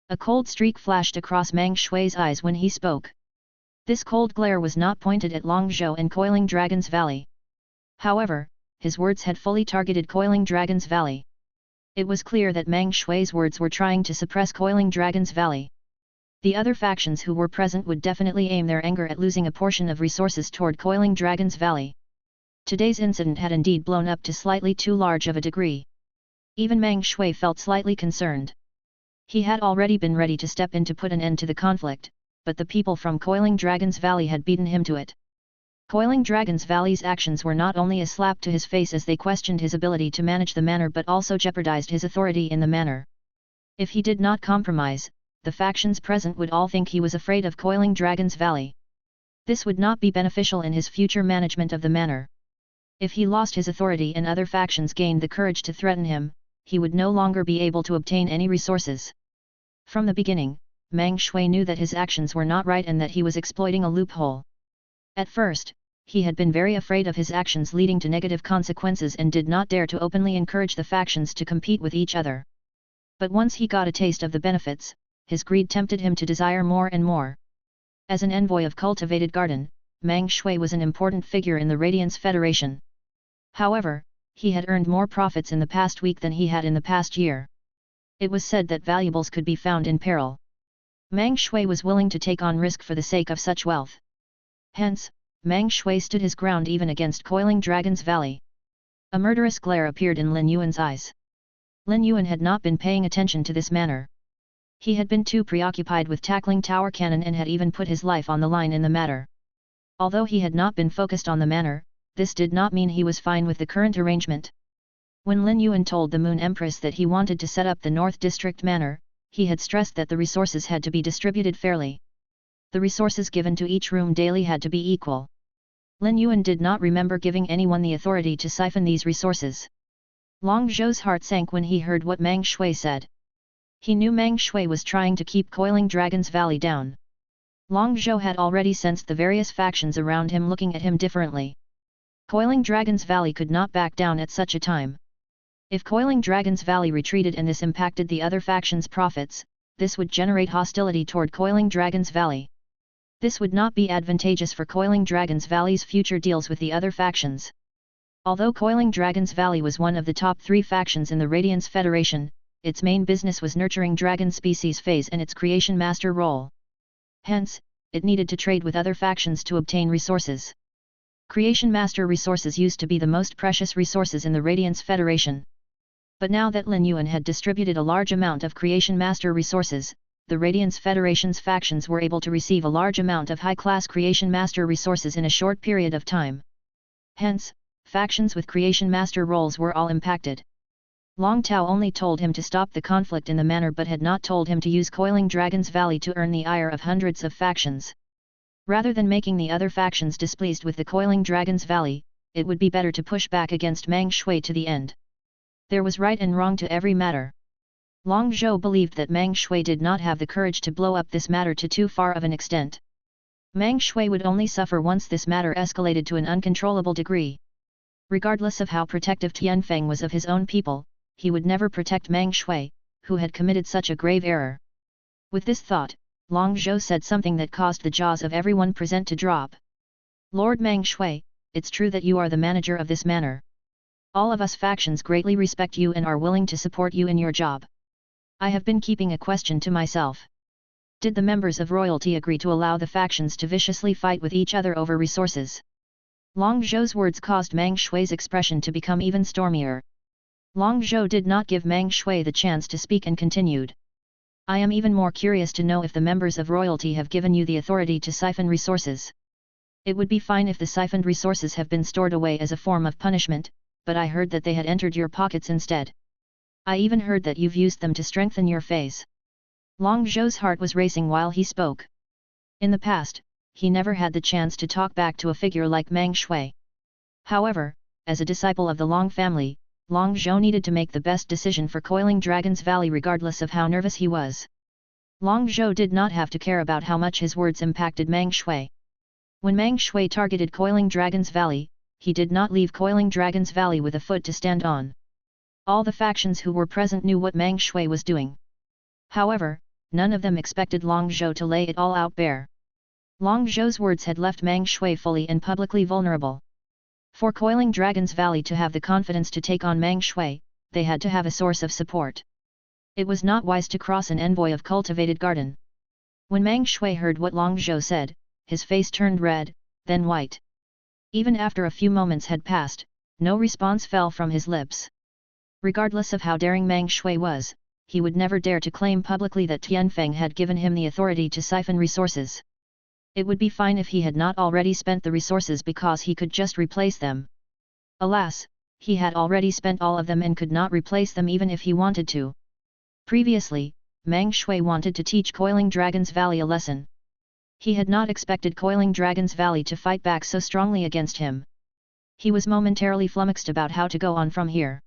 A cold streak flashed across Mang Shui's eyes when he spoke. This cold glare was not pointed at Long Zhou and Coiling Dragon's Valley. However, his words had fully targeted Coiling Dragon's Valley. It was clear that Mang Shui's words were trying to suppress Coiling Dragon's Valley. The other factions who were present would definitely aim their anger at losing a portion of resources toward Coiling Dragon's Valley. Today's incident had indeed blown up to slightly too large of a degree. Even Mang Shui felt slightly concerned. He had already been ready to step in to put an end to the conflict, but the people from Coiling Dragon's Valley had beaten him to it. Coiling Dragon's Valley's actions were not only a slap to his face as they questioned his ability to manage the manor but also jeopardized his authority in the manor. If he did not compromise, the factions present would all think he was afraid of Coiling Dragon's Valley. This would not be beneficial in his future management of the manor. If he lost his authority and other factions gained the courage to threaten him, he would no longer be able to obtain any resources. From the beginning, Mang Shui knew that his actions were not right and that he was exploiting a loophole. At first, he had been very afraid of his actions leading to negative consequences and did not dare to openly encourage the factions to compete with each other. But once he got a taste of the benefits, his greed tempted him to desire more and more. As an envoy of Cultivated Garden, Mang Shui was an important figure in the Radiance Federation. However, he had earned more profits in the past week than he had in the past year. It was said that valuables could be found in peril. Meng Shui was willing to take on risk for the sake of such wealth. Hence, Meng Shui stood his ground even against Coiling Dragon's Valley. A murderous glare appeared in Lin Yuan's eyes. Lin Yuan had not been paying attention to this matter. He had been too preoccupied with tackling Tower Cannon and had even put his life on the line in the matter. Although he had not been focused on the matter, this did not mean he was fine with the current arrangement. When Lin Yuan told the Moon Empress that he wanted to set up the North District Manor, he had stressed that the resources had to be distributed fairly. The resources given to each room daily had to be equal. Lin Yuan did not remember giving anyone the authority to siphon these resources. Long Zhou's heart sank when he heard what Meng Shui said. He knew Meng Shui was trying to keep Coiling Dragon's Valley down. Long Zhou had already sensed the various factions around him looking at him differently. Coiling Dragon's Valley could not back down at such a time. If Coiling Dragon's Valley retreated and this impacted the other factions' profits, this would generate hostility toward Coiling Dragon's Valley. This would not be advantageous for Coiling Dragon's Valley's future deals with the other factions. Although Coiling Dragon's Valley was one of the top 3 factions in the Radiance Federation, its main business was nurturing dragon species feys and its creation master role. Hence, it needed to trade with other factions to obtain resources. Creation master resources used to be the most precious resources in the Radiance Federation. But now that Lin Yuan had distributed a large amount of Creation Master resources, the Radiance Federation's factions were able to receive a large amount of high-class Creation Master resources in a short period of time. Hence, factions with Creation Master roles were all impacted. Long Tao only told him to stop the conflict in the manor but had not told him to use Coiling Dragon's Valley to earn the ire of hundreds of factions. Rather than making the other factions displeased with the Coiling Dragon's Valley, it would be better to push back against Meng Shui to the end. There was right and wrong to every matter. Long Zhou believed that Meng Shui did not have the courage to blow up this matter to too far of an extent. Meng Shui would only suffer once this matter escalated to an uncontrollable degree. Regardless of how protective Tianfeng was of his own people, he would never protect Meng Shui, who had committed such a grave error. With this thought, Long Zhou said something that caused the jaws of everyone present to drop. Lord Meng Shui, it's true that you are the manager of this manor. All of us factions greatly respect you and are willing to support you in your job. I have been keeping a question to myself. Did the members of royalty agree to allow the factions to viciously fight with each other over resources? Long Zhou's words caused Meng Shui's expression to become even stormier. Long Zhou did not give Meng Shui the chance to speak and continued. I am even more curious to know if the members of royalty have given you the authority to siphon resources. It would be fine if the siphoned resources have been stored away as a form of punishment, but I heard that they had entered your pockets instead. I even heard that you've used them to strengthen your feys. Long Zhou's heart was racing while he spoke. In the past, he never had the chance to talk back to a figure like Meng Shui. However, as a disciple of the Long family, Long Zhou needed to make the best decision for Coiling Dragon's Valley regardless of how nervous he was. Long Zhou did not have to care about how much his words impacted Meng Shui. When Meng Shui targeted Coiling Dragon's Valley, he did not leave Coiling Dragon's Valley with a foot to stand on. All the factions who were present knew what Meng Shui was doing. However, none of them expected Long Zhou to lay it all out bare. Long Zhou's words had left Meng Shui fully and publicly vulnerable. For Coiling Dragon's Valley to have the confidence to take on Meng Shui, they had to have a source of support. It was not wise to cross an envoy of cultivated garden. When Meng Shui heard what Long Zhou said, his face turned red, then white. Even after a few moments had passed, no response fell from his lips. Regardless of how daring Meng Shui was, he would never dare to claim publicly that Tianfeng had given him the authority to siphon resources. It would be fine if he had not already spent the resources because he could just replace them. Alas, he had already spent all of them and could not replace them even if he wanted to. Previously, Meng Shui wanted to teach Coiling Dragon's Valley a lesson. He had not expected Coiling Dragon's Valley to fight back so strongly against him. He was momentarily flummoxed about how to go on from here.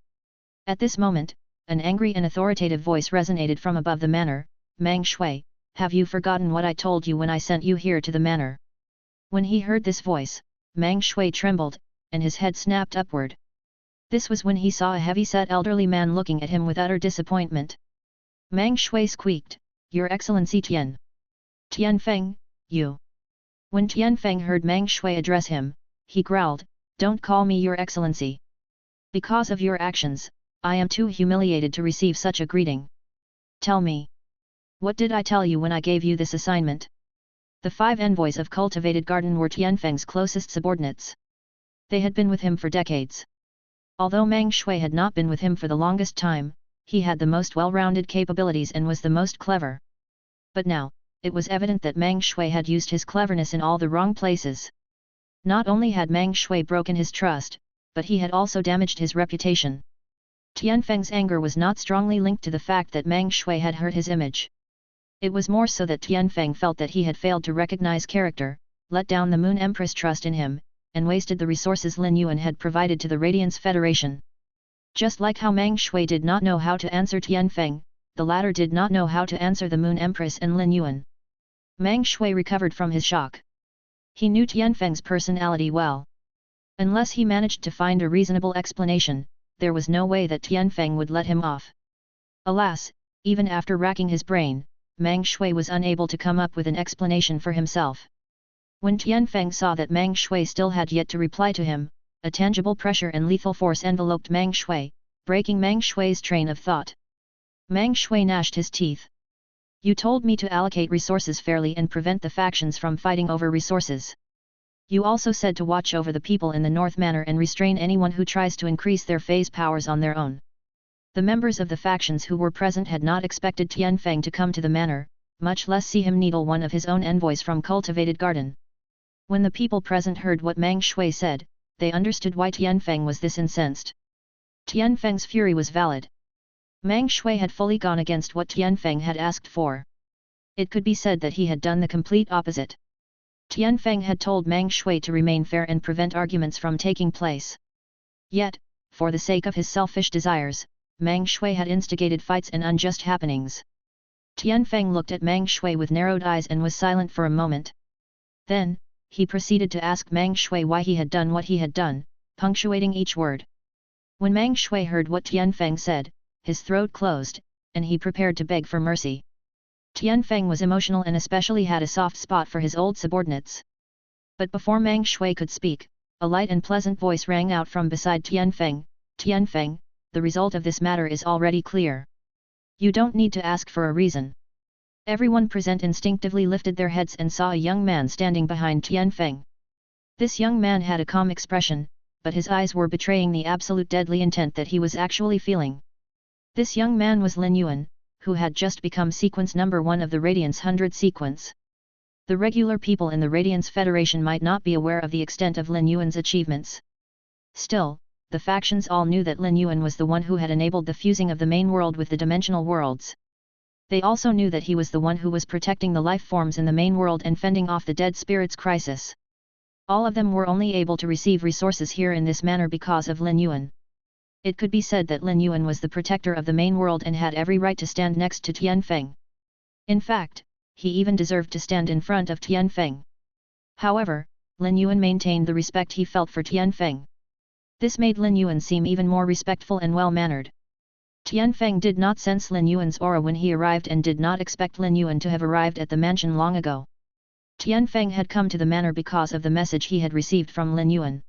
At this moment, an angry and authoritative voice resonated from above the manor. Meng Shui, have you forgotten what I told you when I sent you here to the manor? When he heard this voice, Meng Shui trembled, and his head snapped upward. This was when he saw a heavy-set elderly man looking at him with utter disappointment. Meng Shui squeaked, Your Excellency Tianfeng, you. When Tianfeng heard Meng Shui address him, he growled, Don't call me Your Excellency. Because of your actions, I am too humiliated to receive such a greeting. Tell me. What did I tell you when I gave you this assignment? The 5 envoys of Cultivated Garden were Tianfeng's closest subordinates. They had been with him for decades. Although Meng Shui had not been with him for the longest time, he had the most well-rounded capabilities and was the most clever. But now, it was evident that Meng Shui had used his cleverness in all the wrong places. Not only had Meng Shui broken his trust, but he had also damaged his reputation. Tianfeng's anger was not strongly linked to the fact that Meng Shui had hurt his image. It was more so that Tianfeng felt that he had failed to recognize character, let down the Moon Empress' trust in him, and wasted the resources Lin Yuan had provided to the Radiance Federation. Just like how Meng Shui did not know how to answer Tianfeng, the latter did not know how to answer the Moon Empress and Lin Yuan. Meng Shui recovered from his shock. He knew Tianfeng's personality well. Unless he managed to find a reasonable explanation, there was no way that Tianfeng would let him off. Alas, even after racking his brain, Meng Shui was unable to come up with an explanation for himself. When Tianfeng saw that Meng Shui still had yet to reply to him, a tangible pressure and lethal force enveloped Meng Shui, breaking Meng Shui's train of thought. Meng Shui gnashed his teeth. You told me to allocate resources fairly and prevent the factions from fighting over resources. You also said to watch over the people in the North Manor and restrain anyone who tries to increase their phase powers on their own. The members of the factions who were present had not expected Tianfeng to come to the manor, much less see him needle one of his own envoys from Cultivated Garden. When the people present heard what Meng Shui said, they understood why Tianfeng was this incensed. Tianfeng's fury was valid. Meng Shui had fully gone against what Tianfeng had asked for. It could be said that he had done the complete opposite. Tianfeng had told Meng Shui to remain fair and prevent arguments from taking place. Yet, for the sake of his selfish desires, Meng Shui had instigated fights and unjust happenings. Tianfeng looked at Meng Shui with narrowed eyes and was silent for a moment. Then, he proceeded to ask Meng Shui why he had done what he had done, punctuating each word. When Meng Shui heard what Tianfeng said, his throat closed, and he prepared to beg for mercy. Tianfeng was emotional and especially had a soft spot for his old subordinates. But before Meng Shui could speak, a light and pleasant voice rang out from beside Tianfeng, Tianfeng, the result of this matter is already clear. You don't need to ask for a reason. Everyone present instinctively lifted their heads and saw a young man standing behind Tianfeng. This young man had a calm expression, but his eyes were betraying the absolute deadly intent that he was actually feeling. This young man was Lin Yuan, who had just become sequence number 1 of the Radiance 100 sequence. The regular people in the Radiance Federation might not be aware of the extent of Lin Yuan's achievements. Still, the factions all knew that Lin Yuan was the one who had enabled the fusing of the main world with the dimensional worlds. They also knew that he was the one who was protecting the life forms in the main world and fending off the dead spirits crisis. All of them were only able to receive resources here in this manner because of Lin Yuan. It could be said that Lin Yuan was the protector of the main world and had every right to stand next to Tianfeng. In fact, he even deserved to stand in front of Tianfeng. However, Lin Yuan maintained the respect he felt for Tianfeng. This made Lin Yuan seem even more respectful and well-mannered. Tianfeng did not sense Lin Yuan's aura when he arrived and did not expect Lin Yuan to have arrived at the mansion long ago. Tianfeng had come to the manor because of the message he had received from Lin Yuan.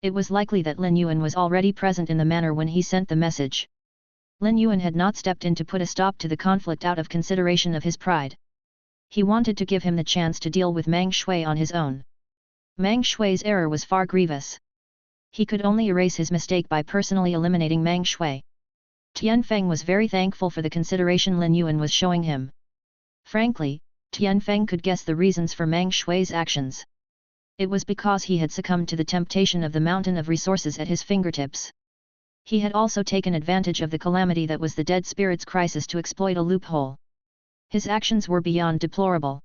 It was likely that Lin Yuan was already present in the manor when he sent the message. Lin Yuan had not stepped in to put a stop to the conflict out of consideration of his pride. He wanted to give him the chance to deal with Meng Shui on his own. Meng Shui's error was far grievous. He could only erase his mistake by personally eliminating Meng Shui. Tianfeng was very thankful for the consideration Lin Yuan was showing him. Frankly, Tianfeng could guess the reasons for Meng Shui's actions. It was because he had succumbed to the temptation of the mountain of resources at his fingertips. He had also taken advantage of the calamity that was the dead spirits crisis to exploit a loophole. His actions were beyond deplorable.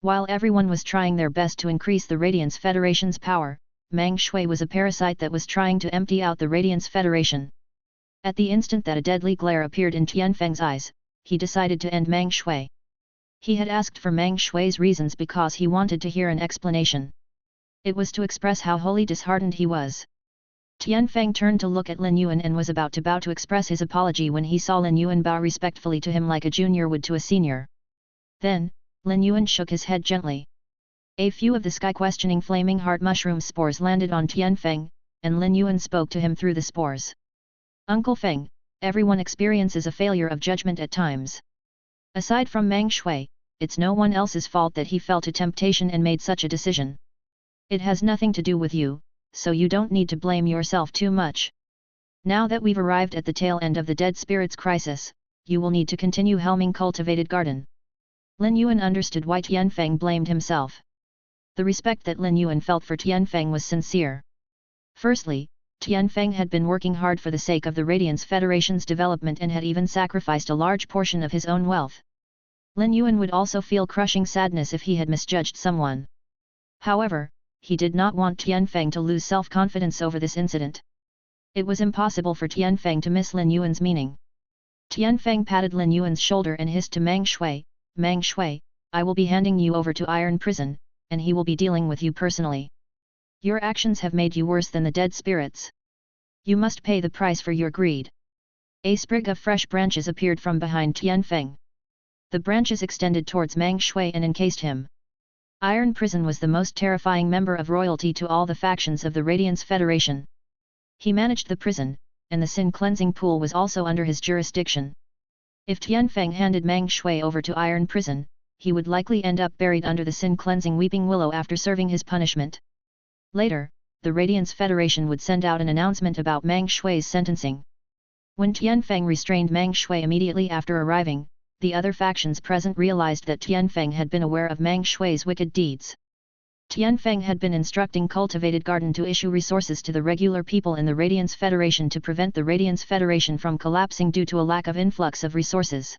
While everyone was trying their best to increase the Radiance Federation's power, Meng Shui was a parasite that was trying to empty out the Radiance Federation. At the instant that a deadly glare appeared in Tianfeng's eyes, he decided to end Meng Shui. He had asked for Meng Shui's reasons because he wanted to hear an explanation. It was to express how wholly disheartened he was. Tianfeng turned to look at Lin Yuan and was about to bow to express his apology when he saw Lin Yuan bow respectfully to him like a junior would to a senior. Then, Lin Yuan shook his head gently. A few of the sky-questioning flaming heart mushroom spores landed on Tianfeng, and Lin Yuan spoke to him through the spores. Uncle Feng, everyone experiences a failure of judgment at times. Aside from Mang Shui, it's no one else's fault that he fell to temptation and made such a decision. It has nothing to do with you, so you don't need to blame yourself too much. Now that we've arrived at the tail end of the dead spirits crisis, you will need to continue helming cultivated garden. Lin Yuan understood why Tianfeng blamed himself. The respect that Lin Yuan felt for Tianfeng was sincere. Firstly, Tianfeng had been working hard for the sake of the Radiance Federation's development and had even sacrificed a large portion of his own wealth. Lin Yuan would also feel crushing sadness if he had misjudged someone. However, he did not want Tianfeng to lose self-confidence over this incident. It was impossible for Tianfeng to miss Lin Yuan's meaning. Tianfeng patted Lin Yuan's shoulder and hissed to Mang Shui, "Mang Shui, I will be handing you over to Iron Prison, and he will be dealing with you personally. Your actions have made you worse than the dead spirits. You must pay the price for your greed." A sprig of fresh branches appeared from behind Tianfeng. The branches extended towards Mang Shui and encased him. Iron Prison was the most terrifying member of royalty to all the factions of the Radiance Federation. He managed the prison, and the sin cleansing pool was also under his jurisdiction. If Tianfeng handed Mang Shui over to Iron Prison, he would likely end up buried under the sin cleansing weeping willow after serving his punishment. Later, the Radiance Federation would send out an announcement about Mang Shui's sentencing. When Tianfeng restrained Mang Shui immediately after arriving, the other factions present realized that Tianfeng had been aware of Mang Shui's wicked deeds. Tianfeng had been instructing Cultivated Garden to issue resources to the regular people in the Radiance Federation to prevent the Radiance Federation from collapsing due to a lack of influx of resources.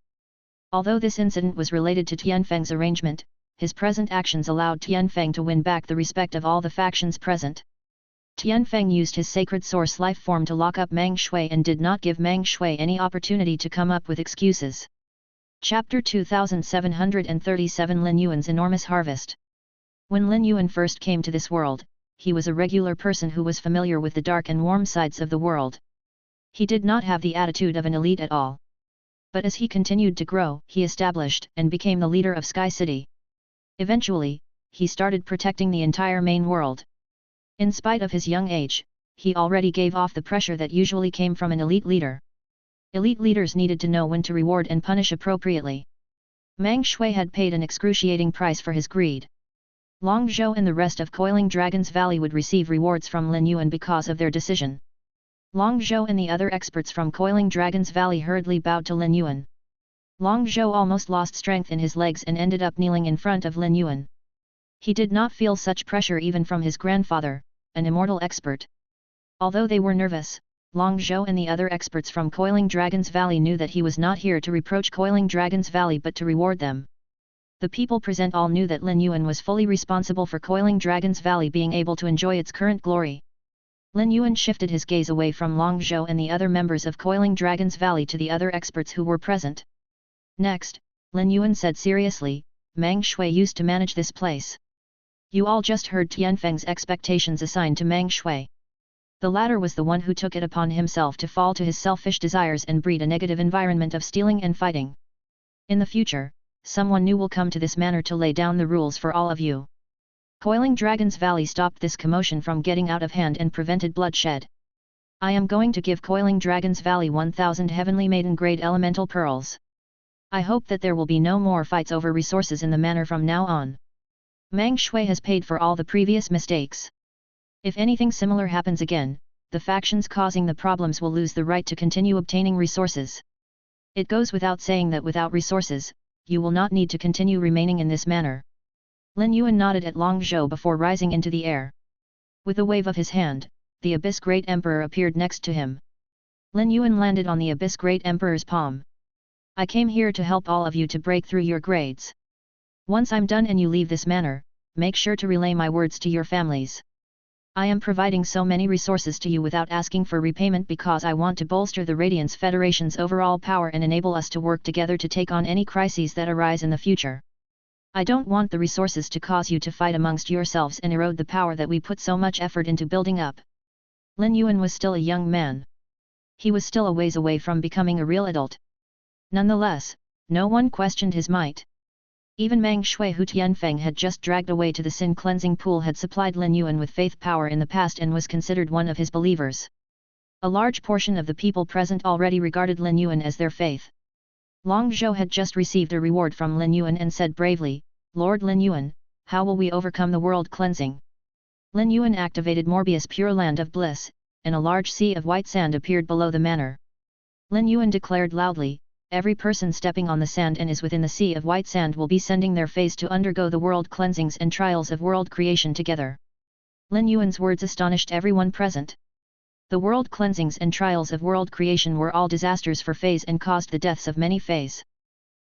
Although this incident was related to Tianfeng's arrangement, his present actions allowed Tianfeng to win back the respect of all the factions present. Tianfeng used his sacred source life form to lock up Mang Shui and did not give Mang Shui any opportunity to come up with excuses. Chapter 2737 Lin Yuan's Enormous Harvest. When Lin Yuan first came to this world, he was a regular person who was familiar with the dark and warm sides of the world. He did not have the attitude of an elite at all. But as he continued to grow, he established and became the leader of Sky City. Eventually, he started protecting the entire main world. In spite of his young age, he already gave off the pressure that usually came from an elite leader. Elite leaders needed to know when to reward and punish appropriately. Mang Shui had paid an excruciating price for his greed. Long Zhou and the rest of Coiling Dragon's Valley would receive rewards from Lin Yuan because of their decision. Long Zhou and the other experts from Coiling Dragon's Valley hurriedly bowed to Lin Yuan. Long Zhou almost lost strength in his legs and ended up kneeling in front of Lin Yuan. He did not feel such pressure even from his grandfather, an immortal expert. Although they were nervous, Long Zhou and the other experts from Coiling Dragon's Valley knew that he was not here to reproach Coiling Dragon's Valley but to reward them. The people present all knew that Lin Yuan was fully responsible for Coiling Dragon's Valley being able to enjoy its current glory. Lin Yuan shifted his gaze away from Long Zhou and the other members of Coiling Dragon's Valley to the other experts who were present. Next, Lin Yuan said seriously, "Mang Shui used to manage this place. You all just heard Tianfeng's expectations assigned to Mang Shui. The latter was the one who took it upon himself to fall to his selfish desires and breed a negative environment of stealing and fighting. In the future, someone new will come to this manor to lay down the rules for all of you." Coiling Dragon's Valley stopped this commotion from getting out of hand and prevented bloodshed. "I am going to give Coiling Dragon's Valley 1000 Heavenly Maiden-grade elemental pearls. I hope that there will be no more fights over resources in the manor from now on. Mang Shui has paid for all the previous mistakes. If anything similar happens again, the factions causing the problems will lose the right to continue obtaining resources. It goes without saying that without resources, you will not need to continue remaining in this manner." Lin Yuan nodded at Long Zhou before rising into the air. With a wave of his hand, the Abyss Great Emperor appeared next to him. Lin Yuan landed on the Abyss Great Emperor's palm. "I came here to help all of you to break through your grades. Once I'm done and you leave this manor, make sure to relay my words to your families. I am providing so many resources to you without asking for repayment because I want to bolster the Radiance Federation's overall power and enable us to work together to take on any crises that arise in the future. I don't want the resources to cause you to fight amongst yourselves and erode the power that we put so much effort into building up." Lin Yuan was still a young man. He was still a ways away from becoming a real adult. Nonetheless, no one questioned his might. Even Meng Shui, who Tianfeng had just dragged away to the sin cleansing pool, had supplied Lin Yuan with faith power in the past and was considered one of his believers. A large portion of the people present already regarded Lin Yuan as their faith. Long Zhou had just received a reward from Lin Yuan and said bravely, "Lord Lin Yuan, how will we overcome the world cleansing?" Lin Yuan activated Morbius' pure land of bliss, and a large sea of white sand appeared below the manor. Lin Yuan declared loudly, "Every person stepping on the sand and is within the sea of white sand will be sending their feys to undergo the world cleansings and trials of world creation together." Lin Yuan's words astonished everyone present. The world cleansings and trials of world creation were all disasters for feys and caused the deaths of many feys.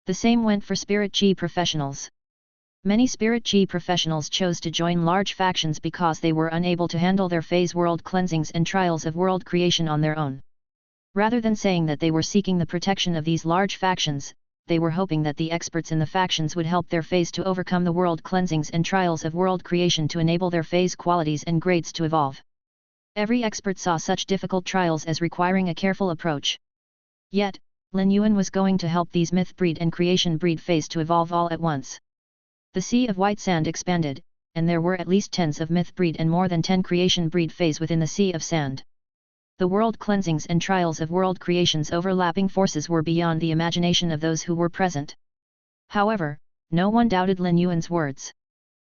The same went for spirit qi professionals. Many spirit qi professionals chose to join large factions because they were unable to handle their feys world cleansings and trials of world creation on their own. Rather than saying that they were seeking the protection of these large factions, they were hoping that the experts in the factions would help their feys to overcome the world cleansings and trials of world creation to enable their feys qualities and grades to evolve. Every expert saw such difficult trials as requiring a careful approach. Yet, Lin Yuan was going to help these myth breed and creation breed feys to evolve all at once. The sea of white sand expanded, and there were at least tens of myth breed and more than 10 creation breed feys within the sea of sand. The world cleansings and trials of world creation's overlapping forces were beyond the imagination of those who were present. However, no one doubted Lin Yuan's words.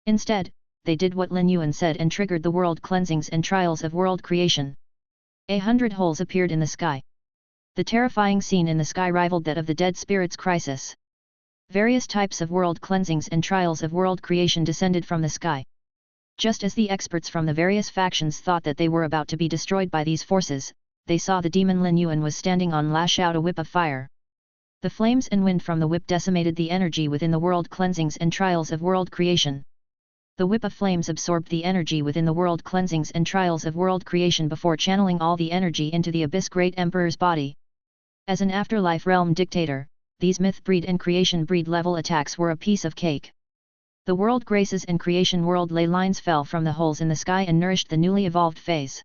Instead, they did what Lin Yuan said and triggered the world cleansings and trials of world creation. 100 holes appeared in the sky. The terrifying scene in the sky rivaled that of the dead spirits crisis. Various types of world cleansings and trials of world creation descended from the sky. Just as the experts from the various factions thought that they were about to be destroyed by these forces, they saw the demon Lin Yuan was standing on lash out a whip of fire. The flames and wind from the whip decimated the energy within the world cleansings and trials of world creation. The whip of flames absorbed the energy within the world cleansings and trials of world creation before channeling all the energy into the Abyss Great Emperor's body. As an afterlife realm dictator, these myth breed and creation breed level attacks were a piece of cake. The world graces and creation world ley lines fell from the holes in the sky and nourished the newly evolved feys.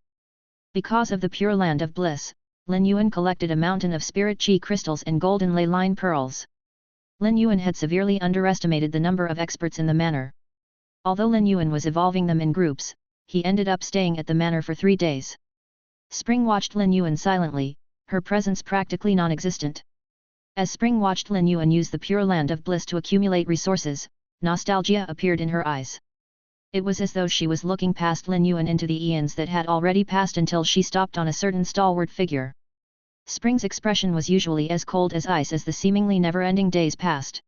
Because of the pure land of bliss, Lin Yuan collected a mountain of spirit qi crystals and golden ley line pearls. Lin Yuan had severely underestimated the number of experts in the manor. Although Lin Yuan was evolving them in groups, he ended up staying at the manor for 3 days. Spring watched Lin Yuan silently, her presence practically non-existent. As Spring watched Lin Yuan use the pure land of bliss to accumulate resources, nostalgia appeared in her eyes. It was as though she was looking past Lin Yuan into the eons that had already passed until she stopped on a certain stalwart figure. Spring's expression was usually as cold as ice as the seemingly never-ending days passed.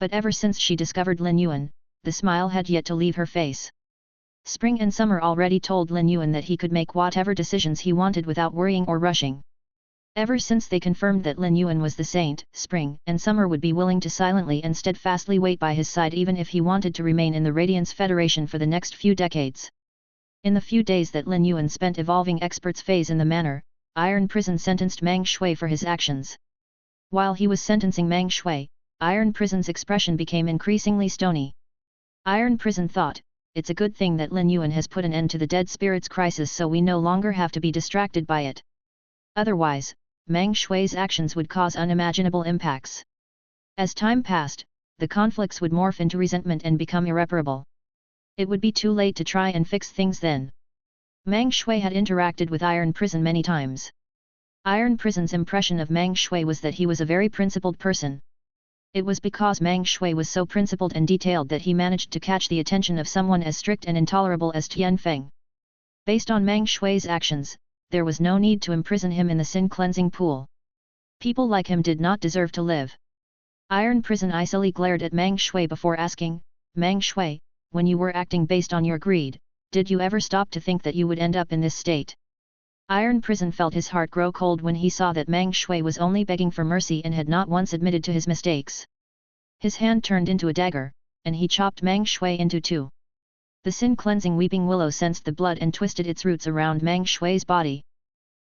But ever since she discovered Lin Yuan, the smile had yet to leave her face. Spring and Summer already told Lin Yuan that he could make whatever decisions he wanted without worrying or rushing. Ever since they confirmed that Lin Yuan was the saint, Spring and Summer would be willing to silently and steadfastly wait by his side even if he wanted to remain in the Radiance Federation for the next few decades. In the few days that Lin Yuan spent evolving experts phase in the manor, Iron Prison sentenced Meng Shui for his actions. While he was sentencing Meng Shui, Iron Prison's expression became increasingly stony. Iron Prison thought, "It's a good thing that Lin Yuan has put an end to the dead spirits crisis so we no longer have to be distracted by it. Otherwise, Meng Shui's actions would cause unimaginable impacts." As time passed, the conflicts would morph into resentment and become irreparable. It would be too late to try and fix things then. Meng Shui had interacted with Iron Prison many times. Iron Prison's impression of Meng Shui was that he was a very principled person. It was because Meng Shui was so principled and detailed that he managed to catch the attention of someone as strict and intolerable as Tianfeng. Based on Meng Shui's actions, there was no need to imprison him in the sin-cleansing pool. People like him did not deserve to live. Iron Prison icily glared at Meng Shui before asking, "Meng Shui, when you were acting based on your greed, did you ever stop to think that you would end up in this state?" Iron Prison felt his heart grow cold when he saw that Meng Shui was only begging for mercy and had not once admitted to his mistakes. His hand turned into a dagger, and he chopped Meng Shui into 2. The sin-cleansing weeping willow sensed the blood and twisted its roots around Meng Shui's body.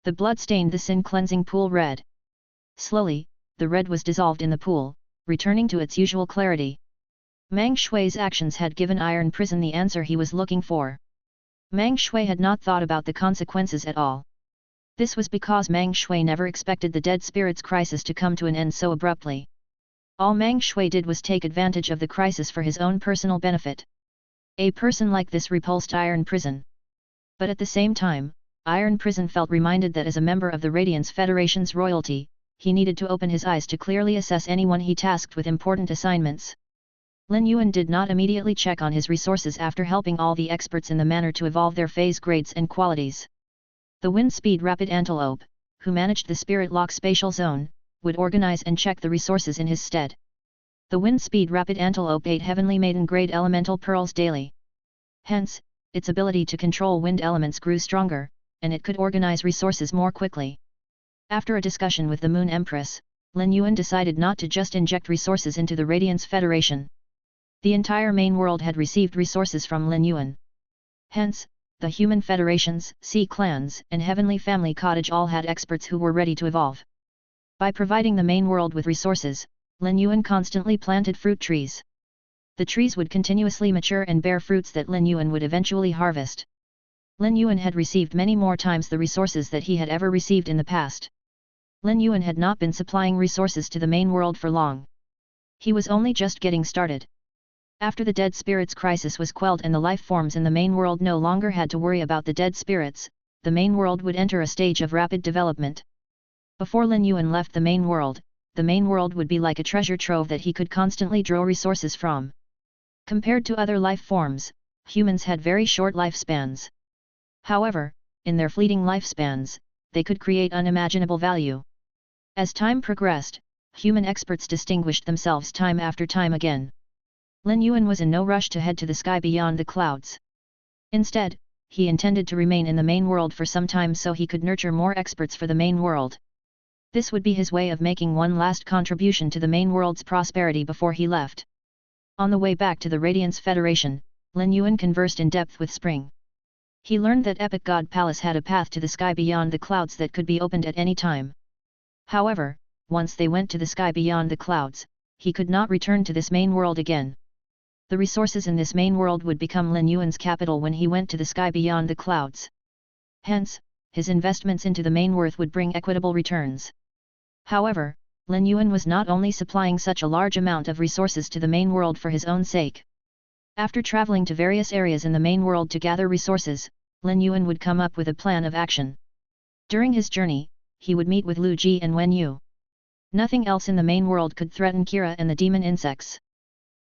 The blood stained the sin-cleansing pool red. Slowly, the red was dissolved in the pool, returning to its usual clarity. Meng Shui's actions had given Iron Prison the answer he was looking for. Meng Shui had not thought about the consequences at all. This was because Meng Shui never expected the dead spirits crisis to come to an end so abruptly. All Meng Shui did was take advantage of the crisis for his own personal benefit. A person like this repulsed Iron Prison. But at the same time, Iron Prison felt reminded that as a member of the Radiance Federation's royalty, he needed to open his eyes to clearly assess anyone he tasked with important assignments. Lin Yuan did not immediately check on his resources after helping all the experts in the manor to evolve their phase grades and qualities. The Wind Speed Rapid Antelope, who managed the Spirit Lock Spatial Zone, would organize and check the resources in his stead. The Wind Speed Rapid Antelope ate Heavenly Maiden grade elemental pearls daily. Hence, its ability to control wind elements grew stronger, and it could organize resources more quickly. After a discussion with the Moon Empress, Lin Yuan decided not to just inject resources into the Radiance Federation. The entire main world had received resources from Lin Yuan. Hence, the Human Federations, Sea Clans, and Heavenly Family Cottage all had experts who were ready to evolve. By providing the main world with resources, Lin Yuan constantly planted fruit trees. The trees would continuously mature and bear fruits that Lin Yuan would eventually harvest. Lin Yuan had received many more times the resources that he had ever received in the past. Lin Yuan had not been supplying resources to the main world for long. He was only just getting started. After the dead spirits crisis was quelled and the life forms in the main world no longer had to worry about the dead spirits, the main world would enter a stage of rapid development. Before Lin Yuan left the main world would be like a treasure trove that he could constantly draw resources from. Compared to other life forms, humans had very short lifespans. However, in their fleeting lifespans, they could create unimaginable value. As time progressed, human experts distinguished themselves time after time again. Lin Yuan was in no rush to head to the sky beyond the clouds. Instead, he intended to remain in the main world for some time so he could nurture more experts for the main world. This would be his way of making one last contribution to the main world's prosperity before he left. On the way back to the Radiance Federation, Lin Yuan conversed in depth with Spring. He learned that Epic God Palace had a path to the sky beyond the clouds that could be opened at any time. However, once they went to the sky beyond the clouds, he could not return to this main world again. The resources in this main world would become Lin Yuan's capital when he went to the sky beyond the clouds. Hence, his investments into the main world would bring equitable returns. However, Lin Yuan was not only supplying such a large amount of resources to the main world for his own sake. After traveling to various areas in the main world to gather resources, Lin Yuan would come up with a plan of action. During his journey, he would meet with Lu Ji and Wen Yu. Nothing else in the main world could threaten Kira and the demon insects.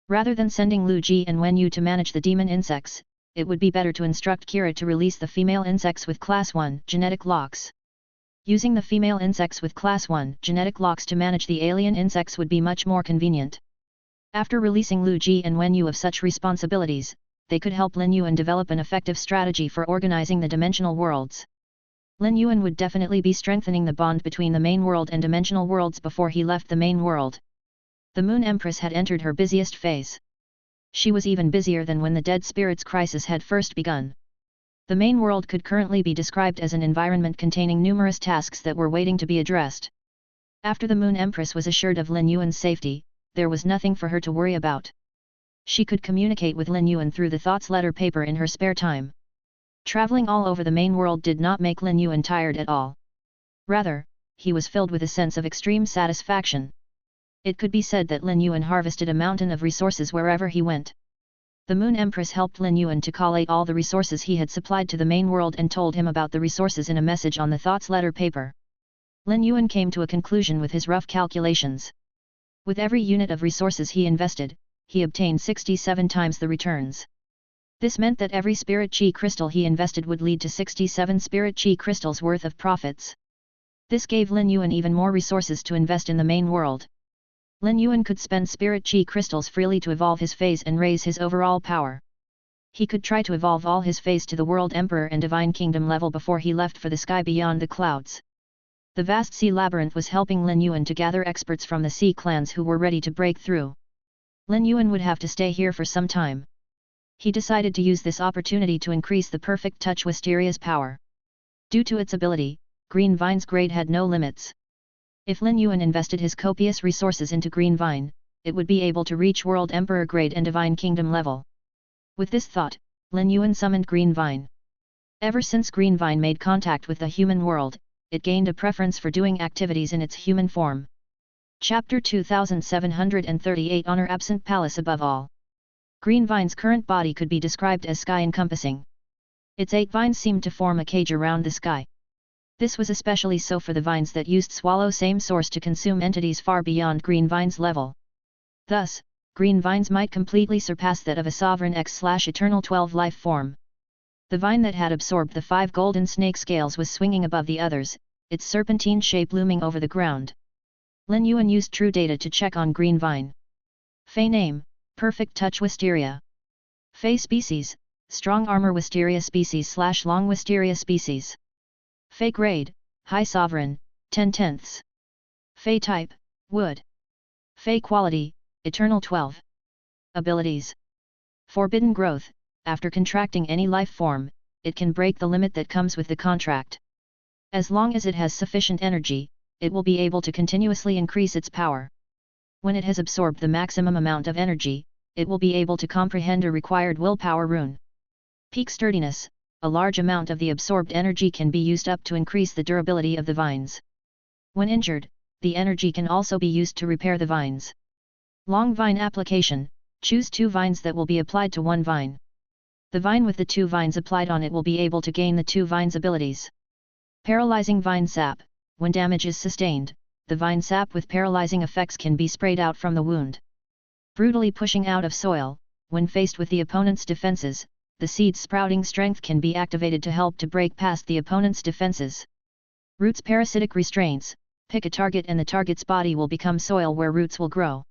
Rather than sending Lu Ji and Wen Yu to manage the demon insects, it would be better to instruct Kira to release the female insects with Class 1 genetic locks. Using the female insects with Class 1 genetic locks to manage the alien insects would be much more convenient. After releasing Lu Ji and Wen Yu of such responsibilities, they could help Lin Yuan develop an effective strategy for organizing the dimensional worlds. Lin Yuan would definitely be strengthening the bond between the main world and dimensional worlds before he left the main world. The Moon Empress had entered her busiest phase. She was even busier than when the Dead Spirits crisis had first begun. The main world could currently be described as an environment containing numerous tasks that were waiting to be addressed. After the Moon Empress was assured of Lin Yuan's safety, there was nothing for her to worry about. She could communicate with Lin Yuan through the thoughts letter paper in her spare time. Traveling all over the main world did not make Lin Yuan tired at all. Rather, he was filled with a sense of extreme satisfaction. It could be said that Lin Yuan harvested a mountain of resources wherever he went. The Moon Empress helped Lin Yuan to collate all the resources he had supplied to the main world and told him about the resources in a message on the thoughts letter paper. Lin Yuan came to a conclusion with his rough calculations. With every unit of resources he invested, he obtained 67 times the returns. This meant that every spirit chi crystal he invested would lead to 67 spirit chi crystals worth of profits. This gave Lin Yuan even more resources to invest in the main world. Lin Yuan could spend spirit chi crystals freely to evolve his phase and raise his overall power. He could try to evolve all his phase to the World Emperor and Divine Kingdom level before he left for the sky beyond the clouds. The vast sea labyrinth was helping Lin Yuan to gather experts from the sea clans who were ready to break through. Lin Yuan would have to stay here for some time. He decided to use this opportunity to increase the Perfect Touch Wisteria's power. Due to its ability, Green Vine's grade had no limits. If Lin Yuan invested his copious resources into Green Vine, it would be able to reach World Emperor grade and Divine Kingdom level. With this thought, Lin Yuan summoned Green Vine. Ever since Green Vine made contact with the human world, it gained a preference for doing activities in its human form. Chapter 2738 Honor Absent Palace Above all. Green Vine's current body could be described as sky-encompassing. Its 8 vines seemed to form a cage around the sky. This was especially so for the vines that used swallow same source to consume entities far beyond Green Vine's level. Thus, Green Vines might completely surpass that of a sovereign X/Eternal 12 life form. The vine that had absorbed the 5 golden snake scales was swinging above the others, its serpentine shape looming over the ground. Lin Yuan used true data to check on Green Vine. Fey name, Perfect Touch Wisteria. Fey species, Strong Armor Wisteria species/Long Wisteria species. Fey grade, High Sovereign, 10/10. Fey type, Wood. Fey quality, Eternal 12. Abilities. Forbidden Growth. After contracting any life form, it can break the limit that comes with the contract. As long as it has sufficient energy, it will be able to continuously increase its power. When it has absorbed the maximum amount of energy, it will be able to comprehend a required willpower rune. Peak Sturdiness. A large amount of the absorbed energy can be used up to increase the durability of the vines. When injured, the energy can also be used to repair the vines. Long Vine Application. Choose 2 vines that will be applied to 1 vine. The vine with the 2 vines applied on it will be able to gain the 2 vines' abilities. Paralyzing Vine Sap. When damage is sustained, the vine sap with paralyzing effects can be sprayed out from the wound. Brutally Pushing Out of Soil. When faced with the opponent's defenses, the seed's sprouting strength can be activated to help to break past the opponent's defenses. Roots Parasitic Restraints. Pick a target and the target's body will become soil where roots will grow.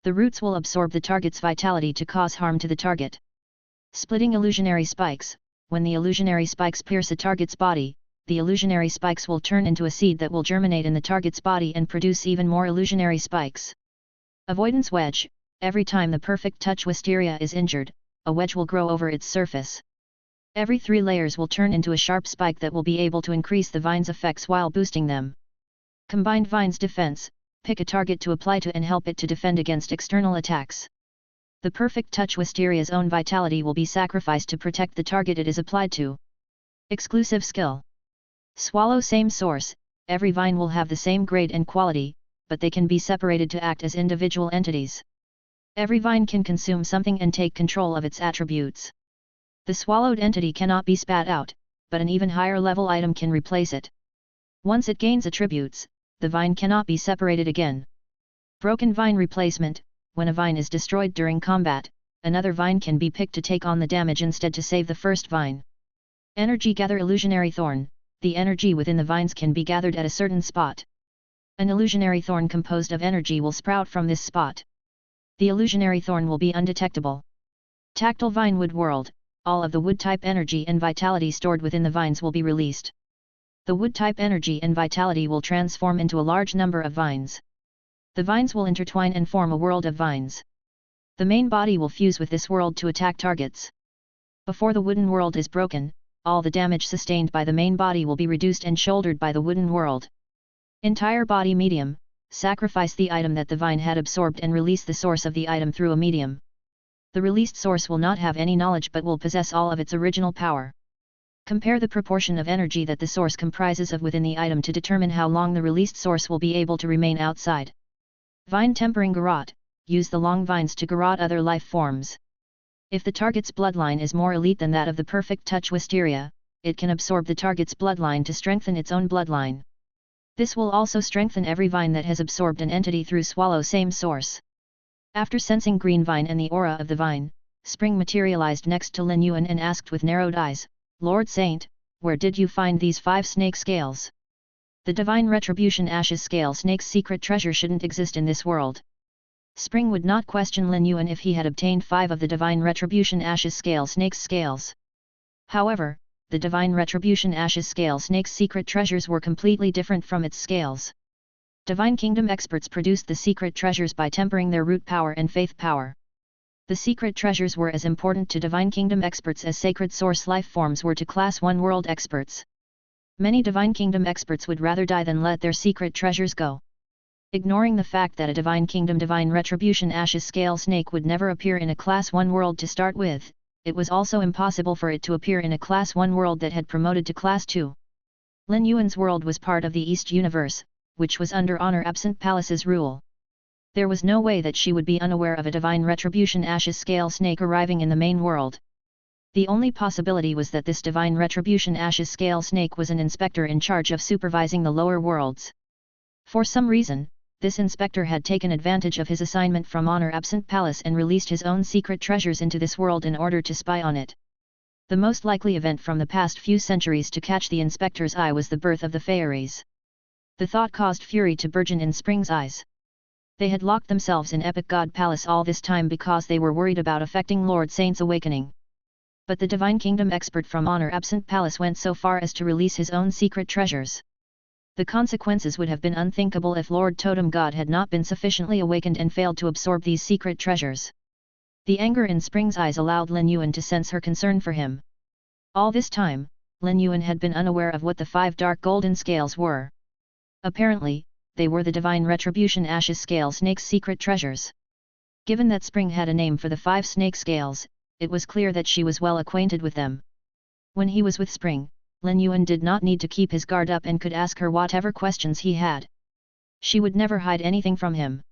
The roots will absorb the target's vitality to cause harm to the target. Splitting Illusionary Spikes. When the illusionary spikes pierce a target's body, the illusionary spikes will turn into a seed that will germinate in the target's body and produce even more illusionary spikes. Avoidance Wedge. Every time the Perfect Touch Wisteria is injured, a wedge will grow over its surface. Every 3 layers will turn into a sharp spike that will be able to increase the vine's effects while boosting them. Combined Vines Defense. Pick a target to apply to and help it to defend against external attacks. The Perfect Touch Wisteria's own vitality will be sacrificed to protect the target it is applied to. Exclusive Skill. Swallow Same Source. Every vine will have the same grade and quality, but they can be separated to act as individual entities. Every vine can consume something and take control of its attributes. The swallowed entity cannot be spat out, but an even higher level item can replace it. Once it gains attributes, the vine cannot be separated again. Broken Vine Replacement. When a vine is destroyed during combat, another vine can be picked to take on the damage instead to save the first vine. Energy Gather Illusionary Thorn. The energy within the vines can be gathered at a certain spot. An illusionary thorn composed of energy will sprout from this spot. The illusionary thorn will be undetectable. Tactile Vine Wood World. All of the wood-type energy and vitality stored within the vines will be released. The wood-type energy and vitality will transform into a large number of vines. The vines will intertwine and form a world of vines. The main body will fuse with this world to attack targets. Before the wooden world is broken, all the damage sustained by the main body will be reduced and shouldered by the wooden world. Entire Body Medium. Sacrifice the item that the vine had absorbed and release the source of the item through a medium. The released source will not have any knowledge but will possess all of its original power. Compare the proportion of energy that the source comprises of within the item to determine how long the released source will be able to remain outside. Vine Tempering Garrote. Use the long vines to garrote other life forms. If the target's bloodline is more elite than that of the Perfect Touch Wisteria, it can absorb the target's bloodline to strengthen its own bloodline. This will also strengthen every vine that has absorbed an entity through swallow same source. After sensing Green Vine and the aura of the vine, Spring materialized next to Lin Yuan and asked with narrowed eyes, "Lord Saint, where did you find these 5 snake scales?" The Divine Retribution Ashes Scale Snake's secret treasure shouldn't exist in this world. Spring would not question Lin Yuan if he had obtained 5 of the Divine Retribution Ashes Scale Snake's scales. However, the Divine Retribution Ashes Scale Snake's secret treasures were completely different from its scales. Divine Kingdom experts produced the secret treasures by tempering their root power and faith power. The secret treasures were as important to Divine Kingdom experts as sacred source life forms were to Class 1 world experts. Many Divine Kingdom experts would rather die than let their secret treasures go. Ignoring the fact that a Divine Kingdom Divine Retribution Ashes Scale Snake would never appear in a Class 1 world to start with, it was also impossible for it to appear in a Class 1 world that had promoted to Class 2. Lin Yuan's world was part of the East Universe, which was under Honor Absent Palace's rule. There was no way that she would be unaware of a divine retribution ashes scale snake arriving in the main world. The only possibility was that this divine retribution ashes scale snake was an inspector in charge of supervising the lower worlds. For some reason, this inspector had taken advantage of his assignment from Honor Absent Palace and released his own secret treasures into this world in order to spy on it. The most likely event from the past few centuries to catch the inspector's eye was the birth of the fairies. The thought caused fury to burgeon in Spring's eyes. They had locked themselves in Epic God Palace all this time because they were worried about affecting Lord Saint's awakening. But the Divine Kingdom expert from Honor Absent Palace went so far as to release his own secret treasures. The consequences would have been unthinkable if Lord Totem God had not been sufficiently awakened and failed to absorb these secret treasures. The anger in Spring's eyes allowed Lin Yuan to sense her concern for him. All this time, Lin Yuan had been unaware of what the 5 dark golden scales were. Apparently, they were the Divine Retribution Ashes Scale Snake's secret treasures. Given that Spring had a name for the 5 snake scales, it was clear that she was well acquainted with them. When he was with Spring, Lin Yuan did not need to keep his guard up and could ask her whatever questions he had. She would never hide anything from him.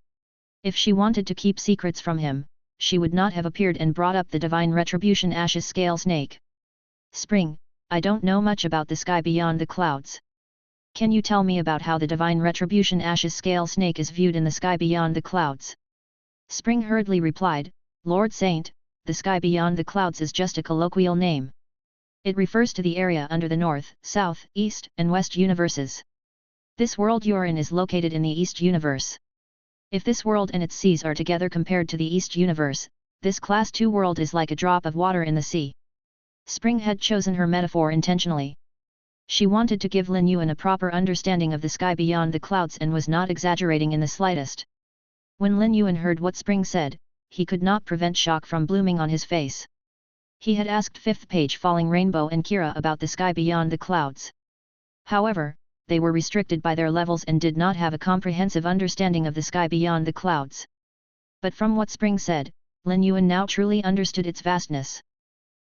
If she wanted to keep secrets from him, she would not have appeared and brought up the Divine Retribution Ashes Scale Snake. Spring, I don't know much about the sky beyond the clouds. Can you tell me about how the Divine Retribution Ashes Scale Snake is viewed in the sky beyond the clouds? Spring hurriedly replied, Lord Saint, the sky beyond the clouds is just a colloquial name. It refers to the area under the North, South, East, and West universes. This world you're in is located in the East universe. If this world and its seas are together compared to the East universe, this Class 2 world is like a drop of water in the sea. Spring had chosen her metaphor intentionally. She wanted to give Lin Yuan a proper understanding of the sky beyond the clouds and was not exaggerating in the slightest. When Lin Yuan heard what Spring said, he could not prevent shock from blooming on his face. He had asked 5th page Falling Rainbow and Kira about the sky beyond the clouds. However, they were restricted by their levels and did not have a comprehensive understanding of the sky beyond the clouds. But from what Spring said, Lin Yuan now truly understood its vastness.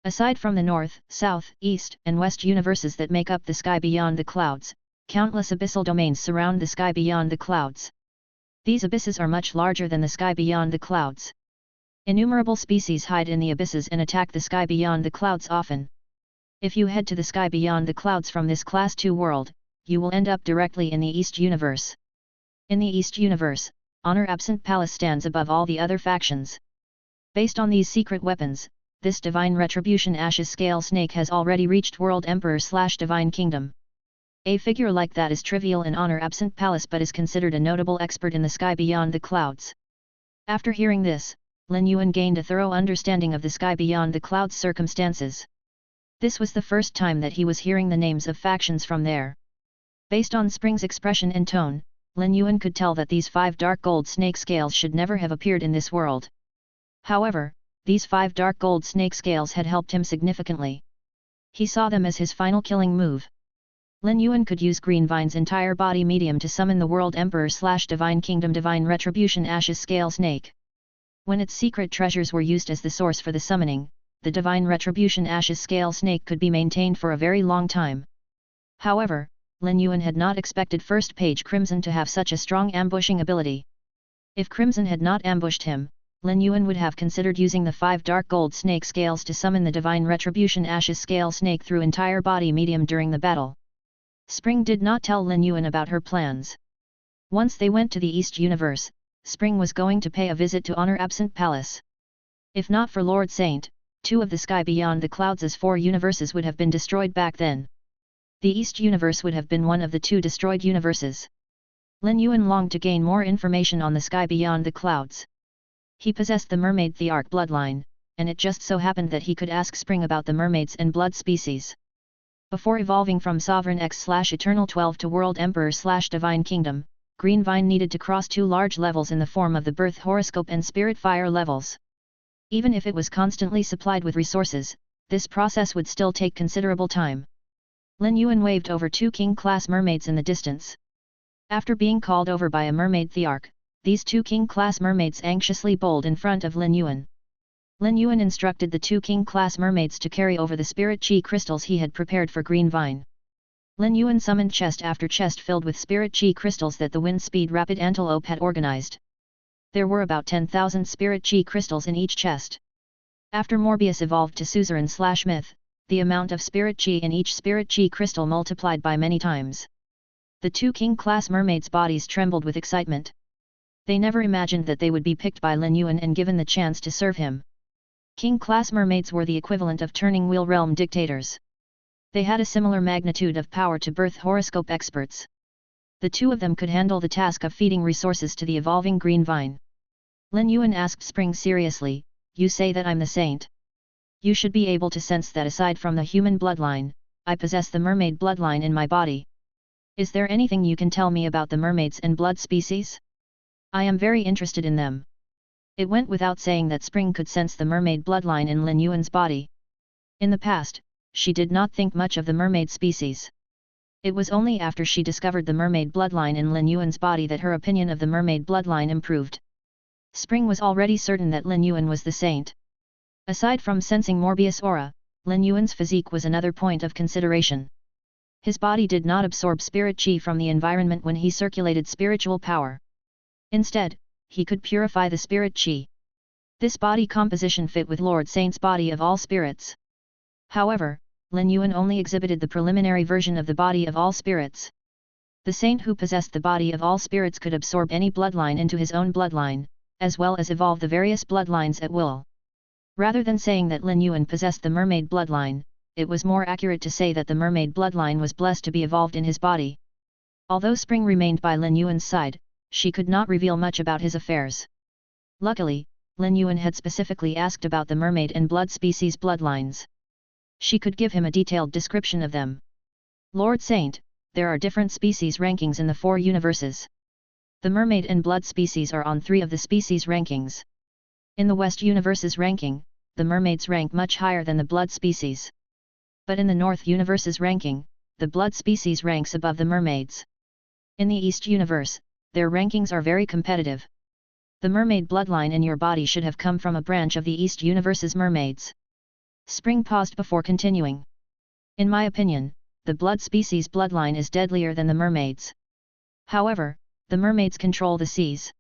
Aside from the North, South, East, and West universes that make up the sky beyond the clouds, countless abyssal domains surround the sky beyond the clouds. These abysses are much larger than the sky beyond the clouds. Innumerable species hide in the abysses and attack the sky beyond the clouds often. If you head to the sky beyond the clouds from this Class 2 world, you will end up directly in the East universe. In the East universe, Honor Absent Palace stands above all the other factions. Based on these secret weapons, this Divine Retribution Ashes Scale Snake has already reached World Emperor/Divine Kingdom. A figure like that is trivial in Honor Absent Palace but is considered a notable expert in the sky beyond the clouds. After hearing this, Lin Yuan gained a thorough understanding of the sky beyond the clouds circumstances. This was the first time that he was hearing the names of factions from there. Based on Spring's expression and tone, Lin Yuan could tell that these 5 dark gold snake scales should never have appeared in this world. However, these 5 dark gold snake scales had helped him significantly. He saw them as his final killing move. Lin Yuan could use Green Vine's entire body medium to summon the World Emperor/Divine Kingdom Divine Retribution Ashes Scale Snake. When its secret treasures were used as the source for the summoning, the Divine Retribution Ashes Scale Snake could be maintained for a very long time. However, Lin Yuan had not expected 1st page Crimson to have such a strong ambushing ability. If Crimson had not ambushed him, Lin Yuan would have considered using the 5 dark gold snake scales to summon the Divine Retribution Ashes Scale Snake through entire body medium during the battle. Spring did not tell Lin Yuan about her plans. Once they went to the East universe, Spring was going to pay a visit to Honor Absent Palace. If not for Lord Saint, 2 of the sky beyond the clouds' 4 universes would have been destroyed back then. The East universe would have been one of the 2 destroyed universes. Lin Yuan longed to gain more information on the sky beyond the clouds. He possessed the mermaid Thearch bloodline, and it just so happened that he could ask Spring about the mermaids and blood species. Before evolving from Sovereign X/Eternal 12 to World Emperor/Divine Kingdom, Green Vine needed to cross 2 large levels in the form of the Birth Horoscope and Spirit Fire levels. Even if it was constantly supplied with resources, this process would still take considerable time. Lin Yuan waved over 2 king-class mermaids in the distance. After being called over by a mermaid Thearch, these 2 king-class mermaids anxiously bowled in front of Lin Yuan. Lin Yuan instructed the 2 king-class mermaids to carry over the spirit chi crystals he had prepared for Green Vine. Lin Yuan summoned chest after chest filled with spirit chi crystals that the wind speed rapid antelope had organized. There were about 10,000 spirit chi crystals in each chest. After Morbius evolved to suzerain/myth, the amount of spirit chi in each spirit chi crystal multiplied by many times. The two king-class mermaids' bodies trembled with excitement. They never imagined that they would be picked by Lin Yuan and given the chance to serve him. King-class mermaids were the equivalent of turning wheel realm dictators. They had a similar magnitude of power to birth horoscope experts. The two of them could handle the task of feeding resources to the evolving green vine. Lin Yuan asked Spring seriously, "You say that I'm the saint? You should be able to sense that aside from the human bloodline, I possess the mermaid bloodline in my body. Is there anything you can tell me about the mermaids and blood species? I am very interested in them." It went without saying that Spring could sense the mermaid bloodline in Lin Yuan's body. In the past, she did not think much of the mermaid species. It was only after she discovered the mermaid bloodline in Lin Yuan's body that her opinion of the mermaid bloodline improved. Spring was already certain that Lin Yuan was the saint. Aside from sensing Morbius aura, Lin Yuan's physique was another point of consideration. His body did not absorb spirit chi from the environment when he circulated spiritual power. Instead, he could purify the spirit chi. This body composition fit with Lord Saint's body of all spirits. However, Lin Yuan only exhibited the preliminary version of the body of all spirits. The saint who possessed the body of all spirits could absorb any bloodline into his own bloodline, as well as evolve the various bloodlines at will. Rather than saying that Lin Yuan possessed the mermaid bloodline, it was more accurate to say that the mermaid bloodline was blessed to be evolved in his body. Although Spring remained by Lin Yuan's side, she could not reveal much about his affairs. Luckily, Lin Yuan had specifically asked about the mermaid and blood species bloodlines. She could give him a detailed description of them. "Lord Saint, there are different species rankings in the 4 universes. The mermaid and blood species are on 3 of the species rankings. In the West universe's ranking, the mermaids rank much higher than the blood species. But in the North universe's ranking, the blood species ranks above the mermaids. In the East universe, their rankings are very competitive. The mermaid bloodline in your body should have come from a branch of the East universe's mermaids." Spring paused before continuing. "In my opinion, the blood species bloodline is deadlier than the mermaids. However, the mermaids control the seas.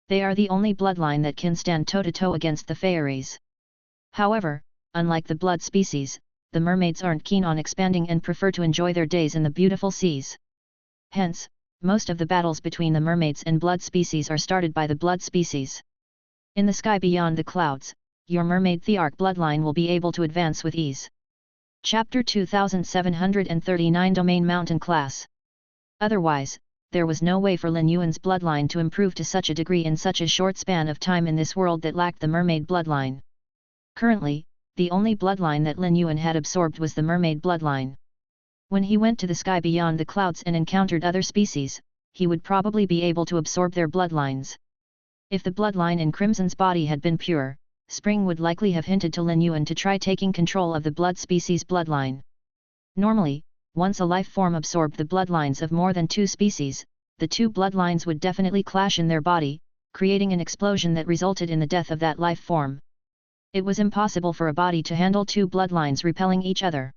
They are the only bloodline that can stand toe-to-toe against the fairies. However, unlike the blood species, the mermaids aren't keen on expanding and prefer to enjoy their days in the beautiful seas. Hence, most of the battles between the mermaids and blood species are started by the blood species. In the sky beyond the clouds, your mermaid Thearch bloodline will be able to advance with ease." Chapter 2739 Domain Mountain Class. Otherwise, there was no way for Lin Yuan's bloodline to improve to such a degree in such a short span of time in this world that lacked the mermaid bloodline. Currently, the only bloodline that Lin Yuan had absorbed was the mermaid bloodline. When he went to the sky beyond the clouds and encountered other species, he would probably be able to absorb their bloodlines. If the bloodline in Crimson's body had been pure, Spring would likely have hinted to Lin Yuan to try taking control of the blood species bloodline. Normally, once a life form absorbed the bloodlines of more than 2 species, the 2 bloodlines would definitely clash in their body, creating an explosion that resulted in the death of that life form. It was impossible for a body to handle 2 bloodlines repelling each other.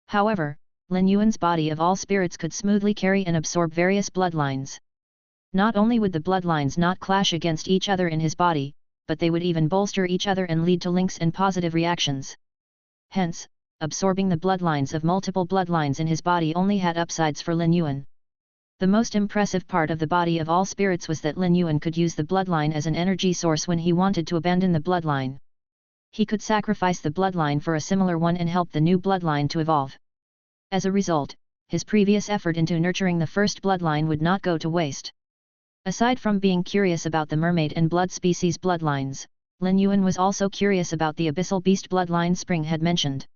However, Lin Yuan's body of all spirits could smoothly carry and absorb various bloodlines. Not only would the bloodlines not clash against each other in his body, but they would even bolster each other and lead to links and positive reactions. Hence, absorbing the bloodlines of multiple bloodlines in his body only had upsides for Lin Yuan. The most impressive part of the body of all spirits was that Lin Yuan could use the bloodline as an energy source when he wanted to abandon the bloodline. He could sacrifice the bloodline for a similar one and help the new bloodline to evolve. As a result, his previous effort into nurturing the first bloodline would not go to waste. Aside from being curious about the mermaid and blood species bloodlines, Lin Yuan was also curious about the abyssal beast bloodline Spring had mentioned.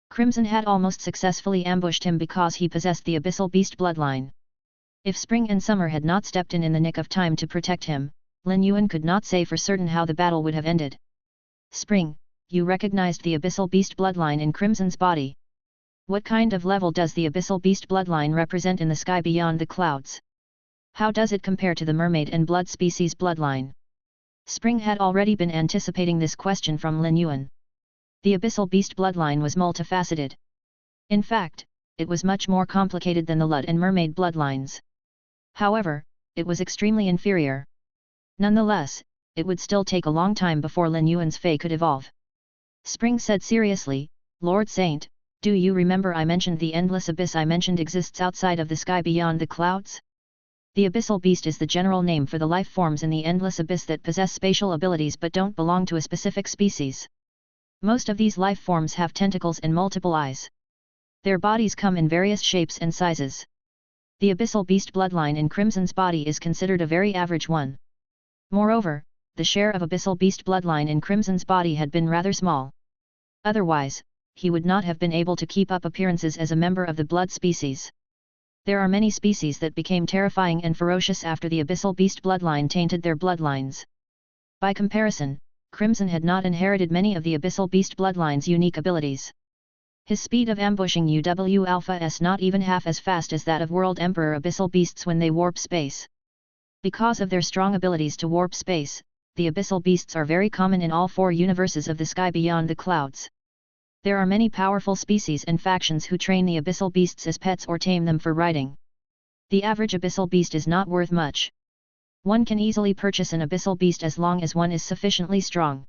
Crimson had almost successfully ambushed him because he possessed the abyssal beast bloodline. If Spring and Summer had not stepped in the nick of time to protect him, Lin Yuan could not say for certain how the battle would have ended. "Spring, you recognized the abyssal beast bloodline in Crimson's body. What kind of level does the abyssal beast bloodline represent in the sky beyond the clouds? How does it compare to the mermaid and blood species bloodline?" Spring had already been anticipating this question from Lin Yuan. The abyssal beast bloodline was multifaceted. In fact, it was much more complicated than the Lud and Mermaid bloodlines. However, it was extremely inferior. Nonetheless, it would still take a long time before Lin Yuan's Fey could evolve. Spring said seriously, Lord Saint, do you remember I mentioned the endless abyss I mentioned exists outside of the sky beyond the clouds? The abyssal beast is the general name for the life forms in the endless abyss that possess spatial abilities but don't belong to a specific species. Most of these life forms have tentacles and multiple eyes. Their bodies come in various shapes and sizes. The abyssal beast bloodline in Crimson's body is considered a very average one. Moreover, the share of abyssal beast bloodline in Crimson's body had been rather small. Otherwise, he would not have been able to keep up appearances as a member of the blood species. There are many species that became terrifying and ferocious after the abyssal beast bloodline tainted their bloodlines. By comparison, Crimson had not inherited many of the abyssal beast bloodline's unique abilities. His speed of ambushing UW Alpha S not even half as fast as that of World Emperor abyssal beasts when they warp space. Because of their strong abilities to warp space, the abyssal beasts are very common in all four universes of the sky beyond the clouds. There are many powerful species and factions who train the abyssal beasts as pets or tame them for riding. The average abyssal beast is not worth much. One can easily purchase an abyssal beast as long as one is sufficiently strong.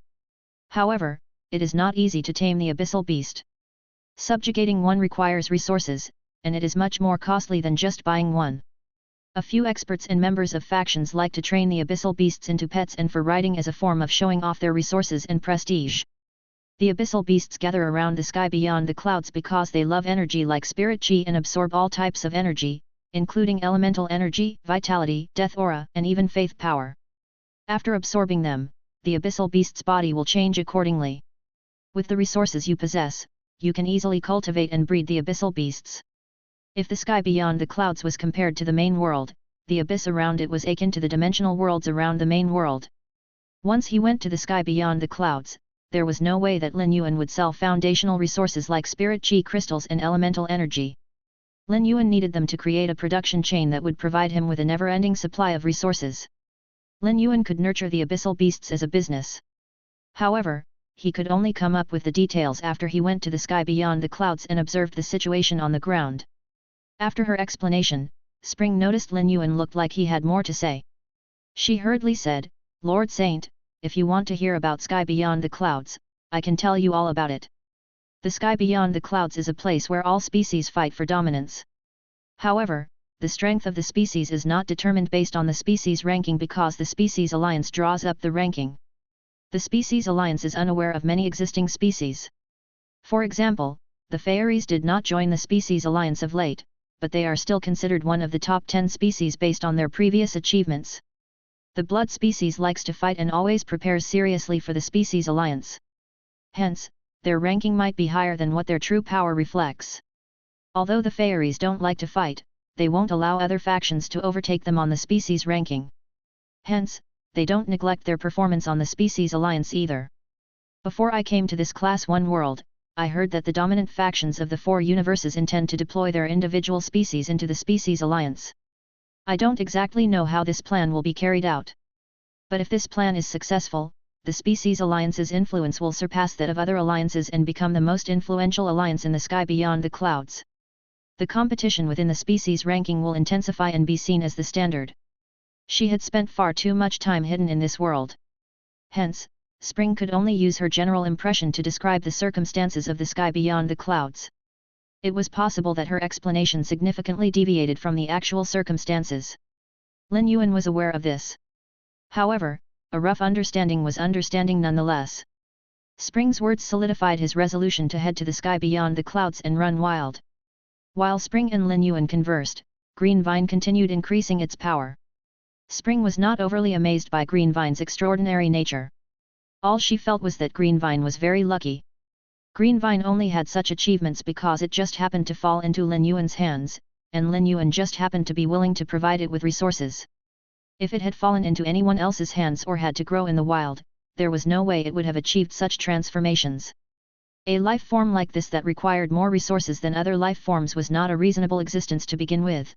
However, it is not easy to tame the abyssal beast. Subjugating one requires resources, and it is much more costly than just buying one. A few experts and members of factions like to train the abyssal beasts into pets and for riding as a form of showing off their resources and prestige. The abyssal beasts gather around the sky beyond the clouds because they love energy like spirit chi and absorb all types of energy, including elemental energy, vitality, death aura, and even faith power. After absorbing them, the abyssal beast's body will change accordingly. With the resources you possess, you can easily cultivate and breed the abyssal beasts. If the sky beyond the clouds was compared to the main world, the abyss around it was akin to the dimensional worlds around the main world. Once he went to the sky beyond the clouds, there was no way that Lin Yuan would sell foundational resources like spirit chi crystals and elemental energy. Lin Yuan needed them to create a production chain that would provide him with a never-ending supply of resources. Lin Yuan could nurture the abyssal beasts as a business. However, he could only come up with the details after he went to the sky beyond the clouds and observed the situation on the ground. After her explanation, Spring noticed Lin Yuan looked like he had more to say. She hurriedly said, Lord Saint, if you want to hear about sky beyond the clouds, I can tell you all about it. The sky beyond the clouds is a place where all species fight for dominance. However, the strength of the species is not determined based on the species ranking because the species alliance draws up the ranking. The species alliance is unaware of many existing species. For example, the fairies did not join the species alliance of late, but they are still considered one of the top 10 species based on their previous achievements. The blood species likes to fight and always prepares seriously for the species alliance. Hence, their ranking might be higher than what their true power reflects. Although the fairies don't like to fight, they won't allow other factions to overtake them on the species ranking. Hence, they don't neglect their performance on the species alliance either. Before I came to this Class 1 world, I heard that the dominant factions of the four universes intend to deploy their individual species into the species alliance. I don't exactly know how this plan will be carried out. But if this plan is successful, the species alliance's influence will surpass that of other alliances and become the most influential alliance in the sky beyond the clouds. The competition within the species ranking will intensify and be seen as the standard. She had spent far too much time hidden in this world. Hence, Spring could only use her general impression to describe the circumstances of the sky beyond the clouds. It was possible that her explanation significantly deviated from the actual circumstances. Lin Yuan was aware of this. However, a rough understanding was understanding nonetheless. Spring's words solidified his resolution to head to the sky beyond the clouds and run wild. While Spring and Lin Yuan conversed, Green Vine continued increasing its power. Spring was not overly amazed by Green Vine's extraordinary nature. All she felt was that Green Vine was very lucky. Green Vine only had such achievements because it just happened to fall into Lin Yuan's hands, and Lin Yuan just happened to be willing to provide it with resources. If it had fallen into anyone else's hands or had to grow in the wild, there was no way it would have achieved such transformations. A life form like this that required more resources than other life forms was not a reasonable existence to begin with.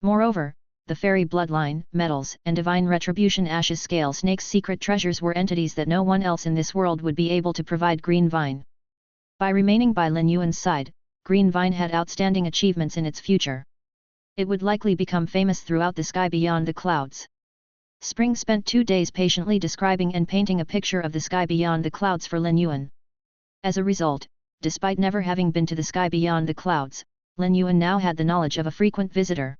Moreover, the fairy bloodline, metals, and divine retribution ashes scale snake's secret treasures were entities that no one else in this world would be able to provide Green Vine. By remaining by Lin Yuan's side, Green Vine had outstanding achievements in its future. It would likely become famous throughout the sky beyond the clouds. Spring spent 2 days patiently describing and painting a picture of the sky beyond the clouds for Lin Yuan. As a result, despite never having been to the sky beyond the clouds, Lin Yuan now had the knowledge of a frequent visitor.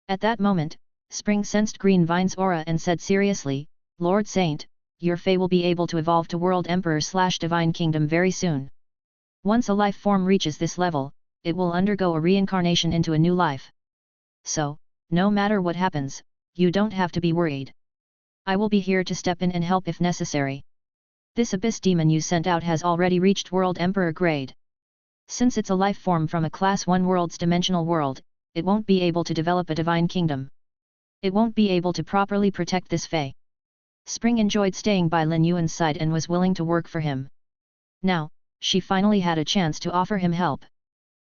At that moment, Spring sensed Green Vine's aura and said seriously, "Lord Saint, your Fey will be able to evolve to World Emperor/Divine Kingdom very soon. Once a life form reaches this level, it will undergo a reincarnation into a new life. So, no matter what happens, you don't have to be worried. I will be here to step in and help if necessary. This abyss demon you sent out has already reached World Emperor grade. Since it's a life form from a Class 1 world's dimensional world, it won't be able to develop a divine kingdom. It won't be able to properly protect this Fey." Spring enjoyed staying by Lin Yuan's side and was willing to work for him. Now, she finally had a chance to offer him help.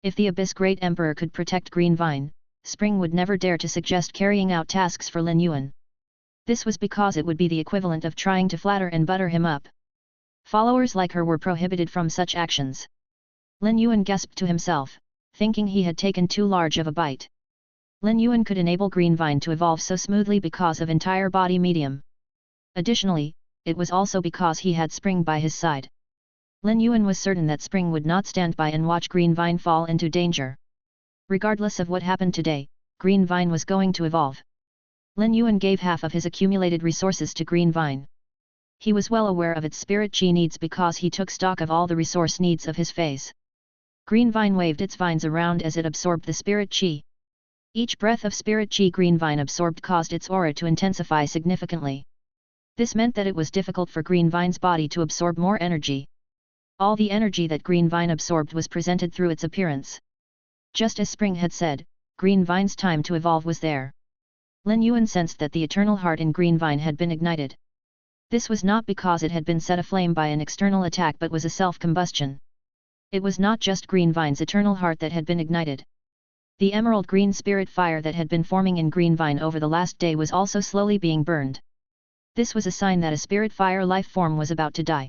If the Abyss Great Emperor could protect Green Vine, Spring would never dare to suggest carrying out tasks for Lin Yuan. This was because it would be the equivalent of trying to flatter and butter him up. Followers like her were prohibited from such actions. Lin Yuan gasped to himself, thinking he had taken too large of a bite. Lin Yuan could enable Green Vine to evolve so smoothly because of entire body medium. Additionally, it was also because he had Spring by his side. Lin Yuan was certain that Spring would not stand by and watch Green Vine fall into danger. Regardless of what happened today, Green Vine was going to evolve. Lin Yuan gave half of his accumulated resources to Green Vine. He was well aware of its spirit chi needs because he took stock of all the resource needs of his phase. Green Vine waved its vines around as it absorbed the spirit chi. Each breath of spirit chi Green Vine absorbed caused its aura to intensify significantly. This meant that it was difficult for Green Vine's body to absorb more energy. All the energy that Green Vine absorbed was presented through its appearance. Just as Spring had said, Green Vine's time to evolve was there. Lin Yuan sensed that the eternal heart in Green Vine had been ignited. This was not because it had been set aflame by an external attack but was a self-combustion. It was not just Green Vine's eternal heart that had been ignited. The emerald green spirit fire that had been forming in Green Vine over the last day was also slowly being burned. This was a sign that a spirit fire life form was about to die.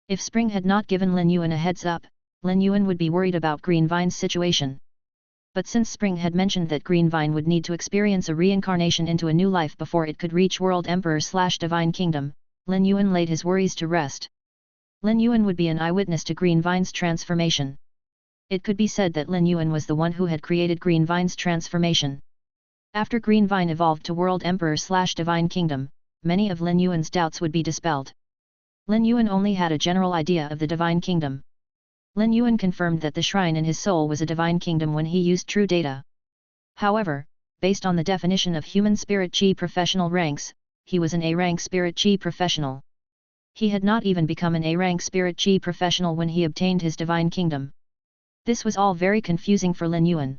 If Spring had not given Lin Yuan a heads up, Lin Yuan would be worried about Green Vine's situation. But since Spring had mentioned that Green Vine would need to experience a reincarnation into a new life before it could reach World Emperor/Divine Kingdom, Lin Yuan laid his worries to rest. Lin Yuan would be an eyewitness to Green Vine's transformation. It could be said that Lin Yuan was the one who had created Green Vine's transformation. After Green Vine evolved to World Emperor/Divine Kingdom, many of Lin Yuan's doubts would be dispelled. Lin Yuan only had a general idea of the Divine Kingdom. Lin Yuan confirmed that the shrine in his soul was a Divine Kingdom when he used true data. However, based on the definition of human spirit chi professional ranks, he was an A-rank spirit chi professional. He had not even become an A-rank spirit chi professional when he obtained his Divine Kingdom. This was all very confusing for Lin Yuan.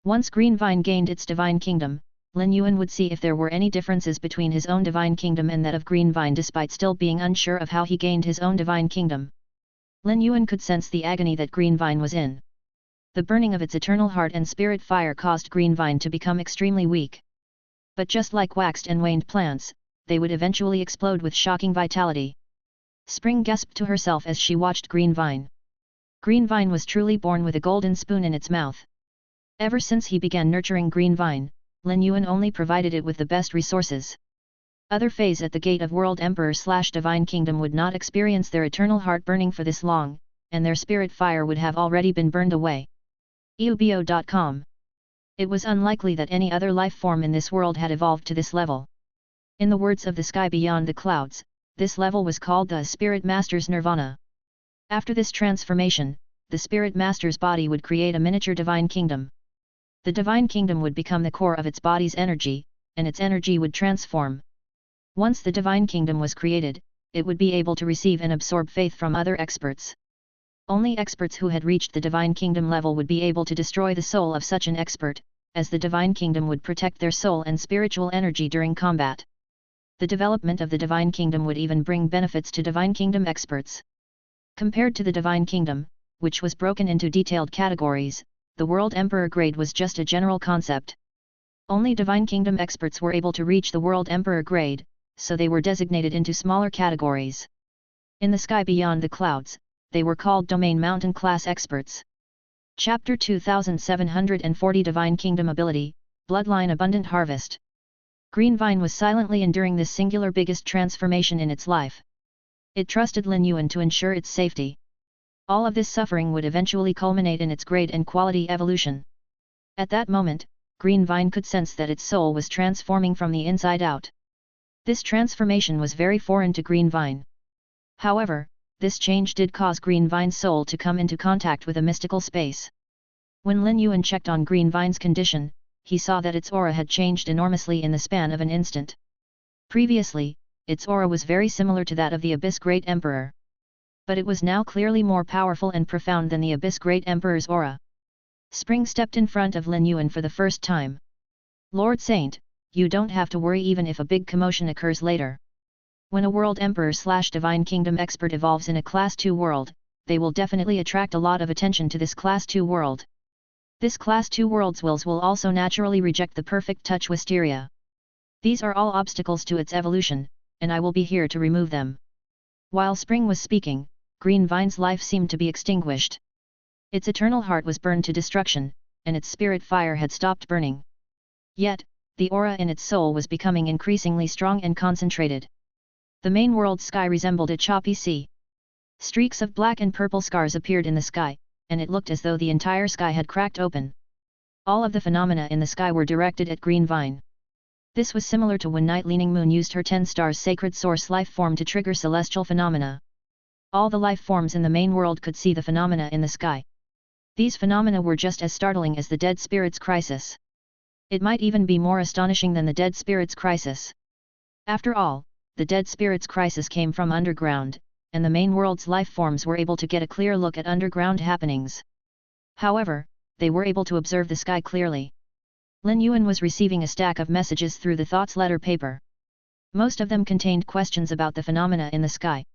Once Green Vine gained its Divine Kingdom, Lin Yuan would see if there were any differences between his own Divine Kingdom and that of Green Vine despite still being unsure of how he gained his own Divine Kingdom. Lin Yuan could sense the agony that Green Vine was in. The burning of its eternal heart and spirit fire caused Green Vine to become extremely weak. But just like waxed and waned plants, they would eventually explode with shocking vitality. Spring gasped to herself as she watched Green Vine. Green Vine was truly born with a golden spoon in its mouth. Ever since he began nurturing Green Vine, Lin Yuan only provided it with the best resources. Other Feys at the gate of World Emperor/Divine Kingdom would not experience their eternal heart burning for this long, and their spirit fire would have already been burned away. Audiobook.com. It was unlikely that any other life form in this world had evolved to this level. In the words of the sky beyond the clouds, this level was called the Spirit Master's Nirvana. After this transformation, the Spirit Master's body would create a miniature Divine Kingdom. The Divine Kingdom would become the core of its body's energy, and its energy would transform. Once the Divine Kingdom was created, it would be able to receive and absorb faith from other experts. Only experts who had reached the Divine Kingdom level would be able to destroy the soul of such an expert, as the Divine Kingdom would protect their soul and spiritual energy during combat. The development of the Divine Kingdom would even bring benefits to Divine Kingdom experts. Compared to the Divine Kingdom, which was broken into detailed categories, the World Emperor grade was just a general concept. Only Divine Kingdom experts were able to reach the World Emperor grade, so they were designated into smaller categories. In the sky beyond the clouds, they were called Domain Mountain class experts. Chapter 2740 Divine Kingdom Ability, Bloodline Abundant Harvest. Green Vine was silently enduring this singular biggest transformation in its life. It trusted Lin Yuan to ensure its safety. All of this suffering would eventually culminate in its grade and quality evolution. At that moment, Green Vine could sense that its soul was transforming from the inside out. This transformation was very foreign to Green Vine. However, this change did cause Green Vine's soul to come into contact with a mystical space. When Lin Yuan checked on Green Vine's condition, he saw that its aura had changed enormously in the span of an instant. Previously, its aura was very similar to that of the Abyss Great Emperor. But it was now clearly more powerful and profound than the Abyss Great Emperor's aura. Spring stepped in front of Lin Yuan for the first time. Lord Saint, you don't have to worry even if a big commotion occurs later. When a world emperor/divine kingdom expert evolves in a Class 2 world, they will definitely attract a lot of attention to this Class 2 world. This Class 2 world's wills will also naturally reject the perfect touch wisteria. These are all obstacles to its evolution, and I will be here to remove them. While Spring was speaking, Green Vine's life seemed to be extinguished. Its eternal heart was burned to destruction, and its spirit fire had stopped burning. Yet, the aura in its soul was becoming increasingly strong and concentrated. The main world's sky resembled a choppy sea. Streaks of black and purple scars appeared in the sky, and it looked as though the entire sky had cracked open. All of the phenomena in the sky were directed at Green Vine. This was similar to when Night Leaning Moon used her 10 stars sacred source life form to trigger celestial phenomena. All the life forms in the main world could see the phenomena in the sky. These phenomena were just as startling as the Dead Spirits Crisis. It might even be more astonishing than the Dead Spirits Crisis. After all, the Dead Spirits Crisis came from underground, and the main world's life forms were able to get a clear look at underground happenings. However, they were able to observe the sky clearly. Lin Yuan was receiving a stack of messages through the thoughts letter paper. Most of them contained questions about the phenomena in the sky.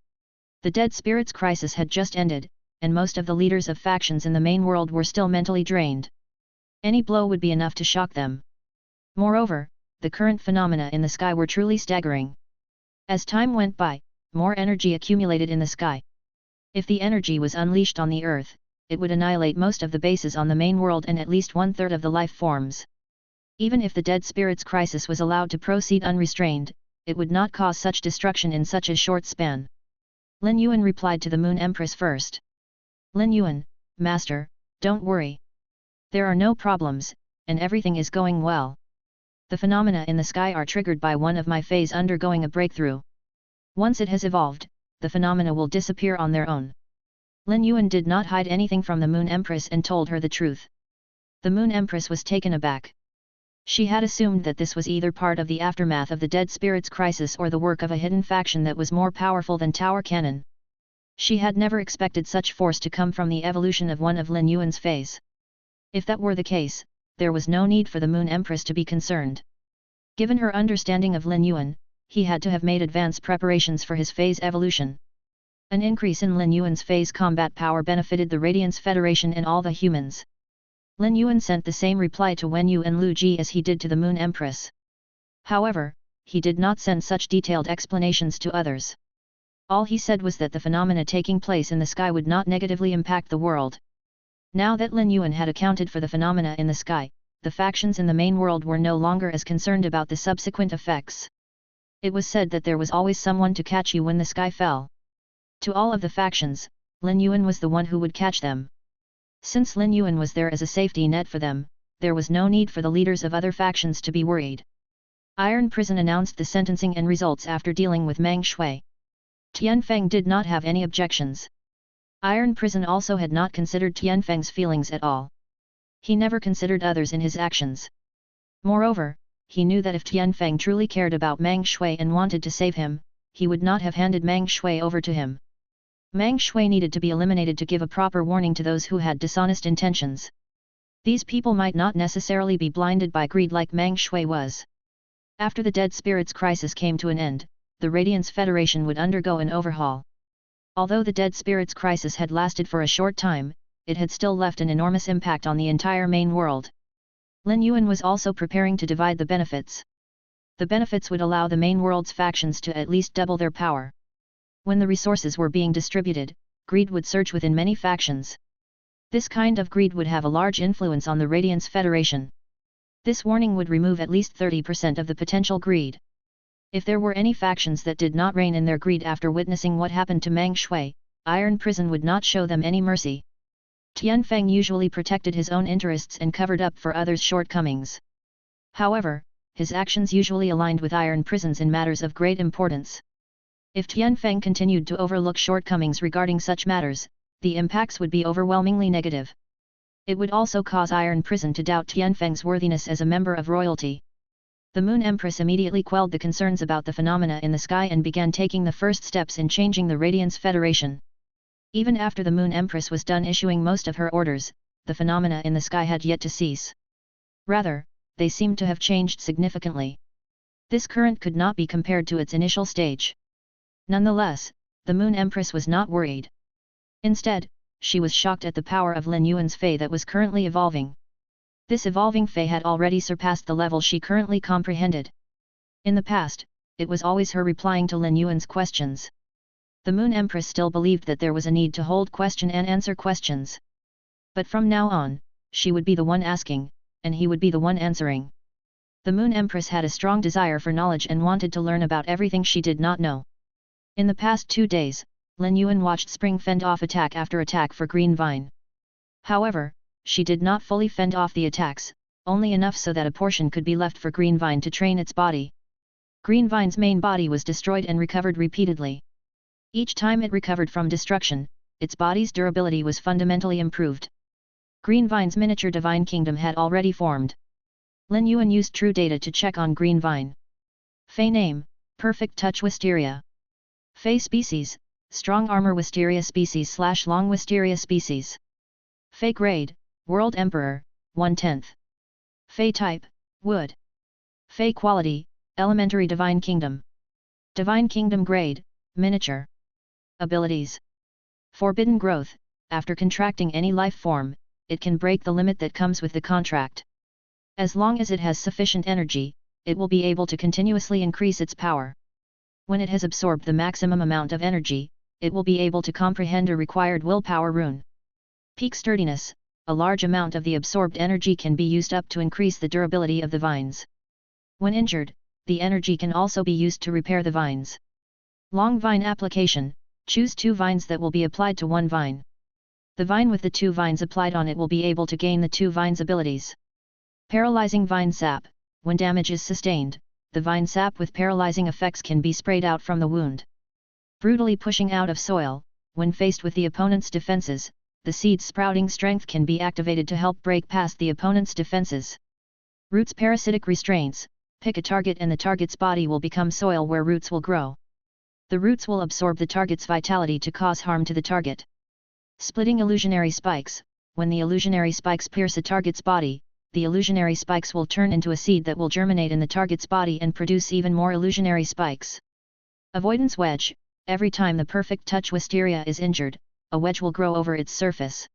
The Dead Spirits Crisis had just ended, and most of the leaders of factions in the main world were still mentally drained. Any blow would be enough to shock them. Moreover, the current phenomena in the sky were truly staggering. As time went by, more energy accumulated in the sky. If the energy was unleashed on the Earth, it would annihilate most of the bases on the main world and at least 1/3 of the life forms. Even if the Dead Spirits Crisis was allowed to proceed unrestrained, it would not cause such destruction in such a short span. Lin Yuan replied to the Moon Empress first. Lin Yuan, Master, don't worry. There are no problems, and everything is going well. The phenomena in the sky are triggered by one of my feys undergoing a breakthrough. Once it has evolved, the phenomena will disappear on their own. Lin Yuan did not hide anything from the Moon Empress and told her the truth. The Moon Empress was taken aback. She had assumed that this was either part of the aftermath of the Dead Spirits Crisis or the work of a hidden faction that was more powerful than Tower Cannon. She had never expected such force to come from the evolution of one of Lin Yuan's feys. If that were the case, there was no need for the Moon Empress to be concerned. Given her understanding of Lin Yuan, he had to have made advance preparations for his feys evolution. An increase in Lin Yuan's feys combat power benefited the Radiance Federation and all the humans. Lin Yuan sent the same reply to Wen Yu and Lu Ji as he did to the Moon Empress. However, he did not send such detailed explanations to others. All he said was that the phenomena taking place in the sky would not negatively impact the world. Now that Lin Yuan had accounted for the phenomena in the sky, the factions in the main world were no longer as concerned about the subsequent effects. It was said that there was always someone to catch you when the sky fell. To all of the factions, Lin Yuan was the one who would catch them. Since Lin Yuan was there as a safety net for them, there was no need for the leaders of other factions to be worried. Iron Prison announced the sentencing and results after dealing with Meng Shui. Tianfeng did not have any objections. Iron Prison also had not considered Tianfeng's feelings at all. He never considered others in his actions. Moreover, he knew that if Tianfeng truly cared about Meng Shui and wanted to save him, he would not have handed Meng Shui over to him. Meng Shui needed to be eliminated to give a proper warning to those who had dishonest intentions. These people might not necessarily be blinded by greed like Meng Shui was. After the Dead Spirits Crisis came to an end, the Radiance Federation would undergo an overhaul. Although the Dead Spirits Crisis had lasted for a short time, it had still left an enormous impact on the entire main world. Lin Yuan was also preparing to divide the benefits. The benefits would allow the main world's factions to at least double their power. When the resources were being distributed, greed would surge within many factions. This kind of greed would have a large influence on the Radiance Federation. This warning would remove at least 30% of the potential greed. If there were any factions that did not rein in their greed after witnessing what happened to Meng Shui, Iron Prison would not show them any mercy. Tianfeng usually protected his own interests and covered up for others' shortcomings. However, his actions usually aligned with Iron Prisons in matters of great importance. If Tianfeng continued to overlook shortcomings regarding such matters, the impacts would be overwhelmingly negative. It would also cause Iron Prison to doubt Tianfeng's worthiness as a member of royalty. The Moon Empress immediately quelled the concerns about the phenomena in the sky and began taking the first steps in changing the Radiance Federation. Even after the Moon Empress was done issuing most of her orders, the phenomena in the sky had yet to cease. Rather, they seemed to have changed significantly. This current could not be compared to its initial stage. Nonetheless, the Moon Empress was not worried. Instead, she was shocked at the power of Lin Yuan's fey that was currently evolving. This evolving fey had already surpassed the level she currently comprehended. In the past, it was always her replying to Lin Yuan's questions. The Moon Empress still believed that there was a need to hold question and answer questions. But from now on, she would be the one asking, and he would be the one answering. The Moon Empress had a strong desire for knowledge and wanted to learn about everything she did not know. In the past 2 days, Lin Yuan watched Spring fend off attack after attack for Green Vine. However, she did not fully fend off the attacks, only enough so that a portion could be left for Green Vine to train its body. Green Vine's main body was destroyed and recovered repeatedly. Each time it recovered from destruction, its body's durability was fundamentally improved. Green Vine's miniature divine kingdom had already formed. Lin Yuan used true data to check on Green Vine. Fey name, Perfect Touch Wisteria. Fey species, Strong Armor Wisteria species / Long Wisteria species. Fey grade, World Emperor, 1/10. Fey type, Wood. Fey quality, Elementary Divine Kingdom. Divine Kingdom grade, Miniature. Abilities. Forbidden growth. After contracting any life form, it can break the limit that comes with the contract. As long as it has sufficient energy, it will be able to continuously increase its power. When it has absorbed the maximum amount of energy, it will be able to comprehend a required willpower rune. Peak sturdiness. A large amount of the absorbed energy can be used up to increase the durability of the vines. When injured, the energy can also be used to repair the vines. Long vine application. Choose 2 vines that will be applied to 1 vine. The vine with the 2 vines applied on it will be able to gain the 2 vines' abilities. Paralyzing vine sap. When damage is sustained, the vine sap with paralyzing effects can be sprayed out from the wound. Brutally pushing out of soil. When faced with the opponent's defenses, the seed's sprouting strength can be activated to help break past the opponent's defenses. Roots parasitic restraints. Pick a target and the target's body will become soil where roots will grow. The roots will absorb the target's vitality to cause harm to the target. Splitting illusionary spikes. When the illusionary spikes pierce a target's body, the illusionary spikes will turn into a seed that will germinate in the target's body and produce even more illusionary spikes. Avoidance wedge. Every time the Perfect Touch Wisteria is injured, a wedge will grow over its surface.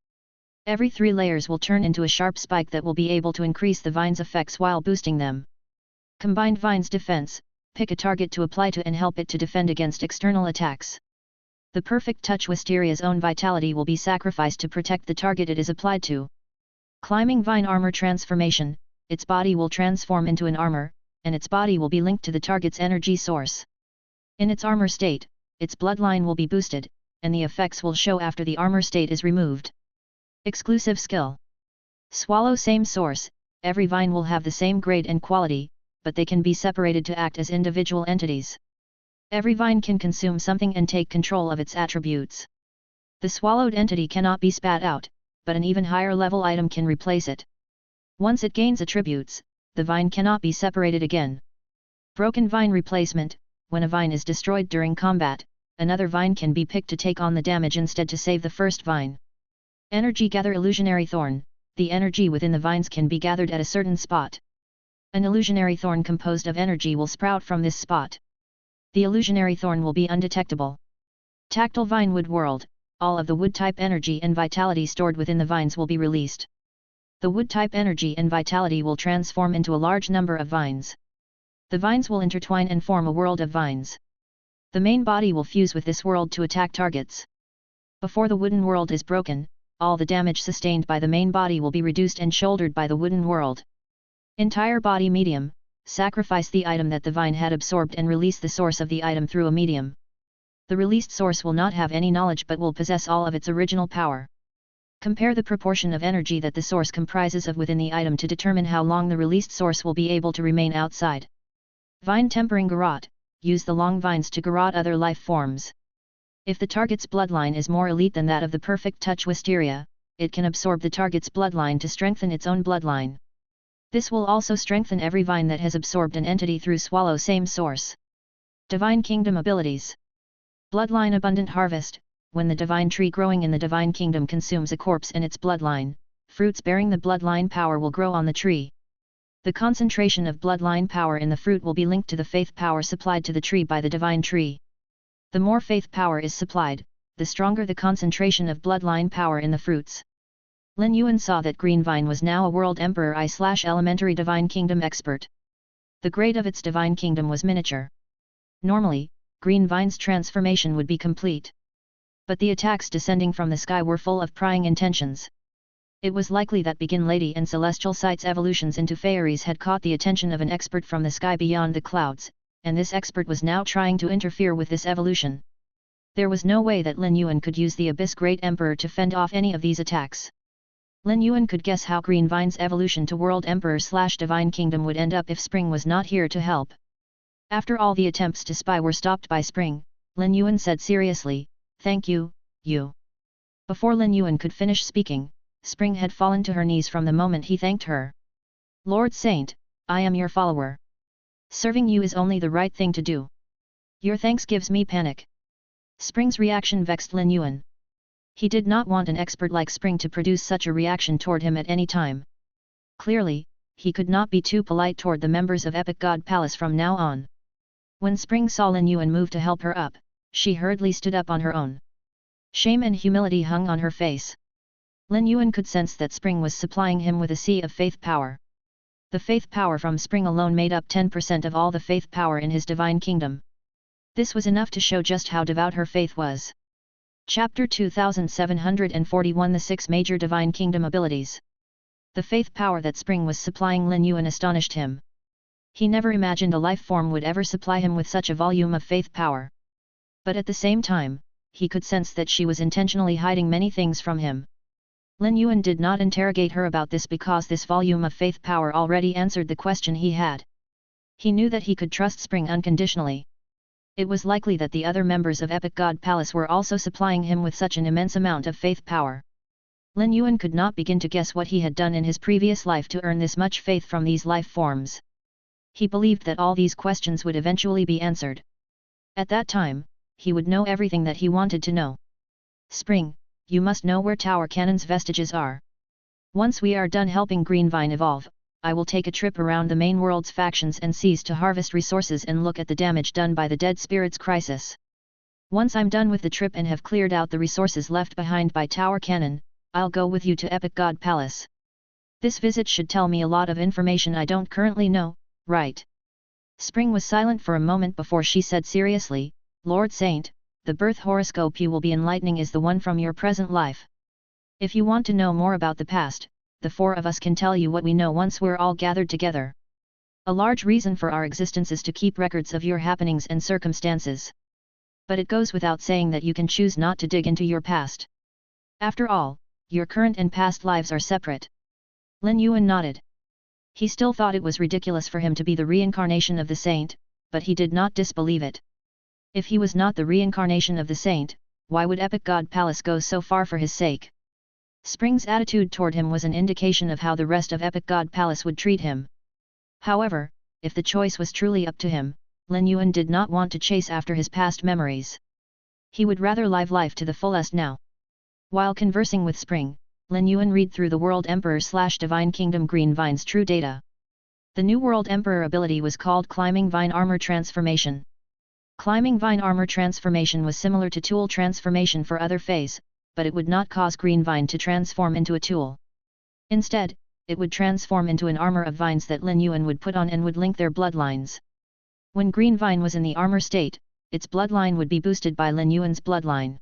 Every 3 layers will turn into a sharp spike that will be able to increase the vine's effects while boosting them. Combined Vine's defense. Pick a target to apply to and help it to defend against external attacks. The Perfect Touch Wisteria's own vitality will be sacrificed to protect the target it is applied to. Climbing Vine Armor Transformation. Its body will transform into an armor, and its body will be linked to the target's energy source. In its armor state, its bloodline will be boosted, and the effects will show after the armor state is removed. Exclusive skill. Swallow Same source. Every vine will have the same grade and quality, but they can be separated to act as individual entities. Every vine can consume something and take control of its attributes. The swallowed entity cannot be spat out, but an even higher level item can replace it. Once it gains attributes, the vine cannot be separated again. Broken Vine Replacement. When a vine is destroyed during combat, another vine can be picked to take on the damage instead to save the first vine. Energy Gather Illusionary Thorn. The energy within the vines can be gathered at a certain spot. An illusionary thorn composed of energy will sprout from this spot. The illusionary thorn will be undetectable. Tactile Vine Wood World. All of the wood-type energy and vitality stored within the vines will be released. The wood-type energy and vitality will transform into a large number of vines. The vines will intertwine and form a world of vines. The main body will fuse with this world to attack targets. Before the wooden world is broken, all the damage sustained by the main body will be reduced and shouldered by the wooden world. Entire body medium, sacrifice the item that the vine had absorbed and release the source of the item through a medium. The released source will not have any knowledge but will possess all of its original power. Compare the proportion of energy that the source comprises of within the item to determine how long the released source will be able to remain outside. Vine tempering garrote, use the long vines to garrote other life forms. If the target's bloodline is more elite than that of the perfect touch wisteria, it can absorb the target's bloodline to strengthen its own bloodline. This will also strengthen every vine that has absorbed an entity through swallow same source. Divine Kingdom abilities. Bloodline abundant harvest. When the divine tree growing in the divine kingdom consumes a corpse in its bloodline, fruits bearing the bloodline power will grow on the tree. The concentration of bloodline power in the fruit will be linked to the faith power supplied to the tree by the divine tree. The more faith power is supplied, the stronger the concentration of bloodline power in the fruits. Lin Yuan saw that Green Vine was now a World Emperor I/Elementary Divine Kingdom expert. The grade of its divine kingdom was miniature. Normally, Green Vine's transformation would be complete. But the attacks descending from the sky were full of prying intentions. It was likely that Begin Lady and Celestial Sight's evolutions into fairies had caught the attention of an expert from the sky beyond the clouds, and this expert was now trying to interfere with this evolution. There was no way that Lin Yuan could use the Abyss Great Emperor to fend off any of these attacks. Lin Yuan could guess how Green Vine's evolution to World Emperor/Divine Kingdom would end up if Spring was not here to help. After all the attempts to spy were stopped by Spring, Lin Yuan said seriously, "Thank you, you." Before Lin Yuan could finish speaking, Spring had fallen to her knees from the moment he thanked her. "Lord Saint, I am your follower. Serving you is only the right thing to do. Your thanks gives me panic." Spring's reaction vexed Lin Yuan. He did not want an expert like Spring to produce such a reaction toward him at any time. Clearly, he could not be too polite toward the members of Epic God Palace from now on. When Spring saw Lin Yuan move to help her up, she hurriedly stood up on her own. Shame and humility hung on her face. Lin Yuan could sense that Spring was supplying him with a sea of faith power. The faith power from Spring alone made up 10% of all the faith power in his divine kingdom. This was enough to show just how devout her faith was. Chapter 2741 The 6 Major Divine Kingdom Abilities. The faith power that Spring was supplying Lin Yuan astonished him. He never imagined a life form would ever supply him with such a volume of faith power. But at the same time, he could sense that she was intentionally hiding many things from him. Lin Yuan did not interrogate her about this because this volume of faith power already answered the question he had. He knew that he could trust Spring unconditionally. It was likely that the other members of Epic God Palace were also supplying him with such an immense amount of faith power. Lin Yuan could not begin to guess what he had done in his previous life to earn this much faith from these life forms. He believed that all these questions would eventually be answered. At that time, he would know everything that he wanted to know. "Spring, you must know where Tower Cannon's vestiges are. Once we are done helping Green Vine evolve, I will take a trip around the main world's factions and seas to harvest resources and look at the damage done by the Dead Spirits crisis. Once I'm done with the trip and have cleared out the resources left behind by Tower Cannon, I'll go with you to Epic God Palace. This visit should tell me a lot of information I don't currently know, right?" Spring was silent for a moment before she said seriously, "Lord Saint, the birth horoscope you will be enlightening is the one from your present life. If you want to know more about the past, the 4 of us can tell you what we know once we're all gathered together. A large reason for our existence is to keep records of your happenings and circumstances. But it goes without saying that you can choose not to dig into your past. After all, your current and past lives are separate." Lin Yuan nodded. He still thought it was ridiculous for him to be the reincarnation of the saint, but he did not disbelieve it. If he was not the reincarnation of the saint, why would Epic God Palace go so far for his sake? Spring's attitude toward him was an indication of how the rest of Epic God Palace would treat him. However, if the choice was truly up to him, Lin Yuan did not want to chase after his past memories. He would rather live life to the fullest now. While conversing with Spring, Lin Yuan read through the World Emperor/Divine Kingdom Green Vine's true data. The new World Emperor ability was called Climbing Vine Armor Transformation. Climbing Vine Armor Transformation was similar to Tool Transformation for other feys, but it would not cause Green Vine to transform into a tool. Instead, it would transform into an armor of vines that Lin Yuan would put on and would link their bloodlines. When Green Vine was in the armor state, its bloodline would be boosted by Lin Yuan's bloodline.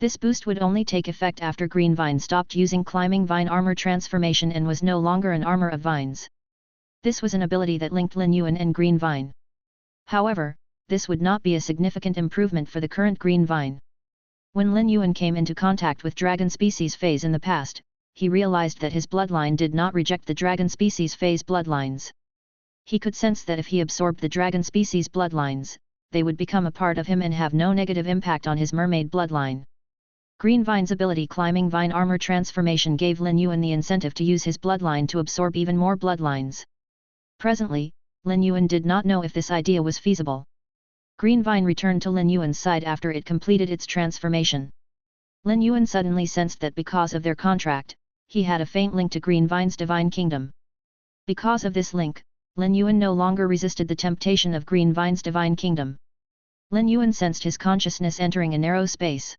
This boost would only take effect after Green Vine stopped using climbing vine armor transformation and was no longer an armor of vines. This was an ability that linked Lin Yuan and Green Vine. However, this would not be a significant improvement for the current Green Vine. When Lin Yuan came into contact with dragon species feys in the past, he realized that his bloodline did not reject the dragon species feys bloodlines. He could sense that if he absorbed the dragon species bloodlines, they would become a part of him and have no negative impact on his mermaid bloodline. Green Vine's ability climbing vine armor transformation gave Lin Yuan the incentive to use his bloodline to absorb even more bloodlines. Presently, Lin Yuan did not know if this idea was feasible. Green Vine returned to Lin Yuan's side after it completed its transformation. Lin Yuan suddenly sensed that because of their contract, he had a faint link to Green Vine's divine kingdom. Because of this link, Lin Yuan no longer resisted the temptation of Green Vine's divine kingdom. Lin Yuan sensed his consciousness entering a narrow space.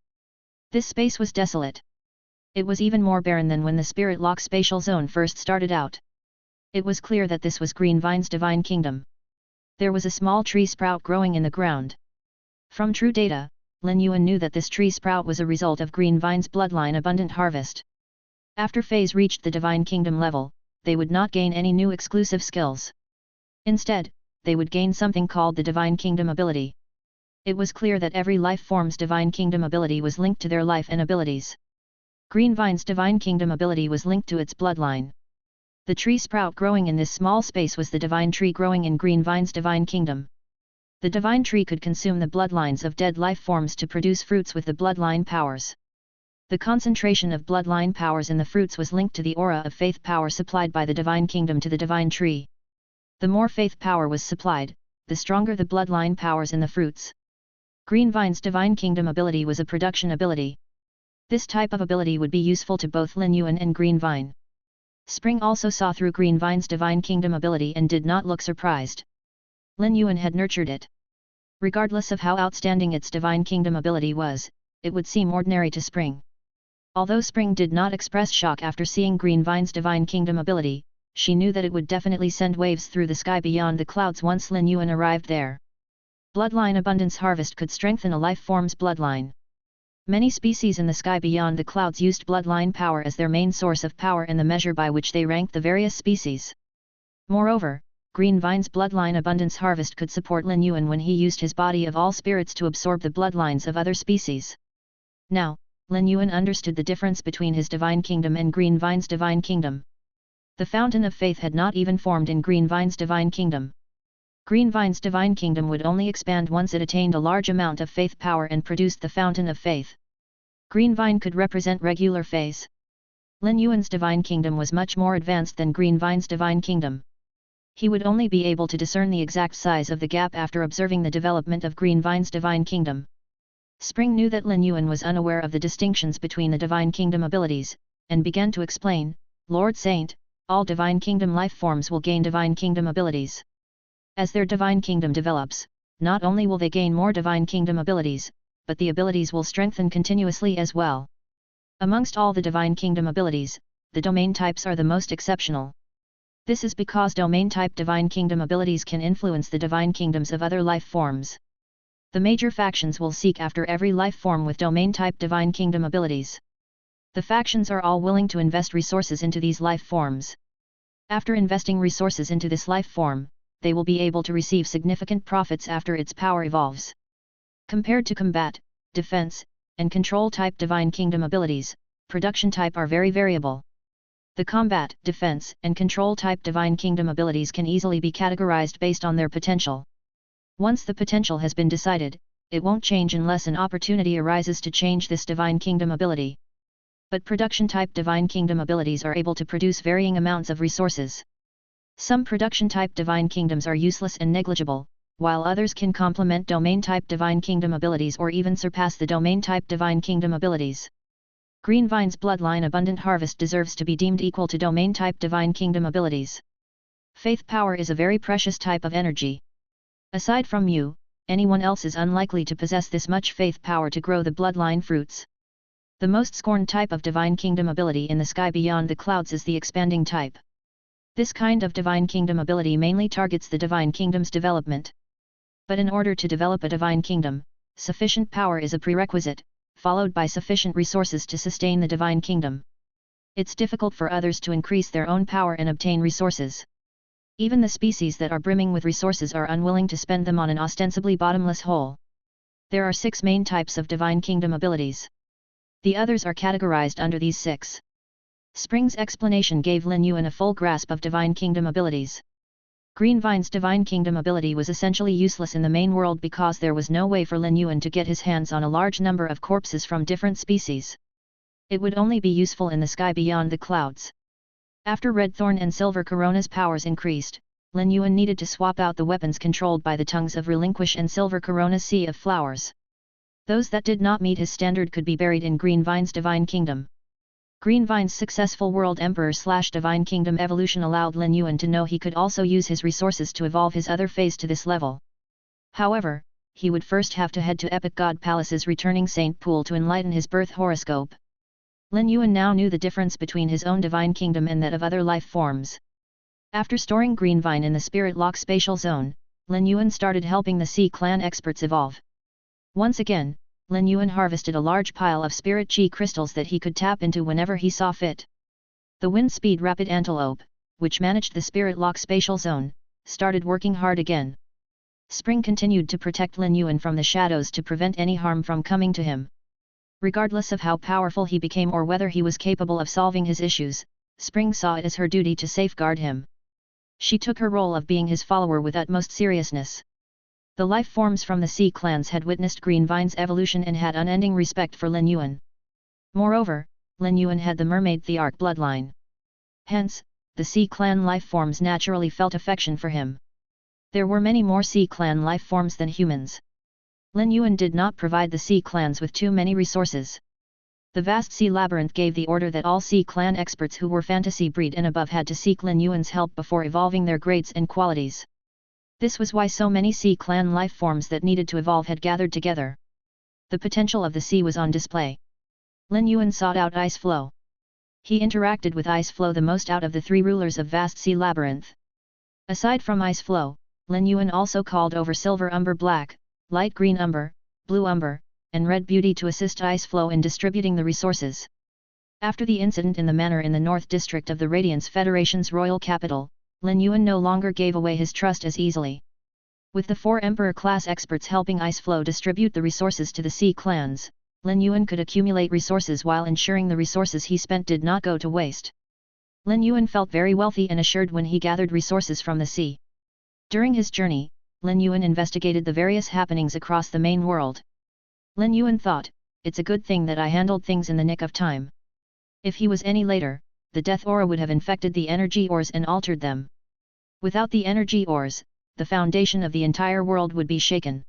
This space was desolate. It was even more barren than when the Spirit Lock spatial zone first started out. It was clear that this was Green Vine's divine kingdom. There was a small tree sprout growing in the ground. From true data, Lin Yuan knew that this tree sprout was a result of Green Vine's bloodline abundant harvest. After feys reached the divine kingdom level, they would not gain any new exclusive skills. Instead, they would gain something called the divine kingdom ability. It was clear that every life form's divine kingdom ability was linked to their life and abilities. Green Vine's divine kingdom ability was linked to its bloodline. The tree sprout growing in this small space was the divine tree growing in Green Vine's divine kingdom. The divine tree could consume the bloodlines of dead life forms to produce fruits with the bloodline powers. The concentration of bloodline powers in the fruits was linked to the aura of faith power supplied by the divine kingdom to the divine tree. The more faith power was supplied, the stronger the bloodline powers in the fruits. Green Vine's divine kingdom ability was a production ability. This type of ability would be useful to both Lin Yuan and Green Vine. Spring also saw through Green Vine's divine kingdom ability and did not look surprised. Lin Yuan had nurtured it. Regardless of how outstanding its divine kingdom ability was, it would seem ordinary to Spring. Although Spring did not express shock after seeing Green Vine's divine kingdom ability, she knew that it would definitely send waves through the sky beyond the clouds once Lin Yuan arrived there. Bloodline abundance harvest could strengthen a life form's bloodline. Many species in the sky beyond the clouds used bloodline power as their main source of power and the measure by which they ranked the various species. Moreover, Green Vine's bloodline abundance harvest could support Lin Yuan when he used his body of all spirits to absorb the bloodlines of other species. Now, Lin Yuan understood the difference between his divine kingdom and Green Vine's divine kingdom. The fountain of faith had not even formed in Green Vine's divine kingdom. Green Vine's divine kingdom would only expand once it attained a large amount of faith power and produced the fountain of faith. Green Vine could represent regular feys. Lin Yuan's divine kingdom was much more advanced than Green Vine's divine kingdom. He would only be able to discern the exact size of the gap after observing the development of Green Vine's divine kingdom. Spring knew that Lin Yuan was unaware of the distinctions between the divine kingdom abilities, and began to explain, "Lord Saint, all divine kingdom life forms will gain divine kingdom abilities. As their divine kingdom develops, not only will they gain more divine kingdom abilities, but the abilities will strengthen continuously as well. Amongst all the divine kingdom abilities, the domain types are the most exceptional. This is because domain-type divine kingdom abilities can influence the divine kingdoms of other life forms. The major factions will seek after every life form with domain-type divine kingdom abilities. The factions are all willing to invest resources into these life forms. After investing resources into this life form, they will be able to receive significant profits after its power evolves. Compared to combat, defense, and control-type divine kingdom abilities, production type are very variable. The combat, defense, and control-type divine kingdom abilities can easily be categorized based on their potential. Once the potential has been decided, it won't change unless an opportunity arises to change this divine kingdom ability. But production-type divine kingdom abilities are able to produce varying amounts of resources. Some production-type divine kingdoms are useless and negligible, while others can complement domain-type divine kingdom abilities or even surpass the domain-type divine kingdom abilities. Green Vine's bloodline abundant harvest deserves to be deemed equal to domain-type divine kingdom abilities. Faith power is a very precious type of energy. Aside from you, anyone else is unlikely to possess this much faith power to grow the bloodline fruits. The most scorned type of divine kingdom ability in the sky beyond the clouds is the expanding type. This kind of divine kingdom ability mainly targets the divine kingdom's development. But in order to develop a divine kingdom, sufficient power is a prerequisite, followed by sufficient resources to sustain the divine kingdom. It's difficult for others to increase their own power and obtain resources. Even the species that are brimming with resources are unwilling to spend them on an ostensibly bottomless hole. There are 6 main types of divine kingdom abilities. The others are categorized under these 6. Spring's explanation gave Lin Yuan a full grasp of divine kingdom abilities. Green Vine's divine kingdom ability was essentially useless in the main world because there was no way for Lin Yuan to get his hands on a large number of corpses from different species. It would only be useful in the sky beyond the clouds. After Red Thorn and Silver Corona's powers increased, Lin Yuan needed to swap out the weapons controlled by the tongues of Relinquish and Silver Corona's Sea of Flowers. Those that did not meet his standard could be buried in Green Vine's divine kingdom. Green Vine's successful World Emperor/Divine Kingdom evolution allowed Lin Yuan to know he could also use his resources to evolve his other phase to this level. However, he would first have to head to Epic God Palace's returning Saint Pool to enlighten his birth horoscope. Lin Yuan now knew the difference between his own divine kingdom and that of other life forms. After storing Green Vine in the Spirit Lock spatial zone, Lin Yuan started helping the Sea Clan experts evolve. Once again, Lin Yuan harvested a large pile of spirit chi crystals that he could tap into whenever he saw fit. The Wind Speed Rapid Antelope, which managed the Spirit Lock spatial zone, started working hard again. Spring continued to protect Lin Yuan from the shadows to prevent any harm from coming to him. Regardless of how powerful he became or whether he was capable of solving his issues, Spring saw it as her duty to safeguard him. She took her role of being his follower with utmost seriousness. The life forms from the Sea Clans had witnessed Green Vine's evolution and had unending respect for Lin Yuan. Moreover, Lin Yuan had the Mermaid Thearch bloodline. Hence, the Sea Clan life forms naturally felt affection for him. There were many more Sea Clan life forms than humans. Lin Yuan did not provide the Sea Clans with too many resources. The vast sea labyrinth gave the order that all Sea Clan experts who were fantasy breed and above had to seek Lin Yuan's help before evolving their grades and qualities. This was why so many Sea Clan life forms that needed to evolve had gathered together. The potential of the sea was on display. Lin Yuan sought out Ice Flow. He interacted with Ice Flow the most out of the 3 rulers of vast sea labyrinth. Aside from Ice Flow, Lin Yuan also called over Silver Umber Black, Light Green Umber, Blue Umber, and Red Beauty to assist Ice Flow in distributing the resources. After the incident in the manor in the North District of the Radiance Federation's royal capital, Lin Yuan no longer gave away his trust as easily. With the 4 Emperor-class experts helping Ice Flow distribute the resources to the Sea Clans, Lin Yuan could accumulate resources while ensuring the resources he spent did not go to waste. Lin Yuan felt very wealthy and assured when he gathered resources from the sea. During his journey, Lin Yuan investigated the various happenings across the main world. Lin Yuan thought, it's a good thing that I handled things in the nick of time. If he was any later, the death aura would have infected the energy ores and altered them. Without the energy ores, the foundation of the entire world would be shaken.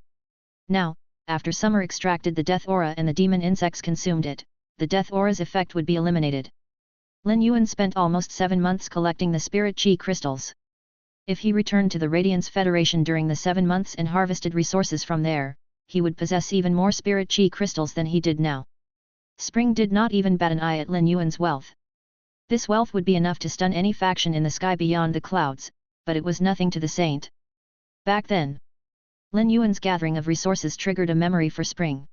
Now, after Summer extracted the death aura and the demon insects consumed it, the death aura's effect would be eliminated. Lin Yuan spent almost 7 months collecting the spirit chi crystals. If he returned to the Radiance Federation during the 7 months and harvested resources from there, he would possess even more spirit chi crystals than he did now. Spring did not even bat an eye at Lin Yuan's wealth. This wealth would be enough to stun any faction in the sky beyond the clouds, but it was nothing to the saint. Back then, Lin Yuan's gathering of resources triggered a memory for Spring.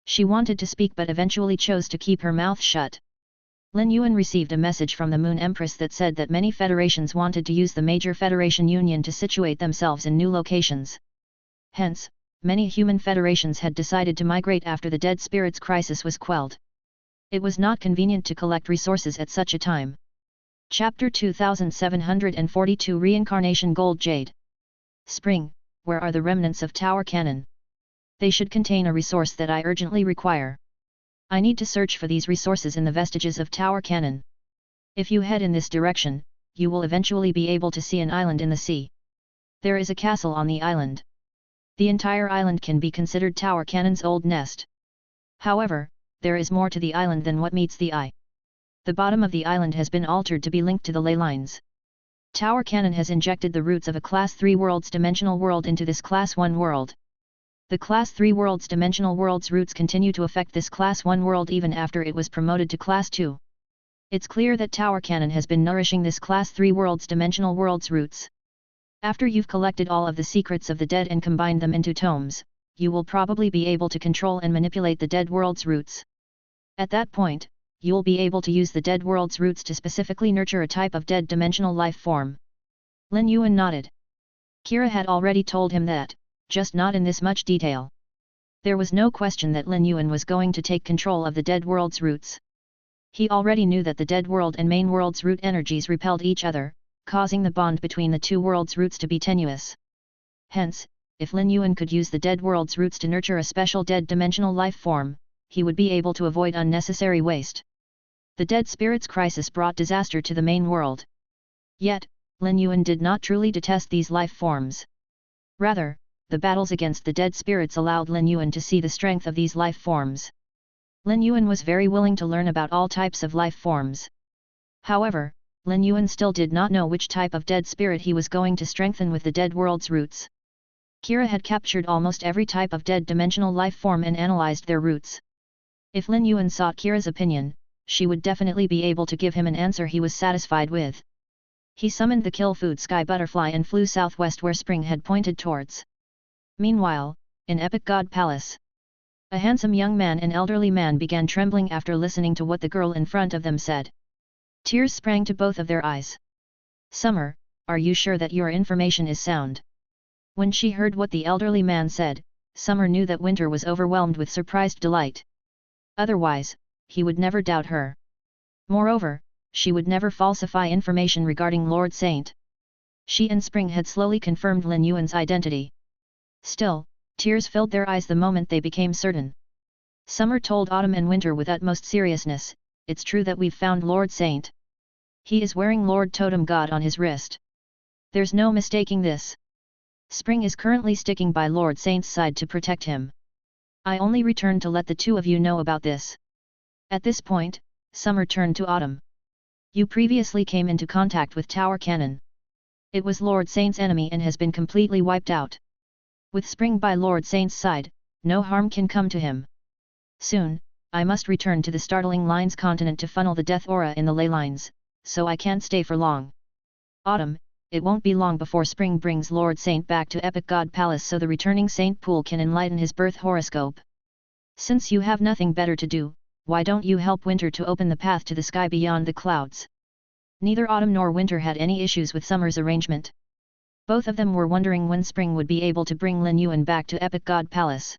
She wanted to speak but eventually chose to keep her mouth shut. Lin Yuan received a message from the Moon Empress that said that many federations wanted to use the major federation union to situate themselves in new locations. Hence, many human federations had decided to migrate after the Dead Spirits crisis was quelled. It was not convenient to collect resources at such a time. Chapter 2742 Reincarnation Gold Jade. Spring, where are the remnants of Tower Cannon? They should contain a resource that I urgently require. I need to search for these resources in the vestiges of Tower Cannon. If you head in this direction, you will eventually be able to see an island in the sea. There is a castle on the island. The entire island can be considered Tower Cannon's old nest. However, there is more to the island than what meets the eye. The bottom of the island has been altered to be linked to the ley lines. Tower Cannon has injected the roots of a Class 3 world's dimensional world into this Class 1 world. The Class 3 world's dimensional world's roots continue to affect this Class 1 world even after it was promoted to Class 2. It's clear that Tower Cannon has been nourishing this Class 3 world's dimensional world's roots. After you've collected all of the secrets of the dead and combined them into tomes, you will probably be able to control and manipulate the dead world's roots. At that point, you'll be able to use the dead world's roots to specifically nurture a type of dead dimensional life form. Lin Yuan nodded. Kira had already told him that, just not in this much detail. There was no question that Lin Yuan was going to take control of the dead world's roots. He already knew that the dead world and main world's root energies repelled each other, causing the bond between the two worlds' roots to be tenuous. Hence, if Lin Yuan could use the dead world's roots to nurture a special dead dimensional life form, he would be able to avoid unnecessary waste. The dead spirit's crisis brought disaster to the main world. Yet, Lin Yuan did not truly detest these life forms. Rather, the battles against the dead spirits allowed Lin Yuan to see the strength of these life forms. Lin Yuan was very willing to learn about all types of life forms. However, Lin Yuan still did not know which type of dead spirit he was going to strengthen with the dead world's roots. Kira had captured almost every type of dead dimensional life form and analyzed their roots. If Lin Yuan sought Kira's opinion, she would definitely be able to give him an answer he was satisfied with. He summoned the kill food sky butterfly and flew southwest where Spring had pointed towards. Meanwhile, in Epic God Palace, a handsome young man and elderly man began trembling after listening to what the girl in front of them said. Tears sprang to both of their eyes. Summer, are you sure that your information is sound? When she heard what the elderly man said, Summer knew that Winter was overwhelmed with surprised delight. Otherwise, he would never doubt her. Moreover, she would never falsify information regarding Lord Saint. She and Spring had slowly confirmed Lin Yuan's identity. Still, tears filled their eyes the moment they became certain. Summer told Autumn and Winter with utmost seriousness, "It's true that we've found Lord Saint. He is wearing Lord Totem God on his wrist. There's no mistaking this. Spring is currently sticking by Lord Saint's side to protect him. I only returned to let the two of you know about this." At this point, Summer turned to Autumn. "You previously came into contact with Tower Cannon. It was Lord Saint's enemy and has been completely wiped out. With Spring by Lord Saint's side, no harm can come to him. Soon, I must return to the Startling Lines continent to funnel the death aura in the ley lines, so I can't stay for long. Autumn, it won't be long before Spring brings Lord Saint back to Epic God Palace so the returning Saint Pool can enlighten his birth horoscope. Since you have nothing better to do, why don't you help Winter to open the path to the sky beyond the clouds?" Neither Autumn nor Winter had any issues with Summer's arrangement. Both of them were wondering when Spring would be able to bring Lin Yuan back to Epic God Palace.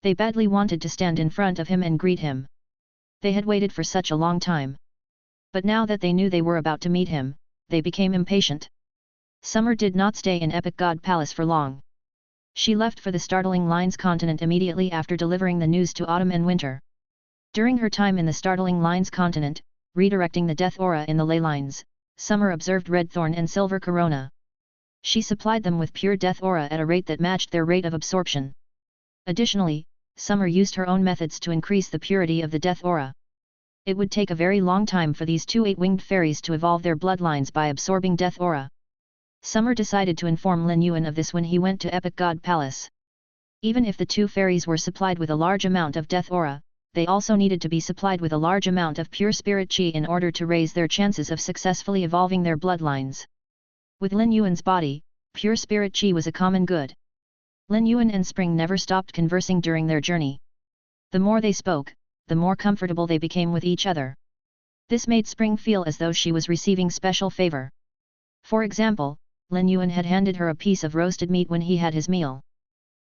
They badly wanted to stand in front of him and greet him. They had waited for such a long time. But now that they knew they were about to meet him, they became impatient. Summer did not stay in Epic God Palace for long. She left for the Startling Lines continent immediately after delivering the news to Autumn and Winter. During her time in the Startling Lines continent, redirecting the death aura in the ley lines, Summer observed Red Thorn and Silver Corona. She supplied them with pure death aura at a rate that matched their rate of absorption. Additionally, Summer used her own methods to increase the purity of the death aura. It would take a very long time for these two eight-winged fairies to evolve their bloodlines by absorbing death aura. Summer decided to inform Lin Yuan of this when he went to Epic God Palace. Even if the two fairies were supplied with a large amount of death aura, they also needed to be supplied with a large amount of pure spirit chi in order to raise their chances of successfully evolving their bloodlines. With Lin Yuan's body, pure spirit chi was a common good. Lin Yuan and Spring never stopped conversing during their journey. The more they spoke, the more comfortable they became with each other. This made Spring feel as though she was receiving special favor. For example, Lin Yuan had handed her a piece of roasted meat when he had his meal.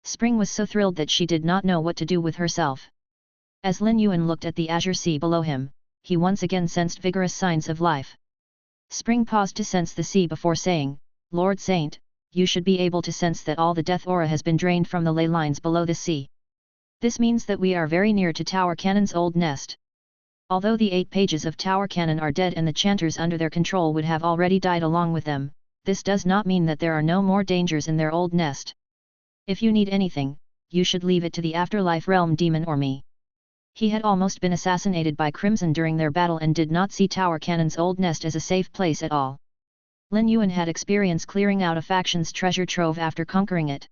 Spring was so thrilled that she did not know what to do with herself. As Lin Yuan looked at the azure sea below him, he once again sensed vigorous signs of life. Spring paused to sense the sea before saying, "Lord Saint, you should be able to sense that all the death aura has been drained from the ley lines below the sea. This means that we are very near to Tower Cannon's old nest. Although the 8 pages of Tower Cannon are dead and the chanters under their control would have already died along with them, this does not mean that there are no more dangers in their old nest. If you need anything, you should leave it to the afterlife realm demon or me." He had almost been assassinated by Crimson during their battle and did not see Tower Cannon's old nest as a safe place at all. Lin Yuan had experience clearing out a faction's treasure trove after conquering it.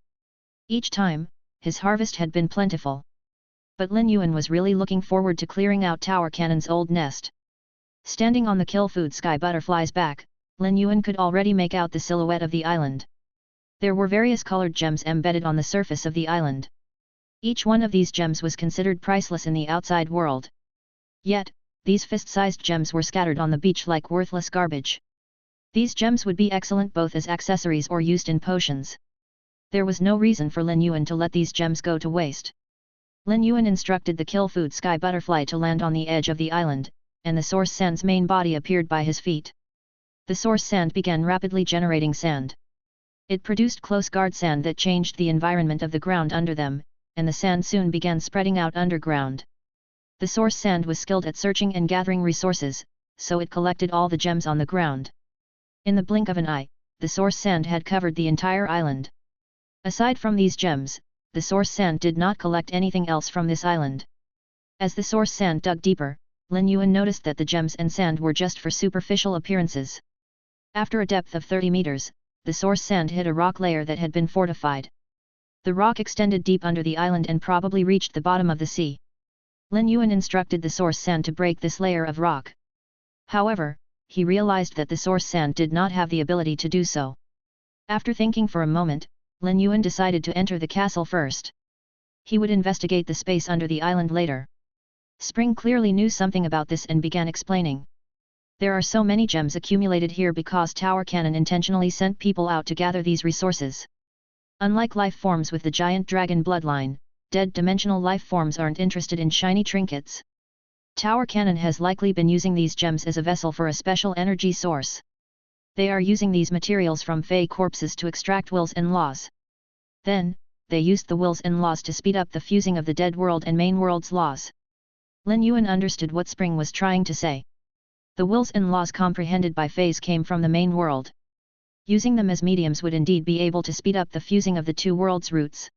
Each time, his harvest had been plentiful. But Lin Yuan was really looking forward to clearing out Tower Cannon's old nest. Standing on the kill food sky butterfly's back, Lin Yuan could already make out the silhouette of the island. There were various colored gems embedded on the surface of the island. Each one of these gems was considered priceless in the outside world. Yet, these fist-sized gems were scattered on the beach like worthless garbage. These gems would be excellent both as accessories or used in potions. There was no reason for Lin Yuan to let these gems go to waste. Lin Yuan instructed the kill food sky butterfly to land on the edge of the island, and the source sand's main body appeared by his feet. The source sand began rapidly generating sand. It produced close guard sand that changed the environment of the ground under them, and the sand soon began spreading out underground. The source sand was skilled at searching and gathering resources, so it collected all the gems on the ground. In the blink of an eye, the source sand had covered the entire island. Aside from these gems, the source sand did not collect anything else from this island. As the source sand dug deeper, Lin Yuan noticed that the gems and sand were just for superficial appearances. After a depth of 30 meters, the source sand hit a rock layer that had been fortified. The rock extended deep under the island and probably reached the bottom of the sea. Lin Yuan instructed the source sand to break this layer of rock. However, he realized that the source sand did not have the ability to do so. After thinking for a moment, Lin Yuan decided to enter the castle first. He would investigate the space under the island later. Spring clearly knew something about this and began explaining. There are so many gems accumulated here because Tower Cannon intentionally sent people out to gather these resources. Unlike life forms with the giant dragon bloodline, dead dimensional life forms aren't interested in shiny trinkets. Tower Cannon has likely been using these gems as a vessel for a special energy source. They are using these materials from fey corpses to extract wills and laws. Then, they used the wills and laws to speed up the fusing of the dead world and main world's laws. Lin Yuan understood what Spring was trying to say. The wills and laws comprehended by feys came from the main world. Using them as mediums would indeed be able to speed up the fusing of the two worlds' roots.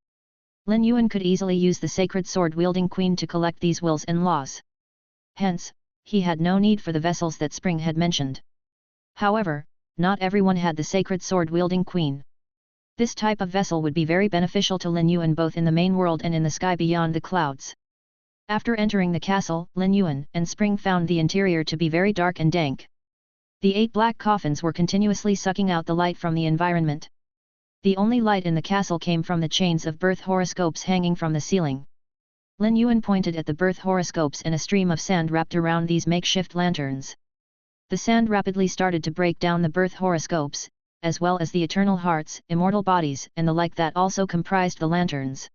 Lin Yuan could easily use the sacred sword-wielding queen to collect these wills and laws. Hence, he had no need for the vessels that Spring had mentioned. However, not everyone had the sacred sword-wielding queen. This type of vessel would be very beneficial to Lin Yuan both in the main world and in the sky beyond the clouds. After entering the castle, Lin Yuan and Spring found the interior to be very dark and dank. The 8 black coffins were continuously sucking out the light from the environment. The only light in the castle came from the chains of birth horoscopes hanging from the ceiling. Lin Yuan pointed at the birth horoscopes and a stream of sand wrapped around these makeshift lanterns. The sand rapidly started to break down the birth horoscopes, as well as the eternal hearts, immortal bodies and the like that also comprised the lanterns.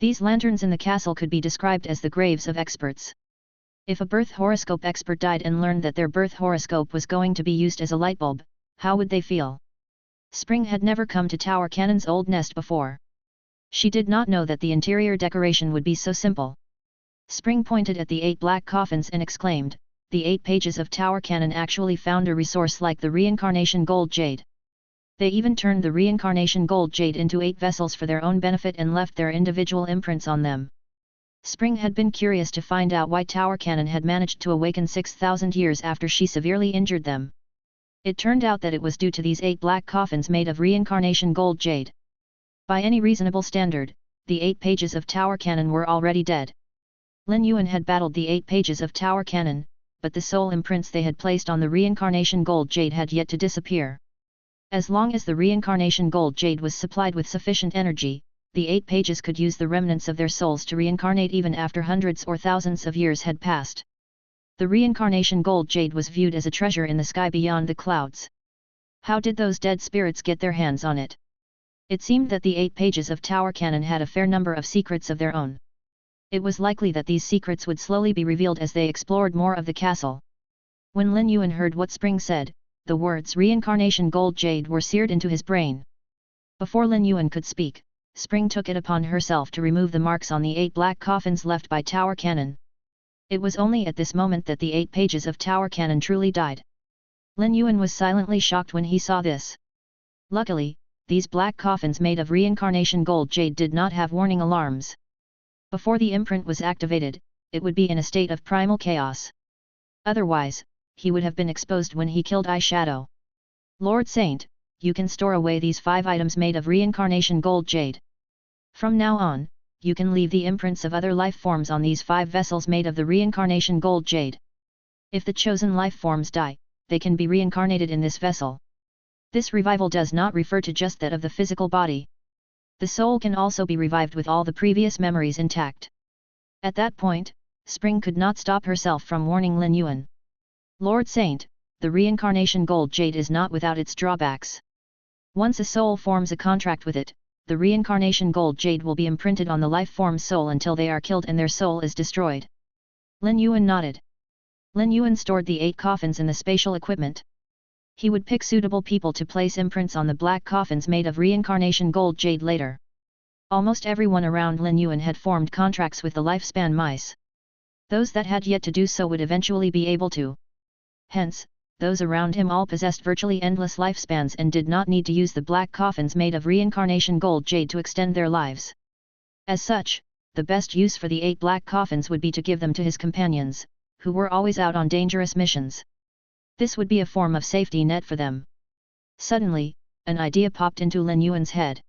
These lanterns in the castle could be described as the graves of experts. If a birth horoscope expert died and learned that their birth horoscope was going to be used as a light bulb, how would they feel? Spring had never come to Tower Cannon's old nest before. She did not know that the interior decoration would be so simple. Spring pointed at the 8 black coffins and exclaimed, "The 8 pages of Tower Cannon actually found a resource like the reincarnation gold jade. They even turned the reincarnation gold jade into 8 vessels for their own benefit and left their individual imprints on them." Spring had been curious to find out why Tower Cannon had managed to awaken 6,000 years after she severely injured them. It turned out that it was due to these 8 black coffins made of reincarnation gold jade. By any reasonable standard, the 8 pages of Tower Cannon were already dead. Lin Yuan had battled the 8 pages of Tower Cannon, but the soul imprints they had placed on the reincarnation gold jade had yet to disappear. As long as the reincarnation gold jade was supplied with sufficient energy, the 8 pages could use the remnants of their souls to reincarnate even after hundreds or thousands of years had passed. The reincarnation gold jade was viewed as a treasure in the sky beyond the clouds. How did those dead spirits get their hands on it? It seemed that the 8 pages of Tower Cannon had a fair number of secrets of their own. It was likely that these secrets would slowly be revealed as they explored more of the castle. When Lin Yuan heard what Spring said, the words reincarnation gold jade were seared into his brain. Before Lin Yuan could speak, Spring took it upon herself to remove the marks on the 8 black coffins left by Tower Cannon. It was only at this moment that the 8 pages of Tower Cannon truly died. Lin Yuan was silently shocked when he saw this. Luckily, these black coffins made of reincarnation gold jade did not have warning alarms. Before the imprint was activated, it would be in a state of primal chaos. Otherwise, he would have been exposed when he killed Eyeshadow. "Lord Saint, you can store away these 5 items made of reincarnation gold jade. From now on, you can leave the imprints of other life forms on these 5 vessels made of the reincarnation gold jade. If the chosen life forms die, they can be reincarnated in this vessel. This revival does not refer to just that of the physical body. The soul can also be revived with all the previous memories intact. At that point, Spring could not stop herself from warning Lin Yuan. Lord Saint, the reincarnation gold jade is not without its drawbacks. Once a soul forms a contract with it, the reincarnation gold jade will be imprinted on the life form soul until they are killed and their soul is destroyed. Lin Yuan nodded. Lin Yuan stored the 8 coffins in the spatial equipment. He would pick suitable people to place imprints on the black coffins made of reincarnation gold jade later. Almost everyone around Lin Yuan had formed contracts with the lifespan mice. Those that had yet to do so would eventually be able to. Hence, those around him all possessed virtually endless lifespans and did not need to use the black coffins made of reincarnation gold jade to extend their lives. As such, the best use for the 8 black coffins would be to give them to his companions, who were always out on dangerous missions. This would be a form of safety net for them. Suddenly, an idea popped into Lin Yuan's head.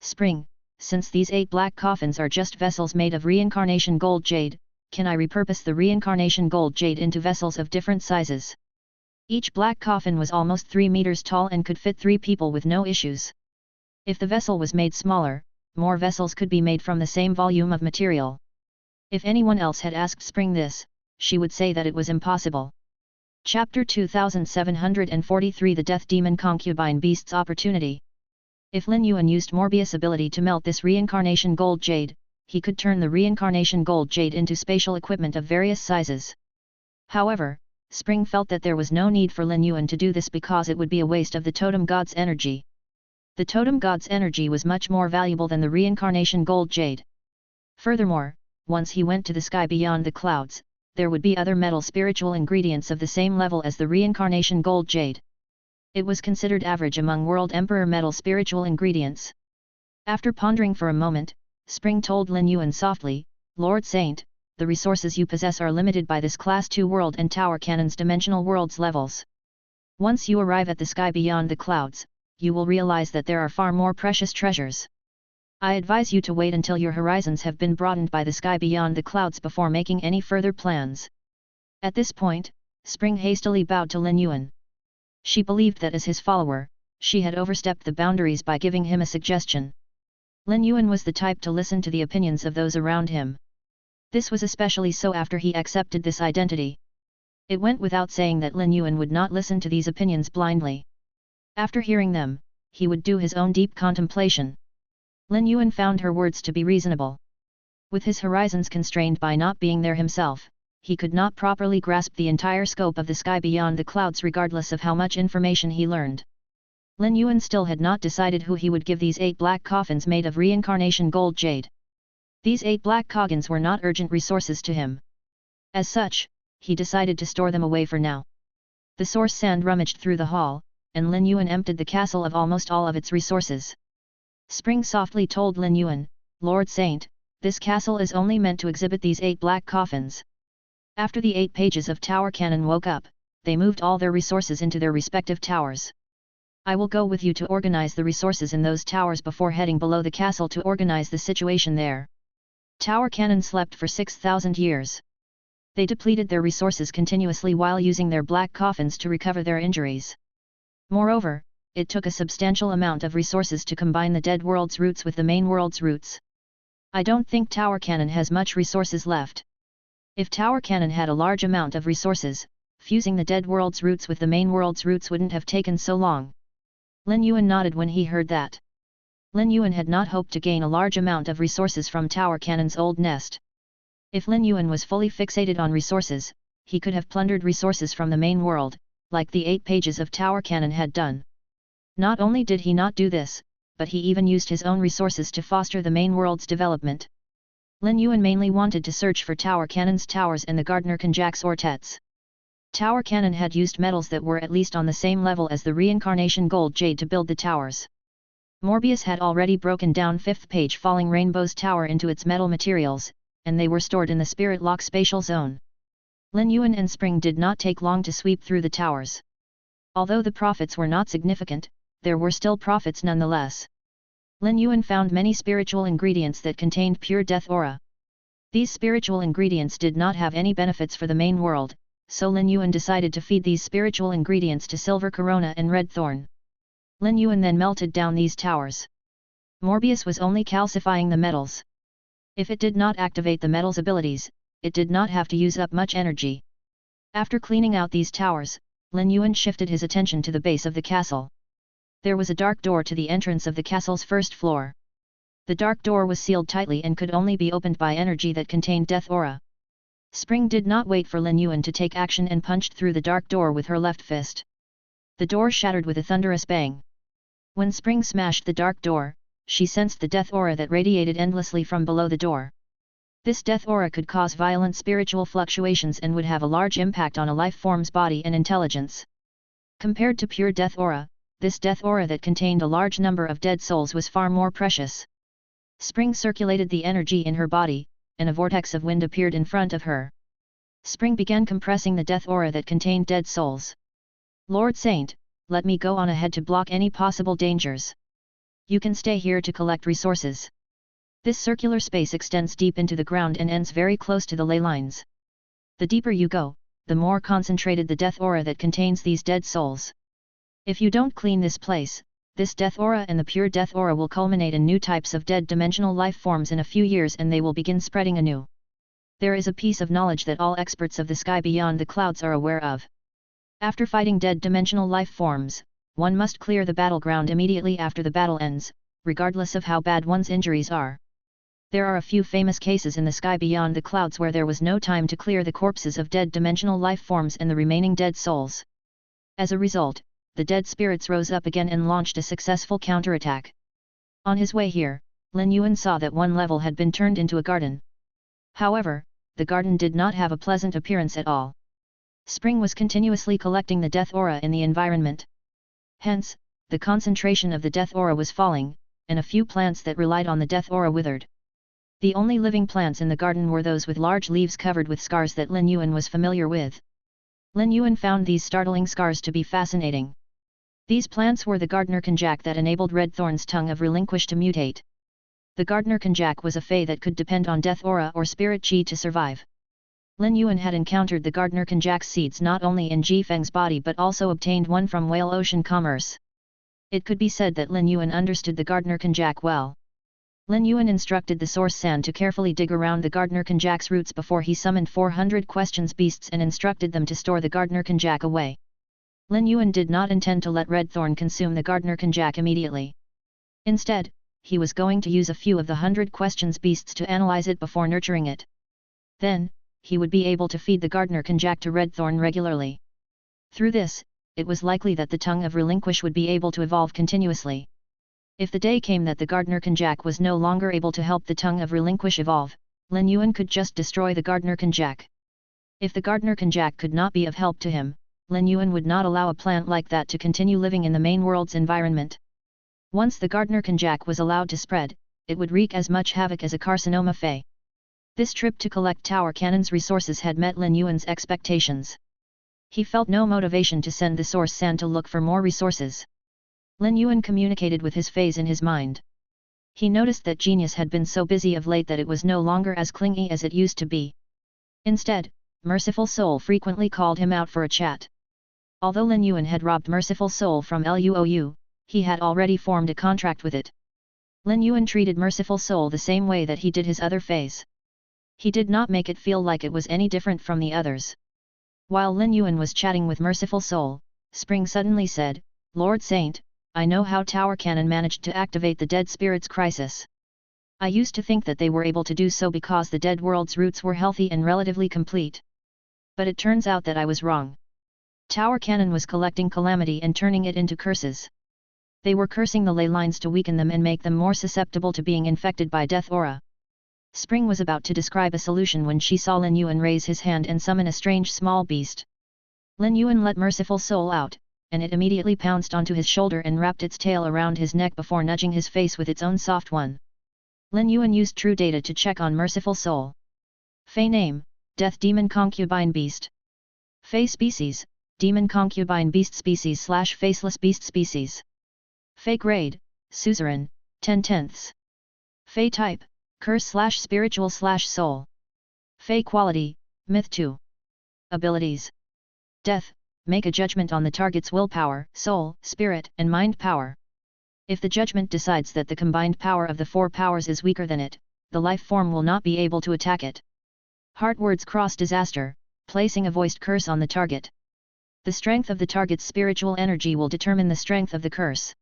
Spring, since these 8 black coffins are just vessels made of reincarnation gold jade, can I repurpose the reincarnation gold jade into vessels of different sizes? Each black coffin was almost 3 meters tall and could fit 3 people with no issues. If the vessel was made smaller, more vessels could be made from the same volume of material. If anyone else had asked Spring this, she would say that it was impossible. Chapter 2743 The Death Demon Concubine Beast's Opportunity. If Lin Yuan used Morbius' ability to melt this reincarnation gold jade, he could turn the reincarnation gold jade into spatial equipment of various sizes. However, Spring felt that there was no need for Lin Yuan to do this because it would be a waste of the totem god's energy. The totem god's energy was much more valuable than the reincarnation gold jade. Furthermore, once he went to the sky beyond the clouds, there would be other metal spiritual ingredients of the same level as the reincarnation gold jade. It was considered average among World Emperor metal spiritual ingredients. After pondering for a moment, Spring told Lin Yuan softly, Lord Saint, the resources you possess are limited by this Class 2 world and Tower Cannon's dimensional worlds levels. Once you arrive at the sky beyond the clouds, you will realize that there are far more precious treasures. I advise you to wait until your horizons have been broadened by the sky beyond the clouds before making any further plans. At this point, Spring hastily bowed to Lin Yuan. She believed that as his follower, she had overstepped the boundaries by giving him a suggestion. Lin Yuan was the type to listen to the opinions of those around him. This was especially so after he accepted this identity. It went without saying that Lin Yuan would not listen to these opinions blindly. After hearing them, he would do his own deep contemplation. Lin Yuan found her words to be reasonable. With his horizons constrained by not being there himself, he could not properly grasp the entire scope of the sky beyond the clouds regardless of how much information he learned. Lin Yuan still had not decided who he would give these 8 black coffins made of reincarnation gold jade. These 8 black coggins were not urgent resources to him. As such, he decided to store them away for now. The source sand rummaged through the hall, and Lin Yuan emptied the castle of almost all of its resources. Spring softly told Lin Yuan, Lord Saint, this castle is only meant to exhibit these 8 black coffins. After the 8 pages of Tower Cannon woke up, they moved all their resources into their respective towers. I will go with you to organize the resources in those towers before heading below the castle to organize the situation there. Tower Cannon slept for 6,000 years. They depleted their resources continuously while using their black coffins to recover their injuries. Moreover, it took a substantial amount of resources to combine the dead world's roots with the main world's roots. I don't think Tower Cannon has much resources left. If Tower Cannon had a large amount of resources, fusing the dead world's roots with the main world's roots wouldn't have taken so long. Lin Yuan nodded when he heard that. Lin Yuan had not hoped to gain a large amount of resources from Tower Cannon's old nest. If Lin Yuan was fully fixated on resources, he could have plundered resources from the main world, like the 8 pages of Tower Cannon had done. Not only did he not do this, but he even used his own resources to foster the main world's development. Lin Yuan mainly wanted to search for Tower Cannon's towers and the Gardner Konjak's ortets. Tower Cannon had used metals that were at least on the same level as the reincarnation gold jade to build the towers. Morbius had already broken down 5th page Falling Rainbow's tower into its metal materials, and they were stored in the Spirit Lock spatial zone. Lin Yuan and Spring did not take long to sweep through the towers. Although the profits were not significant, there were still profits nonetheless. Lin Yuan found many spiritual ingredients that contained pure death aura. These spiritual ingredients did not have any benefits for the main world, so Lin Yuan decided to feed these spiritual ingredients to Silver Corona and Red Thorn. Lin Yuan then melted down these towers. Morbius was only calcifying the metals. If it did not activate the metal's abilities, it did not have to use up much energy. After cleaning out these towers, Lin Yuan shifted his attention to the base of the castle. There was a dark door to the entrance of the castle's first floor. The dark door was sealed tightly and could only be opened by energy that contained death aura. Spring did not wait for Lin Yuan to take action and punched through the dark door with her left fist. The door shattered with a thunderous bang. When Spring smashed the dark door, she sensed the death aura that radiated endlessly from below the door. This death aura could cause violent spiritual fluctuations and would have a large impact on a life form's body and intelligence. Compared to pure death aura, this death aura that contained a large number of dead souls was far more precious. Spring circulated the energy in her body, and a vortex of wind appeared in front of her. Spring began compressing the death aura that contained dead souls. Lord Saint, let me go on ahead to block any possible dangers. You can stay here to collect resources. This circular space extends deep into the ground and ends very close to the ley lines. The deeper you go, the more concentrated the death aura that contains these dead souls. If you don't clean this place, this death aura and the pure death aura will culminate in new types of dead dimensional life forms in a few years, and they will begin spreading anew. There is a piece of knowledge that all experts of the sky beyond the clouds are aware of. After fighting dead dimensional life forms, one must clear the battleground immediately after the battle ends, regardless of how bad one's injuries are. There are a few famous cases in the sky beyond the clouds where there was no time to clear the corpses of dead dimensional life forms and the remaining dead souls. As a result, the dead spirits rose up again and launched a successful counterattack. On his way here, Lin Yuan saw that one level had been turned into a garden. However, the garden did not have a pleasant appearance at all. Spring was continuously collecting the death aura in the environment. Hence, the concentration of the death aura was falling, and a few plants that relied on the death aura withered. The only living plants in the garden were those with large leaves covered with scars that Lin Yuan was familiar with. Lin Yuan found these startling scars to be fascinating. These plants were the Gardener Konjac that enabled Redthorn's tongue of relinquish to mutate. The Gardener Konjac was a fey that could depend on death aura or spirit chi to survive. Lin Yuan had encountered the Gardener Konjac's seeds not only in Ji Feng's body but also obtained one from Whale Ocean Commerce. It could be said that Lin Yuan understood the Gardener Konjac well. Lin Yuan instructed the Source Sand to carefully dig around the Gardener Konjac's roots before he summoned 400 questions beasts and instructed them to store the Gardener Konjac away. Lin Yuan did not intend to let Redthorn consume the Gardener Konjac immediately. Instead, he was going to use a few of the 100 questions beasts to analyze it before nurturing it. Then, he would be able to feed the Gardener Konjac to Redthorn regularly. Through this, it was likely that the tongue of relinquish would be able to evolve continuously. If the day came that the Gardener Konjac was no longer able to help the tongue of relinquish evolve, Lin Yuan could just destroy the Gardener Konjac. If the Gardener Konjac could not be of help to him, Lin Yuan would not allow a plant like that to continue living in the main world's environment. Once the Gardener Konjac was allowed to spread, it would wreak as much havoc as a carcinoma fey. This trip to collect Tower Cannon's resources had met Lin Yuan's expectations. He felt no motivation to send the Source Sand to look for more resources. Lin Yuan communicated with his feys in his mind. He noticed that Genius had been so busy of late that it was no longer as clingy as it used to be. Instead, Merciful Soul frequently called him out for a chat. Although Lin Yuan had robbed Merciful Soul from Luou, he had already formed a contract with it. Lin Yuan treated Merciful Soul the same way that he did his other feys. He did not make it feel like it was any different from the others. While Lin Yuan was chatting with Merciful Soul, Spring suddenly said, "Lord Saint, I know how Tower Cannon managed to activate the Dead Spirits crisis. I used to think that they were able to do so because the Dead World's roots were healthy and relatively complete. But it turns out that I was wrong. Tower Cannon was collecting calamity and turning it into curses. They were cursing the ley lines to weaken them and make them more susceptible to being infected by death aura." Spring was about to describe a solution when she saw Lin Yuan raise his hand and summon a strange small beast. Lin Yuan let Merciful Soul out, and it immediately pounced onto his shoulder and wrapped its tail around his neck before nudging his face with its own soft one. Lin Yuan used True Data to check on Merciful Soul. Fey name, Death Demon Concubine Beast. Fey species, Demon Concubine Beast Species / Faceless Beast Species. Fey grade, Suzerain, 10/10. Fey type, Curse / Spiritual / Soul. Fey quality, Myth 2. Abilities. Death, make a judgment on the target's willpower, soul, spirit, and mind power. If the judgment decides that the combined power of the four powers is weaker than it, the life form will not be able to attack it. Heart words cross disaster, placing a voiced curse on the target. The strength of the target's spiritual energy will determine the strength of the curse.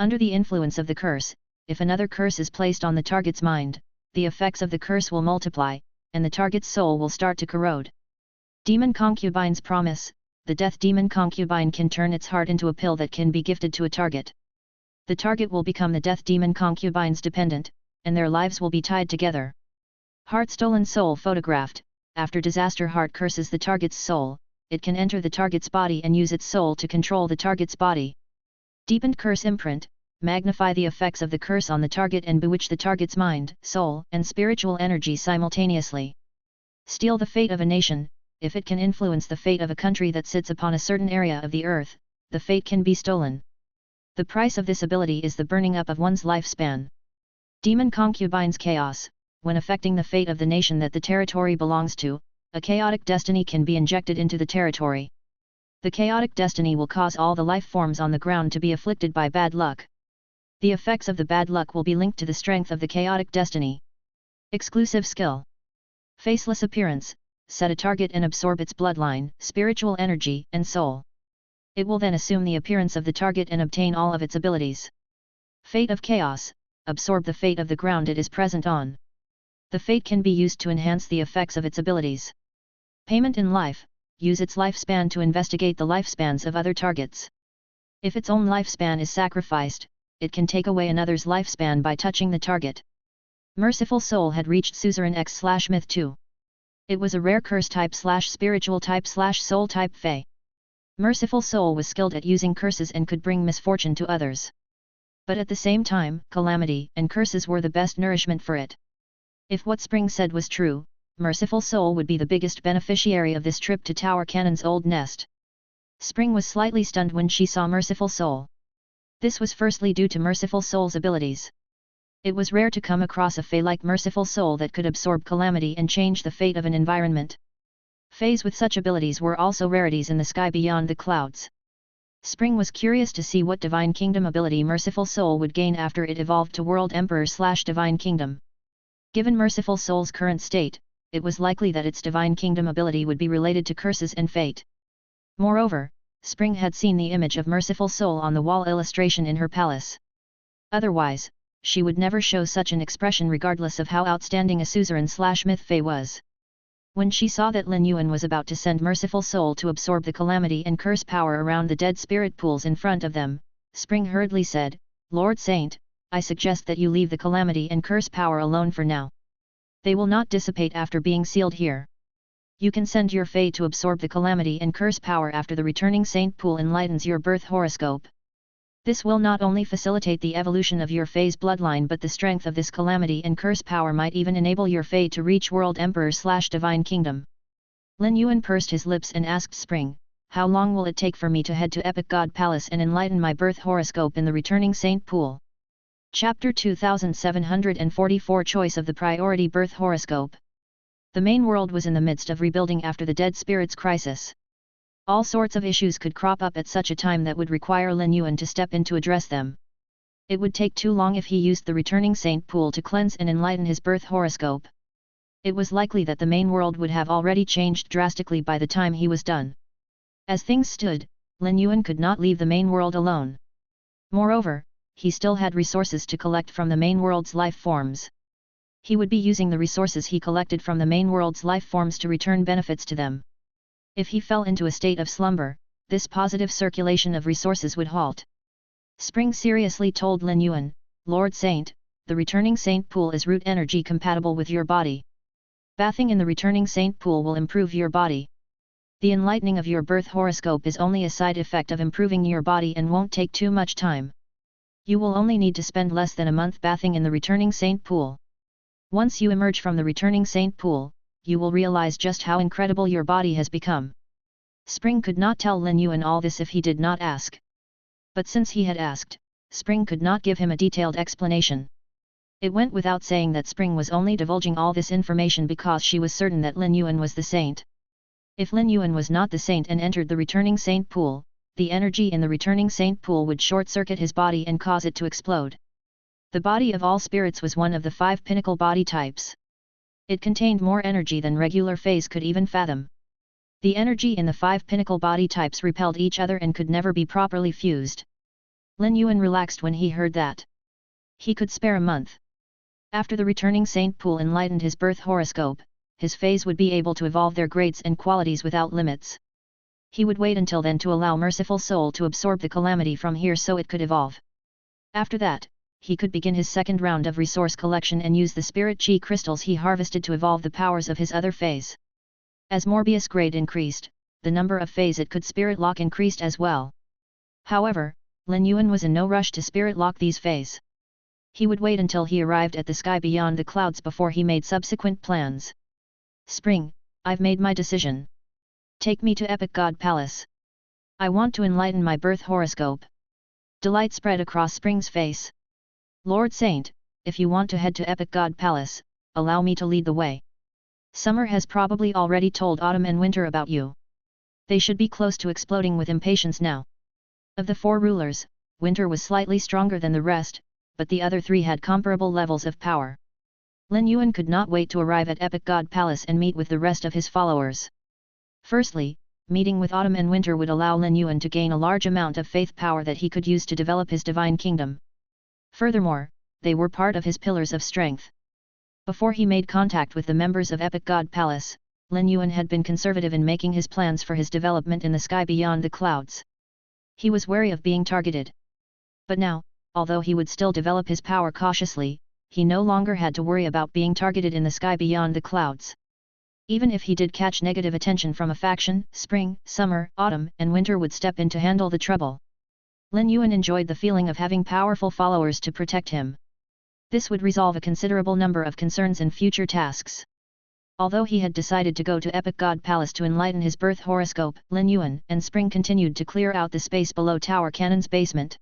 Under the influence of the curse, if another curse is placed on the target's mind, the effects of the curse will multiply, and the target's soul will start to corrode. Demon concubine's promise: the death demon concubine can turn its heart into a pill that can be gifted to a target. The target will become the death demon concubine's dependent, and their lives will be tied together. Heart stolen soul photographed: after disaster heart curses the target's soul, it can enter the target's body and use its soul to control the target's body. Deepened curse imprint: magnify the effects of the curse on the target and bewitch the target's mind, soul, and spiritual energy simultaneously. Steal the fate of a nation: if it can influence the fate of a country that sits upon a certain area of the earth, the fate can be stolen. The price of this ability is the burning up of one's lifespan. Demon concubine's chaos: when affecting the fate of the nation that the territory belongs to, a chaotic destiny can be injected into the territory. The chaotic destiny will cause all the life forms on the ground to be afflicted by bad luck. The effects of the bad luck will be linked to the strength of the chaotic destiny. Exclusive skill: faceless appearance: set a target and absorb its bloodline, spiritual energy, and soul. It will then assume the appearance of the target and obtain all of its abilities. Fate of chaos: absorb the fate of the ground it is present on. The fate can be used to enhance the effects of its abilities. Payment in life: use its lifespan to investigate the lifespans of other targets. If its own lifespan is sacrificed, it can take away another's lifespan by touching the target. Merciful soul had reached Suzerain X/Myth 2. It was a rare curse type /spiritual type /soul type fey. Merciful soul was skilled at using curses and could bring misfortune to others. But at the same time, calamity and curses were the best nourishment for it. If what Spring said was true, Merciful Soul would be the biggest beneficiary of this trip to Tower Cannon's old nest. Spring was slightly stunned when she saw Merciful Soul. This was firstly due to Merciful Soul's abilities. It was rare to come across a fey like Merciful Soul that could absorb calamity and change the fate of an environment. Feys with such abilities were also rarities in the sky beyond the clouds. Spring was curious to see what Divine Kingdom ability Merciful Soul would gain after it evolved to World Emperor/Divine Kingdom. Given Merciful Soul's current state, it was likely that its Divine Kingdom ability would be related to curses and fate. Moreover, Spring had seen the image of Merciful Soul on the wall illustration in her palace. Otherwise, she would never show such an expression regardless of how outstanding a suzerain/myth fey was. When she saw that Lin Yuan was about to send Merciful Soul to absorb the calamity and curse power around the dead spirit pools in front of them, Spring hurriedly said, "Lord Saint, I suggest that you leave the calamity and curse power alone for now. They will not dissipate after being sealed here. You can send your fey to absorb the calamity and curse power after the returning saint pool enlightens your birth horoscope. This will not only facilitate the evolution of your fey's bloodline, but the strength of this calamity and curse power might even enable your fey to reach World Emperor/Divine Kingdom." Lin Yuan pursed his lips and asked Spring, "How long will it take for me to head to Epic God Palace and enlighten my birth horoscope in the returning saint pool?" Chapter 2744 Choice of the Priority Birth Horoscope. The main world was in the midst of rebuilding after the Dead Spirits crisis. All sorts of issues could crop up at such a time that would require Lin Yuan to step in to address them. It would take too long if he used the returning saint pool to cleanse and enlighten his birth horoscope. It was likely that the main world would have already changed drastically by the time he was done. As things stood, Lin Yuan could not leave the main world alone. Moreover, he still had resources to collect from the main world's life forms. He would be using the resources he collected from the main world's life forms to return benefits to them. If he fell into a state of slumber, this positive circulation of resources would halt. Spring seriously told Lin Yuan, "Lord Saint, the returning saint pool is root energy compatible with your body. Bathing in the returning saint pool will improve your body. The enlightening of your birth horoscope is only a side effect of improving your body and won't take too much time. You will only need to spend less than a month bathing in the returning saint pool. Once you emerge from the returning saint pool, you will realize just how incredible your body has become." Spring could not tell Lin Yuan all this if he did not ask. But since he had asked, Spring could not give him a detailed explanation. It went without saying that Spring was only divulging all this information because she was certain that Lin Yuan was the saint. If Lin Yuan was not the saint and entered the returning saint pool, the energy in the returning saint pool would short-circuit his body and cause it to explode. The body of all spirits was one of the 5 pinnacle body types. It contained more energy than regular feys could even fathom. The energy in the 5 pinnacle body types repelled each other and could never be properly fused. Lin Yuan relaxed when he heard that. He could spare a month. After the returning saint pool enlightened his birth horoscope, his feys would be able to evolve their grades and qualities without limits. He would wait until then to allow Merciful Soul to absorb the calamity from here so it could evolve. After that, he could begin his second round of resource collection and use the spirit chi crystals he harvested to evolve the powers of his other feys. As Morbius grade increased, the number of feys it could spirit lock increased as well. However, Lin Yuan was in no rush to spirit lock these feys. He would wait until he arrived at the sky beyond the clouds before he made subsequent plans. Spring, I've made my decision. Take me to Epic God Palace. I want to enlighten my birth horoscope. Delight spread across Spring's face. Lord Saint, if you want to head to Epic God Palace, allow me to lead the way. Summer has probably already told Autumn and Winter about you. They should be close to exploding with impatience now. Of the 4 rulers, Winter was slightly stronger than the rest, but the other 3 had comparable levels of power. Lin Yuan could not wait to arrive at Epic God Palace and meet with the rest of his followers. Firstly, meeting with Autumn and Winter would allow Lin Yuan to gain a large amount of faith power that he could use to develop his divine kingdom. Furthermore, they were part of his pillars of strength. Before he made contact with the members of Epic God Palace, Lin Yuan had been conservative in making his plans for his development in the sky beyond the clouds. He was wary of being targeted. But now, although he would still develop his power cautiously, he no longer had to worry about being targeted in the sky beyond the clouds. Even if he did catch negative attention from a faction, Spring, Summer, Autumn, and Winter would step in to handle the trouble. Lin Yuan enjoyed the feeling of having powerful followers to protect him. This would resolve a considerable number of concerns in future tasks. Although he had decided to go to Epic God Palace to enlighten his birth horoscope, Lin Yuan and Spring continued to clear out the space below Tower Cannon's basement.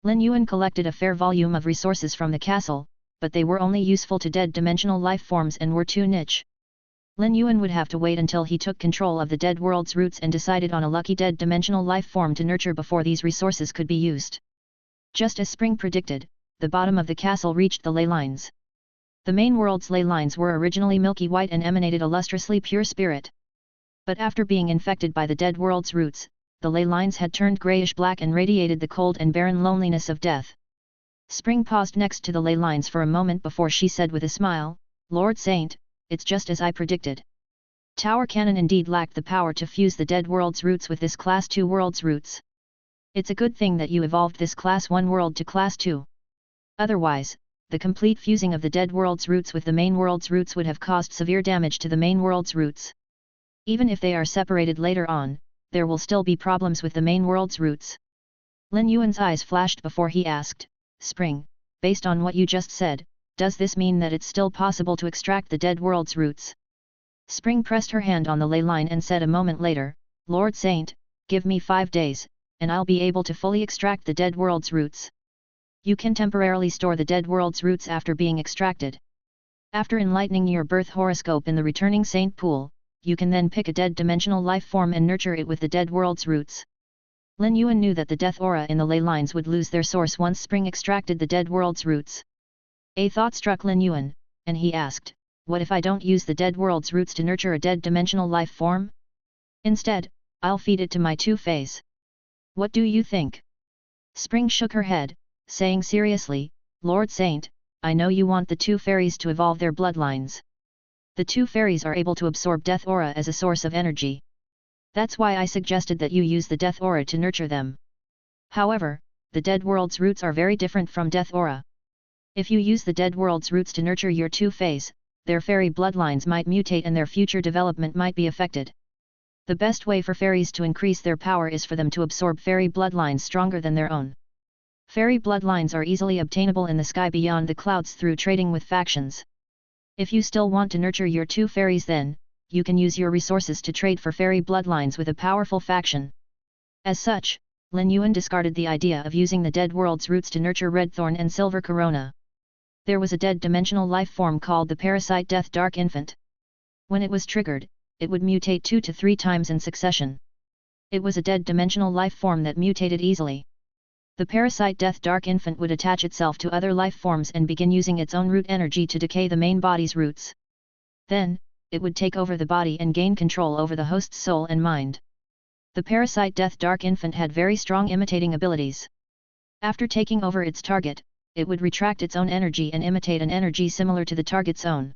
Lin Yuan collected a fair volume of resources from the castle, but they were only useful to dead dimensional life forms and were too niche. Lin Yuan would have to wait until he took control of the dead world's roots and decided on a lucky dead dimensional life form to nurture before these resources could be used. Just as Spring predicted, the bottom of the castle reached the ley lines. The main world's ley lines were originally milky white and emanated a lustrously pure spirit. But after being infected by the dead world's roots, the ley lines had turned grayish-black and radiated the cold and barren loneliness of death. Spring paused next to the ley lines for a moment before she said with a smile, "Lord Saint, it's just as I predicted. Tower Cannon indeed lacked the power to fuse the dead world's roots with this Class 2 world's roots. It's a good thing that you evolved this Class 1 world to Class 2. Otherwise, the complete fusing of the dead world's roots with the main world's roots would have caused severe damage to the main world's roots. Even if they are separated later on, there will still be problems with the main world's roots." Lin Yuan's eyes flashed before he asked, "Spring, based on what you just said, does this mean that it's still possible to extract the dead world's roots?" Spring pressed her hand on the ley line and said a moment later, "Lord Saint, give me 5 days, and I'll be able to fully extract the dead world's roots. You can temporarily store the dead world's roots after being extracted. After enlightening your birth horoscope in the returning saint pool, you can then pick a dead dimensional life form and nurture it with the dead world's roots." Lin Yuan knew that the death aura in the ley lines would lose their source once Spring extracted the dead world's roots. A thought struck Lin Yuan, and he asked, "What if I don't use the dead world's roots to nurture a dead dimensional life form? Instead, I'll feed it to my 2 feys. What do you think?" Spring shook her head, saying seriously, "Lord Saint, I know you want the 2 fairies to evolve their bloodlines. The 2 fairies are able to absorb death aura as a source of energy. That's why I suggested that you use the death aura to nurture them. However, the dead world's roots are very different from death aura. If you use the dead world's roots to nurture your 2 feys, their fairy bloodlines might mutate and their future development might be affected. The best way for fairies to increase their power is for them to absorb fairy bloodlines stronger than their own. Fairy bloodlines are easily obtainable in the sky beyond the clouds through trading with factions. If you still want to nurture your 2 fairies, then you can use your resources to trade for fairy bloodlines with a powerful faction." As such, Lin Yuan discarded the idea of using the dead world's roots to nurture Redthorn and Silver Corona. There was a dead dimensional life form called the Parasite Death Dark Infant. When it was triggered, it would mutate 2 to 3 times in succession. It was a dead dimensional life form that mutated easily. The parasite Death Dark Infant would attach itself to other life forms and begin using its own root energy to decay the main body's roots. Then, it would take over the body and gain control over the host's soul and mind. The parasite Death Dark Infant had very strong imitating abilities. After taking over its target, it would retract its own energy and imitate an energy similar to the target's own.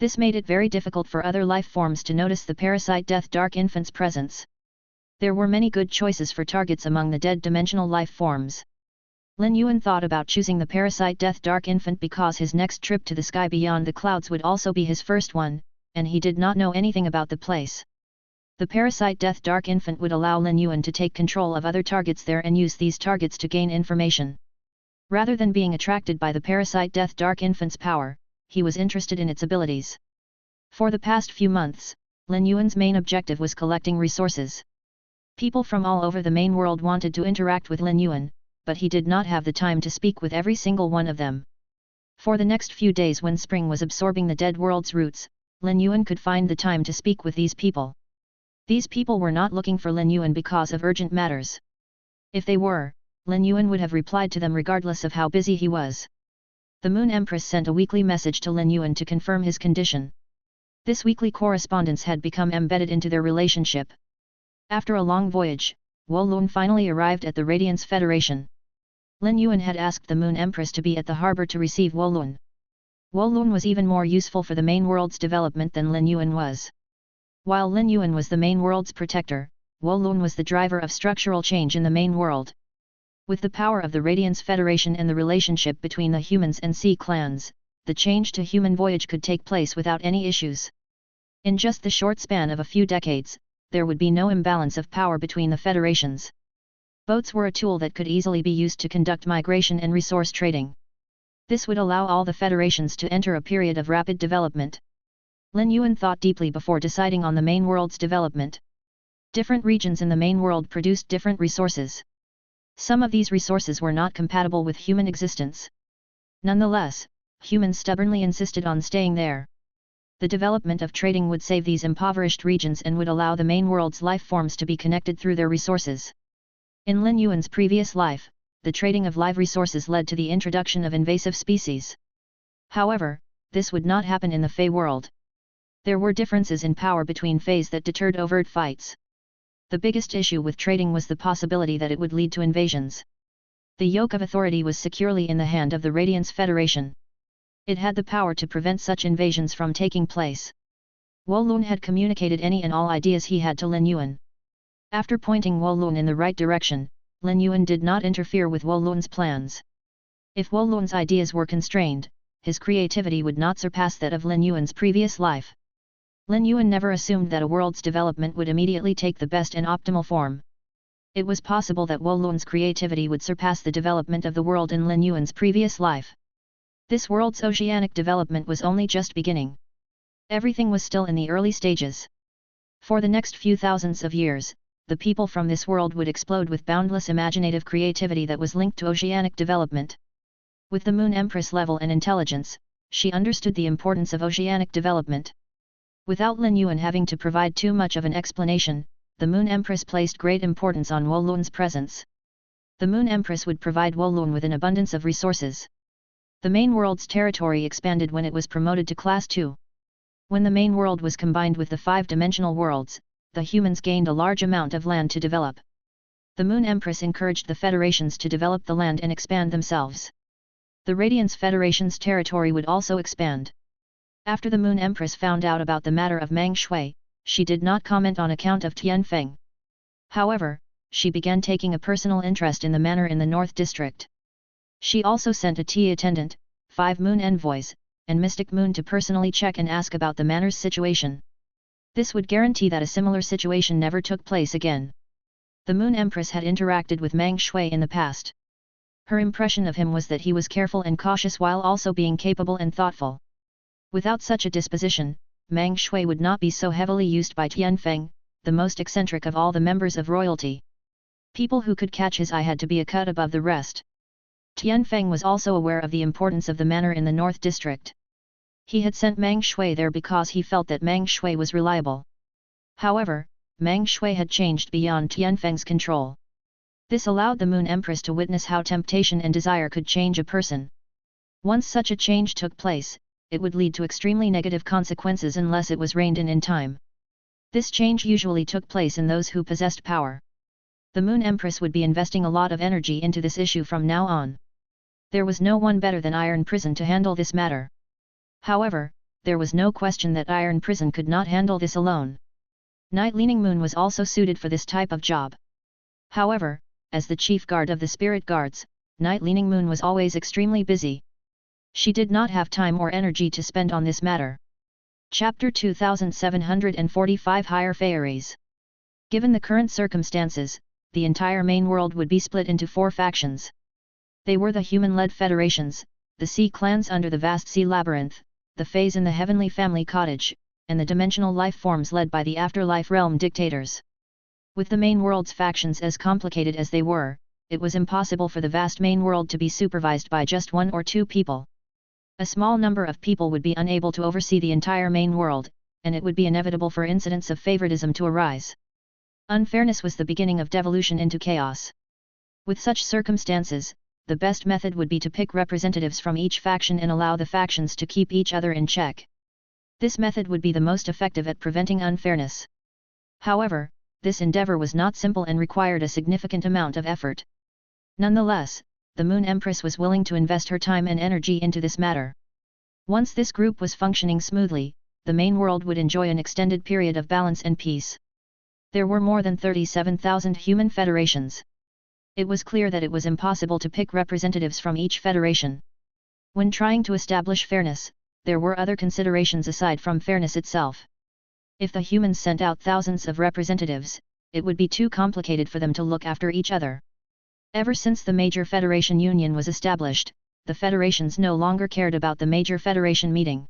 This made it very difficult for other life forms to notice the parasite Death Dark Infant's presence. There were many good choices for targets among the dead dimensional life forms. Lin Yuan thought about choosing the parasite Death Dark Infant because his next trip to the sky beyond the clouds would also be his first one, and he did not know anything about the place. The parasite Death Dark Infant would allow Lin Yuan to take control of other targets there and use these targets to gain information. Rather than being attracted by the parasite Death Dark Infant's power, he was interested in its abilities. For the past few months, Lin Yuan's main objective was collecting resources. People from all over the main world wanted to interact with Lin Yuan, but he did not have the time to speak with every single one of them. For the next few days when spring was absorbing the dead world's roots, Lin Yuan could find the time to speak with these people. These people were not looking for Lin Yuan because of urgent matters. If they were, Lin Yuan would have replied to them regardless of how busy he was. The Moon Empress sent a weekly message to Lin Yuan to confirm his condition. This weekly correspondence had become embedded into their relationship. After a long voyage, Wolun finally arrived at the Radiance Federation. Lin Yuan had asked the Moon Empress to be at the harbor to receive Wolun. Wolun was even more useful for the main world's development than Lin Yuan was. While Lin Yuan was the main world's protector, Wolun was the driver of structural change in the main world. With the power of the Radiance Federation and the relationship between the humans and sea clans, the change to human voyage could take place without any issues. In just the short span of a few decades, there would be no imbalance of power between the federations. Boats were a tool that could easily be used to conduct migration and resource trading. This would allow all the federations to enter a period of rapid development. Lin Yuan thought deeply before deciding on the main world's development. Different regions in the main world produced different resources. Some of these resources were not compatible with human existence. Nonetheless, humans stubbornly insisted on staying there. The development of trading would save these impoverished regions and would allow the main world's life forms to be connected through their resources. In Lin Yuan's previous life, the trading of live resources led to the introduction of invasive species. However, this would not happen in the Fey world. There were differences in power between Feys that deterred overt fights. The biggest issue with trading was the possibility that it would lead to invasions. The yoke of authority was securely in the hand of the Radiance Federation. It had the power to prevent such invasions from taking place. Wolun had communicated any and all ideas he had to Lin Yuan. After pointing Wolun in the right direction, Lin Yuan did not interfere with Wolun's plans. If Wolun's ideas were constrained, his creativity would not surpass that of Lin Yuan's previous life. Lin Yuan never assumed that a world's development would immediately take the best and optimal form. It was possible that Wolun's creativity would surpass the development of the world in Lin Yuan's previous life. This world's oceanic development was only just beginning. Everything was still in the early stages. For the next few thousands of years, the people from this world would explode with boundless imaginative creativity that was linked to oceanic development. With the Moon Empress level and intelligence, she understood the importance of oceanic development. Without Lin Yuan having to provide too much of an explanation, the Moon Empress placed great importance on Wolun's presence. The Moon Empress would provide Wolun with an abundance of resources. The main world's territory expanded when it was promoted to Class 2. When the main world was combined with the five-dimensional worlds, the humans gained a large amount of land to develop. The Moon Empress encouraged the federations to develop the land and expand themselves. The Radiance Federation's territory would also expand. After the Moon Empress found out about the matter of Meng Shui, she did not comment on account of Tianfeng. However, she began taking a personal interest in the manor in the North District. She also sent a tea attendant, 5 moon envoys, and Mystic Moon to personally check and ask about the manor's situation. This would guarantee that a similar situation never took place again. The Moon Empress had interacted with Meng Shui in the past. Her impression of him was that he was careful and cautious while also being capable and thoughtful. Without such a disposition, Meng Shui would not be so heavily used by Tianfeng, the most eccentric of all the members of royalty. People who could catch his eye had to be a cut above the rest. Tianfeng was also aware of the importance of the manor in the North District. He had sent Meng Shui there because he felt that Meng Shui was reliable. However, Meng Shui had changed beyond Tianfeng's control. This allowed the Moon Empress to witness how temptation and desire could change a person. Once such a change took place, it would lead to extremely negative consequences unless it was reined in time. This change usually took place in those who possessed power. The Moon Empress would be investing a lot of energy into this issue from now on. There was no one better than Iron Prison to handle this matter. However, there was no question that Iron Prison could not handle this alone. Night Leaning Moon was also suited for this type of job. However, as the chief guard of the spirit guards, Night Leaning Moon was always extremely busy. She did not have time or energy to spend on this matter. Chapter 2745 Higher Fairies. Given the current circumstances, the entire main world would be split into 4 factions. They were the human-led federations, the sea clans under the vast sea labyrinth, the feys in the heavenly family cottage, and the dimensional life forms led by the afterlife realm dictators. With the main world's factions as complicated as they were, it was impossible for the vast main world to be supervised by just 1 or 2 people. A small number of people would be unable to oversee the entire main world, and it would be inevitable for incidents of favoritism to arise. Unfairness was the beginning of devolution into chaos. With such circumstances, the best method would be to pick representatives from each faction and allow the factions to keep each other in check. This method would be the most effective at preventing unfairness. However, this endeavor was not simple and required a significant amount of effort. Nonetheless, the Moon Empress was willing to invest her time and energy into this matter. Once this group was functioning smoothly, the main world would enjoy an extended period of balance and peace. There were more than 37,000 human federations. It was clear that it was impossible to pick representatives from each federation. When trying to establish fairness, there were other considerations aside from fairness itself. If the humans sent out thousands of representatives, it would be too complicated for them to look after each other. Ever since the Major Federation Union was established, the federations no longer cared about the Major Federation meeting.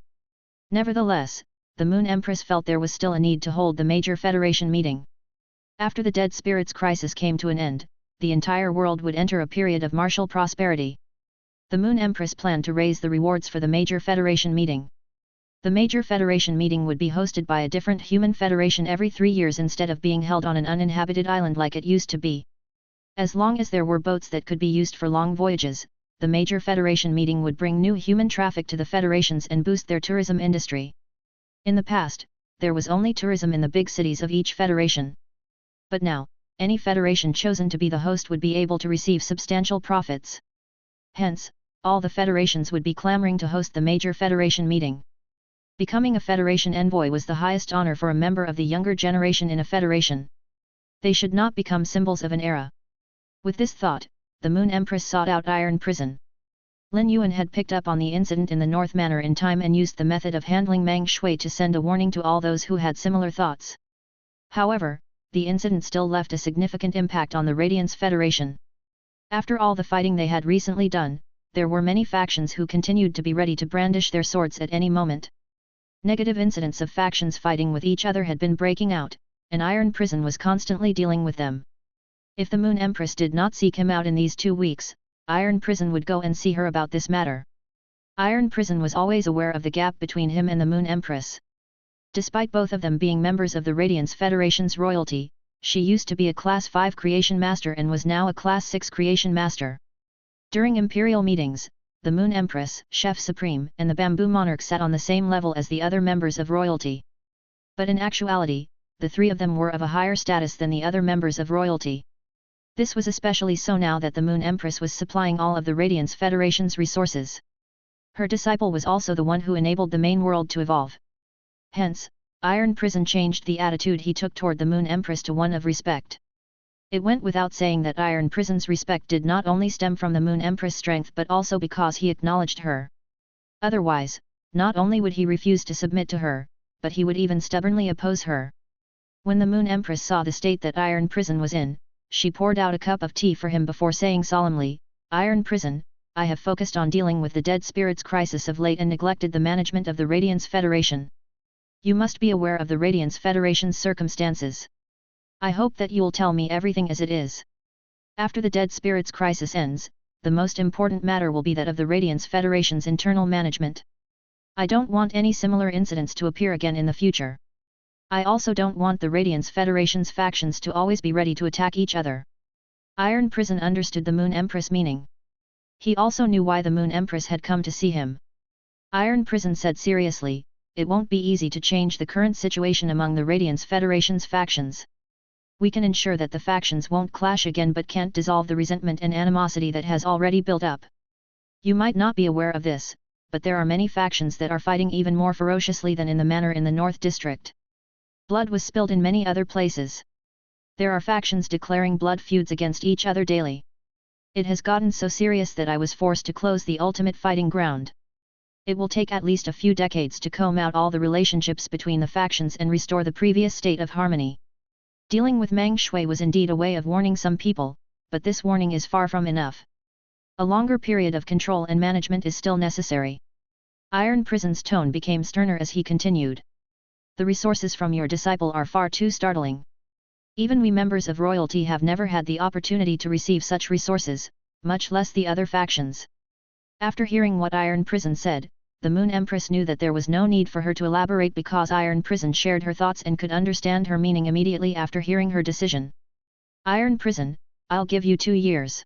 Nevertheless, the Moon Empress felt there was still a need to hold the Major Federation meeting. After the Dead Spirits crisis came to an end, the entire world would enter a period of martial prosperity. The Moon Empress planned to raise the rewards for the Major Federation meeting. The Major Federation meeting would be hosted by a different human federation every 3 years instead of being held on an uninhabited island like it used to be. As long as there were boats that could be used for long voyages, the Major Federation meeting would bring new human traffic to the federations and boost their tourism industry. In the past, there was only tourism in the big cities of each federation. But now, any federation chosen to be the host would be able to receive substantial profits. Hence, all the federations would be clamoring to host the Major Federation meeting. Becoming a federation envoy was the highest honor for a member of the younger generation in a federation. They should not become symbols of an era. With this thought, the Moon Empress sought out Iron Prison. Lin Yuan had picked up on the incident in the North Manor in time and used the method of handling Meng Shui to send a warning to all those who had similar thoughts. However, the incident still left a significant impact on the Radiance Federation. After all the fighting they had recently done, there were many factions who continued to be ready to brandish their swords at any moment. Negative incidents of factions fighting with each other had been breaking out, and Iron Prison was constantly dealing with them. If the Moon Empress did not seek him out in these 2 weeks, Iron Prison would go and see her about this matter. Iron Prison was always aware of the gap between him and the Moon Empress. Despite both of them being members of the Radiance Federation's royalty, she used to be a Class 5 Creation Master and was now a Class 6 Creation Master. During Imperial meetings, the Moon Empress, Chef Supreme, and the Bamboo Monarch sat on the same level as the other members of royalty. But in actuality, the 3 of them were of a higher status than the other members of royalty. This was especially so now that the Moon Empress was supplying all of the Radiance Federation's resources. Her disciple was also the one who enabled the main world to evolve. Hence, Iron Prison changed the attitude he took toward the Moon Empress to one of respect. It went without saying that Iron Prison's respect did not only stem from the Moon Empress' strength but also because he acknowledged her. Otherwise, not only would he refuse to submit to her, but he would even stubbornly oppose her. When the Moon Empress saw the state that Iron Prison was in, she poured out a cup of tea for him before saying solemnly, "Iron Prison, I have focused on dealing with the Dead Spirits crisis of late and neglected the management of the Radiance Federation. You must be aware of the Radiance Federation's circumstances. I hope that you'll tell me everything as it is. After the Dead Spirits crisis ends, the most important matter will be that of the Radiance Federation's internal management. I don't want any similar incidents to appear again in the future." I also don't want the Radiance Federation's factions to always be ready to attack each other. Iron Prison understood the Moon Empress meaning. He also knew why the Moon Empress had come to see him. Iron Prison said seriously, it won't be easy to change the current situation among the Radiance Federation's factions. We can ensure that the factions won't clash again but can't dissolve the resentment and animosity that has already built up. You might not be aware of this, but there are many factions that are fighting even more ferociously than in the manor in the North District. Blood was spilled in many other places. There are factions declaring blood feuds against each other daily. It has gotten so serious that I was forced to close the ultimate fighting ground. It will take at least a few decades to comb out all the relationships between the factions and restore the previous state of harmony. Dealing with Meng Shui was indeed a way of warning some people, but this warning is far from enough. A longer period of control and management is still necessary. Iron Prison's tone became sterner as he continued. The resources from your disciple are far too startling. Even we members of royalty have never had the opportunity to receive such resources, much less the other factions. After hearing what Iron Prison said, the Moon Empress knew that there was no need for her to elaborate because Iron Prison shared her thoughts and could understand her meaning immediately after hearing her decision. Iron Prison, I'll give you 2 years.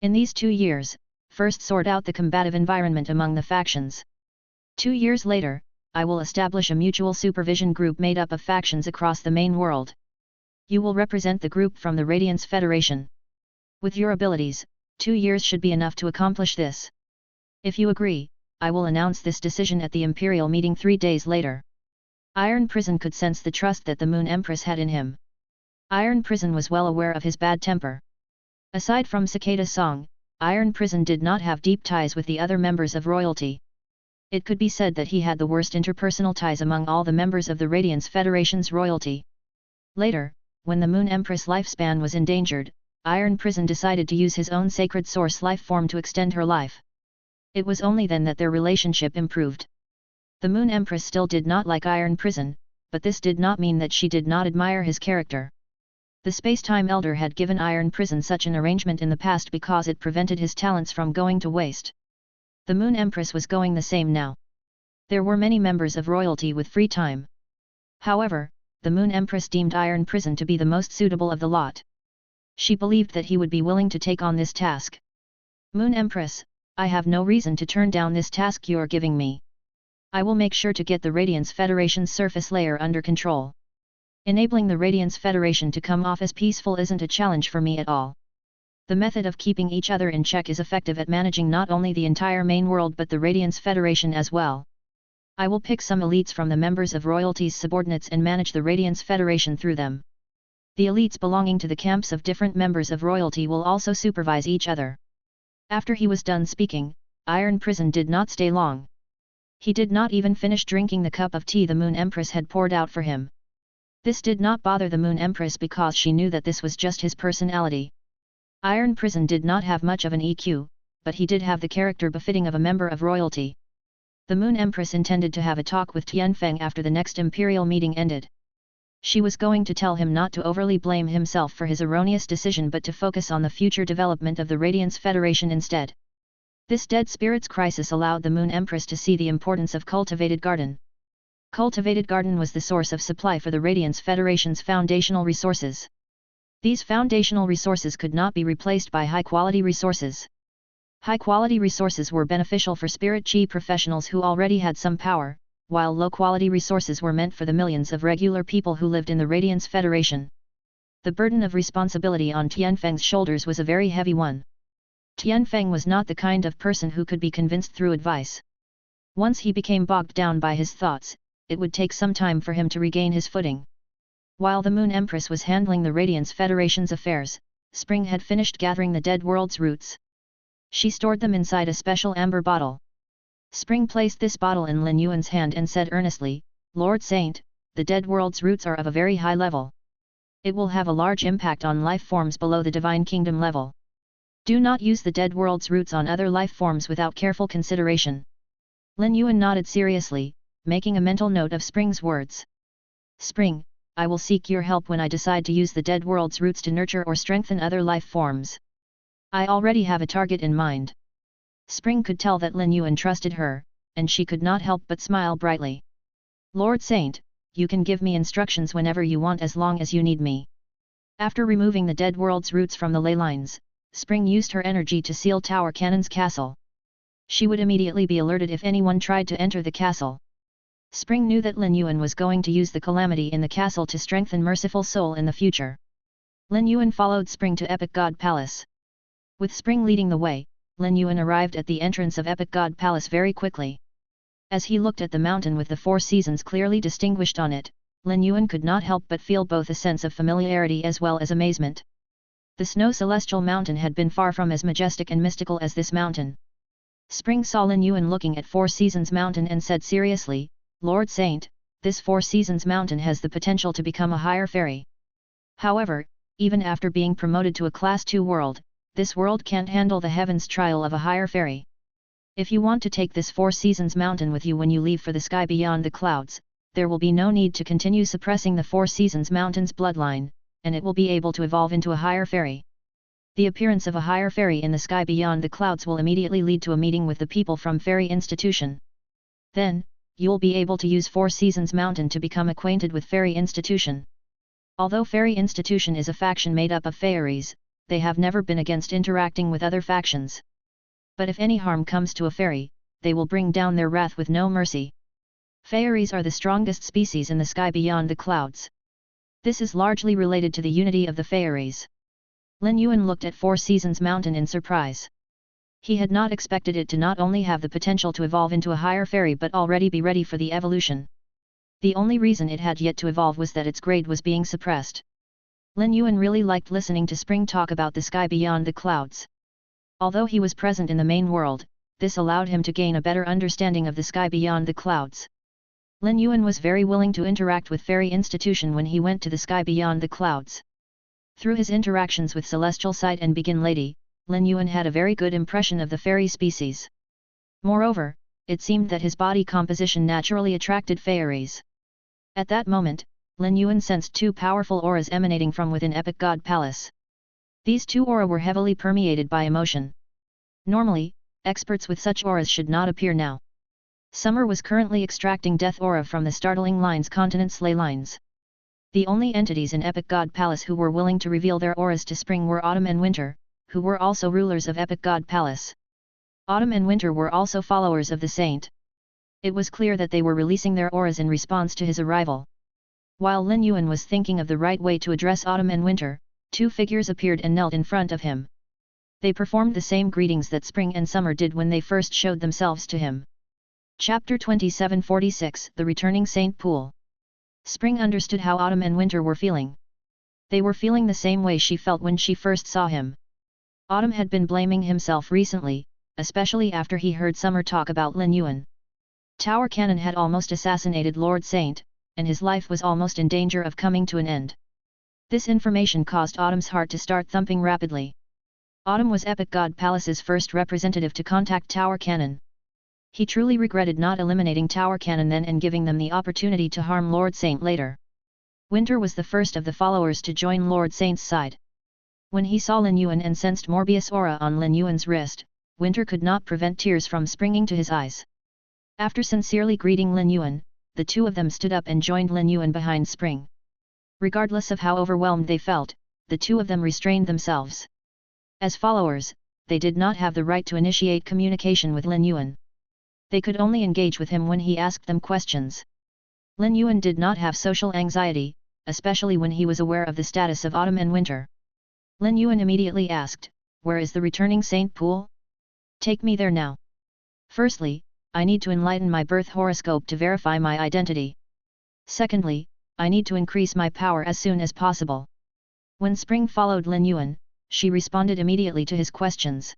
In these 2 years, first sort out the combative environment among the factions. 2 years later, I will establish a mutual supervision group made up of factions across the main world. You will represent the group from the Radiance Federation. With your abilities, 2 years should be enough to accomplish this. If you agree, I will announce this decision at the Imperial meeting 3 days later. Iron Prison could sense the trust that the Moon Empress had in him. Iron Prison was well aware of his bad temper. Aside from Cicada Song, Iron Prison did not have deep ties with the other members of royalty. It could be said that he had the worst interpersonal ties among all the members of the Radiance Federation's royalty. Later, when the Moon Empress' lifespan was endangered, Iron Prison decided to use his own sacred source life form to extend her life. It was only then that their relationship improved. The Moon Empress still did not like Iron Prison, but this did not mean that she did not admire his character. The Space-Time Elder had given Iron Prison such an arrangement in the past because it prevented his talents from going to waste. The Moon Empress was going the same now. There were many members of royalty with free time. However, the Moon Empress deemed Iron Prison to be the most suitable of the lot. She believed that he would be willing to take on this task. Moon Empress, I have no reason to turn down this task you're giving me. I will make sure to get the Radiance Federation's surface layer under control. Enabling the Radiance Federation to come off as peaceful isn't a challenge for me at all. The method of keeping each other in check is effective at managing not only the entire main world but the Radiance Federation as well. I will pick some elites from the members of royalty's subordinates and manage the Radiance Federation through them. The elites belonging to the camps of different members of royalty will also supervise each other. After he was done speaking, Iron Prison did not stay long. He did not even finish drinking the cup of tea the Moon Empress had poured out for him. This did not bother the Moon Empress because she knew that this was just his personality. Iron Prison did not have much of an EQ, but he did have the character befitting of a member of royalty. The Moon Empress intended to have a talk with Tianfeng after the next imperial meeting ended. She was going to tell him not to overly blame himself for his erroneous decision but to focus on the future development of the Radiance Federation instead. This Dead Spirits crisis allowed the Moon Empress to see the importance of Cultivated Garden. Cultivated Garden was the source of supply for the Radiance Federation's foundational resources. These foundational resources could not be replaced by high-quality resources. High-quality resources were beneficial for Spirit Chi professionals who already had some power, while low-quality resources were meant for the millions of regular people who lived in the Radiance Federation. The burden of responsibility on Tianfeng's shoulders was a very heavy one. Tianfeng was not the kind of person who could be convinced through advice. Once he became bogged down by his thoughts, it would take some time for him to regain his footing. While the Moon Empress was handling the Radiance Federation's affairs, Spring had finished gathering the dead world's roots. She stored them inside a special amber bottle. Spring placed this bottle in Lin Yuan's hand and said earnestly, "Lord Saint, the dead world's roots are of a very high level. It will have a large impact on life forms below the Divine Kingdom level. Do not use the dead world's roots on other life forms without careful consideration." Lin Yuan nodded seriously, making a mental note of Spring's words. "Spring, I will seek your help when I decide to use the dead world's roots to nurture or strengthen other life forms. I already have a target in mind." Spring could tell that Lin Yuan trusted her, and she could not help but smile brightly. "Lord Saint, you can give me instructions whenever you want as long as you need me. After removing the dead world's roots from the ley lines, Spring used her energy to seal Tower Cannon's castle. She would immediately be alerted if anyone tried to enter the castle. Spring knew that Lin Yuan was going to use the calamity in the castle to strengthen Merciful Soul in the future. Lin Yuan followed Spring to Epic God Palace. With Spring leading the way, Lin Yuan arrived at the entrance of Epic God Palace very quickly. As he looked at the mountain with the 4 seasons clearly distinguished on it, Lin Yuan could not help but feel both a sense of familiarity as well as amazement. The Snow Celestial Mountain had been far from as majestic and mystical as this mountain. Spring saw Lin Yuan looking at 4 Seasons Mountain and said seriously, "Lord Saint, this 4 Seasons Mountain has the potential to become a higher fairy. However, even after being promoted to a Class 2 world, this world can't handle the heavens trial of a higher fairy. If you want to take this 4 Seasons Mountain with you when you leave for the sky beyond the clouds, there will be no need to continue suppressing the 4 Seasons Mountain's bloodline, and it will be able to evolve into a higher fairy. The appearance of a higher fairy in the sky beyond the clouds will immediately lead to a meeting with the people from Fairy Institution. Then, you'll be able to use 4 Seasons Mountain to become acquainted with Fairy Institution. Although Fairy Institution is a faction made up of fairies, they have never been against interacting with other factions. But if any harm comes to a fairy, they will bring down their wrath with no mercy. Fairies are the strongest species in the sky beyond the clouds. This is largely related to the unity of the fairies." Lin Yuan looked at 4 Seasons Mountain in surprise. He had not expected it to not only have the potential to evolve into a higher fairy but already be ready for the evolution. The only reason it had yet to evolve was that its grade was being suppressed. Lin Yuan really liked listening to Spring talk about the sky beyond the clouds. Although he was present in the main world, this allowed him to gain a better understanding of the sky beyond the clouds. Lin Yuan was very willing to interact with Fairy Institution when he went to the sky beyond the clouds. Through his interactions with Celestial Sight and Begin Lady, Lin Yuan had a very good impression of the fairy species. Moreover, it seemed that his body composition naturally attracted fairies. At that moment, Lin Yuan sensed 2 powerful auras emanating from within Epic God Palace. These 2 auras were heavily permeated by emotion. Normally, experts with such auras should not appear now. Summer was currently extracting Death Aura from the Startling Lines Continent's ley lines. The only entities in Epic God Palace who were willing to reveal their auras to Spring were Autumn and Winter, who were also rulers of Epic God Palace. Autumn and Winter were also followers of the Saint. It was clear that they were releasing their auras in response to his arrival. While Lin Yuan was thinking of the right way to address Autumn and Winter, 2 figures appeared and knelt in front of him. They performed the same greetings that Spring and Summer did when they first showed themselves to him. Chapter 2746 The Returning Saint Pool. Spring understood how Autumn and Winter were feeling. They were feeling the same way she felt when she first saw him. Autumn had been blaming himself recently, especially after he heard Summer talk about Lin Yuan. Tower Cannon had almost assassinated Lord Saint, and his life was almost in danger of coming to an end. This information caused Autumn's heart to start thumping rapidly. Autumn was Epic God Palace's first representative to contact Tower Cannon. He truly regretted not eliminating Tower Cannon then and giving them the opportunity to harm Lord Saint later. Winter was the first of the followers to join Lord Saint's side. When he saw Lin Yuan and sensed Morbius aura on Lin Yuan's wrist, Winter could not prevent tears from springing to his eyes. After sincerely greeting Lin Yuan, the 2 of them stood up and joined Lin Yuan behind Spring. Regardless of how overwhelmed they felt, the 2 of them restrained themselves. As followers, they did not have the right to initiate communication with Lin Yuan. They could only engage with him when he asked them questions. Lin Yuan did not have social anxiety, especially when he was aware of the status of Autumn and Winter. Lin Yuan immediately asked, "Where is the returning Saint Pool? Take me there now. Firstly, I need to enlighten my birth horoscope to verify my identity. Secondly, I need to increase my power as soon as possible." When Spring followed Lin Yuan, she responded immediately to his questions.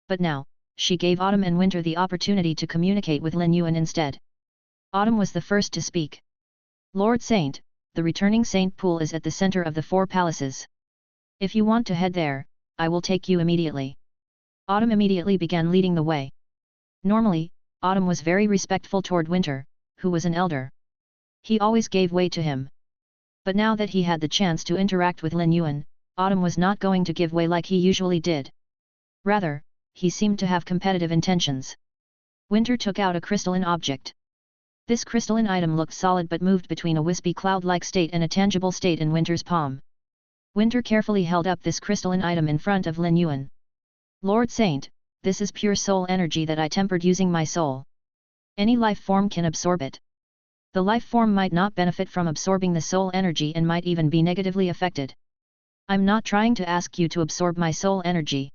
But now, she gave Autumn and Winter the opportunity to communicate with Lin Yuan instead. Autumn was the first to speak. "Lord Saint, the returning Saint Pool is at the center of the 4 palaces. If you want to head there, I will take you immediately." Autumn immediately began leading the way. Normally, Autumn was very respectful toward Winter, who was an elder. He always gave way to him. But now that he had the chance to interact with Lin Yuan, Autumn was not going to give way like he usually did. Rather, he seemed to have competitive intentions. Winter took out a crystalline object. This crystalline item looked solid but moved between a wispy cloud-like state and a tangible state in Winter's palm. Winter carefully held up this crystalline item in front of Lin Yuan. Lord Saint, this is pure soul energy that I tempered using my soul. Any life form can absorb it. The life form might not benefit from absorbing the soul energy and might even be negatively affected. I'm not trying to ask you to absorb my soul energy.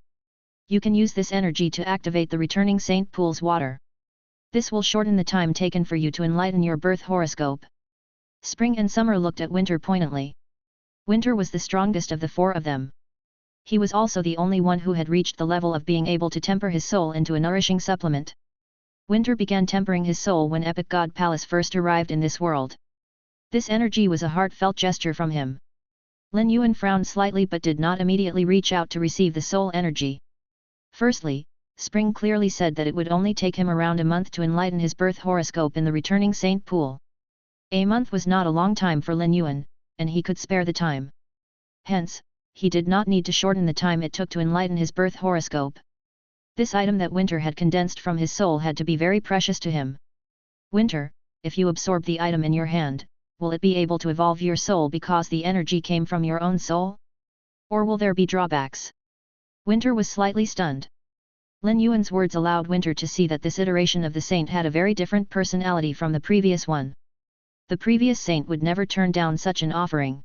You can use this energy to activate the returning Saint Pool's water. This will shorten the time taken for you to enlighten your birth horoscope. Spring and Summer looked at Winter pointedly. Winter was the strongest of the four of them. He was also the only one who had reached the level of being able to temper his soul into a nourishing supplement. Winter began tempering his soul when Epic God Palace first arrived in this world. This energy was a heartfelt gesture from him. Lin Yuan frowned slightly but did not immediately reach out to receive the soul energy. Firstly, Spring clearly said that it would only take him around a month to enlighten his birth horoscope in the returning Saint Pool. A month was not a long time for Lin Yuan, and he could spare the time. Hence, he did not need to shorten the time it took to enlighten his birth horoscope. This item that Winter had condensed from his soul had to be very precious to him. Winter, if you absorb the item in your hand, will it be able to evolve your soul because the energy came from your own soul? Or will there be drawbacks? Winter was slightly stunned. Lin Yuan's words allowed Winter to see that this iteration of the saint had a very different personality from the previous one. The previous saint would never turn down such an offering.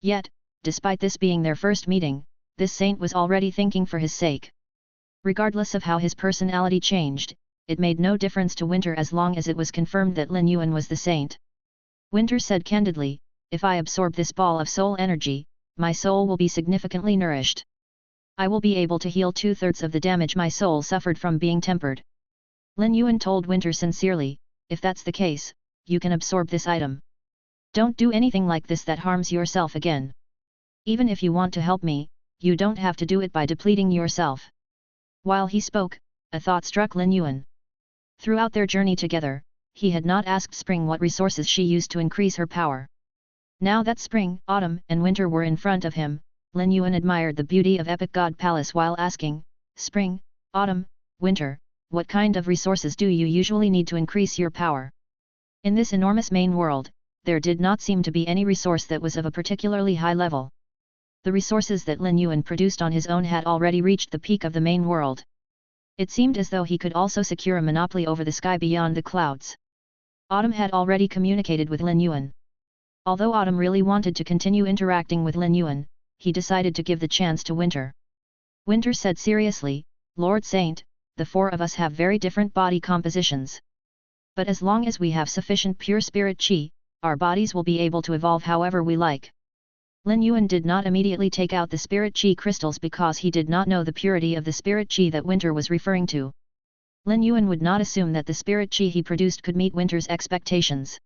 Yet, despite this being their first meeting, this saint was already thinking for his sake. Regardless of how his personality changed, it made no difference to Winter as long as it was confirmed that Lin Yuan was the saint. Winter said candidly, if I absorb this ball of soul energy, my soul will be significantly nourished. I will be able to heal 2/3 of the damage my soul suffered from being tempered. Lin Yuan told Winter sincerely, if that's the case, you can absorb this item. Don't do anything like this that harms yourself again. Even if you want to help me, you don't have to do it by depleting yourself. While he spoke, a thought struck Lin Yuan. Throughout their journey together, he had not asked Spring what resources she used to increase her power. Now that Spring, Autumn, and Winter were in front of him, Lin Yuan admired the beauty of Epic God Palace while asking, Spring, Autumn, Winter, what kind of resources do you usually need to increase your power? In this enormous main world, there did not seem to be any resource that was of a particularly high level. The resources that Lin Yuan produced on his own had already reached the peak of the main world. It seemed as though he could also secure a monopoly over the sky beyond the clouds. Autumn had already communicated with Lin Yuan. Although Autumn really wanted to continue interacting with Lin Yuan, he decided to give the chance to Winter. Winter said seriously, Lord Saint, the four of us have very different body compositions. But as long as we have sufficient pure spirit chi, our bodies will be able to evolve however we like. Lin Yuan did not immediately take out the spirit chi crystals because he did not know the purity of the spirit chi that Winter was referring to. Lin Yuan would not assume that the spirit chi he produced could meet Winter's expectations.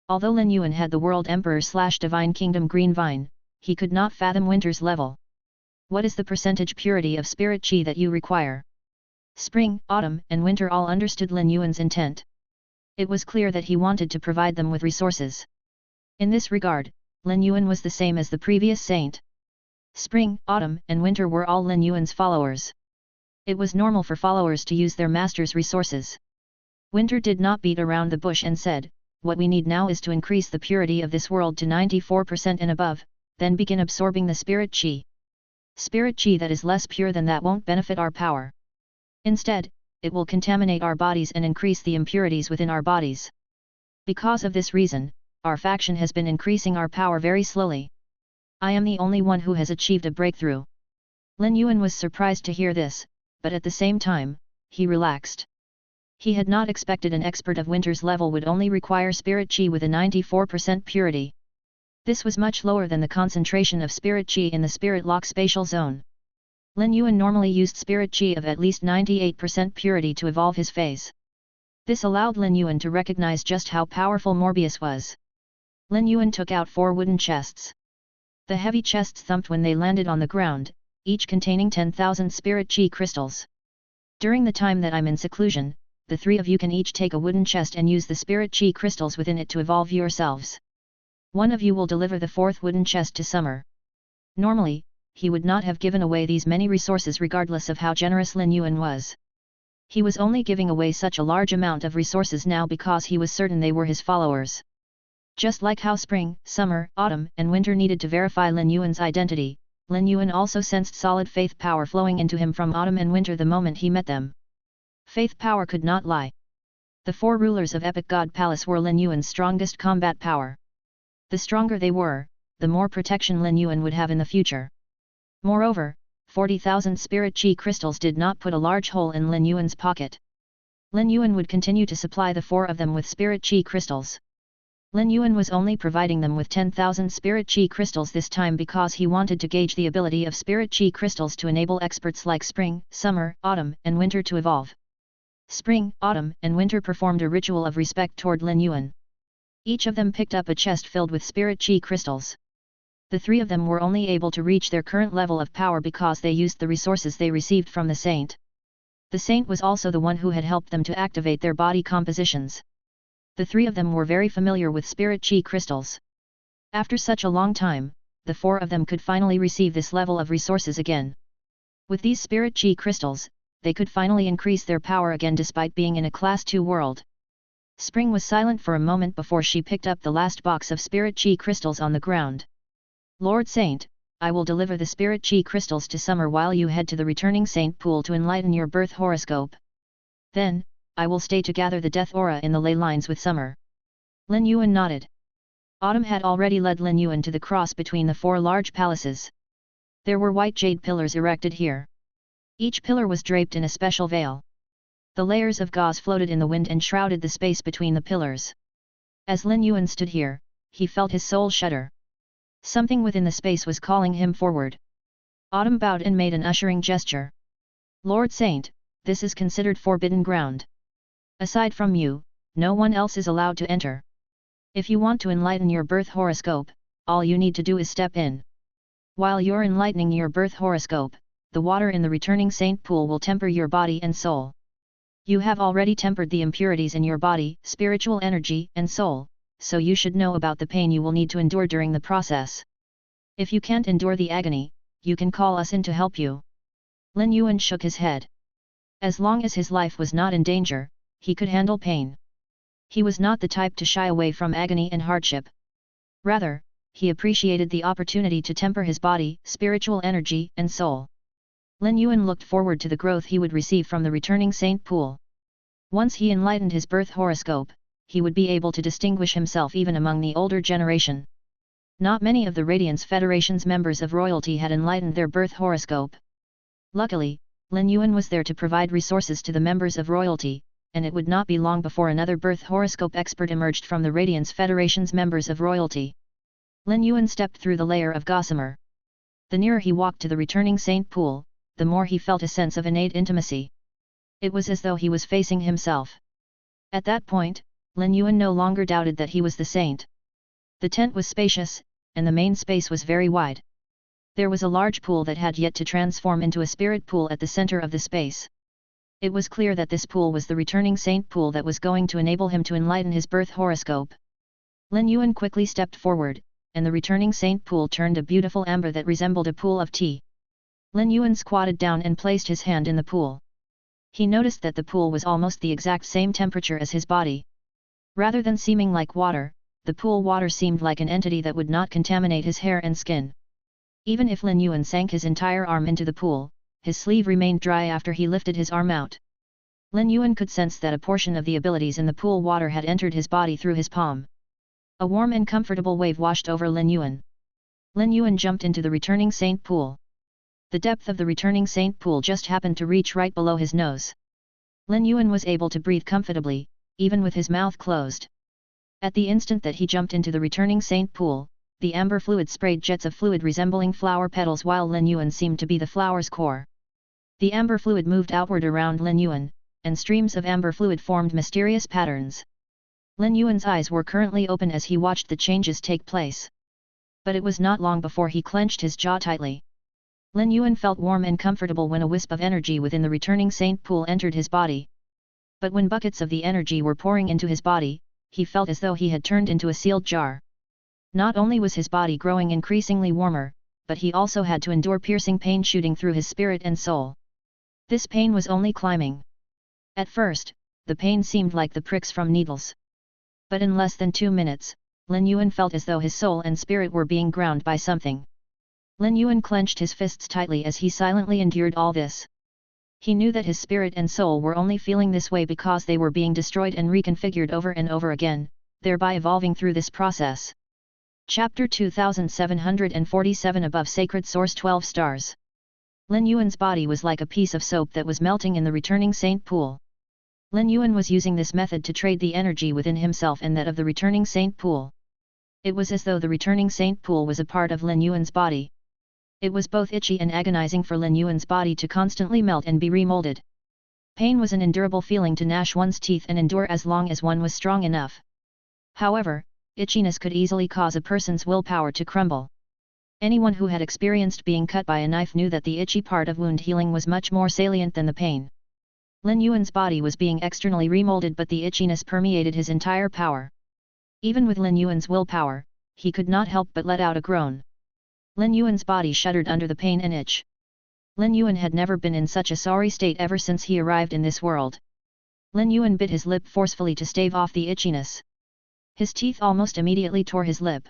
Although Lin Yuan had the World Emperor/Divine Kingdom Green Vine, he could not fathom Winter's level. What is the percentage purity of spirit chi that you require? Spring, Autumn, and Winter all understood Lin Yuan's intent. It was clear that he wanted to provide them with resources. In this regard, Lin Yuan was the same as the previous saint. Spring, Autumn, and Winter were all Lin Yuan's followers. It was normal for followers to use their master's resources. Winter did not beat around the bush and said, what we need now is to increase the purity of this world to 94% and above, then begin absorbing the spirit chi. Spirit chi that is less pure than that won't benefit our power. Instead, it will contaminate our bodies and increase the impurities within our bodies. Because of this reason, our faction has been increasing our power very slowly. I am the only one who has achieved a breakthrough. Lin Yuan was surprised to hear this, but at the same time, he relaxed. He had not expected an expert of Winter's level would only require spirit chi with a 94% purity. This was much lower than the concentration of spirit chi in the spirit lock spatial zone. Lin Yuan normally used spirit chi of at least 98% purity to evolve his phase. This allowed Lin Yuan to recognize just how powerful Morbius was. Lin Yuan took out 4 wooden chests. The heavy chests thumped when they landed on the ground, each containing 10,000 spirit chi crystals. During the time that I'm in seclusion, the 3 of you can each take a wooden chest and use the spirit chi crystals within it to evolve yourselves. One of you will deliver the 4th wooden chest to Summer. Normally, he would not have given away these many resources regardless of how generous Lin Yuan was. He was only giving away such a large amount of resources now because he was certain they were his followers. Just like how spring, summer, autumn, and winter needed to verify Lin Yuan's identity, Lin Yuan also sensed solid faith power flowing into him from autumn and winter the moment he met them. Faith power could not lie. The four rulers of Epic God Palace were Lin Yuan's strongest combat power. The stronger they were, the more protection Lin Yuan would have in the future. Moreover, 40,000 spirit chi crystals did not put a large hole in Lin Yuan's pocket. Lin Yuan would continue to supply the four of them with spirit chi crystals. Lin Yuan was only providing them with 10,000 spirit chi crystals this time because he wanted to gauge the ability of spirit chi crystals to enable experts like spring, summer, autumn, and winter to evolve. Spring, autumn, and winter performed a ritual of respect toward Lin Yuan. Each of them picked up a chest filled with spirit chi crystals. The three of them were only able to reach their current level of power because they used the resources they received from the saint. The saint was also the one who had helped them to activate their body compositions. The three of them were very familiar with spirit chi crystals. After such a long time, the four of them could finally receive this level of resources again. With these spirit chi crystals, they could finally increase their power again despite being in a Class 2 world. Spring was silent for a moment before she picked up the last box of spirit chi crystals on the ground. Lord Saint, I will deliver the spirit chi crystals to Summer while you head to the returning saint pool to enlighten your birth horoscope. Then, I will stay to gather the death aura in the ley lines with Summer. Lin Yuan nodded. Autumn had already led Lin Yuan to the cross between the four large palaces. There were white jade pillars erected here. Each pillar was draped in a special veil. The layers of gauze floated in the wind and shrouded the space between the pillars. As Lin Yuan stood here, he felt his soul shudder. Something within the space was calling him forward. Autumn bowed and made an ushering gesture. Lord Saint, this is considered forbidden ground. Aside from you, no one else is allowed to enter. If you want to enlighten your birth horoscope, all you need to do is step in. While you're enlightening your birth horoscope, the water in the returning saint pool will temper your body and soul. You have already tempered the impurities in your body, spiritual energy, and soul, so you should know about the pain you will need to endure during the process. If you can't endure the agony, you can call us in to help you. Lin Yuan shook his head. As long as his life was not in danger, he could handle pain. He was not the type to shy away from agony and hardship. Rather, he appreciated the opportunity to temper his body, spiritual energy, and soul. Lin Yuan looked forward to the growth he would receive from the returning saint pool. Once he enlightened his birth horoscope, he would be able to distinguish himself even among the older generation. Not many of the Radiance Federation's members of royalty had enlightened their birth horoscope. Luckily, Lin Yuan was there to provide resources to the members of royalty, and it would not be long before another birth horoscope expert emerged from the Radiance Federation's members of royalty. Lin Yuan stepped through the layer of gossamer. The nearer he walked to the returning saint pool, the more he felt a sense of innate intimacy. It was as though he was facing himself. At that point, Lin Yuan no longer doubted that he was the saint. The tent was spacious, and the main space was very wide. There was a large pool that had yet to transform into a spirit pool at the center of the space. It was clear that this pool was the returning saint pool that was going to enable him to enlighten his birth horoscope. Lin Yuan quickly stepped forward, and the returning saint pool turned a beautiful amber that resembled a pool of tea. Lin Yuan squatted down and placed his hand in the pool. He noticed that the pool was almost the exact same temperature as his body. Rather than seeming like water, the pool water seemed like an entity that would not contaminate his hair and skin. Even if Lin Yuan sank his entire arm into the pool, his sleeve remained dry after he lifted his arm out. Lin Yuan could sense that a portion of the abilities in the pool water had entered his body through his palm. A warm and comfortable wave washed over Lin Yuan. Lin Yuan jumped into the returning saint pool. The depth of the returning saint pool just happened to reach right below his nose. Lin Yuan was able to breathe comfortably, even with his mouth closed. At the instant that he jumped into the returning saint pool, the amber fluid sprayed jets of fluid resembling flower petals while Lin Yuan seemed to be the flower's core. The amber fluid moved outward around Lin Yuan, and streams of amber fluid formed mysterious patterns. Lin Yuan's eyes were currently open as he watched the changes take place. But it was not long before he clenched his jaw tightly. Lin Yuan felt warm and comfortable when a wisp of energy within the returning saint pool entered his body. But when buckets of the energy were pouring into his body, he felt as though he had turned into a sealed jar. Not only was his body growing increasingly warmer, but he also had to endure piercing pain shooting through his spirit and soul. This pain was only climbing. At first, the pain seemed like the pricks from needles. But in less than 2 minutes, Lin Yuan felt as though his soul and spirit were being ground by something. Lin Yuan clenched his fists tightly as he silently endured all this. He knew that his spirit and soul were only feeling this way because they were being destroyed and reconfigured over and over again, thereby evolving through this process. Chapter 2747 Above Sacred Source 12 Stars. Lin Yuan's body was like a piece of soap that was melting in the returning saint pool. Lin Yuan was using this method to trade the energy within himself and that of the returning saint pool. It was as though the returning saint pool was a part of Lin Yuan's body. It was both itchy and agonizing for Lin Yuan's body to constantly melt and be remolded. Pain was an endurable feeling to gnash one's teeth and endure as long as one was strong enough. However, itchiness could easily cause a person's willpower to crumble. Anyone who had experienced being cut by a knife knew that the itchy part of wound healing was much more salient than the pain. Lin Yuan's body was being externally remolded, but the itchiness permeated his entire power. Even with Lin Yuan's willpower, he could not help but let out a groan. Lin Yuan's body shuddered under the pain and itch. Lin Yuan had never been in such a sorry state ever since he arrived in this world. Lin Yuan bit his lip forcefully to stave off the itchiness. His teeth almost immediately tore his lip.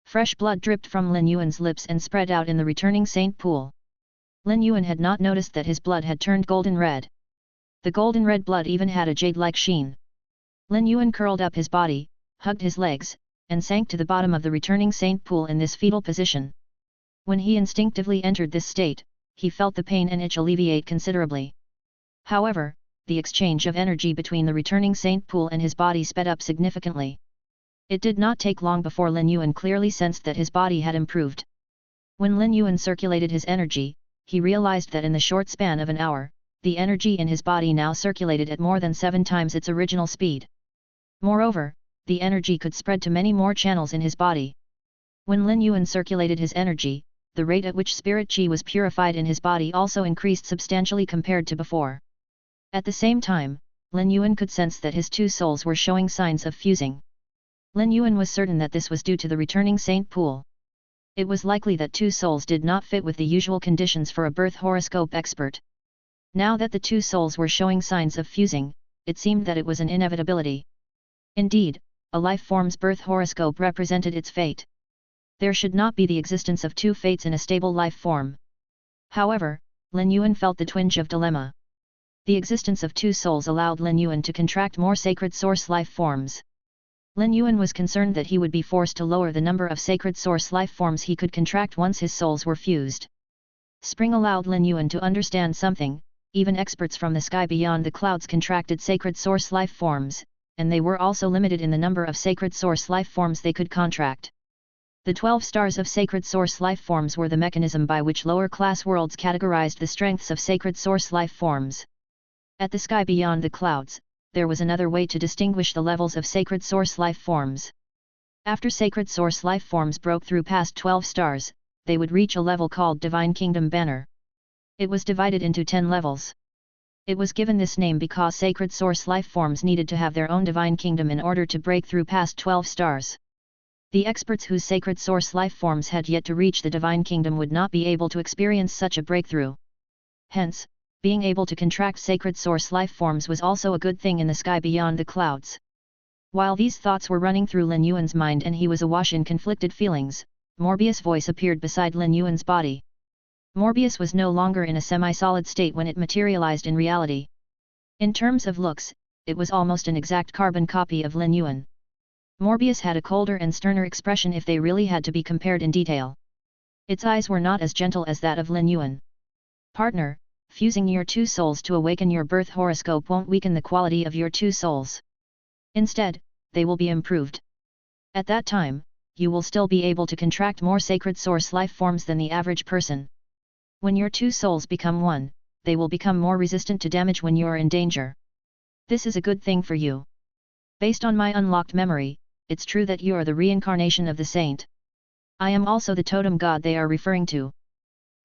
Fresh blood dripped from Lin Yuan's lips and spread out in the returning saint pool. Lin Yuan had not noticed that his blood had turned golden red. The golden red blood even had a jade-like sheen. Lin Yuan curled up his body, hugged his legs, and sank to the bottom of the returning saint pool in this fetal position. When he instinctively entered this state, he felt the pain and itch alleviate considerably. However, the exchange of energy between the returning saint pool and his body sped up significantly. It did not take long before Lin Yuan clearly sensed that his body had improved. When Lin Yuan circulated his energy, he realized that in the short span of an hour, the energy in his body now circulated at more than 7 times its original speed. Moreover, the energy could spread to many more channels in his body. When Lin Yuan circulated his energy, the rate at which spirit qi was purified in his body also increased substantially compared to before. At the same time, Lin Yuan could sense that his 2 souls were showing signs of fusing. Lin Yuan was certain that this was due to the returning saint pool. It was likely that 2 souls did not fit with the usual conditions for a birth horoscope expert. Now that the 2 souls were showing signs of fusing, it seemed that it was an inevitability. Indeed, a life form's birth horoscope represented its fate. There should not be the existence of 2 fates in a stable life form. However, Lin Yuan felt the twinge of dilemma. The existence of 2 souls allowed Lin Yuan to contract more sacred source life forms. Lin Yuan was concerned that he would be forced to lower the number of sacred source life forms he could contract once his souls were fused. Spring allowed Lin Yuan to understand something. Even experts from the sky beyond the clouds contracted sacred source life forms, and they were also limited in the number of sacred source life forms they could contract. The 12 stars of sacred source life forms were the mechanism by which lower-class worlds categorized the strengths of sacred source life forms. At the sky beyond the clouds, there was another way to distinguish the levels of sacred source life forms. After sacred source life forms broke through past 12 stars, they would reach a level called Divine Kingdom Banner. It was divided into 10 levels. It was given this name because sacred source life forms needed to have their own divine kingdom in order to break through past 12 stars. The experts whose sacred source life forms had yet to reach the divine kingdom would not be able to experience such a breakthrough. Hence, being able to contract sacred source life forms was also a good thing in the sky beyond the clouds. While these thoughts were running through Lin Yuan's mind and he was awash in conflicted feelings, Morbius' voice appeared beside Lin Yuan's body. Morbius was no longer in a semi-solid state when it materialized in reality. In terms of looks, it was almost an exact carbon copy of Lin Yuan. Morbius had a colder and sterner expression if they really had to be compared in detail. Its eyes were not as gentle as that of Lin Yuan. Partner, fusing your 2 souls to awaken your birth horoscope won't weaken the quality of your 2 souls. Instead, they will be improved. At that time, you will still be able to contract more sacred source life forms than the average person. When your 2 souls become one, they will become more resistant to damage when you are in danger. This is a good thing for you. Based on my unlocked memory, it's true that you are the reincarnation of the saint. I am also the totem god they are referring to.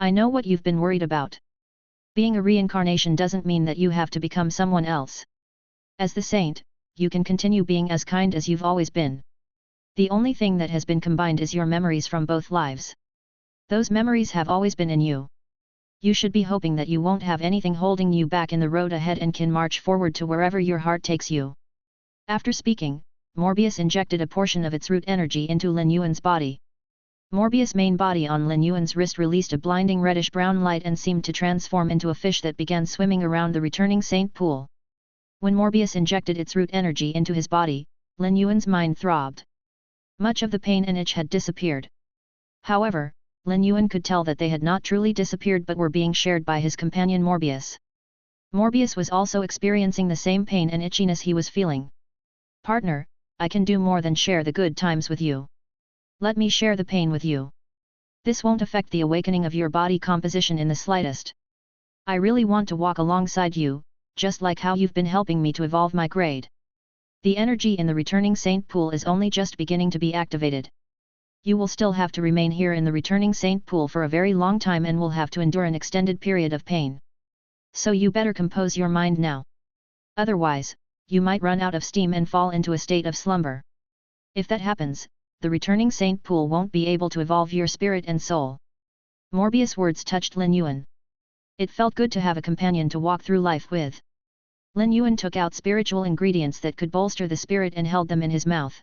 I know what you've been worried about. Being a reincarnation doesn't mean that you have to become someone else. As the saint, you can continue being as kind as you've always been. The only thing that has been combined is your memories from both lives. Those memories have always been in you. You should be hoping that you won't have anything holding you back in the road ahead and can march forward to wherever your heart takes you. After speaking, Morbius injected a portion of its root energy into Lin Yuan's body. Morbius' main body on Lin Yuan's wrist released a blinding reddish-brown light and seemed to transform into a fish that began swimming around the returning saint pool. When Morbius injected its root energy into his body, Lin Yuan's mind throbbed. Much of the pain and itch had disappeared. However, Lin Yuan could tell that they had not truly disappeared but were being shared by his companion Morbius. Morbius was also experiencing the same pain and itchiness he was feeling. "Partner, I can do more than share the good times with you. Let me share the pain with you. This won't affect the awakening of your body composition in the slightest. I really want to walk alongside you, just like how you've been helping me to evolve my grade. The energy in the returning saint pool is only just beginning to be activated. You will still have to remain here in the returning saint pool for a very long time and will have to endure an extended period of pain. So you better compose your mind now. Otherwise, you might run out of steam and fall into a state of slumber. If that happens, the returning saint pool won't be able to evolve your spirit and soul." Morbius' words touched Lin Yuan. It felt good to have a companion to walk through life with. Lin Yuan took out spiritual ingredients that could bolster the spirit and held them in his mouth.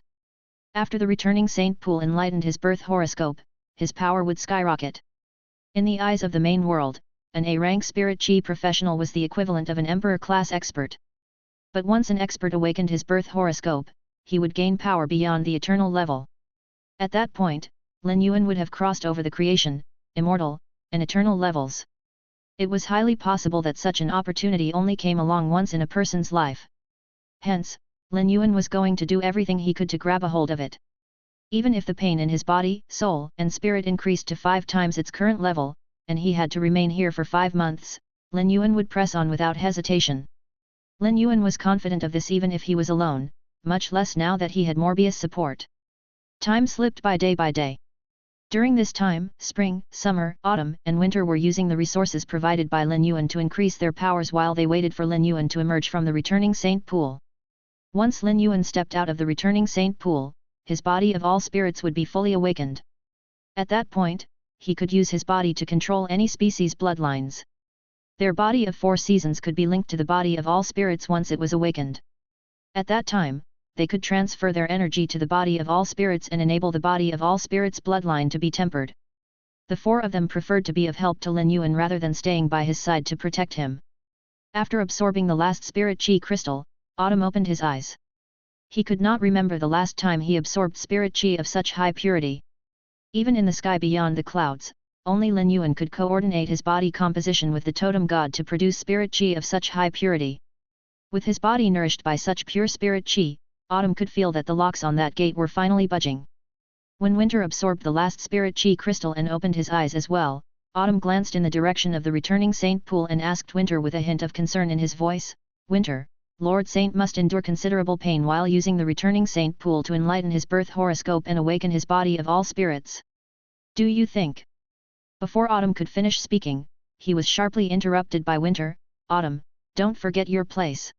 After the returning saint pool enlightened his birth horoscope, his power would skyrocket. In the eyes of the main world, an A-rank spirit chi professional was the equivalent of an emperor-class expert. But once an expert awakened his birth horoscope, he would gain power beyond the eternal level. At that point, Lin Yuan would have crossed over the creation, immortal, and eternal levels. It was highly possible that such an opportunity only came along once in a person's life. Hence, Lin Yuan was going to do everything he could to grab a hold of it. Even if the pain in his body, soul, and spirit increased to 5 times its current level, and he had to remain here for 5 months, Lin Yuan would press on without hesitation. Lin Yuan was confident of this even if he was alone, much less now that he had Morbius' support. Time slipped by day by day. During this time, spring, summer, autumn, and winter were using the resources provided by Lin Yuan to increase their powers while they waited for Lin Yuan to emerge from the returning saint pool. Once Lin Yuan stepped out of the returning saint pool, his body of all spirits would be fully awakened. At that point, he could use his body to control any species' bloodlines. Their body of 4 seasons could be linked to the body of all spirits once it was awakened. At that time, they could transfer their energy to the body of all spirits and enable the body of all spirits' bloodline to be tempered. The 4 of them preferred to be of help to Lin Yuan rather than staying by his side to protect him. After absorbing the last spirit chi crystal, Autumn opened his eyes. He could not remember the last time he absorbed spirit chi of such high purity. Even in the sky beyond the clouds, only Lin Yuan could coordinate his body composition with the totem god to produce spirit chi of such high purity. With his body nourished by such pure spirit chi, Autumn could feel that the locks on that gate were finally budging. When Winter absorbed the last spirit chi crystal and opened his eyes as well, Autumn glanced in the direction of the returning Saint Pool and asked Winter with a hint of concern in his voice, "Winter, Lord Saint must endure considerable pain while using the returning Saint Pool to enlighten his birth horoscope and awaken his body of all spirits. Do you think?" Before Autumn could finish speaking, he was sharply interrupted by Winter. "Autumn, don't forget your place.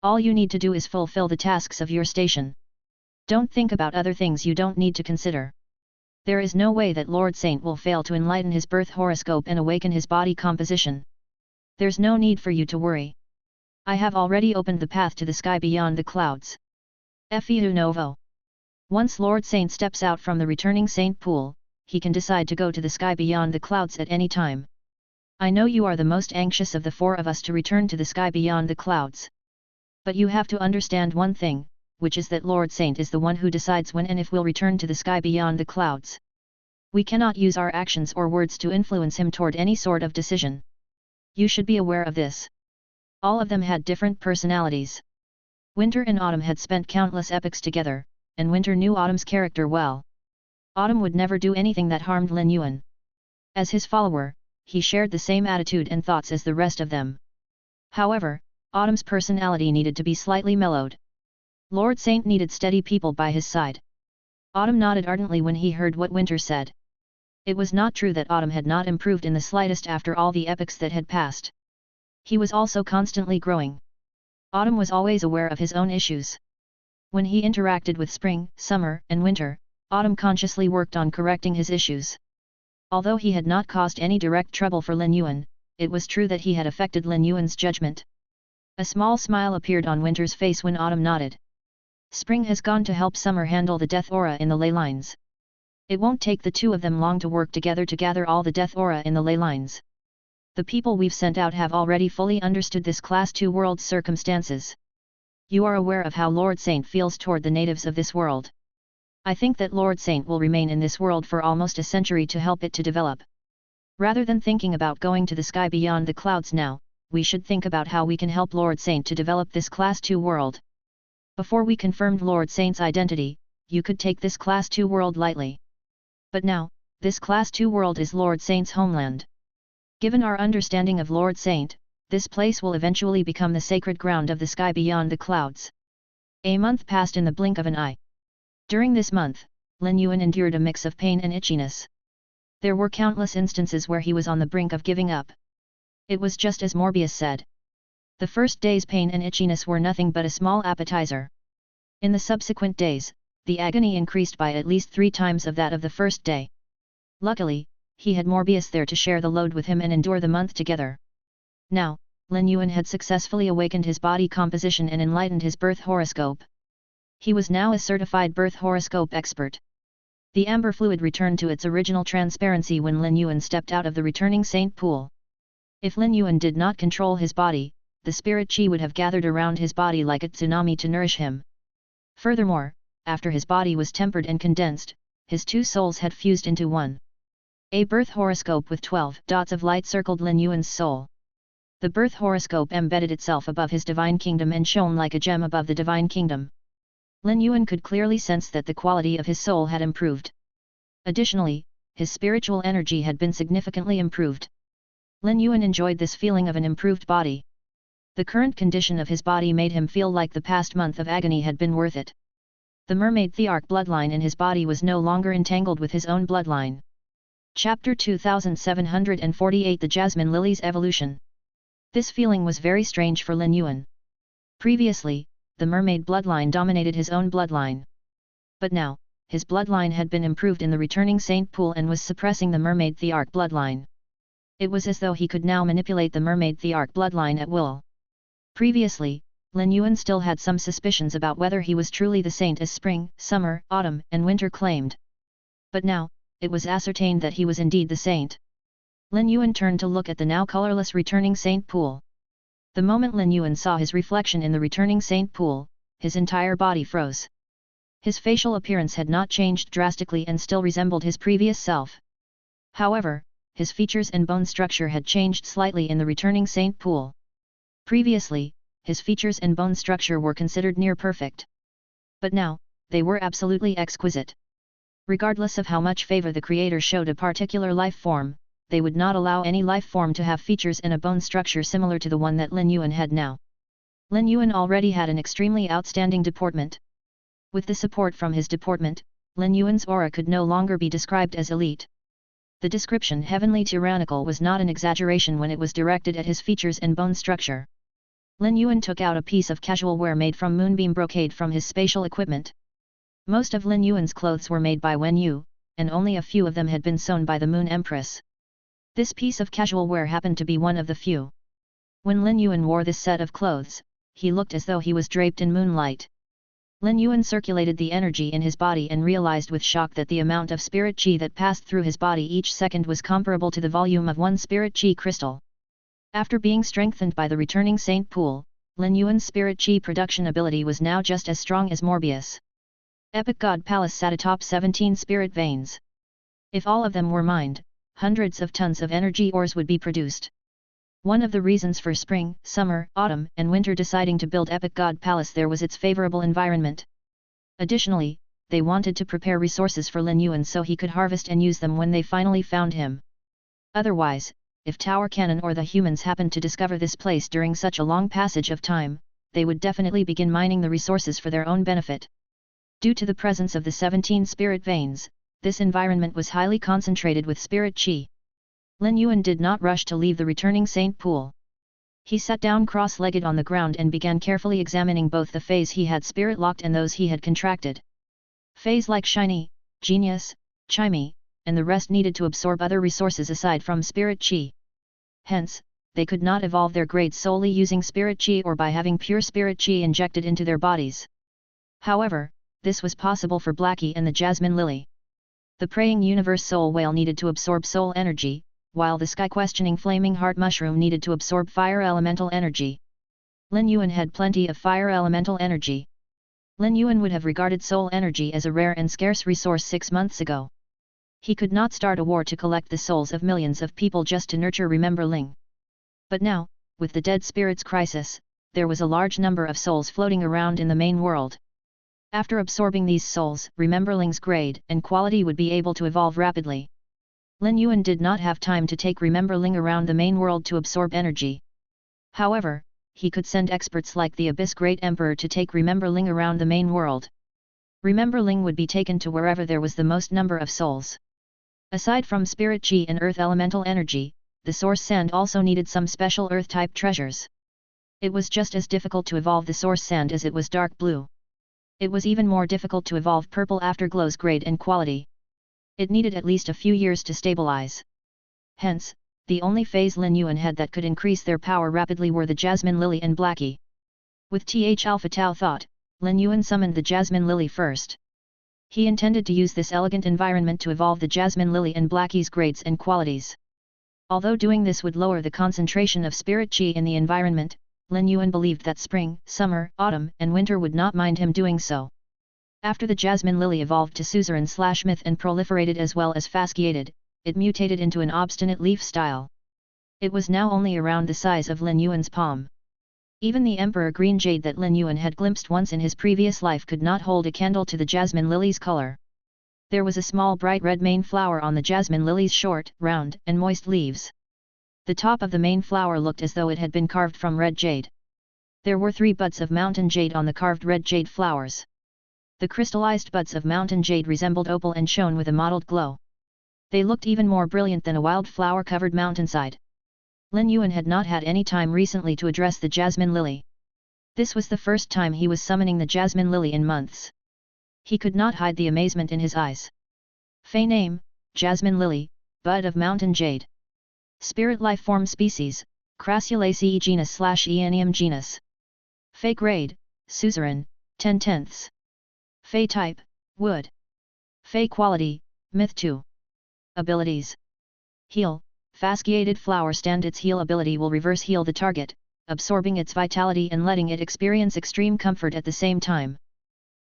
All you need to do is fulfill the tasks of your station. Don't think about other things you don't need to consider. There is no way that Lord Saint will fail to enlighten his birth horoscope and awaken his body composition. There's no need for you to worry. I have already opened the path to the sky beyond the clouds. Feu novo. Once Lord Saint steps out from the returning Saint Pool, he can decide to go to the sky beyond the clouds at any time. I know you are the most anxious of the 4 of us to return to the sky beyond the clouds. But you have to understand one thing, which is that Lord Saint is the one who decides when and if we'll return to the sky beyond the clouds. We cannot use our actions or words to influence him toward any sort of decision. You should be aware of this." All of them had different personalities. Winter and Autumn had spent countless epochs together, and Winter knew Autumn's character well. Autumn would never do anything that harmed Lin Yuan. As his follower, he shared the same attitude and thoughts as the rest of them. However, Autumn's personality needed to be slightly mellowed. Lord Saint needed steady people by his side. Autumn nodded ardently when he heard what Winter said. It was not true that Autumn had not improved in the slightest after all the epochs that had passed. He was also constantly growing. Autumn was always aware of his own issues. When he interacted with spring, summer, and winter, Autumn consciously worked on correcting his issues. Although he had not caused any direct trouble for Lin Yuan, it was true that he had affected Lin Yuan's judgment. A small smile appeared on Winter's face when Autumn nodded. Spring has gone to help Summer handle the death aura in the ley lines. It won't take the two of them long to work together to gather all the death aura in the ley lines. The people we've sent out have already fully understood this Class 2 world's circumstances. You are aware of how Lord Saint feels toward the natives of this world. I think that Lord Saint will remain in this world for almost a century to help it to develop. Rather than thinking about going to the sky beyond the clouds now, we should think about how we can help Lord Saint to develop this Class 2 world. Before we confirmed Lord Saint's identity, you could take this Class 2 world lightly. But now, this Class 2 world is Lord Saint's homeland. Given our understanding of Lord Saint, this place will eventually become the sacred ground of the sky beyond the clouds. A month passed in the blink of an eye. During this month, Lin Yuan endured a mix of pain and itchiness. There were countless instances where he was on the brink of giving up. It was just as Morbius said. The first day's pain and itchiness were nothing but a small appetizer. In the subsequent days, the agony increased by at least 3 times of that of the first day. Luckily, he had Morbius there to share the load with him and endure the month together. Now, Lin Yuan had successfully awakened his body composition and enlightened his birth horoscope. He was now a certified birth horoscope expert. The amber fluid returned to its original transparency when Lin Yuan stepped out of the returning saint pool. If Lin Yuan did not control his body, the spirit chi would have gathered around his body like a tsunami to nourish him. Furthermore, after his body was tempered and condensed, his 2 souls had fused into one. A birth horoscope with 12 dots of light circled Lin Yuan's soul. The birth horoscope embedded itself above his divine kingdom and shone like a gem above the divine kingdom. Lin Yuan could clearly sense that the quality of his soul had improved. Additionally, his spiritual energy had been significantly improved. Lin Yuan enjoyed this feeling of an improved body. The current condition of his body made him feel like the past month of agony had been worth it. The mermaid thearch bloodline in his body was no longer entangled with his own bloodline. Chapter 2748 The Jasmine Lily's Evolution. This feeling was very strange for Lin Yuan. Previously, the mermaid bloodline dominated his own bloodline. But now, his bloodline had been improved in the returning saint pool and was suppressing the mermaid thearch bloodline. It was as though he could now manipulate the mermaid thearch bloodline at will. Previously, Lin Yuan still had some suspicions about whether he was truly the saint as spring, summer, autumn, and winter claimed. But now, it was ascertained that he was indeed the saint. Lin Yuan turned to look at the now colorless returning saint pool. The moment Lin Yuan saw his reflection in the returning saint pool, his entire body froze. His facial appearance had not changed drastically and still resembled his previous self. However, his features and bone structure had changed slightly in the returning saint pool. Previously, his features and bone structure were considered near perfect. But now, they were absolutely exquisite. Regardless of how much favor the Creator showed a particular life form, they would not allow any life form to have features and a bone structure similar to the one that Lin Yuan had now. Lin Yuan already had an extremely outstanding deportment. With the support from his deportment, Lin Yuan's aura could no longer be described as elite. The description heavenly tyrannical was not an exaggeration when it was directed at his features and bone structure. Lin Yuan took out a piece of casual wear made from moonbeam brocade from his spatial equipment. Most of Lin Yuan's clothes were made by Wen Yu, and only a few of them had been sewn by the Moon Empress. This piece of casual wear happened to be one of the few. When Lin Yuan wore this set of clothes, he looked as though he was draped in moonlight. Lin Yuan circulated the energy in his body and realized with shock that the amount of spirit chi that passed through his body each second was comparable to the volume of one spirit chi crystal. After being strengthened by the returning saint pool, Lin Yuan's spirit chi production ability was now just as strong as Morbius. Epic God Palace sat atop 17 spirit veins. If all of them were mined, hundreds of tons of energy ores would be produced. One of the reasons for spring, summer, autumn, and winter deciding to build Epic God Palace there was its favorable environment. Additionally, they wanted to prepare resources for Lin Yuan so he could harvest and use them when they finally found him. Otherwise, if Tower Cannon or the humans happened to discover this place during such a long passage of time, they would definitely begin mining the resources for their own benefit. Due to the presence of the 17 spirit veins, this environment was highly concentrated with spirit chi. Lin Yuan did not rush to leave the returning saint pool. He sat down cross-legged on the ground and began carefully examining both the feys he had spirit-locked and those he had contracted. Feys like Shiny, Genius, Chimey, and the rest needed to absorb other resources aside from spirit chi. Hence, they could not evolve their grades solely using spirit chi or by having pure spirit chi injected into their bodies. However, this was possible for Blackie and the Jasmine Lily. The praying universe soul whale needed to absorb soul energy, while the sky-questioning flaming heart mushroom needed to absorb fire elemental energy. Lin Yuan had plenty of fire elemental energy. Lin Yuan would have regarded soul energy as a rare and scarce resource 6 months ago. He could not start a war to collect the souls of millions of people just to nurture remembering. But now, with the dead spirits crisis, there was a large number of souls floating around in the main world. After absorbing these souls, remembering's grade and quality would be able to evolve rapidly. Lin Yuan did not have time to take remembering around the main world to absorb energy. However, he could send experts like the Abyss Great Emperor to take remembering around the main world. Remembering would be taken to wherever there was the most number of souls. Aside from spirit chi and earth elemental energy, the source sand also needed some special earth-type treasures. It was just as difficult to evolve the source sand as it was dark blue. It was even more difficult to evolve purple afterglow's grade and quality. It needed at least a few years to stabilize. Hence, the only phase Lin Yuan had that could increase their power rapidly were the Jasmine Lily and Blackie. With Alpha Tau thought, Lin Yuan summoned the Jasmine Lily first. He intended to use this elegant environment to evolve the Jasmine Lily and Blackie's grades and qualities. Although doing this would lower the concentration of spirit chi in the environment, Lin Yuan believed that spring, summer, autumn and winter would not mind him doing so. After the Jasmine Lily evolved to suzerain/myth and proliferated as well as fasciated, it mutated into an obstinate leaf style. It was now only around the size of Lin Yuan's palm. Even the Emperor Green Jade that Lin Yuan had glimpsed once in his previous life could not hold a candle to the Jasmine Lily's color. There was a small bright red main flower on the Jasmine Lily's short, round, and moist leaves. The top of the main flower looked as though it had been carved from red jade. There were 3 buds of mountain jade on the carved red jade flowers. The crystallized buds of mountain jade resembled opal and shone with a mottled glow. They looked even more brilliant than a wildflower-covered mountainside. Lin Yuan had not had any time recently to address the Jasmine Lily. This was the first time he was summoning the Jasmine Lily in months. He could not hide the amazement in his eyes. Fey name, Jasmine Lily, bud of mountain jade. Spirit life form species, Crassulaceae genus/Eanium genus. Fey grade, suzerain, 10/10. Fey type, wood. Fey quality, myth 2. Abilities. Heal, fasciated flower stand. Its heal ability will reverse heal the target, absorbing its vitality and letting it experience extreme comfort at the same time.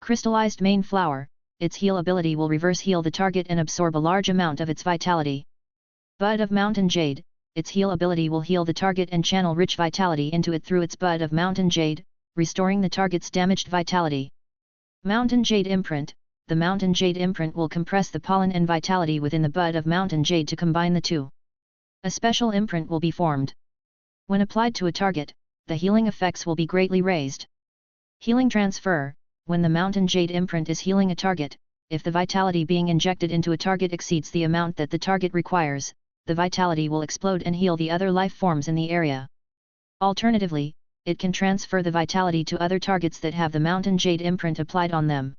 Crystallized main flower, its heal ability will reverse heal the target and absorb a large amount of its vitality. Bud of mountain jade, its heal ability will heal the target and channel rich vitality into it through its bud of mountain jade, restoring the target's damaged vitality. Mountain jade imprint, the mountain jade imprint will compress the pollen and vitality within the bud of mountain jade to combine the two. A special imprint will be formed. When applied to a target, the healing effects will be greatly raised. Healing transfer, when the mountain jade imprint is healing a target, if the vitality being injected into a target exceeds the amount that the target requires, the vitality will explode and heal the other life forms in the area. Alternatively, it can transfer the vitality to other targets that have the mountain jade imprint applied on them.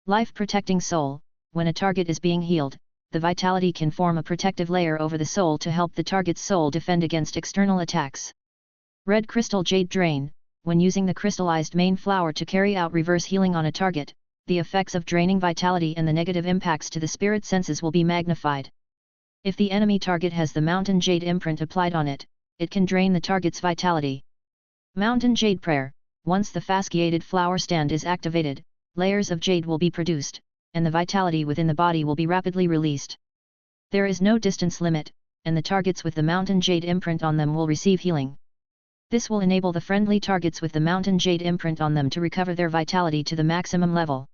Life protecting soul, when a target is being healed, the vitality can form a protective layer over the soul to help the target's soul defend against external attacks. Red crystal jade drain, when using the crystallized main flower to carry out reverse healing on a target, the effects of draining vitality and the negative impacts to the spirit senses will be magnified. If the enemy target has the mountain jade imprint applied on it, it can drain the target's vitality. Mountain jade prayer, once the fasciated flower stand is activated, layers of jade will be produced, and the vitality within the body will be rapidly released. There is no distance limit, and the targets with the mountain jade imprint on them will receive healing. This will enable the friendly targets with the mountain jade imprint on them to recover their vitality to the maximum level.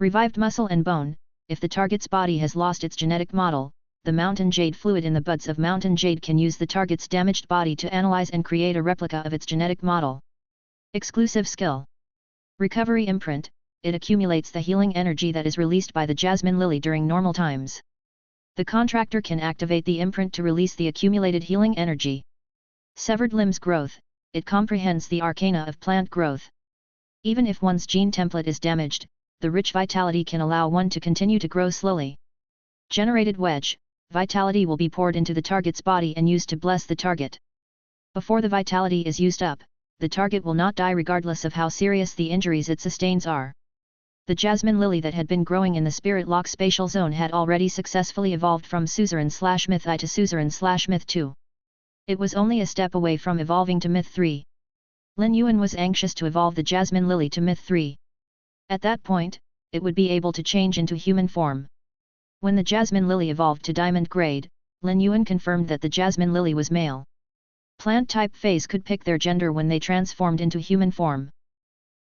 Revived muscle and bone, if the target's body has lost its genetic model, the mountain jade fluid in the buds of mountain jade can use the target's damaged body to analyze and create a replica of its genetic model. Exclusive skill. Recovery imprint, it accumulates the healing energy that is released by the Jasmine Lily during normal times. The contractor can activate the imprint to release the accumulated healing energy. Severed limbs growth, it comprehends the arcana of plant growth. Even if one's gene template is damaged, the rich vitality can allow one to continue to grow slowly. Generated wedge, vitality will be poured into the target's body and used to bless the target. Before the vitality is used up, the target will not die regardless of how serious the injuries it sustains are. The jasmine lily that had been growing in the spirit lock spatial zone had already successfully evolved from suzerain/myth I to suzerain/myth 2. It was only a step away from evolving to myth 3. Lin Yuan was anxious to evolve the jasmine lily to myth 3. At that point, it would be able to change into human form. When the jasmine lily evolved to diamond grade, Lin Yuan confirmed that the jasmine lily was male. Plant-type feys could pick their gender when they transformed into human form.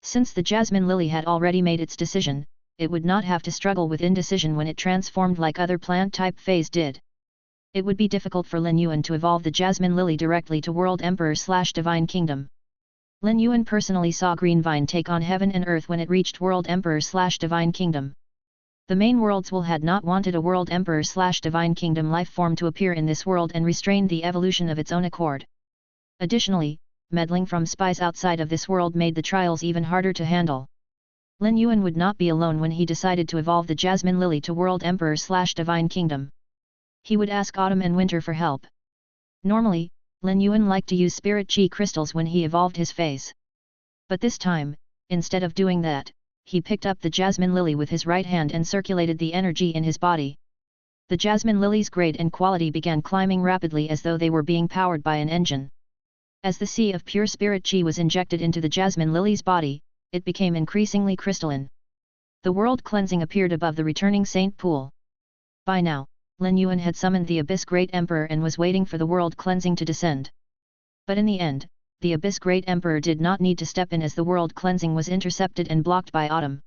Since the jasmine lily had already made its decision, it would not have to struggle with indecision when it transformed like other plant-type feys did. It would be difficult for Lin Yuan to evolve the jasmine lily directly to World Emperor/Divine Kingdom. Lin Yuan personally saw Green Vine take on heaven and earth when it reached World Emperor/Divine Kingdom. The main worlds will had not wanted a World Emperor/Divine Kingdom life form to appear in this world and restrained the evolution of its own accord. Additionally, meddling from spies outside of this world made the trials even harder to handle. Lin Yuan would not be alone when he decided to evolve the jasmine lily to World Emperor/Divine Kingdom. He would ask Autumn and Winter for help. Normally, Lin Yuan liked to use spirit chi crystals when he evolved his feys. But this time, instead of doing that, he picked up the jasmine lily with his right hand and circulated the energy in his body. The jasmine lily's grade and quality began climbing rapidly as though they were being powered by an engine. As the sea of pure spirit chi was injected into the jasmine lily's body, it became increasingly crystalline. The world cleansing appeared above the returning saint pool. By now, Lin Yuan had summoned the Abyss Great Emperor and was waiting for the world cleansing to descend. But in the end, the Abyss Great Emperor did not need to step in as the world cleansing was intercepted and blocked by Autumn.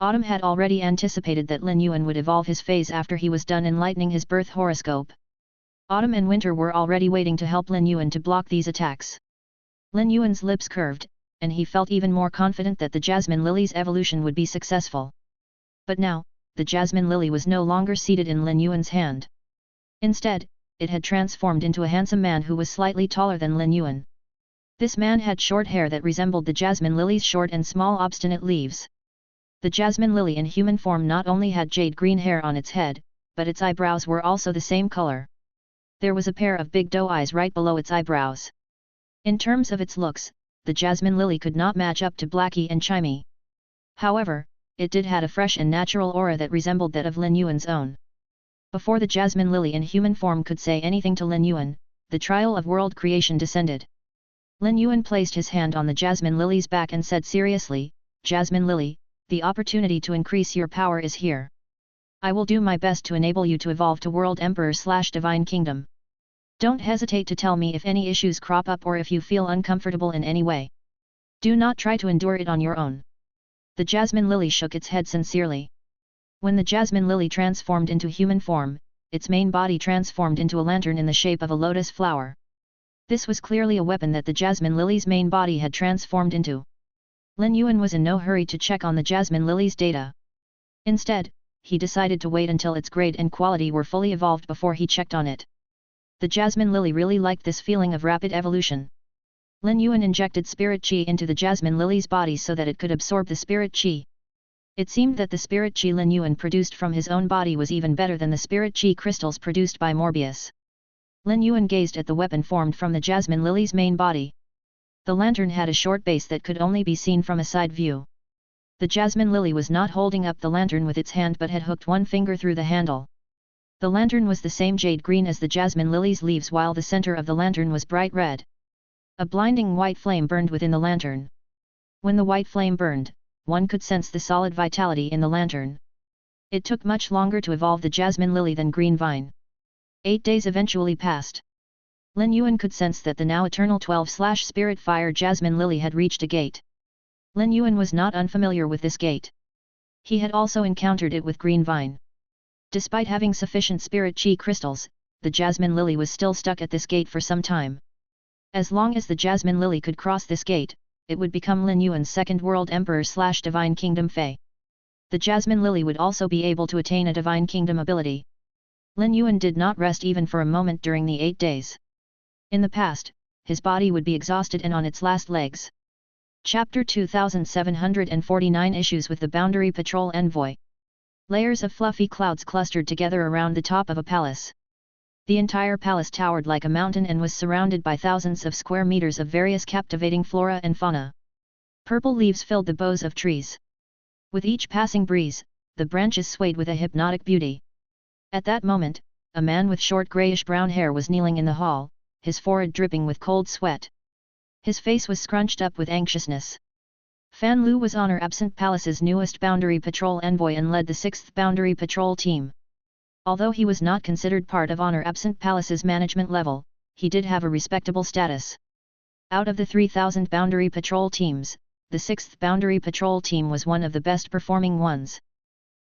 Autumn had already anticipated that Lin Yuan would evolve his feys after he was done enlightening his birth horoscope. Autumn and Winter were already waiting to help Lin Yuan to block these attacks. Lin Yuan's lips curved, and he felt even more confident that the jasmine lily's evolution would be successful. But now, the jasmine lily was no longer seated in Lin Yuan's hand. Instead, it had transformed into a handsome man who was slightly taller than Lin Yuan. This man had short hair that resembled the jasmine lily's short and small obstinate leaves. The jasmine lily in human form not only had jade green hair on its head, but its eyebrows were also the same color. There was a pair of big doe eyes right below its eyebrows. In terms of its looks, the jasmine lily could not match up to Blackie and Chimey. However, it did have a fresh and natural aura that resembled that of Lin Yuan's own. Before the jasmine lily in human form could say anything to Lin Yuan, the trial of world creation descended. Lin Yuan placed his hand on the jasmine lily's back and said seriously, "Jasmine lily, the opportunity to increase your power is here. I will do my best to enable you to evolve to World Emperor/Divine Kingdom. Don't hesitate to tell me if any issues crop up or if you feel uncomfortable in any way. Do not try to endure it on your own." The jasmine lily shook its head sincerely. When the jasmine lily transformed into human form, its main body transformed into a lantern in the shape of a lotus flower. This was clearly a weapon that the jasmine lily's main body had transformed into. Lin Yuan was in no hurry to check on the jasmine lily's data. Instead, he decided to wait until its grade and quality were fully evolved before he checked on it. The jasmine lily really liked this feeling of rapid evolution. Lin Yuan injected spirit chi into the jasmine lily's body so that it could absorb the spirit chi. It seemed that the spirit chi Lin Yuan produced from his own body was even better than the spirit chi crystals produced by Morbius. Lin Yuan gazed at the weapon formed from the jasmine lily's main body. The lantern had a short base that could only be seen from a side view. The jasmine lily was not holding up the lantern with its hand but had hooked one finger through the handle. The lantern was the same jade green as the jasmine lily's leaves while the center of the lantern was bright red. A blinding white flame burned within the lantern. When the white flame burned, one could sense the solid vitality in the lantern. It took much longer to evolve the jasmine lily than Green Vine. 8 days eventually passed. Lin Yuan could sense that the now eternal 12/Spirit Fire jasmine lily had reached a gate. Lin Yuan was not unfamiliar with this gate. He had also encountered it with Green Vine. Despite having sufficient spirit chi crystals, the jasmine lily was still stuck at this gate for some time. As long as the jasmine lily could cross this gate, it would become Lin Yuan's second World Emperor/Divine Kingdom Fey. The jasmine lily would also be able to attain a Divine Kingdom ability. Lin Yuan did not rest even for a moment during the 8 days. In the past, his body would be exhausted and on its last legs. Chapter 2749 Issues with the Boundary Patrol Envoy. Layers of fluffy clouds clustered together around the top of a palace. The entire palace towered like a mountain and was surrounded by thousands of square meters of various captivating flora and fauna. Purple leaves filled the boughs of trees. With each passing breeze, the branches swayed with a hypnotic beauty. At that moment, a man with short grayish-brown hair was kneeling in the hall, his forehead dripping with cold sweat. His face was scrunched up with anxiousness. Fan Lu was Honor Absent Palace's newest Boundary Patrol envoy and led the 6th Boundary Patrol team. Although he was not considered part of Honor Absent Palace's management level, he did have a respectable status. Out of the 3,000 Boundary Patrol teams, the 6th Boundary Patrol team was one of the best performing ones.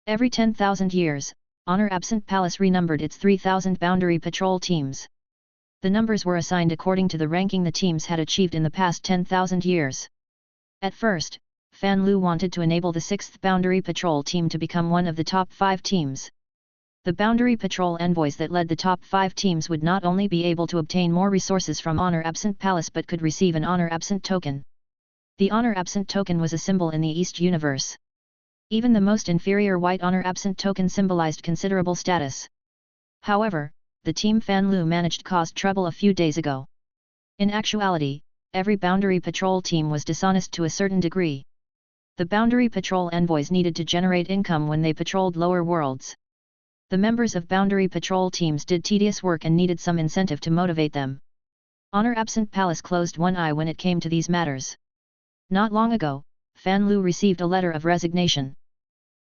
Every 10,000 years, Honor Absent Palace renumbered its 3,000 Boundary Patrol teams. The numbers were assigned according to the ranking the teams had achieved in the past 10,000 years. At first, Fan Lu wanted to enable the 6th Boundary Patrol team to become one of the top 5 teams. The Boundary Patrol envoys that led the top 5 teams would not only be able to obtain more resources from Honor Absent Palace but could receive an Honor Absent token. The Honor Absent token was a symbol in the East universe. Even the most inferior white Honor Absent token symbolized considerable status. However, the team Fan Lu managed caused trouble a few days ago. In actuality, every Boundary Patrol team was dishonest to a certain degree. The Boundary Patrol envoys needed to generate income when they patrolled lower worlds. The members of Boundary Patrol teams did tedious work and needed some incentive to motivate them. Honor Absent Palace closed one eye when it came to these matters. Not long ago, Fan Lu received a letter of resignation.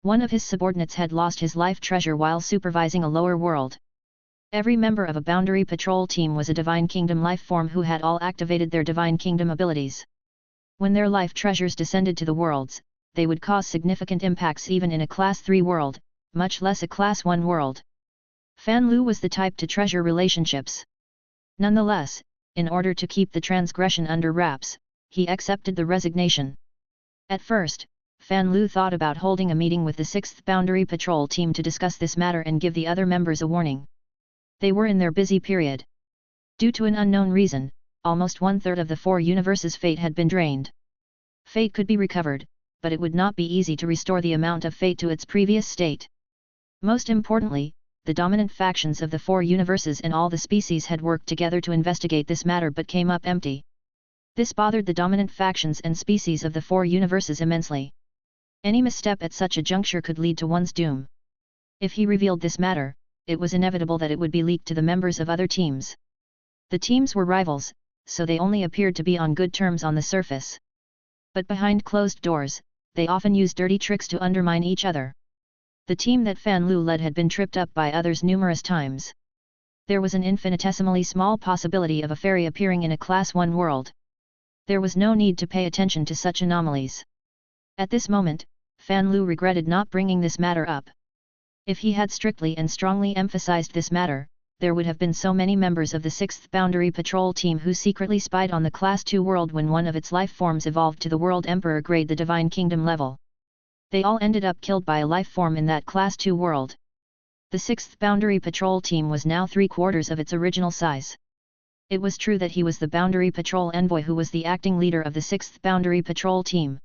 One of his subordinates had lost his life treasure while supervising a lower world. Every member of a Boundary Patrol team was a Divine Kingdom life form who had all activated their Divine Kingdom abilities. When their life treasures descended to the worlds, they would cause significant impacts even in a Class 3 world, much less a Class 1 world. Fan Lu was the type to treasure relationships. Nonetheless, in order to keep the transgression under wraps, he accepted the resignation. At first, Fan Lu thought about holding a meeting with the 6th Boundary Patrol team to discuss this matter and give the other members a warning. They were in their busy period. Due to an unknown reason, almost 1/3 of the 4 universes' fate had been drained. Fate could be recovered, but it would not be easy to restore the amount of fate to its previous state. Most importantly, the dominant factions of the 4 universes and all the species had worked together to investigate this matter but came up empty. This bothered the dominant factions and species of the 4 universes immensely. Any misstep at such a juncture could lead to one's doom. If he revealed this matter, it was inevitable that it would be leaked to the members of other teams. The teams were rivals, so they only appeared to be on good terms on the surface. But behind closed doors, they often used dirty tricks to undermine each other. The team that Fan Lu led had been tripped up by others numerous times. There was an infinitesimally small possibility of a fairy appearing in a Class 1 world. There was no need to pay attention to such anomalies. At this moment, Fan Lu regretted not bringing this matter up. If he had strictly and strongly emphasized this matter, there would have been so many members of the 6th Boundary Patrol team who secretly spied on the Class 2 world when one of its life forms evolved to the World Emperor grade, the Divine Kingdom level. They all ended up killed by a life form in that Class 2 world. The 6th Boundary Patrol team was now 3/4 of its original size. It was true that he was the Boundary Patrol envoy who was the acting leader of the 6th Boundary Patrol team.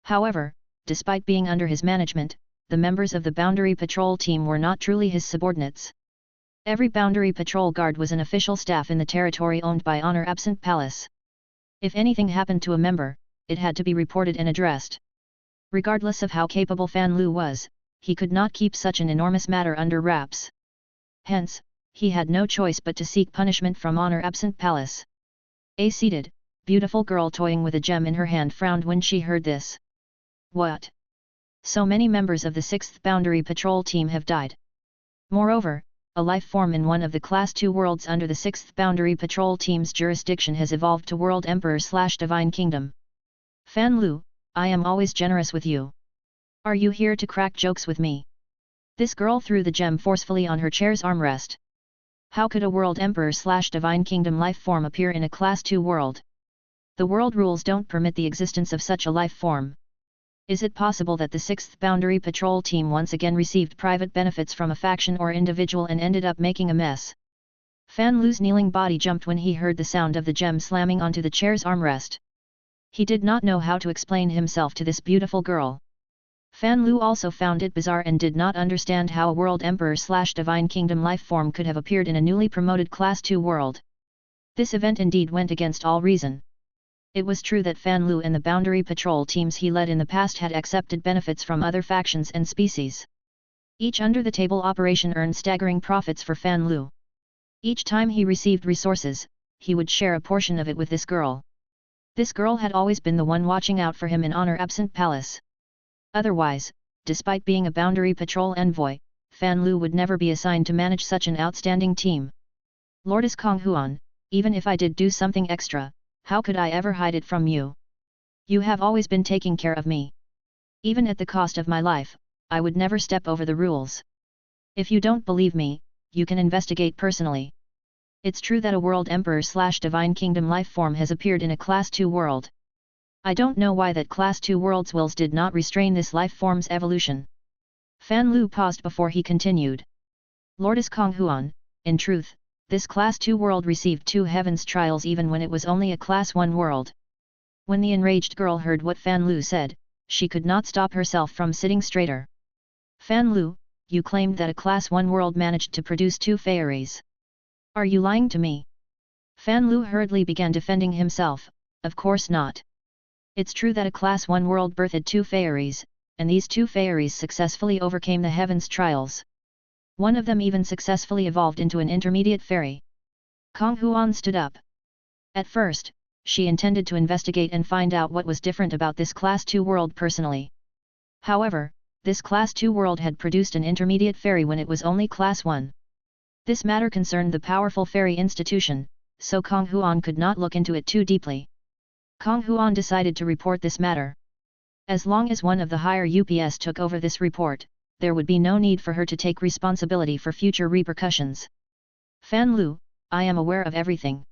However, despite being under his management, the members of the Boundary Patrol team were not truly his subordinates. Every Boundary Patrol guard was an official staff in the territory owned by Honor Absent Palace. If anything happened to a member, it had to be reported and addressed. Regardless of how capable Fan Lu was, he could not keep such an enormous matter under wraps. Hence, he had no choice but to seek punishment from Honor Absent Palace. A seated, beautiful girl toying with a gem in her hand frowned when she heard this. What? So many members of the 6th Boundary Patrol team have died. Moreover, a life form in one of the Class 2 worlds under the 6th Boundary Patrol team's jurisdiction has evolved to World Emperor/Divine Kingdom. Fan Lu, I am always generous with you. Are you here to crack jokes with me? This girl threw the gem forcefully on her chair's armrest. How could a World Emperor/Divine Kingdom life form appear in a Class 2 world? The world rules don't permit the existence of such a life form. Is it possible that the 6th Boundary Patrol team once again received private benefits from a faction or individual and ended up making a mess? Fan Lu's kneeling body jumped when he heard the sound of the gem slamming onto the chair's armrest. He did not know how to explain himself to this beautiful girl. Fan Lu also found it bizarre and did not understand how a world emperor/divine kingdom life form could have appeared in a newly promoted Class 2 world. This event indeed went against all reason. It was true that Fan Lu and the boundary patrol teams he led in the past had accepted benefits from other factions and species. Each under-the-table operation earned staggering profits for Fan Lu. Each time he received resources, he would share a portion of it with this girl. This girl had always been the one watching out for him in Honor Absent Palace. Otherwise, despite being a boundary patrol envoy, Fan Lu would never be assigned to manage such an outstanding team. Lordess Kong Huan, even if I did do something extra, how could I ever hide it from you? You have always been taking care of me. Even at the cost of my life, I would never step over the rules. If you don't believe me, you can investigate personally. It's true that a world emperor/divine kingdom life form has appeared in a Class 2 world. I don't know why that Class 2 world's wills did not restrain this life form's evolution. Fan Lu paused before he continued. Lordess Kong Huan, in truth, this Class 2 world received 2 heavens trials even when it was only a Class 1 world. When the enraged girl heard what Fan Lu said, she could not stop herself from sitting straighter. Fan Lu, you claimed that a Class 1 world managed to produce 2 fairies. Are you lying to me? Fan Lu hurriedly began defending himself. Of course not. It's true that a Class 1 world birthed 2 fairies, and these 2 fairies successfully overcame the heavens trials. One of them even successfully evolved into an intermediate fairy. Kong Huan stood up. At first, she intended to investigate and find out what was different about this Class 2 world personally. However, this Class 2 world had produced an intermediate fairy when it was only Class 1. This matter concerned the powerful fairy institution, so Kong Huan could not look into it too deeply. Kong Huan decided to report this matter. As long as one of the higher UPS took over this report, there would be no need for her to take responsibility for future repercussions. Fan Lu, I am aware of everything.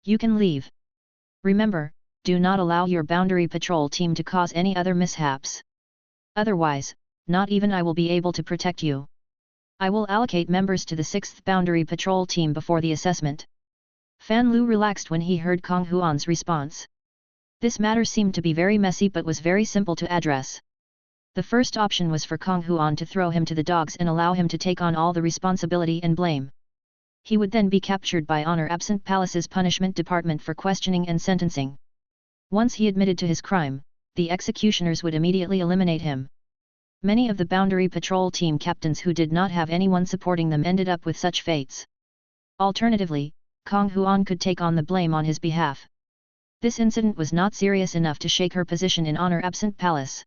You can leave. Remember, do not allow your boundary patrol team to cause any other mishaps. Otherwise, not even I will be able to protect you. I will allocate members to the 6th Boundary Patrol team before the assessment. Fan Lu relaxed when he heard Kong Huan's response. This matter seemed to be very messy but was very simple to address. The first option was for Kong Huan to throw him to the dogs and allow him to take on all the responsibility and blame. He would then be captured by Honor Absent Palace's punishment department for questioning and sentencing. Once he admitted to his crime, the executioners would immediately eliminate him. Many of the Boundary Patrol team captains who did not have anyone supporting them ended up with such fates. Alternatively, Kong Huan could take on the blame on his behalf. This incident was not serious enough to shake her position in Honor Absent Palace.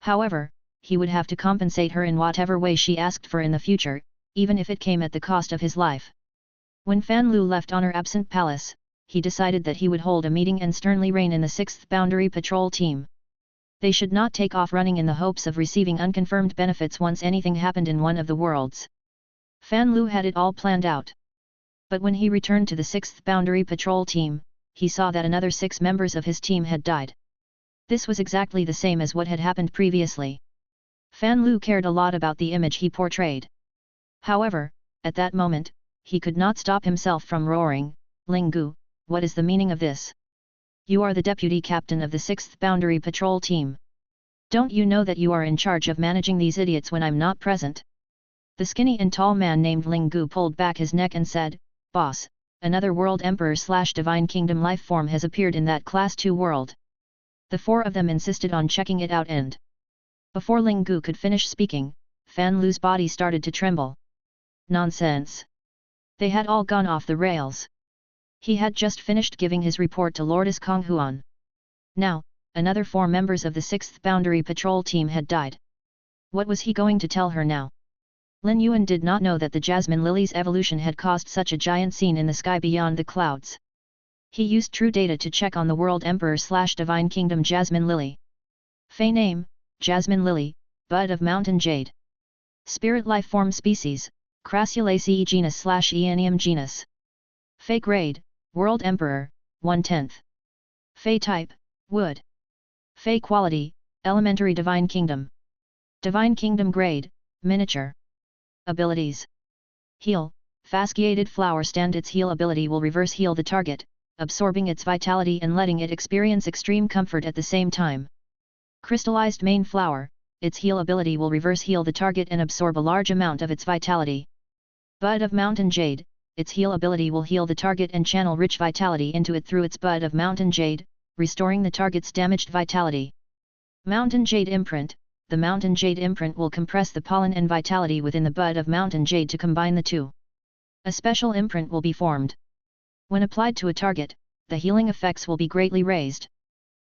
However, he would have to compensate her in whatever way she asked for in the future, even if it came at the cost of his life. When Fan Lu left Honor Absent Palace, he decided that he would hold a meeting and sternly rein in the 6th Boundary Patrol team. They should not take off running in the hopes of receiving unconfirmed benefits once anything happened in one of the worlds. Fan Lu had it all planned out. But when he returned to the 6th Boundary Patrol team, he saw that another 6 members of his team had died. This was exactly the same as what had happened previously. Fan Lu cared a lot about the image he portrayed. However, at that moment, he could not stop himself from roaring, "Ling Gu, what is the meaning of this? You are the deputy captain of the 6th Boundary Patrol team. Don't you know that you are in charge of managing these idiots when I'm not present?" The skinny and tall man named Ling Gu pulled back his neck and said, "Boss, another world emperor/divine kingdom life form has appeared in that Class 2 world." The 4 of them insisted on checking it out and before Ling Gu could finish speaking, Fan Lu's body started to tremble. Nonsense! They had all gone off the rails. He had just finished giving his report to Lordess Kong Huan. Now, another 4 members of the 6th Boundary Patrol team had died. What was he going to tell her now? Lin Yuan did not know that the Jasmine Lily's evolution had caused such a giant scene in the sky beyond the clouds. He used true data to check on the World Emperor/Divine Kingdom Jasmine Lily. Fey name, Jasmine Lily, bud of Mountain Jade. Spirit life form species, Crassulaceae genus/Eanium genus. Fey grade, World Emperor, 1/10. Fey type, Wood. Fey quality, Elementary Divine Kingdom. Divine Kingdom grade, Miniature. Abilities. Heal, Fasciated Flower Stand. Its heal ability will reverse heal the target, absorbing its vitality and letting it experience extreme comfort at the same time. Crystallized Main Flower, its heal ability will reverse heal the target and absorb a large amount of its vitality. Bud of Mountain Jade, its heal ability will heal the target and channel rich vitality into it through its Bud of Mountain Jade, restoring the target's damaged vitality. Mountain Jade Imprint, the Mountain Jade Imprint will compress the pollen and vitality within the Bud of Mountain Jade to combine the two. A special imprint will be formed. When applied to a target, the healing effects will be greatly raised.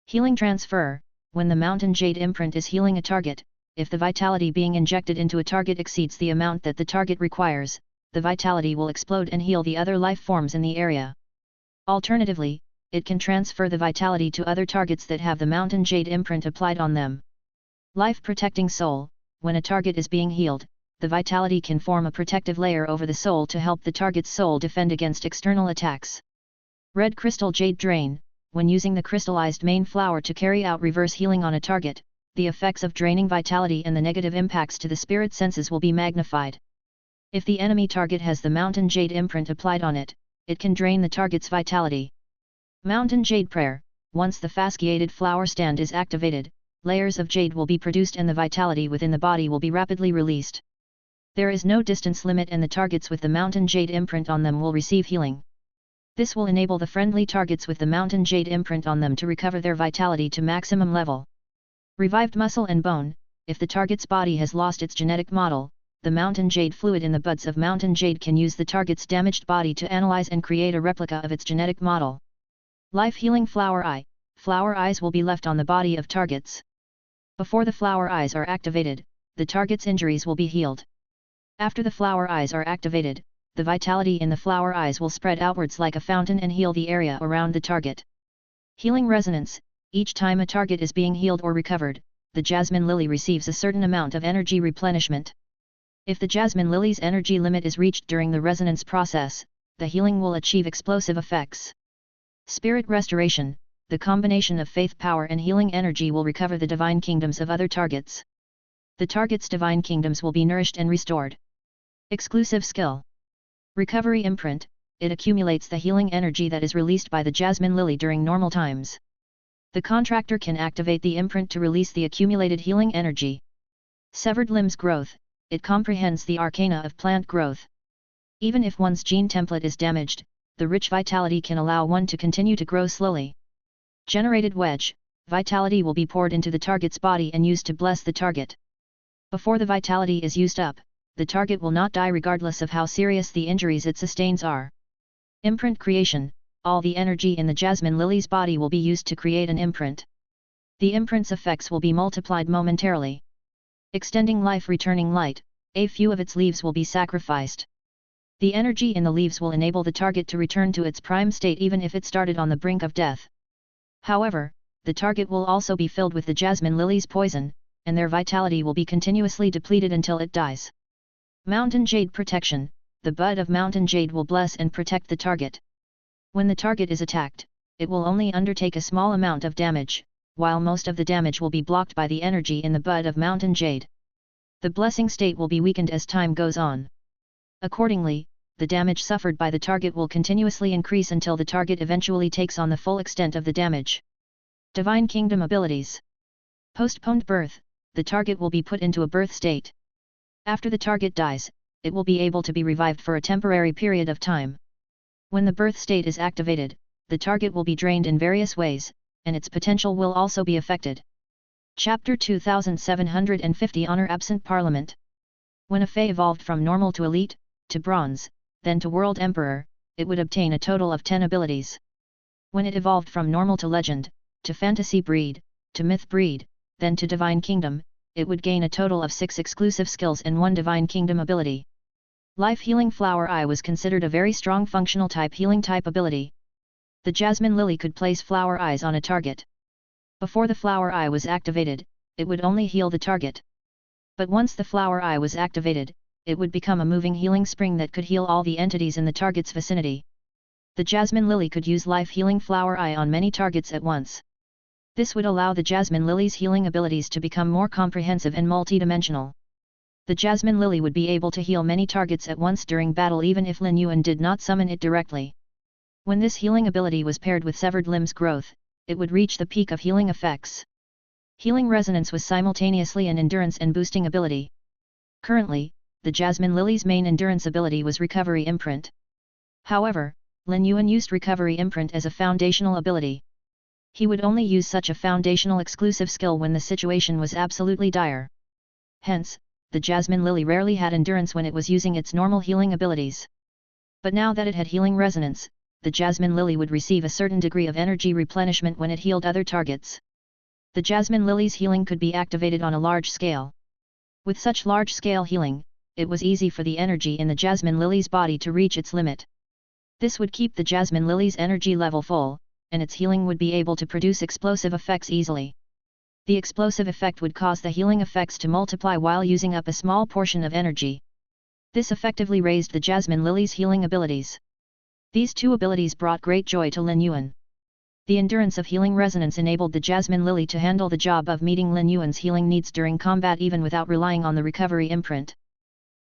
Healing transfer, when the Mountain Jade Imprint is healing a target, if the vitality being injected into a target exceeds the amount that the target requires, the vitality will explode and heal the other life forms in the area. Alternatively, it can transfer the vitality to other targets that have the Mountain Jade Imprint applied on them. Life Protecting Soul, when a target is being healed, the vitality can form a protective layer over the soul to help the target's soul defend against external attacks. Red Crystal Jade Drain, when using the crystallized main flower to carry out reverse healing on a target, the effects of draining vitality and the negative impacts to the spirit senses will be magnified. If the enemy target has the Mountain Jade Imprint applied on it, it can drain the target's vitality. Mountain Jade Prayer, once the fasciated flower stand is activated, layers of jade will be produced and the vitality within the body will be rapidly released. There is no distance limit and the targets with the Mountain Jade Imprint on them will receive healing. This will enable the friendly targets with the Mountain Jade Imprint on them to recover their vitality to maximum level. Revived Muscle and Bone, if the target's body has lost its genetic model, the Mountain Jade fluid in the buds of Mountain Jade can use the target's damaged body to analyze and create a replica of its genetic model. Life Healing Flower Eye, flower eyes will be left on the body of targets. Before the flower eyes are activated, the target's injuries will be healed. After the flower eyes are activated, the vitality in the flower eyes will spread outwards like a fountain and heal the area around the target. Healing Resonance, each time a target is being healed or recovered, the Jasmine Lily receives a certain amount of energy replenishment. If the Jasmine Lily's energy limit is reached during the resonance process, the healing will achieve explosive effects. Spirit Restoration, the combination of faith power and healing energy will recover the divine kingdoms of other targets. The target's divine kingdoms will be nourished and restored. Exclusive Skill. Recovery Imprint, it accumulates the healing energy that is released by the Jasmine Lily during normal times. The contractor can activate the imprint to release the accumulated healing energy. Severed Limbs Growth, it comprehends the arcana of plant growth. Even if one's gene template is damaged, the rich vitality can allow one to continue to grow slowly. Generated Wedge, vitality will be poured into the target's body and used to bless the target. Before the vitality is used up, the target will not die regardless of how serious the injuries it sustains are. Imprint Creation, all the energy in the Jasmine Lily's body will be used to create an imprint. The imprint's effects will be multiplied momentarily. Extending Life Returning Light, a few of its leaves will be sacrificed. The energy in the leaves will enable the target to return to its prime state even if it started on the brink of death. However, the target will also be filled with the Jasmine Lily's poison, and their vitality will be continuously depleted until it dies. Mountain Jade Protection, the bud of Mountain Jade will bless and protect the target. When the target is attacked, it will only undertake a small amount of damage, while most of the damage will be blocked by the energy in the bud of Mountain Jade. The blessing state will be weakened as time goes on. Accordingly, the damage suffered by the target will continuously increase until the target eventually takes on the full extent of the damage. Divine Kingdom Abilities. Postponed Birth, the target will be put into a birth state. After the target dies, it will be able to be revived for a temporary period of time. When the birth state is activated, the target will be drained in various ways, and its potential will also be affected. Chapter 2750 Honor Absent Parliament. When a Fey evolved from normal to elite, to bronze, then to World Emperor, it would obtain a total of 10 abilities. When it evolved from normal to legend, to fantasy breed, to myth breed, then to divine kingdom, it would gain a total of 6 exclusive skills and 1 divine kingdom ability. Life Healing Flower Eye was considered a very strong functional type healing type ability. The Jasmine Lily could place flower eyes on a target. Before the flower eye was activated, it would only heal the target. But once the flower eye was activated, it would become a moving healing spring that could heal all the entities in the target's vicinity. The Jasmine Lily could use Life Healing Flower Eye on many targets at once. This would allow the Jasmine Lily's healing abilities to become more comprehensive and multidimensional. The Jasmine Lily would be able to heal many targets at once during battle even if Lin Yuan did not summon it directly. When this healing ability was paired with Severed Limbs Growth, it would reach the peak of healing effects. Healing resonance was simultaneously an endurance and boosting ability. Currently, the Jasmine Lily's main endurance ability was recovery imprint. However, Lin Yuan used recovery imprint as a foundational ability. He would only use such a foundational exclusive skill when the situation was absolutely dire. Hence, the Jasmine Lily rarely had endurance when it was using its normal healing abilities. But now that it had healing resonance, the Jasmine Lily would receive a certain degree of energy replenishment when it healed other targets. The Jasmine Lily's healing could be activated on a large scale. With such large-scale healing, it was easy for the energy in the Jasmine Lily's body to reach its limit. This would keep the Jasmine Lily's energy level full, and its healing would be able to produce explosive effects easily. The explosive effect would cause the healing effects to multiply while using up a small portion of energy. This effectively raised the Jasmine Lily's healing abilities. These two abilities brought great joy to Lin Yuan. The endurance of healing resonance enabled the Jasmine Lily to handle the job of meeting Lin Yuan's healing needs during combat even without relying on the recovery imprint.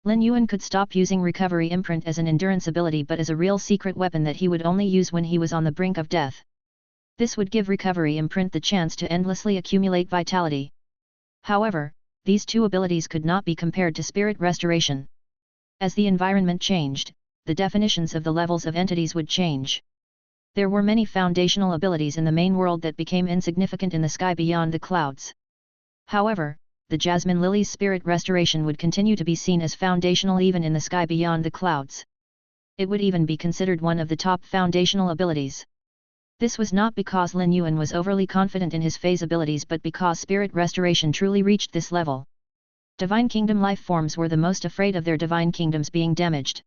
Lin Yuan could stop using recovery imprint as an endurance ability but as a real secret weapon that he would only use when he was on the brink of death. This would give recovery imprint the chance to endlessly accumulate vitality. However, these two abilities could not be compared to spirit restoration. As the environment changed, the definitions of the levels of entities would change. There were many foundational abilities in the main world that became insignificant in the sky beyond the clouds. However, the Jasmine Lily's spirit restoration would continue to be seen as foundational even in the sky beyond the clouds. It would even be considered one of the top foundational abilities. This was not because Lin Yuan was overly confident in his phase abilities but because spirit restoration truly reached this level. Divine Kingdom life forms were the most afraid of their divine kingdoms being damaged.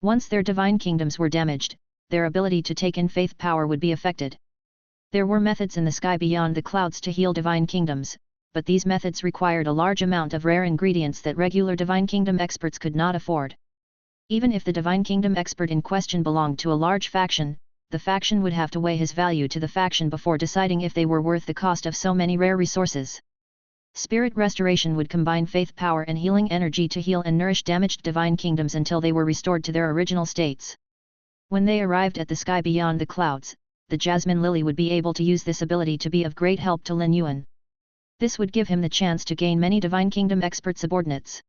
Once their divine kingdoms were damaged, their ability to take in faith power would be affected. There were methods in the sky beyond the clouds to heal divine kingdoms, but these methods required a large amount of rare ingredients that regular divine kingdom experts could not afford. Even if the divine kingdom expert in question belonged to a large faction, the faction would have to weigh his value to the faction before deciding if they were worth the cost of so many rare resources. Spirit restoration would combine faith power and healing energy to heal and nourish damaged divine kingdoms until they were restored to their original states. When they arrived at the sky beyond the clouds, the Jasmine Lily would be able to use this ability to be of great help to Lin Yuan. This would give him the chance to gain many divine kingdom expert subordinates.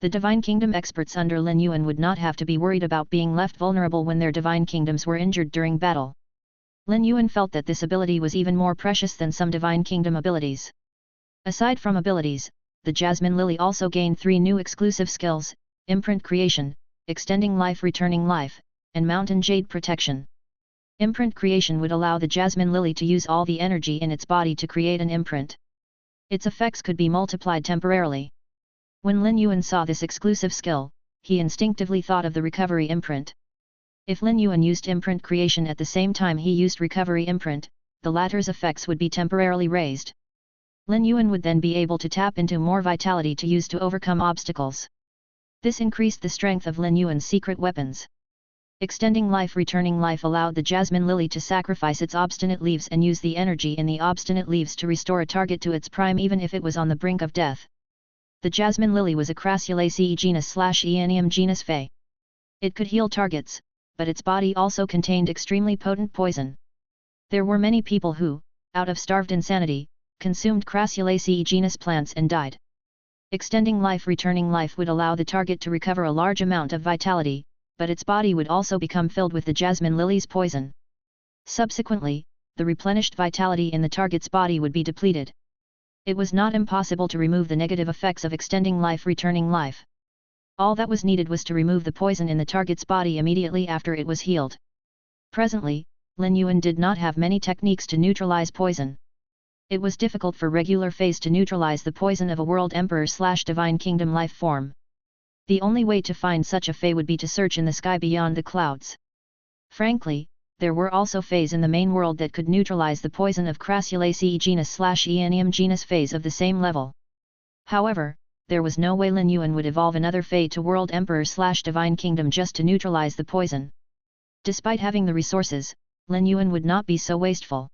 The divine kingdom experts under Lin Yuan would not have to be worried about being left vulnerable when their divine kingdoms were injured during battle. Lin Yuan felt that this ability was even more precious than some divine kingdom abilities. Aside from abilities, the Jasmine Lily also gained 3 new exclusive skills: imprint creation, extending life returning life, and mountain jade protection. Imprint creation would allow the Jasmine Lily to use all the energy in its body to create an imprint. Its effects could be multiplied temporarily. When Lin Yuan saw this exclusive skill, he instinctively thought of the recovery imprint. If Lin Yuan used imprint creation at the same time he used recovery imprint, the latter's effects would be temporarily raised. Lin Yuan would then be able to tap into more vitality to use to overcome obstacles. This increased the strength of Lin Yuan's secret weapons. Extending life returning life allowed the Jasmine Lily to sacrifice its obstinate leaves and use the energy in the obstinate leaves to restore a target to its prime even if it was on the brink of death. The Jasmine Lily was a Crassulaceae genus/Aeanium genus fey. It could heal targets, but its body also contained extremely potent poison. There were many people who, out of starved insanity, consumed Crassulaceae genus plants and died. Extending life returning life would allow the target to recover a large amount of vitality, but its body would also become filled with the Jasmine Lily's poison. Subsequently, the replenished vitality in the target's body would be depleted. It was not impossible to remove the negative effects of extending life returning life. All that was needed was to remove the poison in the target's body immediately after it was healed. Presently, Lin Yuan did not have many techniques to neutralize poison. It was difficult for regular phase to neutralize the poison of a world emperor/divine kingdom life form. The only way to find such a fey would be to search in the sky beyond the clouds. Frankly, there were also feys in the main world that could neutralize the poison of Crassulaceae genus/Aeanium genus feys of the same level. However, there was no way Lin Yuan would evolve another fey to world emperor/divine kingdom just to neutralize the poison. Despite having the resources, Lin Yuan would not be so wasteful.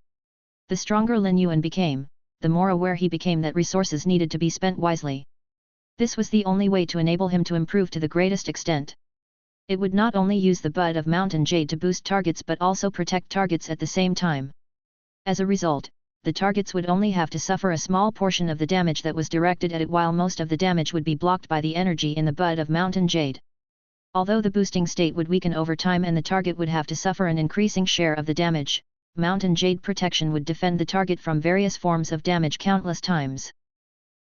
The stronger Lin Yuan became, the more aware he became that resources needed to be spent wisely. This was the only way to enable him to improve to the greatest extent. It would not only use the bud of mountain jade to boost targets but also protect targets at the same time. As a result, the targets would only have to suffer a small portion of the damage that was directed at it, while most of the damage would be blocked by the energy in the bud of mountain jade. Although the boosting state would weaken over time and the target would have to suffer an increasing share of the damage, mountain jade protection would defend the target from various forms of damage countless times.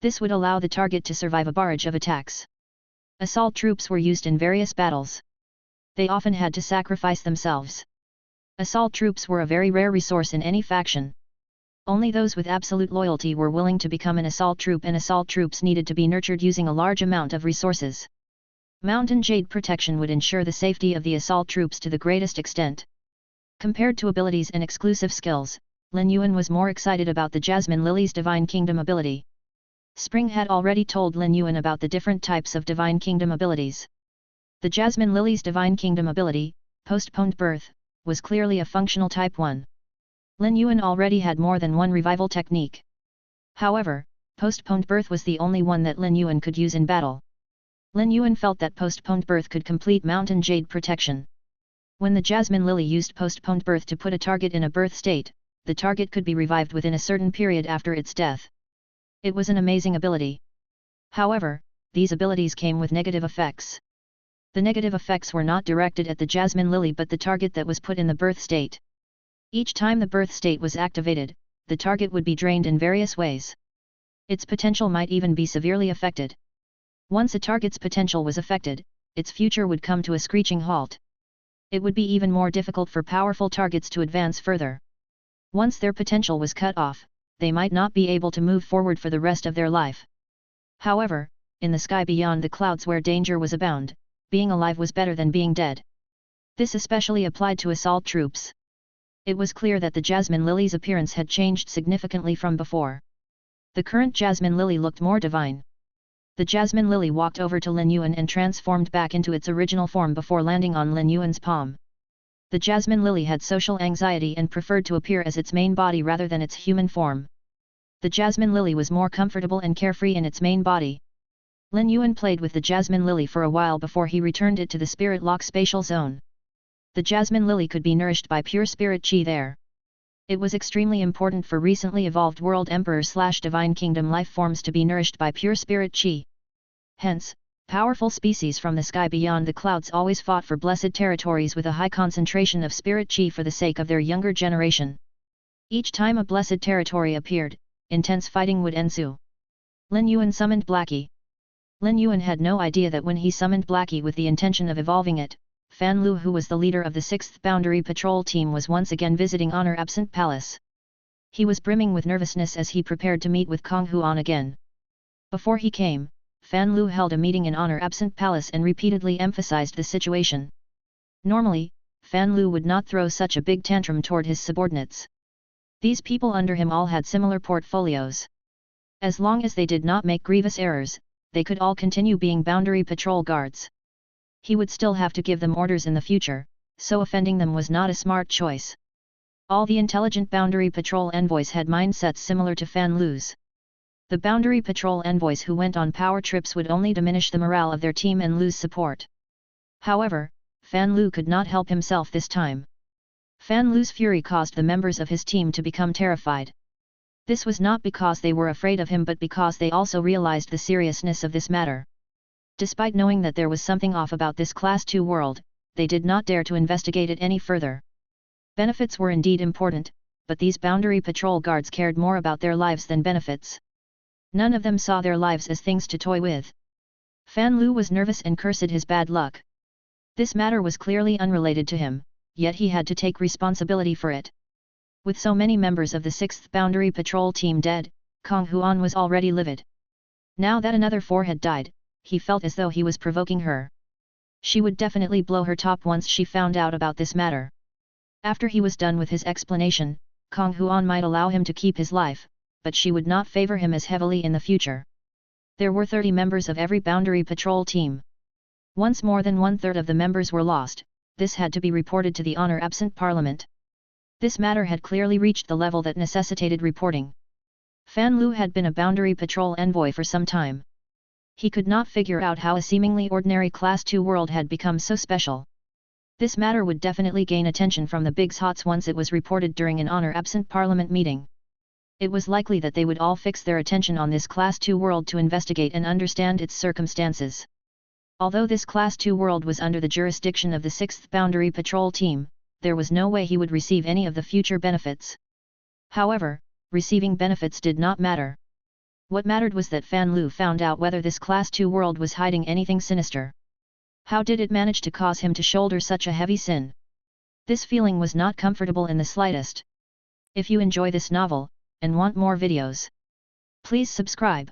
This would allow the target to survive a barrage of attacks. Assault troops were used in various battles. They often had to sacrifice themselves. Assault troops were a very rare resource in any faction. Only those with absolute loyalty were willing to become an assault troop, and assault troops needed to be nurtured using a large amount of resources. Mountain jade protection would ensure the safety of the assault troops to the greatest extent. Compared to abilities and exclusive skills, Lin Yuan was more excited about the Jasmine Lily's Divine Kingdom ability. Spring had already told Lin Yuan about the different types of Divine Kingdom abilities. The Jasmine Lily's Divine Kingdom ability, Postponed Birth, was clearly a functional type 1. Lin Yuan already had more than one revival technique. However, Postponed Birth was the only one that Lin Yuan could use in battle. Lin Yuan felt that Postponed Birth could complete Mountain Jade protection. When the Jasmine Lily used Postponed Birth to put a target in a birth state, the target could be revived within a certain period after its death. It was an amazing ability. However, these abilities came with negative effects. The negative effects were not directed at the Jasmine Lily but the target that was put in the birth state. Each time the birth state was activated, the target would be drained in various ways. Its potential might even be severely affected. Once a target's potential was affected, its future would come to a screeching halt. It would be even more difficult for powerful targets to advance further. Once their potential was cut off, they might not be able to move forward for the rest of their life. However, in the sky beyond the clouds where danger was abound, being alive was better than being dead. This especially applied to assault troops. It was clear that the Jasmine Lily's appearance had changed significantly from before. The current Jasmine Lily looked more divine. The Jasmine Lily walked over to Lin Yuan and transformed back into its original form before landing on Lin Yuan's palm. The Jasmine Lily had social anxiety and preferred to appear as its main body rather than its human form. The Jasmine Lily was more comfortable and carefree in its main body. Lin Yuan played with the Jasmine Lily for a while before he returned it to the Spirit Lock spatial zone. The Jasmine Lily could be nourished by pure spirit chi there. It was extremely important for recently evolved World Emperor/Divine Kingdom life forms to be nourished by pure spirit chi. Hence, powerful species from the sky beyond the clouds always fought for blessed territories with a high concentration of spirit chi for the sake of their younger generation. Each time a blessed territory appeared, intense fighting would ensue. Lin Yuan summoned Blackie. Lin Yuan had no idea that when he summoned Blackie with the intention of evolving it, Fan Lu, who was the leader of the 6th Boundary Patrol Team, was once again visiting Honor Absent Palace. He was brimming with nervousness as he prepared to meet with Kong Huan again. Before he came, Fan Lu held a meeting in Honor Absent Palace and repeatedly emphasized the situation. Normally, Fan Lu would not throw such a big tantrum toward his subordinates. These people under him all had similar portfolios. As long as they did not make grievous errors, they could all continue being boundary patrol guards. He would still have to give them orders in the future, so offending them was not a smart choice. All the intelligent boundary patrol envoys had mindsets similar to Fan Lu's. The boundary patrol envoys who went on power trips would only diminish the morale of their team and lose support. However, Fan Lu could not help himself this time. Fan Lu's fury caused the members of his team to become terrified. This was not because they were afraid of him but because they also realized the seriousness of this matter. Despite knowing that there was something off about this Class 2 world, they did not dare to investigate it any further. Benefits were indeed important, but these boundary patrol guards cared more about their lives than benefits. None of them saw their lives as things to toy with. Fan Lu was nervous and cursed his bad luck. This matter was clearly unrelated to him, yet he had to take responsibility for it. With so many members of the 6th Boundary Patrol Team dead, Kong Huan was already livid. Now that another 4 had died, he felt as though he was provoking her. She would definitely blow her top once she found out about this matter. After he was done with his explanation, Kong Huan might allow him to keep his life, but she would not favor him as heavily in the future. There were 30 members of every boundary patrol team. Once more than 1/3 of the members were lost, this had to be reported to the Honor Absent Parliament. This matter had clearly reached the level that necessitated reporting. Fan Lu had been a boundary patrol envoy for some time. He could not figure out how a seemingly ordinary Class 2 world had become so special. This matter would definitely gain attention from the Big Hots once it was reported during an Honor Absent Parliament meeting. It was likely that they would all fix their attention on this Class 2 world to investigate and understand its circumstances. Although this Class 2 world was under the jurisdiction of the 6th Boundary Patrol Team, there was no way he would receive any of the future benefits. However, receiving benefits did not matter. What mattered was that Fan Lu found out whether this Class 2 world was hiding anything sinister. How did it manage to cause him to shoulder such a heavy sin? This feeling was not comfortable in the slightest. If you enjoy this novel, and want more videos, please subscribe.